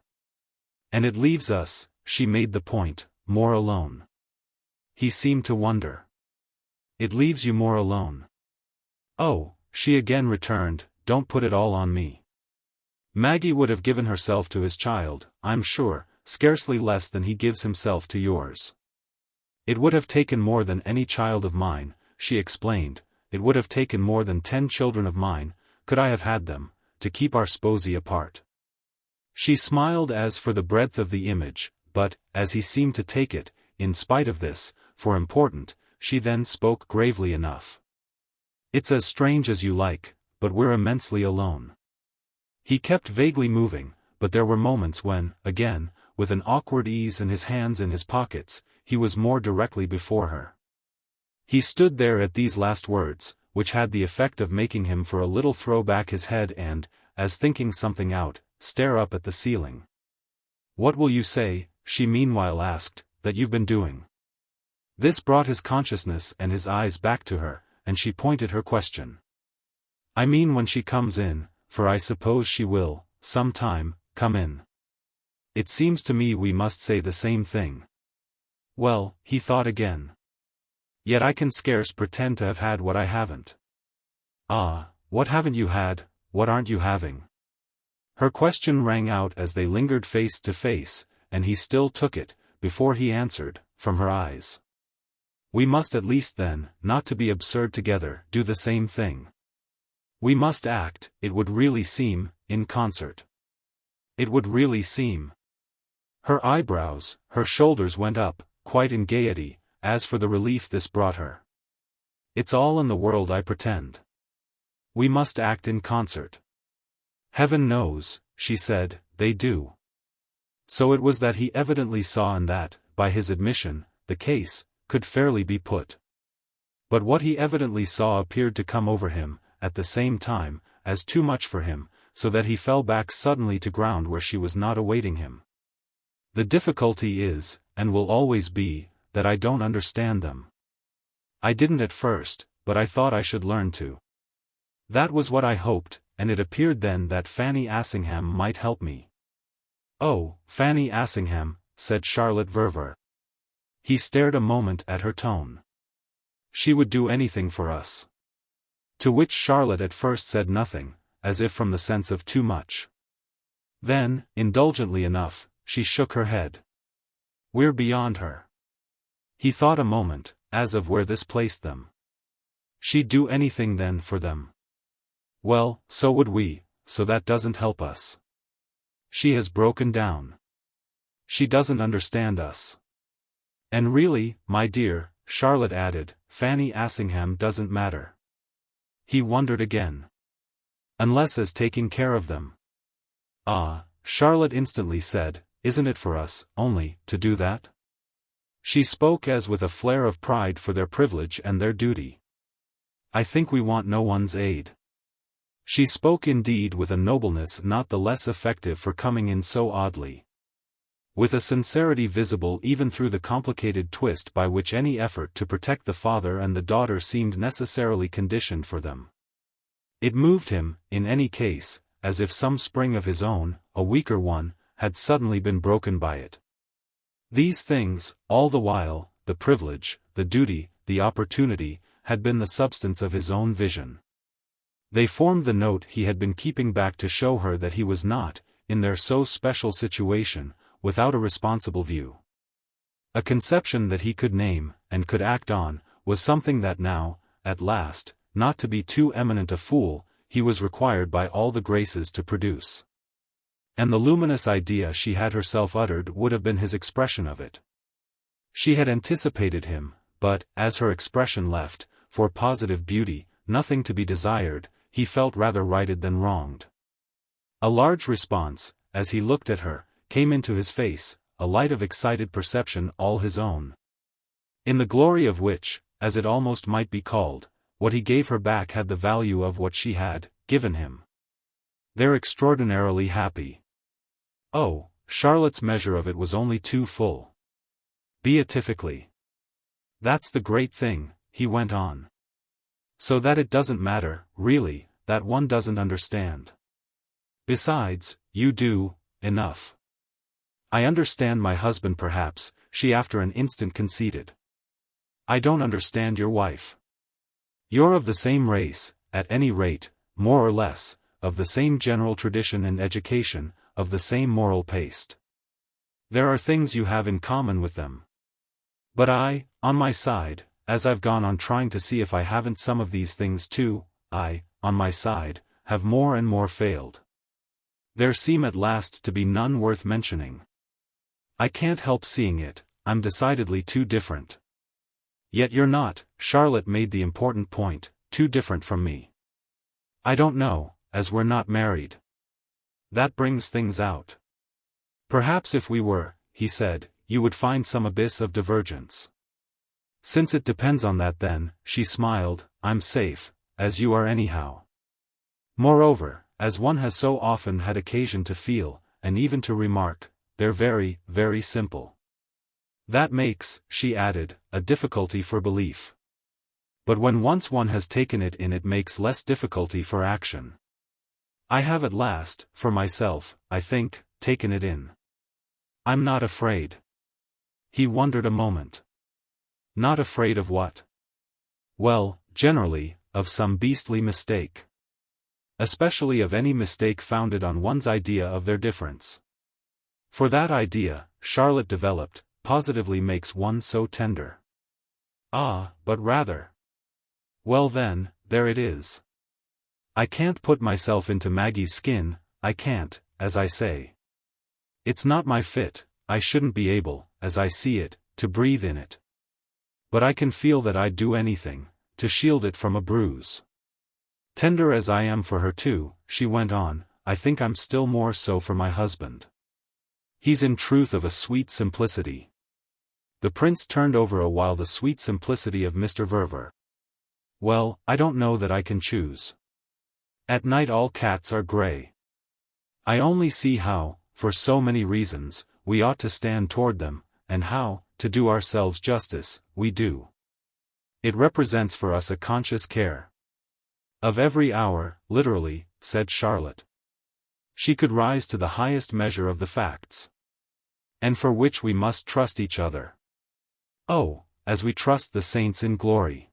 And it leaves us, she made the point, more alone. He seemed to wonder. It leaves you more alone. Oh, she again returned, don't put it all on me. Maggie would have given herself to his child, I'm sure, scarcely less than he gives himself to yours. It would have taken more than any child of mine, she explained, it would have taken more than 10 children of mine, could I have had them, to keep our sposi apart. She smiled as for the breadth of the image, but, as he seemed to take it, in spite of this, for important, she then spoke gravely enough. It's as strange as you like, but we're immensely alone. He kept vaguely moving, but there were moments when, again, with an awkward ease and his hands in his pockets, he was more directly before her. He stood there at these last words, which had the effect of making him for a little throw back his head and, as thinking something out, stare up at the ceiling. What will you say, she meanwhile asked, that you've been doing? This brought his consciousness and his eyes back to her, and she pointed her question. I mean when she comes in, for I suppose she will, some time, come in. It seems to me we must say the same thing. Well, he thought again. Yet I can scarce pretend to have had what I haven't. Ah, what haven't you had, what aren't you having? Her question rang out as they lingered face to face, and he still took it, before he answered, from her eyes. We must at least then, not to be absurd together, do the same thing. We must act, it would really seem, in concert. It would really seem. Her eyebrows, her shoulders went up, quite in gaiety, as for the relief this brought her. It's all in the world I pretend. We must act in concert. Heaven knows, she said, they do. So it was that he evidently saw and that, by his admission, the case, could fairly be put. But what he evidently saw appeared to come over him, at the same time, as too much for him, so that he fell back suddenly to ground where she was not awaiting him. The difficulty is, and will always be, that I don't understand them. I didn't at first, but I thought I should learn to. That was what I hoped, and it appeared then that Fanny Assingham might help me. Oh, Fanny Assingham, said Charlotte Verver. He stared a moment at her tone. She would do anything for us. To which Charlotte at first said nothing, as if from the sense of too much. Then, indulgently enough, she shook her head. We're beyond her. He thought a moment, as of where this placed them. She'd do anything then for them. Well, so would we, so that doesn't help us. She has broken down. She doesn't understand us. And really, my dear, Charlotte added, Fanny Assingham doesn't matter. He wondered again. Unless as taking care of them. Ah, Charlotte instantly said, isn't it for us, only, to do that? She spoke as with a flare of pride for their privilege and their duty. I think we want no one's aid. She spoke indeed with a nobleness not the less effective for coming in so oddly. With a sincerity visible even through the complicated twist by which any effort to protect the father and the daughter seemed necessarily conditioned for them. It moved him, in any case, as if some spring of his own, a weaker one, had suddenly been broken by it. These things, all the while, the privilege, the duty, the opportunity, had been the substance of his own vision. They formed the note he had been keeping back to show her that he was not, in their so special situation, without a responsible view. A conception that he could name, and could act on, was something that now, at last, not to be too eminent a fool, he was required by all the graces to produce. And the luminous idea she had herself uttered would have been his expression of it. She had anticipated him, but, as her expression left, for positive beauty, nothing to be desired, he felt rather righted than wronged. A large response, as he looked at her, came into his face, a light of excited perception all his own. In the glory of which, as it almost might be called, what he gave her back had the value of what she had given him. They're extraordinarily happy. Oh, Charlotte's measure of it was only too full. Beatifically. That's the great thing, he went on. So that it doesn't matter, really, that one doesn't understand. Besides, you do, enough. I understand my husband perhaps, she after an instant conceded. I don't understand your wife. You're of the same race, at any rate, more or less, of the same general tradition and education, of the same moral paste. There are things you have in common with them. But I, on my side, as I've gone on trying to see if I haven't some of these things too, I, on my side, have more and more failed. There seem at last to be none worth mentioning. I can't help seeing it, I'm decidedly too different. Yet you're not, Charlotte made the important point, too different from me. I don't know, as we're not married. That brings things out. Perhaps if we were, he said, you would find some abyss of divergence. Since it depends on that then, she smiled, I'm safe, as you are anyhow. Moreover, as one has so often had occasion to feel, and even to remark, they're very, very simple. That makes, she added, a difficulty for belief. But when once one has taken it in, it makes less difficulty for action. I have at last, for myself, I think, taken it in. I'm not afraid. He wondered a moment. Not afraid of what? Well, generally, of some beastly mistake. Especially of any mistake founded on one's idea of their difference. For that idea, Charlotte developed, positively makes one so tender. Ah, but rather. Well then, there it is. I can't put myself into Maggie's skin, I can't, as I say. It's not my fit, I shouldn't be able, as I see it, to breathe in it. But I can feel that I'd do anything, to shield it from a bruise. Tender as I am for her too, she went on, I think I'm still more so for my husband. He's in truth of a sweet simplicity. The prince turned over a while the sweet simplicity of Mr. Verver. Well, I don't know that I can choose. At night all cats are grey. I only see how, for so many reasons, we ought to stand toward them, and how, to do ourselves justice, we do. It represents for us a conscious care. Of every hour, literally, said Charlotte. She could rise to the highest measure of the facts. And for which we must trust each other. Oh, as we trust the saints in glory.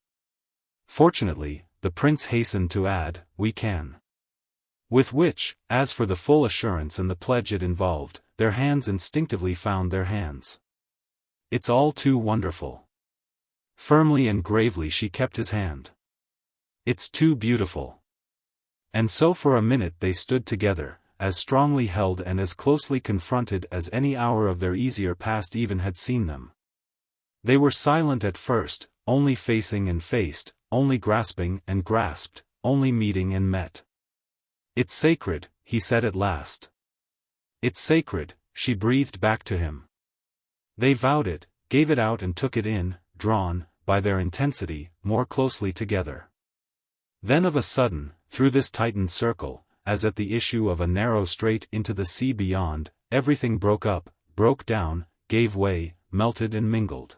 Fortunately, the prince hastened to add, we can. With which, as for the full assurance and the pledge it involved, their hands instinctively found their hands. It's all too wonderful. Firmly and gravely she kept his hand. It's too beautiful. And so for a minute they stood together, as strongly held and as closely confronted as any hour of their easier past even had seen them. They were silent at first, only facing and faced, only grasping and grasped, only meeting and met. It's sacred, he said at last. It's sacred, she breathed back to him. They vowed it, gave it out and took it in, drawn, by their intensity, more closely together. Then of a sudden, through this tightened circle, as at the issue of a narrow strait into the sea beyond, everything broke up, broke down, gave way, melted and mingled.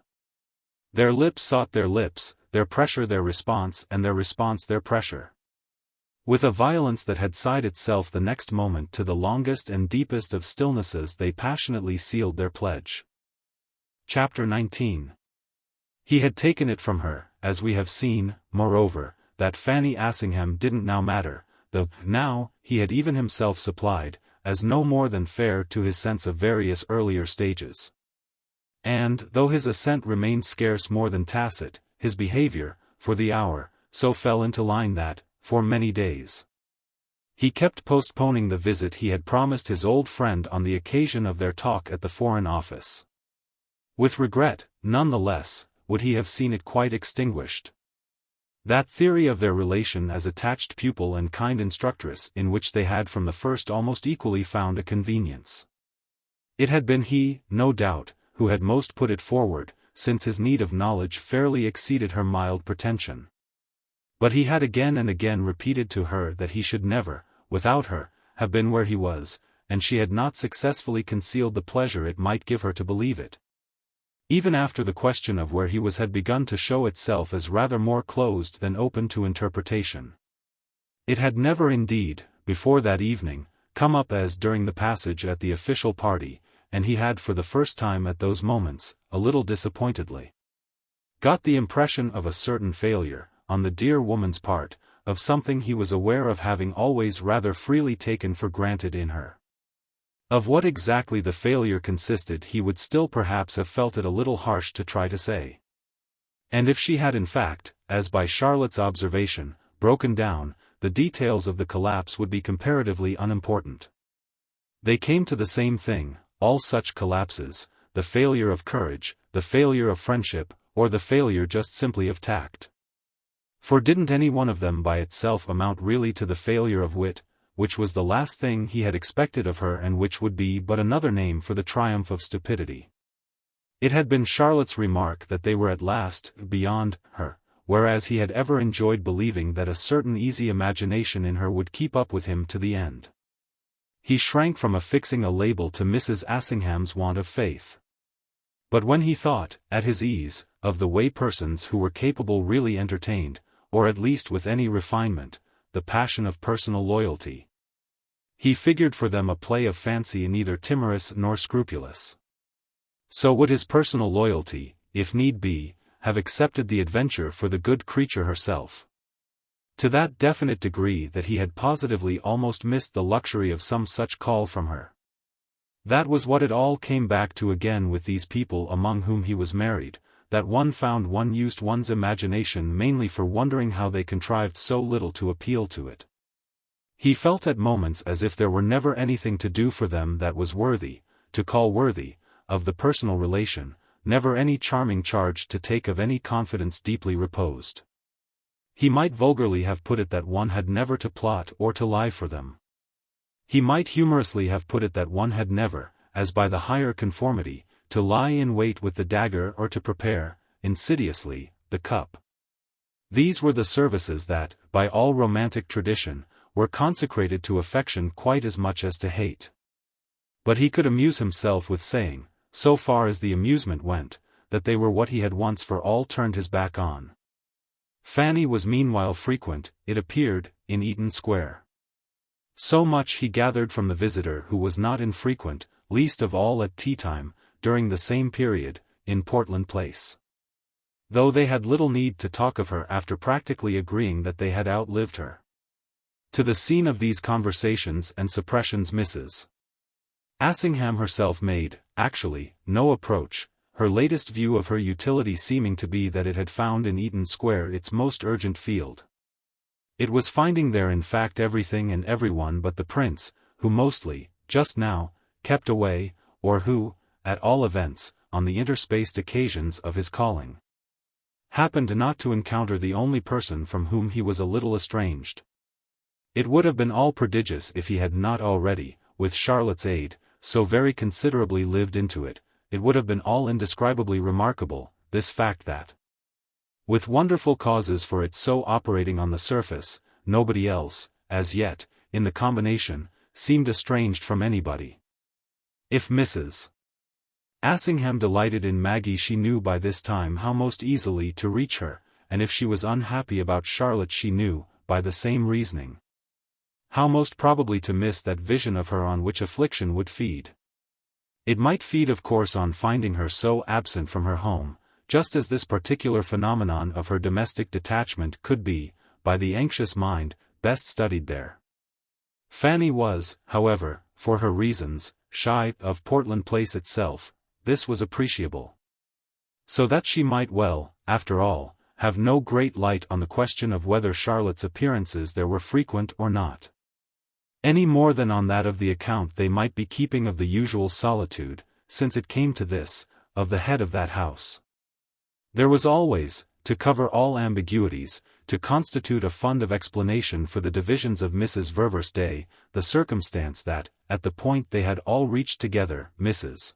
Their lips sought their lips, their pressure their response and their response their pressure. With a violence that had sighed itself the next moment to the longest and deepest of stillnesses they passionately sealed their pledge. Chapter 19. He had taken it from her, as we have seen, moreover, that Fanny Assingham didn't now matter, though, now, he had even himself supplied, as no more than fair to his sense of various earlier stages. And, though his assent remained scarce more than tacit, his behavior, for the hour, so fell into line that, for many days, he kept postponing the visit he had promised his old friend on the occasion of their talk at the Foreign Office. With regret, none the less, would he have seen it quite extinguished. That theory of their relation as attached pupil and kind instructress in which they had from the first almost equally found a convenience. It had been he, no doubt, who had most put it forward, since his need of knowledge fairly exceeded her mild pretension. But he had again and again repeated to her that he should never, without her, have been where he was, and she had not successfully concealed the pleasure it might give her to believe it. Even after the question of where he was had begun to show itself as rather more closed than open to interpretation. It had never indeed, before that evening, come up as during the passage at the official party, and he had for the first time at those moments, a little disappointedly, got the impression of a certain failure, on the dear woman's part, of something he was aware of having always rather freely taken for granted in her. Of what exactly the failure consisted he would still perhaps have felt it a little harsh to try to say. And if she had in fact, as by Charlotte's observation, broken down, the details of the collapse would be comparatively unimportant. They came to the same thing, all such collapses, the failure of courage, the failure of friendship, or the failure just simply of tact. For didn't any one of them by itself amount really to the failure of wit, which was the last thing he had expected of her and which would be but another name for the triumph of stupidity? It had been Charlotte's remark that they were at last beyond her, whereas he had ever enjoyed believing that a certain easy imagination in her would keep up with him to the end. He shrank from affixing a label to Mrs. Assingham's want of faith. But when he thought, at his ease, of the way persons who were capable really entertained, or at least with any refinement, the passion of personal loyalty, he figured for them a play of fancy neither timorous nor scrupulous. So would his personal loyalty, if need be, have accepted the adventure for the good creature herself. To that definite degree that he had positively almost missed the luxury of some such call from her. That was what it all came back to again with these people among whom he was married, that one found one used one's imagination mainly for wondering how they contrived so little to appeal to it. He felt at moments as if there were never anything to do for them that was worthy, to call worthy, of the personal relation, never any charming charge to take of any confidence deeply reposed. He might vulgarly have put it that one had never to plot or to lie for them. He might humorously have put it that one had never, as by the higher conformity, to lie in wait with the dagger or to prepare, insidiously, the cup. These were the services that, by all romantic tradition, were consecrated to affection quite as much as to hate. But he could amuse himself with saying, so far as the amusement went, that they were what he had once for all turned his back on. Fanny was meanwhile frequent, it appeared, in Eaton Square. So much he gathered from the visitor who was not infrequent, least of all at tea-time, during the same period, in Portland Place. Though they had little need to talk of her after practically agreeing that they had outlived her. To the scene of these conversations and suppressions Mrs. Assingham herself made, actually, no approach, her latest view of her utility seeming to be that it had found in Eaton Square its most urgent field. It was finding there in fact everything and everyone but the prince, who mostly, just now, kept away, or who, at all events, on the interspaced occasions of his calling, happened not to encounter the only person from whom he was a little estranged. It would have been all prodigious if he had not already, with Charlotte's aid, so very considerably lived into it. It would have been all indescribably remarkable, this fact that, with wonderful causes for it so operating on the surface, nobody else, as yet, in the combination, seemed estranged from anybody. If Mrs. Assingham delighted in Maggie, she knew by this time how most easily to reach her, and if she was unhappy about Charlotte, she knew, by the same reasoning, how most probably to miss that vision of her on which affliction would feed. It might feed of course on finding her so absent from her home, just as this particular phenomenon of her domestic detachment could be, by the anxious mind, best studied there. Fanny was, however, for her reasons, shy of Portland Place itself. This was appreciable. So that she might well, after all, have no great light on the question of whether Charlotte's appearances there were frequent or not. Any more than on that of the account they might be keeping of the usual solitude, since it came to this, of the head of that house. There was always, to cover all ambiguities, to constitute a fund of explanation for the divisions of Mrs. Verver's day, the circumstance that, at the point they had all reached together, Mrs.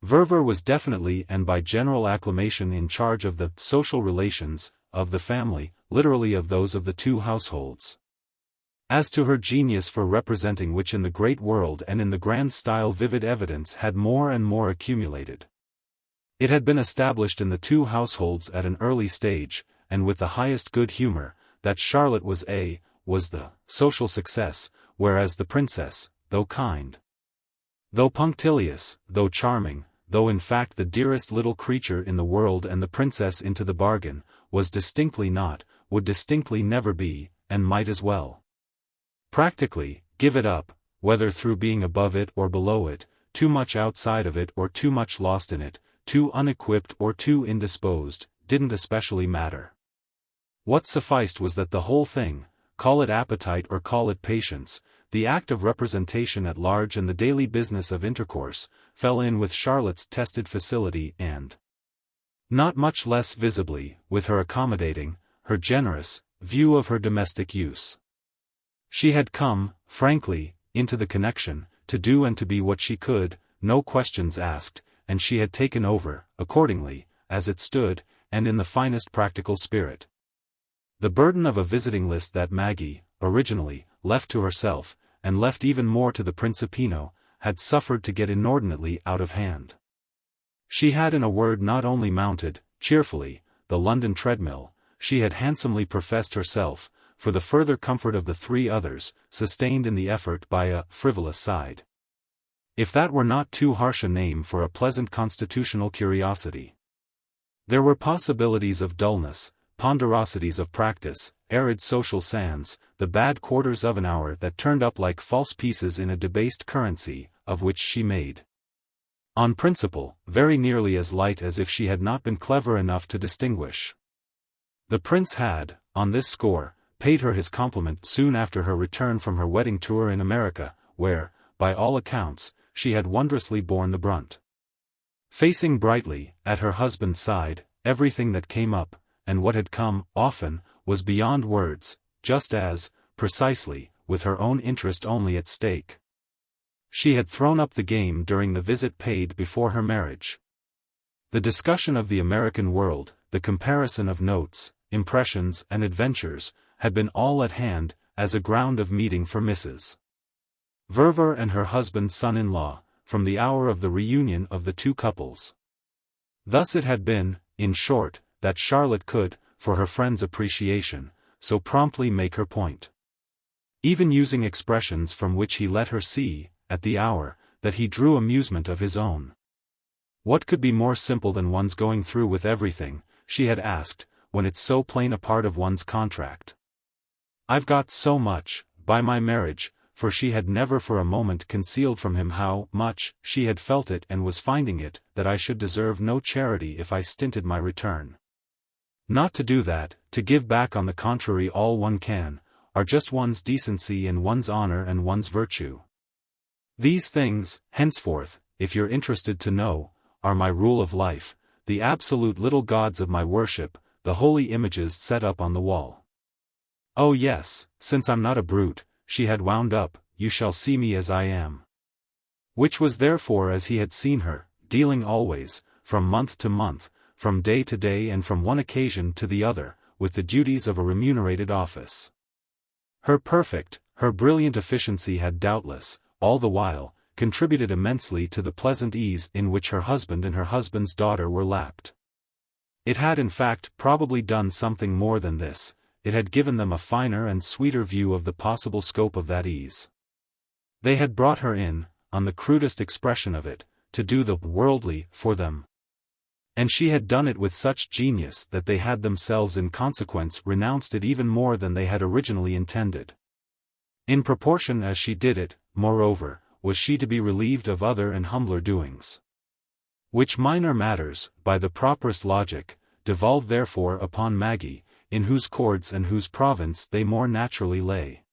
Verver was definitely and by general acclamation in charge of the social relations of the family, literally of those of the two households. As to her genius for representing which in the great world and in the grand style vivid evidence had more and more accumulated. It had been established in the two households at an early stage, and with the highest good humor, that Charlotte was the social success, whereas the princess, though kind, though punctilious, though charming, though in fact the dearest little creature in the world and the princess into the bargain, was distinctly not, would distinctly never be, and might as well practically give it up, whether through being above it or below it, too much outside of it or too much lost in it, too unequipped or too indisposed, didn't especially matter. What sufficed was that the whole thing, call it appetite or call it patience, the act of representation at large and the daily business of intercourse, fell in with Charlotte's tested facility and, not much less visibly, with her accommodating, her generous, view of her domestic use. She had come, frankly, into the connection, to do and to be what she could, no questions asked, and she had taken over, accordingly, as it stood, and in the finest practical spirit, the burden of a visiting list that Maggie, originally, left to herself, and left even more to the Principino, had suffered to get inordinately out of hand. She had in a word not only mounted, cheerfully, the London treadmill, she had handsomely professed herself, for the further comfort of the three others, sustained in the effort by a frivolous side. If that were not too harsh a name for a pleasant constitutional curiosity. There were possibilities of dullness, ponderosities of practice, arid social sands, the bad quarters of an hour that turned up like false pieces in a debased currency, of which she made, on principle, very nearly as light as if she had not been clever enough to distinguish. The prince had, on this score, paid her his compliment soon after her return from her wedding tour in America, where, by all accounts, she had wondrously borne the brunt. Facing brightly, at her husband's side, everything that came up, and what had come, often, was beyond words, just as, precisely, with her own interest only at stake, she had thrown up the game during the visit paid before her marriage. The discussion of the American world, the comparison of notes, impressions and adventures, had been all at hand, as a ground of meeting for Mrs. Verver and her husband's son-in-law, from the hour of the reunion of the two couples. Thus it had been, in short, that Charlotte could, for her friend's appreciation, so promptly make her point. Even using expressions from which he let her see, at the hour, that he drew amusement of his own. What could be more simple than one's going through with everything, she had asked, when it's so plain a part of one's contract. I've got so much, by my marriage, for she had never for a moment concealed from him how much she had felt it and was finding it, that I should deserve no charity if I stinted my return. Not to do that, to give back on the contrary all one can, are just one's decency and one's honor and one's virtue. These things, henceforth, if you're interested to know, are my rule of life, the absolute little gods of my worship, the holy images set up on the wall. Oh yes, since I'm not a brute, she had wound up, you shall see me as I am. Which was therefore as he had seen her, dealing always, from month to month, from day to day and from one occasion to the other, with the duties of a remunerated office. Her brilliant efficiency had doubtless, all the while, contributed immensely to the pleasant ease in which her husband and her husband's daughter were lapped. It had in fact probably done something more than this, it had given them a finer and sweeter view of the possible scope of that ease. They had brought her in, on the crudest expression of it, to do the worldly for them. And she had done it with such genius that they had themselves in consequence renounced it even more than they had originally intended. In proportion as she did it, moreover, was she to be relieved of other and humbler doings. Which minor matters, by the properest logic, devolved therefore upon Maggie, in whose cords and whose province they more naturally lay.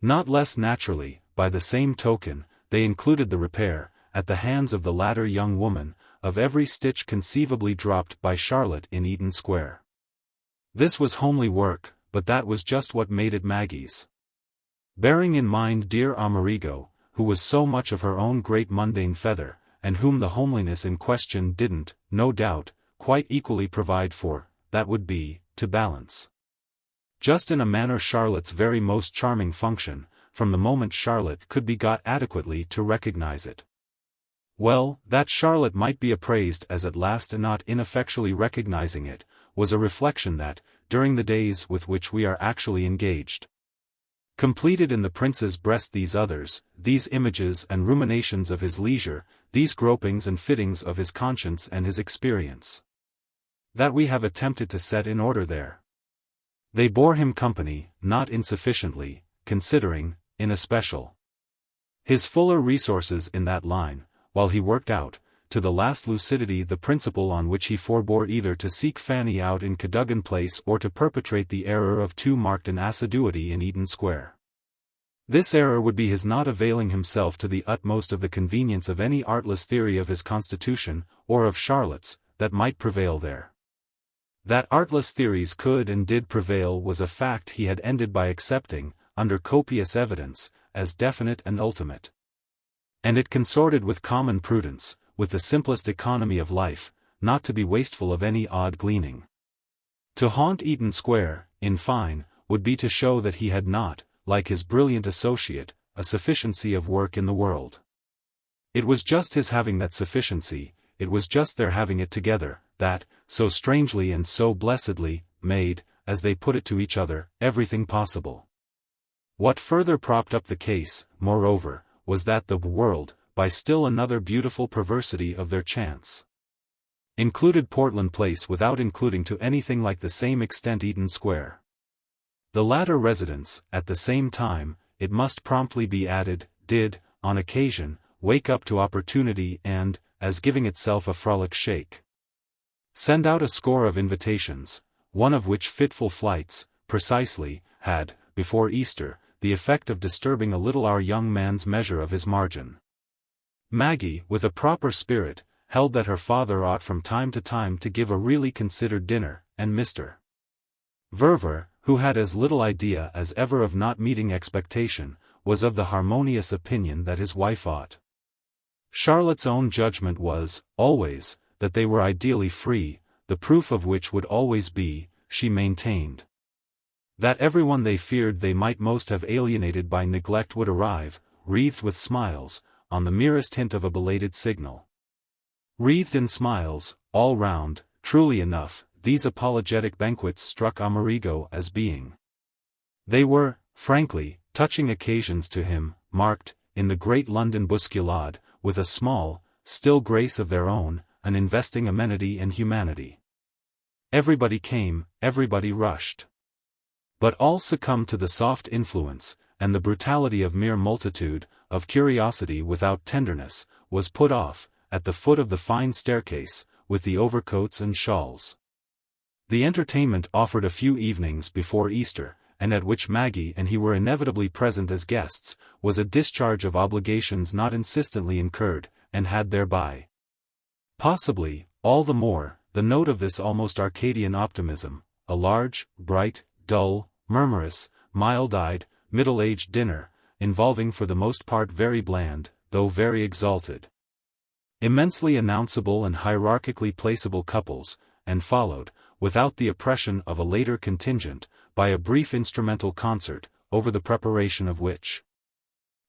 Not less naturally, by the same token, they included the repair, at the hands of the latter young woman, of every stitch conceivably dropped by Charlotte in Eaton Square. This was homely work, but that was just what made it Maggie's. Bearing in mind dear Amerigo, who was so much of her own great mundane feather, and whom the homeliness in question didn't, no doubt, quite equally provide for, that would be, to balance. Just in a manner Charlotte's very most charming function, from the moment Charlotte could be got adequately to recognize it. Well, that Charlotte might be appraised as at last and not ineffectually recognizing it, was a reflection that, during the days with which we are actually engaged, completed in the prince's breast these others, these images and ruminations of his leisure, these gropings and fittings of his conscience and his experience, that we have attempted to set in order there. They bore him company, not insufficiently, considering, in especial, his fuller resources in that line, while he worked out, to the last lucidity the principle on which he forbore either to seek Fanny out in Cadogan Place or to perpetrate the error of too marked an assiduity in Eaton Square. This error would be his not availing himself to the utmost of the convenience of any artless theory of his constitution, or of Charlotte's, that might prevail there. That artless theories could and did prevail was a fact he had ended by accepting, under copious evidence, as definite and ultimate. And it consorted with common prudence, with the simplest economy of life, not to be wasteful of any odd gleaning. To haunt Eaton Square, in fine, would be to show that he had not, like his brilliant associate, a sufficiency of work in the world. It was just his having that sufficiency, it was just their having it together, that, so strangely and so blessedly, made, as they put it to each other, everything possible. What further propped up the case, moreover, was that the world, by still another beautiful perversity of their chance, included Portland Place without including to anything like the same extent Eaton Square. The latter residence, at the same time, it must promptly be added, did, on occasion, wake up to opportunity and, as giving itself a frolic shake, send out a score of invitations, one of which fitful flights, precisely, had, before Easter, the effect of disturbing a little our young man's measure of his margin. Maggie, with a proper spirit, held that her father ought from time to time to give a really considered dinner, and Mr. Verver, who had as little idea as ever of not meeting expectation, was of the harmonious opinion that his wife ought. Charlotte's own judgment was, always, that they were ideally free, the proof of which would always be, she maintained, that everyone they feared they might most have alienated by neglect would arrive, wreathed with smiles, on the merest hint of a belated signal. Wreathed in smiles, all round, truly enough, these apologetic banquets struck Amerigo as being. They were, frankly, touching occasions to him, marked, in the great London bousculade, with a small, still grace of their own, an investing amenity and humanity. Everybody came, everybody rushed. But all succumbed to the soft influence, and the brutality of mere multitude, of curiosity without tenderness, was put off, at the foot of the fine staircase, with the overcoats and shawls. The entertainment offered a few evenings before Easter, and at which Maggie and he were inevitably present as guests, was a discharge of obligations not insistently incurred, and had thereby, possibly, all the more, the note of this almost Arcadian optimism, a large, bright, dull, murmurous, mild-eyed, middle-aged dinner, involving for the most part very bland, though very exalted, immensely announceable and hierarchically placeable couples, and followed, without the oppression of a later contingent, by a brief instrumental concert, over the preparation of which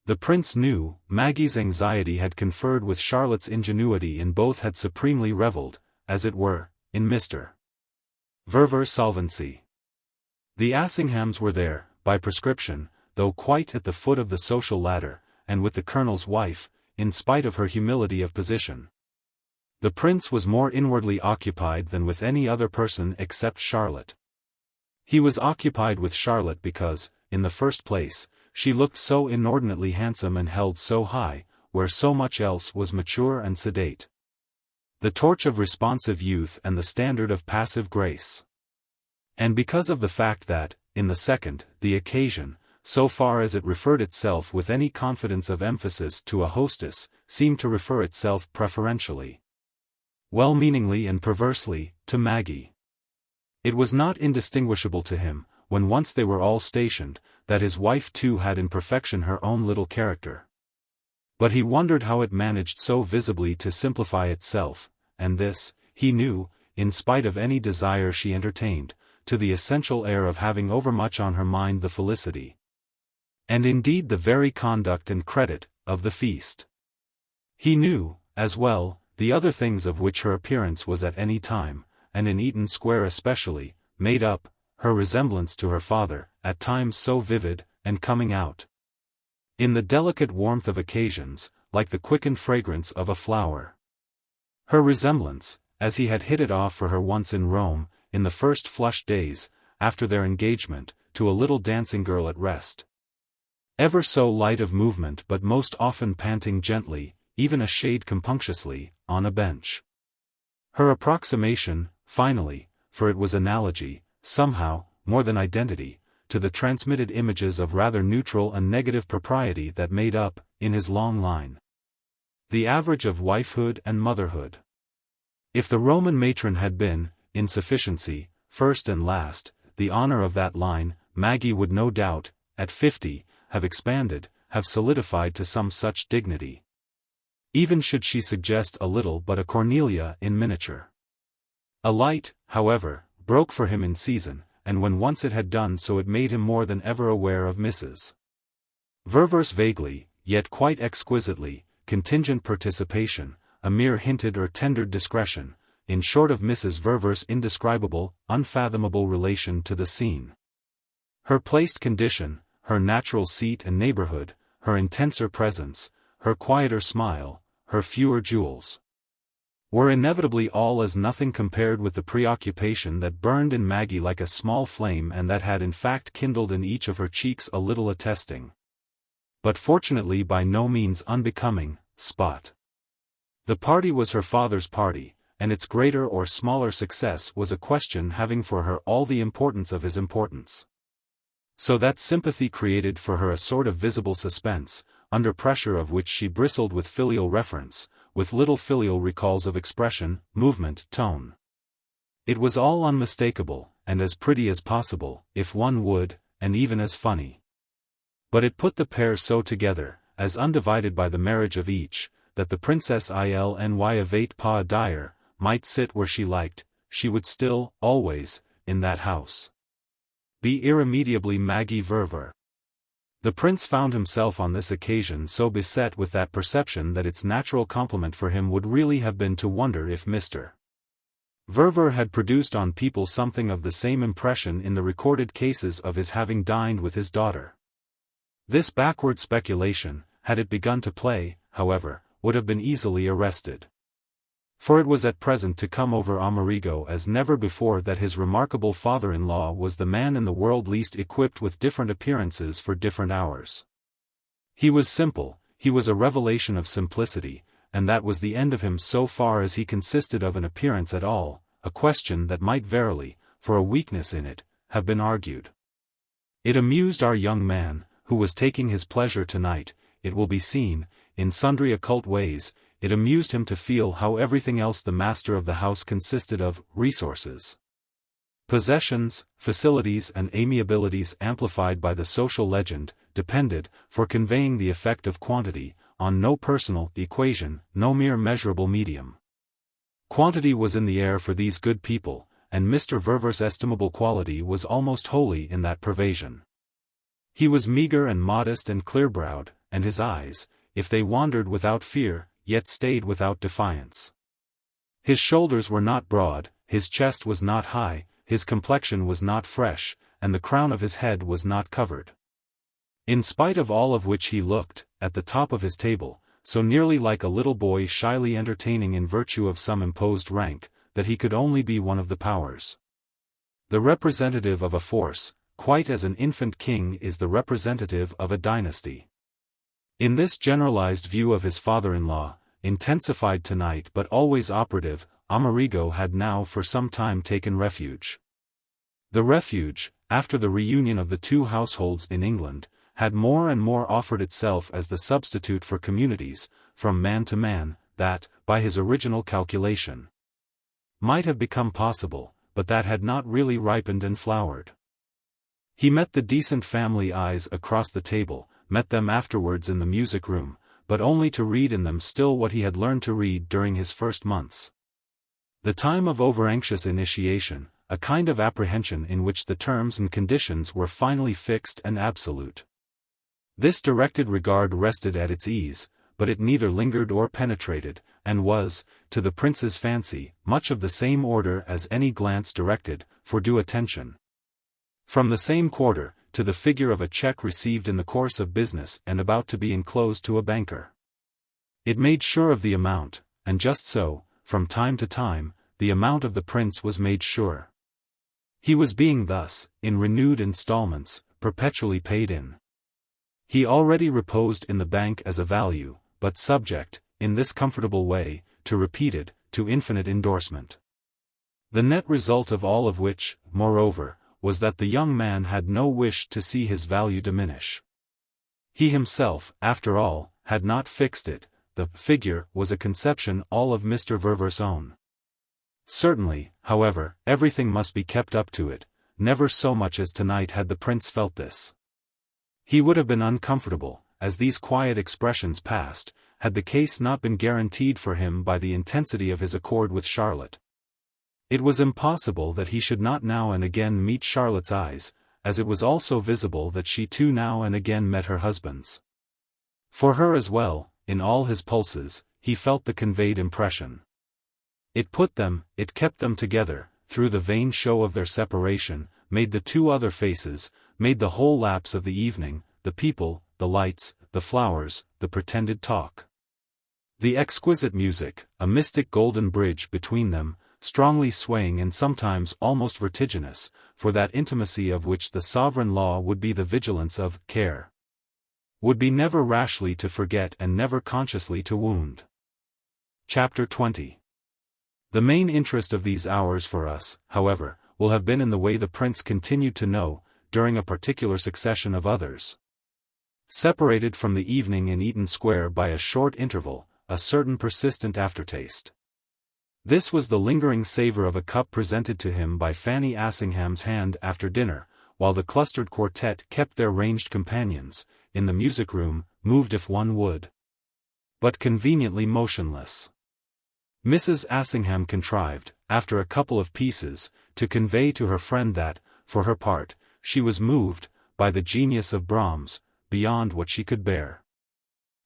the prince knew, Maggie's anxiety had conferred with Charlotte's ingenuity in both had supremely revelled, as it were, in Mr. Verver's solvency. The Assinghams were there, by prescription, though quite at the foot of the social ladder, and with the colonel's wife, in spite of her humility of position. The prince was more inwardly occupied than with any other person except Charlotte. He was occupied with Charlotte because, in the first place, she looked so inordinately handsome and held so high, where so much else was mature and sedate, the torch of responsive youth and the standard of passive grace. And because of the fact that, in the second, the occasion, so far as it referred itself with any confidence of emphasis to a hostess, seemed to refer itself preferentially, well-meaningly and perversely, to Maggie. It was not indistinguishable to him, when once they were all stationed, that his wife too had in perfection her own little character. But he wondered how it managed so visibly to simplify itself, and this, he knew, in spite of any desire she entertained, to the essential air of having overmuch on her mind the felicity, and indeed the very conduct and credit, of the feast. He knew, as well, the other things of which her appearance was at any time, and in Eaton Square especially, made up, her resemblance to her father, at times so vivid, and coming out in the delicate warmth of occasions, like the quickened fragrance of a flower. Her resemblance, as he had hit it off for her once in Rome, in the first flushed days, after their engagement, to a little dancing girl at rest. Ever so light of movement but most often panting gently, even a shade compunctiously, on a bench. Her approximation, finally, for it was analogy, somehow, more than identity, to the transmitted images of rather neutral and negative propriety that made up, in his long line, the average of wifehood and motherhood. If the Roman matron had been, in sufficiency, first and last, the honor of that line, Maggie would no doubt, at 50, have expanded, have solidified to some such dignity. Even should she suggest a little but a Cornelia in miniature. A light, however, broke for him in season, and when once it had done so it made him more than ever aware of Mrs. Verver's vaguely, yet quite exquisitely, contingent participation, a mere hinted or tendered discretion, in short of Mrs. Verver's indescribable, unfathomable relation to the scene. Her placed condition, her natural seat and neighborhood, her intenser presence, her quieter smile, her fewer jewels, were inevitably all as nothing compared with the preoccupation that burned in Maggie like a small flame and that had in fact kindled in each of her cheeks a little attesting, but fortunately by no means unbecoming, spot. The party was her father's party, and its greater or smaller success was a question having for her all the importance of his importance. So that sympathy created for her a sort of visible suspense, under pressure of which she bristled with filial reference, with little filial recalls of expression, movement, tone. It was all unmistakable, and as pretty as possible, if one would, and even as funny. But it put the pair so together, as undivided by the marriage of each, that the Princess Ilny of VIII pas dire, might sit where she liked, she would still, always, in that house, be irremediably Maggie Verver. The prince found himself on this occasion so beset with that perception that its natural complement for him would really have been to wonder if Mr. Verver had produced on people something of the same impression in the recorded cases of his having dined with his daughter. This backward speculation, had it begun to play, however, would have been easily arrested. For it was at present to come over Amerigo as never before that his remarkable father-in-law was the man in the world least equipped with different appearances for different hours. He was simple, he was a revelation of simplicity, and that was the end of him so far as he consisted of an appearance at all, a question that might verily, for a weakness in it, have been argued. It amused our young man, who was taking his pleasure tonight, it will be seen, in sundry occult ways. It amused him to feel how everything else the master of the house consisted of: resources, possessions, facilities and amiabilities amplified by the social legend, depended, for conveying the effect of quantity, on no personal equation, no mere measurable medium. Quantity was in the air for these good people, and Mr. Verver's estimable quality was almost wholly in that pervasion. He was meagre and modest and clear-browed, and his eyes, if they wandered without fear, yet stayed without defiance. His shoulders were not broad, his chest was not high, his complexion was not fresh, and the crown of his head was not covered. In spite of all of which he looked, at the top of his table, so nearly like a little boy shyly entertaining in virtue of some imposed rank, that he could only be one of the powers. The representative of a force, quite as an infant king is the representative of a dynasty. In this generalized view of his father-in-law, intensified tonight but always operative, Amerigo had now for some time taken refuge. The refuge, after the reunion of the two households in England, had more and more offered itself as the substitute for communities, from man to man, that, by his original calculation, might have become possible, but that had not really ripened and flowered. He met the decent family eyes across the table, met them afterwards in the music-room, but only to read in them still what he had learned to read during his first months. The time of over-anxious initiation, a kind of apprehension in which the terms and conditions were finally fixed and absolute. This directed regard rested at its ease, but it neither lingered or penetrated, and was, to the prince's fancy, much of the same order as any glance directed, for due attention. From the same quarter, to the figure of a check received in the course of business and about to be enclosed to a banker. It made sure of the amount, and just so, from time to time, the amount of the prince was made sure. He was being thus, in renewed installments, perpetually paid in. He already reposed in the bank as a value, but subject, in this comfortable way, to repeated, to infinite endorsement. The net result of all of which, moreover, was that the young man had no wish to see his value diminish. He himself, after all, had not fixed it, the figure was a conception all of Mr. Verver's own. Certainly, however, everything must be kept up to it, never so much as tonight had the prince felt this. He would have been uncomfortable, as these quiet expressions passed, had the case not been guaranteed for him by the intensity of his accord with Charlotte. It was impossible that he should not now and again meet Charlotte's eyes, as it was also visible that she too now and again met her husband's. For her as well, in all his pulses, he felt the conveyed impression. It put them, it kept them together, through the vain show of their separation, made the two other faces, made the whole lapse of the evening, the people, the lights, the flowers, the pretended talk. The exquisite music, a mystic golden bridge between them, strongly swaying and sometimes almost vertiginous, for that intimacy of which the sovereign law would be the vigilance of care. Would be never rashly to forget and never consciously to wound. Chapter 20. The main interest of these hours for us, however, will have been in the way the prince continued to know, during a particular succession of others. Separated from the evening in Eaton Square by a short interval, a certain persistent aftertaste. This was the lingering savor of a cup presented to him by Fanny Assingham's hand after dinner, while the clustered quartet kept their ranged companions, in the music-room, moved if one would, but conveniently motionless. Mrs. Assingham contrived, after a couple of pieces, to convey to her friend that, for her part, she was moved, by the genius of Brahms, beyond what she could bear.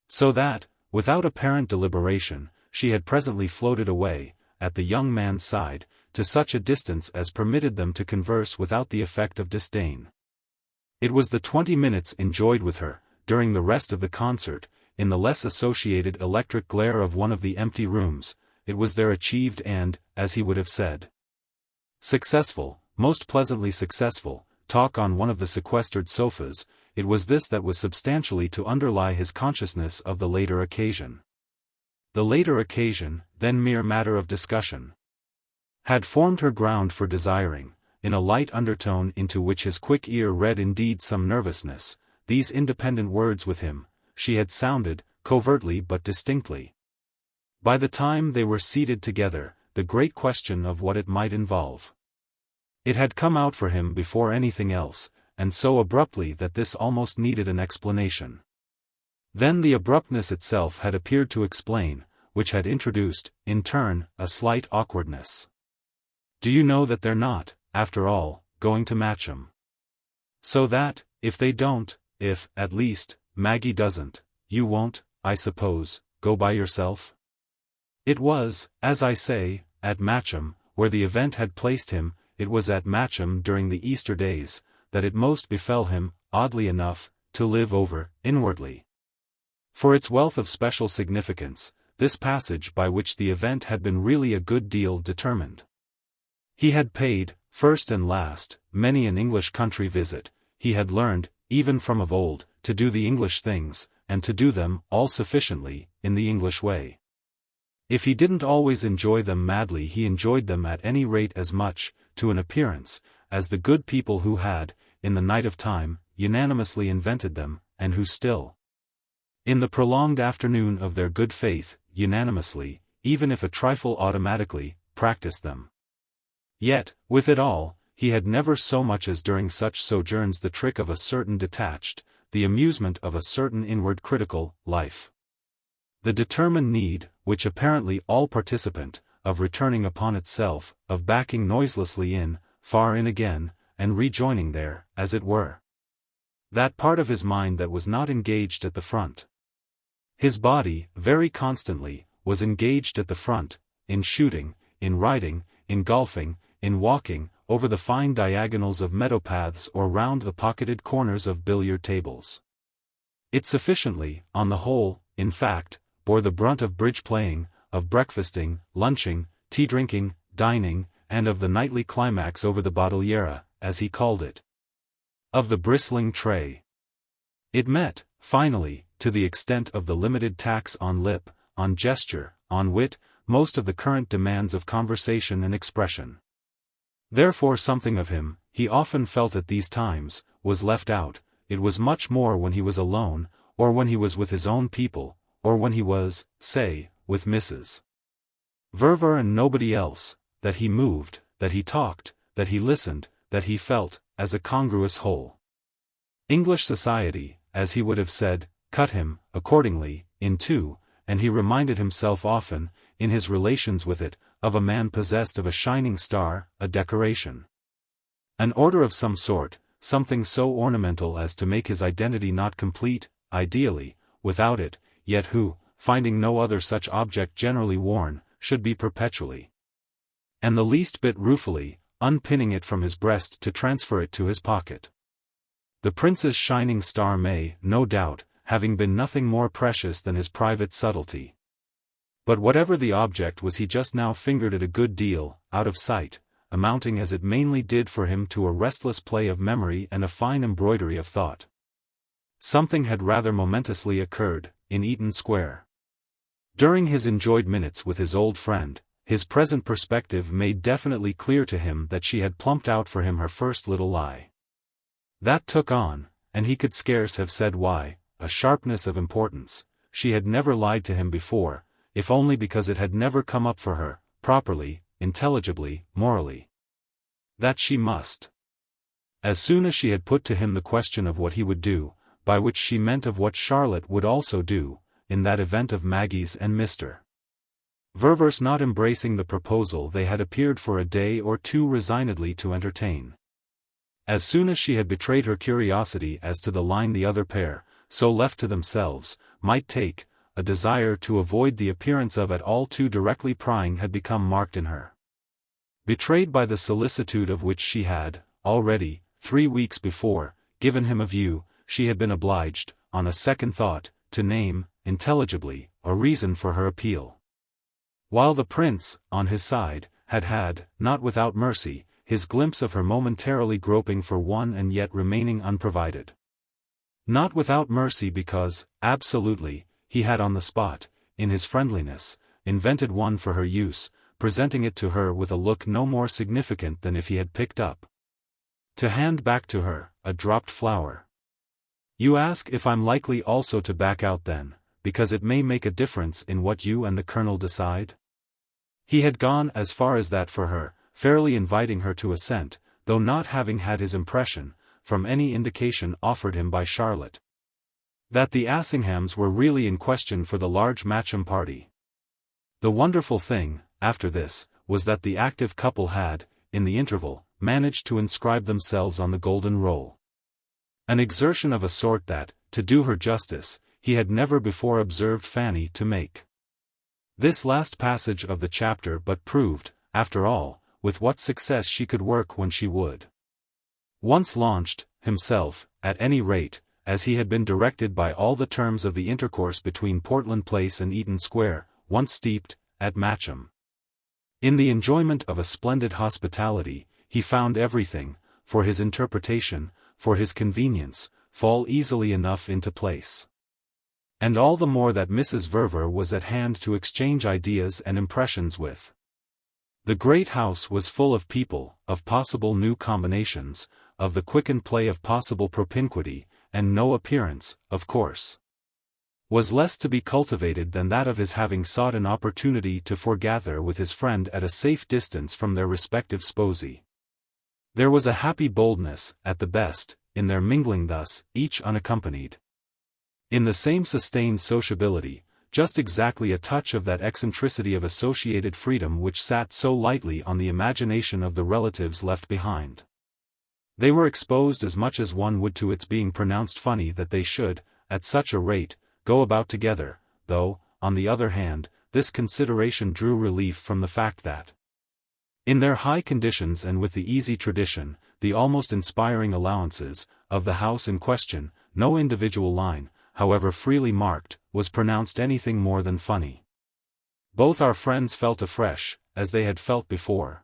So that, without apparent deliberation, she had presently floated away, at the young man's side, to such a distance as permitted them to converse without the effect of disdain. It was the 20 minutes enjoyed with her, during the rest of the concert, in the less associated electric glare of one of the empty rooms. It was their achieved and, as he would have said, successful, most pleasantly successful, talk on one of the sequestered sofas. It was this that was substantially to underlie his consciousness of the later occasion. The later occasion, then mere matter of discussion, had formed her ground for desiring, in a light undertone into which his quick ear read indeed some nervousness, these independent words with him. She had sounded, covertly but distinctly. By the time they were seated together, the great question of what it might involve. It had come out for him before anything else, and so abruptly that this almost needed an explanation. Then the abruptness itself had appeared to explain, which had introduced, in turn, a slight awkwardness. Do you know that they're not, after all, going to match 'em? So that, if they don't, if, at least, Maggie doesn't, you won't, I suppose, go by yourself? It was, as I say, at Matcham, where the event had placed him. It was at Matcham during the Easter days, that it most befell him, oddly enough, to live over, inwardly. For its wealth of special significance, this passage by which the event had been really a good deal determined. He had paid, first and last, many an English country visit. He had learned, even from of old, to do the English things, and to do them, all sufficiently, in the English way. If he didn't always enjoy them madly, he enjoyed them at any rate as much, to an appearance, as the good people who had, in the night of time, unanimously invented them, and who still, in the prolonged afternoon of their good faith, unanimously, even if a trifle automatically, practiced them. Yet, with it all, he had never so much as during such sojourns the trick of a certain detached, the amusement of a certain inward critical, life. The determined need, which apparently all participant, of returning upon itself, of backing noiselessly in, far in again, and rejoining there, as it were, that part of his mind that was not engaged at the front. His body, very constantly, was engaged at the front, in shooting, in riding, in golfing, in walking, over the fine diagonals of meadow paths or round the pocketed corners of billiard tables. It sufficiently, on the whole, in fact, bore the brunt of bridge playing, of breakfasting, lunching, tea drinking, dining, and of the nightly climax over the bottigliera, as he called it, of the bristling tray. It met, finally, to the extent of the limited tax on lip, on gesture, on wit, most of the current demands of conversation and expression. Therefore something of him, he often felt at these times, was left out. It was much more when he was alone, or when he was with his own people, or when he was, say, with Mrs. Verver and nobody else, that he moved, that he talked, that he listened, that he felt, as a congruous whole. English society, as he would have said, cut him, accordingly, in two, and he reminded himself often, in his relations with it, of a man possessed of a shining star, a decoration, an order of some sort, something so ornamental as to make his identity not complete, ideally, without it, yet who, finding no other such object generally worn, should be perpetually, and the least bit ruefully, unpinning it from his breast to transfer it to his pocket. The prince's shining star may, no doubt, having been nothing more precious than his private subtlety. But whatever the object was, he just now fingered it a good deal, out of sight, amounting as it mainly did for him to a restless play of memory and a fine embroidery of thought. Something had rather momentously occurred, in Eaton Square. During his enjoyed minutes with his old friend, his present perspective made definitely clear to him that she had plumped out for him her first little lie. That took on, and he could scarce have said why, a sharpness of importance. She had never lied to him before, if only because it had never come up for her, properly, intelligibly, morally, that she must. As soon as she had put to him the question of what he would do, by which she meant of what Charlotte would also do, in that event of Maggie's and Mr. Verver's not embracing the proposal they had appeared for a day or two resignedly to entertain. As soon as she had betrayed her curiosity as to the line the other pair, so left to themselves, might take, a desire to avoid the appearance of at all too directly prying had become marked in her. Betrayed by the solicitude of which she had, already, 3 weeks before, given him a view, she had been obliged, on a second thought, to name, intelligibly, a reason for her appeal. While the prince, on his side, had, not without mercy, his glimpse of her momentarily groping for one and yet remaining unprovided. Not without mercy because, absolutely, he had on the spot, in his friendliness, invented one for her use, presenting it to her with a look no more significant than if he had picked up, to hand back to her, a dropped flower. You ask if I'm likely also to back out then, because it may make a difference in what you and the colonel decide? He had gone as far as that for her, fairly inviting her to assent, though not having had his impression, from any indication offered him by Charlotte, that the Assinghams were really in question for the large Matcham party. The wonderful thing, after this, was that the active couple had, in the interval, managed to inscribe themselves on the golden roll. An exertion of a sort that, to do her justice, he had never before observed Fanny to make. This last passage of the chapter but proved, after all, with what success she could work when she would. Once launched, himself, at any rate, as he had been directed by all the terms of the intercourse between Portland Place and Eaton Square, once steeped, at Matcham, in the enjoyment of a splendid hospitality, he found everything, for his interpretation, for his convenience, fall easily enough into place. And all the more that Mrs. Verver was at hand to exchange ideas and impressions with. The great house was full of people, of possible new combinations, of the quickened play of possible propinquity, and no appearance, of course, was less to be cultivated than that of his having sought an opportunity to foregather with his friend at a safe distance from their respective sposi. There was a happy boldness, at the best, in their mingling thus, each unaccompanied. In the same sustained sociability, just exactly a touch of that eccentricity of associated freedom which sat so lightly on the imagination of the relatives left behind. They were exposed as much as one would to its being pronounced funny that they should, at such a rate, go about together, though, on the other hand, this consideration drew relief from the fact that, in their high conditions and with the easy tradition, the almost inspiring allowances, of the house in question, no individual line, however freely marked, was pronounced anything more than funny. Both our friends felt afresh, as they had felt before,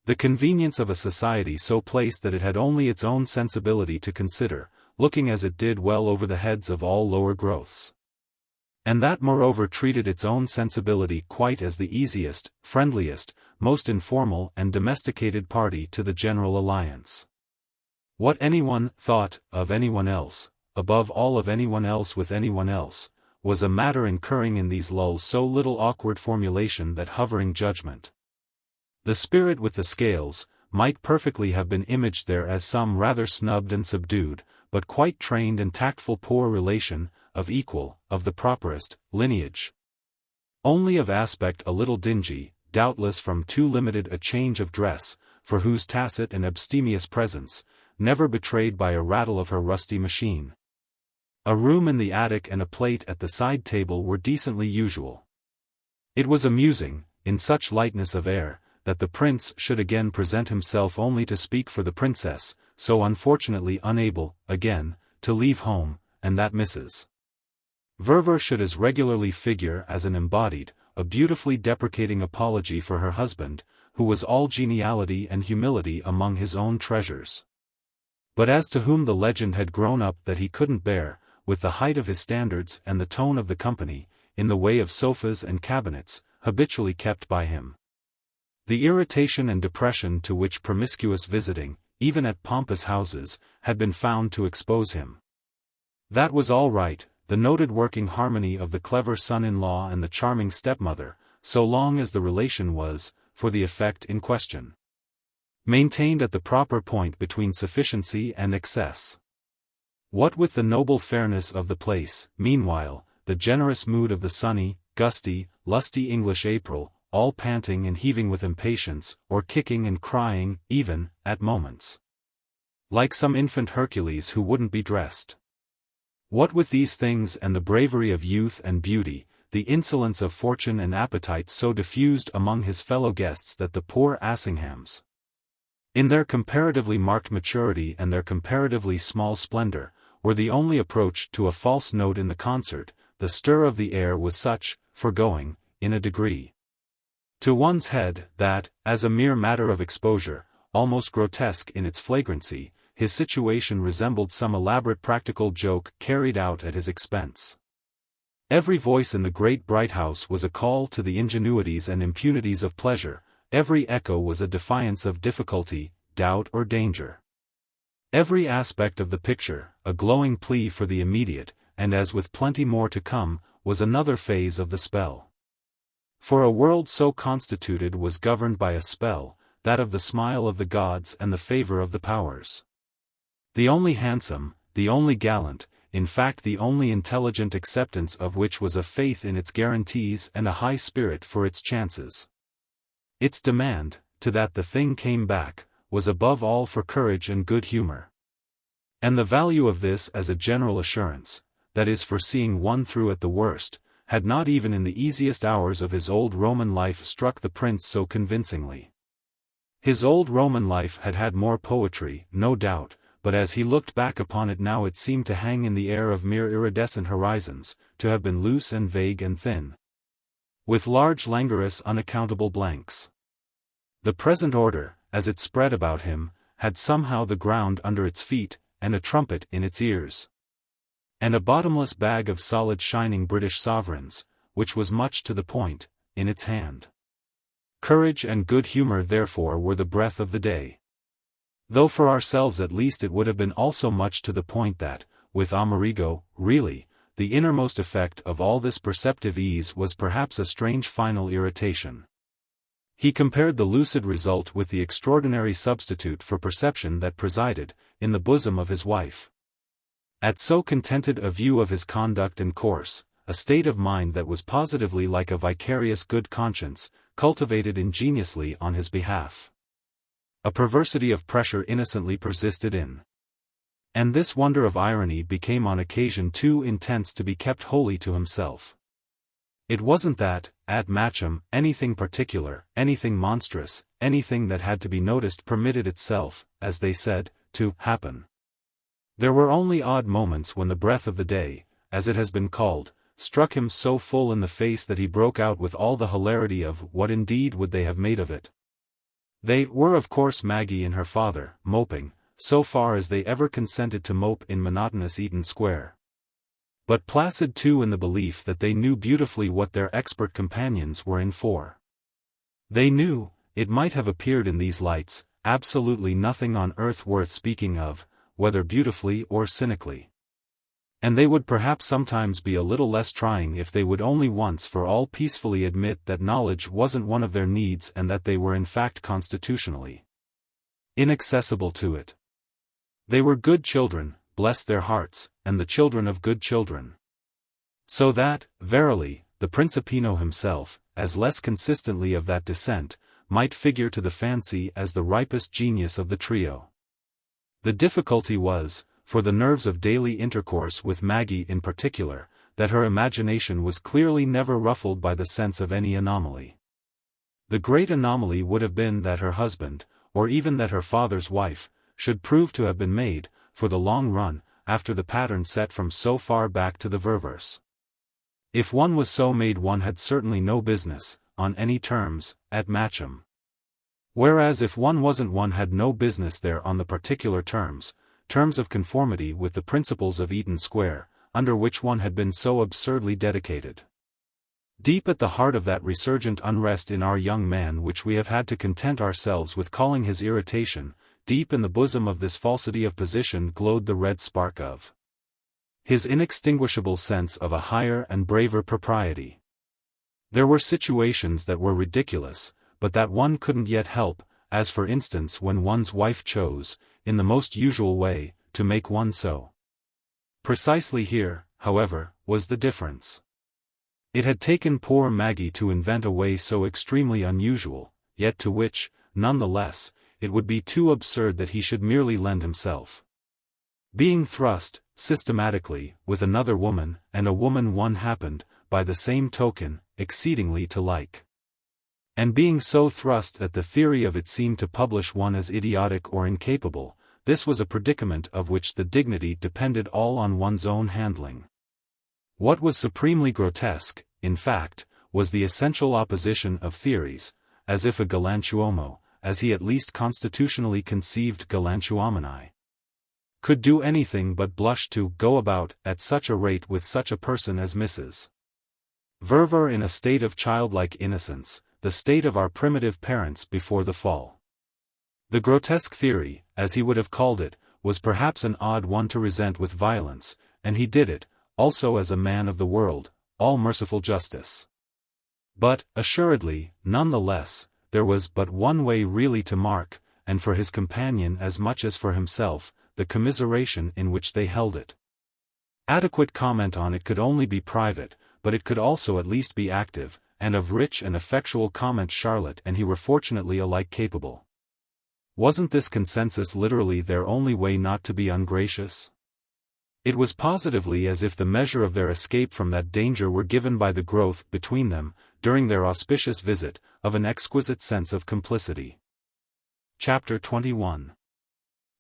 the convenience of a society so placed that it had only its own sensibility to consider, looking as it did well over the heads of all lower growths. And that moreover treated its own sensibility quite as the easiest, friendliest, most informal and domesticated party to the general alliance. What anyone thought of anyone else, above all of anyone else with anyone else, was a matter incurring in these lulls so little awkward formulation that hovering judgment. The spirit with the scales, might perfectly have been imaged there as some rather snubbed and subdued, but quite trained and tactful poor relation, of equal, of the properest, lineage. Only of aspect a little dingy, doubtless from too limited a change of dress, for whose tacit and abstemious presence, never betrayed by a rattle of her rusty machine. A room in the attic and a plate at the side table were decently usual. It was amusing, in such lightness of air, that the prince should again present himself only to speak for the princess, so unfortunately unable, again, to leave home, and that Mrs. Verver should as regularly figure as an embodied, a beautifully deprecating apology for her husband, who was all geniality and humility among his own treasures. But as to whom the legend had grown up that he couldn't bear, with the height of his standards and the tone of the company, in the way of sofas and cabinets, habitually kept by him. The irritation and depression to which promiscuous visiting, even at pompous houses, had been found to expose him. That was all right, the noted working harmony of the clever son-in-law and the charming stepmother, so long as the relation was, for the effect in question, maintained at the proper point between sufficiency and excess. What with the noble fairness of the place, meanwhile, the generous mood of the sunny, gusty, lusty English April, all panting and heaving with impatience, or kicking and crying, even, at moments, like some infant Hercules who wouldn't be dressed. What with these things and the bravery of youth and beauty, the insolence of fortune and appetite so diffused among his fellow guests that the poor Assinghams, in their comparatively marked maturity and their comparatively small splendor, were the only approach to a false note in the concert. The stir of the air was such, foregoing, in a degree, to one's head, that, as a mere matter of exposure, almost grotesque in its flagrancy, his situation resembled some elaborate practical joke carried out at his expense. Every voice in the great bright house was a call to the ingenuities and impunities of pleasure, every echo was a defiance of difficulty, doubt or danger. Every aspect of the picture, a glowing plea for the immediate, and as with plenty more to come, was another phase of the spell. For a world so constituted was governed by a spell, that of the smile of the gods and the favor of the powers. The only handsome, the only gallant, in fact the only intelligent acceptance of which was a faith in its guarantees and a high spirit for its chances. Its demand, to that the thing came back, was above all for courage and good humor. And the value of this as a general assurance, that is for seeing one through at the worst, had not even in the easiest hours of his old Roman life struck the prince so convincingly. His old Roman life had had more poetry, no doubt, but as he looked back upon it now it seemed to hang in the air of mere iridescent horizons, to have been loose and vague and thin, with large languorous unaccountable blanks. The present order, as it spread about him, had somehow the ground under its feet, and a trumpet in its ears, and a bottomless bag of solid shining British sovereigns, which was much to the point, in its hand. Courage and good humor therefore were the breath of the day. Though for ourselves at least it would have been also much to the point that, with Amerigo, really, the innermost effect of all this perceptive ease was perhaps a strange final irritation. He compared the lucid result with the extraordinary substitute for perception that presided, in the bosom of his wife. At so contented a view of his conduct and course, a state of mind that was positively like a vicarious good conscience, cultivated ingeniously on his behalf. A perversity of pressure innocently persisted in. And this wonder of irony became on occasion too intense to be kept wholly to himself. It wasn't that, at Matcham, anything particular, anything monstrous, anything that had to be noticed permitted itself, as they said, to happen. There were only odd moments when the breath of the day, as it has been called, struck him so full in the face that he broke out with all the hilarity of what indeed would they have made of it. They were of course Maggie and her father, moping, so far as they ever consented to mope in monotonous Eaton Square. But placid too in the belief that they knew beautifully what their expert companions were in for. They knew, it might have appeared in these lights, absolutely nothing on earth worth speaking of, whether beautifully or cynically. And they would perhaps sometimes be a little less trying if they would only once for all peacefully admit that knowledge wasn't one of their needs and that they were in fact constitutionally inaccessible to it. They were good children, bless their hearts, and the children of good children. So that, verily, the Principino himself, as less consistently of that descent, might figure to the fancy as the ripest genius of the trio. The difficulty was, for the nerves of daily intercourse with Maggie in particular, that her imagination was clearly never ruffled by the sense of any anomaly. The great anomaly would have been that her husband, or even that her father's wife, should prove to have been made, for the long run, after the pattern set from so far back to the Ververs. If one was so made one had certainly no business, on any terms, at Matcham. Whereas if one wasn't one had no business there on the particular terms of conformity with the principles of Eaton Square, under which one had been so absurdly dedicated. Deep at the heart of that resurgent unrest in our young man which we have had to content ourselves with calling his irritation, deep in the bosom of this falsity of position glowed the red spark of his inextinguishable sense of a higher and braver propriety. There were situations that were ridiculous, but that one couldn't yet help, as for instance when one's wife chose, in the most usual way, to make one so. Precisely here, however, was the difference. It had taken poor Maggie to invent a way so extremely unusual, yet to which, none the less, it would be too absurd that he should merely lend himself. Being thrust, systematically, with another woman, and a woman one happened, by the same token, exceedingly to like. And being so thrust that the theory of it seemed to publish one as idiotic or incapable, this was a predicament of which the dignity depended all on one's own handling. What was supremely grotesque, in fact, was the essential opposition of theories, as if a galantuomo, as he at least constitutionally conceived galantuomini, could do anything but blush to go about at such a rate with such a person as Mrs. Verver in a state of childlike innocence, the state of our primitive parents before the fall. The grotesque theory, as he would have called it, was perhaps an odd one to resent with violence, and he did it, also as a man of the world, all merciful justice. But, assuredly, none the less, there was but one way really to mark, and for his companion as much as for himself, the commiseration in which they held it. Adequate comment on it could only be private, but it could also at least be active, and of rich and effectual comment Charlotte and he were fortunately alike capable. Wasn't this consensus literally their only way not to be ungracious? It was positively as if the measure of their escape from that danger were given by the growth, between them, during their auspicious visit, of an exquisite sense of complicity. Chapter 21.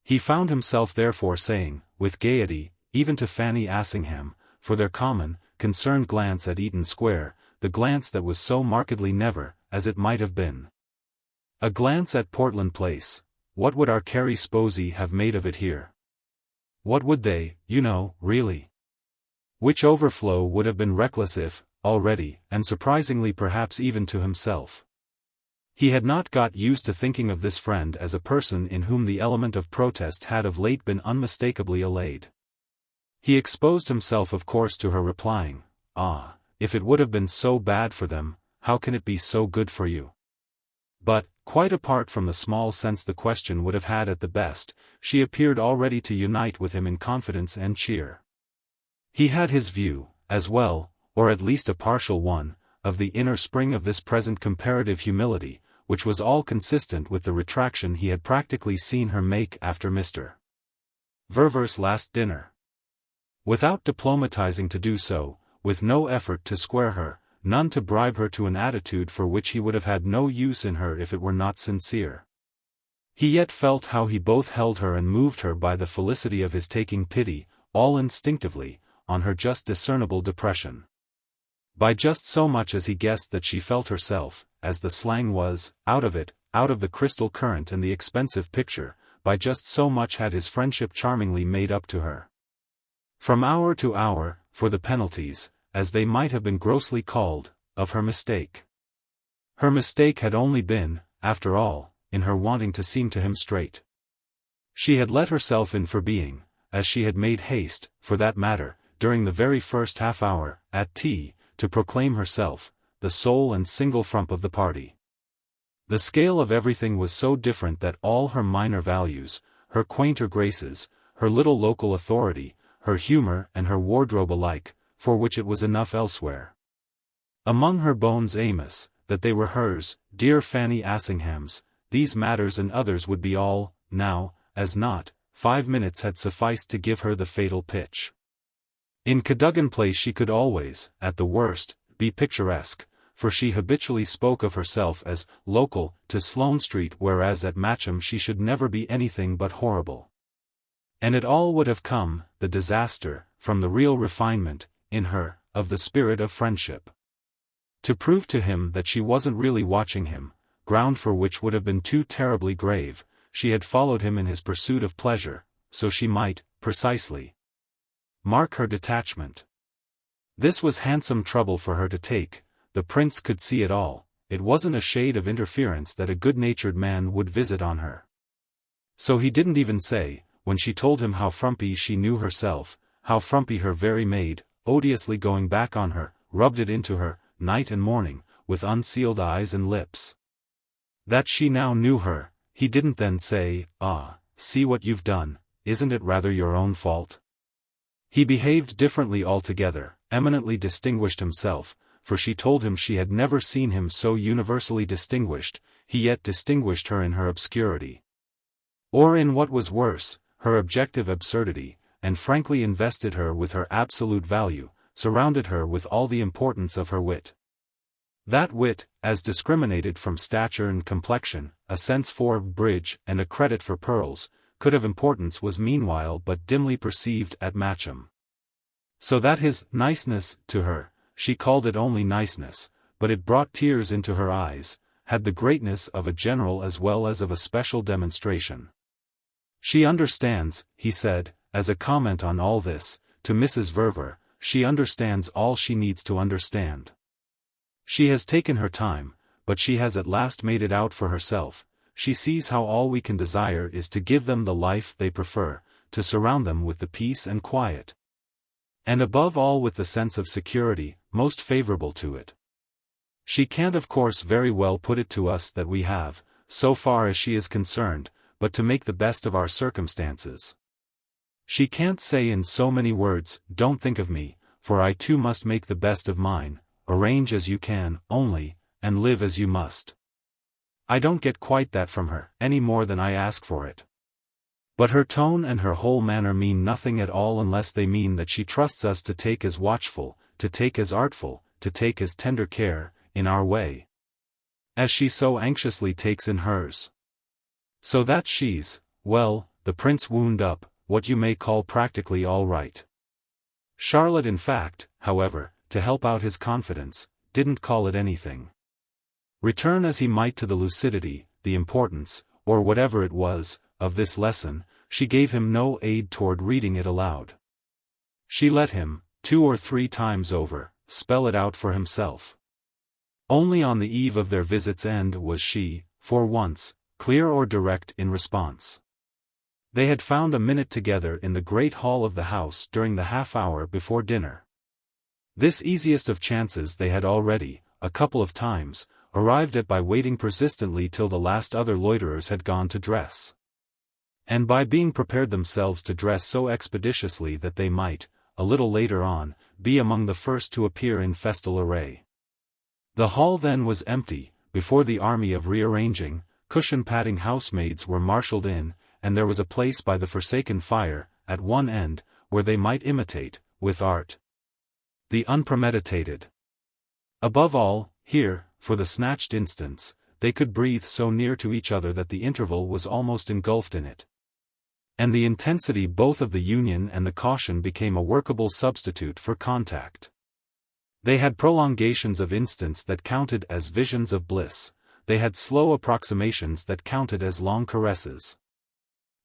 He found himself therefore saying, with gaiety, even to Fanny Assingham, for their common, concerned glance at Eaton Square, the glance that was so markedly never, as it might have been. A glance at Portland Place, what would our Carrie Sposey have made of it here? What would they, really? Which overflow would have been reckless if, already, and surprisingly perhaps even to himself. He had not got used to thinking of this friend as a person in whom the element of protest had of late been unmistakably allayed. He exposed himself of course to her replying, "Ah, if it would have been so bad for them, how can it be so good for you?" But, quite apart from the small sense the question would have had at the best, she appeared already to unite with him in confidence and cheer. He had his view, as well, or at least a partial one, of the inner spring of this present comparative humility, which was all consistent with the retraction he had practically seen her make after Mr. Verver's last dinner. Without diplomatizing to do so, with no effort to square her, none to bribe her to an attitude for which he would have had no use in her if it were not sincere. He yet felt how he both held her and moved her by the felicity of his taking pity, all instinctively, on her just discernible depression. By just so much as he guessed that she felt herself, as the slang was, out of it, out of the crystal current and the expensive picture, by just so much had his friendship charmingly made up to her. From hour to hour, for the penalties, as they might have been grossly called, of her mistake. Her mistake had only been, after all, in her wanting to seem to him straight. She had let herself in for being, as she had made haste, for that matter, during the very first half-hour, at tea, to proclaim herself, the sole and single frump of the party. The scale of everything was so different that all her minor values, her quainter graces, her little local authority, her humor and her wardrobe alike, for which it was enough elsewhere. Among her bones Amos, that they were hers, dear Fanny Assingham's, these matters and others would be all, now, as not, 5 minutes had sufficed to give her the fatal pitch. In Cadogan Place she could always, at the worst, be picturesque, for she habitually spoke of herself as local to Sloane Street, whereas at Matcham she should never be anything but horrible. And it all would have come, the disaster, from the real refinement, in her, of the spirit of friendship. To prove to him that she wasn't really watching him, ground for which would have been too terribly grave, she had followed him in his pursuit of pleasure, so she might, precisely, mark her detachment. This was handsome trouble for her to take, the prince could see it all, it wasn't a shade of interference that a good-natured man would visit on her. So he didn't even say, when she told him how frumpy she knew herself, how frumpy her very maid, odiously going back on her, rubbed it into her, night and morning, with unsealed eyes and lips, that she now knew her, he didn't then say, "Ah, see what you've done, isn't it rather your own fault?" He behaved differently altogether, eminently distinguished himself, for she told him she had never seen him so universally distinguished, he yet distinguished her in her obscurity. Or in what was worse, her objective absurdity, and frankly invested her with her absolute value, surrounded her with all the importance of her wit. That wit, as discriminated from stature and complexion, a sense for bridge and a credit for pearls, could have importance was meanwhile but dimly perceived at Matcham. So that his niceness, to her, she called it only niceness, but it brought tears into her eyes, had the greatness of a general as well as of a special demonstration. She understands, he said, as a comment on all this, to Mrs. Verver, she understands all she needs to understand. She has taken her time, but she has at last made it out for herself. She sees how all we can desire is to give them the life they prefer, to surround them with the peace and quiet, and above all with the sense of security, most favorable to it. She can't of course very well put it to us that we have, so far as she is concerned, but to make the best of our circumstances. She can't say in so many words, don't think of me, for I too must make the best of mine, arrange as you can, only, and live as you must. I don't get quite that from her, any more than I ask for it. But her tone and her whole manner mean nothing at all unless they mean that she trusts us to take as watchful, to take as artful, to take as tender care, in our way, as she so anxiously takes in hers. So that she's, well, the prince wound up, what you may call practically all right. Charlotte in fact, however, to help out his confidence, didn't call it anything. Return as he might to the lucidity, the importance, or whatever it was, of this lesson, she gave him no aid toward reading it aloud. She let him, 2 or 3 times over, spell it out for himself. Only on the eve of their visit's end was she, for once, clear or direct in response. They had found a minute together in the great hall of the house during the half-hour before dinner. This easiest of chances they had already, a couple of times, arrived at by waiting persistently till the last other loiterers had gone to dress, and by being prepared themselves to dress so expeditiously that they might, a little later on, be among the first to appear in festal array. The hall then was empty, before the army of rearranging, cushion-patting housemaids were marshalled in, and there was a place by the forsaken fire, at one end, where they might imitate, with art, the unpremeditated. Above all, here, for the snatched instants, they could breathe so near to each other that the interval was almost engulfed in it. And the intensity both of the union and the caution became a workable substitute for contact. They had prolongations of instants that counted as visions of bliss, they had slow approximations that counted as long caresses.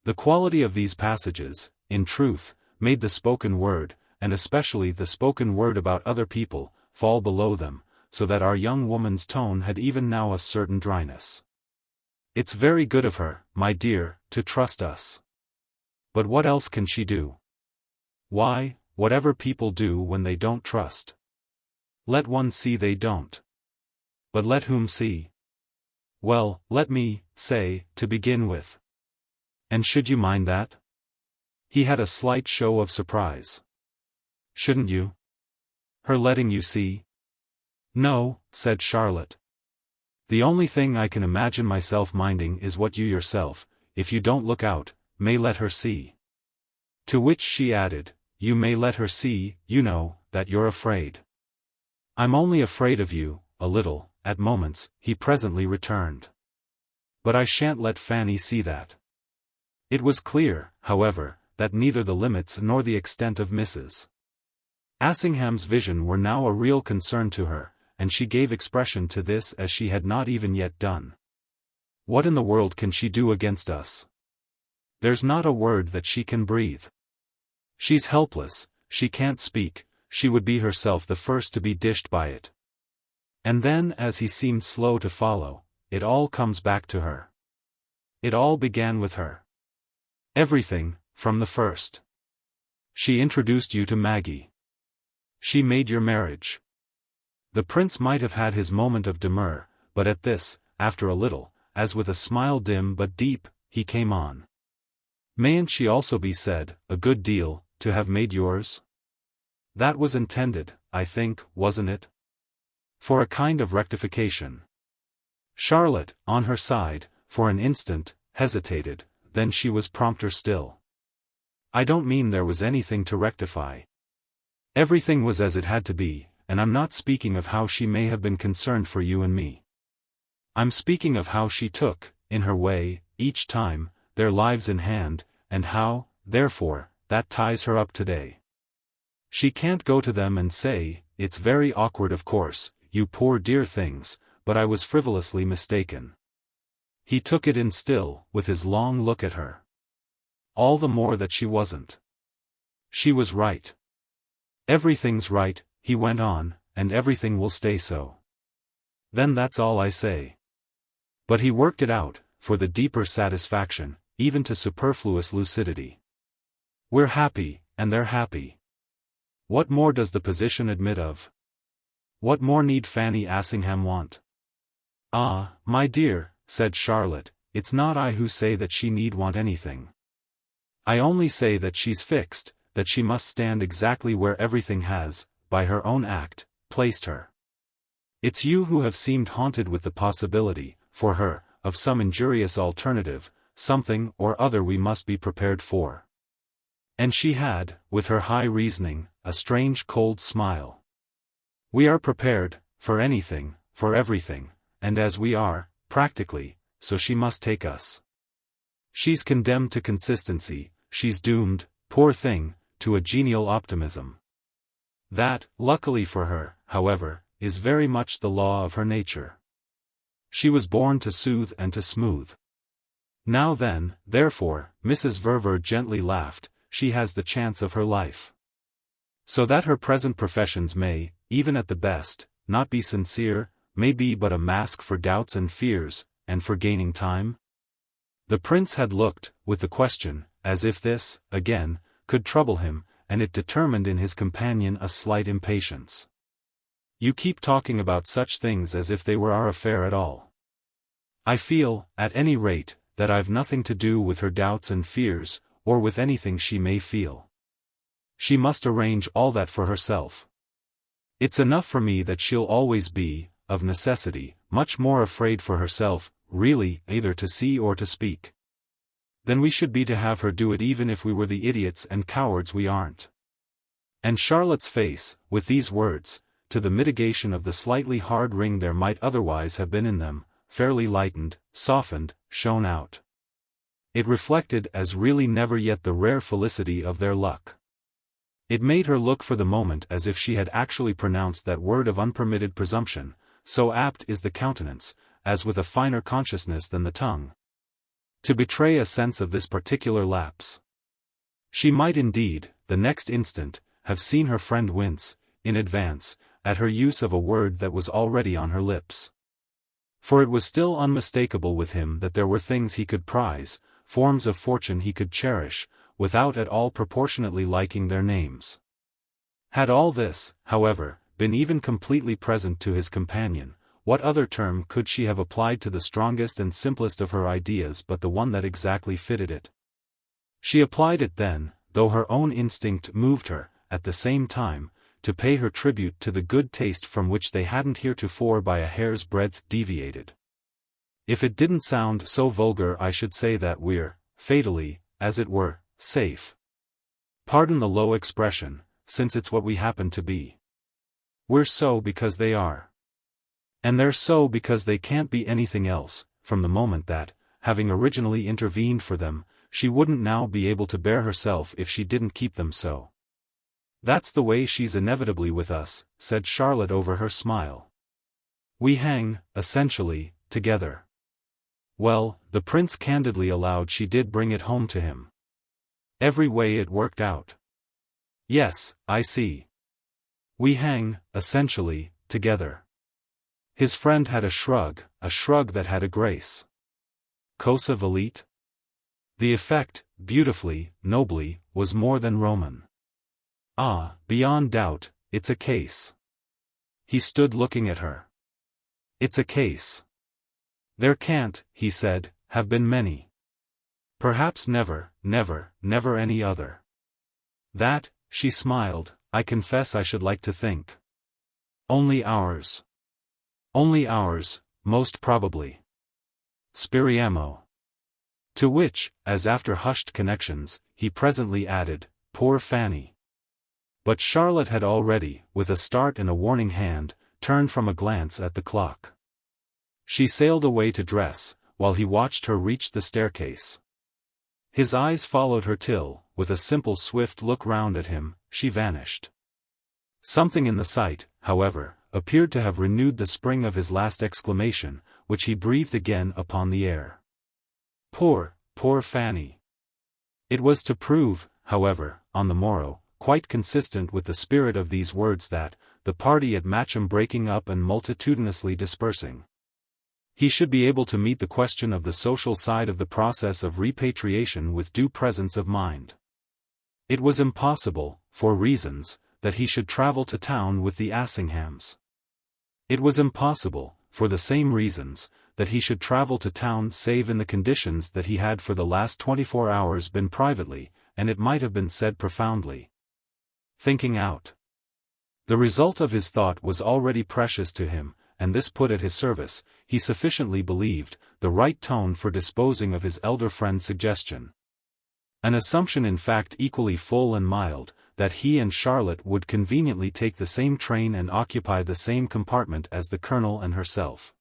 The quality of these passages, in truth, made the spoken word, and especially the spoken word about other people, fall below them, so that our young woman's tone had even now a certain dryness. It's very good of her, my dear, to trust us. But what else can she do? Why, whatever people do when they don't trust. Let one see they don't. But let whom see? Well, let me, say, to begin with. And should you mind that? He had a slight show of surprise. Shouldn't you? Her letting you see? No, said Charlotte. The only thing I can imagine myself minding is what you yourself, if you don't look out, may let her see. To which she added, you may let her see, you know, that you're afraid. I'm only afraid of you, a little, at moments, he presently returned. But I shan't let Fanny see that. It was clear, however, that neither the limits nor the extent of Mrs. Assingham's vision were now a real concern to her, and she gave expression to this as she had not even yet done. What in the world can she do against us? There's not a word that she can breathe. She's helpless, she can't speak, she would be herself the first to be dished by it. And then, as he seemed slow to follow, it all comes back to her. It all began with her. Everything, from the first. She introduced you to Maggie. She made your marriage. The prince might have had his moment of demur, but at this, after a little, as with a smile dim but deep, he came on. Mayn't she also be said, a good deal, to have made yours? That was intended, I think, wasn't it? For a kind of rectification. Charlotte, on her side, for an instant, hesitated, then she was prompter still. I don't mean there was anything to rectify. Everything was as it had to be, and I'm not speaking of how she may have been concerned for you and me. I'm speaking of how she took, in her way, each time, their lives in hand, and how, therefore, that ties her up today. She can't go to them and say, "It's very awkward of course, you poor dear things, but I was frivolously mistaken." He took it in still, with his long look at her. All the more that she wasn't. She was right. Everything's right, he went on, and everything will stay so. Then that's all I say. But he worked it out, for the deeper satisfaction, even to superfluous lucidity. We're happy, and they're happy. What more does the position admit of? What more need Fanny Assingham want? "Ah, my dear," said Charlotte, "it's not I who say that she need want anything. I only say that she's fixed, that she must stand exactly where everything has, by her own act, placed her. It's you who have seemed haunted with the possibility, for her, of some injurious alternative, something or other we must be prepared for." And she had, with her high reasoning, a strange cold smile. "We are prepared, for anything, for everything, and as we are, practically, so she must take us. She's condemned to consistency, she's doomed, poor thing, to a genial optimism. That, luckily for her, however, is very much the law of her nature. She was born to soothe and to smooth. Now then, therefore," Mrs. Verver gently laughed, "she has the chance of her life. So that her present professions may, even at the best, not be sincere, may be but a mask for doubts and fears, and for gaining time?" The prince had looked, with the question, as if this, again, could trouble him, and it determined in his companion a slight impatience. "You keep talking about such things as if they were our affair at all. I feel, at any rate, that I've nothing to do with her doubts and fears, or with anything she may feel. She must arrange all that for herself. It's enough for me that she'll always be, of necessity, much more afraid for herself, really, either to see or to speak, than we should be to have her do it even if we were the idiots and cowards we aren't." And Charlotte's face, with these words, to the mitigation of the slightly hard ring there might otherwise have been in them, fairly lightened, softened, shone out. It reflected as really never yet the rare felicity of their luck. It made her look for the moment as if she had actually pronounced that word of unpermitted presumption, so apt is the countenance, as with a finer consciousness than the tongue, to betray a sense of this particular lapse. She might indeed, the next instant, have seen her friend wince, in advance, at her use of a word that was already on her lips. For it was still unmistakable with him that there were things he could prize, forms of fortune he could cherish, without at all proportionately liking their names. Had all this, however, been even completely present to his companion, what other term could she have applied to the strongest and simplest of her ideas but the one that exactly fitted it? She applied it then, though her own instinct moved her, at the same time, to pay her tribute to the good taste from which they hadn't heretofore by a hair's breadth deviated. If it didn't sound so vulgar I should say that we're, fatally, as it were, safe. Pardon the low expression, since it's what we happen to be. We're so because they are. And they're so because they can't be anything else, from the moment that, having originally intervened for them, she wouldn't now be able to bear herself if she didn't keep them so. That's the way she's inevitably with us, said Charlotte over her smile. We hang, essentially, together. Well, the prince candidly allowed she did bring it home to him. Every way it worked out. Yes, I see. We hang, essentially, together. His friend had a shrug that had a grace. Cosa valit? The effect, beautifully, nobly, was more than Roman. Ah, beyond doubt, it's a case. He stood looking at her. It's a case. There can't, he said, have been many. Perhaps never any other. That, she smiled, I confess I should like to think. Only ours. Only ours, most probably. Speriamo. To which, as after hushed connections, he presently added, poor Fanny. But Charlotte had already, with a start and a warning hand, turned from a glance at the clock. She sailed away to dress, while he watched her reach the staircase. His eyes followed her till, with a simple swift look round at him, she vanished. Something in the sight, however, appeared to have renewed the spring of his last exclamation, which he breathed again upon the air. Poor, poor Fanny! It was to prove, however, on the morrow, quite consistent with the spirit of these words that, the party at Matcham breaking up and multitudinously dispersing, he should be able to meet the question of the social side of the process of repatriation with due presence of mind. It was impossible, for reasons, that he should travel to town with the Assinghams. It was impossible, for the same reasons, that he should travel to town save in the conditions that he had for the last 24 hours been privately, and it might have been said profoundly, thinking out. The result of his thought was already precious to him, and this put at his service, he sufficiently believed, the right tone for disposing of his elder friend's suggestion. An assumption in fact equally full and mild, that he and Charlotte would conveniently take the same train and occupy the same compartment as the Colonel and herself.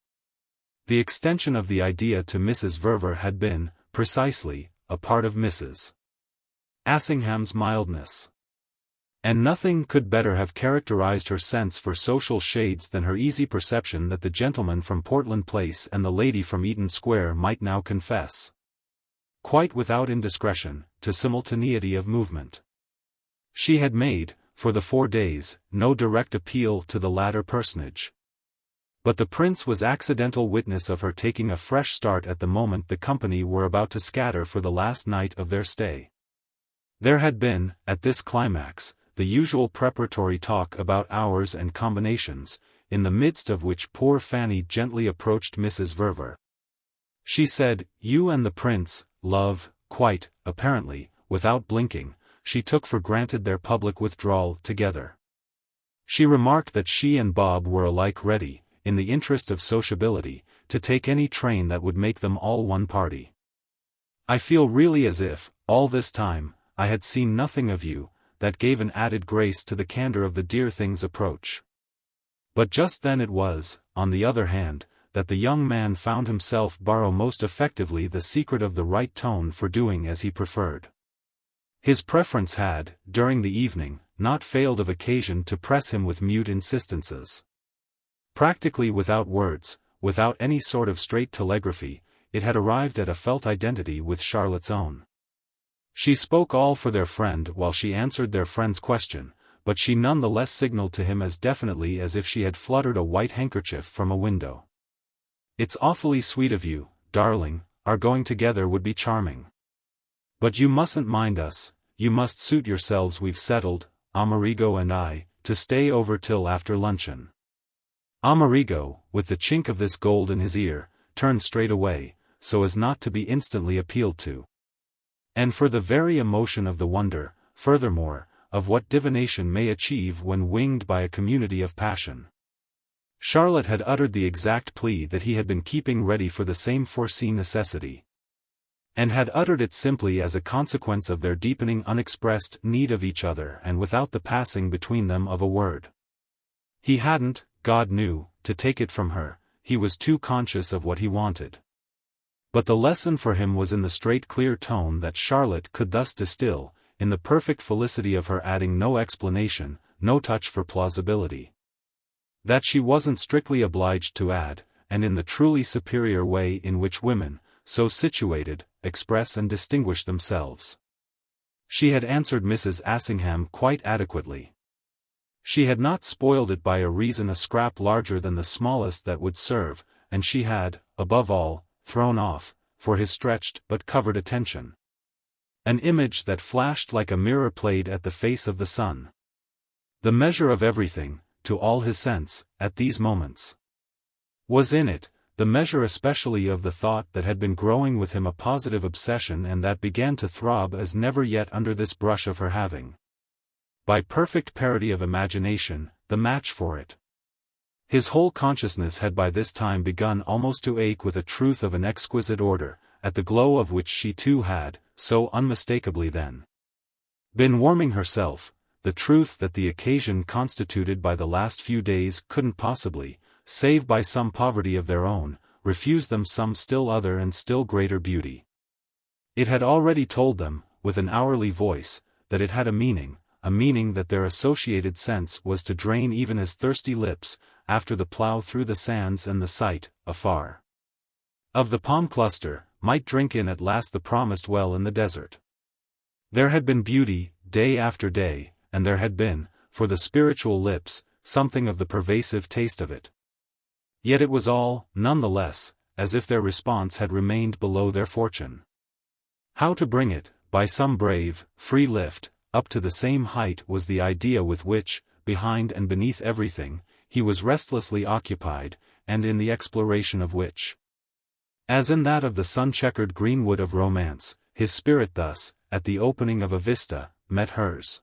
The extension of the idea to Mrs. Verver had been, precisely, a part of Mrs. Assingham's mildness. And nothing could better have characterized her sense for social shades than her easy perception that the gentleman from Portland Place and the lady from Eaton Square might now confess, quite without indiscretion, to simultaneity of movement. She had made, for the 4 days, no direct appeal to the latter personage. But the prince was accidental witness of her taking a fresh start at the moment the company were about to scatter for the last night of their stay. There had been, at this climax, the usual preparatory talk about hours and combinations, in the midst of which poor Fanny gently approached Mrs. Verver. She said, "You and the prince, love," quite, apparently, without blinking, she took for granted their public withdrawal together. She remarked that she and Bob were alike ready, in the interest of sociability, to take any train that would make them all one party. "I feel really as if, all this time, I had seen nothing of you," that gave an added grace to the candor of the dear thing's approach. But just then it was, on the other hand, that the young man found himself borrow most effectively the secret of the right tone for doing as he preferred. His preference had, during the evening, not failed of occasion to press him with mute insistences. Practically without words, without any sort of straight telegraphy, it had arrived at a felt identity with Charlotte's own. She spoke all for their friend while she answered their friend's question, but she none the less signaled to him as definitely as if she had fluttered a white handkerchief from a window. "It's awfully sweet of you, darling, our going together would be charming. But you mustn't mind us, you must suit yourselves. We've settled, Amerigo and I, to stay over till after luncheon." Amerigo, with the chink of this gold in his ear, turned straight away, so as not to be instantly appealed to. And for the very emotion of the wonder, furthermore, of what divination may achieve when winged by a community of passion, Charlotte had uttered the exact plea that he had been keeping ready for the same foreseen necessity. And had uttered it simply as a consequence of their deepening unexpressed need of each other and without the passing between them of a word. He hadn't, God knew, to take it from her, he was too conscious of what he wanted. But the lesson for him was in the straight clear tone that Charlotte could thus distill, in the perfect felicity of her adding no explanation, no touch for plausibility. That she wasn't strictly obliged to add, and in the truly superior way in which women, so situated, express and distinguish themselves. She had answered Mrs. Assingham quite adequately. She had not spoiled it by a reason a scrap larger than the smallest that would serve, and she had, above all, thrown off, for his stretched but covered attention, an image that flashed like a mirror played at the face of the sun. The measure of everything, to all his sense, at these moments, was in it, the measure especially of the thought that had been growing with him a positive obsession and that began to throb as never yet under this brush of her having, by perfect parity of imagination, the match for it. His whole consciousness had by this time begun almost to ache with a truth of an exquisite order, at the glow of which she too had, so unmistakably then, been warming herself, the truth that the occasion constituted by the last few days couldn't possibly, save by some poverty of their own, refuse them some still other and still greater beauty. It had already told them, with an hourly voice, that it had a meaning that their associated sense was to drain even as thirsty lips, after the plough through the sands and the sight, afar, of the palm cluster, might drink in at last the promised well in the desert. There had been beauty, day after day, and there had been, for the spiritual lips, something of the pervasive taste of it. Yet it was all, none the less, as if their response had remained below their fortune. How to bring it, by some brave, free lift, up to the same height was the idea with which, behind and beneath everything, he was restlessly occupied, and in the exploration of which, as in that of the sun-checkered greenwood of romance, his spirit thus, at the opening of a vista, met hers.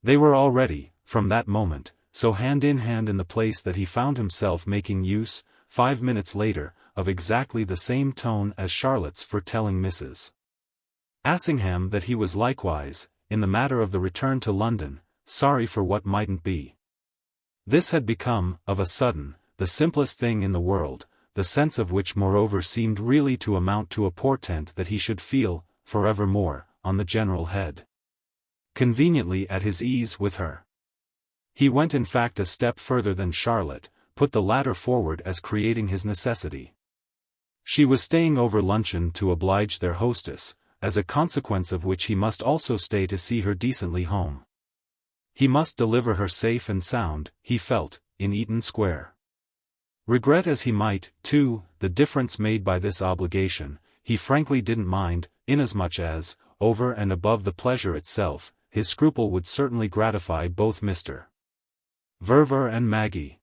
They were already, from that moment, so hand in hand in the place that he found himself making use, 5 minutes later, of exactly the same tone as Charlotte's for telling Mrs. Assingham that he was likewise, in the matter of the return to London, sorry for what mightn't be. This had become, of a sudden, the simplest thing in the world, the sense of which moreover seemed really to amount to a portent that he should feel, forevermore, on the general head, conveniently at his ease with her. He went in fact a step further than Charlotte, put the latter forward as creating his necessity. She was staying over luncheon to oblige their hostess, as a consequence of which he must also stay to see her decently home. He must deliver her safe and sound, he felt, in Eaton Square. Regret as he might, too, the difference made by this obligation, he frankly didn't mind, inasmuch as, over and above the pleasure itself, his scruple would certainly gratify both Mr. Verver and Maggie.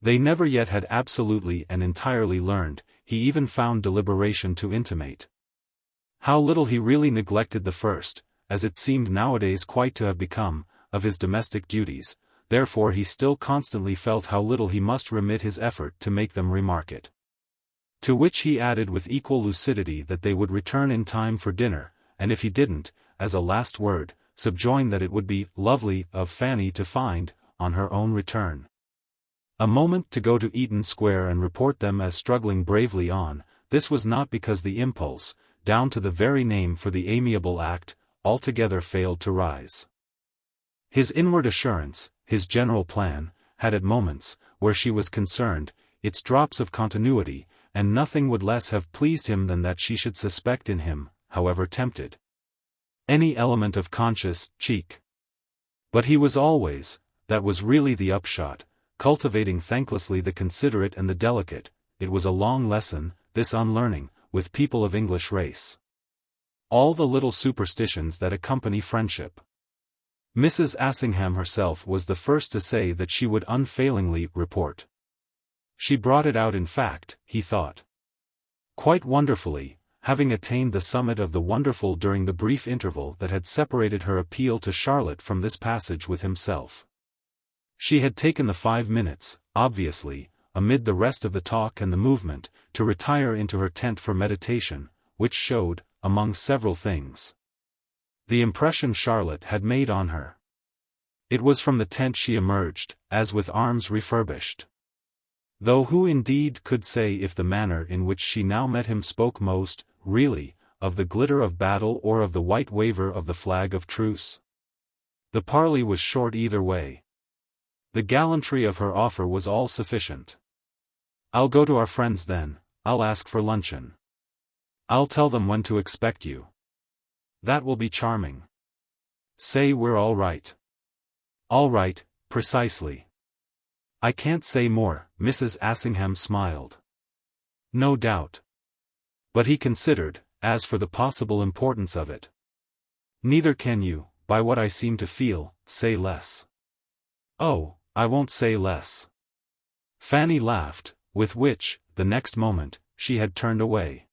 They never yet had absolutely and entirely learned, he even found deliberation to intimate, how little he really neglected the first, as it seemed nowadays quite to have become, of his domestic duties, therefore he still constantly felt how little he must remit his effort to make them remark it. To which he added with equal lucidity that they would return in time for dinner, and if he didn't, as a last word, subjoin that it would be lovely of Fanny to find, on her own return, a moment to go to Eaton Square and report them as struggling bravely on. This was not because the impulse, down to the very name for the amiable act, altogether failed to rise. His inward assurance, his general plan, had at moments, where she was concerned, its drops of continuity, and nothing would less have pleased him than that she should suspect in him, however tempted, any element of conscious cheek. But he was always, that was really the upshot, cultivating thanklessly the considerate and the delicate. It was a long lesson, this unlearning, with people of English race. All the little superstitions that accompany friendship. Mrs. Assingham herself was the first to say that she would unfailingly report. She brought it out in fact, he thought, quite wonderfully, having attained the summit of the wonderful during the brief interval that had separated her appeal to Charlotte from this passage with himself. She had taken the 5 minutes, obviously, amid the rest of the talk and the movement, to retire into her tent for meditation, which showed, among several things, the impression Charlotte had made on her. It was from the tent she emerged, as with arms refurbished. Though who indeed could say if the manner in which she now met him spoke most, really, of the glitter of battle or of the white waver of the flag of truce? The parley was short either way. The gallantry of her offer was all sufficient. "I'll go to our friends then, I'll ask for luncheon. I'll tell them when to expect you. That will be charming. Say we're all right." "All right, precisely. I can't say more," Mrs. Assingham smiled. "No doubt." But he considered, as for the possible importance of it. "Neither can you, by what I seem to feel, say less." "Oh, I won't say less." Fanny laughed, with which, the next moment, she had turned away.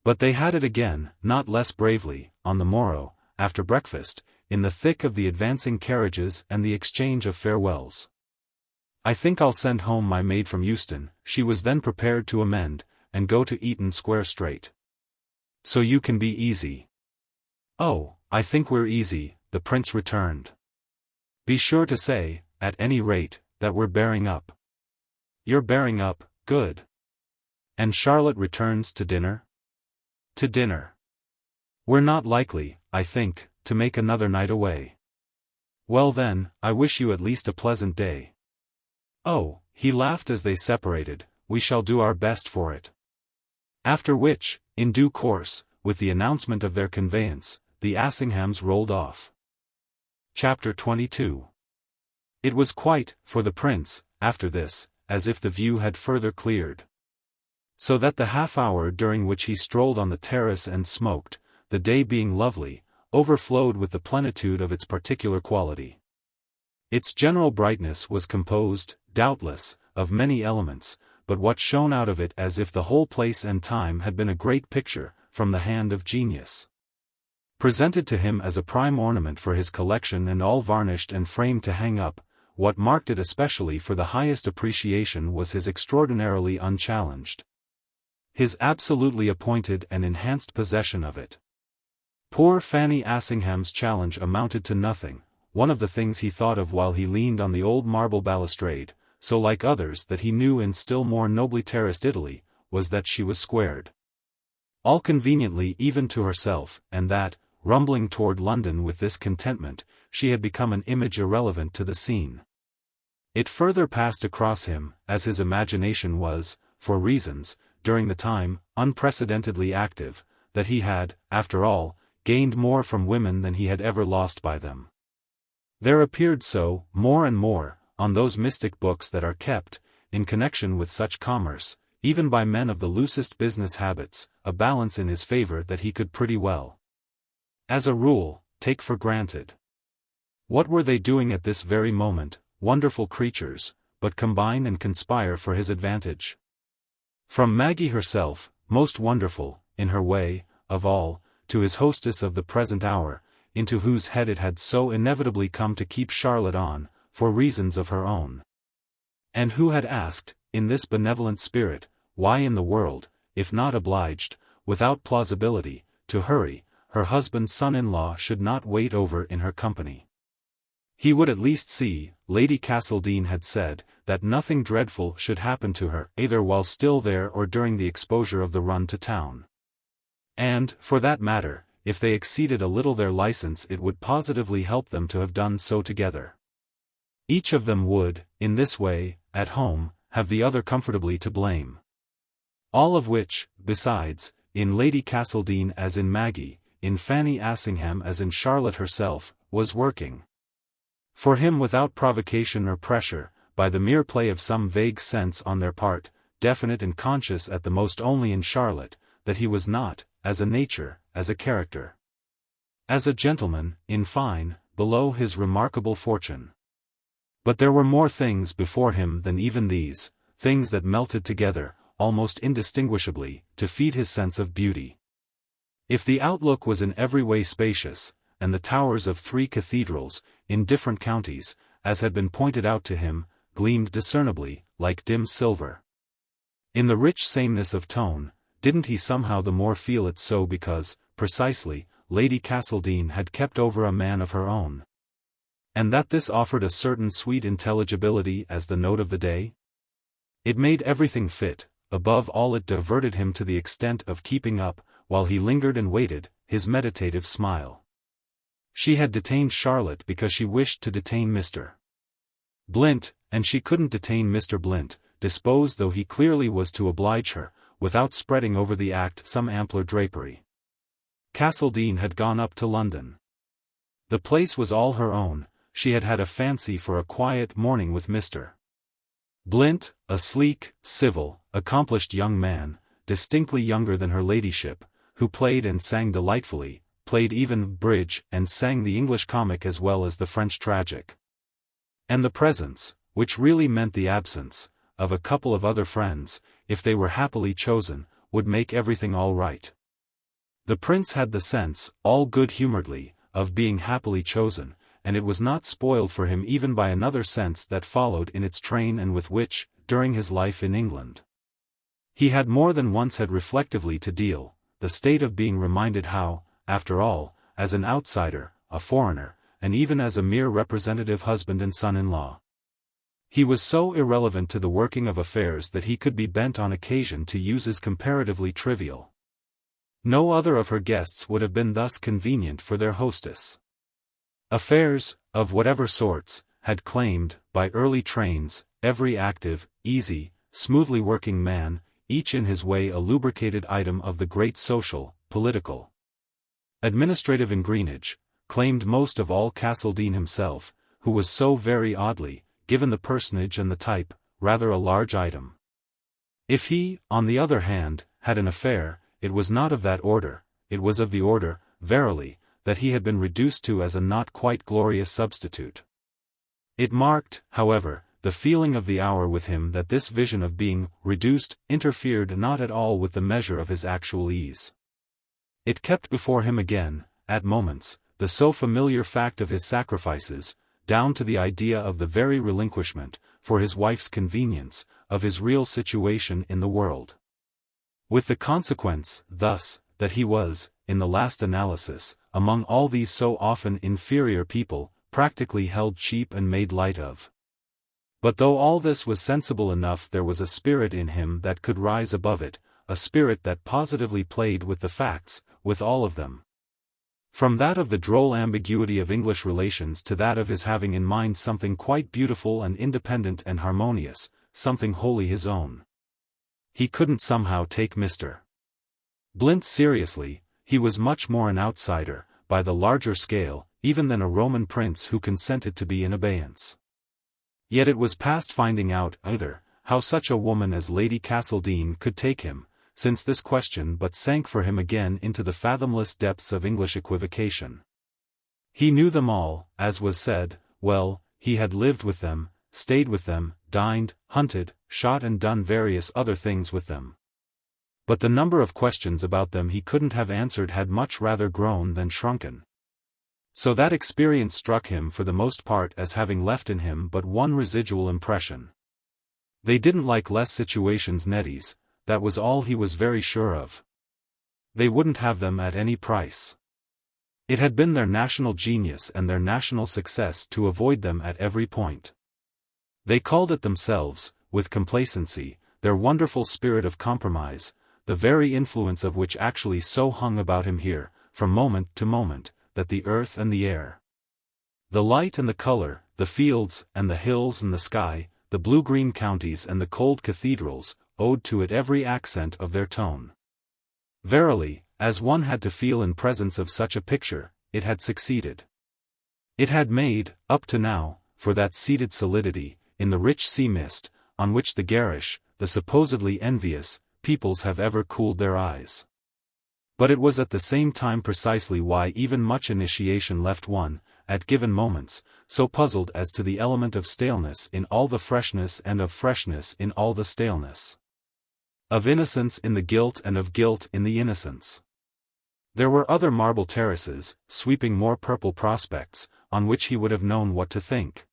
But they had it again, not less bravely, on the morrow, after breakfast, in the thick of the advancing carriages and the exchange of farewells. "I think I'll send home my maid from Euston," she was then prepared to amend, "and go to Eaton Square straight. So you can be easy." "Oh, I think we're easy," the prince returned. Be sure to say, at any rate, that we're bearing up. You're bearing up, good. And Charlotte returns to dinner? To dinner. We're not likely, I think, to make another night away. Well then, I wish you at least a pleasant day. Oh, he laughed as they separated, we shall do our best for it. After which, in due course, with the announcement of their conveyance, the Assinghams rolled off. Chapter 22. It was quite, for the prince, after this, as if the view had further cleared. So that the half-hour during which he strolled on the terrace and smoked, the day being lovely, overflowed with the plenitude of its particular quality. Its general brightness was composed, doubtless, of many elements, but what shone out of it as if the whole place and time had been a great picture, from the hand of genius. Presented to him as a prime ornament for his collection and all varnished and framed to hang up, what marked it especially for the highest appreciation was his extraordinarily unchallenged. His absolutely appointed and enhanced possession of it. Poor Fanny Assingham's challenge amounted to nothing. One of the things he thought of while he leaned on the old marble balustrade, so like others that he knew in still more nobly terraced Italy, was that she was squared. All conveniently even to herself, and that, rumbling toward London with this contentment, she had become an image irrelevant to the scene. It further passed across him, as his imagination was, for reasons, during the time, unprecedentedly active, that he had, after all, gained more from women than he had ever lost by them. There appeared so, more and more, on those mystic books that are kept, in connection with such commerce, even by men of the loosest business habits, a balance in his favor that he could pretty well, as a rule, take for granted. What were they doing at this very moment, wonderful creatures, but combine and conspire for his advantage? From Maggie herself, most wonderful, in her way, of all, to his hostess of the present hour, into whose head it had so inevitably come to keep Charlotte on, for reasons of her own. And who had asked, in this benevolent spirit, why in the world, if not obliged, without plausibility, to hurry, her husband's son-in-law should not wait over in her company. He would at least see, Lady Castledine had said, that nothing dreadful should happen to her either while still there or during the exposure of the run to town. And, for that matter, if they exceeded a little their license it would positively help them to have done so together. Each of them would, in this way, at home, have the other comfortably to blame. All of which, besides, in Lady Castledine as in Maggie, in Fanny Assingham as in Charlotte herself, was working for him without provocation or pressure, by the mere play of some vague sense on their part, definite and conscious at the most only in Charlotte, that he was not, as a nature, as a character, as a gentleman, in fine, below his remarkable fortune. But there were more things before him than even these, things that melted together, almost indistinguishably, to feed his sense of beauty. If the outlook was in every way spacious, and the towers of 3 cathedrals, in different counties, as had been pointed out to him, gleamed discernibly, like dim silver. In the rich sameness of tone, didn't he somehow the more feel it so because, precisely, Lady Castledine had kept over a man of her own? And that this offered a certain sweet intelligibility as the note of the day? It made everything fit, above all it diverted him to the extent of keeping up, while he lingered and waited, his meditative smile. She had detained Charlotte because she wished to detain Mr. Blint, and she couldn't detain Mr. Blint, disposed though he clearly was to oblige her, without spreading over the act some ampler drapery. Castledine had gone up to London. The place was all her own. She had had a fancy for a quiet morning with Mr. Blint, a sleek, civil, accomplished young man, distinctly younger than her ladyship, who played and sang delightfully, played even bridge and sang the English comic as well as the French tragic. And the presence, which really meant the absence, of a couple of other friends, if they were happily chosen, would make everything all right. The prince had the sense, all good-humoredly, of being happily chosen, and it was not spoiled for him even by another sense that followed in its train and with which, during his life in England, he had more than once had reflectively to deal, the state of being reminded how, after all, as an outsider, a foreigner, and even as a mere representative husband and son-in-law. He was so irrelevant to the working of affairs that he could be bent on occasion to uses comparatively trivial. No other of her guests would have been thus convenient for their hostess. Affairs, of whatever sorts, had claimed, by early trains, every active, easy, smoothly working man, each in his way a lubricated item of the great social, political, administrative ingrenage, claimed most of all Castledine himself, who was so very oddly, given the personage and the type, rather a large item. If he, on the other hand, had an affair, it was not of that order, it was of the order, verily, that he had been reduced to as a not quite glorious substitute. It marked, however, the feeling of the hour with him that this vision of being reduced interfered not at all with the measure of his actual ease. It kept before him again, at moments, the so familiar fact of his sacrifices, down to the idea of the very relinquishment, for his wife's convenience, of his real situation in the world. With the consequence, thus, that he was, in the last analysis, among all these so often inferior people, practically held cheap and made light of. But though all this was sensible enough, there was a spirit in him that could rise above it, a spirit that positively played with the facts, with all of them. From that of the droll ambiguity of English relations to that of his having in mind something quite beautiful and independent and harmonious, something wholly his own. He couldn't somehow take Mr. Blint seriously. He was much more an outsider, by the larger scale, even than a Roman prince who consented to be in abeyance. Yet it was past finding out, either, how such a woman as Lady Castledine could take him, since this question but sank for him again into the fathomless depths of English equivocation. He knew them all, as was said, well, he had lived with them, stayed with them, dined, hunted, shot and done various other things with them. But the number of questions about them he couldn't have answered had much rather grown than shrunken. So that experience struck him for the most part as having left in him but one residual impression. They didn't like less situations Neddy's, that was all he was very sure of. They wouldn't have them at any price. It had been their national genius and their national success to avoid them at every point. They called it themselves, with complacency, their wonderful spirit of compromise, the very influence of which actually so hung about him here, from moment to moment, that the earth and the air, the light and the color, the fields and the hills and the sky, the blue-green counties and the cold cathedrals, owed to it every accent of their tone. Verily, as one had to feel in presence of such a picture, it had succeeded. It had made, up to now, for that seated solidity, in the rich sea mist, on which the garish, the supposedly envious, peoples have ever cooled their eyes. But it was at the same time precisely why even much initiation left one, at given moments, so puzzled as to the element of staleness in all the freshness and of freshness in all the staleness. Of innocence in the guilt and of guilt in the innocence. There were other marble terraces, sweeping more purple prospects, on which he would have known what to think.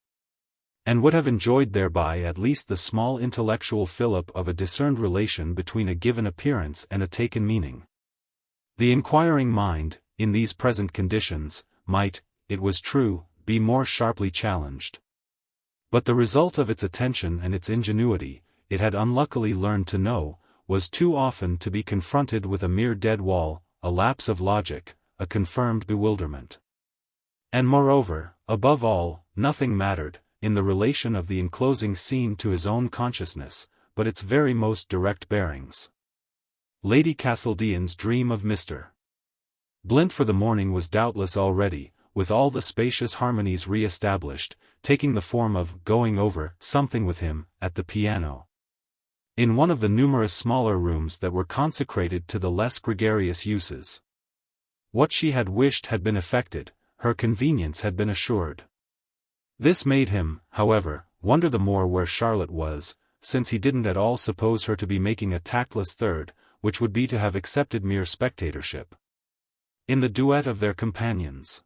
And would have enjoyed thereby at least the small intellectual fillip of a discerned relation between a given appearance and a taken meaning. The inquiring mind, in these present conditions, might, it was true, be more sharply challenged. But the result of its attention and its ingenuity, it had unluckily learned to know, was too often to be confronted with a mere dead wall, a lapse of logic, a confirmed bewilderment. And moreover, above all, nothing mattered, in the relation of the enclosing scene to his own consciousness, but its very most direct bearings. Lady Castledine's dream of Mr. Blint for the morning was doubtless already, with all the spacious harmonies re-established, taking the form of going over something with him, at the piano. In one of the numerous smaller rooms that were consecrated to the less gregarious uses. What she had wished had been effected, her convenience had been assured. This made him, however, wonder the more where Charlotte was, since he didn't at all suppose her to be making a tactless third, which would be to have accepted mere spectatorship in the duet of their companions.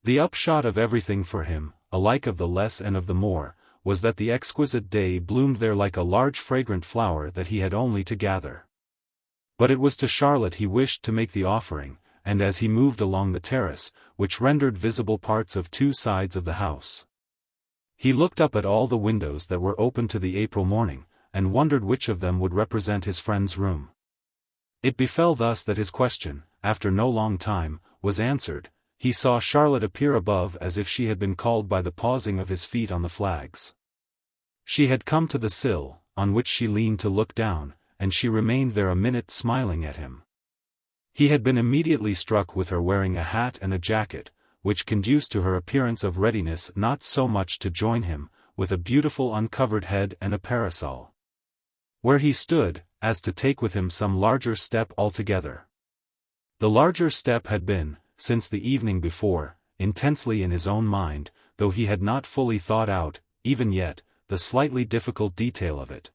The upshot of everything for him, alike of the less and of the more, was that the exquisite day bloomed there like a large fragrant flower that he had only to gather. But it was to Charlotte he wished to make the offering, and as he moved along the terrace, which rendered visible parts of two sides of the house. He looked up at all the windows that were open to the April morning, and wondered which of them would represent his friend's room. It befell thus that his question, after no long time, was answered. He saw Charlotte appear above as if she had been called by the pausing of his feet on the flags. She had come to the sill, on which she leaned to look down, and she remained there a minute smiling at him. He had been immediately struck with her wearing a hat and a jacket, which conduced to her appearance of readiness not so much to join him, with a beautiful uncovered head and a parasol, where he stood, as to take with him some larger step altogether. The larger step had been, since the evening before, intensely in his own mind, though he had not fully thought out, even yet, the slightly difficult detail of it.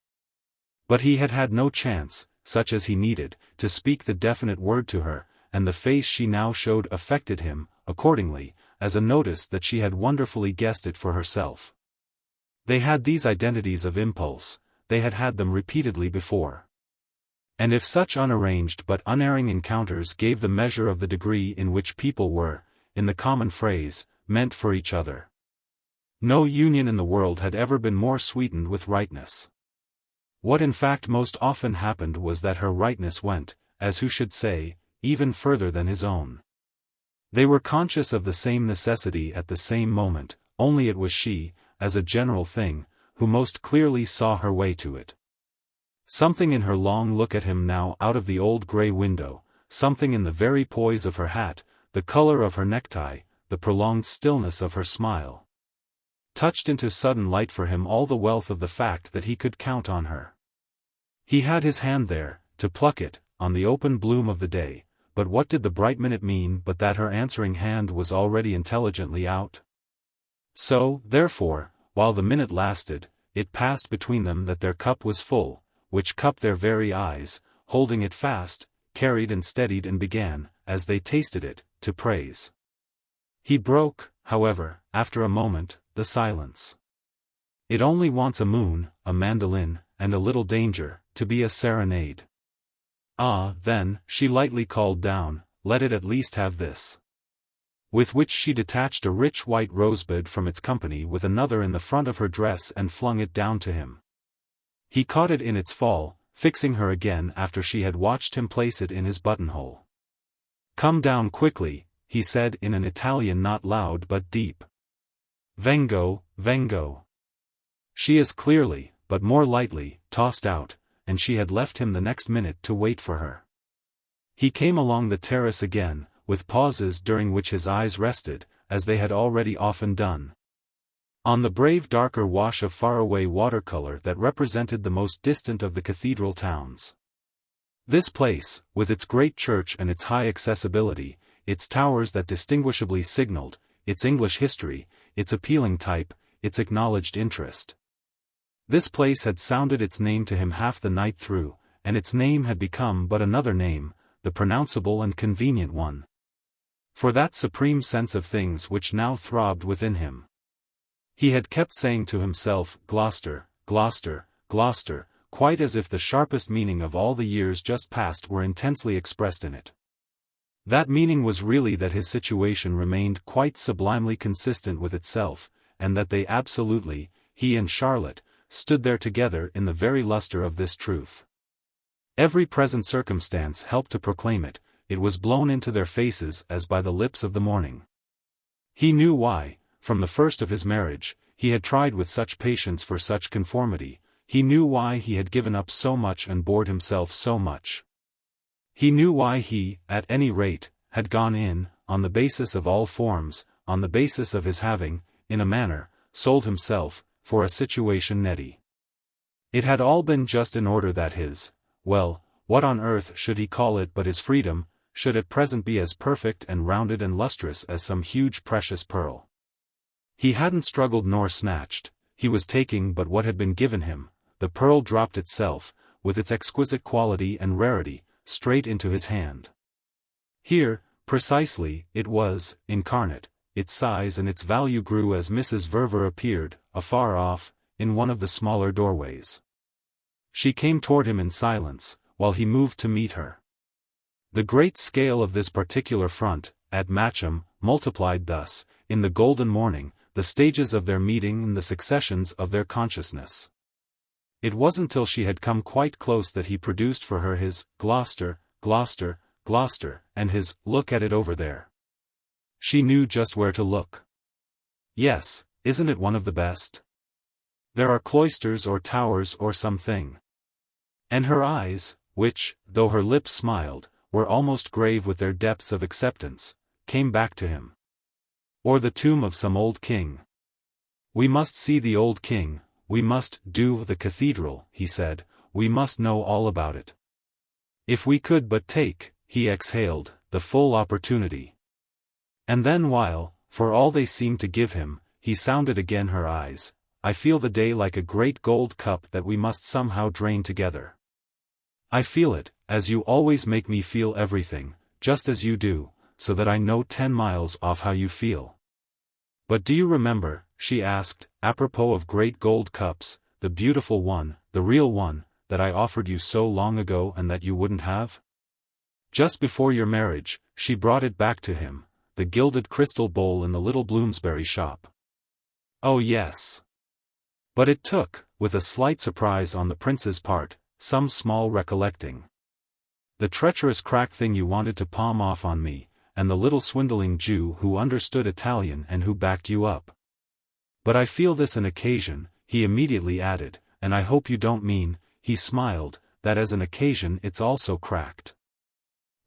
But he had had no chance, such as he needed, to speak the definite word to her, and the face she now showed affected him, accordingly, as a notice that she had wonderfully guessed it for herself. They had these identities of impulse, they had had them repeatedly before. And if such unarranged but unerring encounters gave the measure of the degree in which people were, in the common phrase, meant for each other, no union in the world had ever been more sweetened with rightness. What in fact most often happened was that her rightness went, as who should say, even further than his own. They were conscious of the same necessity at the same moment, only it was she, as a general thing, who most clearly saw her way to it. Something in her long look at him now out of the old grey window, something in the very poise of her hat, the color of her necktie, the prolonged stillness of her smile, touched into sudden light for him all the wealth of the fact that he could count on her. He had his hand there, to pluck it, on the open bloom of the day, but what did the bright minute mean but that her answering hand was already intelligently out? So, therefore, while the minute lasted, it passed between them that their cup was full, which cup their very eyes, holding it fast, carried and steadied and began, as they tasted it, to praise. He broke, however, after a moment, the silence. It only wants a moon, a mandolin, and a little danger, to be a serenade. Ah, then, she lightly called down, let it at least have this. With which she detached a rich white rosebud from its company with another in the front of her dress and flung it down to him. He caught it in its fall, fixing her again after she had watched him place it in his buttonhole. "Come down quickly," he said in an Italian not loud but deep. "Vengo, vengo." She is clearly, but more lightly, tossed out, and she had left him the next minute to wait for her. He came along the terrace again, with pauses during which his eyes rested, as they had already often done, on the brave darker wash of faraway watercolor that represented the most distant of the cathedral towns. This place, with its great church and its high accessibility, its towers that distinguishably signaled, its English history, its appealing type, its acknowledged interest. This place had sounded its name to him half the night through, and its name had become but another name, the pronounceable and convenient one, for that supreme sense of things which now throbbed within him. He had kept saying to himself, Gloucester, Gloucester, Gloucester, quite as if the sharpest meaning of all the years just past were intensely expressed in it. That meaning was really that his situation remained quite sublimely consistent with itself, and that they absolutely, he and Charlotte, stood there together in the very luster of this truth. Every present circumstance helped to proclaim it, it was blown into their faces as by the lips of the morning. He knew why, from the first of his marriage, he had tried with such patience for such conformity, he knew why he had given up so much and bored himself so much. He knew why he, at any rate, had gone in, on the basis of all forms, on the basis of his having, in a manner, sold himself, for a situation netty. It had all been just in order that his, well, what on earth should he call it but his freedom, should at present be as perfect and rounded and lustrous as some huge precious pearl. He hadn't struggled nor snatched, he was taking but what had been given him, the pearl dropped itself, with its exquisite quality and rarity, straight into his hand. Here, precisely, it was, incarnate, its size and its value grew as Mrs. Verver appeared, afar off, in one of the smaller doorways. She came toward him in silence, while he moved to meet her. The great scale of this particular front, at Matcham, multiplied thus, in the golden morning, the stages of their meeting and the successions of their consciousness. It wasn't till she had come quite close that he produced for her his Gloucester, Gloucester, Gloucester, and his look at it over there. She knew just where to look. Yes, isn't it one of the best? There are cloisters or towers or something. And her eyes, which, though her lips smiled, were almost grave with their depths of acceptance, came back to him. Or the tomb of some old king. We must see the old king, we must do the cathedral, he said, we must know all about it. If we could but take, he exhaled, the full opportunity. And then while, for all they seemed to give him, he sounded again her eyes, I feel the day like a great gold cup that we must somehow drain together. I feel it, as you always make me feel everything, just as you do, so that I know 10 miles off how you feel. But do you remember, she asked, apropos of great gold cups, the beautiful one, the real one, that I offered you so long ago and that you wouldn't have? Just before your marriage, she brought it back to him, the gilded crystal bowl in the little Bloomsbury shop. Oh yes. But it took, with a slight surprise on the prince's part, some small recollecting. The treacherous crack thing you wanted to palm off on me, and the little swindling Jew who understood Italian and who backed you up. But I feel this an occasion, he immediately added, and I hope you don't mean, he smiled, that as an occasion it's also cracked.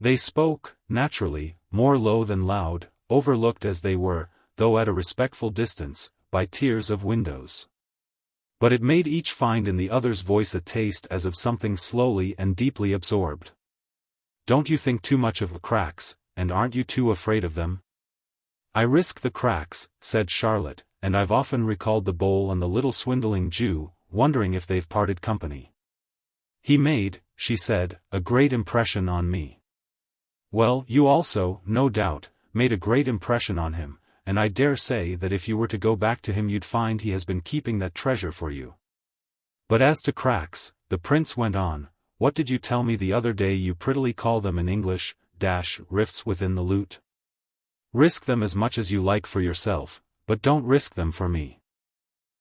They spoke, naturally, more low than loud, overlooked as they were, though at a respectful distance, by tiers of windows. But it made each find in the other's voice a taste as of something slowly and deeply absorbed. Don't you think too much of cracks, and aren't you too afraid of them? I risk the cracks, said Charlotte, and I've often recalled the bowl and the little swindling Jew, wondering if they've parted company. He made, she said, a great impression on me. Well, you also, no doubt, made a great impression on him, and I dare say that if you were to go back to him you'd find he has been keeping that treasure for you. But as to cracks, the prince went on, what did you tell me the other day you prettily call them in English, rifts within the lute? Risk them as much as you like for yourself, but don't risk them for me.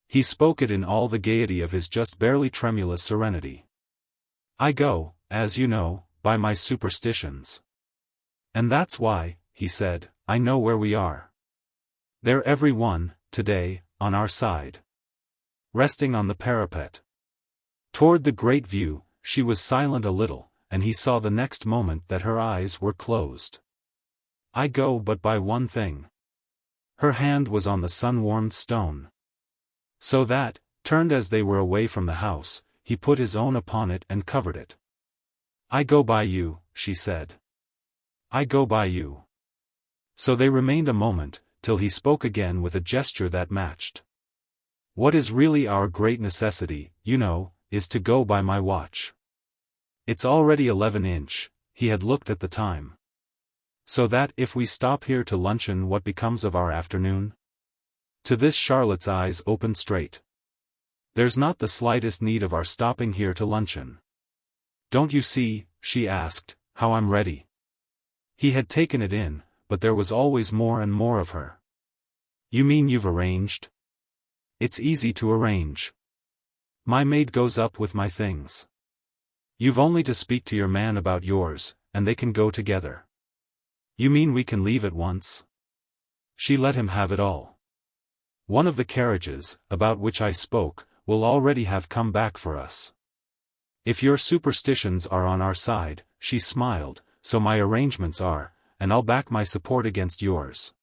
He spoke it in all the gaiety of his just barely tremulous serenity. I go, as you know, by my superstitions. And that's why, he said, I know where we are. They're every one, today, on our side. Resting on the parapet. Toward the great view, she was silent a little, and he saw the next moment that her eyes were closed. I go but by one thing. Her hand was on the sun-warmed stone. So that, turned as they were away from the house, he put his own upon it and covered it. I go by you, she said. I go by you. So they remained a moment, till he spoke again with a gesture that matched. What is really our great necessity, you know, is to go by my watch. It's already 11". He had looked at the time. So that if we stop here to luncheon, what becomes of our afternoon? To this Charlotte's eyes opened straight. There's not the slightest need of our stopping here to luncheon. Don't you see, she asked, how I'm ready? He had taken it in, but there was always more and more of her. You mean you've arranged? It's easy to arrange. My maid goes up with my things. You've only to speak to your man about yours, and they can go together. You mean we can leave at once? She let him have it all. One of the carriages, about which I spoke, will already have come back for us. If your superstitions are on our side, she smiled, so my arrangements are, and I'll back my support against yours.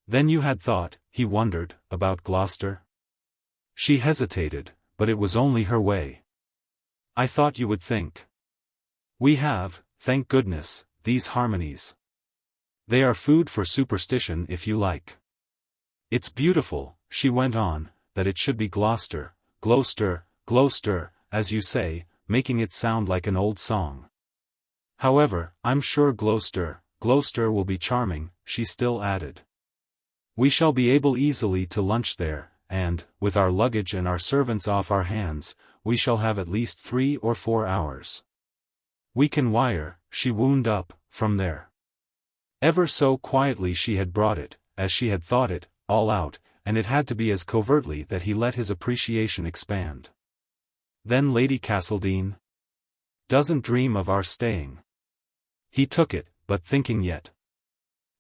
Then you had thought, he wondered, about Gloucester? She hesitated, but it was only her way. I thought you would think. We have, thank goodness, these harmonies. They are food for superstition if you like. It's beautiful, she went on, that it should be Gloucester, Gloucester, Gloucester, as you say, making it sound like an old song. However, I'm sure Gloucester, Gloucester will be charming, she still added. We shall be able easily to lunch there, and, with our luggage and our servants off our hands, we shall have at least 3 or 4 hours. "We can wire," she wound up, "from there." Ever so quietly she had brought it, as she had thought it, all out, and it had to be as covertly that he let his appreciation expand. "Then Lady Castledine doesn't dream of our staying." He took it, but thinking yet.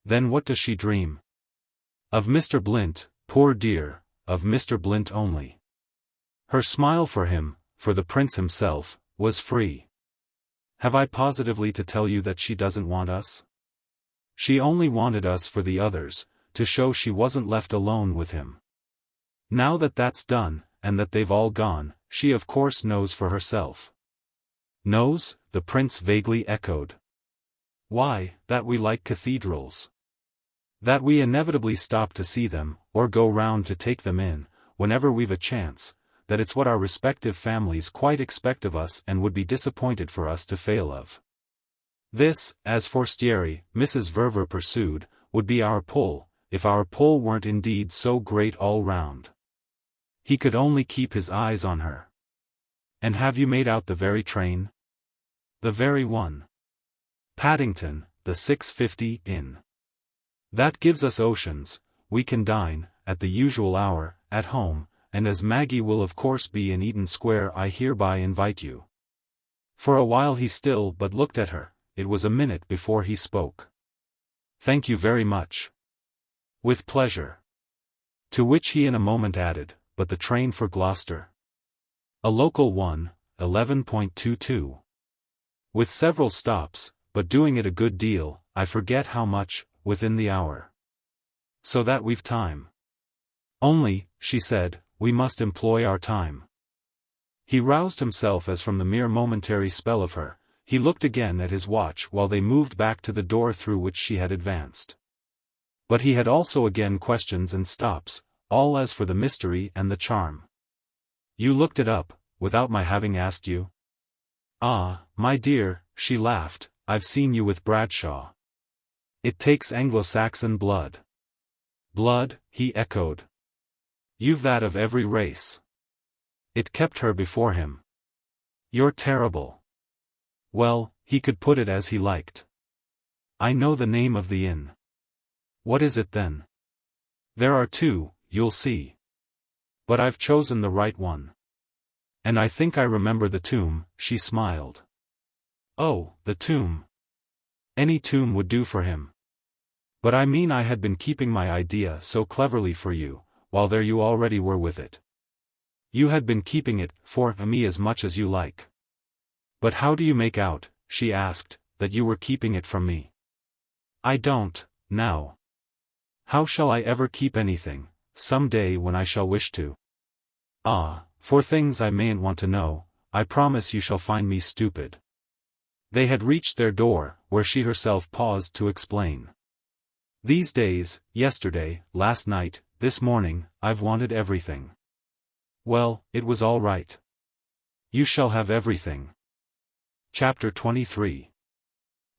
"Then what does she dream?" "Of Mr. Blint, poor dear, of Mr. Blint only." Her smile for him, for the prince himself, was free. "Have I positively to tell you that she doesn't want us? She only wanted us for the others, to show she wasn't left alone with him. Now that that's done, and that they've all gone, she of course knows for herself." "Knows?" the prince vaguely echoed. "Why, that we like cathedrals. That we inevitably stop to see them, or go round to take them in, whenever we've a chance, that it's what our respective families quite expect of us and would be disappointed for us to fail of. This, as forestieri," Mrs. Verver pursued, "would be our pull, if our pull weren't indeed so great all round." He could only keep his eyes on her. "And have you made out the very train?" "The very one. Paddington, the 6:50 in. That gives us oceans. We can dine, at the usual hour, at home, and as Maggie will of course be in Eaton Square, I hereby invite you." For a while he still but looked at her. It was a minute before he spoke. "Thank you very much." "With pleasure." To which he in a moment added, "But the train for Gloucester?" "A local one, 11.22. With several stops, but doing it a good deal, I forget how much, within the hour. So that we've time. Only," she said, "we must employ our time." He roused himself as from the mere momentary spell of her. He looked again at his watch while they moved back to the door through which she had advanced. But he had also again questions and stops, all as for the mystery and the charm. "You looked it up, without my having asked you?" "Ah, my dear," she laughed, "I've seen you with Bradshaw. It takes Anglo-Saxon blood." "Blood," he echoed. "You've that of every race." It kept her before him. "You're terrible." Well, he could put it as he liked. "I know the name of the inn." "What is it then?" "There are two, you'll see. But I've chosen the right one. And I think I remember the tomb," she smiled. "Oh, the tomb." Any tomb would do for him. "But I mean I had been keeping my idea so cleverly for you, while there you already were with it. You had been keeping it for me as much as you like." "But how do you make out," she asked, "that you were keeping it from me?" "I don't, now. How shall I ever keep anything, some day when I shall wish to?" "Ah, for things I mayn't want to know, I promise you shall find me stupid." They had reached their door, where she herself paused to explain. "These days, yesterday, last night, this morning, I've wanted everything." Well, it was all right. "You shall have everything." Chapter 23.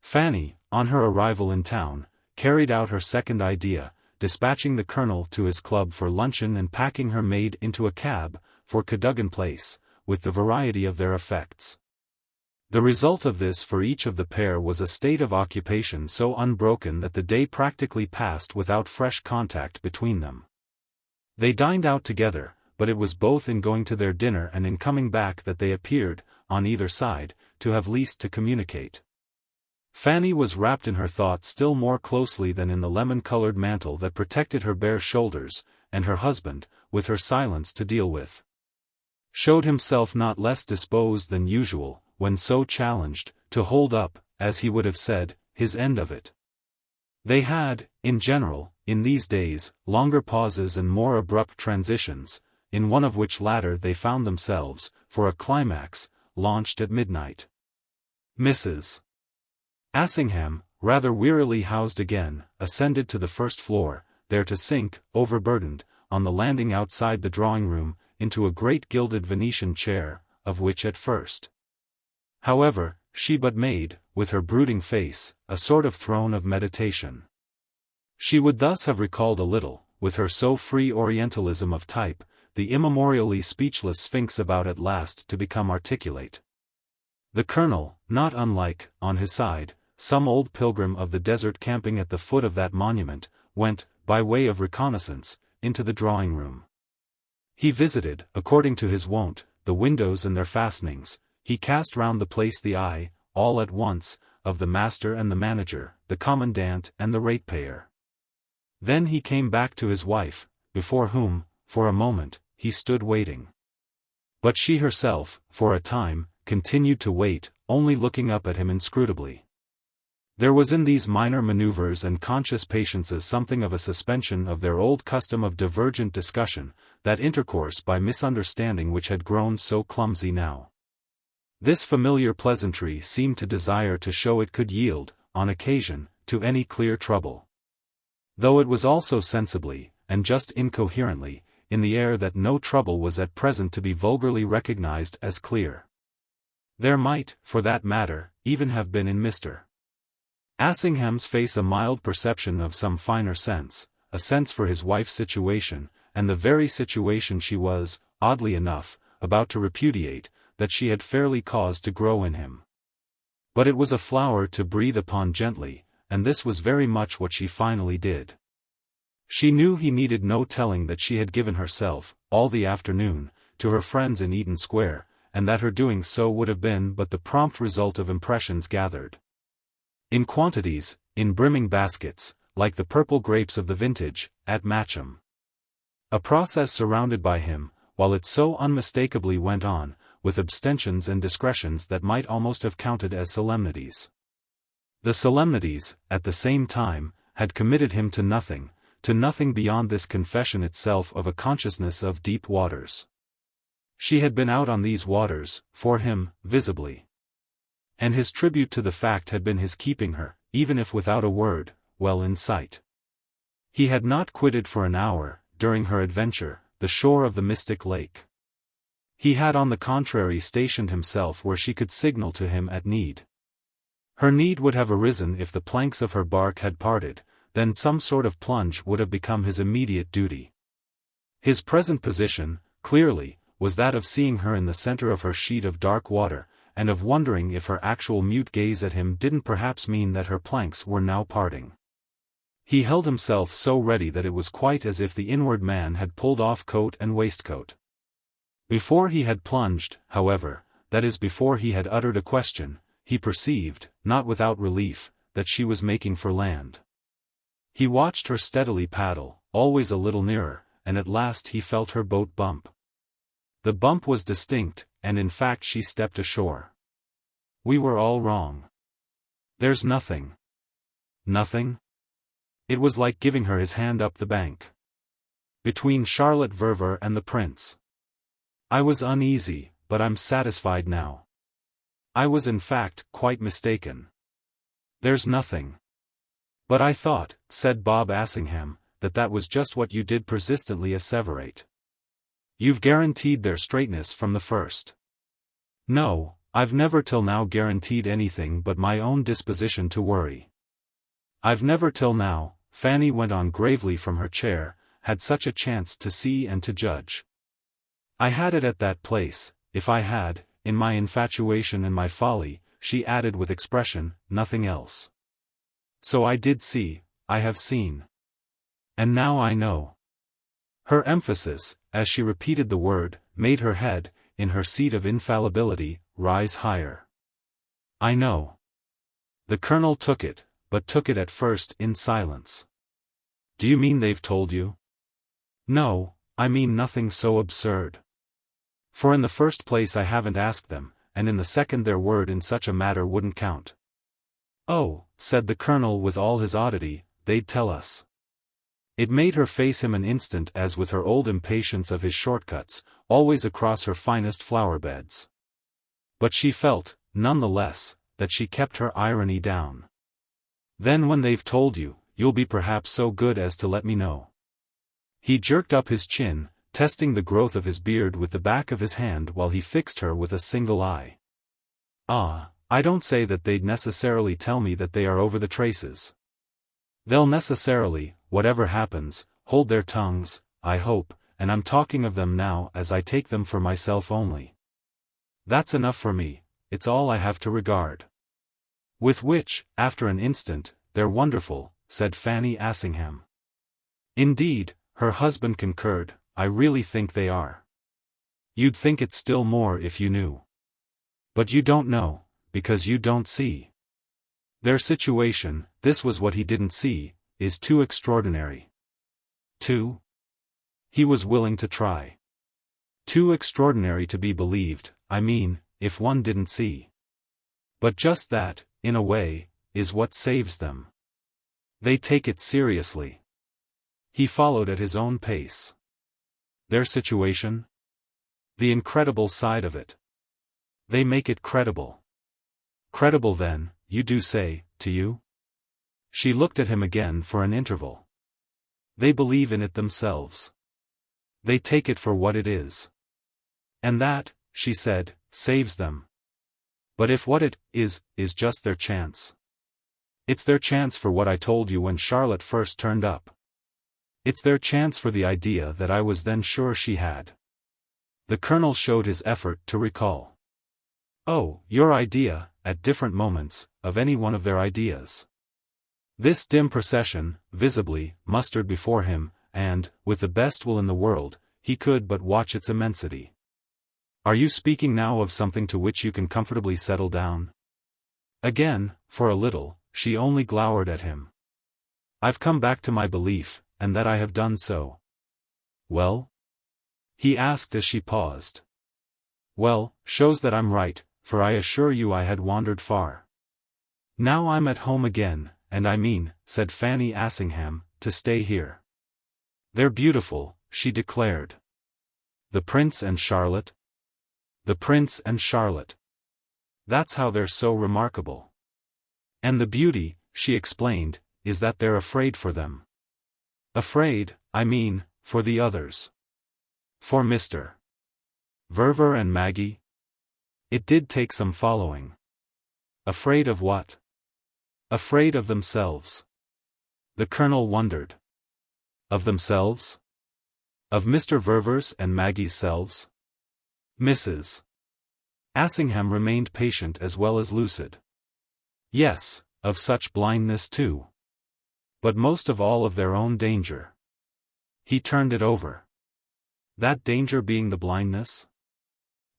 Fanny, on her arrival in town, carried out her second idea, dispatching the colonel to his club for luncheon and packing her maid into a cab, for Cadogan Place, with the variety of their effects. The result of this for each of the pair was a state of occupation so unbroken that the day practically passed without fresh contact between them. They dined out together, but it was both in going to their dinner and in coming back that they appeared, on either side, to have least to communicate. Fanny was wrapped in her thoughts still more closely than in the lemon-colored mantle that protected her bare shoulders, and her husband, with her silence to deal with, showed himself not less disposed than usual, when so challenged, to hold up, as he would have said, his end of it. They had, in general, in these days, longer pauses and more abrupt transitions, in one of which latter they found themselves, for a climax, launched at midnight. Mrs. Assingham, rather wearily housed again, ascended to the first floor, there to sink, overburdened, on the landing outside the drawing-room, into a great gilded Venetian chair, of which at first, however, she but made, with her brooding face, a sort of throne of meditation. She would thus have recalled a little, with her so free orientalism of type, the immemorially speechless Sphinx about at last to become articulate. The colonel, not unlike, on his side, some old pilgrim of the desert camping at the foot of that monument, went, by way of reconnaissance, into the drawing-room. He visited, according to his wont, the windows and their fastenings. He cast round the place the eye, all at once, of the master and the manager, the commandant and the ratepayer. Then he came back to his wife, before whom, for a moment, he stood waiting. But she herself, for a time, continued to wait, only looking up at him inscrutably. There was in these minor maneuvers and conscious patiences something of a suspension of their old custom of divergent discussion, that intercourse by misunderstanding which had grown so clumsy now. This familiar pleasantry seemed to desire to show it could yield, on occasion, to any clear trouble. Though it was also sensibly, and just incoherently, in the air that no trouble was at present to be vulgarly recognized as clear. There might, for that matter, even have been in Mr. Assingham's face a mild perception of some finer sense, a sense for his wife's situation, and the very situation she was, oddly enough, about to repudiate, that she had fairly caused to grow in him. But it was a flower to breathe upon gently, and this was very much what she finally did. She knew he needed no telling that she had given herself, all the afternoon, to her friends in Eaton Square, and that her doing so would have been but the prompt result of impressions gathered in quantities, in brimming baskets, like the purple grapes of the vintage, at Matcham. A process surrounded by him, while it so unmistakably went on, with abstentions and discretions that might almost have counted as solemnities. The solemnities, at the same time, had committed him to nothing beyond this confession itself of a consciousness of deep waters. She had been out on these waters, for him, visibly. And his tribute to the fact had been his keeping her, even if without a word, well in sight. He had not quitted for an hour, during her adventure, the shore of the mystic lake. He had on the contrary stationed himself where she could signal to him at need. Her need would have arisen if the planks of her bark had parted, then some sort of plunge would have become his immediate duty. His present position, clearly, was that of seeing her in the center of her sheet of dark water, and of wondering if her actual mute gaze at him didn't perhaps mean that her planks were now parting. He held himself so ready that it was quite as if the inward man had pulled off coat and waistcoat. Before he had plunged, however, that is before he had uttered a question, he perceived, not without relief, that she was making for land. He watched her steadily paddle, always a little nearer, and at last he felt her boat bump. The bump was distinct, and in fact she stepped ashore. We were all wrong. There's nothing. Nothing? It was like giving her his hand up the bank. Between Charlotte Verver and the prince. I was uneasy, but I'm satisfied now. I was in fact quite mistaken. There's nothing. But I thought, said Bob Assingham, that was just what you did persistently asseverate. You've guaranteed their straightness from the first. No, I've never till now guaranteed anything but my own disposition to worry. I've never till now, Fanny went on gravely from her chair, had such a chance to see and to judge. I had it at that place, if I had, in my infatuation and my folly, she added with expression, nothing else. So I did see, I have seen. And now I know. Her emphasis, as she repeated the word, made her head, in her seat of infallibility, rise higher. I know. The colonel took it, but took it at first in silence. Do you mean they've told you? No, I mean nothing so absurd. For in the first place I haven't asked them, and in the second their word in such a matter wouldn't count. Oh, said the colonel with all his oddity, they'd tell us. It made her face him an instant as with her old impatience of his shortcuts, always across her finest flower beds. But she felt, none the less, that she kept her irony down. Then when they've told you, you'll be perhaps so good as to let me know. He jerked up his chin, testing the growth of his beard with the back of his hand while he fixed her with a single eye. Ah, I don't say that they'd necessarily tell me that they are over the traces. They'll necessarily, whatever happens, hold their tongues, I hope, and I'm talking of them now as I take them for myself only. That's enough for me, it's all I have to regard. With which, after an instant, they're wonderful, said Fanny Assingham. Indeed, her husband concurred, I really think they are. You'd think it still more if you knew. But you don't know, because you don't see. Their situation, this was what he didn't see, is too extraordinary. Too? He was willing to try. Too extraordinary to be believed, I mean, if one didn't see. But just that, in a way, is what saves them. They take it seriously. He followed at his own pace. Their situation? The incredible side of it. They make it credible. Credible then, you do say, to you? She looked at him again for an interval. They believe in it themselves. They take it for what it is. And that, she said, saves them. But if what it is just their chance. It's their chance for what I told you when Charlotte first turned up. It's their chance for the idea that I was then sure she had. The colonel showed his effort to recall. Oh, your idea, at different moments, of any one of their ideas. This dim procession, visibly, mustered before him, and, with the best will in the world, he could but watch its immensity. Are you speaking now of something to which you can comfortably settle down? Again, for a little, she only glowered at him. I've come back to my belief, and that I have done so. Well? He asked as she paused. Well, shows that I'm right, for I assure you I had wandered far. Now I'm at home again, and I mean, said Fanny Assingham, to stay here. They're beautiful, she declared. The Prince and Charlotte? The Prince and Charlotte. That's how they're so remarkable. And the beauty, she explained, is that they're afraid for them. Afraid, I mean, for the others. For Mr. Verver and Maggie? It did take some following. Afraid of what? Afraid of themselves. The colonel wondered. Of themselves? Of Mr. Verver's and Maggie's selves? Mrs. Assingham remained patient as well as lucid. Yes, of such blindness too. But most of all of their own danger. He turned it over. That danger being the blindness?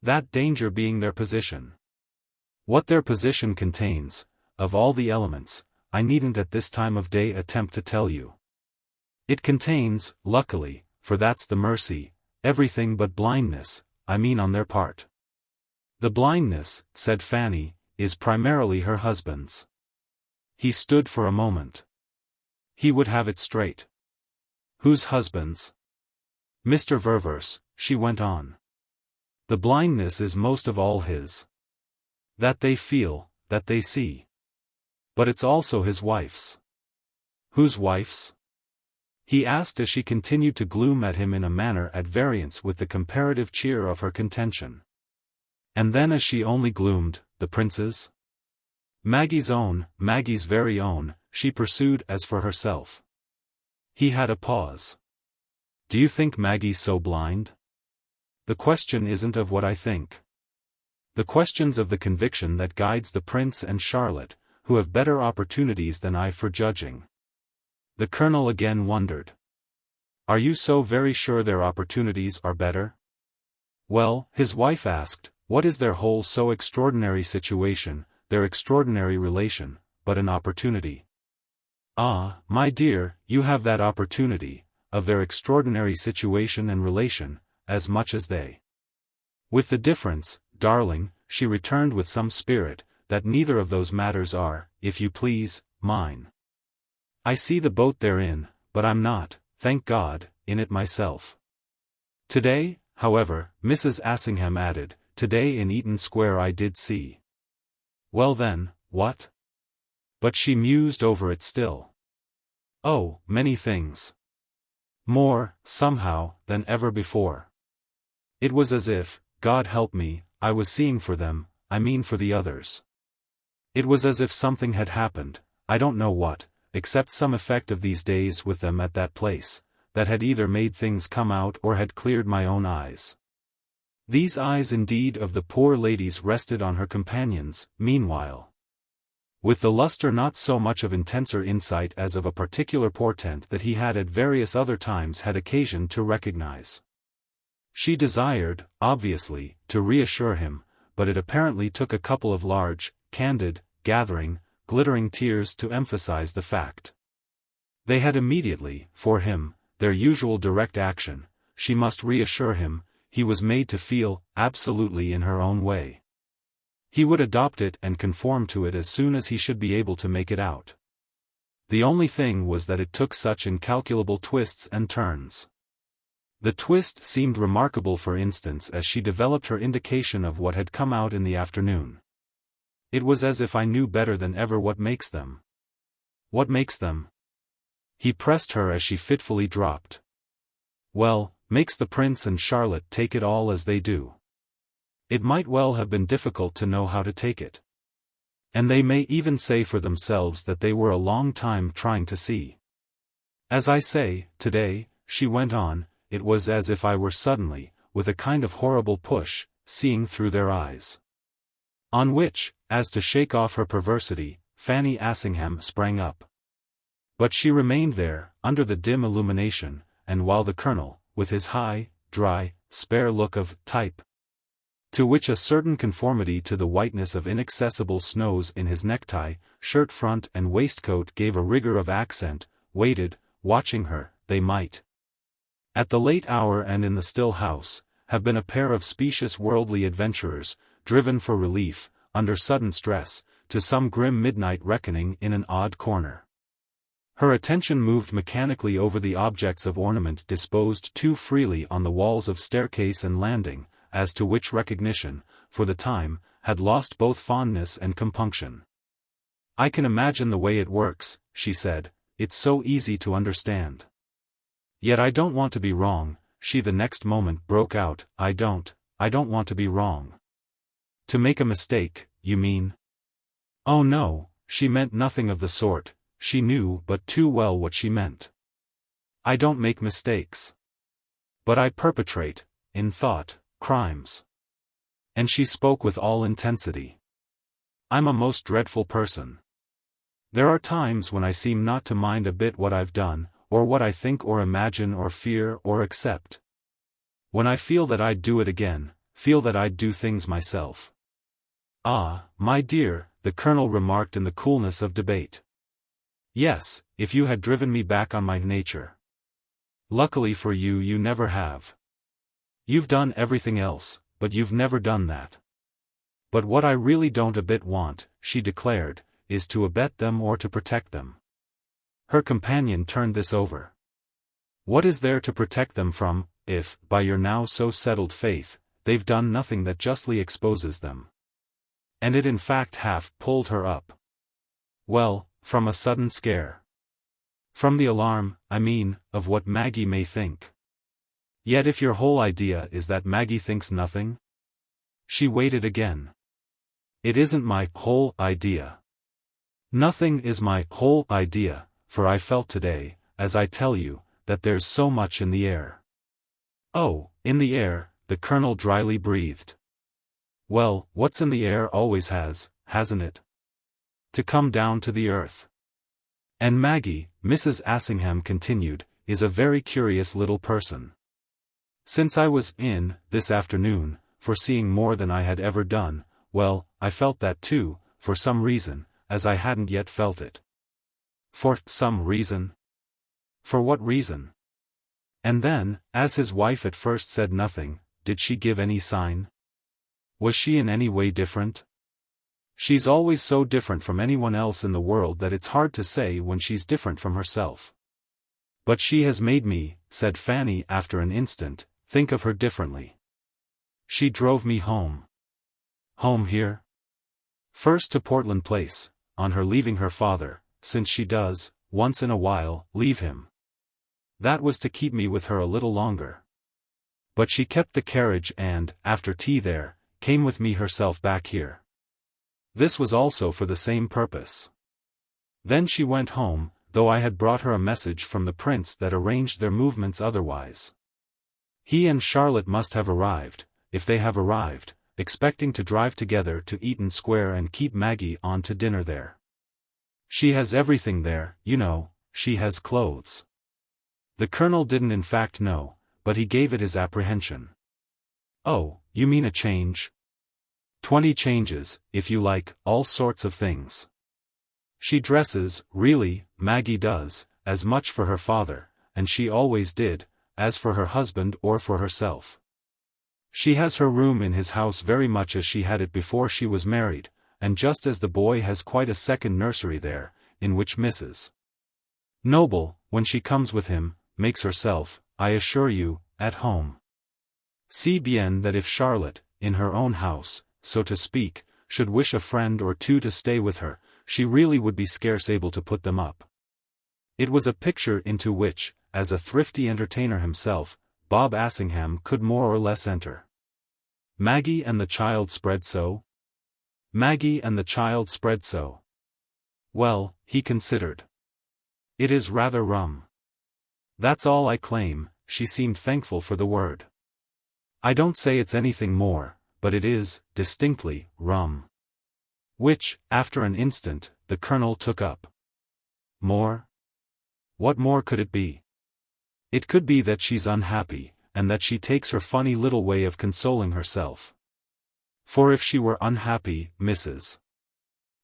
That danger being their position. What their position contains, of all the elements, I needn't at this time of day attempt to tell you. It contains, luckily, for that's the mercy, everything but blindness, I mean on their part. The blindness, said Fanny, is primarily her husband's. He stood for a moment. He would have it straight. Whose husband's? Mr. Verver's, she went on. The blindness is most of all his. That they feel, that they see. But it's also his wife's. Whose wife's? He asked as she continued to gloom at him in a manner at variance with the comparative cheer of her contention. And then as she only gloomed, the prince's? Maggie's own, Maggie's very own, she pursued as for herself. He had a pause. Do you think Maggie's so blind? The question isn't of what I think. The question's of the conviction that guides the Prince and Charlotte, who have better opportunities than I for judging. The colonel again wondered. Are you so very sure their opportunities are better? Well, his wife asked, what is their whole so extraordinary situation, their extraordinary relation, but an opportunity? Ah, my dear, you have that opportunity, of their extraordinary situation and relation, as much as they. With the difference, darling, she returned with some spirit, that neither of those matters are, if you please, mine. I see the boat they're in, but I'm not, thank God, in it myself. Today, however, Mrs. Assingham added, today in Eaton Square I did see. Well then, what? But she mused over it still. Oh, many things. More, somehow, than ever before. It was as if, God help me, I was seeing for them, I mean for the others. It was as if something had happened, I don't know what, except some effect of these days with them at that place, that had either made things come out or had cleared my own eyes. These eyes indeed of the poor ladies rested on her companions, meanwhile, with the luster not so much of intenser insight as of a particular portent that he had at various other times had occasion to recognize. She desired, obviously, to reassure him, but it apparently took a couple of large, candid, gathering, glittering tears to emphasize the fact. They had immediately, for him, their usual direct action. She must reassure him, he was made to feel, absolutely in her own way. He would adopt it and conform to it as soon as he should be able to make it out. The only thing was that it took such incalculable twists and turns. The twist seemed remarkable, for instance, as she developed her indication of what had come out in the afternoon. It was as if I knew better than ever what makes them. What makes them? He pressed her as she fitfully dropped. Well, makes the prince and Charlotte take it all as they do. It might well have been difficult to know how to take it. And they may even say for themselves that they were a long time trying to see. As I say, today, she went on, it was as if I were suddenly, with a kind of horrible push, seeing through their eyes. On which, as to shake off her perversity, Fanny Assingham sprang up. But she remained there, under the dim illumination, and while the colonel, with his high, dry, spare look of type, to which a certain conformity to the whiteness of inaccessible snows in his necktie, shirt front and waistcoat gave a rigor of accent, waited, watching her, they might, at the late hour and in the still house, have been a pair of specious worldly adventurers, driven for relief, under sudden stress, to some grim midnight reckoning in an odd corner. Her attention moved mechanically over the objects of ornament disposed too freely on the walls of staircase and landing, as to which recognition, for the time, had lost both fondness and compunction. I can imagine the way it works, she said, it's so easy to understand. Yet I don't want to be wrong, she the next moment broke out, I don't want to be wrong. To make a mistake, you mean? Oh no, she meant nothing of the sort, she knew but too well what she meant. I don't make mistakes. But I perpetrate, in thought, crimes. And she spoke with all intensity. I'm a most dreadful person. There are times when I seem not to mind a bit what I've done, or what I think or imagine or fear or accept. When I feel that I'd do it again, feel that I'd do things myself. Ah, my dear, the colonel remarked in the coolness of debate. Yes, if you had driven me back on my nature. Luckily for you, you never have. You've done everything else, but you've never done that. But what I really don't a bit want, she declared, is to abet them or to protect them. Her companion turned this over. What is there to protect them from, if, by your now so settled faith, they've done nothing that justly exposes them? And it in fact half pulled her up. Well, from a sudden scare. From the alarm, I mean, of what Maggie may think. Yet if your whole idea is that Maggie thinks nothing? She waited again. It isn't my whole idea. Nothing is my whole idea, for I felt today, as I tell you, that there's so much in the air. Oh, in the air, the colonel dryly breathed. Well, what's in the air always has, hasn't it? To come down to the earth. And Maggie, Mrs. Assingham continued, is a very curious little person. Since I was in, this afternoon, foreseeing more than I had ever done, well, I felt that too, for some reason, as I hadn't yet felt it. For some reason? For what reason? And then, as his wife at first said nothing, did she give any sign? Was she in any way different? She's always so different from anyone else in the world that it's hard to say when she's different from herself. But she has made me, said Fanny after an instant, think of her differently. She drove me home. Home here? First to Portland Place, on her leaving her father, since she does, once in a while, leave him. That was to keep me with her a little longer. But she kept the carriage and, after tea there, came with me herself back here. This was also for the same purpose. Then she went home, though I had brought her a message from the prince that arranged their movements otherwise. He and Charlotte must have arrived, if they have arrived, expecting to drive together to Eaton Square and keep Maggie on to dinner there. She has everything there, you know, she has clothes. The Colonel didn't in fact know, but he gave it his apprehension. Oh, you mean a change? 20 changes, if you like, all sorts of things. She dresses, really, Maggie does, as much for her father, and she always did, as for her husband or for herself. She has her room in his house very much as she had it before she was married, and just as the boy has quite a second nursery there, in which Mrs. Noble, when she comes with him, makes herself, I assure you, at home. See bien that if Charlotte, in her own house, so to speak, should wish a friend or two to stay with her, she really would be scarce able to put them up. It was a picture into which, as a thrifty entertainer himself, Bob Assingham could more or less enter. Maggie and the child spread so? Maggie and the child spread so. Well, he considered. It is rather rum. That's all I claim, she seemed thankful for the word. I don't say it's anything more, but it is, distinctly, rum. Which, after an instant, the Colonel took up. More? What more could it be? It could be that she's unhappy, and that she takes her funny little way of consoling herself. For if she were unhappy, Mrs.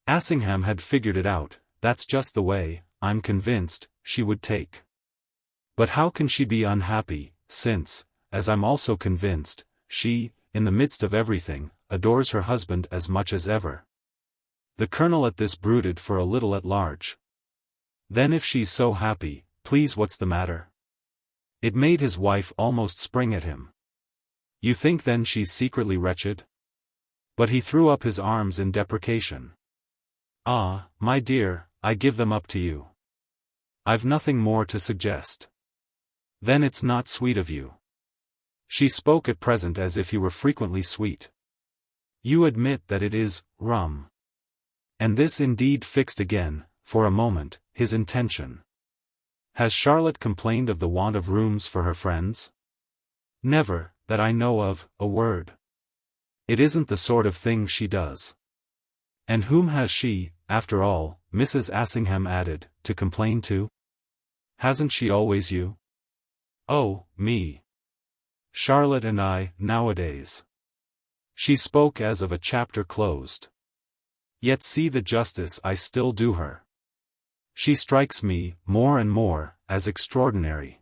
Assingham had figured it out, that's just the way, I'm convinced, she would take. But how can she be unhappy, since, as I'm also convinced, she, in the midst of everything, adores her husband as much as ever? The Colonel at this brooded for a little at large. Then if she's so happy, please what's the matter? It made his wife almost spring at him. You think then she's secretly wretched? But he threw up his arms in deprecation. Ah, my dear, I give them up to you. I've nothing more to suggest. Then it's not sweet of you. She spoke at present as if he were frequently sweet. You admit that it is, rum. And this indeed fixed again, for a moment, his intention. Has Charlotte complained of the want of rooms for her friends? Never, that I know of, a word. It isn't the sort of thing she does. And whom has she, after all, Mrs. Assingham added, to complain to? Hasn't she always you? Oh, me. Charlotte and I, nowadays. She spoke as of a chapter closed. Yet see the justice I still do her. She strikes me, more and more, as extraordinary.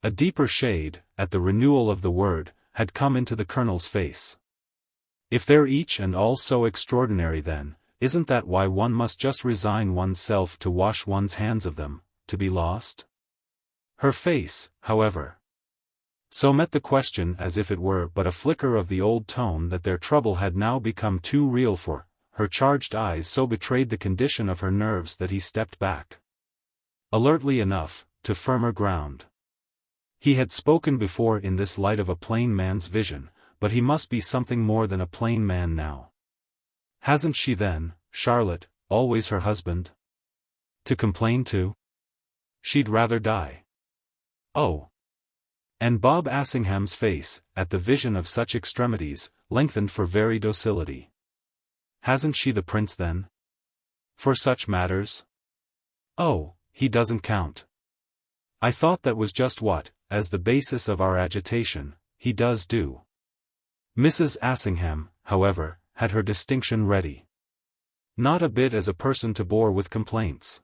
A deeper shade, at the renewal of the word, had come into the Colonel's face. If they're each and all so extraordinary then, isn't that why one must just resign oneself to wash one's hands of them, to be lost? Her face, however, so met the question as if it were but a flicker of the old tone that their trouble had now become too real for. Her charged eyes so betrayed the condition of her nerves that he stepped back. Alertly enough, to firmer ground. He had spoken before in this light of a plain man's vision, but he must be something more than a plain man now. Hasn't she then, Charlotte, always her husband to complain to? She'd rather die. Oh. And Bob Assingham's face, at the vision of such extremities, lengthened for very docility. Hasn't she the prince then? For such matters? Oh, he doesn't count. I thought that was just what, as the basis of our agitation, he does do. Mrs. Assingham, however, had her distinction ready. Not a bit as a person to bore with complaints.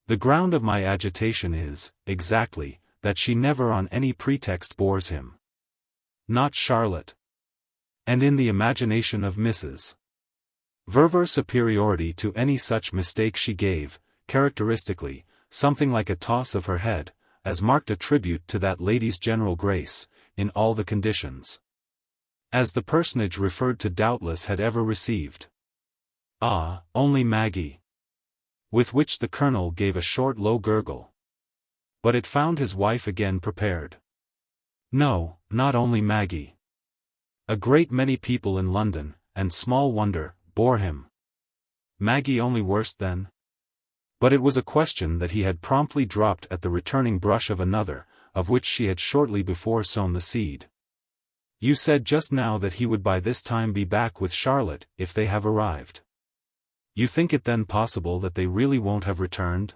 The ground of my agitation is, exactly, that she never on any pretext bores him. Not Charlotte. And in the imagination of Mrs. Verver's superiority to any such mistake she gave, characteristically, something like a toss of her head, as marked a tribute to that lady's general grace, in all the conditions. As the personage referred to doubtless had ever received. Ah, only Maggie. With which the Colonel gave a short low gurgle. But it found his wife again prepared. No, not only Maggie. A great many people in London, and small wonder, bore him. Maggie only worse then? But it was a question that he had promptly dropped at the returning brush of another, of which she had shortly before sown the seed. You said just now that he would by this time be back with Charlotte, if they have arrived. You think it then possible that they really won't have returned?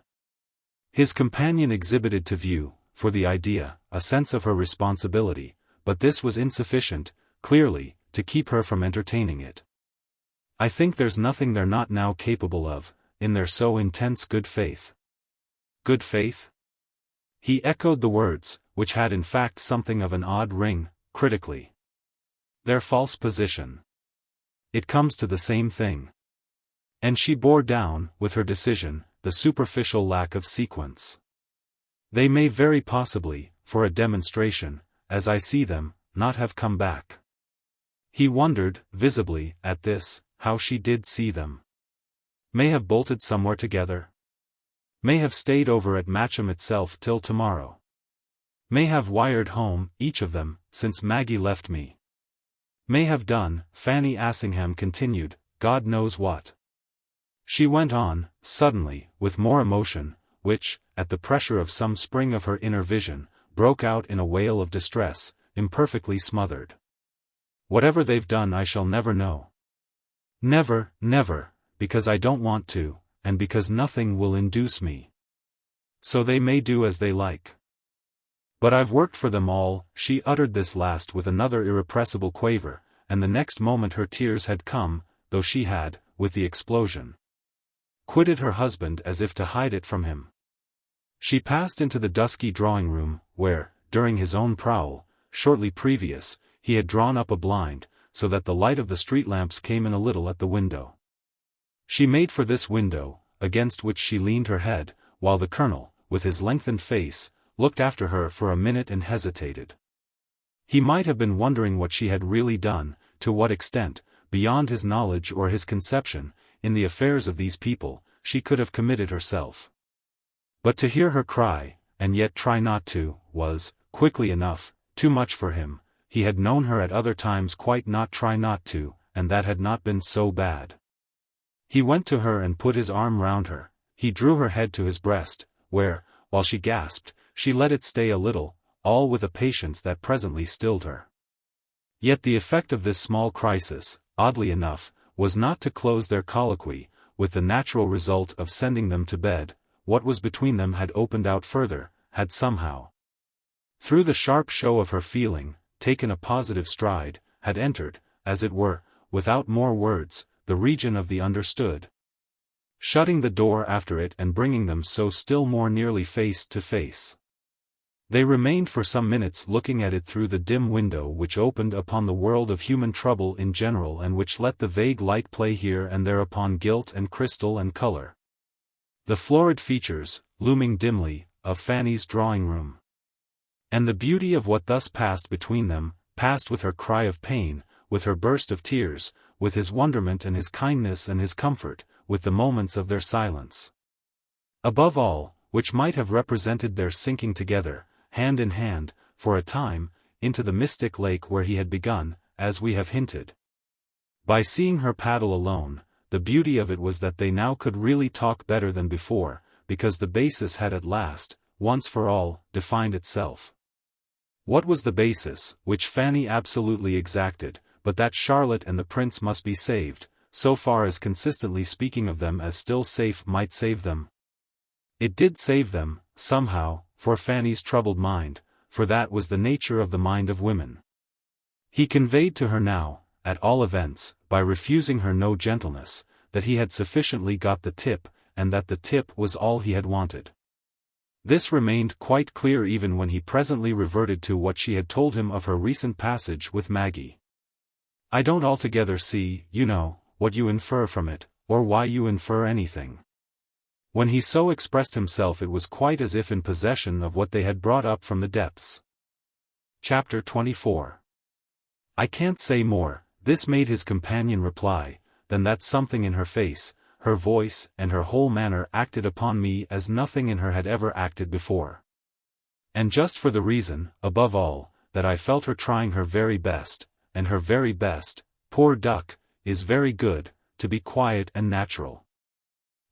His companion exhibited to view, for the idea, a sense of her responsibility, but this was insufficient, clearly, to keep her from entertaining it. I think there's nothing they're not now capable of, in their so intense good faith. Good faith? He echoed the words, which had in fact something of an odd ring, critically. Their false position. It comes to the same thing. And she bore down, with her decision, the superficial lack of sequence. They may very possibly, for a demonstration, as I see them, not have come back. He wondered, visibly, at this, how she did see them. May have bolted somewhere together. May have stayed over at Matcham itself till tomorrow. May have wired home, each of them, since Maggie left me. May have done, Fanny Assingham continued, God knows what. She went on, suddenly, with more emotion, which, at the pressure of some spring of her inner vision, broke out in a wail of distress, imperfectly smothered. Whatever they've done I shall never know. Never, never, because I don't want to, and because nothing will induce me. So they may do as they like. But I've worked for them all. She uttered this last with another irrepressible quaver, and the next moment her tears had come, though she had, with the explosion, quitted her husband as if to hide it from him. She passed into the dusky drawing-room, where, during his own prowl, shortly previous, he had drawn up a blind, so that the light of the street lamps came in a little at the window. She made for this window, against which she leaned her head, while the colonel, with his lengthened face, looked after her for a minute and hesitated. He might have been wondering what she had really done, to what extent, beyond his knowledge or his conception, in the affairs of these people, she could have committed herself. But to hear her cry, and yet try not to, was, quickly enough, too much for him. He had known her at other times quite not try not to, and that had not been so bad. He went to her and put his arm round her. He drew her head to his breast, where, while she gasped, she let it stay a little, all with a patience that presently stilled her. Yet the effect of this small crisis, oddly enough, was not to close their colloquy, with the natural result of sending them to bed. What was between them had opened out further, had somehow, through the sharp show of her feeling, taken a positive stride, had entered, as it were, without more words, the region of the understood, shutting the door after it and bringing them so still more nearly face to face. They remained for some minutes looking at it through the dim window which opened upon the world of human trouble in general and which let the vague light play here and there upon gilt and crystal and color. The florid features, looming dimly, of Fanny's drawing-room. And the beauty of what thus passed between them, passed with her cry of pain, with her burst of tears, with his wonderment and his kindness and his comfort, with the moments of their silence. Above all, which might have represented their sinking together, hand in hand, for a time, into the mystic lake where he had begun, as we have hinted. By seeing her paddle alone, the beauty of it was that they now could really talk better than before, because the basis had at last, once for all, defined itself. What was the basis, which Fanny absolutely exacted, but that Charlotte and the prince must be saved, so far as consistently speaking of them as still safe might save them? It did save them, somehow, for Fanny's troubled mind, for that was the nature of the mind of women. He conveyed to her now, at all events, by refusing her no gentleness, that he had sufficiently got the tip, and that the tip was all he had wanted. This remained quite clear even when he presently reverted to what she had told him of her recent passage with Maggie. I don't altogether see, you know, what you infer from it, or why you infer anything. When he so expressed himself it was quite as if in possession of what they had brought up from the depths. Chapter 24. I can't say more, this made his companion reply, than that something in her face, her voice and her whole manner acted upon me as nothing in her had ever acted before. And just for the reason, above all, that I felt her trying her very best, and her very best, poor duck, is very good, to be quiet and natural.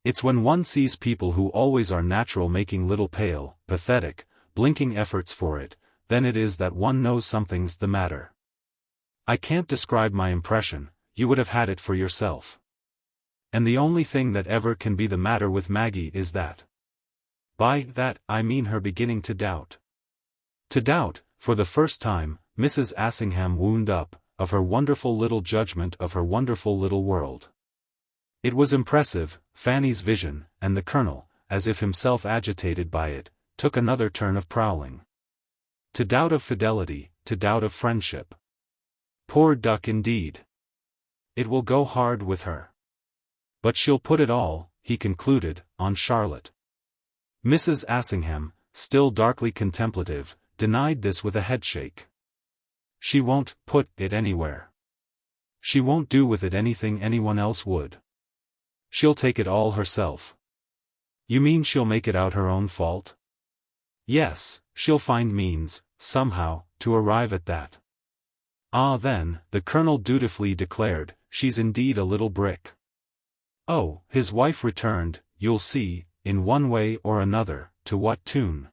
It's when one sees people who always are natural making little pale, pathetic, blinking efforts for it, then it is that one knows something's the matter. I can't describe my impression, you would have had it for yourself. And the only thing that ever can be the matter with Maggie is that. By that, I mean her beginning to doubt. To doubt, for the first time, Mrs. Assingham wound up, of her wonderful little judgment of her wonderful little world. It was impressive, Fanny's vision, and the Colonel, as if himself agitated by it, took another turn of prowling. To doubt of fidelity, to doubt of friendship. Poor duck indeed. It will go hard with her. But she'll put it all, he concluded, on Charlotte. Mrs. Assingham, still darkly contemplative, denied this with a headshake. She won't put it anywhere. She won't do with it anything anyone else would. She'll take it all herself. You mean she'll make it out her own fault? Yes, she'll find means, somehow, to arrive at that. Ah then, the Colonel dutifully declared, she's indeed a little brick. Oh, his wife returned, you'll see, in one way or another, to what tune.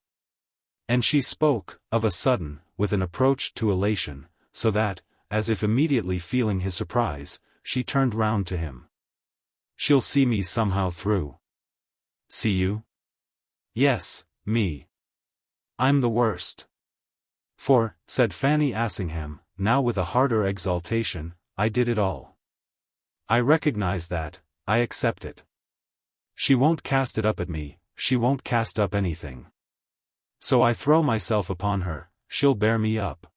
And she spoke, of a sudden, with an approach to elation, so that, as if immediately feeling his surprise, she turned round to him. She'll see me somehow through. See you? Yes, me. I'm the worst. For, said Fanny Assingham, now with a harder exaltation, I did it all. I recognize that, I accept it. She won't cast it up at me, she won't cast up anything. So I throw myself upon her, she'll bear me up.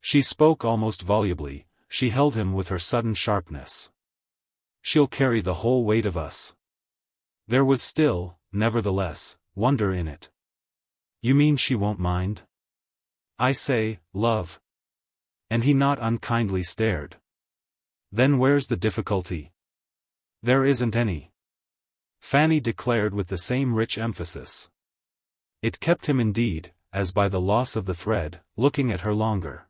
She spoke almost volubly, she held him with her sudden sharpness. She'll carry the whole weight of us. There was still, nevertheless, wonder in it. You mean she won't mind? I say, love. And he not unkindly stared. Then where's the difficulty? There isn't any. Fanny declared with the same rich emphasis. It kept him indeed, as by the loss of the thread, looking at her longer.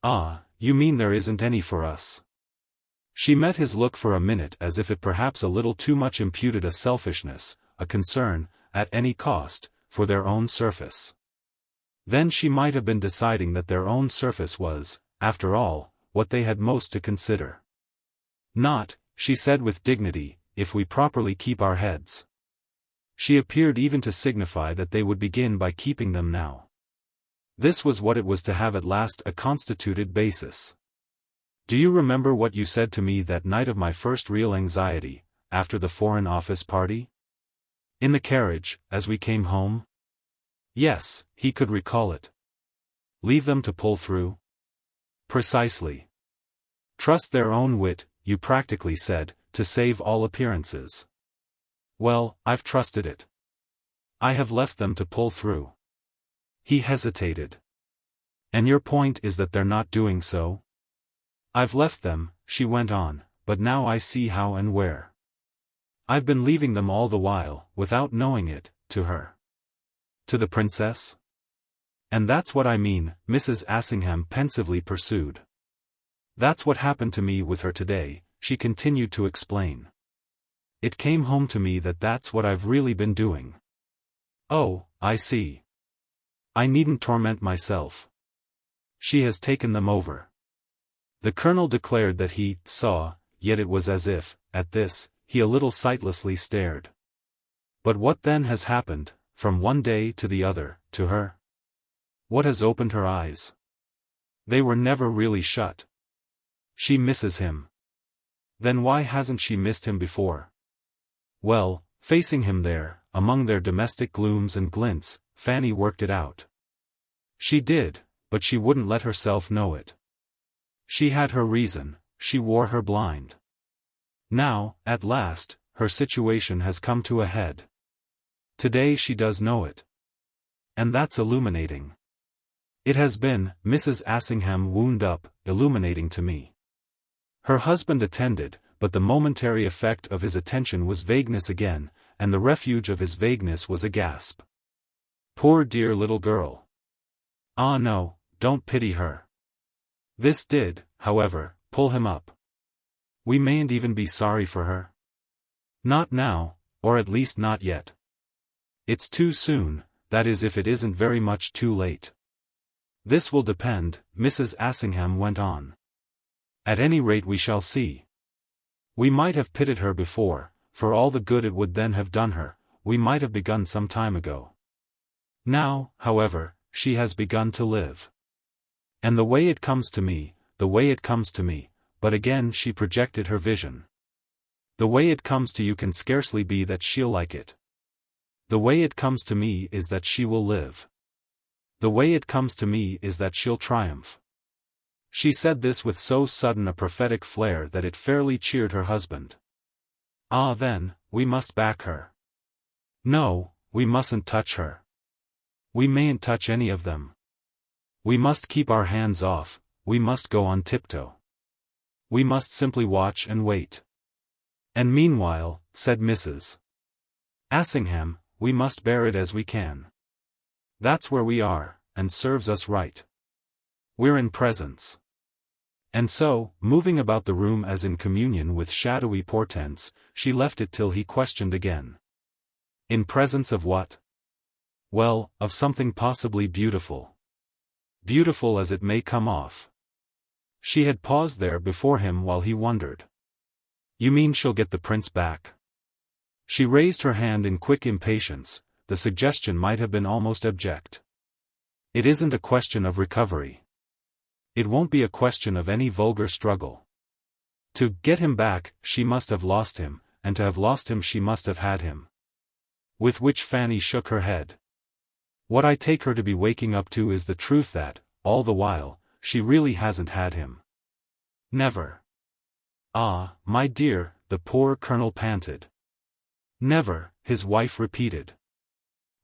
Ah, you mean there isn't any for us. She met his look for a minute as if it perhaps a little too much imputed a selfishness, a concern, at any cost, for their own surface. Then she might have been deciding that their own surface was, after all, what they had most to consider. Not, she said with dignity, if we properly keep our heads. She appeared even to signify that they would begin by keeping them now. This was what it was to have at last a constituted basis. Do you remember what you said to me that night of my first real anxiety, after the Foreign Office party? In the carriage, as we came home? Yes, he could recall it. Leave them to pull through? Precisely. Trust their own wit, you practically said, to save all appearances. Well, I've trusted it. I have left them to pull through. He hesitated. And your point is that they're not doing so? I've left them, she went on, but now I see how and where. I've been leaving them all the while, without knowing it, to her. To the princess? And that's what I mean, Mrs. Assingham pensively pursued. That's what happened to me with her today, she continued to explain. It came home to me that that's what I've really been doing. Oh, I see. I needn't torment myself. She has taken them over. The Colonel declared that he saw, yet it was as if, at this, he a little sightlessly stared. But what then has happened, from one day to the other, to her? What has opened her eyes? They were never really shut. She misses him. Then why hasn't she missed him before? Well, facing him there, among their domestic glooms and glints, Fanny worked it out. She did, but she wouldn't let herself know it. She had her reason, she wore her blind. Now, at last, her situation has come to a head. Today she does know it. And that's illuminating. It has been, Mrs. Assingham wound up, illuminating to me. Her husband attended, but the momentary effect of his attention was vagueness again, and the refuge of his vagueness was a gasp. Poor dear little girl. Ah no, don't pity her. This did, however, pull him up. We mayn't even be sorry for her. Not now, or at least not yet. It's too soon, that is if it isn't very much too late. This will depend, Mrs. Assingham went on. At any rate we shall see. We might have pitied her before, for all the good it would then have done her, we might have begun some time ago. Now, however, she has begun to live. And the way it comes to me, but again she projected her vision. The way it comes to you can scarcely be that she'll like it. The way it comes to me is that she will live. The way it comes to me is that she'll triumph. She said this with so sudden a prophetic flair that it fairly cheered her husband. Ah then, we must back her. No, we mustn't touch her. We mayn't touch any of them. We must keep our hands off, we must go on tiptoe. We must simply watch and wait. And meanwhile, said Mrs. Assingham, we must bear it as we can. That's where we are, and serves us right. We're in presence. And so, moving about the room as in communion with shadowy portents, she left it till he questioned again. In presence of what? Well, of something possibly beautiful. Beautiful as it may come off. She had paused there before him while he wondered. You mean she'll get the prince back? She raised her hand in quick impatience, the suggestion might have been almost abject. It isn't a question of recovery. It won't be a question of any vulgar struggle. To get him back, she must have lost him, and to have lost him she must have had him. With which Fanny shook her head. What I take her to be waking up to is the truth that, all the while, she really hasn't had him. Never. Ah, my dear, the poor Colonel panted. Never, his wife repeated.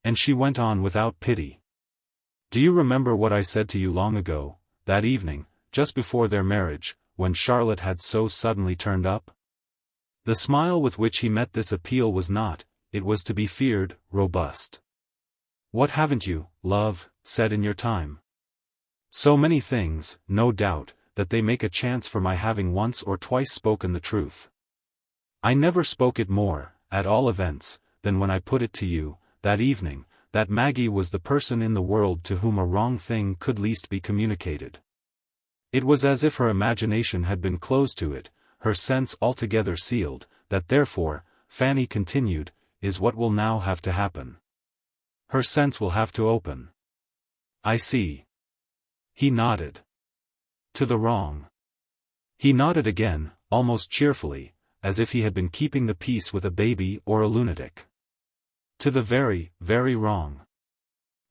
And she went on without pity. Do you remember what I said to you long ago, that evening, just before their marriage, when Charlotte had so suddenly turned up? The smile with which he met this appeal was not, it was to be feared, robust. What haven't you, love, said in your time? So many things, no doubt, that they make a chance for my having once or twice spoken the truth. I never spoke it more, at all events, than when I put it to you, that evening, that Maggie was the person in the world to whom a wrong thing could least be communicated. It was as if her imagination had been closed to it, her sense altogether sealed, that therefore, Fanny continued, is what will now have to happen. Her sense will have to open. I see. He nodded. To the wrong. He nodded again, almost cheerfully, as if he had been keeping the peace with a baby or a lunatic. To the very, very wrong.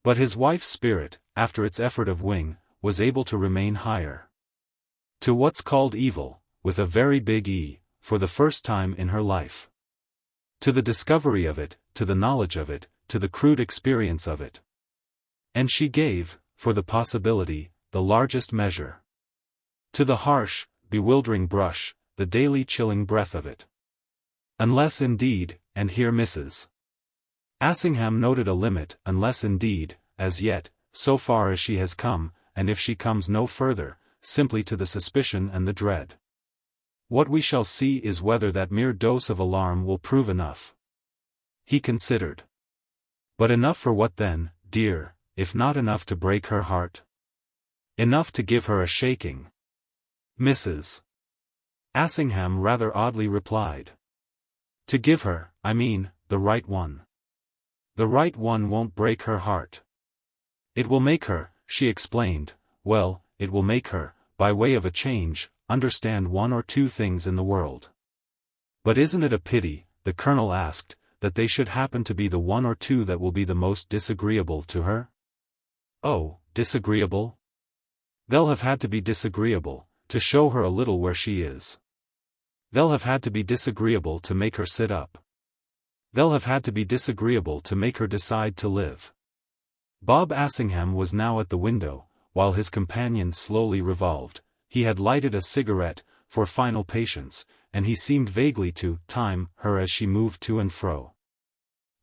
But his wife's spirit, after its effort of wing, was able to remain higher. To what's called evil, with a very big E, for the first time in her life. To the discovery of it, to the knowledge of it, to the crude experience of it. And she gave, for the possibility, the largest measure. To the harsh, bewildering brush, the daily chilling breath of it. Unless indeed, and here Mrs. Assingham noted a limit, unless indeed, as yet, so far as she has come, and if she comes no further, simply to the suspicion and the dread. What we shall see is whether that mere dose of alarm will prove enough. He considered. But enough for what then, dear, if not enough to break her heart? Enough to give her a shaking. Mrs. Assingham rather oddly replied. To give her, I mean, the right one. The right one won't break her heart. It will make her, she explained, well, it will make her, by way of a change, understand one or two things in the world. But isn't it a pity, the Colonel asked, that they should happen to be the one or two that will be the most disagreeable to her? Oh, disagreeable? They'll have had to be disagreeable, to show her a little where she is. They'll have had to be disagreeable to make her sit up. They'll have had to be disagreeable to make her decide to live. Bob Assingham was now at the window, while his companion slowly revolved. He had lighted a cigarette, for final patience, and he seemed vaguely to time her as she moved to and fro.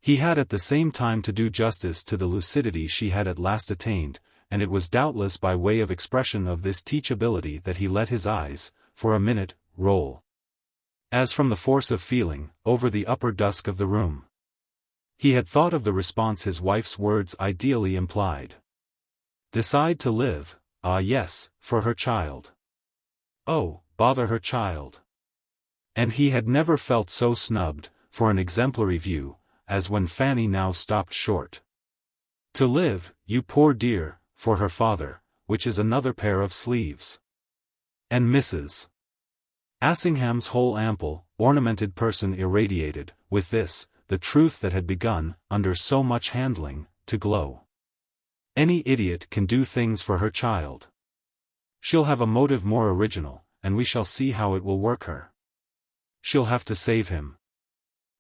He had at the same time to do justice to the lucidity she had at last attained, and it was doubtless by way of expression of this teachability that he let his eyes, for a minute, roll, as from the force of feeling, over the upper dusk of the room. He had thought of the response his wife's words ideally implied. Decide to live, ah yes, for her child. Oh, bother her child. And he had never felt so snubbed, for an exemplary view, as when Fanny now stopped short. To live, you poor dear, for her father, which is another pair of sleeves. And Mrs. Assingham's whole ample, ornamented person irradiated, with this, the truth that had begun, under so much handling, to glow. Any idiot can do things for her child. She'll have a motive more original, and we shall see how it will work her. She'll have to save him.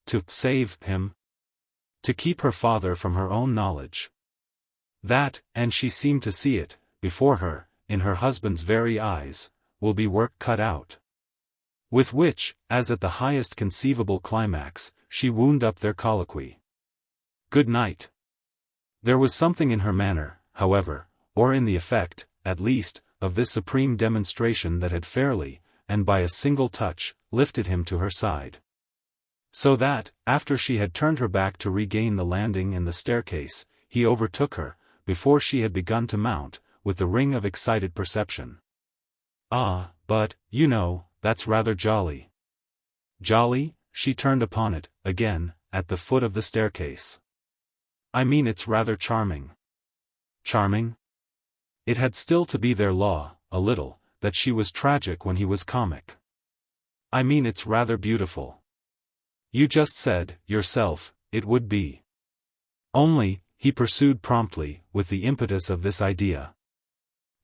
To save him? To keep her father from her own knowledge. That, and she seemed to see it, before her, in her husband's very eyes, will be work cut out. With which, as at the highest conceivable climax, she wound up their colloquy. Good night. There was something in her manner, however, or in the effect, at least, of this supreme demonstration that had fairly, and by a single touch, lifted him to her side. So that, after she had turned her back to regain the landing and the staircase, he overtook her, before she had begun to mount, with the ring of excited perception. Ah, but, you know, that's rather jolly. Jolly? She turned upon it, again, at the foot of the staircase. I mean it's rather charming. Charming? It had still to be their law, a little, that she was tragic when he was comic. I mean it's rather beautiful. You just said, yourself, it would be. Only, he pursued promptly, with the impetus of this idea.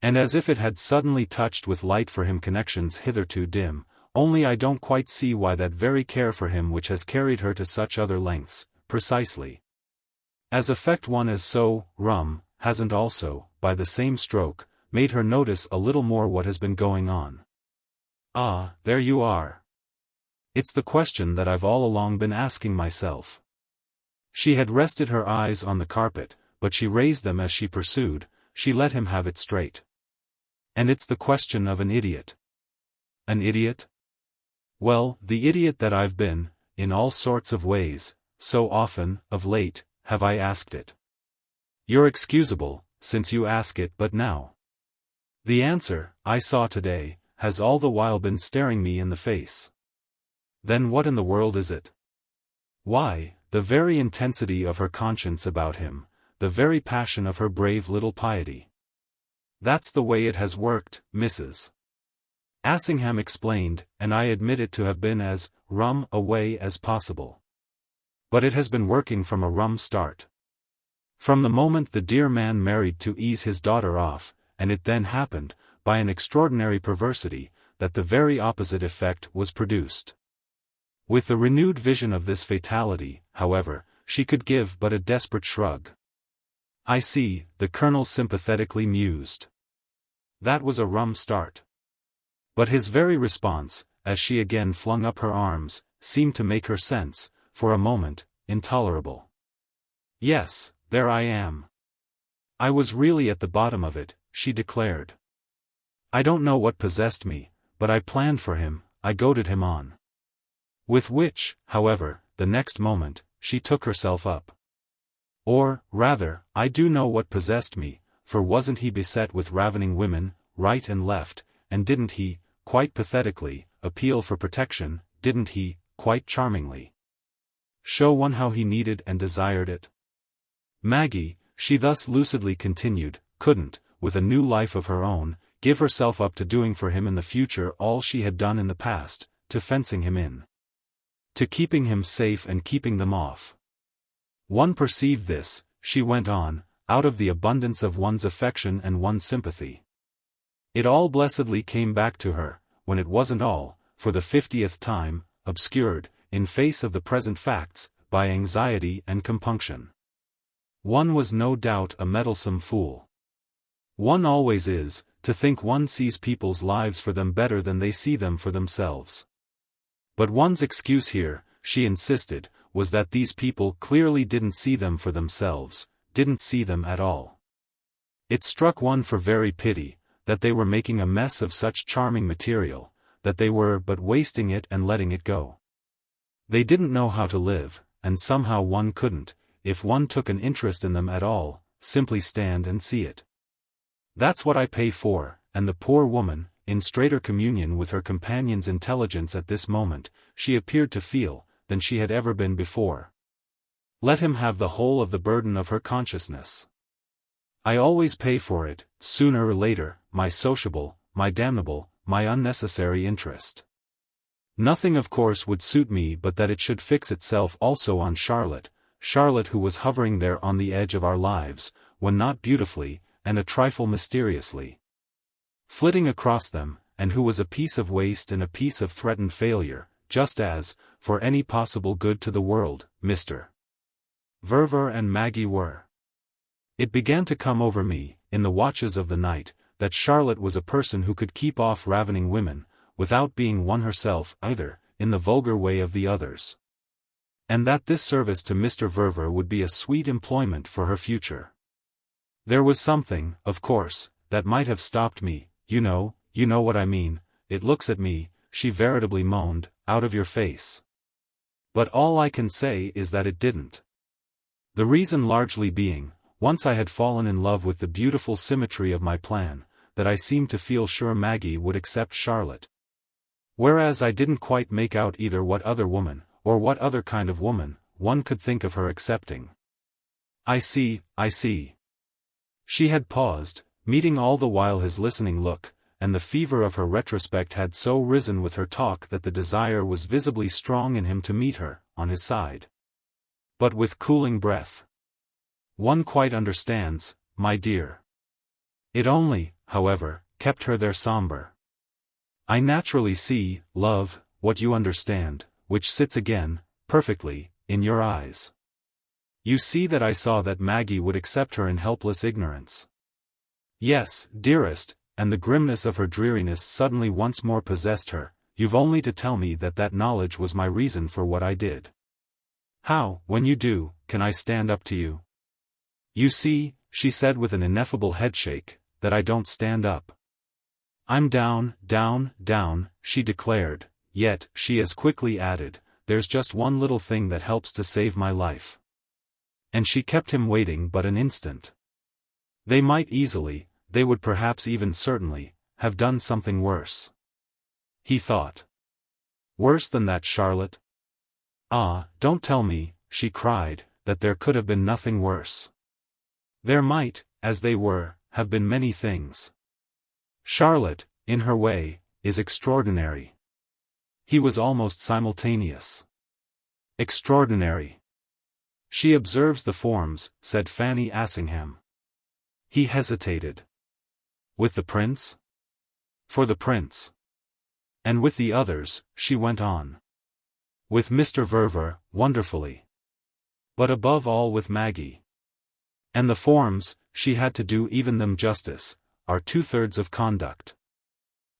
And as if it had suddenly touched with light for him connections hitherto dim, only I don't quite see why that very care for him which has carried her to such other lengths, precisely. As affect one as so, rum, hasn't also, by the same stroke, made her notice a little more what has been going on. Ah, there you are. It's the question that I've all along been asking myself. She had rested her eyes on the carpet, but she raised them as she pursued, she let him have it straight. And it's the question of an idiot. An idiot? Well, the idiot that I've been, in all sorts of ways, so often, of late, have I asked it. You're excusable, since you ask it but now. The answer, I saw today, has all the while been staring me in the face. Then what in the world is it? Why, the very intensity of her conscience about him, the very passion of her brave little piety. That's the way it has worked, Mrs. Assingham explained, and I admit it to have been as rum a way as possible. But it has been working from a rum start. From the moment the dear man married to ease his daughter off, and it then happened, by an extraordinary perversity, that the very opposite effect was produced. With the renewed vision of this fatality, however, she could give but a desperate shrug. I see, the Colonel sympathetically mused. That was a rum start. But his very response, as she again flung up her arms, seemed to make her sense, for a moment, intolerable. Yes, there I am. I was really at the bottom of it, she declared. I don't know what possessed me, but I planned for him, I goaded him on. With which, however, the next moment, she took herself up. Or, rather, I do know what possessed me, for wasn't he beset with ravening women, right and left, and didn't he, quite pathetically, appeal for protection, didn't he, quite charmingly show one how he needed and desired it? Maggie, she thus lucidly continued, couldn't, with a new life of her own, give herself up to doing for him in the future all she had done in the past, to fencing him in. To keeping him safe and keeping them off. One perceived this, she went on, out of the abundance of one's affection and one's sympathy. It all blessedly came back to her, when it wasn't all, for the 50th time, obscured, in face of the present facts, by anxiety and compunction. One was no doubt a meddlesome fool. One always is, to think one sees people's lives for them better than they see them for themselves. But one's excuse here, she insisted, was that these people clearly didn't see them for themselves, didn't see them at all. It struck one for very pity, that they were making a mess of such charming material, that they were but wasting it and letting it go. They didn't know how to live, and somehow one couldn't, if one took an interest in them at all, simply stand and see it. That's what I pay for, and the poor woman, in straighter communion with her companion's intelligence at this moment, she appeared to feel, than she had ever been before. Let him have the whole of the burden of her consciousness. I always pay for it, sooner or later, my sociable, my damnable, my unnecessary interest. Nothing of course would suit me but that it should fix itself also on Charlotte, Charlotte who was hovering there on the edge of our lives, when not beautifully, and a trifle mysteriously flitting across them, and who was a piece of waste and a piece of threatened failure, just as, for any possible good to the world, Mr. Verver and Maggie were. It began to come over me, in the watches of the night, that Charlotte was a person who could keep off ravening women, without being one herself either, in the vulgar way of the others. And that this service to Mr. Verver would be a sweet employment for her future. There was something, of course, that might have stopped me, you know what I mean. It looks at me, she veritably moaned, out of your face. But all I can say is that it didn't. The reason largely being, once I had fallen in love with the beautiful symmetry of my plan, that I seemed to feel sure Maggie would accept Charlotte. Whereas I didn't quite make out either what other woman, or what other kind of woman, one could think of her accepting. I see. She had paused, meeting all the while his listening look, and the fever of her retrospect had so risen with her talk that the desire was visibly strong in him to meet her, on his side. But with cooling breath. One quite understands, my dear. It only, however, kept her there somber. I naturally see, love, what you understand, which sits again, perfectly, in your eyes. You see that I saw that Maggie would accept her in helpless ignorance. Yes, dearest, and the grimness of her dreariness suddenly once more possessed her. You've only to tell me that knowledge was my reason for what I did. How, when you do, can I stand up to you? You see, she said with an ineffable headshake, that I don't stand up. I'm down, she declared, yet, she as quickly added, there's just one little thing that helps to save my life. And she kept him waiting but an instant. They might easily, they would perhaps even certainly, have done something worse. He thought. Worse than that, Charlotte? Ah, don't tell me, she cried, that there could have been nothing worse. There might, as they were, have been many things. Charlotte, in her way, is extraordinary. He was almost simultaneous. Extraordinary. She observes the forms, said Fanny Assingham. He hesitated. With the prince? For the prince. And with the others, she went on. With Mr. Verver, wonderfully. But above all with Maggie. And the forms, she had to do even them justice, are 2/3 of conduct.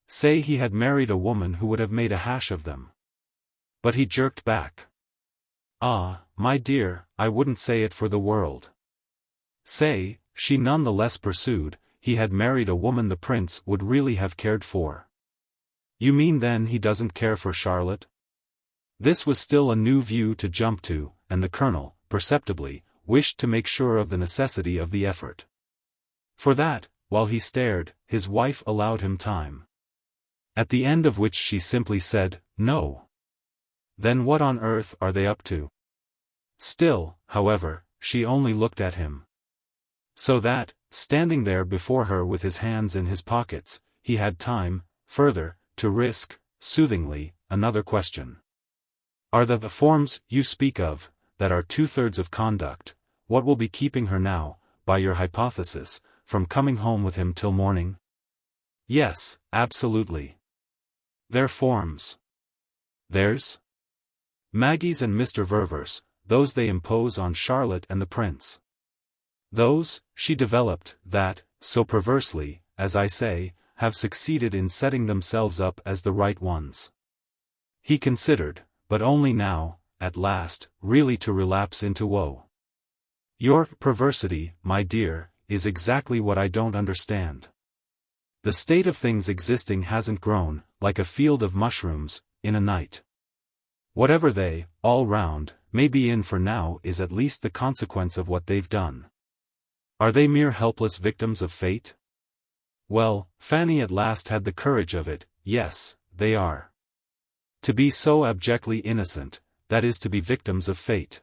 Say he had married a woman who would have made a hash of them. But he jerked back. Ah, my dear, I wouldn't say it for the world. Say, she none the less pursued, he had married a woman the prince would really have cared for. You mean then he doesn't care for Charlotte? This was still a new view to jump to, and the colonel, perceptibly, wished to make sure of the necessity of the effort. For that, while he stared, his wife allowed him time. At the end of which she simply said, no. Then what on earth are they up to? Still, however, she only looked at him. So that, standing there before her with his hands in his pockets, he had time, further, to risk, soothingly, another question. Are the forms you speak of, that are 2/3 of conduct, what will be keeping her now, by your hypothesis, from coming home with him till morning? Yes, absolutely. Their forms. Theirs? Maggie's and Mr. Verver's, those they impose on Charlotte and the prince. Those, she developed, that, so perversely, as I say, have succeeded in setting themselves up as the right ones. He considered, but only now, at last, really to relapse into woe. Your perversity, my dear, is exactly what I don't understand. The state of things existing hasn't grown, like a field of mushrooms, in a night. Whatever they, all round, may be in for now is at least the consequence of what they've done. Are they mere helpless victims of fate? Well, Fanny at last had the courage of it. Yes, they are. To be so abjectly innocent, that is to be victims of fate.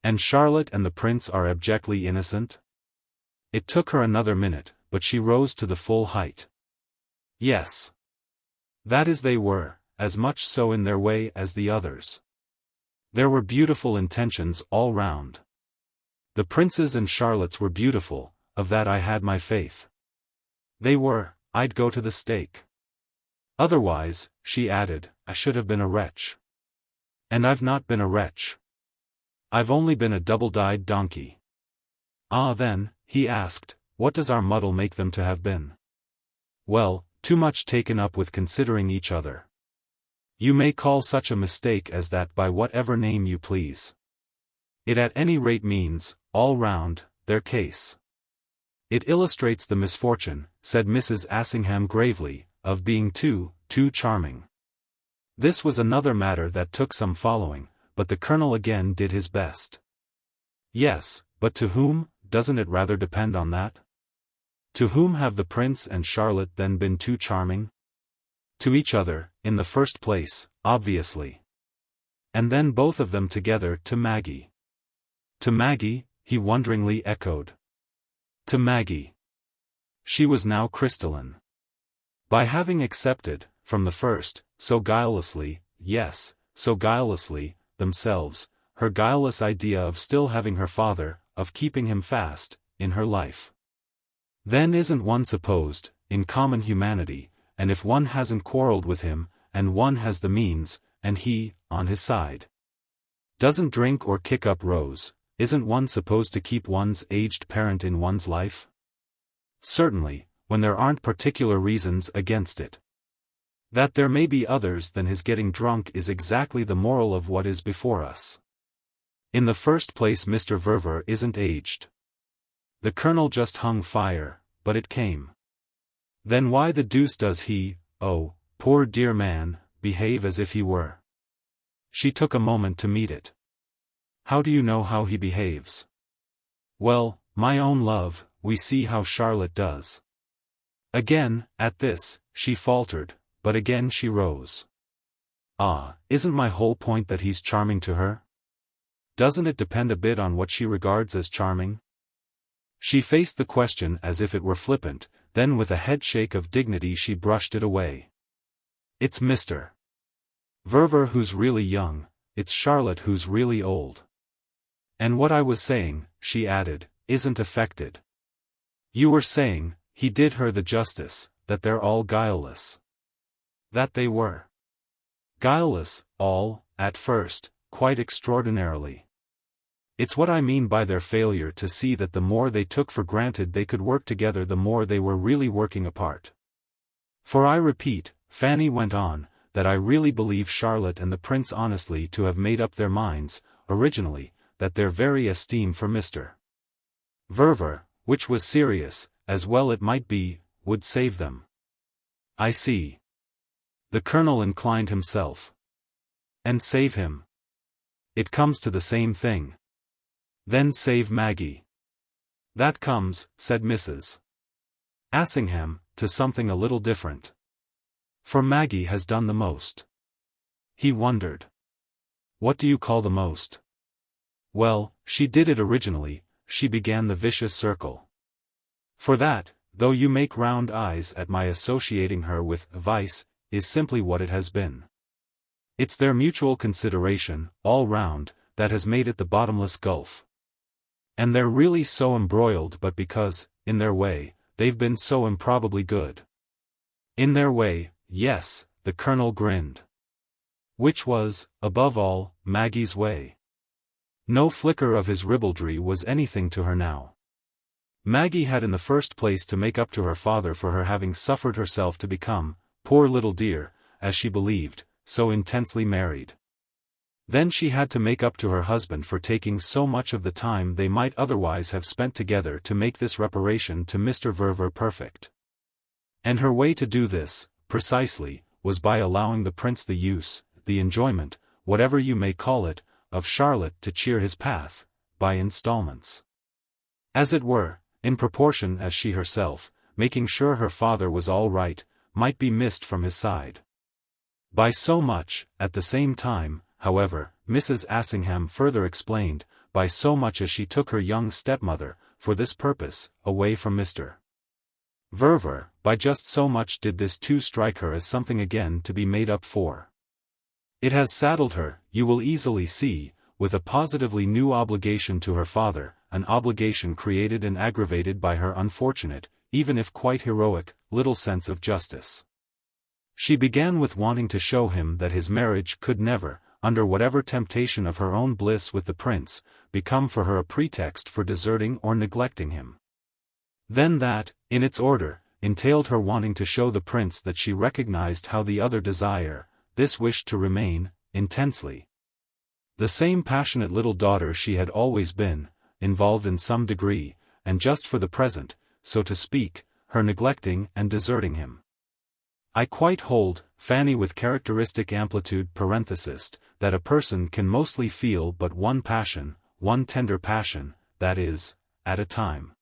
And Charlotte and the prince are abjectly innocent? It took her another minute, but she rose to the full height. Yes. That is, they were, as much so in their way as the others. There were beautiful intentions all round. The prince's and Charlotte's were beautiful, of that I had my faith. They were, I'd go to the stake. Otherwise, she added, I should have been a wretch. And I've not been a wretch. I've only been a double-dyed donkey. Ah then, he asked, what does our muddle make them to have been? Well, too much taken up with considering each other. You may call such a mistake as that by whatever name you please. It at any rate means, all round, their case. It illustrates the misfortune, said Mrs. Assingham gravely, of being too charming. This was another matter that took some following, but the Colonel again did his best. Yes, but to whom, doesn't it rather depend on that? To whom have the Prince and Charlotte then been too charming? To each other, in the first place, obviously. And then both of them together to Maggie. To Maggie, he wonderingly echoed. To Maggie. She was now crystalline. By having accepted, from the first, so guilelessly, yes, so guilelessly, themselves, her guileless idea of still having her father, of keeping him fast, in her life. Then isn't one supposed, in common humanity, and if one hasn't quarrelled with him, and one has the means, and he, on his side, doesn't drink or kick up Rose, isn't one supposed to keep one's aged parent in one's life? Certainly, when there aren't particular reasons against it. That there may be others than his getting drunk is exactly the moral of what is before us. In the first place, Mr. Verver isn't aged. The Colonel just hung fire, but it came. Then why the deuce does he, oh, poor dear man, behave as if he were? She took a moment to meet it. How do you know how he behaves? Well, my own love, we see how Charlotte does. Again, at this, she faltered, but again she rose. Ah, isn't my whole point that he's charming to her? Doesn't it depend a bit on what she regards as charming? She faced the question as if it were flippant, then with a headshake of dignity she brushed it away. It's Mr. Verver who's really young, it's Charlotte who's really old. And what I was saying, she added, isn't affected. You were saying, he did her the justice, that they're all guileless. That they were. Guileless, all, at first, quite extraordinarily. It's what I mean by their failure to see that the more they took for granted they could work together the more they were really working apart. For I repeat, Fanny went on, that I really believe Charlotte and the Prince honestly to have made up their minds, originally, that their very esteem for Mr. Verver, which was serious, as well it might be, would save them. I see. The Colonel inclined himself. And save him. It comes to the same thing. Then save Maggie. That comes, said Mrs. Assingham, to something a little different. For Maggie has done the most. He wondered. What do you call the most? Well, she did it originally, she began the vicious circle. For that, though you make round eyes at my associating her with vice, is simply what it has been. It's their mutual consideration, all round, that has made it the bottomless gulf. And they're really so embroiled but because, in their way, they've been so improbably good. In their way, yes, the Colonel grinned. Which was, above all, Maggie's way. No flicker of his ribaldry was anything to her now. Maggie had in the first place to make up to her father for her having suffered herself to become, poor little dear, as she believed, so intensely married. Then she had to make up to her husband for taking so much of the time they might otherwise have spent together to make this reparation to Mr. Verver perfect. And her way to do this, precisely, was by allowing the Prince the use, the enjoyment, whatever you may call it, of Charlotte to cheer his path, by installments. As it were, in proportion as she herself, making sure her father was all right, might be missed from his side. By so much, at the same time, however, Mrs. Assingham further explained, by so much as she took her young stepmother, for this purpose, away from Mr. Verver, by just so much did this too strike her as something again to be made up for. It has saddled her, you will easily see, with a positively new obligation to her father, an obligation created and aggravated by her unfortunate, even if quite heroic, little sense of justice. She began with wanting to show him that his marriage could never, under whatever temptation of her own bliss with the prince, become for her a pretext for deserting or neglecting him. Then that, in its order, entailed her wanting to show the prince that she recognized how the other desire, this wish to remain, intensely. The same passionate little daughter she had always been, involved in some degree, and just for the present, so to speak, her neglecting and deserting him. I quite hold, Fanny with characteristic amplitude parenthesist, that a person can mostly feel but one passion, one tender passion, that is, at a time.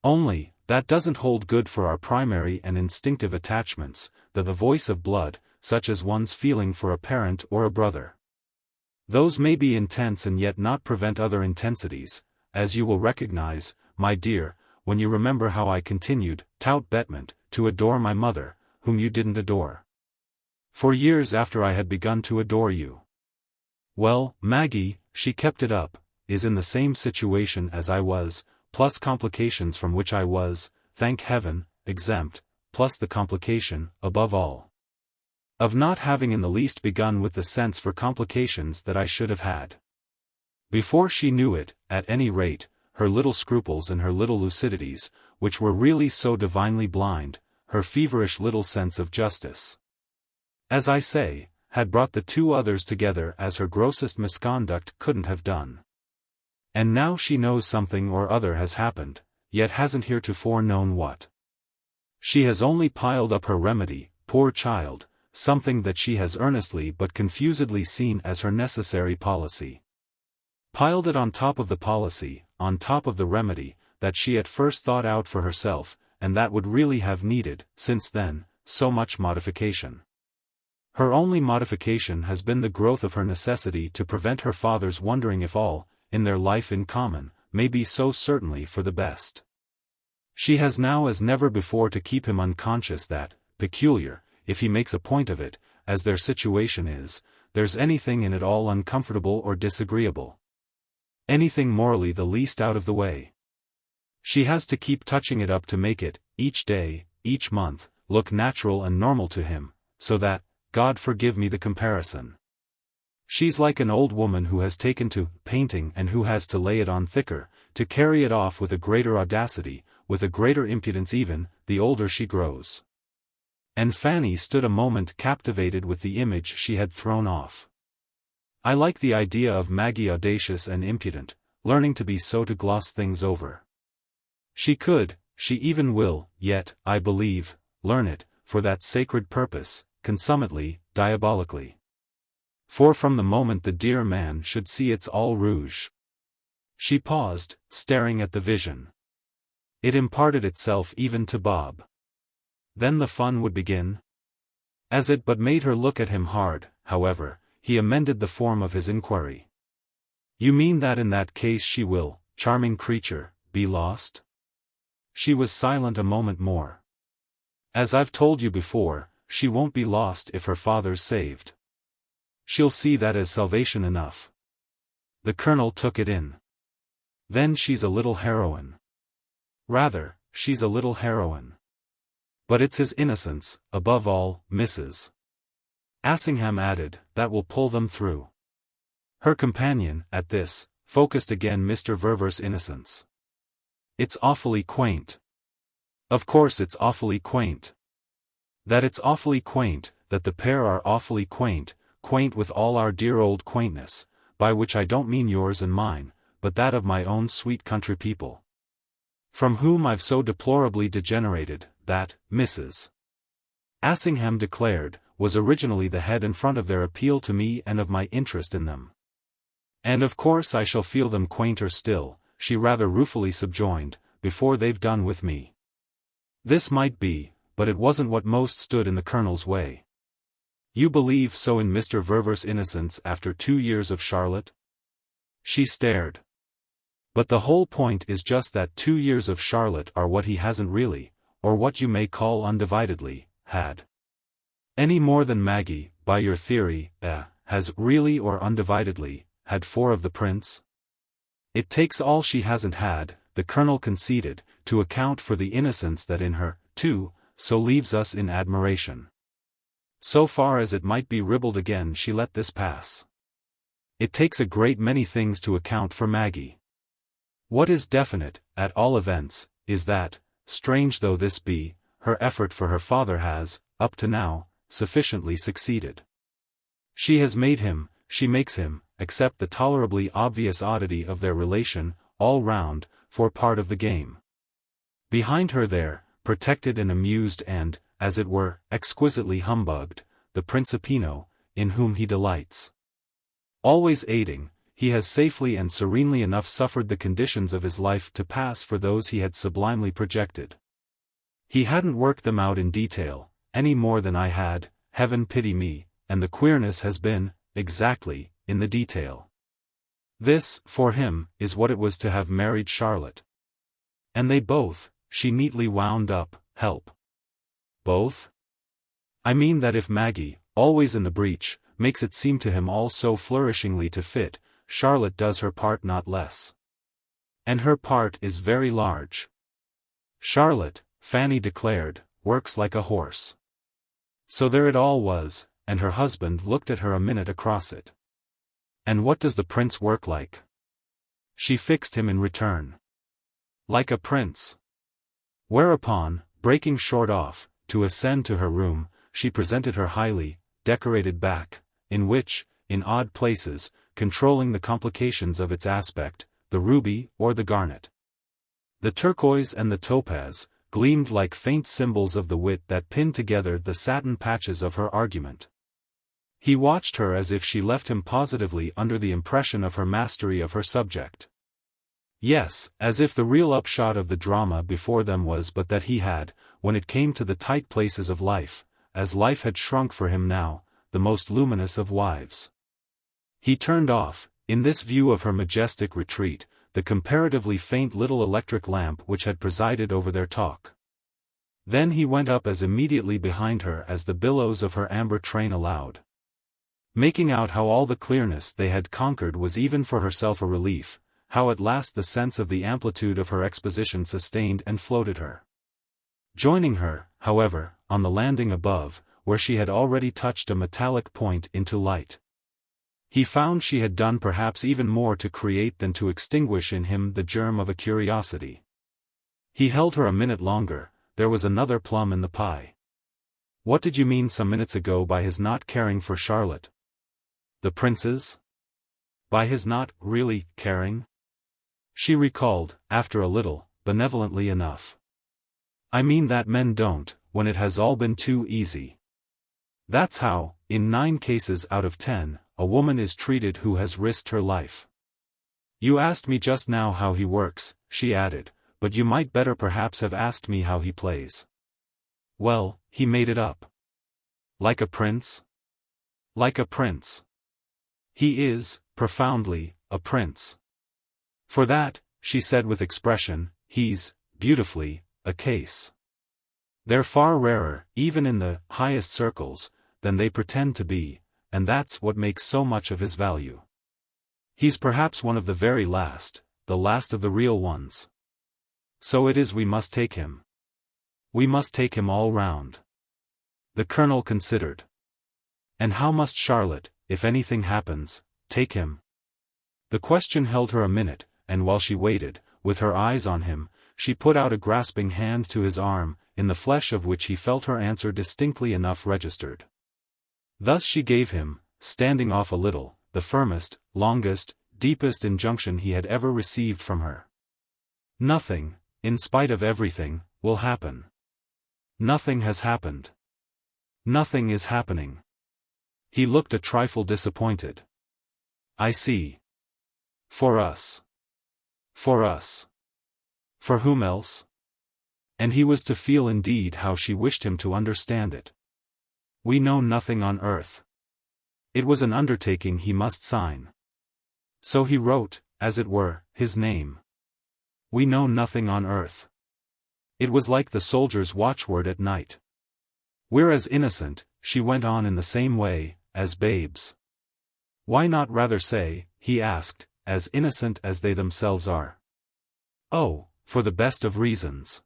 Only, that doesn't hold good for our primary and instinctive attachments, the voice of blood, such as one's feeling for a parent or a brother. Those may be intense and yet not prevent other intensities, as you will recognize, my dear, when you remember how I continued, tout bêtement, to adore my mother, whom you didn't adore. For years after I had begun to adore you. Well, Maggie, she kept it up, is in the same situation as I was, plus complications from which I was, thank heaven, exempt, plus the complication, above all, of not having in the least begun with the sense for complications that I should have had. Before she knew it, at any rate, her little scruples and her little lucidities, which were really so divinely blind, her feverish little sense of justice, as I say, had brought the two others together as her grossest misconduct couldn't have done. And now she knows something or other has happened, yet hasn't heretofore known what. She has only piled up her remedy, poor child, something that she has earnestly but confusedly seen as her necessary policy. Piled it on top of the policy, on top of the remedy, that she at first thought out for herself, and that would really have needed, since then, so much modification. Her only modification has been the growth of her necessity to prevent her father's wondering if all, in their life in common, may be so certainly for the best. She has now as never before to keep him unconscious that, peculiar, if he makes a point of it, as their situation is, there's anything in it all uncomfortable or disagreeable. Anything morally the least out of the way. She has to keep touching it up to make it, each day, each month, look natural and normal to him, so that, God forgive me the comparison. She's like an old woman who has taken to painting and who has to lay it on thicker, to carry it off with a greater audacity, with a greater impudence even, the older she grows. And Fanny stood a moment captivated with the image she had thrown off. I like the idea of Maggie audacious and impudent, learning to be so to gloss things over. She could, she even will, yet, I believe, learn it, for that sacred purpose, consummately, diabolically. For from the moment the dear man should see it's all rouge. She paused, staring at the vision. It imparted itself even to Bob. Then the fun would begin? As it but made her look at him hard, however, he amended the form of his inquiry. You mean that in that case she will, charming creature, be lost? She was silent a moment more. As I've told you before, she won't be lost if her father's saved. She'll see that as salvation enough. The colonel took it in. Then she's a little heroine. Rather, she's a little heroine. But it's his innocence, above all, Mrs. Assingham added, that will pull them through. Her companion, at this, focused again Mr. Verver's innocence. It's awfully quaint. Of course it's awfully quaint. That it's awfully quaint, that the pair are awfully quaint, quaint with all our dear old quaintness, by which I don't mean yours and mine, but that of my own sweet country people. From whom I've so deplorably degenerated, that, Mrs. Assingham declared, was originally the head and front of their appeal to me and of my interest in them. And of course I shall feel them quainter still, she rather ruefully subjoined, before they've done with me. This might be, but it wasn't what most stood in the Colonel's way. You believe so in Mr. Verver's innocence after 2 years of Charlotte? She stared. But the whole point is just that 2 years of Charlotte are what he hasn't really, or what you may call undividedly, had. Any more than Maggie, by your theory, has really or undividedly, had 4 of the prince? It takes all she hasn't had, the Colonel conceded, to account for the innocence that in her, too, so leaves us in admiration. So far as it might be ribald again, she let this pass. It takes a great many things to account for Maggie. What is definite, at all events, is that, strange though this be, her effort for her father has, up to now, sufficiently succeeded. She has made him, she makes him, accept the tolerably obvious oddity of their relation, all round, for part of the game. Behind her there, protected and amused and, as it were, exquisitely humbugged, the Principino, in whom he delights. Always aiding, he has safely and serenely enough suffered the conditions of his life to pass for those he had sublimely projected. He hadn't worked them out in detail, any more than I had, heaven pity me, and the queerness has been, exactly, in the detail. This, for him, is what it was to have married Charlotte. And they both, she neatly wound up, help. Both? I mean that if Maggie, always in the breach, makes it seem to him all so flourishingly to fit, Charlotte does her part not less. And her part is very large. Charlotte, Fanny declared, works like a horse. So there it all was, and her husband looked at her a minute across it. And what does the prince work like? She fixed him in return. Like a prince. Whereupon, breaking short off, to ascend to her room, she presented her highly decorated back, in which, in odd places, controlling the complications of its aspect, the ruby or the garnet, the turquoise and the topaz, gleamed like faint symbols of the wit that pinned together the satin patches of her argument. He watched her as if she left him positively under the impression of her mastery of her subject. Yes, as if the real upshot of the drama before them was but that he had, when it came to the tight places of life, as life had shrunk for him now, the most luminous of wives. He turned off, in this view of her majestic retreat, the comparatively faint little electric lamp which had presided over their talk. Then he went up as immediately behind her as the billows of her amber train allowed. Making out how all the clearness they had conquered was even for herself a relief, how at last the sense of the amplitude of her exposition sustained and floated her. Joining her, however, on the landing above, where she had already touched a metallic point into light, he found she had done perhaps even more to create than to extinguish in him the germ of a curiosity. He held her a minute longer, there was another plum in the pie. What did you mean some minutes ago by his not caring for Charlotte? The prince's? By his not really caring? She recalled, after a little, benevolently enough. I mean that men don't, when it has all been too easy. That's how, in 9 cases out of 10, a woman is treated who has risked her life. You asked me just now how he works, she added, but you might better perhaps have asked me how he plays. Well, he made it up. Like a prince? Like a prince. He is, profoundly, a prince. For that, she said with expression, he's, beautifully, a case. They're far rarer, even in the highest circles, than they pretend to be, and that's what makes so much of his value. He's perhaps one of the very last, the last of the real ones. So it is we must take him. We must take him all round. The Colonel considered. And how must Charlotte, if anything happens, take him? The question held her a minute, and while she waited, with her eyes on him, she put out a grasping hand to his arm, in the flesh of which he felt her answer distinctly enough registered. Thus she gave him, standing off a little, the firmest, longest, deepest injunction he had ever received from her. Nothing, in spite of everything, will happen. Nothing has happened. Nothing is happening. He looked a trifle disappointed. I see. For us. For us. For whom else? And he was to feel indeed how she wished him to understand it. We know nothing on earth. It was an undertaking he must sign. So he wrote, as it were, his name. We know nothing on earth. It was like the soldier's watchword at night. We're as innocent, she went on in the same way, as babes. Why not rather say, he asked, as innocent as they themselves are? Oh, for the best of reasons.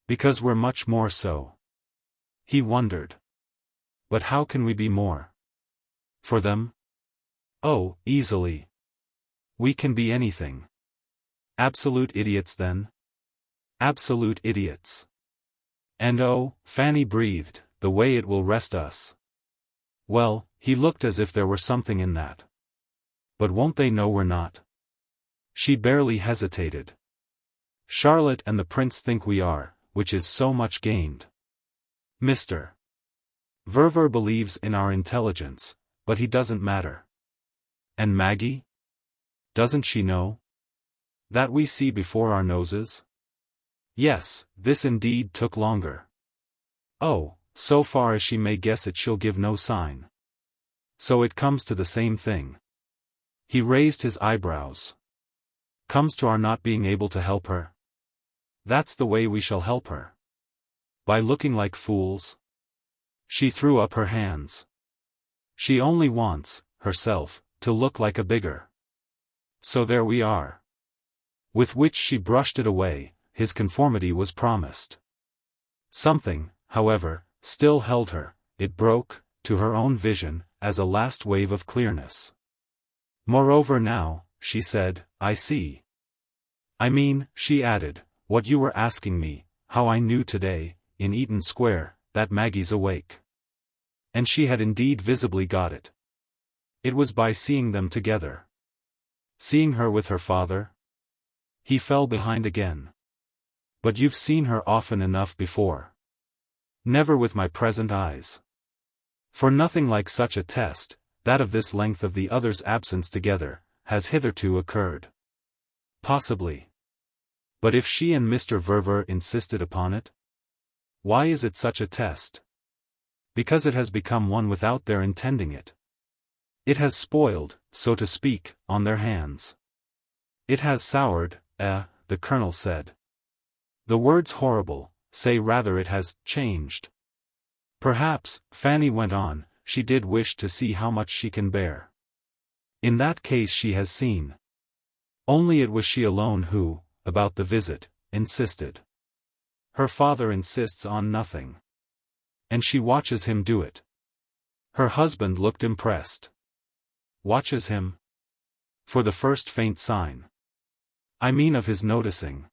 Because we're much more so. He wondered. But how can we be more? For them? Oh, easily. We can be anything. Absolute idiots then? Absolute idiots. And oh, Fanny breathed, the way it will rest us. Well, he looked as if there were something in that. But won't they know we're not? She barely hesitated. Charlotte and the prince think we are, which is so much gained. Mr. Verver believes in our intelligence, but he doesn't matter. And Maggie? Doesn't she know? That we see before our noses? Yes, this indeed took longer. Oh, so far as she may guess it she'll give no sign. So it comes to the same thing. He raised his eyebrows. Comes to our not being able to help her? That's the way we shall help her. By looking like fools? She threw up her hands. She only wants, herself, to look like a bigger. So there we are. With which she brushed it away, his conformity was promised. Something, however, still held her, it broke, to her own vision, as a last wave of clearness. Moreover now, she said, I see. I mean, she added, what you were asking me, how I knew today, in Eaton Square, that Maggie's awake. And she had indeed visibly got it. It was by seeing them together. Seeing her with her father? He fell behind again. But you've seen her often enough before. Never with my present eyes. For nothing like such a test, that of this length of the other's absence together, has hitherto occurred. Possibly. But if she and Mr. Verver insisted upon it? Why is it such a test? Because it has become one without their intending it. It has spoiled, so to speak, on their hands. It has soured, the colonel said. The word's horrible, say rather it has changed. Perhaps, Fanny went on, she did wish to see how much she can bear. In that case she has seen. Only it was she alone who, about the visit, insisted. Her father insists on nothing. And she watches him do it. Her husband looked impressed. Watches him? For the first faint sign. I mean of his noticing.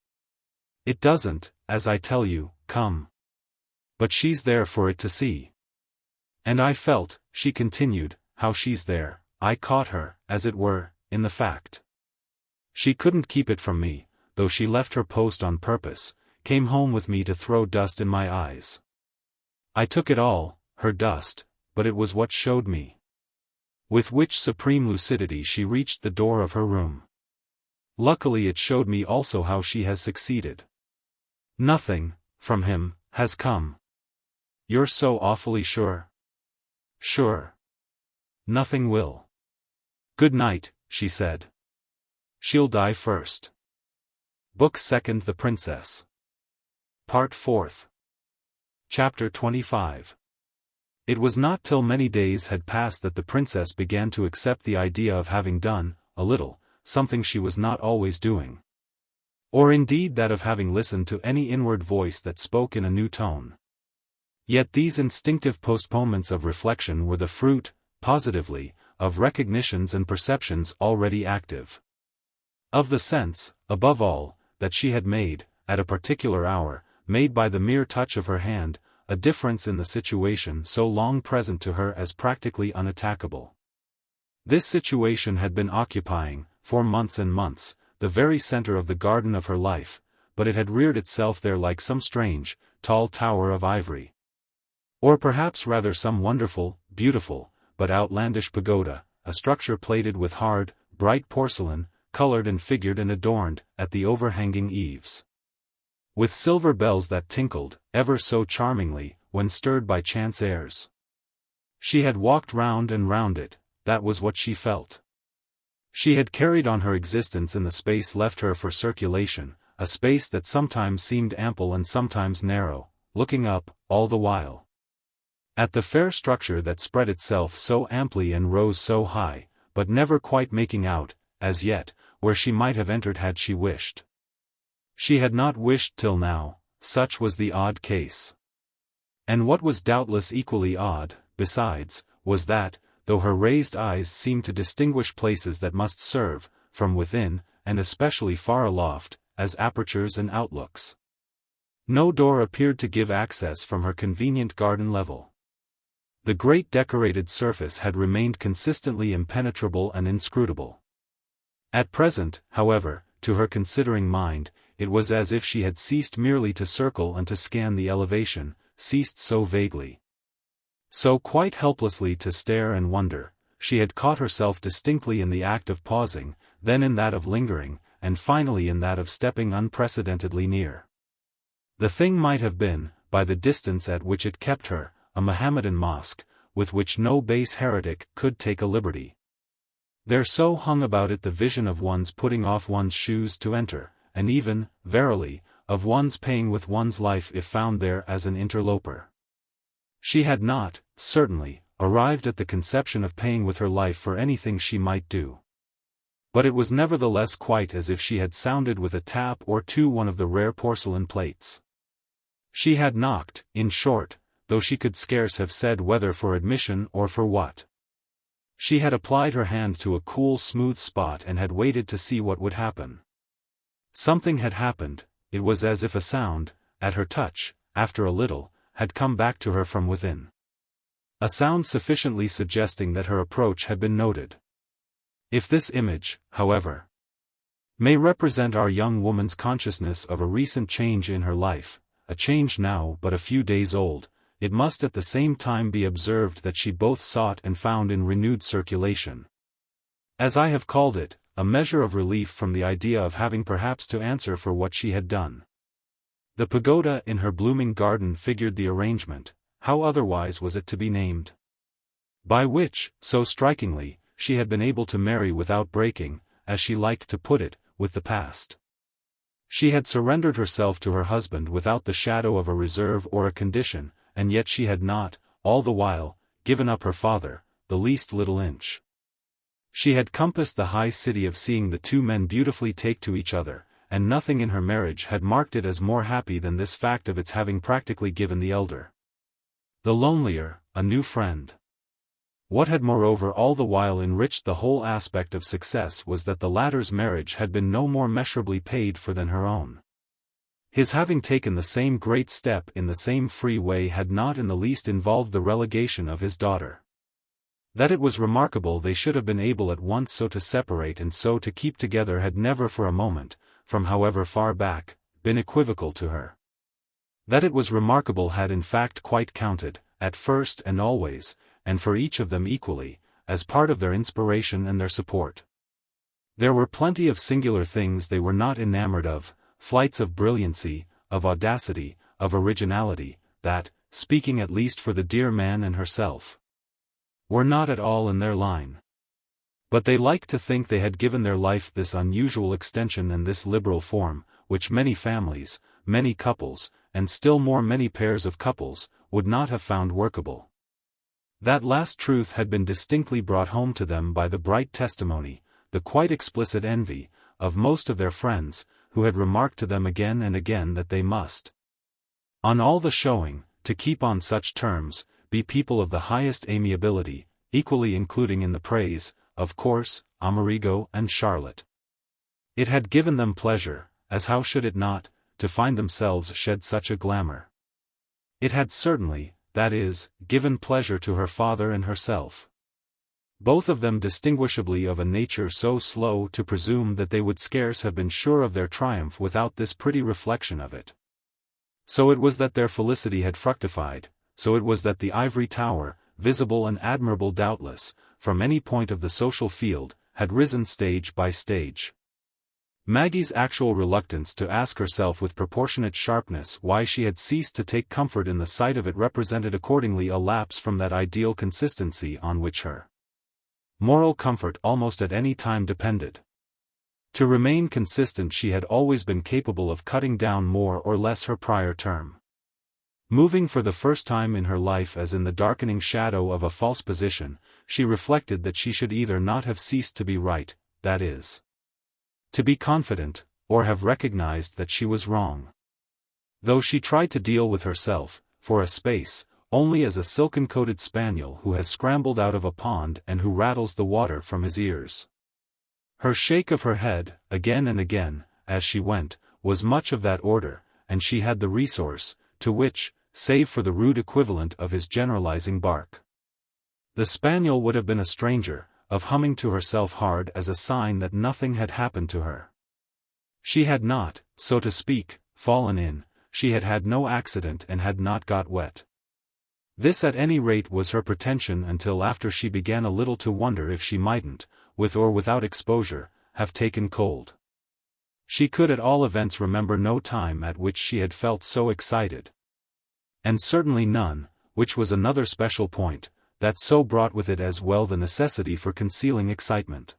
It doesn't, as I tell you, come. But she's there for it to see. And I felt, she continued, how she's there, I caught her, as it were, in the fact. She couldn't keep it from me, though she left her post on purpose, came home with me to throw dust in my eyes. I took it all, her dust, but it was what showed me. With which supreme lucidity she reached the door of her room. Luckily it showed me also how she has succeeded. Nothing, from him, has come. You're so awfully sure? Sure. Nothing will. Good night, she said. She'll die first. Book Second, The Princess. Part Fourth. Chapter 25. It was not till many days had passed that the princess began to accept the idea of having done, a little, something she was not always doing. Or indeed that of having listened to any inward voice that spoke in a new tone. Yet these instinctive postponements of reflection were the fruit, positively, of recognitions and perceptions already active. Of the sense, above all, that she had made, at a particular hour, made by the mere touch of her hand, a difference in the situation so long present to her as practically unattackable. This situation had been occupying, for months and months, the very center of the garden of her life, but it had reared itself there like some strange, tall tower of ivory. Or perhaps rather some wonderful, beautiful, but outlandish pagoda, a structure plated with hard, bright porcelain, colored and figured and adorned, at the overhanging eaves. with silver bells that tinkled, ever so charmingly, when stirred by chance airs. She had walked round and round it, that was what she felt. She had carried on her existence in the space left her for circulation, a space that sometimes seemed ample and sometimes narrow, looking up, all the while, at the fair structure that spread itself so amply and rose so high, but never quite making out, as yet, where she might have entered had she wished. She had not wished till now, such was the odd case. And what was doubtless equally odd, besides, was that, though her raised eyes seemed to distinguish places that must serve, from within, and especially far aloft, as apertures and outlooks, no door appeared to give access from her convenient garden level. The great decorated surface had remained consistently impenetrable and inscrutable. At present, however, to her considering mind, it was as if she had ceased merely to circle and to scan the elevation, ceased so vaguely, so quite helplessly to stare and wonder. She had caught herself distinctly in the act of pausing, then in that of lingering, and finally in that of stepping unprecedentedly near. The thing might have been, by the distance at which it kept her, a Mohammedan mosque, with which no base heretic could take a liberty. There so hung about it the vision of one's putting off one's shoes to enter, and even, verily, of one's paying with one's life if found there as an interloper. She had not, certainly, arrived at the conception of paying with her life for anything she might do. But it was nevertheless quite as if she had sounded with a tap or two one of the rare porcelain plates. She had knocked, in short, though she could scarce have said whether for admission or for what. She had applied her hand to a cool smooth spot and had waited to see what would happen. Something had happened. It was as if a sound, at her touch, after a little, had come back to her from within. A sound sufficiently suggesting that her approach had been noted. If this image, however, may represent our young woman's consciousness of a recent change in her life, a change now but a few days old, it must at the same time be observed that she both sought and found in renewed circulation, as I have called it, a measure of relief from the idea of having perhaps to answer for what she had done. The pagoda in her blooming garden figured the arrangement, how otherwise was it to be named, by which, so strikingly, she had been able to marry without breaking, as she liked to put it, with the past. She had surrendered herself to her husband without the shadow of a reserve or a condition, and yet she had not, all the while, given up her father, the least little inch. She had compassed the high city of seeing the two men beautifully take to each other, and nothing in her marriage had marked it as more happy than this fact of its having practically given the elder, the lonelier, a new friend. What had moreover all the while enriched the whole aspect of success was that the latter's marriage had been no more measurably paid for than her own. His having taken the same great step in the same free way had not in the least involved the relegation of his daughter. That it was remarkable they should have been able at once so to separate and so to keep together had never for a moment, from however far back, been equivocal to her. That it was remarkable had in fact quite counted, at first and always, and for each of them equally, as part of their inspiration and their support. There were plenty of singular things they were not enamored of, flights of brilliancy, of audacity, of originality, that, speaking at least for the dear man and herself, were not at all in their line. But they liked to think they had given their life this unusual extension and this liberal form, which many families, many couples, and still more many pairs of couples, would not have found workable. That last truth had been distinctly brought home to them by the bright testimony, the quite explicit envy, of most of their friends, who had remarked to them again and again that they must, on all the showing, to keep on such terms, be people of the highest amiability, equally including in the praise, of course, Amerigo and Charlotte. It had given them pleasure, as how should it not, to find themselves shed such a glamour. It had certainly, that is, given pleasure to her father and herself. Both of them distinguishably of a nature so slow to presume that they would scarce have been sure of their triumph without this pretty reflection of it. So it was that their felicity had fructified, so it was that the ivory tower, visible and admirable doubtless, from any point of the social field, had risen stage by stage. Maggie's actual reluctance to ask herself with proportionate sharpness why she had ceased to take comfort in the sight of it represented accordingly a lapse from that ideal consistency on which her moral comfort almost at any time depended. To remain consistent she had always been capable of cutting down more or less her prior term. Moving for the first time in her life as in the darkening shadow of a false position, she reflected that she should either not have ceased to be right, that is, to be confident, or have recognized that she was wrong. Though she tried to deal with herself, for a space, only as a silken-coated spaniel who has scrambled out of a pond and who rattles the water from his ears. Her shake of her head, again and again, as she went, was much of that order, and she had the resource, to which, save for the rude equivalent of his generalizing bark, the spaniel would have been a stranger, of humming to herself hard as a sign that nothing had happened to her. She had not, so to speak, fallen in, she had had no accident and had not got wet. This at any rate was her pretension until after she began a little to wonder if she mightn't, with or without exposure, have taken cold. She could at all events remember no time at which she had felt so excited. And certainly none, which was another special point, that so brought with it as well the necessity for concealing excitement.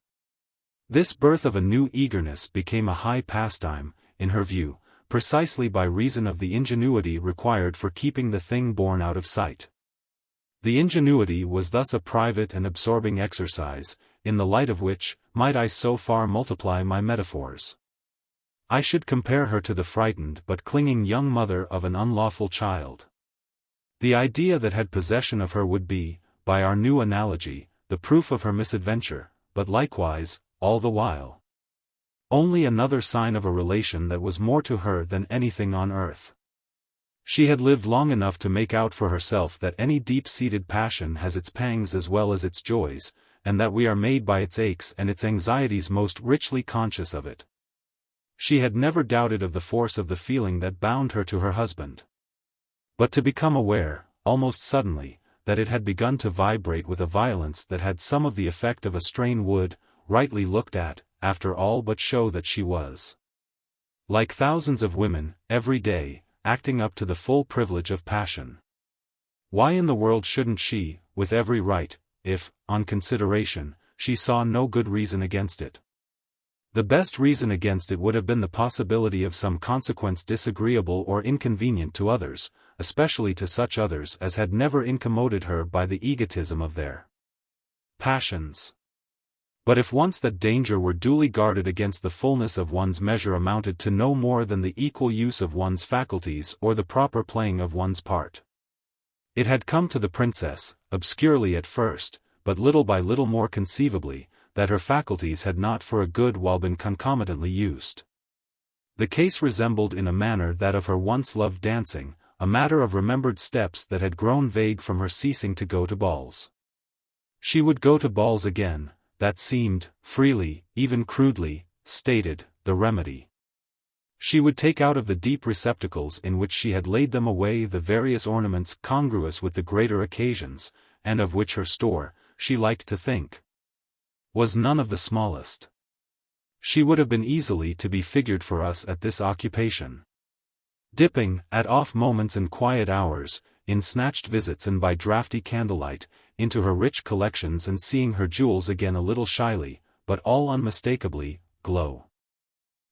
This birth of a new eagerness became a high pastime, in her view, precisely by reason of the ingenuity required for keeping the thing born out of sight. The ingenuity was thus a private and absorbing exercise, in the light of which, might I so far multiply my metaphors, I should compare her to the frightened but clinging young mother of an unlawful child. The idea that had possession of her would be, by our new analogy, the proof of her misadventure, but likewise, all the while, only another sign of a relation that was more to her than anything on earth. She had lived long enough to make out for herself that any deep-seated passion has its pangs as well as its joys, and that we are made by its aches and its anxieties most richly conscious of it. She had never doubted of the force of the feeling that bound her to her husband. But to become aware, almost suddenly, that it had begun to vibrate with a violence that had some of the effect of a strain would, rightly looked at, after all but show that she was, like thousands of women, every day, acting up to the full privilege of passion. Why in the world shouldn't she, with every right, if, on consideration, she saw no good reason against it? The best reason against it would have been the possibility of some consequence disagreeable or inconvenient to others, especially to such others as had never incommoded her by the egotism of their passions. But if once that danger were duly guarded against, the fullness of one's measure amounted to no more than the equal use of one's faculties or the proper playing of one's part. It had come to the princess, obscurely at first, but little by little more conceivably, that her faculties had not for a good while been concomitantly used. The case resembled in a manner that of her once loved dancing, a matter of remembered steps that had grown vague from her ceasing to go to balls. She would go to balls again, that seemed, freely, even crudely, stated, the remedy. She would take out of the deep receptacles in which she had laid them away the various ornaments congruous with the greater occasions, and of which her store, she liked to think, was none of the smallest. She would have been easily to be figured for us at this occupation, dipping, at off moments and quiet hours, in snatched visits and by draughty candlelight, into her rich collections and seeing her jewels again a little shyly, but all unmistakably, glow.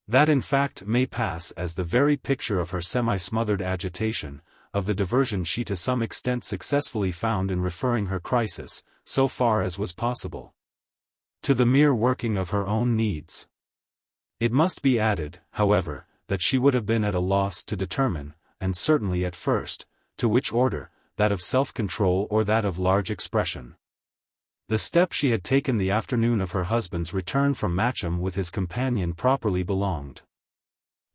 That in fact may pass as the very picture of her semi-smothered agitation, of the diversion she to some extent successfully found in referring her crisis, so far as was possible, to the mere working of her own needs. It must be added, however, that she would have been at a loss to determine, and certainly at first, to which order, that of self-control or that of large expression. The step she had taken the afternoon of her husband's return from Matcham with his companion properly belonged.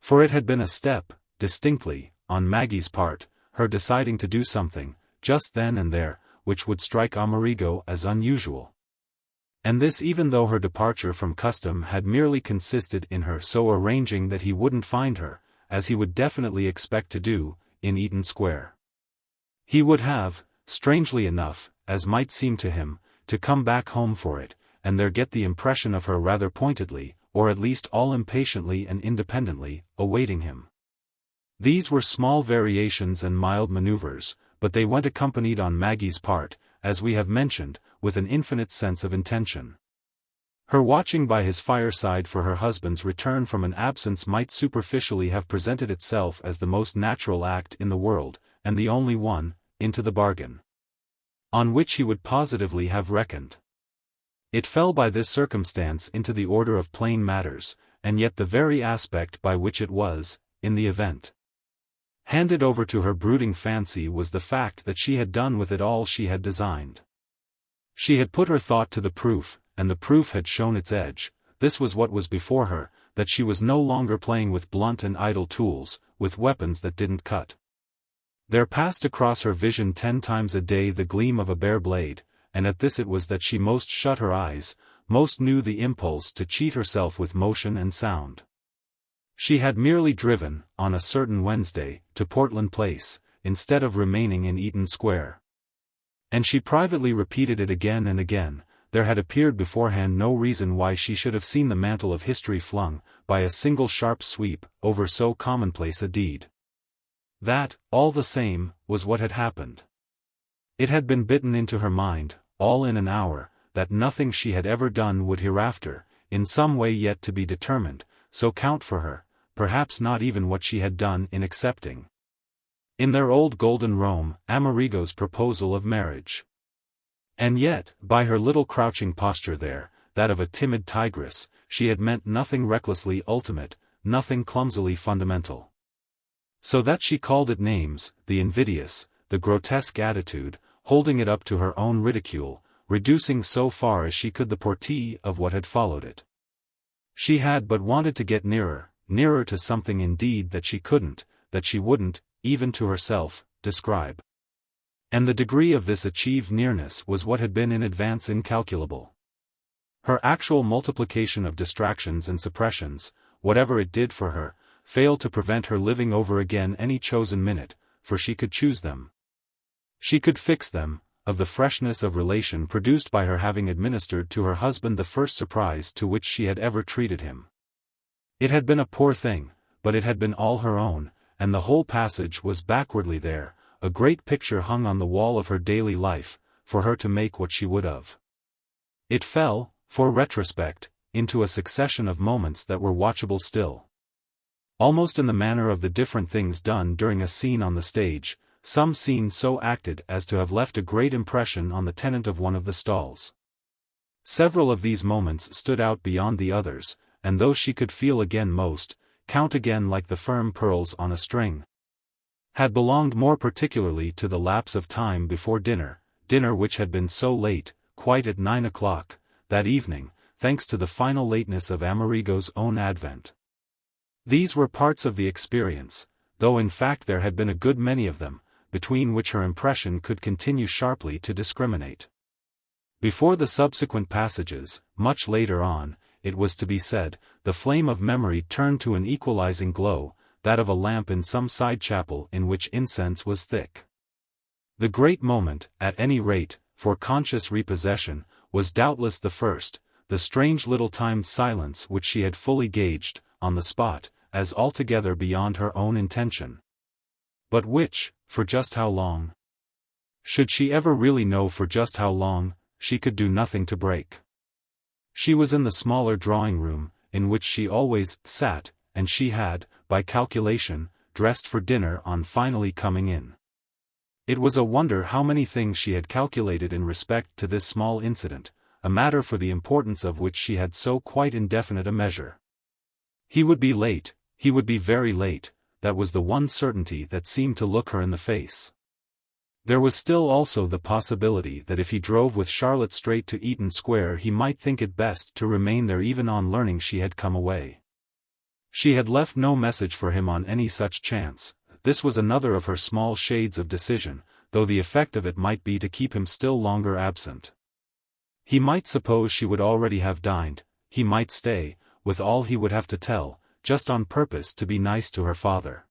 For it had been a step, distinctly, on Maggie's part, her deciding to do something, just then and there, which would strike Amerigo as unusual. And this even though her departure from custom had merely consisted in her so arranging that he wouldn't find her, as he would definitely expect to do, in Eaton Square. He would have, strangely enough, as might seem to him, to come back home for it, and there get the impression of her rather pointedly, or at least all impatiently and independently, awaiting him. These were small variations and mild maneuvers, but they went accompanied on Maggie's part, as we have mentioned, with an infinite sense of intention. Her watching by his fireside for her husband's return from an absence might superficially have presented itself as the most natural act in the world, and the only one, into the bargain, on which he would positively have reckoned. It fell by this circumstance into the order of plain matters, and yet the very aspect by which it was, in the event, handed over to her brooding fancy was the fact that she had done with it all she had designed. She had put her thought to the proof, and the proof had shown its edge. This was what was before her, that she was no longer playing with blunt and idle tools, with weapons that didn't cut. There passed across her vision 10 times a day the gleam of a bare blade, and at this it was that she most shut her eyes, most knew the impulse to cheat herself with motion and sound. She had merely driven, on a certain Wednesday, to Portland Place, instead of remaining in Eaton Square. And she privately repeated it again and again. There had appeared beforehand no reason why she should have seen the mantle of history flung, by a single sharp sweep, over so commonplace a deed. That, all the same, was what had happened. It had been bitten into her mind, all in an hour, that nothing she had ever done would hereafter, in some way yet to be determined, so count for her, perhaps not even what she had done in accepting, in their old golden Rome, Amerigo's proposal of marriage. And yet, by her little crouching posture there, that of a timid tigress, she had meant nothing recklessly ultimate, nothing clumsily fundamental. So that she called it names, the invidious, the grotesque attitude, holding it up to her own ridicule, reducing so far as she could the portee of what had followed it. She had but wanted to get nearer, nearer to something indeed that she couldn't, that she wouldn't, even to herself, describe. And the degree of this achieved nearness was what had been in advance incalculable. Her actual multiplication of distractions and suppressions, whatever it did for her, failed to prevent her living over again any chosen minute, for she could choose them. She could fix them, of the freshness of relation produced by her having administered to her husband the first surprise to which she had ever treated him. It had been a poor thing, but it had been all her own, and the whole passage was backwardly there, a great picture hung on the wall of her daily life, for her to make what she would of. It fell, for retrospect, into a succession of moments that were watchable still. Almost in the manner of the different things done during a scene on the stage, some scene so acted as to have left a great impression on the tenant of one of the stalls. Several of these moments stood out beyond the others, and those she could feel again most, count again like the firm pearls on a string, had belonged more particularly to the lapse of time before dinner which had been so late, quite at 9 o'clock, that evening, thanks to the final lateness of Amerigo's own advent. These were parts of the experience, though in fact there had been a good many of them, between which her impression could continue sharply to discriminate. Before the subsequent passages, much later on, it was to be said, the flame of memory turned to an equalizing glow, that of a lamp in some side chapel in which incense was thick. The great moment, at any rate, for conscious repossession, was doubtless the first, the strange little timed silence which she had fully gauged, on the spot, as altogether beyond her own intention. But which, for just how long? Should she ever really know for just how long, she could do nothing to break. She was in the smaller drawing-room, in which she always sat, and she had, by calculation, dressed for dinner on finally coming in. It was a wonder how many things she had calculated in respect to this small incident, a matter for the importance of which she had so quite indefinite a measure. He would be late, he would be very late, that was the one certainty that seemed to look her in the face. There was still also the possibility that if he drove with Charlotte straight to Eaton Square he might think it best to remain there even on learning she had come away. She had left no message for him on any such chance. This was another of her small shades of decision, though the effect of it might be to keep him still longer absent. He might suppose she would already have dined, he might stay, with all he would have to tell, just on purpose to be nice to her father.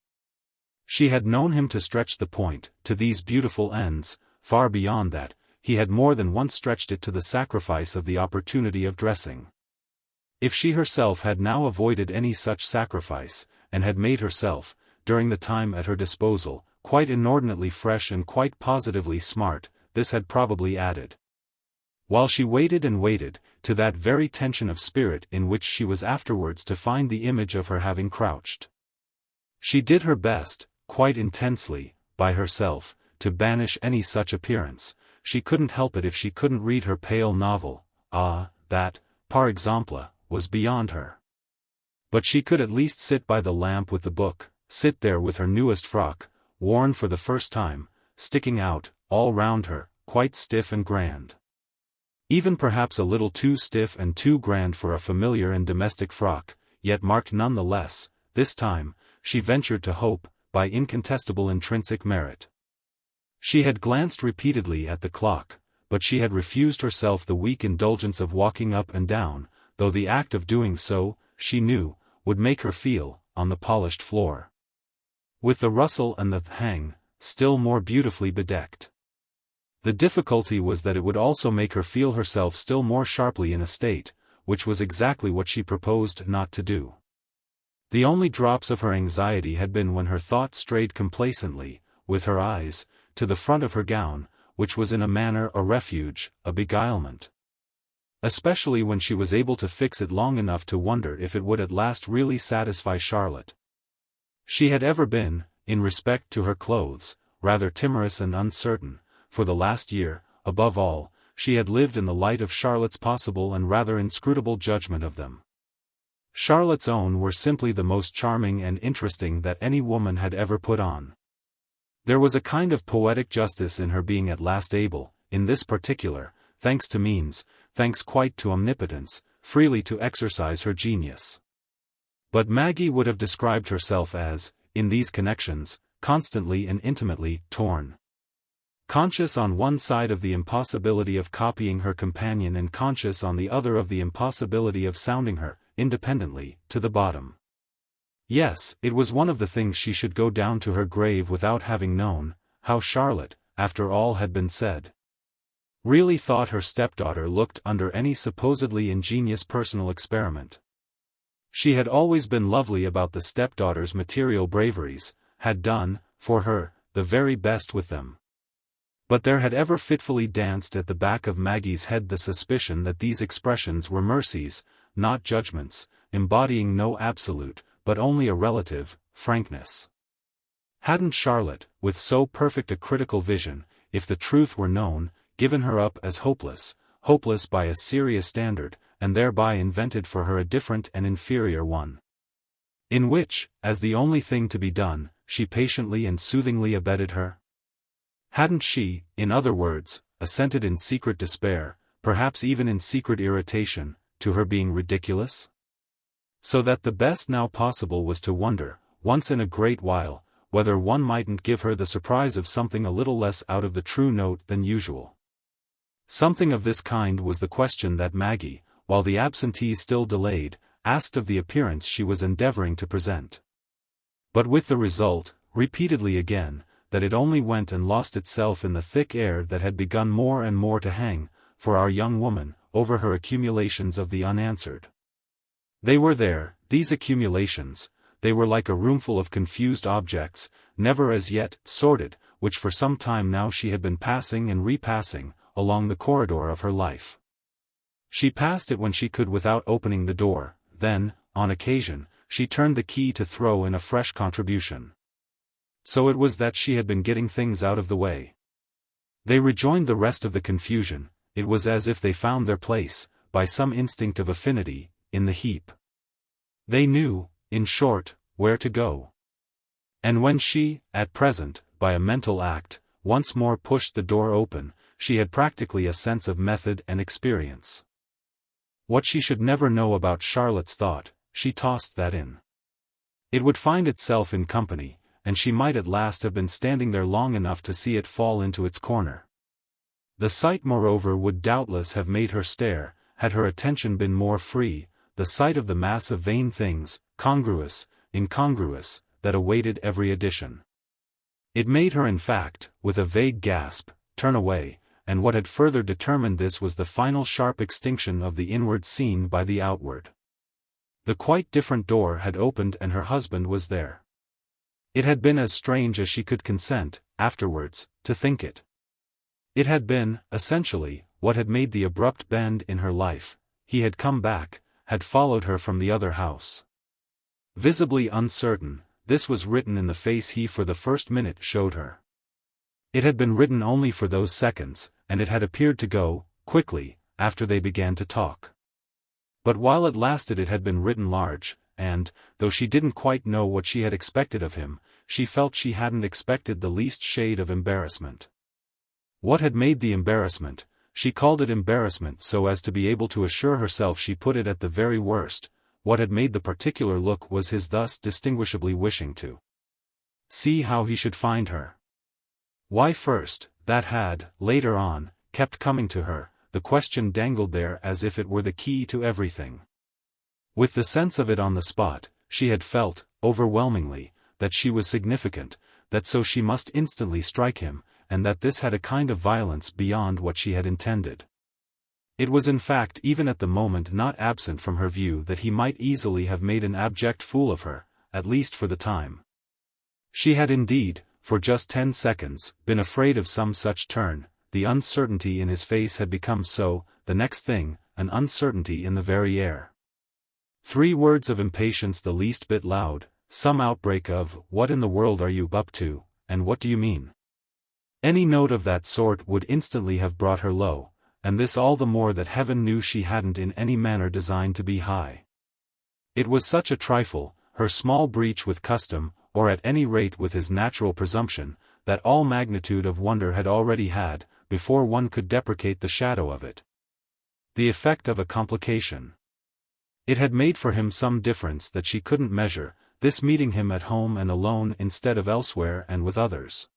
She had known him to stretch the point, to these beautiful ends, far beyond that, he had more than once stretched it to the sacrifice of the opportunity of dressing. If she herself had now avoided any such sacrifice, and had made herself, during the time at her disposal, quite inordinately fresh and quite positively smart, this had probably added, while she waited and waited, to that very tension of spirit in which she was afterwards to find the image of her having crouched. She did her best, quite intensely, by herself, to banish any such appearance. She couldn't help it if she couldn't read her pale novel, that, par exemple, was beyond her. But she could at least sit by the lamp with the book, sit there with her newest frock, worn for the first time, sticking out, all round her, quite stiff and grand. Even perhaps a little too stiff and too grand for a familiar and domestic frock, yet marked none the less, this time, she ventured to hope, by incontestable intrinsic merit. She had glanced repeatedly at the clock, but she had refused herself the weak indulgence of walking up and down, though the act of doing so, she knew, would make her feel, on the polished floor, with the rustle and the hang, still more beautifully bedecked. The difficulty was that it would also make her feel herself still more sharply in a state, which was exactly what she proposed not to do. The only drops of her anxiety had been when her thought strayed complacently, with her eyes, to the front of her gown, which was in a manner a refuge, a beguilement. Especially when she was able to fix it long enough to wonder if it would at last really satisfy Charlotte. She had ever been, in respect to her clothes, rather timorous and uncertain. For the last year, above all, she had lived in the light of Charlotte's possible and rather inscrutable judgment of them. Charlotte's own were simply the most charming and interesting that any woman had ever put on. There was a kind of poetic justice in her being at last able, in this particular, thanks to means, thanks quite to omnipotence, freely to exercise her genius. But Maggie would have described herself as, in these connections, constantly and intimately torn. Conscious on one side of the impossibility of copying her companion and conscious on the other of the impossibility of sounding her, independently, to the bottom. Yes, it was one of the things she should go down to her grave without having known, how Charlotte, after all had been said, really thought her stepdaughter looked under any supposedly ingenious personal experiment. She had always been lovely about the stepdaughter's material braveries, had done, for her, the very best with them. But there had ever fitfully danced at the back of Maggie's head the suspicion that these expressions were mercies, not judgments, embodying no absolute, but only a relative, frankness. Hadn't Charlotte, with so perfect a critical vision, if the truth were known, given her up as hopeless, hopeless by a serious standard, and thereby invented for her a different and inferior one? In which, as the only thing to be done, she patiently and soothingly abetted her? Hadn't she, in other words, assented in secret despair, perhaps even in secret irritation, to her being ridiculous? So that the best now possible was to wonder, once in a great while, whether one mightn't give her the surprise of something a little less out of the true note than usual. Something of this kind was the question that Maggie, while the absentees still delayed, asked of the appearance she was endeavoring to present. But with the result, repeatedly again, that it only went and lost itself in the thick air that had begun more and more to hang, for our young woman, over her accumulations of the unanswered. They were there, these accumulations, they were like a roomful of confused objects, never as yet sorted, which for some time now she had been passing and repassing, along the corridor of her life. She passed it when she could without opening the door, then, on occasion, she turned the key to throw in a fresh contribution. So it was that she had been getting things out of the way. They rejoined the rest of the confusion, it was as if they found their place, by some instinct of affinity, in the heap. They knew, in short, where to go. And when she, at present, by a mental act, once more pushed the door open, she had practically a sense of method and experience. What she should never know about Charlotte's thought, she tossed that in. It would find itself in company, and she might at last have been standing there long enough to see it fall into its corner. The sight moreover would doubtless have made her stare, had her attention been more free, the sight of the mass of vain things, congruous, incongruous, that awaited every addition. It made her in fact, with a vague gasp, turn away, and what had further determined this was the final sharp extinction of the inward scene by the outward. The quite different door had opened and her husband was there. It had been as strange as she could consent, afterwards, to think it. It had been, essentially, what had made the abrupt bend in her life. He had come back, had followed her from the other house. Visibly uncertain, this was written in the face he for the first minute showed her. It had been written only for those seconds, and it had appeared to go, quickly, after they began to talk. But while it lasted it had been written large, and, though she didn't quite know what she had expected of him, she felt she hadn't expected the least shade of embarrassment. What had made the embarrassment? She called it embarrassment so as to be able to assure herself she put it at the very worst. What had made the particular look was his thus distinguishably wishing to see how he should find her. Why first, that had, later on, kept coming to her, the question dangled there as if it were the key to everything. With the sense of it on the spot, she had felt, overwhelmingly, that she was significant, that so she must instantly strike him, and that this had a kind of violence beyond what she had intended. It was in fact even at the moment not absent from her view that he might easily have made an abject fool of her, at least for the time. She had indeed, for just 10 seconds, been afraid of some such turn. The uncertainty in his face had become so, the next thing, an uncertainty in the very air. 3 words of impatience the least bit loud, some outbreak of, "What in the world are you up to, and what do you mean?" Any note of that sort would instantly have brought her low, and this all the more that heaven knew she hadn't in any manner designed to be high. It was such a trifle, her small breach with custom, or at any rate with his natural presumption, that all magnitude of wonder had already had, before one could deprecate the shadow of it, the effect of a complication. It had made for him some difference that she couldn't measure, this meeting him at home and alone instead of elsewhere and with others.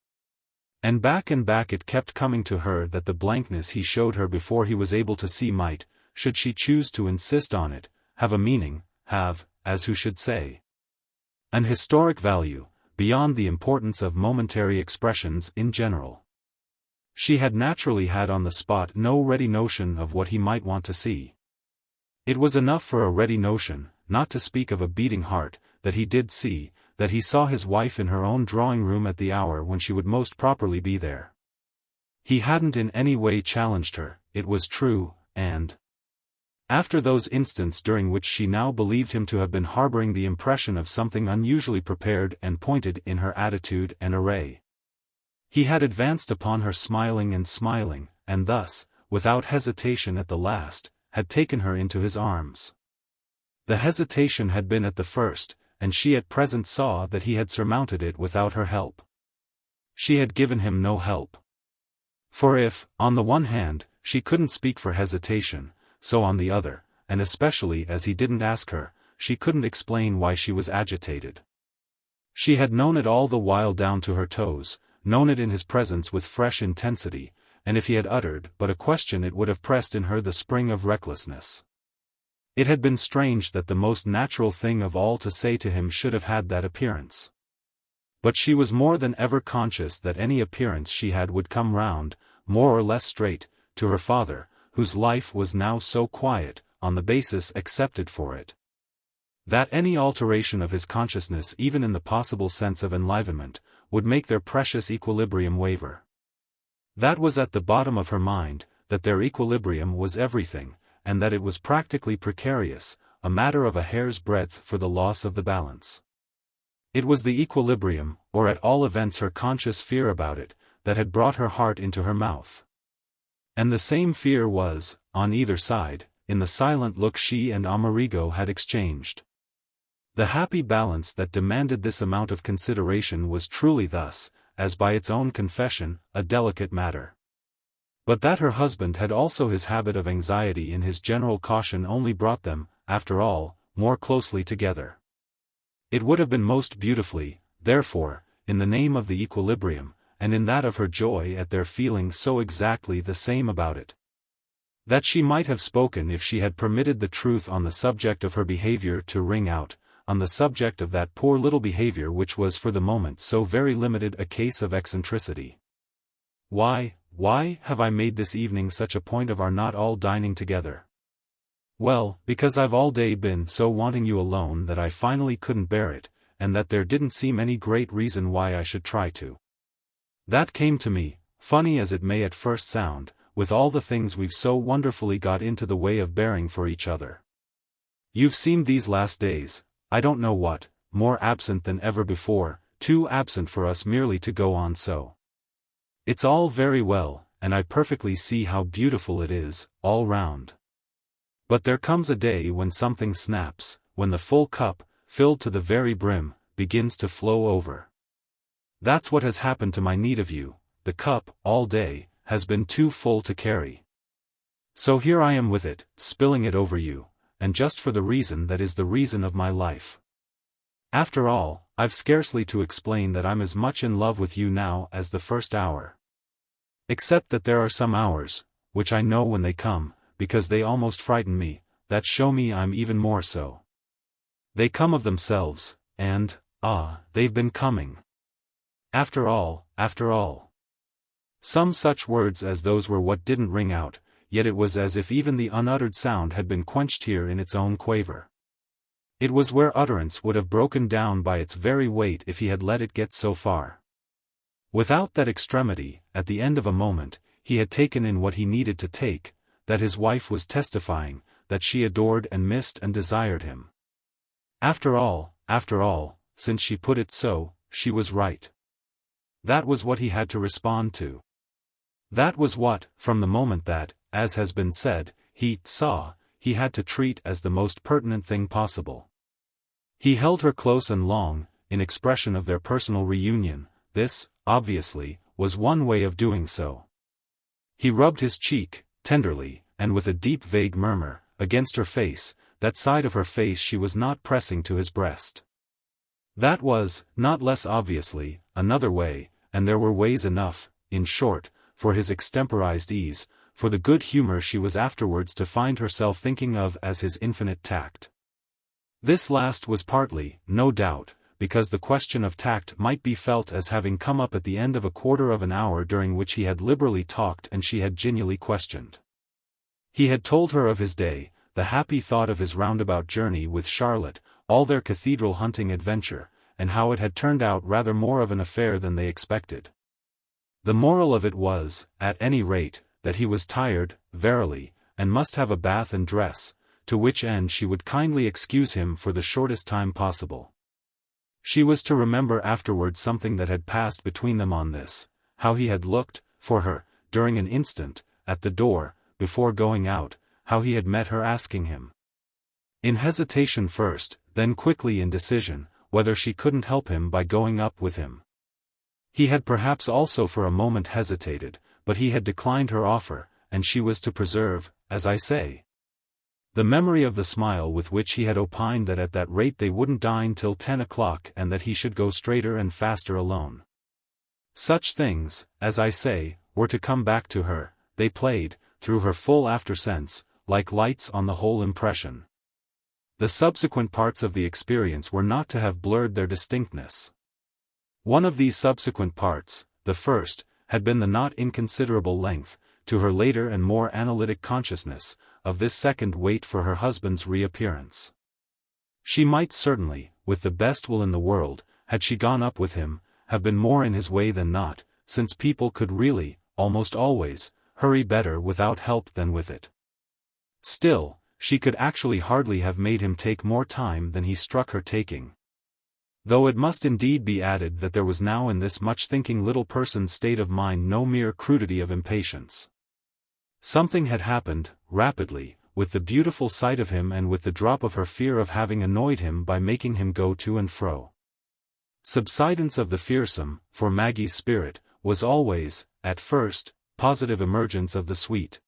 And back it kept coming to her that the blankness he showed her before he was able to see might, should she choose to insist on it, have a meaning, have, as who should say, an historic value, beyond the importance of momentary expressions in general. She had naturally had on the spot no ready notion of what he might want to see. It was enough for a ready notion, not to speak of a beating heart, that he did see, that he saw his wife in her own drawing-room at the hour when she would most properly be there. He hadn't in any way challenged her, it was true, and after those instants during which she now believed him to have been harboring the impression of something unusually prepared and pointed in her attitude and array, he had advanced upon her smiling, and thus, without hesitation at the last, had taken her into his arms. The hesitation had been at the first, and she at present saw that he had surmounted it without her help. She had given him no help. For if, on the one hand, she couldn't speak for hesitation, so on the other, and especially as he didn't ask her, she couldn't explain why she was agitated. She had known it all the while down to her toes, known it in his presence with fresh intensity, and if he had uttered but a question it would have pressed in her the spring of recklessness. It had been strange that the most natural thing of all to say to him should have had that appearance. But she was more than ever conscious that any appearance she had would come round, more or less straight, to her father, whose life was now so quiet, on the basis accepted for it. That any alteration of his consciousness even in the possible sense of enlivenment, would make their precious equilibrium waver. That was at the bottom of her mind, that their equilibrium was everything, and that it was practically precarious, a matter of a hair's breadth for the loss of the balance. It was the equilibrium, or at all events her conscious fear about it, that had brought her heart into her mouth. And the same fear was, on either side, in the silent look she and Amerigo had exchanged. The happy balance that demanded this amount of consideration was truly thus, as by its own confession, a delicate matter. But that her husband had also his habit of anxiety in his general caution only brought them, after all, more closely together. It would have been most beautifully, therefore, in the name of the equilibrium, and in that of her joy at their feeling so exactly the same about it, that she might have spoken if she had permitted the truth on the subject of her behavior to ring out, on the subject of that poor little behavior which was for the moment so very limited a case of eccentricity. Why have I made this evening such a point of our not all dining together? Well, because I've all day been so wanting you alone that I finally couldn't bear it, and that there didn't seem any great reason why I should try to. That came to me, funny as it may at first sound, with all the things we've so wonderfully got into the way of bearing for each other. You've seemed these last days, I don't know what, more absent than ever before, too absent for us merely to go on so. It's all very well, and I perfectly see how beautiful it is, all round. But there comes a day when something snaps, when the full cup, filled to the very brim, begins to flow over. That's what has happened to my need of you. The cup, all day, has been too full to carry. So here I am with it, spilling it over you, and just for the reason that is the reason of my life. After all, I've scarcely to explain that I'm as much in love with you now as the first hour. Except that there are some hours, which I know when they come, because they almost frighten me, that show me I'm even more so. They come of themselves, and, they've been coming. After all. Some such words as those were what didn't ring out, yet it was as if even the unuttered sound had been quenched here in its own quaver. It was where utterance would have broken down by its very weight if he had let it get so far. Without that extremity, at the end of a moment, he had taken in what he needed to take, that his wife was testifying, that she adored and missed and desired him. After all, since she put it so, she was right. That was what he had to respond to. That was what, from the moment that, as has been said, he saw, he had to treat as the most pertinent thing possible. He held her close and long, in expression of their personal reunion. This, obviously, was one way of doing so. He rubbed his cheek, tenderly, and with a deep vague murmur, against her face, that side of her face she was not pressing to his breast. That was, not less obviously, another way, and there were ways enough, in short, for his extemporized ease, for the good humor she was afterwards to find herself thinking of as his infinite tact. This last was partly, no doubt, because the question of tact might be felt as having come up at the end of a quarter of an hour during which he had liberally talked and she had genially questioned. He had told her of his day, the happy thought of his roundabout journey with Charlotte, all their cathedral hunting adventure, and how it had turned out rather more of an affair than they expected. The moral of it was, at any rate, that he was tired, verily, and must have a bath and dress, to which end she would kindly excuse him for the shortest time possible. She was to remember afterwards something that had passed between them on this, how he had looked, for her, during an instant, at the door, before going out, how he had met her asking him. In hesitation first, then quickly in decision, whether she couldn't help him by going up with him. He had perhaps also for a moment hesitated, but he had declined her offer, and she was to preserve, as I say, the memory of the smile with which he had opined that at that rate they wouldn't dine till 10 o'clock and that he should go straighter and faster alone. Such things, as I say, were to come back to her. They played, through her full after-sense, like lights on the whole impression. The subsequent parts of the experience were not to have blurred their distinctness. One of these subsequent parts, the first, had been the not inconsiderable length, to her later and more analytic consciousness, of this second wait for her husband's reappearance. She might certainly, with the best will in the world, had she gone up with him, have been more in his way than not, since people could really, almost always, hurry better without help than with it. Still, she could actually hardly have made him take more time than he struck her taking. Though it must indeed be added that there was now in this much-thinking little person's state of mind no mere crudity of impatience. Something had happened, rapidly, with the beautiful sight of him and with the drop of her fear of having annoyed him by making him go to and fro. Subsidence of the fearsome, for Maggie's spirit, was always, at first, positive emergence of the sweet.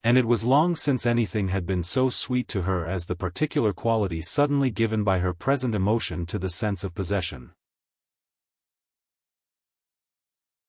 And it was long since anything had been so sweet to her as the particular quality suddenly given by her present emotion to the sense of possession.